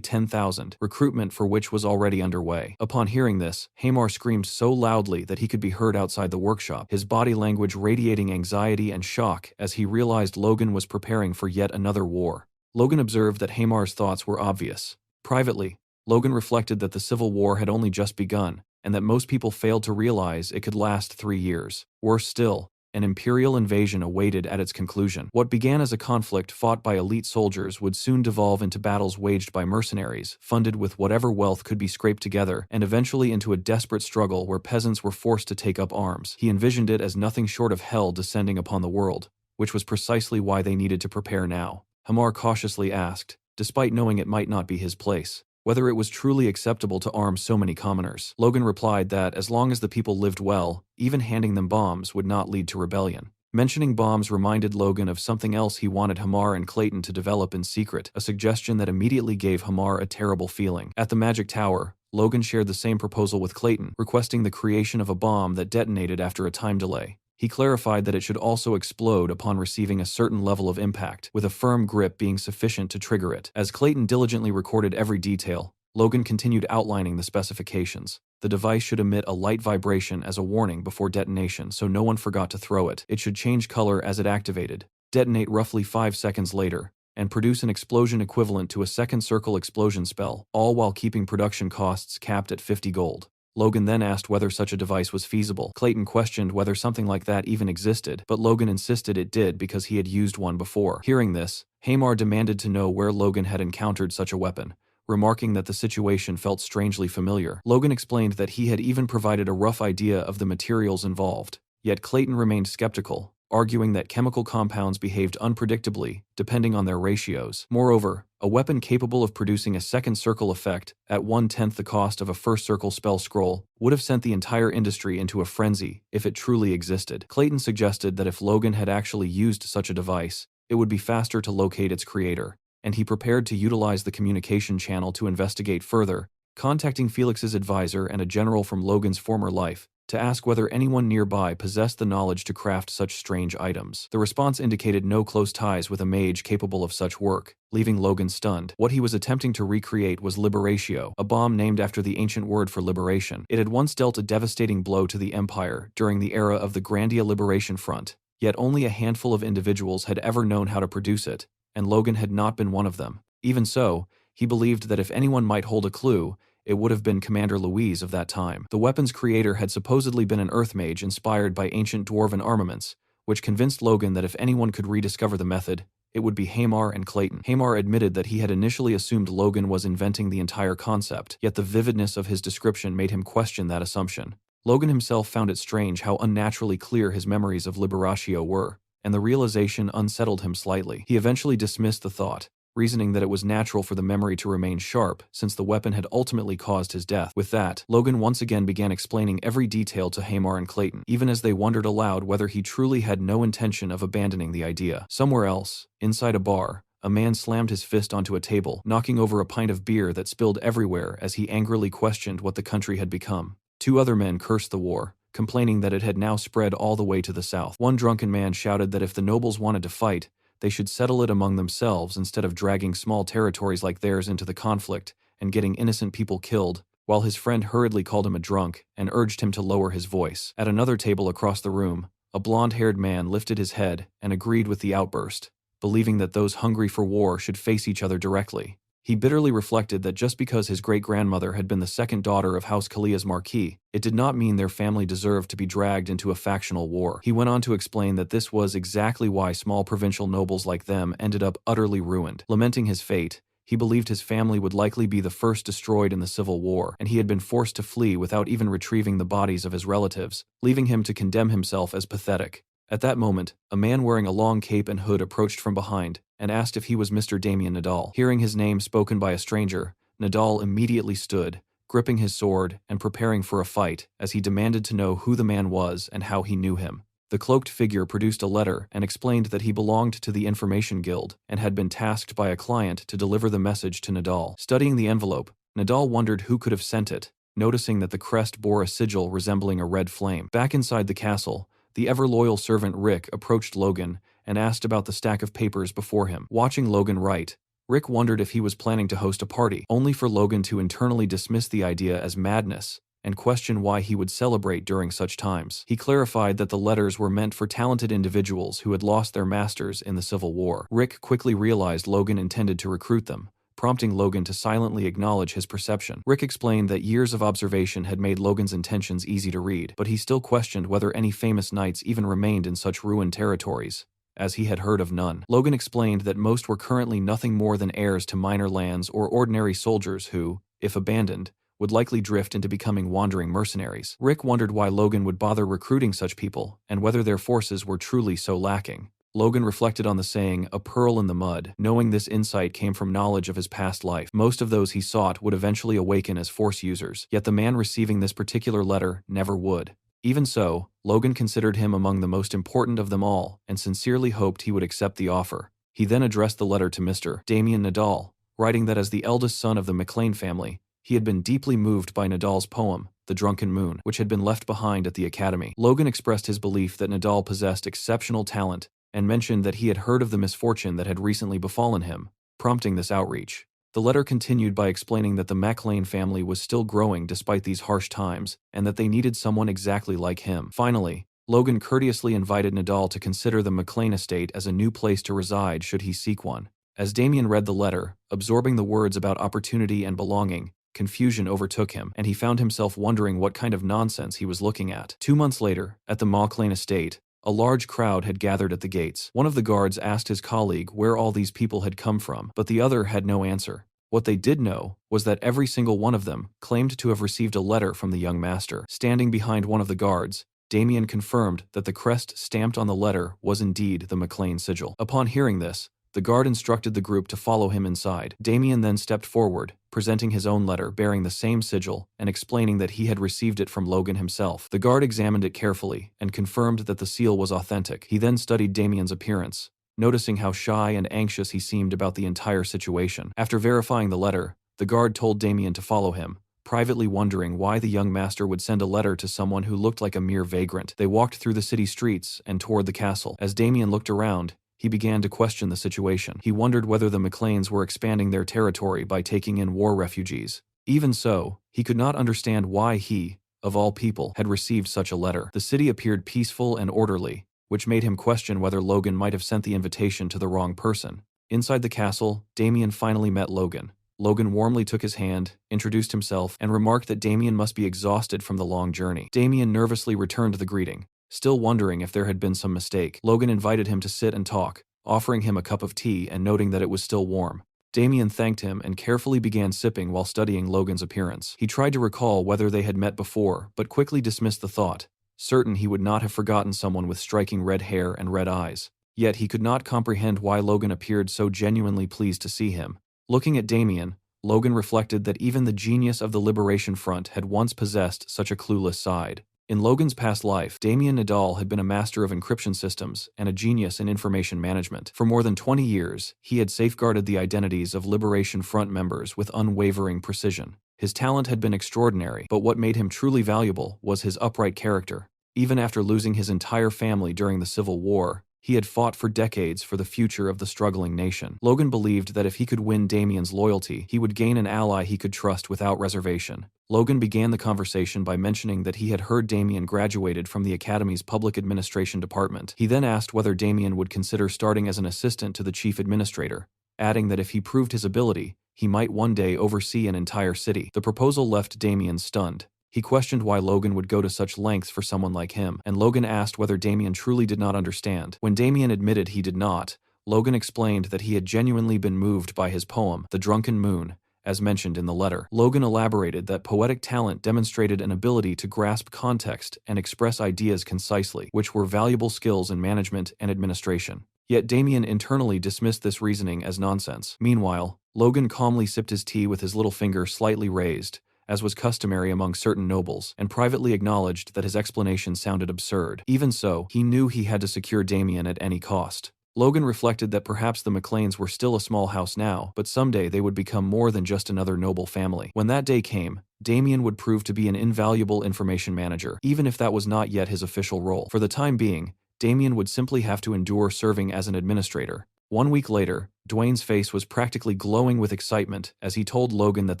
10,000, recruitment for which was already underway. Upon hearing this, Hamar screamed so loudly that he could be heard outside the workshop, his body language radiating anxiety and shock as he realized Logan was preparing for yet another war. Logan observed that Hamar's thoughts were obvious. Privately, Logan reflected that the Civil War had only just begun, and that most people failed to realize it could last 3 years. Worse still, An imperial invasion awaited at its conclusion. What began as a conflict fought by elite soldiers would soon devolve into battles waged by mercenaries, funded with whatever wealth could be scraped together, and eventually into a desperate struggle where peasants were forced to take up arms. He envisioned it as nothing short of hell descending upon the world, which was precisely why they needed to prepare now. Hamar cautiously asked, despite knowing it might not be his place, whether it was truly acceptable to arm so many commoners. Logan replied that as long as the people lived well, even handing them bombs would not lead to rebellion. Mentioning bombs reminded Logan of something else he wanted Hamar and Clayton to develop in secret, a suggestion that immediately gave Hamar a terrible feeling. At the Magic Tower, Logan shared the same proposal with Clayton, requesting the creation of a bomb that detonated after a time delay. He clarified that it should also explode upon receiving a certain level of impact, with a firm grip being sufficient to trigger it. As Clayton diligently recorded every detail, Logan continued outlining the specifications. The device should emit a light vibration as a warning before detonation so no one forgot to throw it. It should change color as it activated, detonate roughly 5 seconds later, and produce an explosion equivalent to a second circle explosion spell, all while keeping production costs capped at 50 gold. Logan then asked whether such a device was feasible. Clayton questioned whether something like that even existed, but Logan insisted it did because he had used one before. Hearing this, Hamar demanded to know where Logan had encountered such a weapon, remarking that the situation felt strangely familiar. Logan explained that he had even provided a rough idea of the materials involved, yet Clayton remained skeptical, arguing that chemical compounds behaved unpredictably, depending on their ratios. Moreover, a weapon capable of producing a second circle effect, at 1/10 the cost of a first circle spell scroll, would have sent the entire industry into a frenzy if it truly existed. Clayton suggested that if Logan had actually used such a device, it would be faster to locate its creator, and he prepared to utilize the communication channel to investigate further, contacting Felix's advisor and a general from Logan's former life, to ask whether anyone nearby possessed the knowledge to craft such strange items. The response indicated no close ties with a mage capable of such work, leaving Logan stunned. What he was attempting to recreate was Liberatio, a bomb named after the ancient word for liberation. It had once dealt a devastating blow to the Empire during the era of the Grandia Liberation Front, yet only a handful of individuals had ever known how to produce it, and Logan had not been one of them. Even so, he believed that if anyone might hold a clue, it would have been Commander Louise of that time. The weapon's creator had supposedly been an earth mage inspired by ancient dwarven armaments, which convinced Logan that if anyone could rediscover the method, it would be Hamar and Clayton. Hamar admitted that he had initially assumed Logan was inventing the entire concept, yet the vividness of his description made him question that assumption. Logan himself found it strange how unnaturally clear his memories of Liberatio were, and the realization unsettled him slightly. He eventually dismissed the thought, reasoning that it was natural for the memory to remain sharp since the weapon had ultimately caused his death. With that, Logan once again began explaining every detail to Hamar and Clayton, even as they wondered aloud whether he truly had no intention of abandoning the idea. Somewhere else, inside a bar, a man slammed his fist onto a table, knocking over a pint of beer that spilled everywhere as he angrily questioned what the country had become. 2 other men cursed the war, complaining that it had now spread all the way to the south. One drunken man shouted that if the nobles wanted to fight, they should settle it among themselves instead of dragging small territories like theirs into the conflict and getting innocent people killed, while his friend hurriedly called him a drunk and urged him to lower his voice. At another table across the room, a blonde-haired man lifted his head and agreed with the outburst, believing that those hungry for war should face each other directly. He bitterly reflected that just because his great-grandmother had been the second daughter of House Kalia's Marquis, it did not mean their family deserved to be dragged into a factional war. He went on to explain that this was exactly why small provincial nobles like them ended up utterly ruined. Lamenting his fate, he believed his family would likely be the first destroyed in the Civil War, and he had been forced to flee without even retrieving the bodies of his relatives, leaving him to condemn himself as pathetic. At that moment, a man wearing a long cape and hood approached from behind and asked if he was Mr. Damien Nadal. Hearing his name spoken by a stranger, Nadal immediately stood, gripping his sword and preparing for a fight as he demanded to know who the man was and how he knew him. The cloaked figure produced a letter and explained that he belonged to the Information Guild and had been tasked by a client to deliver the message to Nadal. Studying the envelope, Nadal wondered who could have sent it, noticing that the crest bore a sigil resembling a red flame. Back inside the castle, the ever-loyal servant Rick approached Logan and asked about the stack of papers before him. Watching Logan write, Rick wondered if he was planning to host a party, only for Logan to internally dismiss the idea as madness and question why he would celebrate during such times. He clarified that the letters were meant for talented individuals who had lost their masters in the Civil War. Rick quickly realized Logan intended to recruit them, prompting Logan to silently acknowledge his perception. Rick explained that years of observation had made Logan's intentions easy to read, but he still questioned whether any famous knights even remained in such ruined territories, as he had heard of none. Logan explained that most were currently nothing more than heirs to minor lands or ordinary soldiers who, if abandoned, would likely drift into becoming wandering mercenaries. Rick wondered why Logan would bother recruiting such people, and whether their forces were truly so lacking. Logan reflected on the saying, "a pearl in the mud," knowing this insight came from knowledge of his past life. Most of those he sought would eventually awaken as Force users, yet the man receiving this particular letter never would. Even so, Logan considered him among the most important of them all, and sincerely hoped he would accept the offer. He then addressed the letter to Mr. Damien Nadal, writing that as the eldest son of the McLean family, he had been deeply moved by Nadal's poem, The Drunken Moon, which had been left behind at the academy. Logan expressed his belief that Nadal possessed exceptional talent, and mentioned that he had heard of the misfortune that had recently befallen him, prompting this outreach. The letter continued by explaining that the McLean family was still growing despite these harsh times, and that they needed someone exactly like him. Finally, Logan courteously invited Nadal to consider the McLean estate as a new place to reside should he seek one. As Damien read the letter, absorbing the words about opportunity and belonging, confusion overtook him, and he found himself wondering what kind of nonsense he was looking at. 2 months later, at the McLean estate, a large crowd had gathered at the gates. One of the guards asked his colleague where all these people had come from, but the other had no answer. What they did know was that every single one of them claimed to have received a letter from the young master. Standing behind one of the guards, Damien confirmed that the crest stamped on the letter was indeed the McLean sigil. Upon hearing this, the guard instructed the group to follow him inside. Damien then stepped forward, presenting his own letter bearing the same sigil and explaining that he had received it from Logan himself. The guard examined it carefully and confirmed that the seal was authentic. He then studied Damien's appearance, noticing how shy and anxious he seemed about the entire situation. After verifying the letter, the guard told Damien to follow him, privately wondering why the young master would send a letter to someone who looked like a mere vagrant. They walked through the city streets and toward the castle. As Damien looked around, he began to question the situation. He wondered whether the McLeans were expanding their territory by taking in war refugees. Even so, he could not understand why he, of all people, had received such a letter. The city appeared peaceful and orderly, which made him question whether Logan might have sent the invitation to the wrong person. Inside the castle, Damien finally met Logan. Logan warmly took his hand, introduced himself, and remarked that Damien must be exhausted from the long journey. Damien nervously returned the greeting, still wondering if there had been some mistake. Logan invited him to sit and talk, offering him a cup of tea and noting that it was still warm. Damien thanked him and carefully began sipping while studying Logan's appearance. He tried to recall whether they had met before, but quickly dismissed the thought, certain he would not have forgotten someone with striking red hair and red eyes. Yet he could not comprehend why Logan appeared so genuinely pleased to see him. Looking at Damien, Logan reflected that even the genius of the Liberation Front had once possessed such a clueless side. In Logan's past life, Damien Nadal had been a master of encryption systems and a genius in information management. For more than 20 years, he had safeguarded the identities of Liberation Front members with unwavering precision. His talent had been extraordinary, but what made him truly valuable was his upright character. Even after losing his entire family during the Civil War, he had fought for decades for the future of the struggling nation. Logan believed that if he could win Damien's loyalty, he would gain an ally he could trust without reservation. Logan began the conversation by mentioning that he had heard Damien graduated from the Academy's Public Administration Department. He then asked whether Damien would consider starting as an assistant to the chief administrator, adding that if he proved his ability, he might one day oversee an entire city. The proposal left Damien stunned. He questioned why Logan would go to such lengths for someone like him, and Logan asked whether Damien truly did not understand. When Damien admitted he did not, Logan explained that he had genuinely been moved by his poem, The Drunken Moon, as mentioned in the letter. Logan elaborated that poetic talent demonstrated an ability to grasp context and express ideas concisely, which were valuable skills in management and administration. Yet Damien internally dismissed this reasoning as nonsense. Meanwhile, Logan calmly sipped his tea with his little finger slightly raised, as was customary among certain nobles, and privately acknowledged that his explanation sounded absurd. Even so, he knew he had to secure Damien at any cost. Logan reflected that perhaps the McLeans were still a small house now, but someday they would become more than just another noble family. When that day came, Damien would prove to be an invaluable information manager, even if that was not yet his official role. For the time being, Damien would simply have to endure serving as an administrator. 1 week later, Dwayne's face was practically glowing with excitement as he told Logan that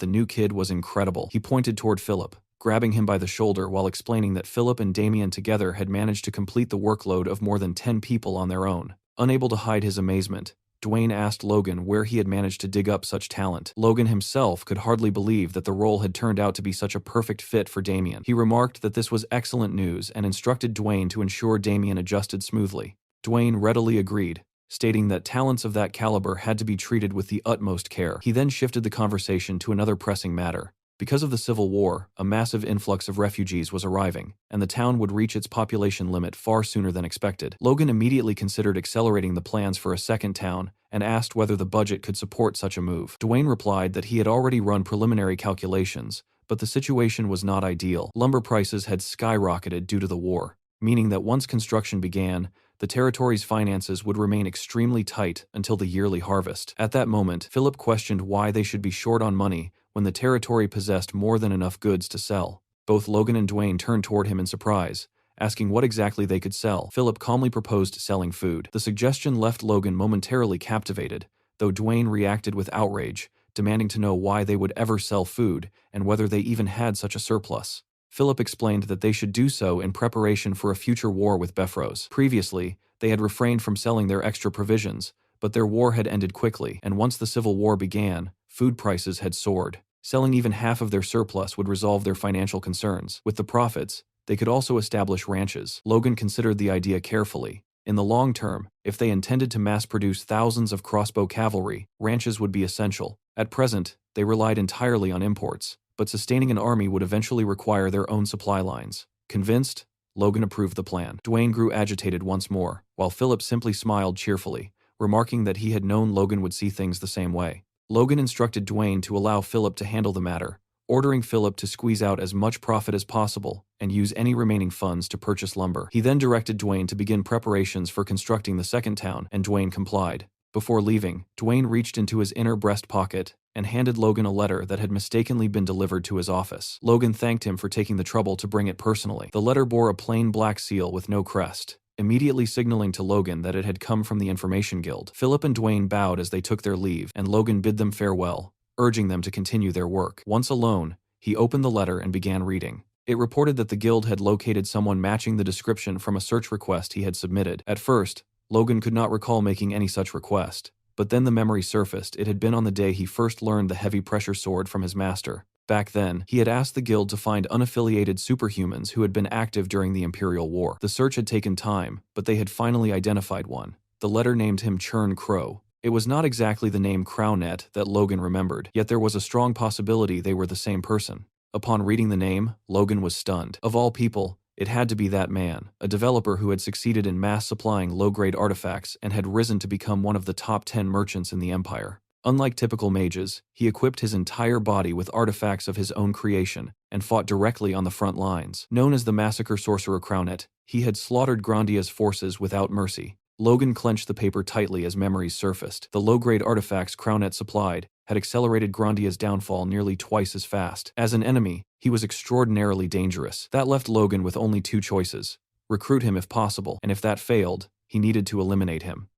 the new kid was incredible. He pointed toward Philip, grabbing him by the shoulder while explaining that Philip and Damien together had managed to complete the workload of more than 10 people on their own. Unable to hide his amazement, Dwayne asked Logan where he had managed to dig up such talent. Logan himself could hardly believe that the role had turned out to be such a perfect fit for Damien. He remarked that this was excellent news and instructed Dwayne to ensure Damien adjusted smoothly. Dwayne readily agreed, stating that talents of that caliber had to be treated with the utmost care. He then shifted the conversation to another pressing matter. Because of the Civil War, a massive influx of refugees was arriving, and the town would reach its population limit far sooner than expected. Logan immediately considered accelerating the plans for a second town and asked whether the budget could support such a move. Dwayne replied that he had already run preliminary calculations, but the situation was not ideal. Lumber prices had skyrocketed due to the war, meaning that once construction began, the territory's finances would remain extremely tight until the yearly harvest. At that moment, Philip questioned why they should be short on money when the territory possessed more than enough goods to sell. Both Logan and Dwayne turned toward him in surprise, asking what exactly they could sell. Philip calmly proposed selling food. The suggestion left Logan momentarily captivated, though Dwayne reacted with outrage, demanding to know why they would ever sell food and whether they even had such a surplus. Philip explained that they should do so in preparation for a future war with Befros. Previously, they had refrained from selling their extra provisions, but their war had ended quickly, and once the Civil War began, food prices had soared. Selling even half of their surplus would resolve their financial concerns. With the profits, they could also establish ranches. Logan considered the idea carefully. In the long term, if they intended to mass-produce thousands of crossbow cavalry, ranches would be essential. At present, they relied entirely on imports, but sustaining an army would eventually require their own supply lines. Convinced, Logan approved the plan. Dwayne grew agitated once more, while Philip simply smiled cheerfully, remarking that he had known Logan would see things the same way. Logan instructed Dwayne to allow Philip to handle the matter, ordering Philip to squeeze out as much profit as possible and use any remaining funds to purchase lumber. He then directed Dwayne to begin preparations for constructing the second town, and Dwayne complied. Before leaving, Dwayne reached into his inner breast pocket and handed Logan a letter that had mistakenly been delivered to his office. Logan thanked him for taking the trouble to bring it personally. The letter bore a plain black seal with no crest, immediately signaling to Logan that it had come from the Information Guild. Philip and Dwayne bowed as they took their leave, and Logan bid them farewell, urging them to continue their work. Once alone, he opened the letter and began reading. It reported that the guild had located someone matching the description from a search request he had submitted. At first, Logan could not recall making any such request, but then the memory surfaced. It had been on the day he first learned the heavy pressure sword from his master. Back then, he had asked the guild to find unaffiliated superhumans who had been active during the Imperial War. The search had taken time, but they had finally identified one. The letter named him Churn Crow. It was not exactly the name Crownet that Logan remembered, yet there was a strong possibility they were the same person. Upon reading the name, Logan was stunned. Of all people, it had to be that man, a developer who had succeeded in mass supplying low-grade artifacts and had risen to become one of the top 10 merchants in the Empire. Unlike typical mages, he equipped his entire body with artifacts of his own creation and fought directly on the front lines. Known as the Massacre Sorcerer Crownet, he had slaughtered Grandia's forces without mercy. Logan clenched the paper tightly as memories surfaced. The low-grade artifacts Crownet supplied had accelerated Grandia's downfall nearly twice as fast. As an enemy, he was extraordinarily dangerous. That left Logan with only two choices: recruit him if possible, and if that failed, he needed to eliminate him.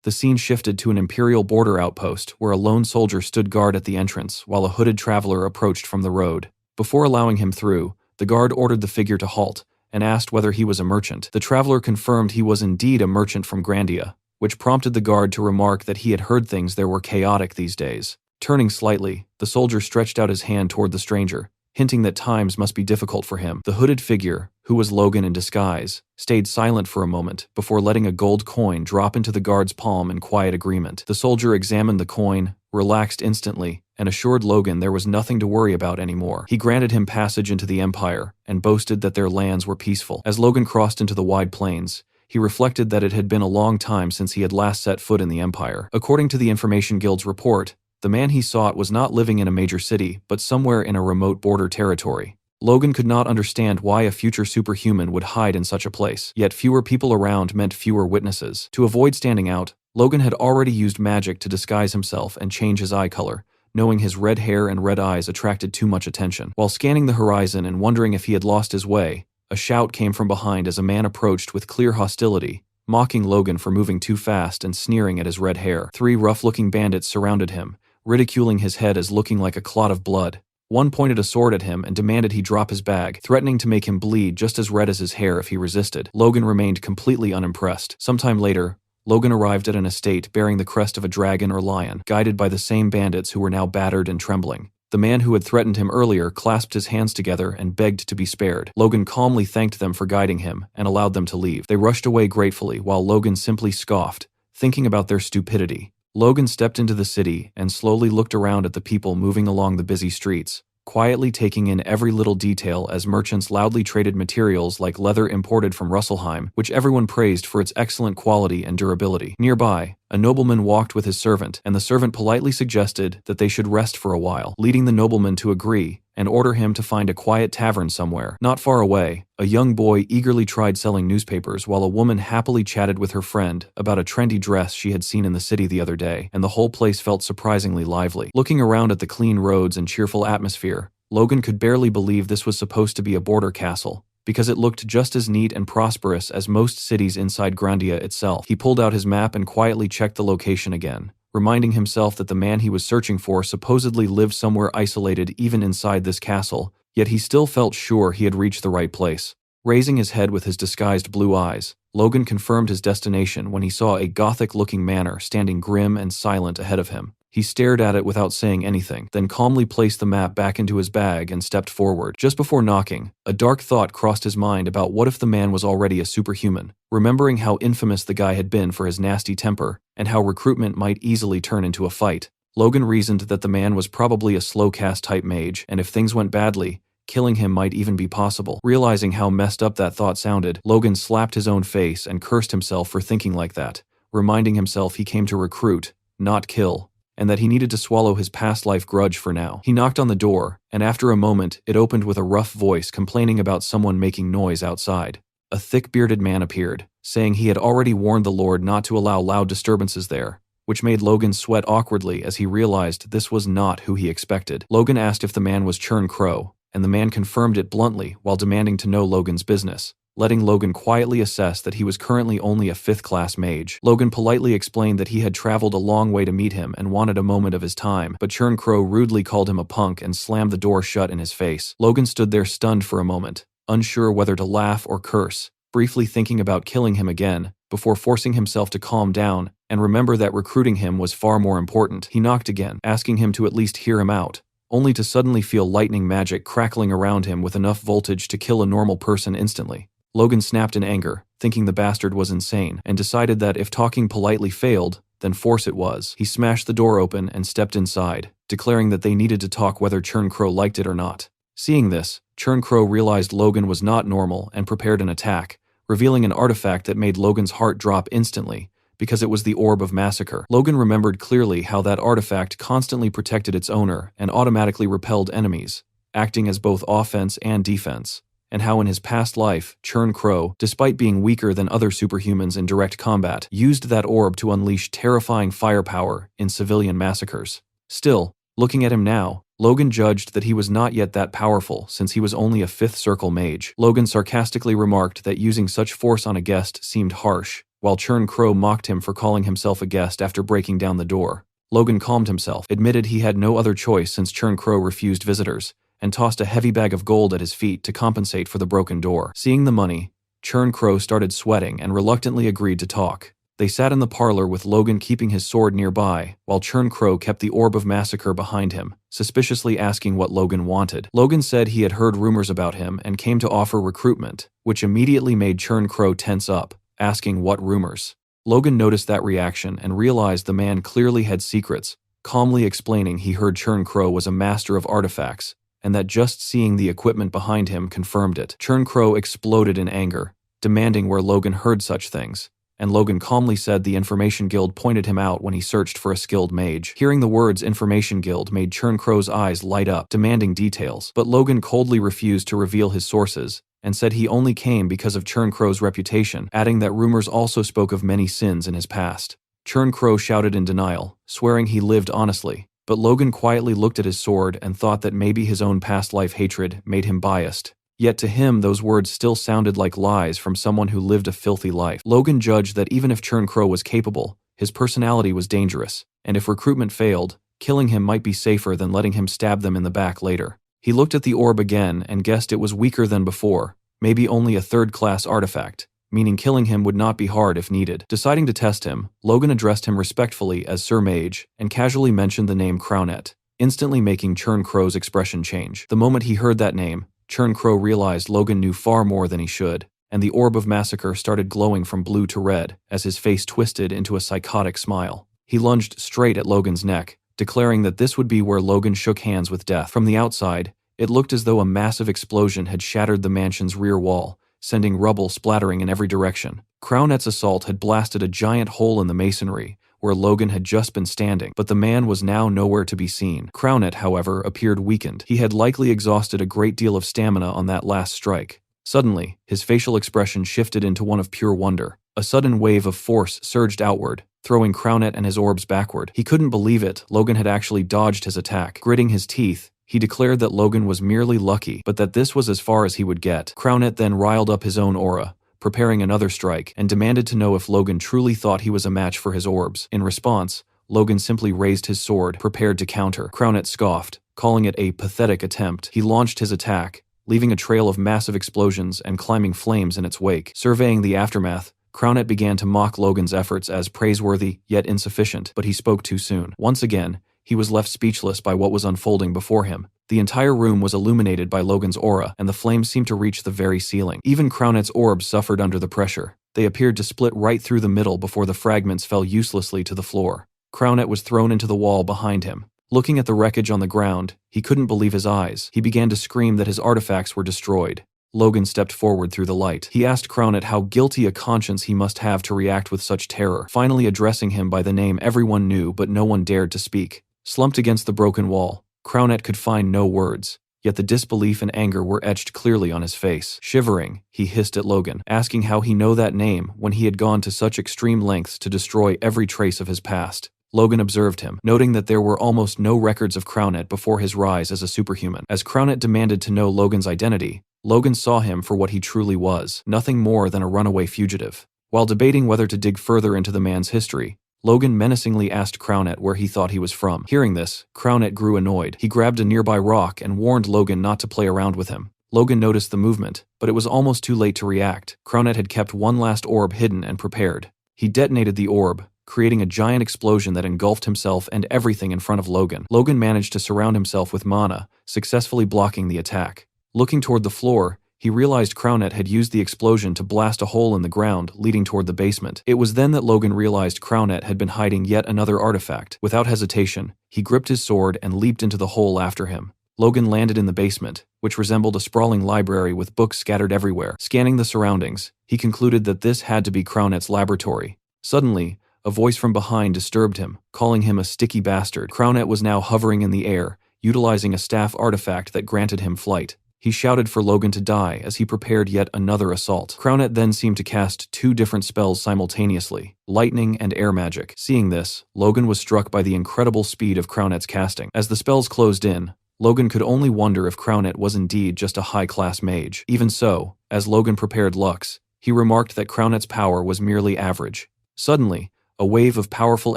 The scene shifted to an Imperial border outpost where a lone soldier stood guard at the entrance while a hooded traveler approached from the road. Before allowing him through, the guard ordered the figure to halt and asked whether he was a merchant. The traveler confirmed he was indeed a merchant from Grandia, which prompted the guard to remark that he had heard things there were chaotic these days. Turning slightly, the soldier stretched out his hand toward the stranger, hinting that times must be difficult for him. The hooded figure, who was Logan in disguise, stayed silent for a moment before letting a gold coin drop into the guard's palm in quiet agreement. The soldier examined the coin, relaxed instantly, and assured Logan there was nothing to worry about anymore. He granted him passage into the Empire and boasted that their lands were peaceful. As Logan crossed into the wide plains, he reflected that it had been a long time since he had last set foot in the Empire. According to the Information Guild's report, the man he sought was not living in a major city, but somewhere in a remote border territory. Logan could not understand why a future superhuman would hide in such a place, yet fewer people around meant fewer witnesses. To avoid standing out, Logan had already used magic to disguise himself and change his eye color, knowing his red hair and red eyes attracted too much attention. While scanning the horizon and wondering if he had lost his way, a shout came from behind as a man approached with clear hostility, mocking Logan for moving too fast and sneering at his red hair. Three rough-looking bandits surrounded him, ridiculing his head as looking like a clot of blood. One pointed a sword at him and demanded he drop his bag, threatening to make him bleed just as red as his hair if he resisted. Logan remained completely unimpressed. Sometime later, Logan arrived at an estate bearing the crest of a dragon or lion, guided by the same bandits who were now battered and trembling. The man who had threatened him earlier clasped his hands together and begged to be spared. Logan calmly thanked them for guiding him and allowed them to leave. They rushed away gratefully while Logan simply scoffed, thinking about their stupidity. Logan stepped into the city and slowly looked around at the people moving along the busy streets, quietly taking in every little detail as merchants loudly traded materials like leather imported from Russelheim, which everyone praised for its excellent quality and durability. Nearby, a nobleman walked with his servant, and the servant politely suggested that they should rest for a while, leading the nobleman to agree and order him to find a quiet tavern somewhere. Not far away, a young boy eagerly tried selling newspapers while a woman happily chatted with her friend about a trendy dress she had seen in the city the other day, and the whole place felt surprisingly lively. Looking around at the clean roads and cheerful atmosphere, Logan could barely believe this was supposed to be a border castle, because it looked just as neat and prosperous as most cities inside Grandia itself. He pulled out his map and quietly checked the location again, reminding himself that the man he was searching for supposedly lived somewhere isolated even inside this castle, yet he still felt sure he had reached the right place. Raising his head with his disguised blue eyes, Logan confirmed his destination when he saw a Gothic-looking manor standing grim and silent ahead of him. He stared at it without saying anything, then calmly placed the map back into his bag and stepped forward. Just before knocking, a dark thought crossed his mind about what if the man was already a superhuman. Remembering how infamous the guy had been for his nasty temper, and how recruitment might easily turn into a fight, Logan reasoned that the man was probably a slow-cast type mage, and if things went badly, killing him might even be possible. Realizing how messed up that thought sounded, Logan slapped his own face and cursed himself for thinking like that, reminding himself he came to recruit, not kill, and that he needed to swallow his past life grudge for now. He knocked on the door, and after a moment, it opened with a rough voice complaining about someone making noise outside. A thick-bearded man appeared, saying he had already warned the Lord not to allow loud disturbances there, which made Logan sweat awkwardly as he realized this was not who he expected. Logan asked if the man was Churn Crow, and the man confirmed it bluntly while demanding to know Logan's business, letting Logan quietly assess that he was currently only a 5th-class mage. Logan politely explained that he had traveled a long way to meet him and wanted a moment of his time, but Churn Crow rudely called him a punk and slammed the door shut in his face. Logan stood there stunned for a moment, unsure whether to laugh or curse, briefly thinking about killing him again, before forcing himself to calm down and remember that recruiting him was far more important. He knocked again, asking him to at least hear him out, only to suddenly feel lightning magic crackling around him with enough voltage to kill a normal person instantly. Logan snapped in anger, thinking the bastard was insane, and decided that if talking politely failed, then force it was. He smashed the door open and stepped inside, declaring that they needed to talk whether Churn Crow liked it or not. Seeing this, Churn Crow realized Logan was not normal and prepared an attack, revealing an artifact that made Logan's heart drop instantly, because it was the Orb of Massacre. Logan remembered clearly how that artifact constantly protected its owner and automatically repelled enemies, acting as both offense and defense, and how in his past life, Churn Crow, despite being weaker than other superhumans in direct combat, used that orb to unleash terrifying firepower in civilian massacres. Still, looking at him now, Logan judged that he was not yet that powerful since he was only a 5th circle mage. Logan sarcastically remarked that using such force on a guest seemed harsh, while Churn Crow mocked him for calling himself a guest after breaking down the door. Logan calmed himself, admitted he had no other choice since Churn Crow refused visitors, and tossed a heavy bag of gold at his feet to compensate for the broken door. Seeing the money, Churn Crow started sweating and reluctantly agreed to talk. They sat in the parlor with Logan keeping his sword nearby, while Churn Crow kept the Orb of Massacre behind him, suspiciously asking what Logan wanted. Logan said he had heard rumors about him and came to offer recruitment, which immediately made Churn Crow tense up, asking what rumors. Logan noticed that reaction and realized the man clearly had secrets, calmly explaining he heard Churn Crow was a master of artifacts, and that just seeing the equipment behind him confirmed it. Churn Crow exploded in anger, demanding where Logan heard such things, and Logan calmly said the Information Guild pointed him out when he searched for a skilled mage. Hearing the words Information Guild made Churn Crow's eyes light up, demanding details, but Logan coldly refused to reveal his sources, and said he only came because of Churn Crow's reputation, adding that rumors also spoke of many sins in his past. Churn Crow shouted in denial, swearing he lived honestly, but Logan quietly looked at his sword and thought that maybe his own past life hatred made him biased. Yet to him those words still sounded like lies from someone who lived a filthy life. Logan judged that even if Churn Crow was capable, his personality was dangerous, and if recruitment failed, killing him might be safer than letting him stab them in the back later. He looked at the orb again and guessed it was weaker than before, maybe only a 3rd-class artifact, meaning killing him would not be hard if needed. Deciding to test him, Logan addressed him respectfully as Sir Mage and casually mentioned the name Crownet, instantly making Churn Crow's expression change. The moment he heard that name, Churn Crow realized Logan knew far more than he should, and the orb of massacre started glowing from blue to red as his face twisted into a psychotic smile. He lunged straight at Logan's neck, declaring that this would be where Logan shook hands with death. From the outside, it looked as though a massive explosion had shattered the mansion's rear wall, sending rubble splattering in every direction. Crownet's assault had blasted a giant hole in the masonry, where Logan had just been standing, but the man was now nowhere to be seen. Crownet, however, appeared weakened. He had likely exhausted a great deal of stamina on that last strike. Suddenly, his facial expression shifted into one of pure wonder. A sudden wave of force surged outward, throwing Crownet and his orbs backward. He couldn't believe it. Logan had actually dodged his attack. Gritting his teeth, he declared that Logan was merely lucky, but that this was as far as he would get. Crownet then riled up his own aura, preparing another strike, and demanded to know if Logan truly thought he was a match for his orbs. In response, Logan simply raised his sword, prepared to counter. Crownet scoffed, calling it a pathetic attempt. He launched his attack, leaving a trail of massive explosions and climbing flames in its wake. Surveying the aftermath, Crownet began to mock Logan's efforts as praiseworthy, yet insufficient, but he spoke too soon. Once again, he was left speechless by what was unfolding before him. The entire room was illuminated by Logan's aura, and the flames seemed to reach the very ceiling. Even Crownet's orbs suffered under the pressure. They appeared to split right through the middle before the fragments fell uselessly to the floor. Crownet was thrown into the wall behind him. Looking at the wreckage on the ground, he couldn't believe his eyes. He began to scream that his artifacts were destroyed. Logan stepped forward through the light. He asked Crownet how guilty a conscience he must have to react with such terror, finally addressing him by the name everyone knew but no one dared to speak. Slumped against the broken wall, Crownet could find no words, yet the disbelief and anger were etched clearly on his face. Shivering, he hissed at Logan, asking how he knew that name when he had gone to such extreme lengths to destroy every trace of his past. Logan observed him, noting that there were almost no records of Crownet before his rise as a superhuman. As Crownet demanded to know Logan's identity, Logan saw him for what he truly was, nothing more than a runaway fugitive. While debating whether to dig further into the man's history, Logan menacingly asked Crownet where he thought he was from. Hearing this, Crownet grew annoyed. He grabbed a nearby rock and warned Logan not to play around with him. Logan noticed the movement, but it was almost too late to react. Crownet had kept one last orb hidden and prepared. He detonated the orb, creating a giant explosion that engulfed himself and everything in front of Logan. Logan managed to surround himself with mana, successfully blocking the attack. Looking toward the floor, he realized Crownet had used the explosion to blast a hole in the ground leading toward the basement. It was then that Logan realized Crownet had been hiding yet another artifact. Without hesitation, he gripped his sword and leaped into the hole after him. Logan landed in the basement, which resembled a sprawling library with books scattered everywhere. Scanning the surroundings, he concluded that this had to be Crownet's laboratory. Suddenly, a voice from behind disturbed him, calling him a sticky bastard. Crownet was now hovering in the air, utilizing a staff artifact that granted him flight. He shouted for Logan to die as he prepared yet another assault. Crownet then seemed to cast two different spells simultaneously, lightning and air magic. Seeing this, Logan was struck by the incredible speed of Crownet's casting. As the spells closed in, Logan could only wonder if Crownet was indeed just a high-class mage. Even so, as Logan prepared Lux, he remarked that Crownet's power was merely average. Suddenly, a wave of powerful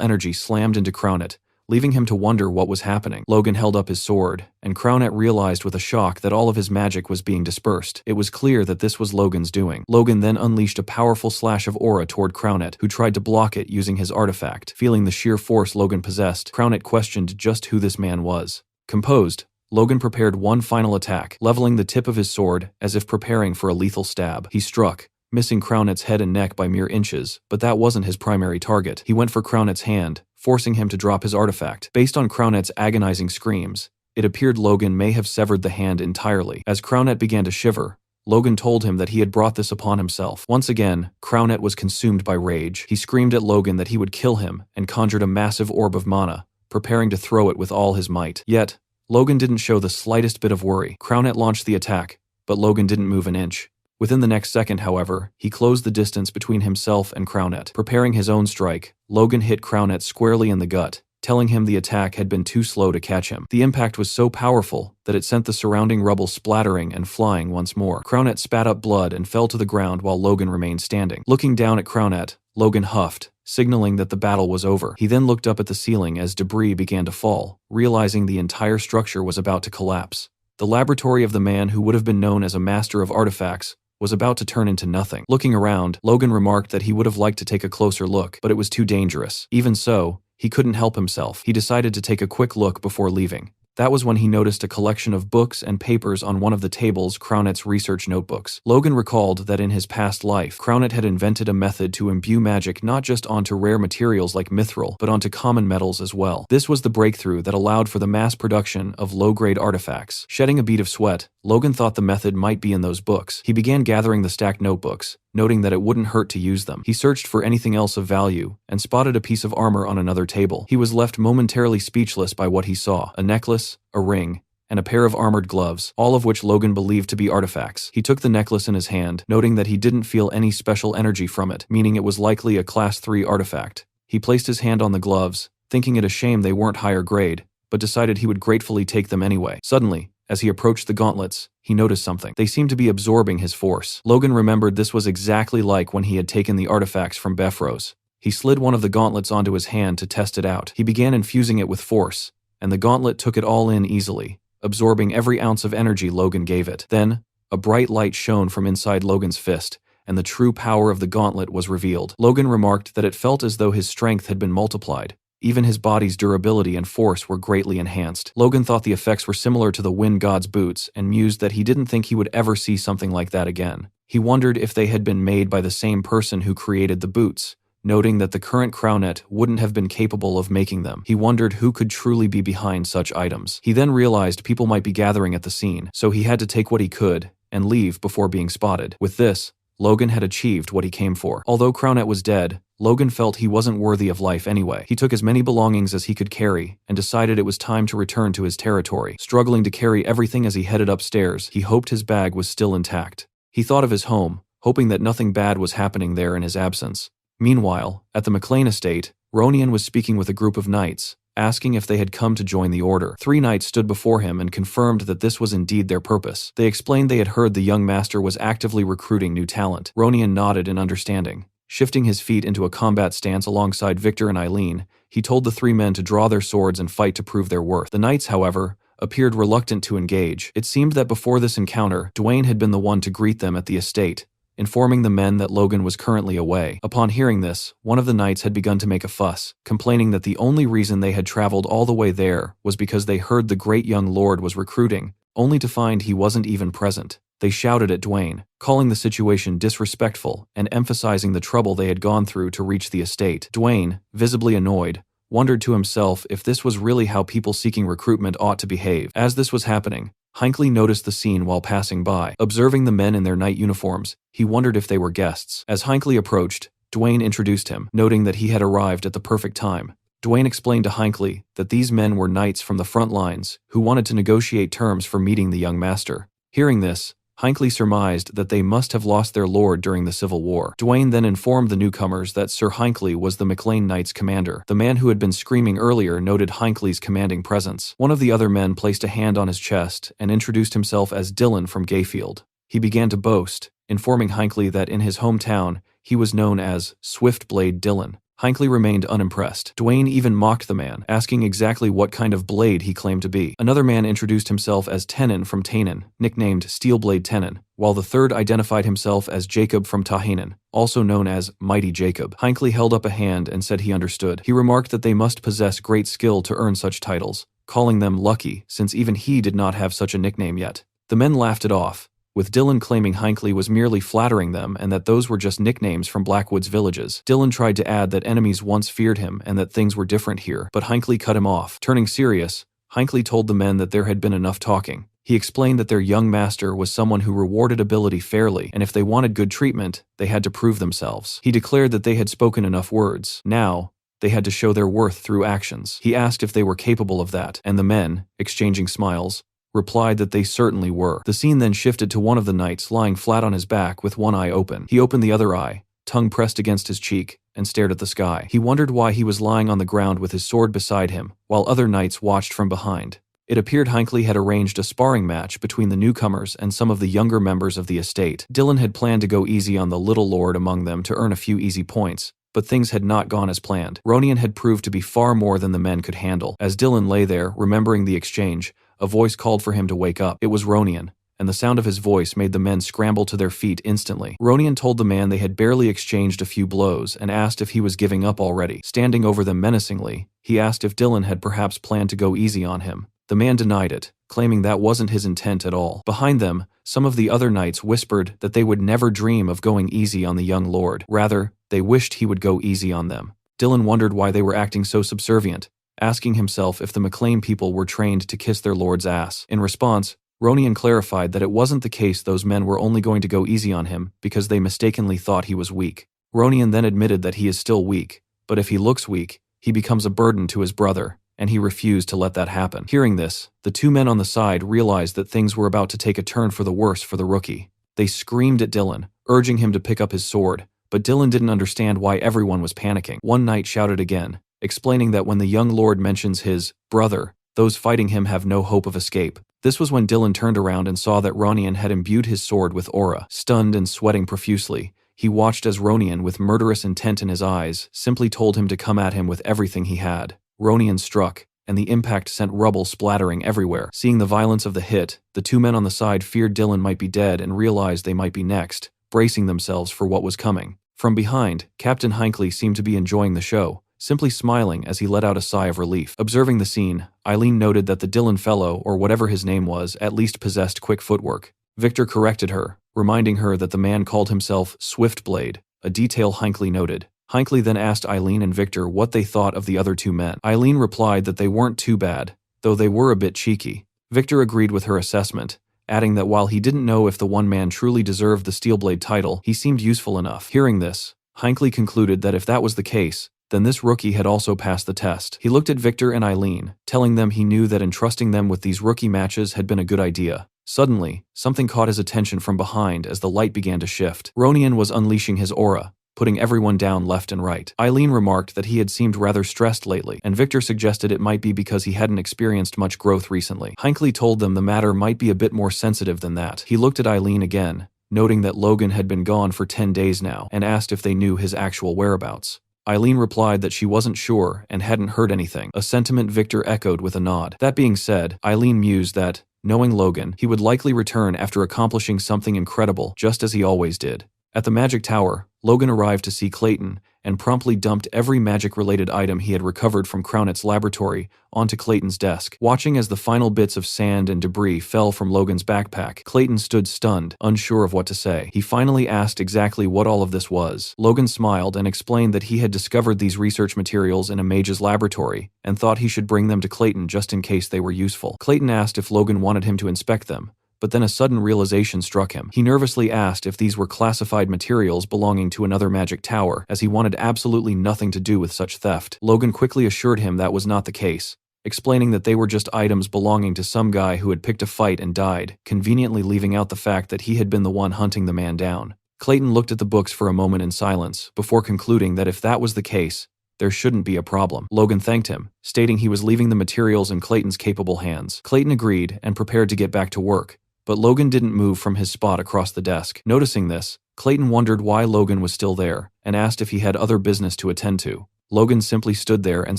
energy slammed into Crownet, leaving him to wonder what was happening. Logan held up his sword, and Crownet realized with a shock that all of his magic was being dispersed. It was clear that this was Logan's doing. Logan then unleashed a powerful slash of aura toward Crownet, who tried to block it using his artifact. Feeling the sheer force Logan possessed, Crownet questioned just who this man was. Composed, Logan prepared one final attack, leveling the tip of his sword as if preparing for a lethal stab. He struck, missing Crownet's head and neck by mere inches, but that wasn't his primary target. He went for Crownet's hand, forcing him to drop his artifact. Based on Crownet's agonizing screams, it appeared Logan may have severed the hand entirely. As Crownet began to shiver, Logan told him that he had brought this upon himself. Once again, Crownet was consumed by rage. He screamed at Logan that he would kill him and conjured a massive orb of mana, preparing to throw it with all his might. Yet, Logan didn't show the slightest bit of worry. Crownet launched the attack, but Logan didn't move an inch. Within the next second, however, he closed the distance between himself and Crownet. Preparing his own strike, Logan hit Crownet squarely in the gut, telling him the attack had been too slow to catch him. The impact was so powerful that it sent the surrounding rubble splattering and flying once more. Crownet spat up blood and fell to the ground while Logan remained standing. Looking down at Crownet, Logan huffed, signaling that the battle was over. He then looked up at the ceiling as debris began to fall, realizing the entire structure was about to collapse. The laboratory of the man who would have been known as a master of artifacts was about to turn into nothing. Looking around, Logan remarked that he would have liked to take a closer look, but it was too dangerous. Even so, he couldn't help himself. He decided to take a quick look before leaving. That was when he noticed a collection of books and papers on one of the tables, Crownet's research notebooks. Logan recalled that in his past life, Crownet had invented a method to imbue magic not just onto rare materials like mithril, but onto common metals as well. This was the breakthrough that allowed for the mass production of low-grade artifacts. Shedding a bead of sweat, Logan thought the method might be in those books. He began gathering the stacked notebooks, noting that it wouldn't hurt to use them. He searched for anything else of value, and spotted a piece of armor on another table. He was left momentarily speechless by what he saw: a necklace, a ring, and a pair of armored gloves, all of which Logan believed to be artifacts. He took the necklace in his hand, noting that he didn't feel any special energy from it, meaning it was likely a Class 3 artifact. He placed his hand on the gloves, thinking it a shame they weren't higher grade, but decided he would gratefully take them anyway. Suddenly, as he approached the gauntlets, he noticed something. They seemed to be absorbing his force. Logan remembered this was exactly like when he had taken the artifacts from Befros. He slid one of the gauntlets onto his hand to test it out. He began infusing it with force, and the gauntlet took it all in easily, absorbing every ounce of energy Logan gave it. Then, a bright light shone from inside Logan's fist, and the true power of the gauntlet was revealed. Logan remarked that it felt as though his strength had been multiplied. Even his body's durability and force were greatly enhanced. Logan thought the effects were similar to the Wind God's boots and mused that he didn't think he would ever see something like that again. He wondered if they had been made by the same person who created the boots, noting that the current Crownet wouldn't have been capable of making them. He wondered who could truly be behind such items. He then realized people might be gathering at the scene, so he had to take what he could and leave before being spotted. With this, Logan had achieved what he came for. Although Crownet was dead, Logan felt he wasn't worthy of life anyway. He took as many belongings as he could carry and decided it was time to return to his territory. Struggling to carry everything as he headed upstairs, he hoped his bag was still intact. He thought of his home, hoping that nothing bad was happening there in his absence. Meanwhile, at the McLean estate, Ronian was speaking with a group of knights, asking if they had come to join the order. 3 knights stood before him and confirmed that this was indeed their purpose. They explained they had heard the young master was actively recruiting new talent. Ronian nodded in understanding. Shifting his feet into a combat stance alongside Victor and Eileen, he told the 3 men to draw their swords and fight to prove their worth. The knights, however, appeared reluctant to engage. It seemed that before this encounter, Dwayne had been the one to greet them at the estate, informing the men that Logan was currently away. Upon hearing this, one of the knights had begun to make a fuss, complaining that the only reason they had traveled all the way there was because they heard the great young lord was recruiting, only to find he wasn't even present. They shouted at Dwayne, calling the situation disrespectful and emphasizing the trouble they had gone through to reach the estate. Dwayne, visibly annoyed, wondered to himself if this was really how people seeking recruitment ought to behave. As this was happening, Hinckley noticed the scene while passing by. Observing the men in their knight uniforms, he wondered if they were guests. As Hinckley approached, Dwayne introduced him, noting that he had arrived at the perfect time. Dwayne explained to Hinckley that these men were knights from the front lines who wanted to negotiate terms for meeting the young master. Hearing this, Hinckley surmised that they must have lost their lord during the Civil War. Dwayne then informed the newcomers that Sir Hinckley was the McLean Knights' commander. The man who had been screaming earlier noted Hinckley's commanding presence. One of the other men placed a hand on his chest and introduced himself as Dylan from Gayfield. He began to boast, informing Hinckley that in his hometown, he was known as Swiftblade Dylan. Hinckley remained unimpressed. Dwayne even mocked the man, asking exactly what kind of blade he claimed to be. Another man introduced himself as Tenon from Tainan, nicknamed Steelblade Tenon, while the third identified himself as Jacob from Tahanan, also known as Mighty Jacob. Hinckley held up a hand and said he understood. He remarked that they must possess great skill to earn such titles, calling them lucky since even he did not have such a nickname yet. The men laughed it off, with Dylan claiming Hinckley was merely flattering them and that those were just nicknames from Blackwood's villages. Dylan tried to add that enemies once feared him and that things were different here, but Hinckley cut him off. Turning serious, Hinckley told the men that there had been enough talking. He explained that their young master was someone who rewarded ability fairly, and if they wanted good treatment, they had to prove themselves. He declared that they had spoken enough words. Now, they had to show their worth through actions. He asked if they were capable of that, and the men, exchanging smiles, replied that they certainly were. The scene then shifted to one of the knights lying flat on his back with one eye open. He opened the other eye, tongue pressed against his cheek, and stared at the sky. He wondered why he was lying on the ground with his sword beside him, while other knights watched from behind. It appeared Hinckley had arranged a sparring match between the newcomers and some of the younger members of the estate. Dylan had planned to go easy on the little lord among them to earn a few easy points, but things had not gone as planned. Ronian had proved to be far more than the men could handle. As Dylan lay there, remembering the exchange, a voice called for him to wake up. It was Ronian, and the sound of his voice made the men scramble to their feet instantly. Ronian told the man they had barely exchanged a few blows and asked if he was giving up already. Standing over them menacingly, he asked if Dylan had perhaps planned to go easy on him. The man denied it, claiming that wasn't his intent at all. Behind them, some of the other knights whispered that they would never dream of going easy on the young lord. Rather, they wished he would go easy on them. Dylan wondered why they were acting so subservient, asking himself if the McLean people were trained to kiss their lord's ass. In response, Ronian clarified that it wasn't the case. Those men were only going to go easy on him because they mistakenly thought he was weak. Ronian then admitted that he is still weak, but if he looks weak, he becomes a burden to his brother, and he refused to let that happen. Hearing this, the two men on the side realized that things were about to take a turn for the worse for the rookie. They screamed at Dylan, urging him to pick up his sword, but Dylan didn't understand why everyone was panicking. One knight shouted again, explaining that when the young lord mentions his brother, those fighting him have no hope of escape. This was when Dylan turned around and saw that Ronian had imbued his sword with aura. Stunned and sweating profusely, he watched as Ronian, with murderous intent in his eyes, simply told him to come at him with everything he had. Ronian struck, and the impact sent rubble splattering everywhere. Seeing the violence of the hit, the two men on the side feared Dylan might be dead and realized they might be next, bracing themselves for what was coming. From behind, Captain Hinckley seemed to be enjoying the show, simply smiling as he let out a sigh of relief. Observing the scene, Eileen noted that the Dylan fellow, or whatever his name was, at least possessed quick footwork. Victor corrected her, reminding her that the man called himself Swiftblade, a detail Hinckley noted. Hinckley then asked Eileen and Victor what they thought of the other two men. Eileen replied that they weren't too bad, though they were a bit cheeky. Victor agreed with her assessment, adding that while he didn't know if the one man truly deserved the Steelblade title, he seemed useful enough. Hearing this, Hinckley concluded that if that was the case, then this rookie had also passed the test. He looked at Victor and Eileen, telling them he knew that entrusting them with these rookie matches had been a good idea. Suddenly, something caught his attention from behind as the light began to shift. Ronian was unleashing his aura, putting everyone down left and right. Eileen remarked that he had seemed rather stressed lately, and Victor suggested it might be because he hadn't experienced much growth recently. Hinckley told them the matter might be a bit more sensitive than that. He looked at Eileen again, noting that Logan had been gone for 10 days now, and asked if they knew his actual whereabouts. Eileen replied that she wasn't sure and hadn't heard anything, a sentiment Victor echoed with a nod. That being said, Eileen mused that, knowing Logan, he would likely return after accomplishing something incredible, just as he always did. At the Magic Tower, Logan arrived to see Clayton, and promptly dumped every magic-related item he had recovered from Crownet's laboratory onto Clayton's desk. Watching as the final bits of sand and debris fell from Logan's backpack, Clayton stood stunned, unsure of what to say. He finally asked exactly what all of this was. Logan smiled and explained that he had discovered these research materials in a mage's laboratory, and thought he should bring them to Clayton just in case they were useful. Clayton asked if Logan wanted him to inspect them, but then a sudden realization struck him. He nervously asked if these were classified materials belonging to another magic tower, as he wanted absolutely nothing to do with such theft. Logan quickly assured him that was not the case, explaining that they were just items belonging to some guy who had picked a fight and died, conveniently leaving out the fact that he had been the one hunting the man down. Clayton looked at the books for a moment in silence, before concluding that if that was the case, there shouldn't be a problem. Logan thanked him, stating he was leaving the materials in Clayton's capable hands. Clayton agreed and prepared to get back to work, but Logan didn't move from his spot across the desk. Noticing this, Clayton wondered why Logan was still there, and asked if he had other business to attend to. Logan simply stood there and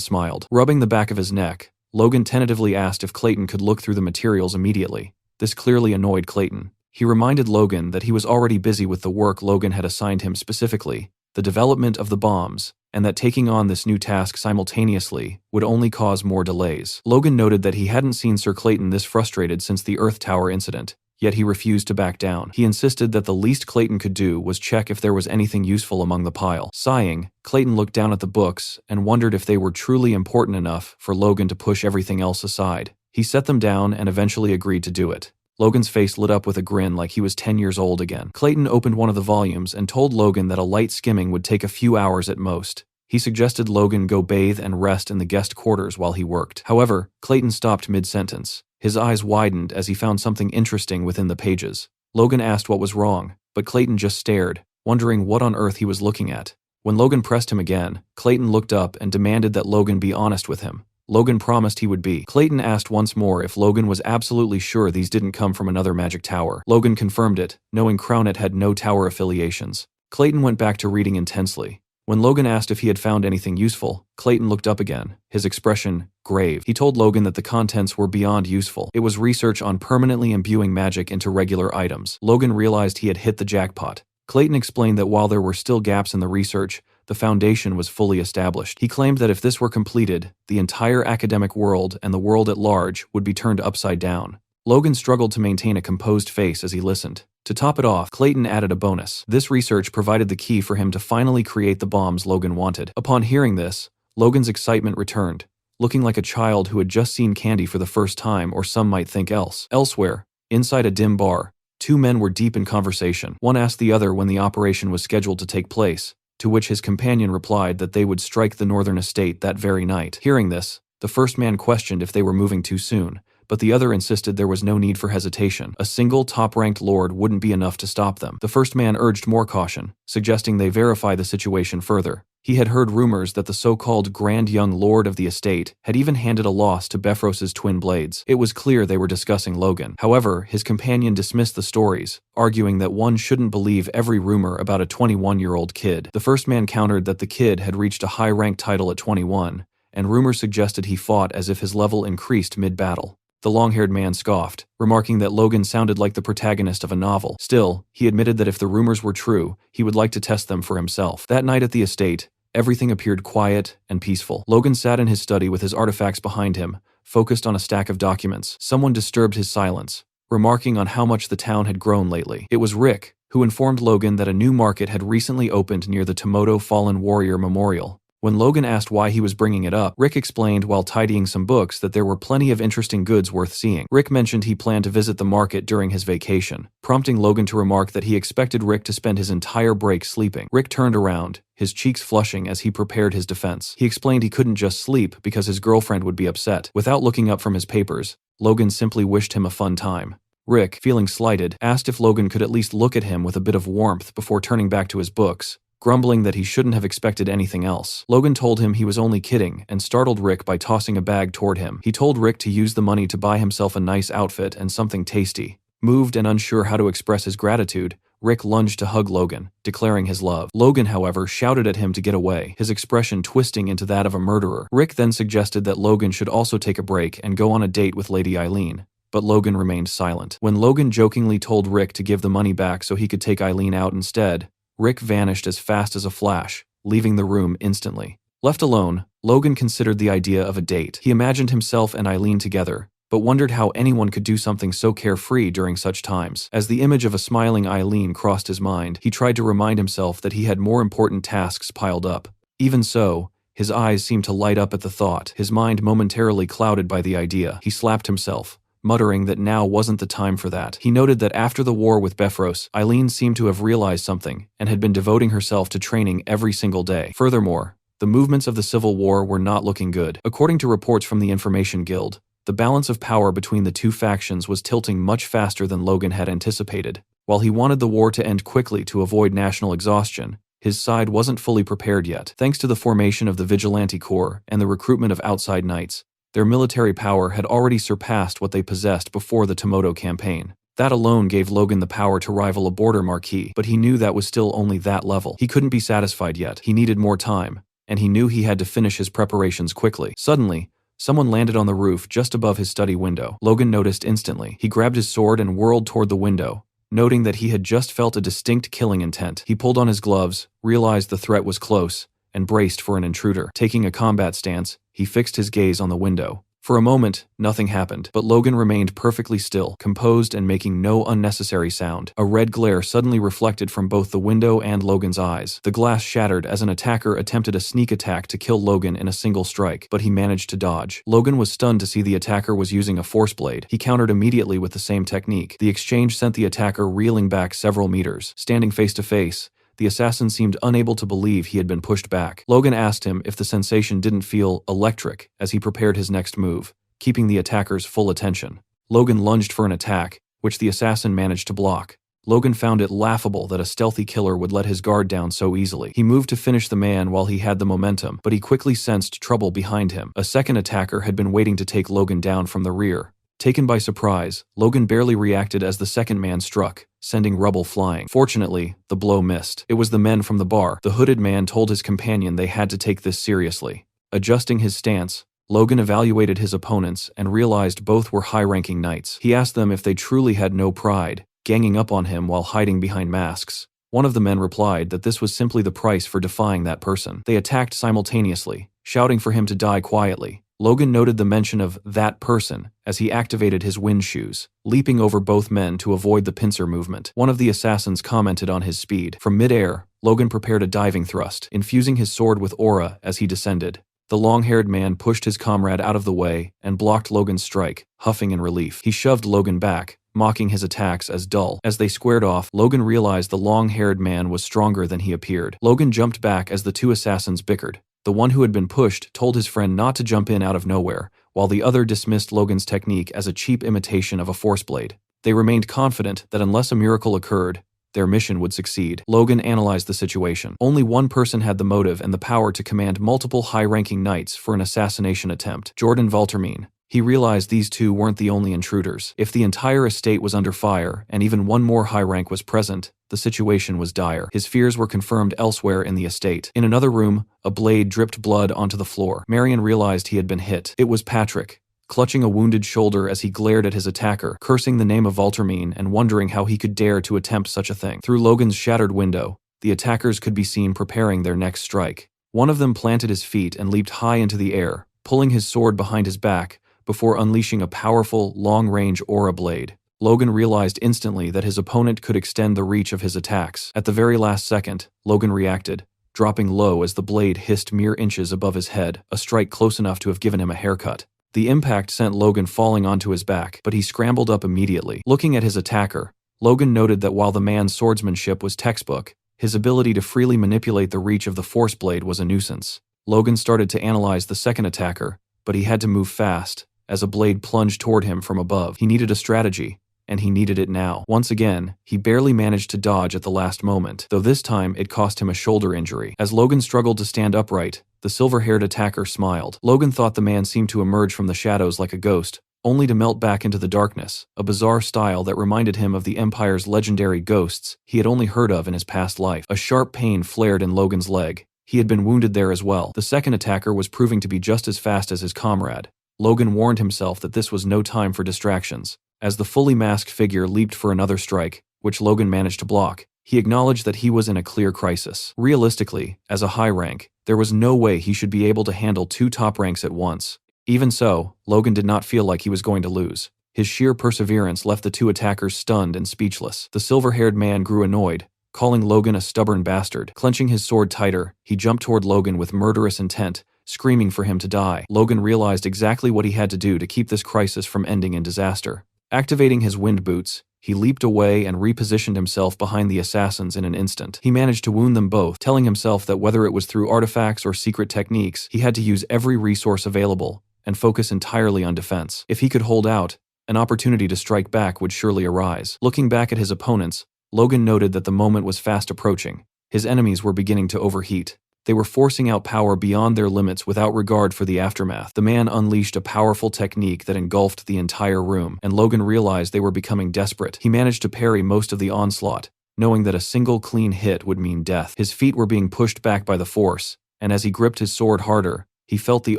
smiled. Rubbing the back of his neck, Logan tentatively asked if Clayton could look through the materials immediately. This clearly annoyed Clayton. He reminded Logan that he was already busy with the work Logan had assigned him, specifically the development of the bombs, and that taking on this new task simultaneously would only cause more delays. Logan noted that he hadn't seen Sir Clayton this frustrated since the Earth Tower incident, yet he refused to back down. He insisted that the least Clayton could do was check if there was anything useful among the pile. Sighing, Clayton looked down at the books and wondered if they were truly important enough for Logan to push everything else aside. He set them down and eventually agreed to do it. Logan's face lit up with a grin like he was 10 years old again. Clayton opened one of the volumes and told Logan that a light skimming would take a few hours at most. He suggested Logan go bathe and rest in the guest quarters while he worked. However, Clayton stopped mid-sentence. His eyes widened as he found something interesting within the pages. Logan asked what was wrong, but Clayton just stared, wondering what on earth he was looking at. When Logan pressed him again, Clayton looked up and demanded that Logan be honest with him. Logan promised he would be. Clayton asked once more if Logan was absolutely sure these didn't come from another magic tower. Logan confirmed it, knowing Crownet had no tower affiliations. Clayton went back to reading intensely. When Logan asked if he had found anything useful, Clayton looked up again, his expression grave. He told Logan that the contents were beyond useful. It was research on permanently imbuing magic into regular items. Logan realized he had hit the jackpot. Clayton explained that while there were still gaps in the research, the foundation was fully established. He claimed that if this were completed, the entire academic world and the world at large would be turned upside down. Logan struggled to maintain a composed face as he listened. To top it off, Clayton added a bonus. This research provided the key for him to finally create the bombs Logan wanted. Upon hearing this, Logan's excitement returned, looking like a child who had just seen candy for the first time, or some might think else. Elsewhere, inside a dim bar, two men were deep in conversation. One asked the other when the operation was scheduled to take place, to which his companion replied that they would strike the northern estate that very night. Hearing this, the first man questioned if they were moving too soon, but the other insisted there was no need for hesitation. A single top-ranked lord wouldn't be enough to stop them. The first man urged more caution, suggesting they verify the situation further. He had heard rumors that the so-called Grand Young Lord of the estate had even handed a loss to Befros's twin blades. It was clear they were discussing Logan. However, his companion dismissed the stories, arguing that one shouldn't believe every rumor about a 21-year-old kid. The first man countered that the kid had reached a high-ranked title at 21, and rumors suggested he fought as if his level increased mid-battle. The long-haired man scoffed, remarking that Logan sounded like the protagonist of a novel. Still, he admitted that if the rumors were true, he would like to test them for himself. That night at the estate, everything appeared quiet and peaceful. Logan sat in his study with his artifacts behind him, focused on a stack of documents. Someone disturbed his silence, remarking on how much the town had grown lately. It was Rick, who informed Logan that a new market had recently opened near the Tomoto Fallen Warrior Memorial. When Logan asked why he was bringing it up, Rick explained while tidying some books that there were plenty of interesting goods worth seeing. Rick mentioned he planned to visit the market during his vacation, prompting Logan to remark that he expected Rick to spend his entire break sleeping. Rick turned around, his cheeks flushing as he prepared his defense. He explained he couldn't just sleep because his girlfriend would be upset. Without looking up from his papers, Logan simply wished him a fun time. Rick, feeling slighted, asked if Logan could at least look at him with a bit of warmth before turning back to his books, grumbling that he shouldn't have expected anything else. Logan told him he was only kidding and startled Rick by tossing a bag toward him. He told Rick to use the money to buy himself a nice outfit and something tasty. Moved and unsure how to express his gratitude, Rick lunged to hug Logan, declaring his love. Logan, however, shouted at him to get away, his expression twisting into that of a murderer. Rick then suggested that Logan should also take a break and go on a date with Lady Eileen, but Logan remained silent. When Logan jokingly told Rick to give the money back so he could take Eileen out instead, Rick vanished as fast as a flash, leaving the room instantly. Left alone, Logan considered the idea of a date. He imagined himself and Eileen together, but wondered how anyone could do something so carefree during such times. As the image of a smiling Eileen crossed his mind, he tried to remind himself that he had more important tasks piled up. Even so, his eyes seemed to light up at the thought, his mind momentarily clouded by the idea. He slapped himself, muttering that now wasn't the time for that. He noted that after the war with Befros, Eileen seemed to have realized something and had been devoting herself to training every single day. Furthermore, the movements of the Civil War were not looking good. According to reports from the Information Guild, the balance of power between the two factions was tilting much faster than Logan had anticipated. While he wanted the war to end quickly to avoid national exhaustion, his side wasn't fully prepared yet. Thanks to the formation of the Vigilante Corps and the recruitment of outside knights, their military power had already surpassed what they possessed before the Tomoto campaign. That alone gave Logan the power to rival a border marquis, but he knew that was still only that level. He couldn't be satisfied yet. He needed more time, and he knew he had to finish his preparations quickly. Suddenly, someone landed on the roof just above his study window. Logan noticed instantly. He grabbed his sword and whirled toward the window, noting that he had just felt a distinct killing intent. He pulled on his gloves, realized the threat was close, and braced for an intruder. Taking a combat stance, he fixed his gaze on the window. For a moment, nothing happened, but Logan remained perfectly still, composed and making no unnecessary sound. A red glare suddenly reflected from both the window and Logan's eyes. The glass shattered as an attacker attempted a sneak attack to kill Logan in a single strike, but he managed to dodge. Logan was stunned to see the attacker was using a force blade. He countered immediately with the same technique. The exchange sent the attacker reeling back several meters. Standing face to face, the assassin seemed unable to believe he had been pushed back. Logan asked him if the sensation didn't feel electric as he prepared his next move, keeping the attacker's full attention. Logan lunged for an attack, which the assassin managed to block. Logan found it laughable that a stealthy killer would let his guard down so easily. He moved to finish the man while he had the momentum, but he quickly sensed trouble behind him. A second attacker had been waiting to take Logan down from the rear. Taken by surprise, Logan barely reacted as the second man struck, sending rubble flying. Fortunately, the blow missed. It was the men from the bar. The hooded man told his companion they had to take this seriously. Adjusting his stance, Logan evaluated his opponents and realized both were high-ranking knights. He asked them if they truly had no pride, ganging up on him while hiding behind masks. One of the men replied that this was simply the price for defying that person. They attacked simultaneously, shouting for him to die quietly. Logan noted the mention of that person as he activated his wind shoes, leaping over both men to avoid the pincer movement. One of the assassins commented on his speed. From mid-air, Logan prepared a diving thrust, infusing his sword with aura as he descended. The long-haired man pushed his comrade out of the way and blocked Logan's strike, huffing in relief. He shoved Logan back, mocking his attacks as dull. As they squared off, Logan realized the long-haired man was stronger than he appeared. Logan jumped back as the two assassins bickered. The one who had been pushed told his friend not to jump in out of nowhere, while the other dismissed Logan's technique as a cheap imitation of a force blade. They remained confident that unless a miracle occurred, their mission would succeed. Logan analyzed the situation. Only one person had the motive and the power to command multiple high-ranking knights for an assassination attempt: Jordan Valtermine. He realized these two weren't the only intruders. If the entire estate was under fire and even one more high rank was present, the situation was dire. His fears were confirmed elsewhere in the estate. In another room, a blade dripped blood onto the floor. Marion realized he had been hit. It was Patrick, clutching a wounded shoulder as he glared at his attacker, cursing the name of Valtermine and wondering how he could dare to attempt such a thing. Through Logan's shattered window, the attackers could be seen preparing their next strike. One of them planted his feet and leaped high into the air, pulling his sword behind his back, before unleashing a powerful, long-range aura blade. Logan realized instantly that his opponent could extend the reach of his attacks. At the very last second, Logan reacted, dropping low as the blade hissed mere inches above his head, a strike close enough to have given him a haircut. The impact sent Logan falling onto his back, but he scrambled up immediately. Looking at his attacker, Logan noted that while the man's swordsmanship was textbook, his ability to freely manipulate the reach of the force blade was a nuisance. Logan started to analyze the second attacker, but he had to move fast, as a blade plunged toward him from above. He needed a strategy, and he needed it now. Once again, he barely managed to dodge at the last moment, though this time it cost him a shoulder injury. As Logan struggled to stand upright, the silver-haired attacker smiled. Logan thought the man seemed to emerge from the shadows like a ghost, only to melt back into the darkness, a bizarre style that reminded him of the Empire's legendary ghosts he had only heard of in his past life. A sharp pain flared in Logan's leg. He had been wounded there as well. The second attacker was proving to be just as fast as his comrade. Logan warned himself that this was no time for distractions. As the fully masked figure leaped for another strike, which Logan managed to block, he acknowledged that he was in a clear crisis. Realistically, as a high rank, there was no way he should be able to handle two top ranks at once. Even so, Logan did not feel like he was going to lose. His sheer perseverance left the two attackers stunned and speechless. The silver-haired man grew annoyed, calling Logan a stubborn bastard. Clenching his sword tighter, he jumped toward Logan with murderous intent, screaming for him to die. Logan realized exactly what he had to do to keep this crisis from ending in disaster. Activating his wind boots, he leaped away and repositioned himself behind the assassins in an instant. He managed to wound them both, telling himself that whether it was through artifacts or secret techniques, he had to use every resource available and focus entirely on defense. If he could hold out, an opportunity to strike back would surely arise. Looking back at his opponents, Logan noted that the moment was fast approaching. His enemies were beginning to overheat. They were forcing out power beyond their limits without regard for the aftermath. The man unleashed a powerful technique that engulfed the entire room, and Logan realized they were becoming desperate. He managed to parry most of the onslaught, knowing that a single clean hit would mean death. His feet were being pushed back by the force, and as he gripped his sword harder, he felt the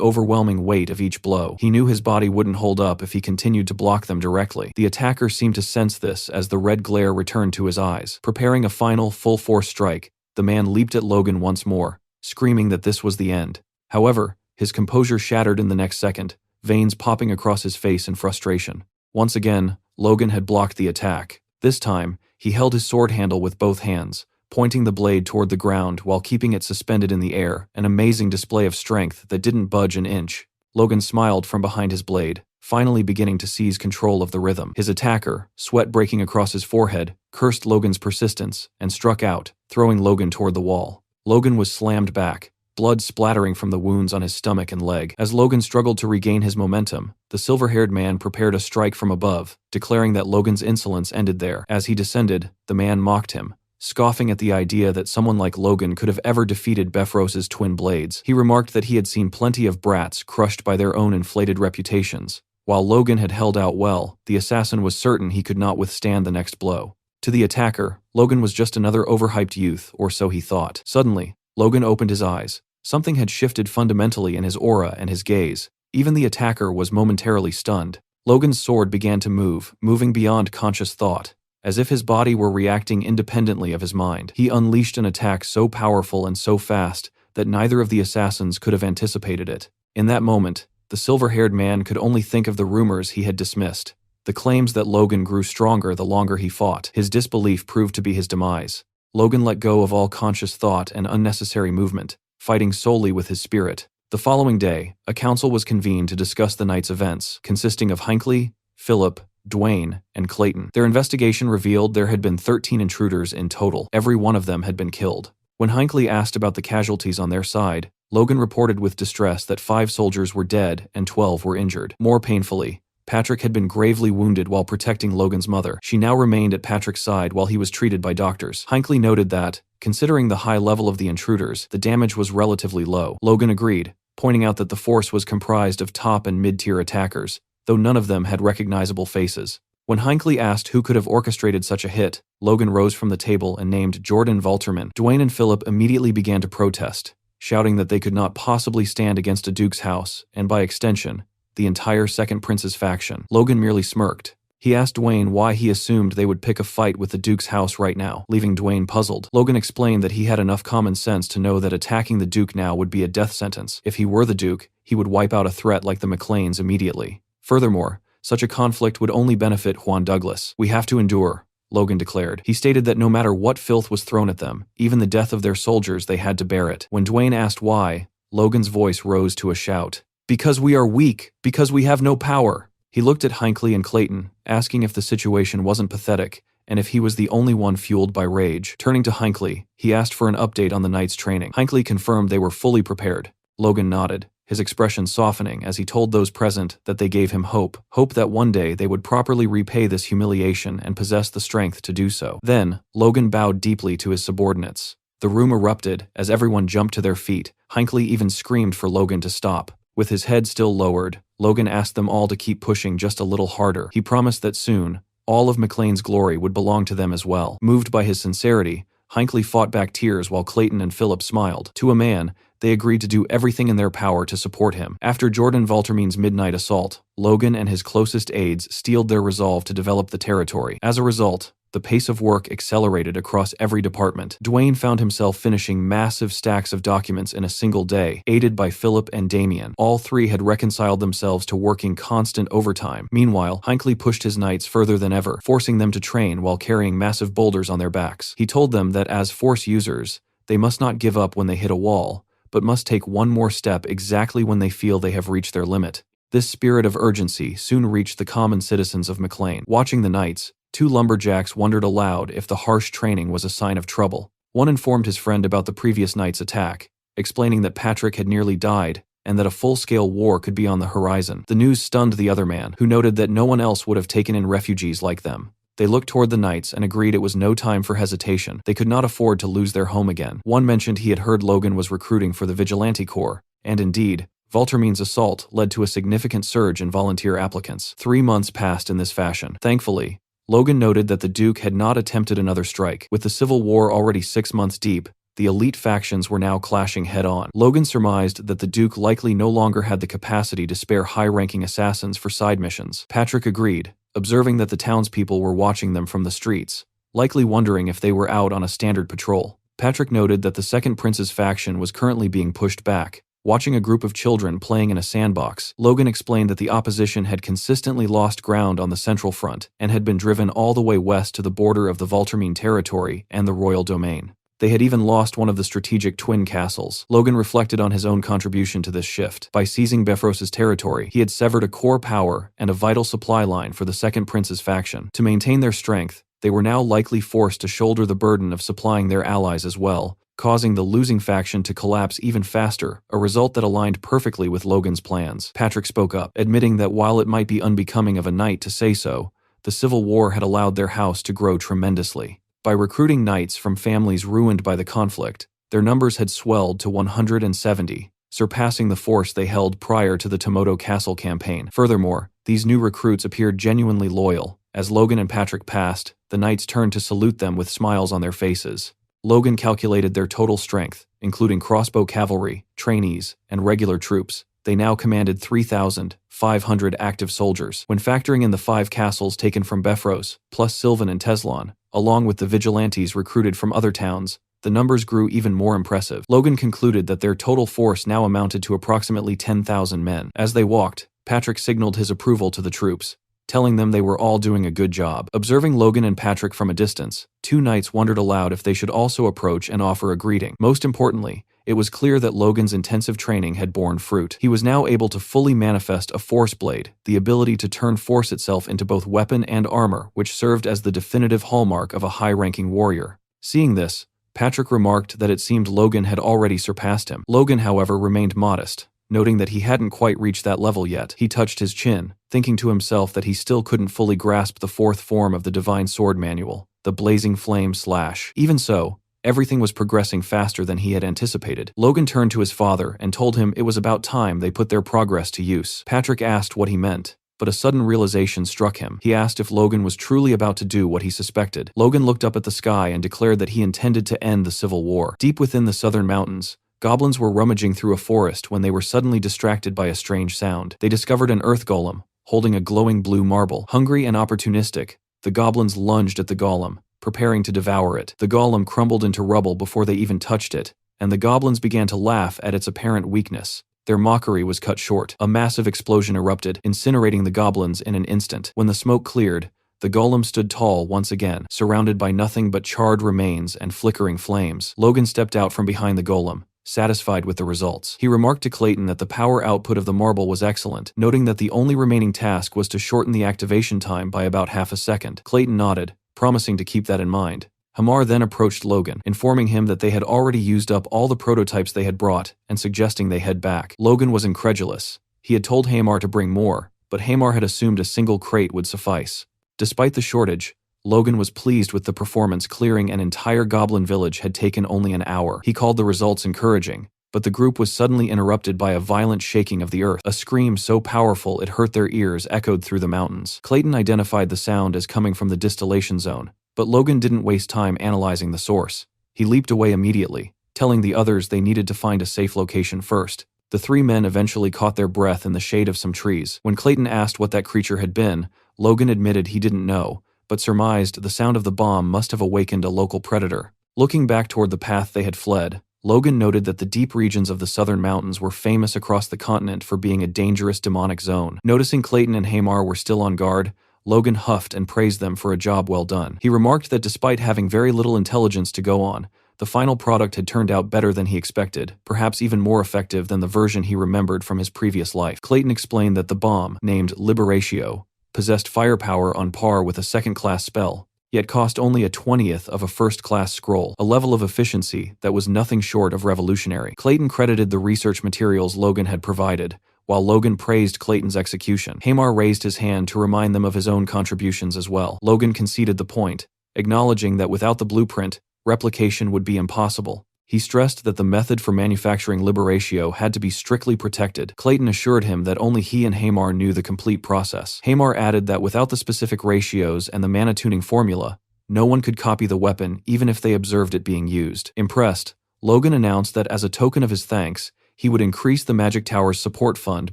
overwhelming weight of each blow. He knew his body wouldn't hold up if he continued to block them directly. The attacker seemed to sense this as the red glare returned to his eyes. Preparing a final, full-force strike, the man leaped at Logan once more, screaming that this was the end. However, his composure shattered in the next second, veins popping across his face in frustration. Once again, Logan had blocked the attack. This time, he held his sword handle with both hands, pointing the blade toward the ground while keeping it suspended in the air, an amazing display of strength that didn't budge an inch. Logan smiled from behind his blade, finally beginning to seize control of the rhythm. His attacker, sweat breaking across his forehead, cursed Logan's persistence and struck out, throwing Logan toward the wall. Logan was slammed back, blood splattering from the wounds on his stomach and leg. As Logan struggled to regain his momentum, the silver-haired man prepared a strike from above, declaring that Logan's insolence ended there. As he descended, the man mocked him, scoffing at the idea that someone like Logan could have ever defeated Befros's twin blades. He remarked that he had seen plenty of brats crushed by their own inflated reputations, While Logan had held out well, the assassin was certain he could not withstand the next blow. To the attacker, Logan was just another overhyped youth, or so he thought. Suddenly, Logan opened his eyes. Something had shifted fundamentally in his aura and his gaze. Even the attacker was momentarily stunned. Logan's sword began to move, moving beyond conscious thought. As if his body were reacting independently of his mind, he unleashed an attack so powerful and so fast that neither of the assassins could have anticipated it. In that moment, the silver-haired man could only think of the rumors he had dismissed. The claims that Logan grew stronger the longer he fought. His disbelief proved to be his demise. Logan let go of all conscious thought and unnecessary movement, fighting solely with his spirit. The following day, a council was convened to discuss the night's events, consisting of Hinckley, Philip, Dwayne, and Clayton. Their investigation revealed there had been 13 intruders in total. Every one of them had been killed. When Hinckley asked about the casualties on their side, Logan reported with distress that 5 soldiers were dead and 12 were injured. More painfully, Patrick had been gravely wounded while protecting Logan's mother. She now remained at Patrick's side while he was treated by doctors. Hinckley noted that, considering the high level of the intruders, the damage was relatively low. Logan agreed, pointing out that the force was comprised of top and mid-tier attackers, though none of them had recognizable faces. When Hinckley asked who could have orchestrated such a hit, Logan rose from the table and named Jordan Valterman. Dwayne and Philip immediately began to protest, shouting that they could not possibly stand against a Duke's house, and by extension, the entire Second Prince's faction. Logan merely smirked. He asked Dwayne why he assumed they would pick a fight with the Duke's house right now, leaving Dwayne puzzled. Logan explained that he had enough common sense to know that attacking the Duke now would be a death sentence. If he were the Duke, he would wipe out a threat like the McLeans immediately. Furthermore, such a conflict would only benefit Juan Douglas. "We have to endure," Logan declared. He stated that no matter what filth was thrown at them, even the death of their soldiers, they had to bear it. When Dwayne asked why, Logan's voice rose to a shout. "Because we are weak, because we have no power." He looked at Hinckley and Clayton, asking if the situation wasn't pathetic, and if he was the only one fueled by rage. Turning to Hinckley, he asked for an update on the night's training. Hinckley confirmed they were fully prepared. Logan nodded, his expression softening as he told those present that they gave him hope that one day they would properly repay this humiliation and possess the strength to do so. Then, Logan bowed deeply to his subordinates. The room erupted as everyone jumped to their feet. Hinckley even screamed for Logan to stop. With his head still lowered, Logan asked them all to keep pushing just a little harder. He promised that soon, all of McLean's glory would belong to them as well. Moved by his sincerity, Hinckley fought back tears while Clayton and Philip smiled. To a man, they agreed to do everything in their power to support him. After Jordan Valterman's midnight assault, Logan and his closest aides steeled their resolve to develop the territory. As a result, the pace of work accelerated across every department. Dwayne found himself finishing massive stacks of documents in a single day, aided by Philip and Damien. All three had reconciled themselves to working constant overtime. Meanwhile, Hinckley pushed his knights further than ever, forcing them to train while carrying massive boulders on their backs. He told them that as force users, they must not give up when they hit a wall, but must take one more step exactly when they feel they have reached their limit. This spirit of urgency soon reached the common citizens of McLean. Watching the knights, 2 lumberjacks wondered aloud if the harsh training was a sign of trouble. One informed his friend about the previous night's attack, explaining that Patrick had nearly died and that a full-scale war could be on the horizon. The news stunned the other man, who noted that no one else would have taken in refugees like them. They looked toward the knights and agreed it was no time for hesitation. They could not afford to lose their home again. One mentioned he had heard Logan was recruiting for the Vigilante Corps, and indeed, Valterman's assault led to a significant surge in volunteer applicants. 3 months passed in this fashion. Thankfully, Logan noted that the Duke had not attempted another strike. With the Civil War already 6 months deep, the elite factions were now clashing head-on. Logan surmised that the Duke likely no longer had the capacity to spare high-ranking assassins for side missions. Patrick agreed, observing that the townspeople were watching them from the streets, likely wondering if they were out on a standard patrol. Patrick noted that the Second Prince's faction was currently being pushed back. Watching a group of children playing in a sandbox, Logan explained that the opposition had consistently lost ground on the Central Front and had been driven all the way west to the border of the Valterman territory and the royal domain. They had even lost one of the strategic twin castles. Logan reflected on his own contribution to this shift. By seizing Bifrost's territory, he had severed a core power and a vital supply line for the Second Prince's faction. To maintain their strength, they were now likely forced to shoulder the burden of supplying their allies as well, causing the losing faction to collapse even faster, a result that aligned perfectly with Logan's plans. Patrick spoke up, admitting that while it might be unbecoming of a knight to say so, the Civil War had allowed their house to grow tremendously. By recruiting knights from families ruined by the conflict, their numbers had swelled to 170, surpassing the force they held prior to the Tomoto Castle campaign. Furthermore, These new recruits appeared genuinely loyal. As Logan and Patrick passed, the knights turned to salute them with smiles on their faces. Logan calculated their total strength, including crossbow cavalry, trainees, and regular troops. They now commanded 3,500 active soldiers. When factoring in the 5 castles taken from Befros, plus Sylvan and Teslon, along with the vigilantes recruited from other towns, the numbers grew even more impressive. Logan concluded that their total force now amounted to approximately 10,000 men. As they walked, Patrick signaled his approval to the troops, telling them they were all doing a good job. Observing Logan and Patrick from a distance, 2 knights wondered aloud if they should also approach and offer a greeting. Most importantly, it was clear that Logan's intensive training had borne fruit. He was now able to fully manifest a force blade, the ability to turn force itself into both weapon and armor, which served as the definitive hallmark of a high-ranking warrior. Seeing this, Patrick remarked that it seemed Logan had already surpassed him. Logan, however, remained modest, noting that he hadn't quite reached that level yet. He touched his chin, thinking to himself that he still couldn't fully grasp the 4th form of the Divine Sword Manual, the Blazing Flame Slash. Even so, everything was progressing faster than he had anticipated. Logan turned to his father and told him it was about time they put their progress to use. Patrick asked what he meant, but a sudden realization struck him. He asked if Logan was truly about to do what he suspected. Logan looked up at the sky and declared that he intended to end the Civil War. Deep within the southern mountains, goblins were rummaging through a forest when they were suddenly distracted by a strange sound. They discovered an earth golem, holding a glowing blue marble. Hungry and opportunistic, the goblins lunged at the golem, preparing to devour it. The golem crumbled into rubble before they even touched it, and the goblins began to laugh at its apparent weakness. Their mockery was cut short. A massive explosion erupted, incinerating the goblins in an instant. When the smoke cleared, the golem stood tall once again, surrounded by nothing but charred remains and flickering flames. Logan stepped out from behind the golem, satisfied with the results. He remarked to Clayton that the power output of the marble was excellent, noting that the only remaining task was to shorten the activation time by about half a second. Clayton nodded, promising to keep that in mind. Hamar then approached Logan, informing him that they had already used up all the prototypes they had brought and suggesting they head back. Logan was incredulous. He had told Hamar to bring more, but Hamar had assumed a single crate would suffice. Despite the shortage, Logan was pleased with the performance. Clearing an entire goblin village had taken only an hour. He called the results encouraging, but the group was suddenly interrupted by a violent shaking of the earth. A scream so powerful it hurt their ears echoed through the mountains. Clayton identified the sound as coming from the distillation zone, but Logan didn't waste time analyzing the source. He leaped away immediately, telling the others they needed to find a safe location first. The 3 men eventually caught their breath in the shade of some trees. When Clayton asked what that creature had been, Logan admitted he didn't know, but surmised the sound of the bomb must have awakened a local predator. Looking back toward the path they had fled, Logan noted that the deep regions of the southern mountains were famous across the continent for being a dangerous demonic zone. Noticing Clayton and Hamar were still on guard, Logan huffed and praised them for a job well done. He remarked that despite having very little intelligence to go on, the final product had turned out better than he expected, perhaps even more effective than the version he remembered from his previous life. Clayton explained that the bomb, named Liberatio, possessed firepower on par with a second-class spell, yet cost only a 20th of a first-class scroll, a level of efficiency that was nothing short of revolutionary. Clayton credited the research materials Logan had provided, while Logan praised Clayton's execution. Hamar raised his hand to remind them of his own contributions as well. Logan conceded the point, acknowledging that without the blueprint, replication would be impossible. He stressed that the method for manufacturing Liberatio had to be strictly protected. Clayton assured him that only he and Hamar knew the complete process. Hamar added that without the specific ratios and the mana tuning formula, no one could copy the weapon even if they observed it being used. Impressed, Logan announced that as a token of his thanks, he would increase the Magic Tower's support fund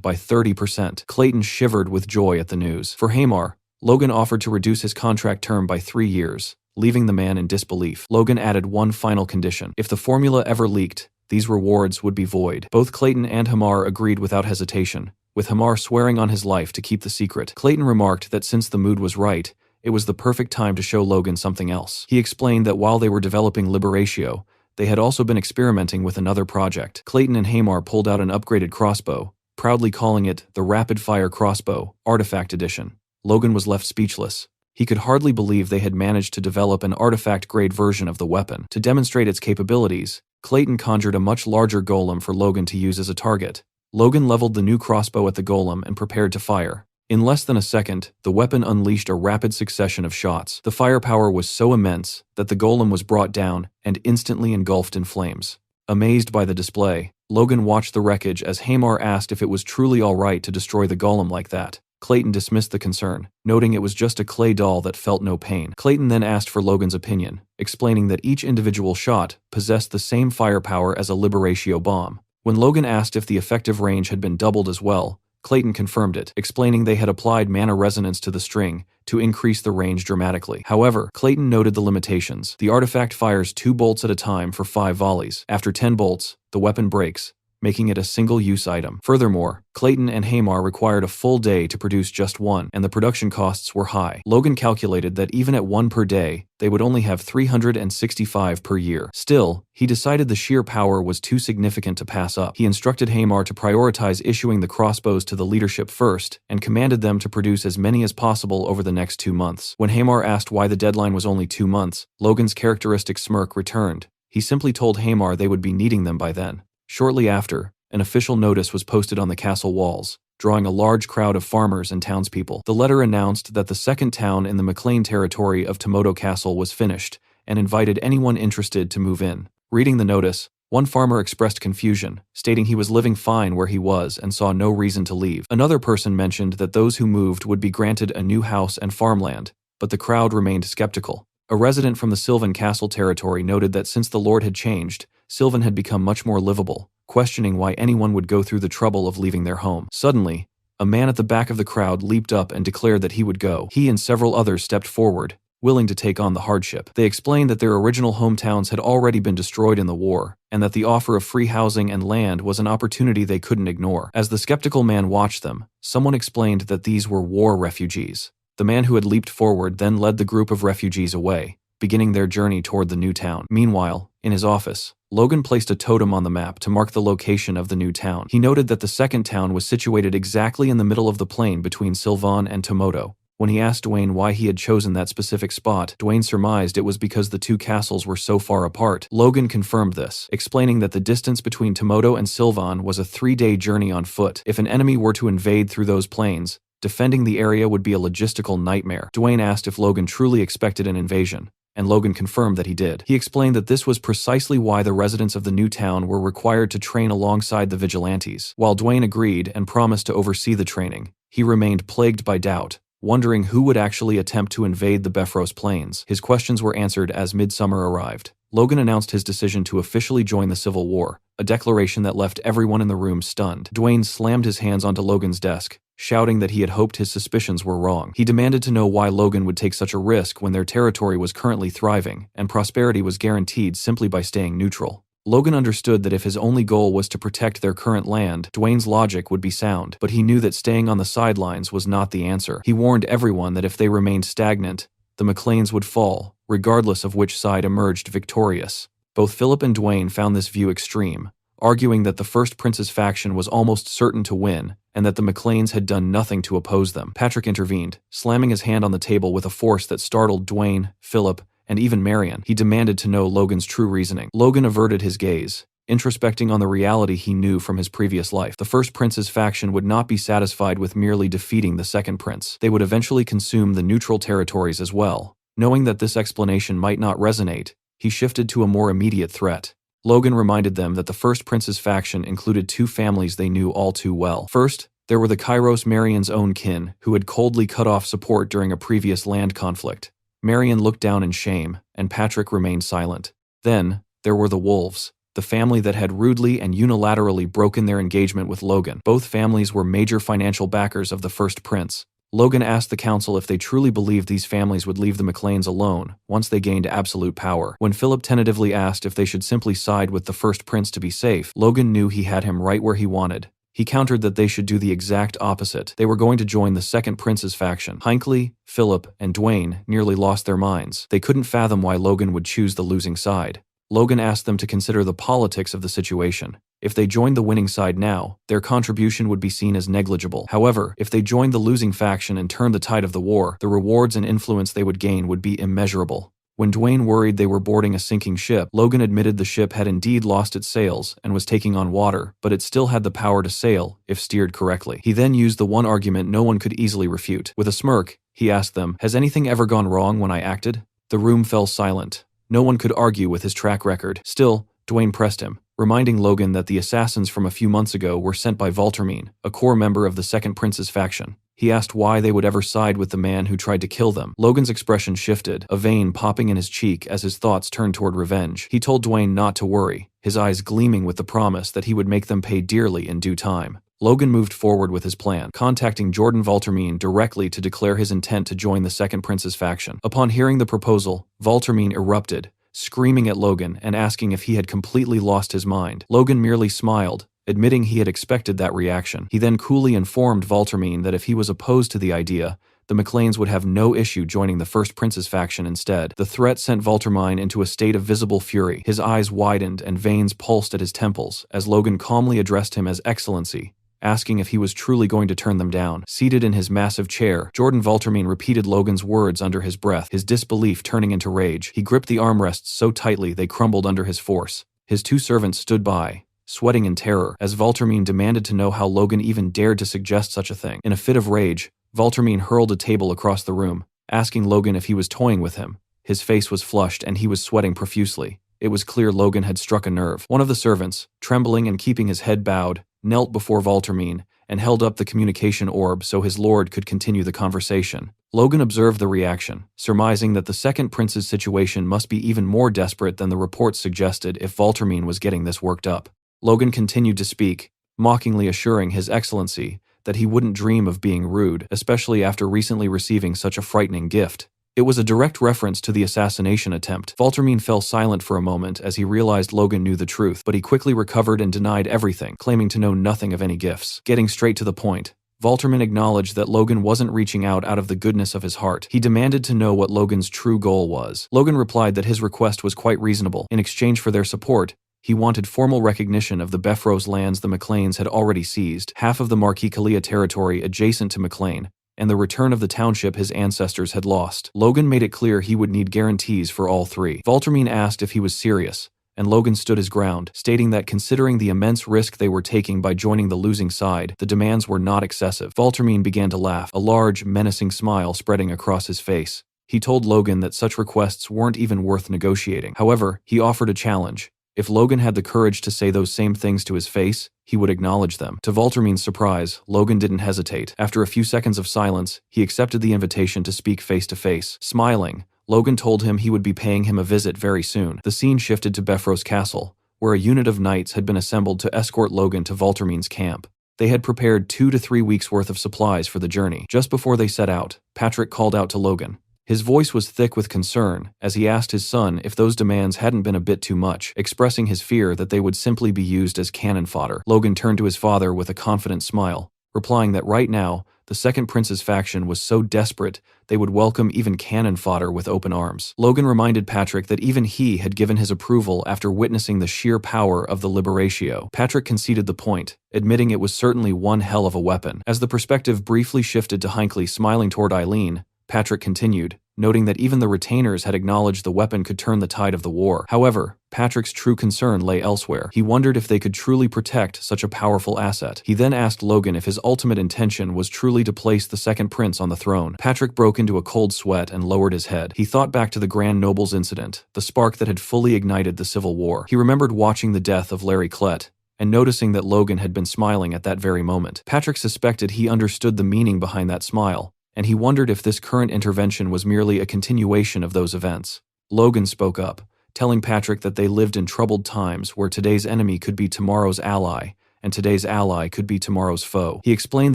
by 30%. Clayton shivered with joy at the news. For Hamar, Logan offered to reduce his contract term by 3 years, leaving the man in disbelief. Logan added one final condition. If the formula ever leaked, these rewards would be void. Both Clayton and Hamar agreed without hesitation, with Hamar swearing on his life to keep the secret. Clayton remarked that since the mood was right, it was the perfect time to show Logan something else. He explained that while they were developing Liberatio, they had also been experimenting with another project. Clayton and Hamar pulled out an upgraded crossbow, proudly calling it the Rapid Fire Crossbow, Artifact Edition. Logan was left speechless. He could hardly believe they had managed to develop an artifact-grade version of the weapon. To demonstrate its capabilities, Clayton conjured a much larger golem for Logan to use as a target. Logan leveled the new crossbow at the golem and prepared to fire. In less than a second, the weapon unleashed a rapid succession of shots. The firepower was so immense that the golem was brought down and instantly engulfed in flames. Amazed by the display, Logan watched the wreckage as Hamar asked if it was truly all right to destroy the golem like that. Clayton dismissed the concern, noting it was just a clay doll that felt no pain. Clayton then asked for Logan's opinion, explaining that each individual shot possessed the same firepower as a Liberatio bomb. When Logan asked if the effective range had been doubled as well, Clayton confirmed it, explaining they had applied mana resonance to the string to increase the range dramatically. However, Clayton noted the limitations. The artifact fires 2 bolts at a time for 5 volleys. After 10 bolts, the weapon breaks, making it a single-use item. Furthermore, Clayton and Hamar required a full day to produce just one, and the production costs were high. Logan calculated that even at 1 per day, they would only have 365 per year. Still, he decided the sheer power was too significant to pass up. He instructed Hamar to prioritize issuing the crossbows to the leadership first, and commanded them to produce as many as possible over the next 2 months. When Hamar asked why the deadline was only 2 months, Logan's characteristic smirk returned. He simply told Hamar they would be needing them by then. Shortly after, an official notice was posted on the castle walls, drawing a large crowd of farmers and townspeople. The letter announced that the second town in the McLean territory of Tomoto Castle was finished, and invited anyone interested to move in. Reading the notice, one farmer expressed confusion, stating he was living fine where he was and saw no reason to leave. Another person mentioned that those who moved would be granted a new house and farmland, but the crowd remained skeptical. A resident from the Sylvan Castle territory noted that since the Lord had changed, Sylvan had become much more livable, questioning why anyone would go through the trouble of leaving their home. Suddenly, a man at the back of the crowd leaped up and declared that he would go. He and several others stepped forward, willing to take on the hardship. They explained that their original hometowns had already been destroyed in the war, and that the offer of free housing and land was an opportunity they couldn't ignore. As the skeptical man watched them, someone explained that these were war refugees. The man who had leaped forward then led the group of refugees away, beginning their journey toward the new town. Meanwhile, in his office, Logan placed a totem on the map to mark the location of the new town. He noted that the second town was situated exactly in the middle of the plain between Sylvan and Tomoto. When he asked Dwayne why he had chosen that specific spot, Dwayne surmised it was because the 2 castles were so far apart. Logan confirmed this, explaining that the distance between Tomoto and Sylvan was a 3-day journey on foot. If an enemy were to invade through those plains, defending the area would be a logistical nightmare. Dwayne asked if Logan truly expected an invasion, and Logan confirmed that he did. He explained that this was precisely why the residents of the new town were required to train alongside the vigilantes. While Dwayne agreed and promised to oversee the training, he remained plagued by doubt, wondering who would actually attempt to invade the Bifrost Plains. His questions were answered as midsummer arrived. Logan announced his decision to officially join the Civil War, a declaration that left everyone in the room stunned. Dwayne slammed his hands onto Logan's desk, shouting that he had hoped his suspicions were wrong. He demanded to know why Logan would take such a risk when their territory was currently thriving, and prosperity was guaranteed simply by staying neutral. Logan understood that if his only goal was to protect their current land, Dwayne's logic would be sound, but he knew that staying on the sidelines was not the answer. He warned everyone that if they remained stagnant, the McLeans would fall, regardless of which side emerged victorious. Both Philip and Dwayne found this view extreme, arguing that the First Prince's faction was almost certain to win, and that the McLeans had done nothing to oppose them. Patrick intervened, slamming his hand on the table with a force that startled Dwayne, Philip, and even Marion. He demanded to know Logan's true reasoning. Logan averted his gaze, introspecting on the reality he knew from his previous life. The First Prince's faction would not be satisfied with merely defeating the Second Prince. They would eventually consume the neutral territories as well. Knowing that this explanation might not resonate, he shifted to a more immediate threat. Logan reminded them that the First Prince's faction included 2 families they knew all too well. First, there were the Kairos Marion's own kin, who had coldly cut off support during a previous land conflict. Marion looked down in shame, and Patrick remained silent. Then, there were the Wolves, the family that had rudely and unilaterally broken their engagement with Logan. Both families were major financial backers of the First Prince. Logan asked the council if they truly believed these families would leave the McLeans alone once they gained absolute power. When Philip tentatively asked if they should simply side with the First Prince to be safe, Logan knew he had him right where he wanted. He countered that they should do the exact opposite. They were going to join the Second Prince's faction. Hinckley, Philip, and Dwayne nearly lost their minds. They couldn't fathom why Logan would choose the losing side. Logan asked them to consider the politics of the situation. If they joined the winning side now, their contribution would be seen as negligible. However, if they joined the losing faction and turned the tide of the war, the rewards and influence they would gain would be immeasurable. When Dwayne worried they were boarding a sinking ship, Logan admitted the ship had indeed lost its sails and was taking on water, but it still had the power to sail if steered correctly. He then used the one argument no one could easily refute. With a smirk, he asked them, "Has anything ever gone wrong when I acted?" The room fell silent. No one could argue with his track record. Still, Dwayne pressed him, reminding Logan that the assassins from a few months ago were sent by Valtermine, a core member of the Second Prince's faction. He asked why they would ever side with the man who tried to kill them. Logan's expression shifted, a vein popping in his cheek as his thoughts turned toward revenge. He told Dwayne not to worry, his eyes gleaming with the promise that he would make them pay dearly in due time. Logan moved forward with his plan, contacting Jordan Valtermine directly to declare his intent to join the Second Prince's faction. Upon hearing the proposal, Valtermine erupted, screaming at Logan and asking if he had completely lost his mind. Logan merely smiled, admitting he had expected that reaction. He then coolly informed Valtermine that if he was opposed to the idea, the McLeans would have no issue joining the First Prince's faction instead. The threat sent Valtermine into a state of visible fury. His eyes widened and veins pulsed at his temples as Logan calmly addressed him as Excellency, asking if he was truly going to turn them down. Seated in his massive chair, Jordan Valtermine repeated Logan's words under his breath, his disbelief turning into rage. He gripped the armrests so tightly they crumbled under his force. His two servants stood by, sweating in terror, as Valtermine demanded to know how Logan even dared to suggest such a thing. In a fit of rage, Valtermine hurled a table across the room, asking Logan if he was toying with him. His face was flushed and he was sweating profusely. It was clear Logan had struck a nerve. One of the servants, trembling and keeping his head bowed, knelt before Valtermine and held up the communication orb so his lord could continue the conversation. Logan observed the reaction, surmising that the Second Prince's situation must be even more desperate than the reports suggested if Valtermine was getting this worked up. Logan continued to speak, mockingly assuring His Excellency that he wouldn't dream of being rude, especially after recently receiving such a frightening gift. It was a direct reference to the assassination attempt. Valtermine fell silent for a moment as he realized Logan knew the truth, but he quickly recovered and denied everything, claiming to know nothing of any gifts. Getting straight to the point, Valtermine acknowledged that Logan wasn't reaching out of the goodness of his heart. He demanded to know what Logan's true goal was. Logan replied that his request was quite reasonable. In exchange for their support, he wanted formal recognition of the Befros lands the McLeans had already seized, half of the Marquis Kalia territory adjacent to McLean, and the return of the township his ancestors had lost. Logan made it clear he would need guarantees for all three. Valtermine asked if he was serious, and Logan stood his ground, stating that considering the immense risk they were taking by joining the losing side, the demands were not excessive. Valtermine began to laugh, a large, menacing smile spreading across his face. He told Logan that such requests weren't even worth negotiating. However, he offered a challenge. If Logan had the courage to say those same things to his face, he would acknowledge them. To Valtermine's surprise, Logan didn't hesitate. After a few seconds of silence, he accepted the invitation to speak face to face. Smiling, Logan told him he would be paying him a visit very soon. The scene shifted to Befros Castle, where a unit of knights had been assembled to escort Logan to Valtermine's camp. They had prepared 2 to 3 weeks' worth of supplies for the journey. Just before they set out, Patrick called out to Logan. His voice was thick with concern as he asked his son if those demands hadn't been a bit too much, expressing his fear that they would simply be used as cannon fodder. Logan turned to his father with a confident smile, replying that right now, the Second Prince's faction was so desperate they would welcome even cannon fodder with open arms. Logan reminded Patrick that even he had given his approval after witnessing the sheer power of the Liberatio. Patrick conceded the point, admitting it was certainly one hell of a weapon. As the perspective briefly shifted to Hinckley smiling toward Eileen, Patrick continued, noting that even the retainers had acknowledged the weapon could turn the tide of the war. However, Patrick's true concern lay elsewhere. He wondered if they could truly protect such a powerful asset. He then asked Logan if his ultimate intention was truly to place the Second Prince on the throne. Patrick broke into a cold sweat and lowered his head. He thought back to the Grand Noble's incident, the spark that had fully ignited the Civil War. He remembered watching the death of Larry Klett and noticing that Logan had been smiling at that very moment. Patrick suspected he understood the meaning behind that smile, and he wondered if this current intervention was merely a continuation of those events. Logan spoke up, telling Patrick that they lived in troubled times where today's enemy could be tomorrow's ally, and today's ally could be tomorrow's foe. He explained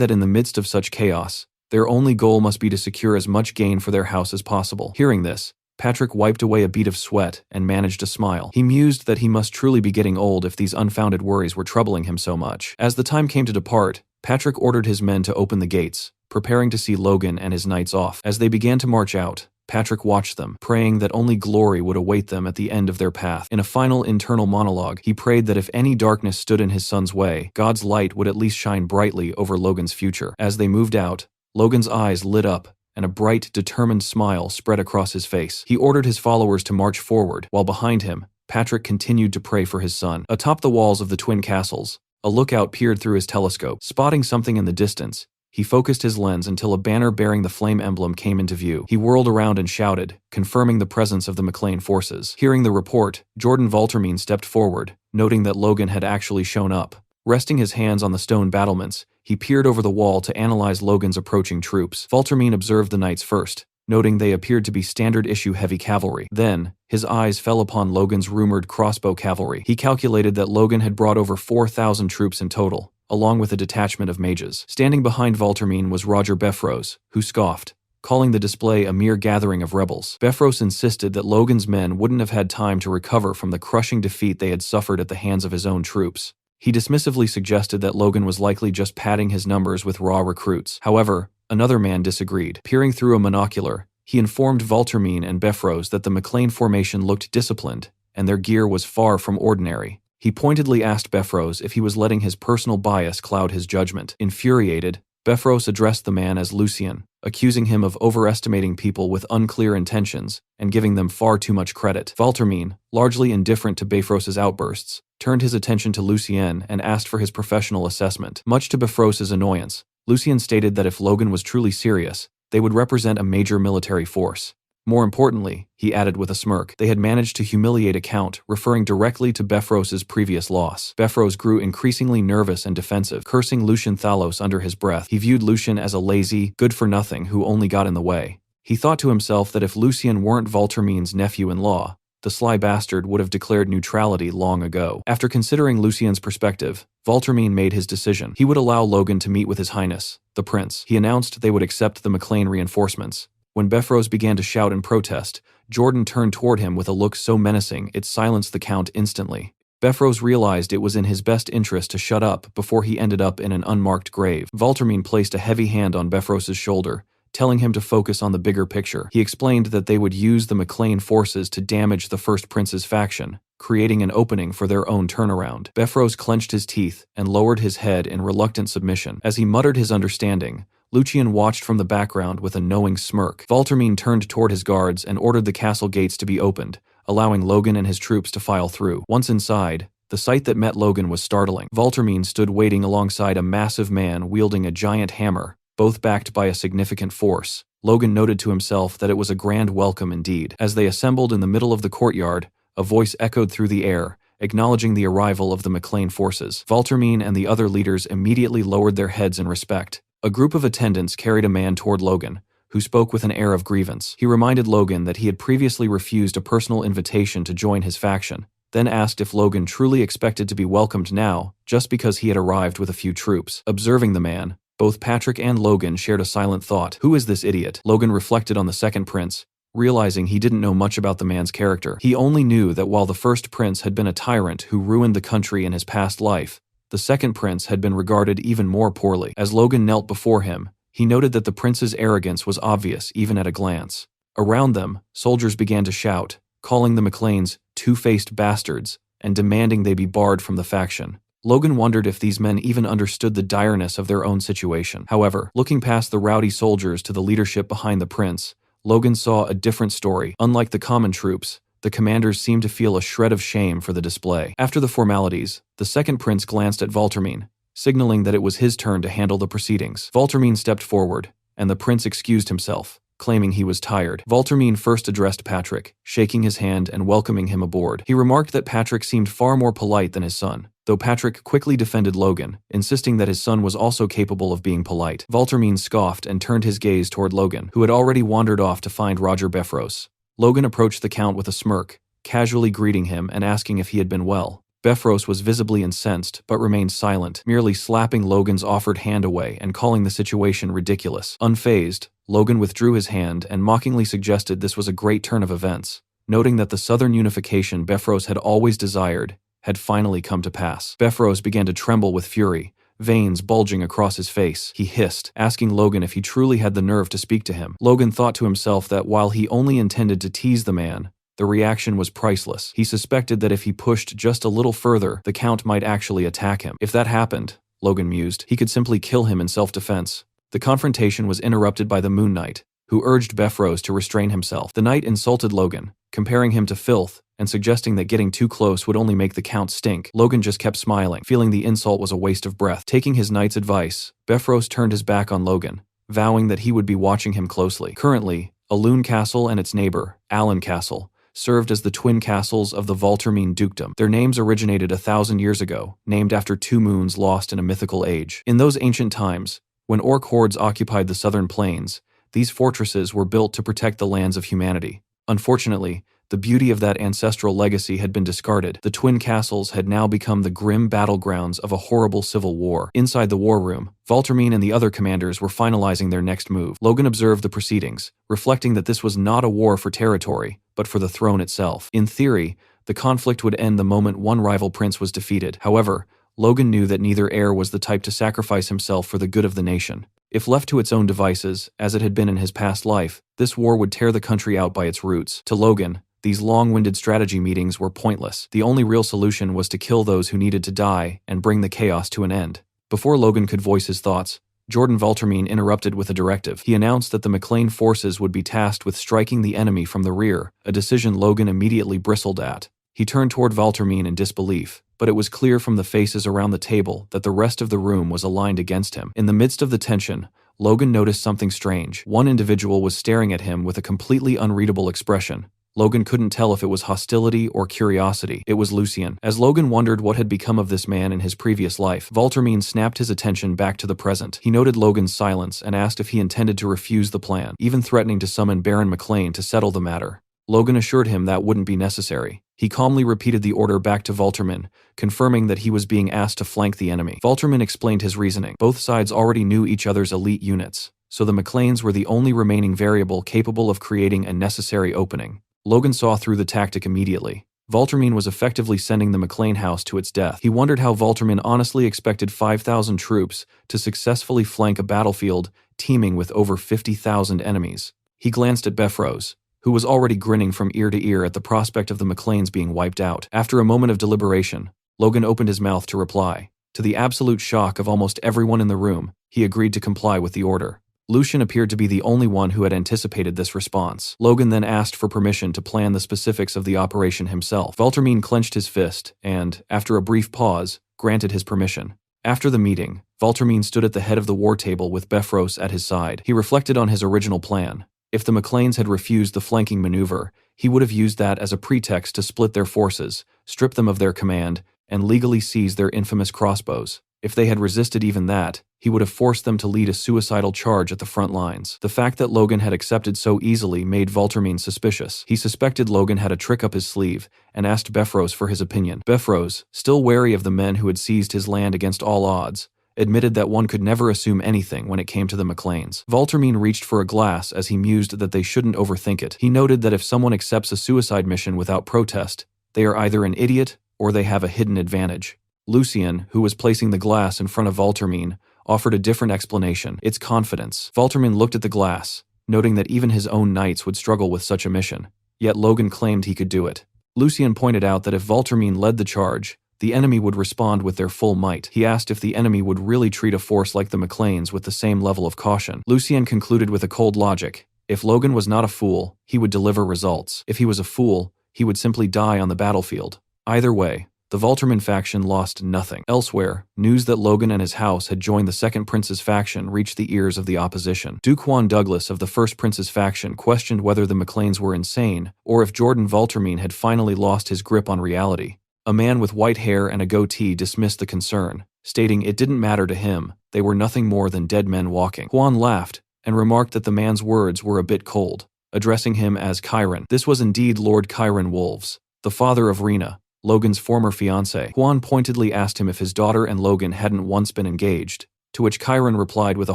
that in the midst of such chaos, their only goal must be to secure as much gain for their house as possible. Hearing this, Patrick wiped away a bead of sweat and managed a smile. He mused that he must truly be getting old if these unfounded worries were troubling him so much. As the time came to depart, Patrick ordered his men to open the gates, preparing to see Logan and his knights off. As they began to march out, Patrick watched them, praying that only glory would await them at the end of their path. In a final internal monologue, he prayed that if any darkness stood in his son's way, God's light would at least shine brightly over Logan's future. As they moved out, Logan's eyes lit up, and a bright, determined smile spread across his face. He ordered his followers to march forward, while behind him, Patrick continued to pray for his son. Atop the walls of the twin castles, a lookout peered through his telescope. Spotting something in the distance, he focused his lens until a banner bearing the flame emblem came into view. He whirled around and shouted, confirming the presence of the McLean forces. Hearing the report, Jordan Valtermine stepped forward, noting that Logan had actually shown up. Resting his hands on the stone battlements, he peered over the wall to analyze Logan's approaching troops. Valtermine observed the knights first, noting they appeared to be standard-issue heavy cavalry. Then, his eyes fell upon Logan's rumored crossbow cavalry. He calculated that Logan had brought over 4,000 troops in total, along with a detachment of mages. Standing behind Valtermine was Roger Beffrose, who scoffed, calling the display a mere gathering of rebels. Beffrose insisted that Logan's men wouldn't have had time to recover from the crushing defeat they had suffered at the hands of his own troops. He dismissively suggested that Logan was likely just padding his numbers with raw recruits. However, another man disagreed. Peering through a monocular, he informed Valtermine and Beffrose that the McLean formation looked disciplined, and their gear was far from ordinary. He pointedly asked Beffrose if he was letting his personal bias cloud his judgment. Infuriated, Beffrose addressed the man as Lucien, accusing him of overestimating people with unclear intentions and giving them far too much credit. Valtermine, largely indifferent to Beffrose's outbursts, turned his attention to Lucien and asked for his professional assessment. Much to Beffrose's annoyance, Lucien stated that if Logan was truly serious, they would represent a major military force. More importantly, he added with a smirk, they had managed to humiliate a count, referring directly to Beffrose's previous loss. Beffrose grew increasingly nervous and defensive, cursing Lucien Thalos under his breath. He viewed Lucien as a lazy, good-for-nothing who only got in the way. He thought to himself that if Lucien weren't Valtermine's nephew-in-law, the sly bastard would have declared neutrality long ago. After considering Lucien's perspective, Valtermine made his decision. He would allow Logan to meet with His Highness, the Prince. He announced they would accept the McLean reinforcements. When Beffrose began to shout in protest, Jordan turned toward him with a look so menacing it silenced the Count instantly. Beffrose realized it was in his best interest to shut up before he ended up in an unmarked grave. Valtermine placed a heavy hand on Beffrose's shoulder, telling him to focus on the bigger picture. He explained that they would use the McLean forces to damage the First Prince's faction, creating an opening for their own turnaround. Beffrose clenched his teeth and lowered his head in reluctant submission. As he muttered his understanding, Lucien watched from the background with a knowing smirk. Valtermine turned toward his guards and ordered the castle gates to be opened, allowing Logan and his troops to file through. Once inside, the sight that met Logan was startling. Valtermine stood waiting alongside a massive man wielding a giant hammer, both backed by a significant force. Logan noted to himself that it was a grand welcome indeed. As they assembled in the middle of the courtyard, a voice echoed through the air, acknowledging the arrival of the McLean forces. Valtermine and the other leaders immediately lowered their heads in respect. A group of attendants carried a man toward Logan, who spoke with an air of grievance. He reminded Logan that he had previously refused a personal invitation to join his faction, then asked if Logan truly expected to be welcomed now, just because he had arrived with a few troops. Observing the man, both Patrick and Logan shared a silent thought. Who is this idiot? Logan reflected on the second prince, realizing he didn't know much about the man's character. He only knew that while the first prince had been a tyrant who ruined the country in his past life, the second prince had been regarded even more poorly. As Logan knelt before him, he noted that the prince's arrogance was obvious even at a glance. Around them, soldiers began to shout, calling the McLeans two-faced bastards and demanding they be barred from the faction. Logan wondered if these men even understood the direness of their own situation. However, looking past the rowdy soldiers to the leadership behind the prince, Logan saw a different story. Unlike the common troops, the commanders seemed to feel a shred of shame for the display. After the formalities, the second prince glanced at Valtermine, signaling that it was his turn to handle the proceedings. Valtermine stepped forward, and the prince excused himself, claiming he was tired. Valtermine first addressed Patrick, shaking his hand and welcoming him aboard. He remarked that Patrick seemed far more polite than his son, though Patrick quickly defended Logan, insisting that his son was also capable of being polite. Valtermine scoffed and turned his gaze toward Logan, who had already wandered off to find Roger Beffrose. Logan approached the Count with a smirk, casually greeting him and asking if he had been well. Beffrose was visibly incensed, but remained silent, merely slapping Logan's offered hand away and calling the situation ridiculous. Unfazed, Logan withdrew his hand and mockingly suggested this was a great turn of events, noting that the southern unification Beffrose had always desired had finally come to pass. Beffrose began to tremble with fury, veins bulging across his face. He hissed, asking Logan if he truly had the nerve to speak to him. Logan thought to himself that while he only intended to tease the man, the reaction was priceless. He suspected that if he pushed just a little further, the Count might actually attack him. If that happened, Logan mused, he could simply kill him in self-defense. The confrontation was interrupted by the Moon Knight, who urged Beffrose to restrain himself. The knight insulted Logan, comparing him to filth, and suggesting that getting too close would only make the Count stink. Logan just kept smiling, feeling the insult was a waste of breath. Taking his knight's advice, Beffrose turned his back on Logan, vowing that he would be watching him closely. Currently, Alun Castle and its neighbor, Allen Castle, served as the twin castles of the Valtermine dukedom. Their names originated 1,000 years ago, named after two moons lost in a mythical age. In those ancient times, when orc hordes occupied the southern plains, these fortresses were built to protect the lands of humanity. Unfortunately, the beauty of that ancestral legacy had been discarded. The twin castles had now become the grim battlegrounds of a horrible civil war. Inside the war room, Valtermine and the other commanders were finalizing their next move. Logan observed the proceedings, reflecting that this was not a war for territory, but for the throne itself. In theory, the conflict would end the moment one rival prince was defeated. However, Logan knew that neither heir was the type to sacrifice himself for the good of the nation. If left to its own devices, as it had been in his past life, this war would tear the country out by its roots. To Logan, these long-winded strategy meetings were pointless. The only real solution was to kill those who needed to die and bring the chaos to an end. Before Logan could voice his thoughts, Jordan Valtermine interrupted with a directive. He announced that the McLean forces would be tasked with striking the enemy from the rear, a decision Logan immediately bristled at. He turned toward Valtermine in disbelief, but it was clear from the faces around the table that the rest of the room was aligned against him. In the midst of the tension, Logan noticed something strange. One individual was staring at him with a completely unreadable expression. Logan couldn't tell if it was hostility or curiosity. It was Lucien. As Logan wondered what had become of this man in his previous life, Valtermine snapped his attention back to the present. He noted Logan's silence and asked if he intended to refuse the plan, even threatening to summon Baron McLean to settle the matter. Logan assured him that wouldn't be necessary. He calmly repeated the order back to Valtermine, confirming that he was being asked to flank the enemy. Valtermine explained his reasoning. Both sides already knew each other's elite units, so the McLeans were the only remaining variable capable of creating a necessary opening. Logan saw through the tactic immediately. Valtermine was effectively sending the McLean house to its death. He wondered how Valtermine honestly expected 5,000 troops to successfully flank a battlefield teeming with over 50,000 enemies. He glanced at Befrose, who was already grinning from ear to ear at the prospect of the McLeans being wiped out. After a moment of deliberation, Logan opened his mouth to reply. To the absolute shock of almost everyone in the room, he agreed to comply with the order. Lucien appeared to be the only one who had anticipated this response. Logan then asked for permission to plan the specifics of the operation himself. Valtermine clenched his fist and, after a brief pause, granted his permission. After the meeting, Valtermine stood at the head of the war table with Befrose at his side. He reflected on his original plan. If the McLeans had refused the flanking maneuver, he would have used that as a pretext to split their forces, strip them of their command, and legally seize their infamous crossbows. If they had resisted even that, he would have forced them to lead a suicidal charge at the front lines. The fact that Logan had accepted so easily made Valtermine suspicious. He suspected Logan had a trick up his sleeve and asked Befrose for his opinion. Befrose, still wary of the men who had seized his land against all odds, admitted that one could never assume anything when it came to the McLeans. Valtermine reached for a glass as he mused that they shouldn't overthink it. He noted that if someone accepts a suicide mission without protest, they are either an idiot or they have a hidden advantage. Lucien, who was placing the glass in front of Valtermine, offered a different explanation. It's confidence. Valtermine looked at the glass, noting that even his own knights would struggle with such a mission. Yet Logan claimed he could do it. Lucien pointed out that if Valtermine led the charge, the enemy would respond with their full might. He asked if the enemy would really treat a force like the McLeans with the same level of caution. Lucien concluded with a cold logic. If Logan was not a fool, he would deliver results. If he was a fool, he would simply die on the battlefield. Either way, the Valtermine faction lost nothing. Elsewhere, news that Logan and his house had joined the Second Prince's faction reached the ears of the opposition. Duke Juan Douglas of the First Prince's faction questioned whether the McLeans were insane or if Jordan Valtermine had finally lost his grip on reality. A man with white hair and a goatee dismissed the concern, stating it didn't matter to him, they were nothing more than dead men walking. Juan laughed and remarked that the man's words were a bit cold, addressing him as Chiron. This was indeed Lord Chiron Wolves, the father of Rena, Logan's former fiancée. Juan pointedly asked him if his daughter and Logan hadn't once been engaged, to which Chiron replied with a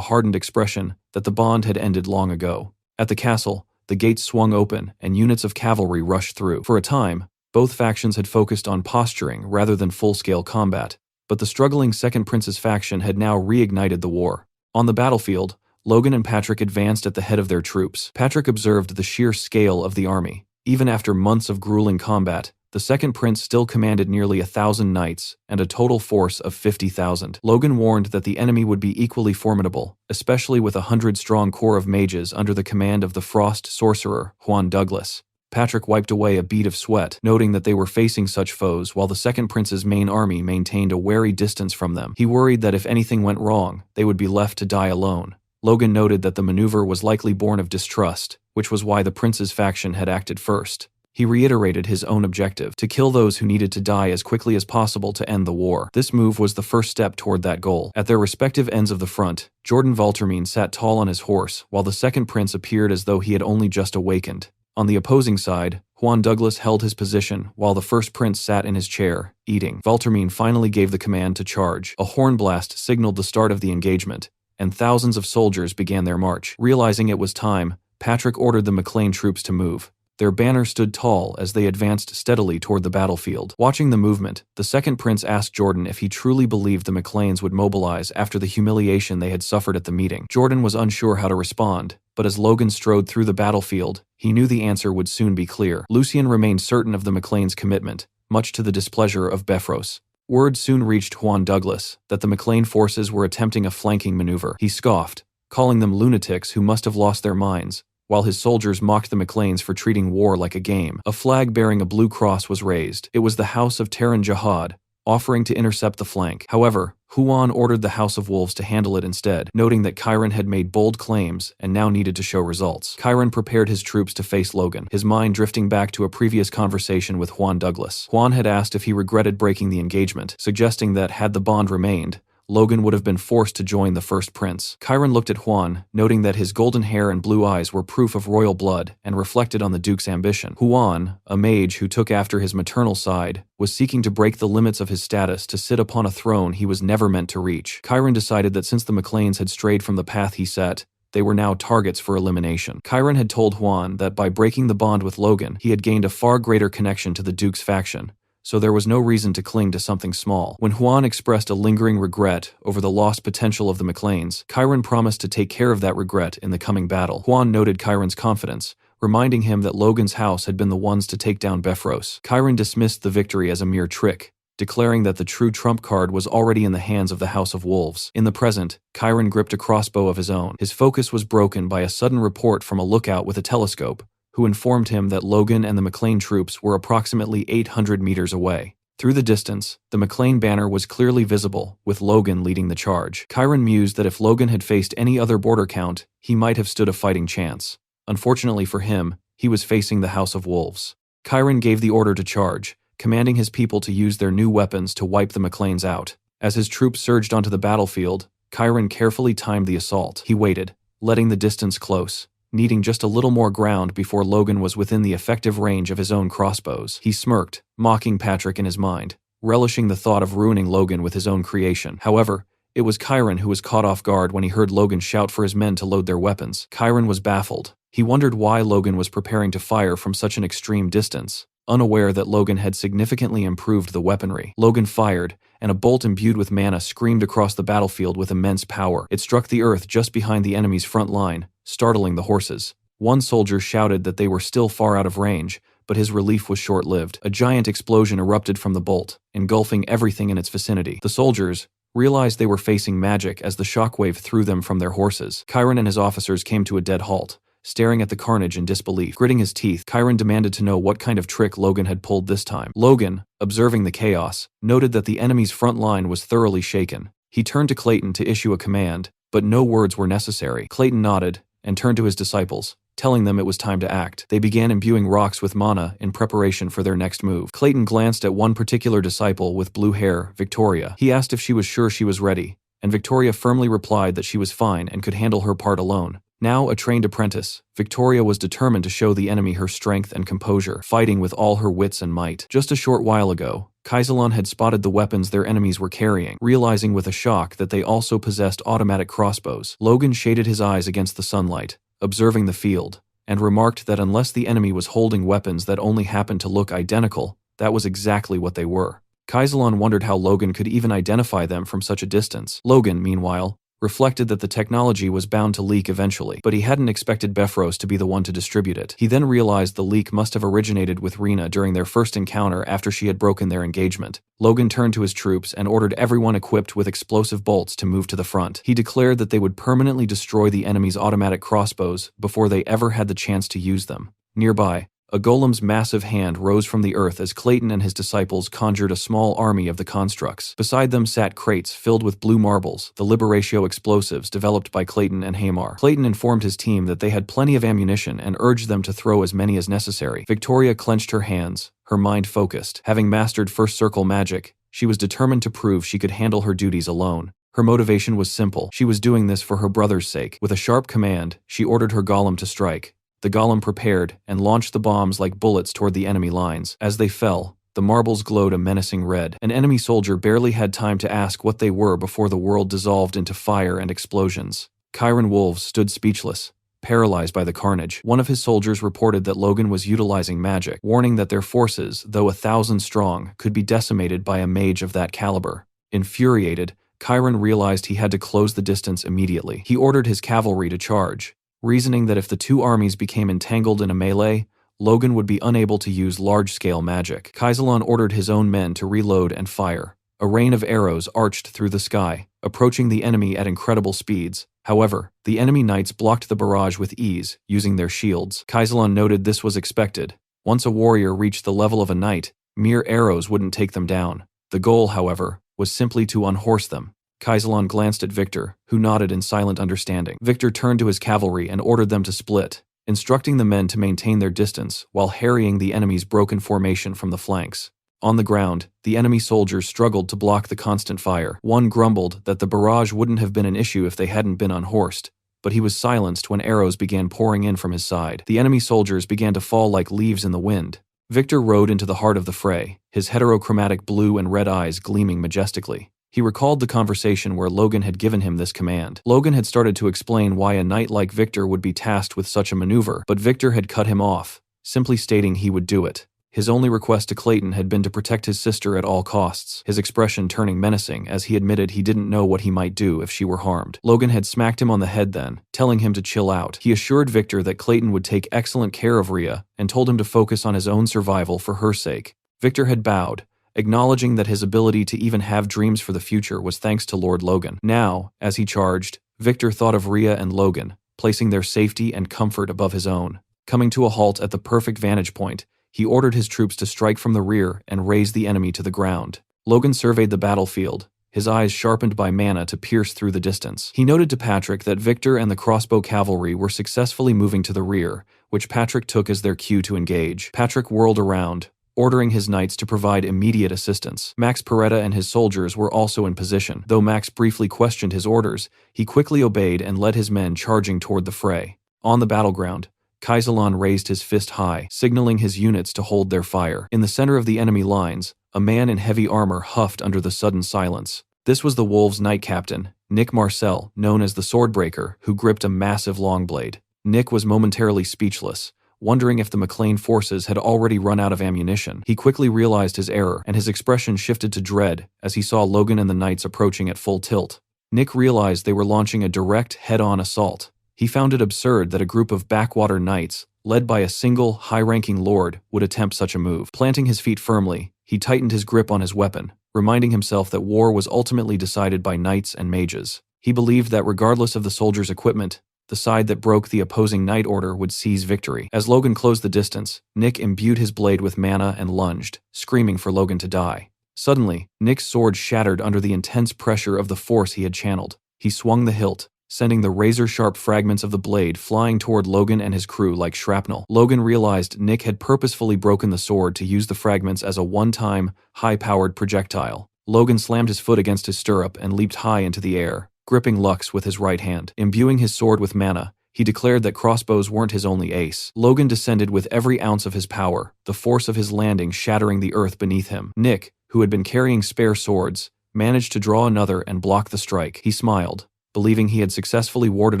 hardened expression that the bond had ended long ago. At the castle, the gates swung open and units of cavalry rushed through. For a time, both factions had focused on posturing rather than full-scale combat, but the struggling Second Prince's faction had now reignited the war. On the battlefield, Logan and Patrick advanced at the head of their troops. Patrick observed the sheer scale of the army. Even after months of grueling combat, the Second Prince still commanded nearly 1,000 knights and a total force of 50,000. Logan warned that the enemy would be equally formidable, especially with 100-strong corps of mages under the command of the Frost sorcerer, Juan Douglas. Patrick wiped away a bead of sweat, noting that they were facing such foes while the Second Prince's main army maintained a wary distance from them. He worried that if anything went wrong, they would be left to die alone. Logan noted that the maneuver was likely born of distrust, which was why the Prince's faction had acted first. He reiterated his own objective, to kill those who needed to die as quickly as possible to end the war. This move was the first step toward that goal. At their respective ends of the front, Jordan Valtermine sat tall on his horse, while the second prince appeared as though he had only just awakened. On the opposing side, Juan Douglas held his position while the first prince sat in his chair, eating. Valtermine finally gave the command to charge. A horn blast signaled the start of the engagement, and thousands of soldiers began their march. Realizing it was time, Patrick ordered the McLean troops to move. Their banner stood tall as they advanced steadily toward the battlefield. Watching the movement, the second prince asked Jordan if he truly believed the McLeans would mobilize after the humiliation they had suffered at the meeting. Jordan was unsure how to respond, but as Logan strode through the battlefield, he knew the answer would soon be clear. Lucien remained certain of the McLeans' commitment, much to the displeasure of Beffros. Word soon reached Juan Douglas that the McLean forces were attempting a flanking maneuver. He scoffed, calling them lunatics who must have lost their minds, while his soldiers mocked the McLeans for treating war like a game. A flag bearing a blue cross was raised. It was the House of Terran Jihad, offering to intercept the flank. However, Huan ordered the House of Wolves to handle it instead, noting that Chiron had made bold claims and now needed to show results. Chiron prepared his troops to face Logan, his mind drifting back to a previous conversation with Juan Douglas. Juan had asked if he regretted breaking the engagement, suggesting that had the bond remained, Logan would have been forced to join the first prince. Chiron looked at Juan, noting that his golden hair and blue eyes were proof of royal blood and reflected on the duke's ambition. Juan, a mage who took after his maternal side, was seeking to break the limits of his status to sit upon a throne he was never meant to reach. Chiron decided that since the McLeans had strayed from the path he set, they were now targets for elimination. Chiron had told Juan that by breaking the bond with Logan, he had gained a far greater connection to the duke's faction, so there was no reason to cling to something small. When Juan expressed a lingering regret over the lost potential of the McLeans, Chiron promised to take care of that regret in the coming battle. Juan noted Chiron's confidence, reminding him that Logan's house had been the ones to take down Beffros. Chiron dismissed the victory as a mere trick, declaring that the true trump card was already in the hands of the House of Wolves. In the present, Chiron gripped a crossbow of his own. His focus was broken by a sudden report from a lookout with a telescope, who informed him that Logan and the McLean troops were approximately 800 meters away. Through the distance, the McLean banner was clearly visible, with Logan leading the charge. Chiron mused that if Logan had faced any other border count, he might have stood a fighting chance. Unfortunately for him, he was facing the House of Wolves. Chiron gave the order to charge, commanding his people to use their new weapons to wipe the McLeans out. As his troops surged onto the battlefield, Chiron carefully timed the assault. He waited, letting the distance close, needing just a little more ground before Logan was within the effective range of his own crossbows. He smirked, mocking Patrick in his mind, relishing the thought of ruining Logan with his own creation. However, it was Chiron who was caught off guard when he heard Logan shout for his men to load their weapons. Chiron was baffled. He wondered why Logan was preparing to fire from such an extreme distance, unaware that Logan had significantly improved the weaponry. Logan fired, and a bolt imbued with mana screamed across the battlefield with immense power. It struck the earth just behind the enemy's front line, startling the horses. One soldier shouted that they were still far out of range, but his relief was short-lived. A giant explosion erupted from the bolt, engulfing everything in its vicinity. The soldiers realized they were facing magic as the shockwave threw them from their horses. Chiron and his officers came to a dead halt, staring at the carnage in disbelief. Gritting his teeth, Chiron demanded to know what kind of trick Logan had pulled this time. Logan, observing the chaos, noted that the enemy's front line was thoroughly shaken. He turned to Clayton to issue a command, but no words were necessary. Clayton nodded and turned to his disciples, telling them it was time to act. They began imbuing rocks with mana in preparation for their next move. Clayton glanced at one particular disciple with blue hair, Victoria. He asked if she was sure she was ready, and Victoria firmly replied that she was fine and could handle her part alone. Now a trained apprentice, Victoria was determined to show the enemy her strength and composure, fighting with all her wits and might. Just a short while ago, Kaisalon had spotted the weapons their enemies were carrying, realizing with a shock that they also possessed automatic crossbows. Logan shaded his eyes against the sunlight, observing the field, and remarked that unless the enemy was holding weapons that only happened to look identical, that was exactly what they were. Kaisalon wondered how Logan could even identify them from such a distance. Logan, meanwhile, reflected that the technology was bound to leak eventually, but he hadn't expected Beffros to be the one to distribute it. He then realized the leak must have originated with Rena during their first encounter after she had broken their engagement. Logan turned to his troops and ordered everyone equipped with explosive bolts to move to the front. He declared that they would permanently destroy the enemy's automatic crossbows before they ever had the chance to use them. Nearby, A golem's massive hand rose from the earth as Clayton and his disciples conjured a small army of the constructs. Beside them sat crates filled with blue marbles, the Liberatio explosives developed by Clayton and Hamar. Clayton informed his team that they had plenty of ammunition and urged them to throw as many as necessary. Victoria clenched her hands, her mind focused. Having mastered first circle magic, she was determined to prove she could handle her duties alone. Her motivation was simple. She was doing this for her brother's sake. With a sharp command, she ordered her golem to strike. The golem prepared and launched the bombs like bullets toward the enemy lines. As they fell, the marbles glowed a menacing red. An enemy soldier barely had time to ask what they were before the world dissolved into fire and explosions. Chiron Wolves stood speechless, paralyzed by the carnage. One of his soldiers reported that Logan was utilizing magic, warning that their forces, though 1,000 strong, could be decimated by a mage of that caliber. Infuriated, Chiron realized he had to close the distance immediately. He ordered his cavalry to charge, reasoning that if the two armies became entangled in a melee, Logan would be unable to use large-scale magic. Kaisalon ordered his own men to reload and fire. A rain of arrows arched through the sky, approaching the enemy at incredible speeds. However, the enemy knights blocked the barrage with ease, using their shields. Kaisalon noted this was expected. Once a warrior reached the level of a knight, mere arrows wouldn't take them down. The goal, however, was simply to unhorse them. Kaisalon glanced at Victor, who nodded in silent understanding. Victor turned to his cavalry and ordered them to split, instructing the men to maintain their distance while harrying the enemy's broken formation from the flanks. On the ground, the enemy soldiers struggled to block the constant fire. One grumbled that the barrage wouldn't have been an issue if they hadn't been unhorsed, but he was silenced when arrows began pouring in from his side. The enemy soldiers began to fall like leaves in the wind. Victor rode into the heart of the fray, his heterochromatic blue and red eyes gleaming majestically. He recalled the conversation where Logan had given him this command. Logan had started to explain why a knight like Victor would be tasked with such a maneuver, but Victor had cut him off, simply stating he would do it. His only request to Clayton had been to protect his sister at all costs, his expression turning menacing as he admitted he didn't know what he might do if she were harmed. Logan had smacked him on the head then, telling him to chill out. He assured Victor that Clayton would take excellent care of Rhea and told him to focus on his own survival for her sake. Victor had bowed, acknowledging that his ability to even have dreams for the future was thanks to Lord Logan. Now, as he charged, Victor thought of Rhea and Logan, placing their safety and comfort above his own. Coming to a halt at the perfect vantage point, he ordered his troops to strike from the rear and raze the enemy to the ground. Logan surveyed the battlefield, his eyes sharpened by mana to pierce through the distance. He noted to Patrick that Victor and the crossbow cavalry were successfully moving to the rear, which Patrick took as their cue to engage. Patrick whirled around, ordering his knights to provide immediate assistance. Max Peretta and his soldiers were also in position. Though Max briefly questioned his orders, he quickly obeyed and led his men charging toward the fray. On the battleground, Kaisalon raised his fist high, signaling his units to hold their fire. In the center of the enemy lines, a man in heavy armor huffed under the sudden silence. This was the Wolves' knight captain, Nick Marcel, known as the Swordbreaker, who gripped a massive long blade. Nick was momentarily speechless, wondering if the McLean forces had already run out of ammunition. He quickly realized his error, and his expression shifted to dread as he saw Logan and the knights approaching at full tilt. Nick realized they were launching a direct, head-on assault. He found it absurd that a group of backwater knights, led by a single, high-ranking lord, would attempt such a move. Planting his feet firmly, he tightened his grip on his weapon, reminding himself that war was ultimately decided by knights and mages. He believed that regardless of the soldiers' equipment, the side that broke the opposing knight order would seize victory. As Logan closed the distance, Nick imbued his blade with mana and lunged, screaming for Logan to die. Suddenly, Nick's sword shattered under the intense pressure of the force he had channeled. He swung the hilt, sending the razor-sharp fragments of the blade flying toward Logan and his crew like shrapnel. Logan realized Nick had purposefully broken the sword to use the fragments as a one-time, high-powered projectile. Logan slammed his foot against his stirrup and leaped high into the air, gripping Lux with his right hand. Imbuing his sword with mana, he declared that crossbows weren't his only ace. Logan descended with every ounce of his power, the force of his landing shattering the earth beneath him. Nick, who had been carrying spare swords, managed to draw another and block the strike. He smiled, believing he had successfully warded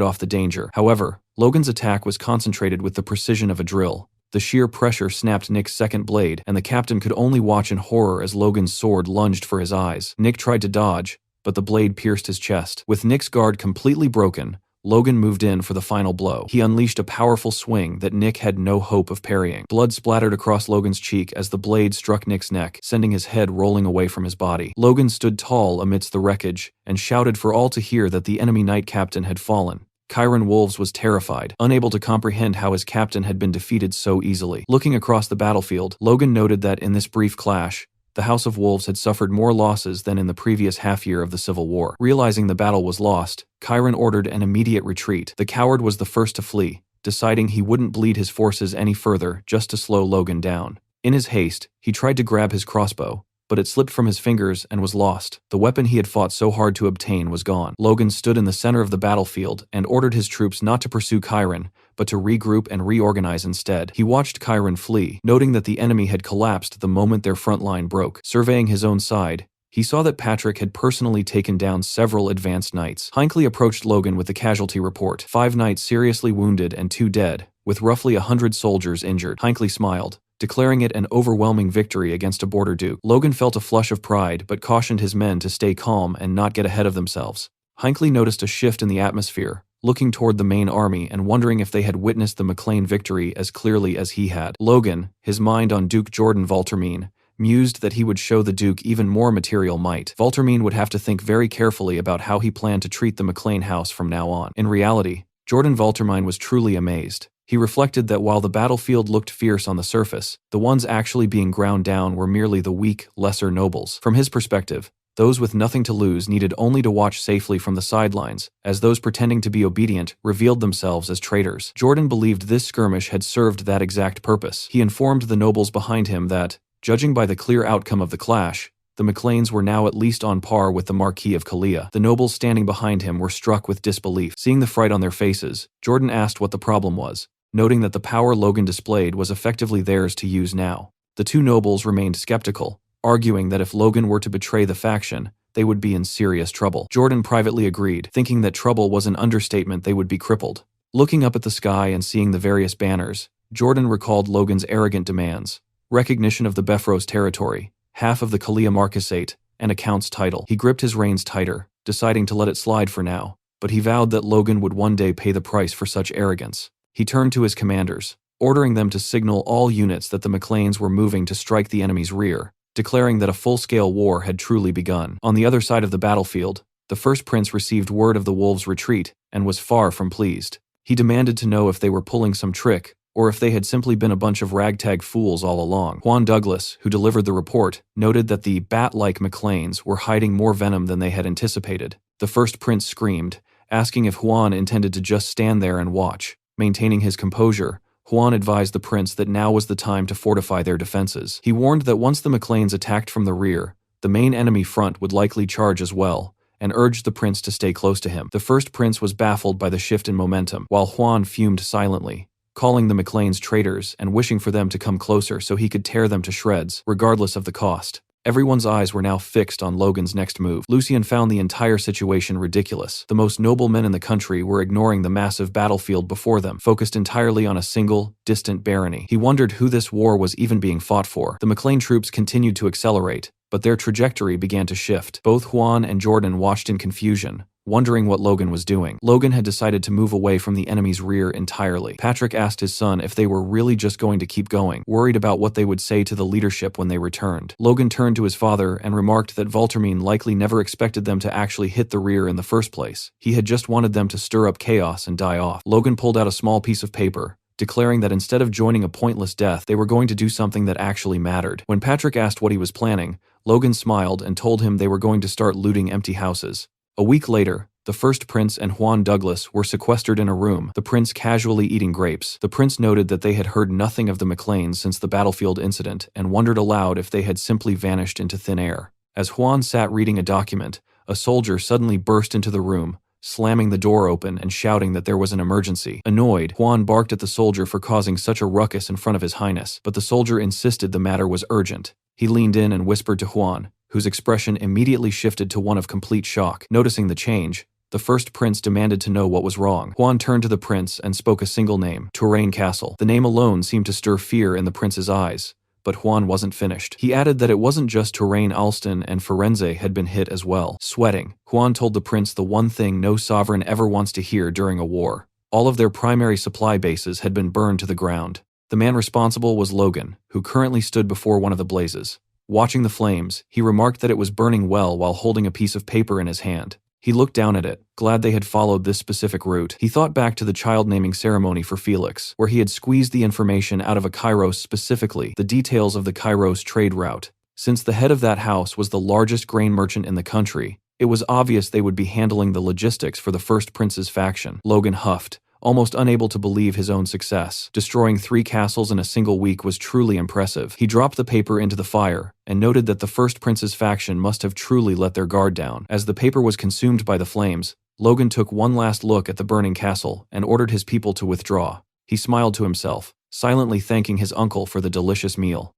off the danger. However, Logan's attack was concentrated with the precision of a drill. The sheer pressure snapped Nick's second blade, and the captain could only watch in horror as Logan's sword lunged for his eyes. Nick tried to dodge, but the blade pierced his chest. With Nick's guard completely broken, Logan moved in for the final blow. He unleashed a powerful swing that Nick had no hope of parrying. Blood splattered across Logan's cheek as the blade struck Nick's neck, sending his head rolling away from his body. Logan stood tall amidst the wreckage and shouted for all to hear that the enemy knight captain had fallen. Chiron Wolves was terrified, unable to comprehend how his captain had been defeated so easily. Looking across the battlefield, Logan noted that in this brief clash, the House of Wolves had suffered more losses than in the previous half-year of the Civil War. Realizing the battle was lost, Chiron ordered an immediate retreat. The coward was the first to flee, deciding he wouldn't bleed his forces any further just to slow Logan down. In his haste, he tried to grab his crossbow, but it slipped from his fingers and was lost. The weapon he had fought so hard to obtain was gone. Logan stood in the center of the battlefield and ordered his troops not to pursue Chiron, but to regroup and reorganize instead. He watched Chiron flee, noting that the enemy had collapsed the moment their front line broke. Surveying his own side, he saw that Patrick had personally taken down several advanced knights. Hinckley approached Logan with the casualty report. 5 knights seriously wounded and 2 dead, with roughly 100 soldiers injured. Hinckley smiled, declaring it an overwhelming victory against a border duke. Logan felt a flush of pride but cautioned his men to stay calm and not get ahead of themselves. Hinckley noticed a shift in the atmosphere, looking toward the main army and wondering if they had witnessed the McLean victory as clearly as he had. Logan, his mind on Duke Jordan Valtermine, mused that he would show the Duke even more material might. Valtermine would have to think very carefully about how he planned to treat the McLean house from now on. In reality, Jordan Valtermine was truly amazed. He reflected that while the battlefield looked fierce on the surface, the ones actually being ground down were merely the weak, lesser nobles. From his perspective, those with nothing to lose needed only to watch safely from the sidelines, as those pretending to be obedient revealed themselves as traitors. Jordan believed this skirmish had served that exact purpose. He informed the nobles behind him that, judging by the clear outcome of the clash, the McLeans were now at least on par with the Marquis of Kalia. The nobles standing behind him were struck with disbelief. Seeing the fright on their faces, Jordan asked what the problem was, noting that the power Logan displayed was effectively theirs to use now. The 2 nobles remained skeptical, arguing that if Logan were to betray the faction, they would be in serious trouble. Jordan privately agreed, thinking that trouble was an understatement. They would be crippled. Looking up at the sky and seeing the various banners, Jordan recalled Logan's arrogant demands: recognition of the Befros territory, half of the Kalia Marquisate, and a count's title. He gripped his reins tighter, deciding to let it slide for now, but he vowed that Logan would one day pay the price for such arrogance. He turned to his commanders, ordering them to signal all units that the McLeans were moving to strike the enemy's rear, declaring that a full-scale war had truly begun. On the other side of the battlefield, the first prince received word of the wolves' retreat and was far from pleased. He demanded to know if they were pulling some trick, or if they had simply been a bunch of ragtag fools all along. Juan Douglas, who delivered the report, noted that the bat-like McLeans were hiding more venom than they had anticipated. The first prince screamed, asking if Juan intended to just stand there and watch. Maintaining his composure, Juan advised the prince that now was the time to fortify their defenses. He warned that once the McLeans attacked from the rear, the main enemy front would likely charge as well, and urged the prince to stay close to him. The first prince was baffled by the shift in momentum, while Juan fumed silently, calling the McLeans traitors and wishing for them to come closer so he could tear them to shreds, regardless of the cost. Everyone's eyes were now fixed on Logan's next move. Lucien found the entire situation ridiculous. The most noble men in the country were ignoring the massive battlefield before them, focused entirely on a single, distant barony. He wondered who this war was even being fought for. The McLean troops continued to accelerate, but their trajectory began to shift. Both Juan and Jordan watched in confusion, wondering what Logan was doing. Logan had decided to move away from the enemy's rear entirely. Patrick asked his son if they were really just going to keep going, worried about what they would say to the leadership when they returned. Logan turned to his father and remarked that Valtermine likely never expected them to actually hit the rear in the first place. He had just wanted them to stir up chaos and die off. Logan pulled out a small piece of paper, declaring that instead of joining a pointless death, they were going to do something that actually mattered. When Patrick asked what he was planning, Logan smiled and told him they were going to start looting empty houses. A week later, the first prince and Juan Douglas were sequestered in a room, the prince casually eating grapes. The prince noted that they had heard nothing of the McLeans since the battlefield incident and wondered aloud if they had simply vanished into thin air. As Juan sat reading a document, a soldier suddenly burst into the room, slamming the door open and shouting that there was an emergency. Annoyed, Juan barked at the soldier for causing such a ruckus in front of his highness, but the soldier insisted the matter was urgent. He leaned in and whispered to Juan, whose expression immediately shifted to one of complete shock. Noticing the change, the first prince demanded to know what was wrong. Juan turned to the prince and spoke a single name: Touraine Castle. The name alone seemed to stir fear in the prince's eyes, but Juan wasn't finished. He added that it wasn't just Touraine, Alston, and Firenze had been hit as well. Sweating, Juan told the prince the one thing no sovereign ever wants to hear during a war. All of their primary supply bases had been burned to the ground. The man responsible was Logan, who currently stood before one of the blazes. Watching the flames, he remarked that it was burning well while holding a piece of paper in his hand. He looked down at it, glad they had followed this specific route. He thought back to the child naming ceremony for Felix, where he had squeezed the information out of a kairos, specifically the details of the kairos trade route. Since the head of that house was the largest grain merchant in the country, it was obvious they would be handling the logistics for the First Prince's faction. Logan huffed, almost unable to believe his own success. Destroying 3 castles in a single week was truly impressive. He dropped the paper into the fire and noted that the First Prince's faction must have truly let their guard down. As the paper was consumed by the flames, Logan took one last look at the burning castle and ordered his people to withdraw. He smiled to himself, silently thanking his uncle for the delicious meal.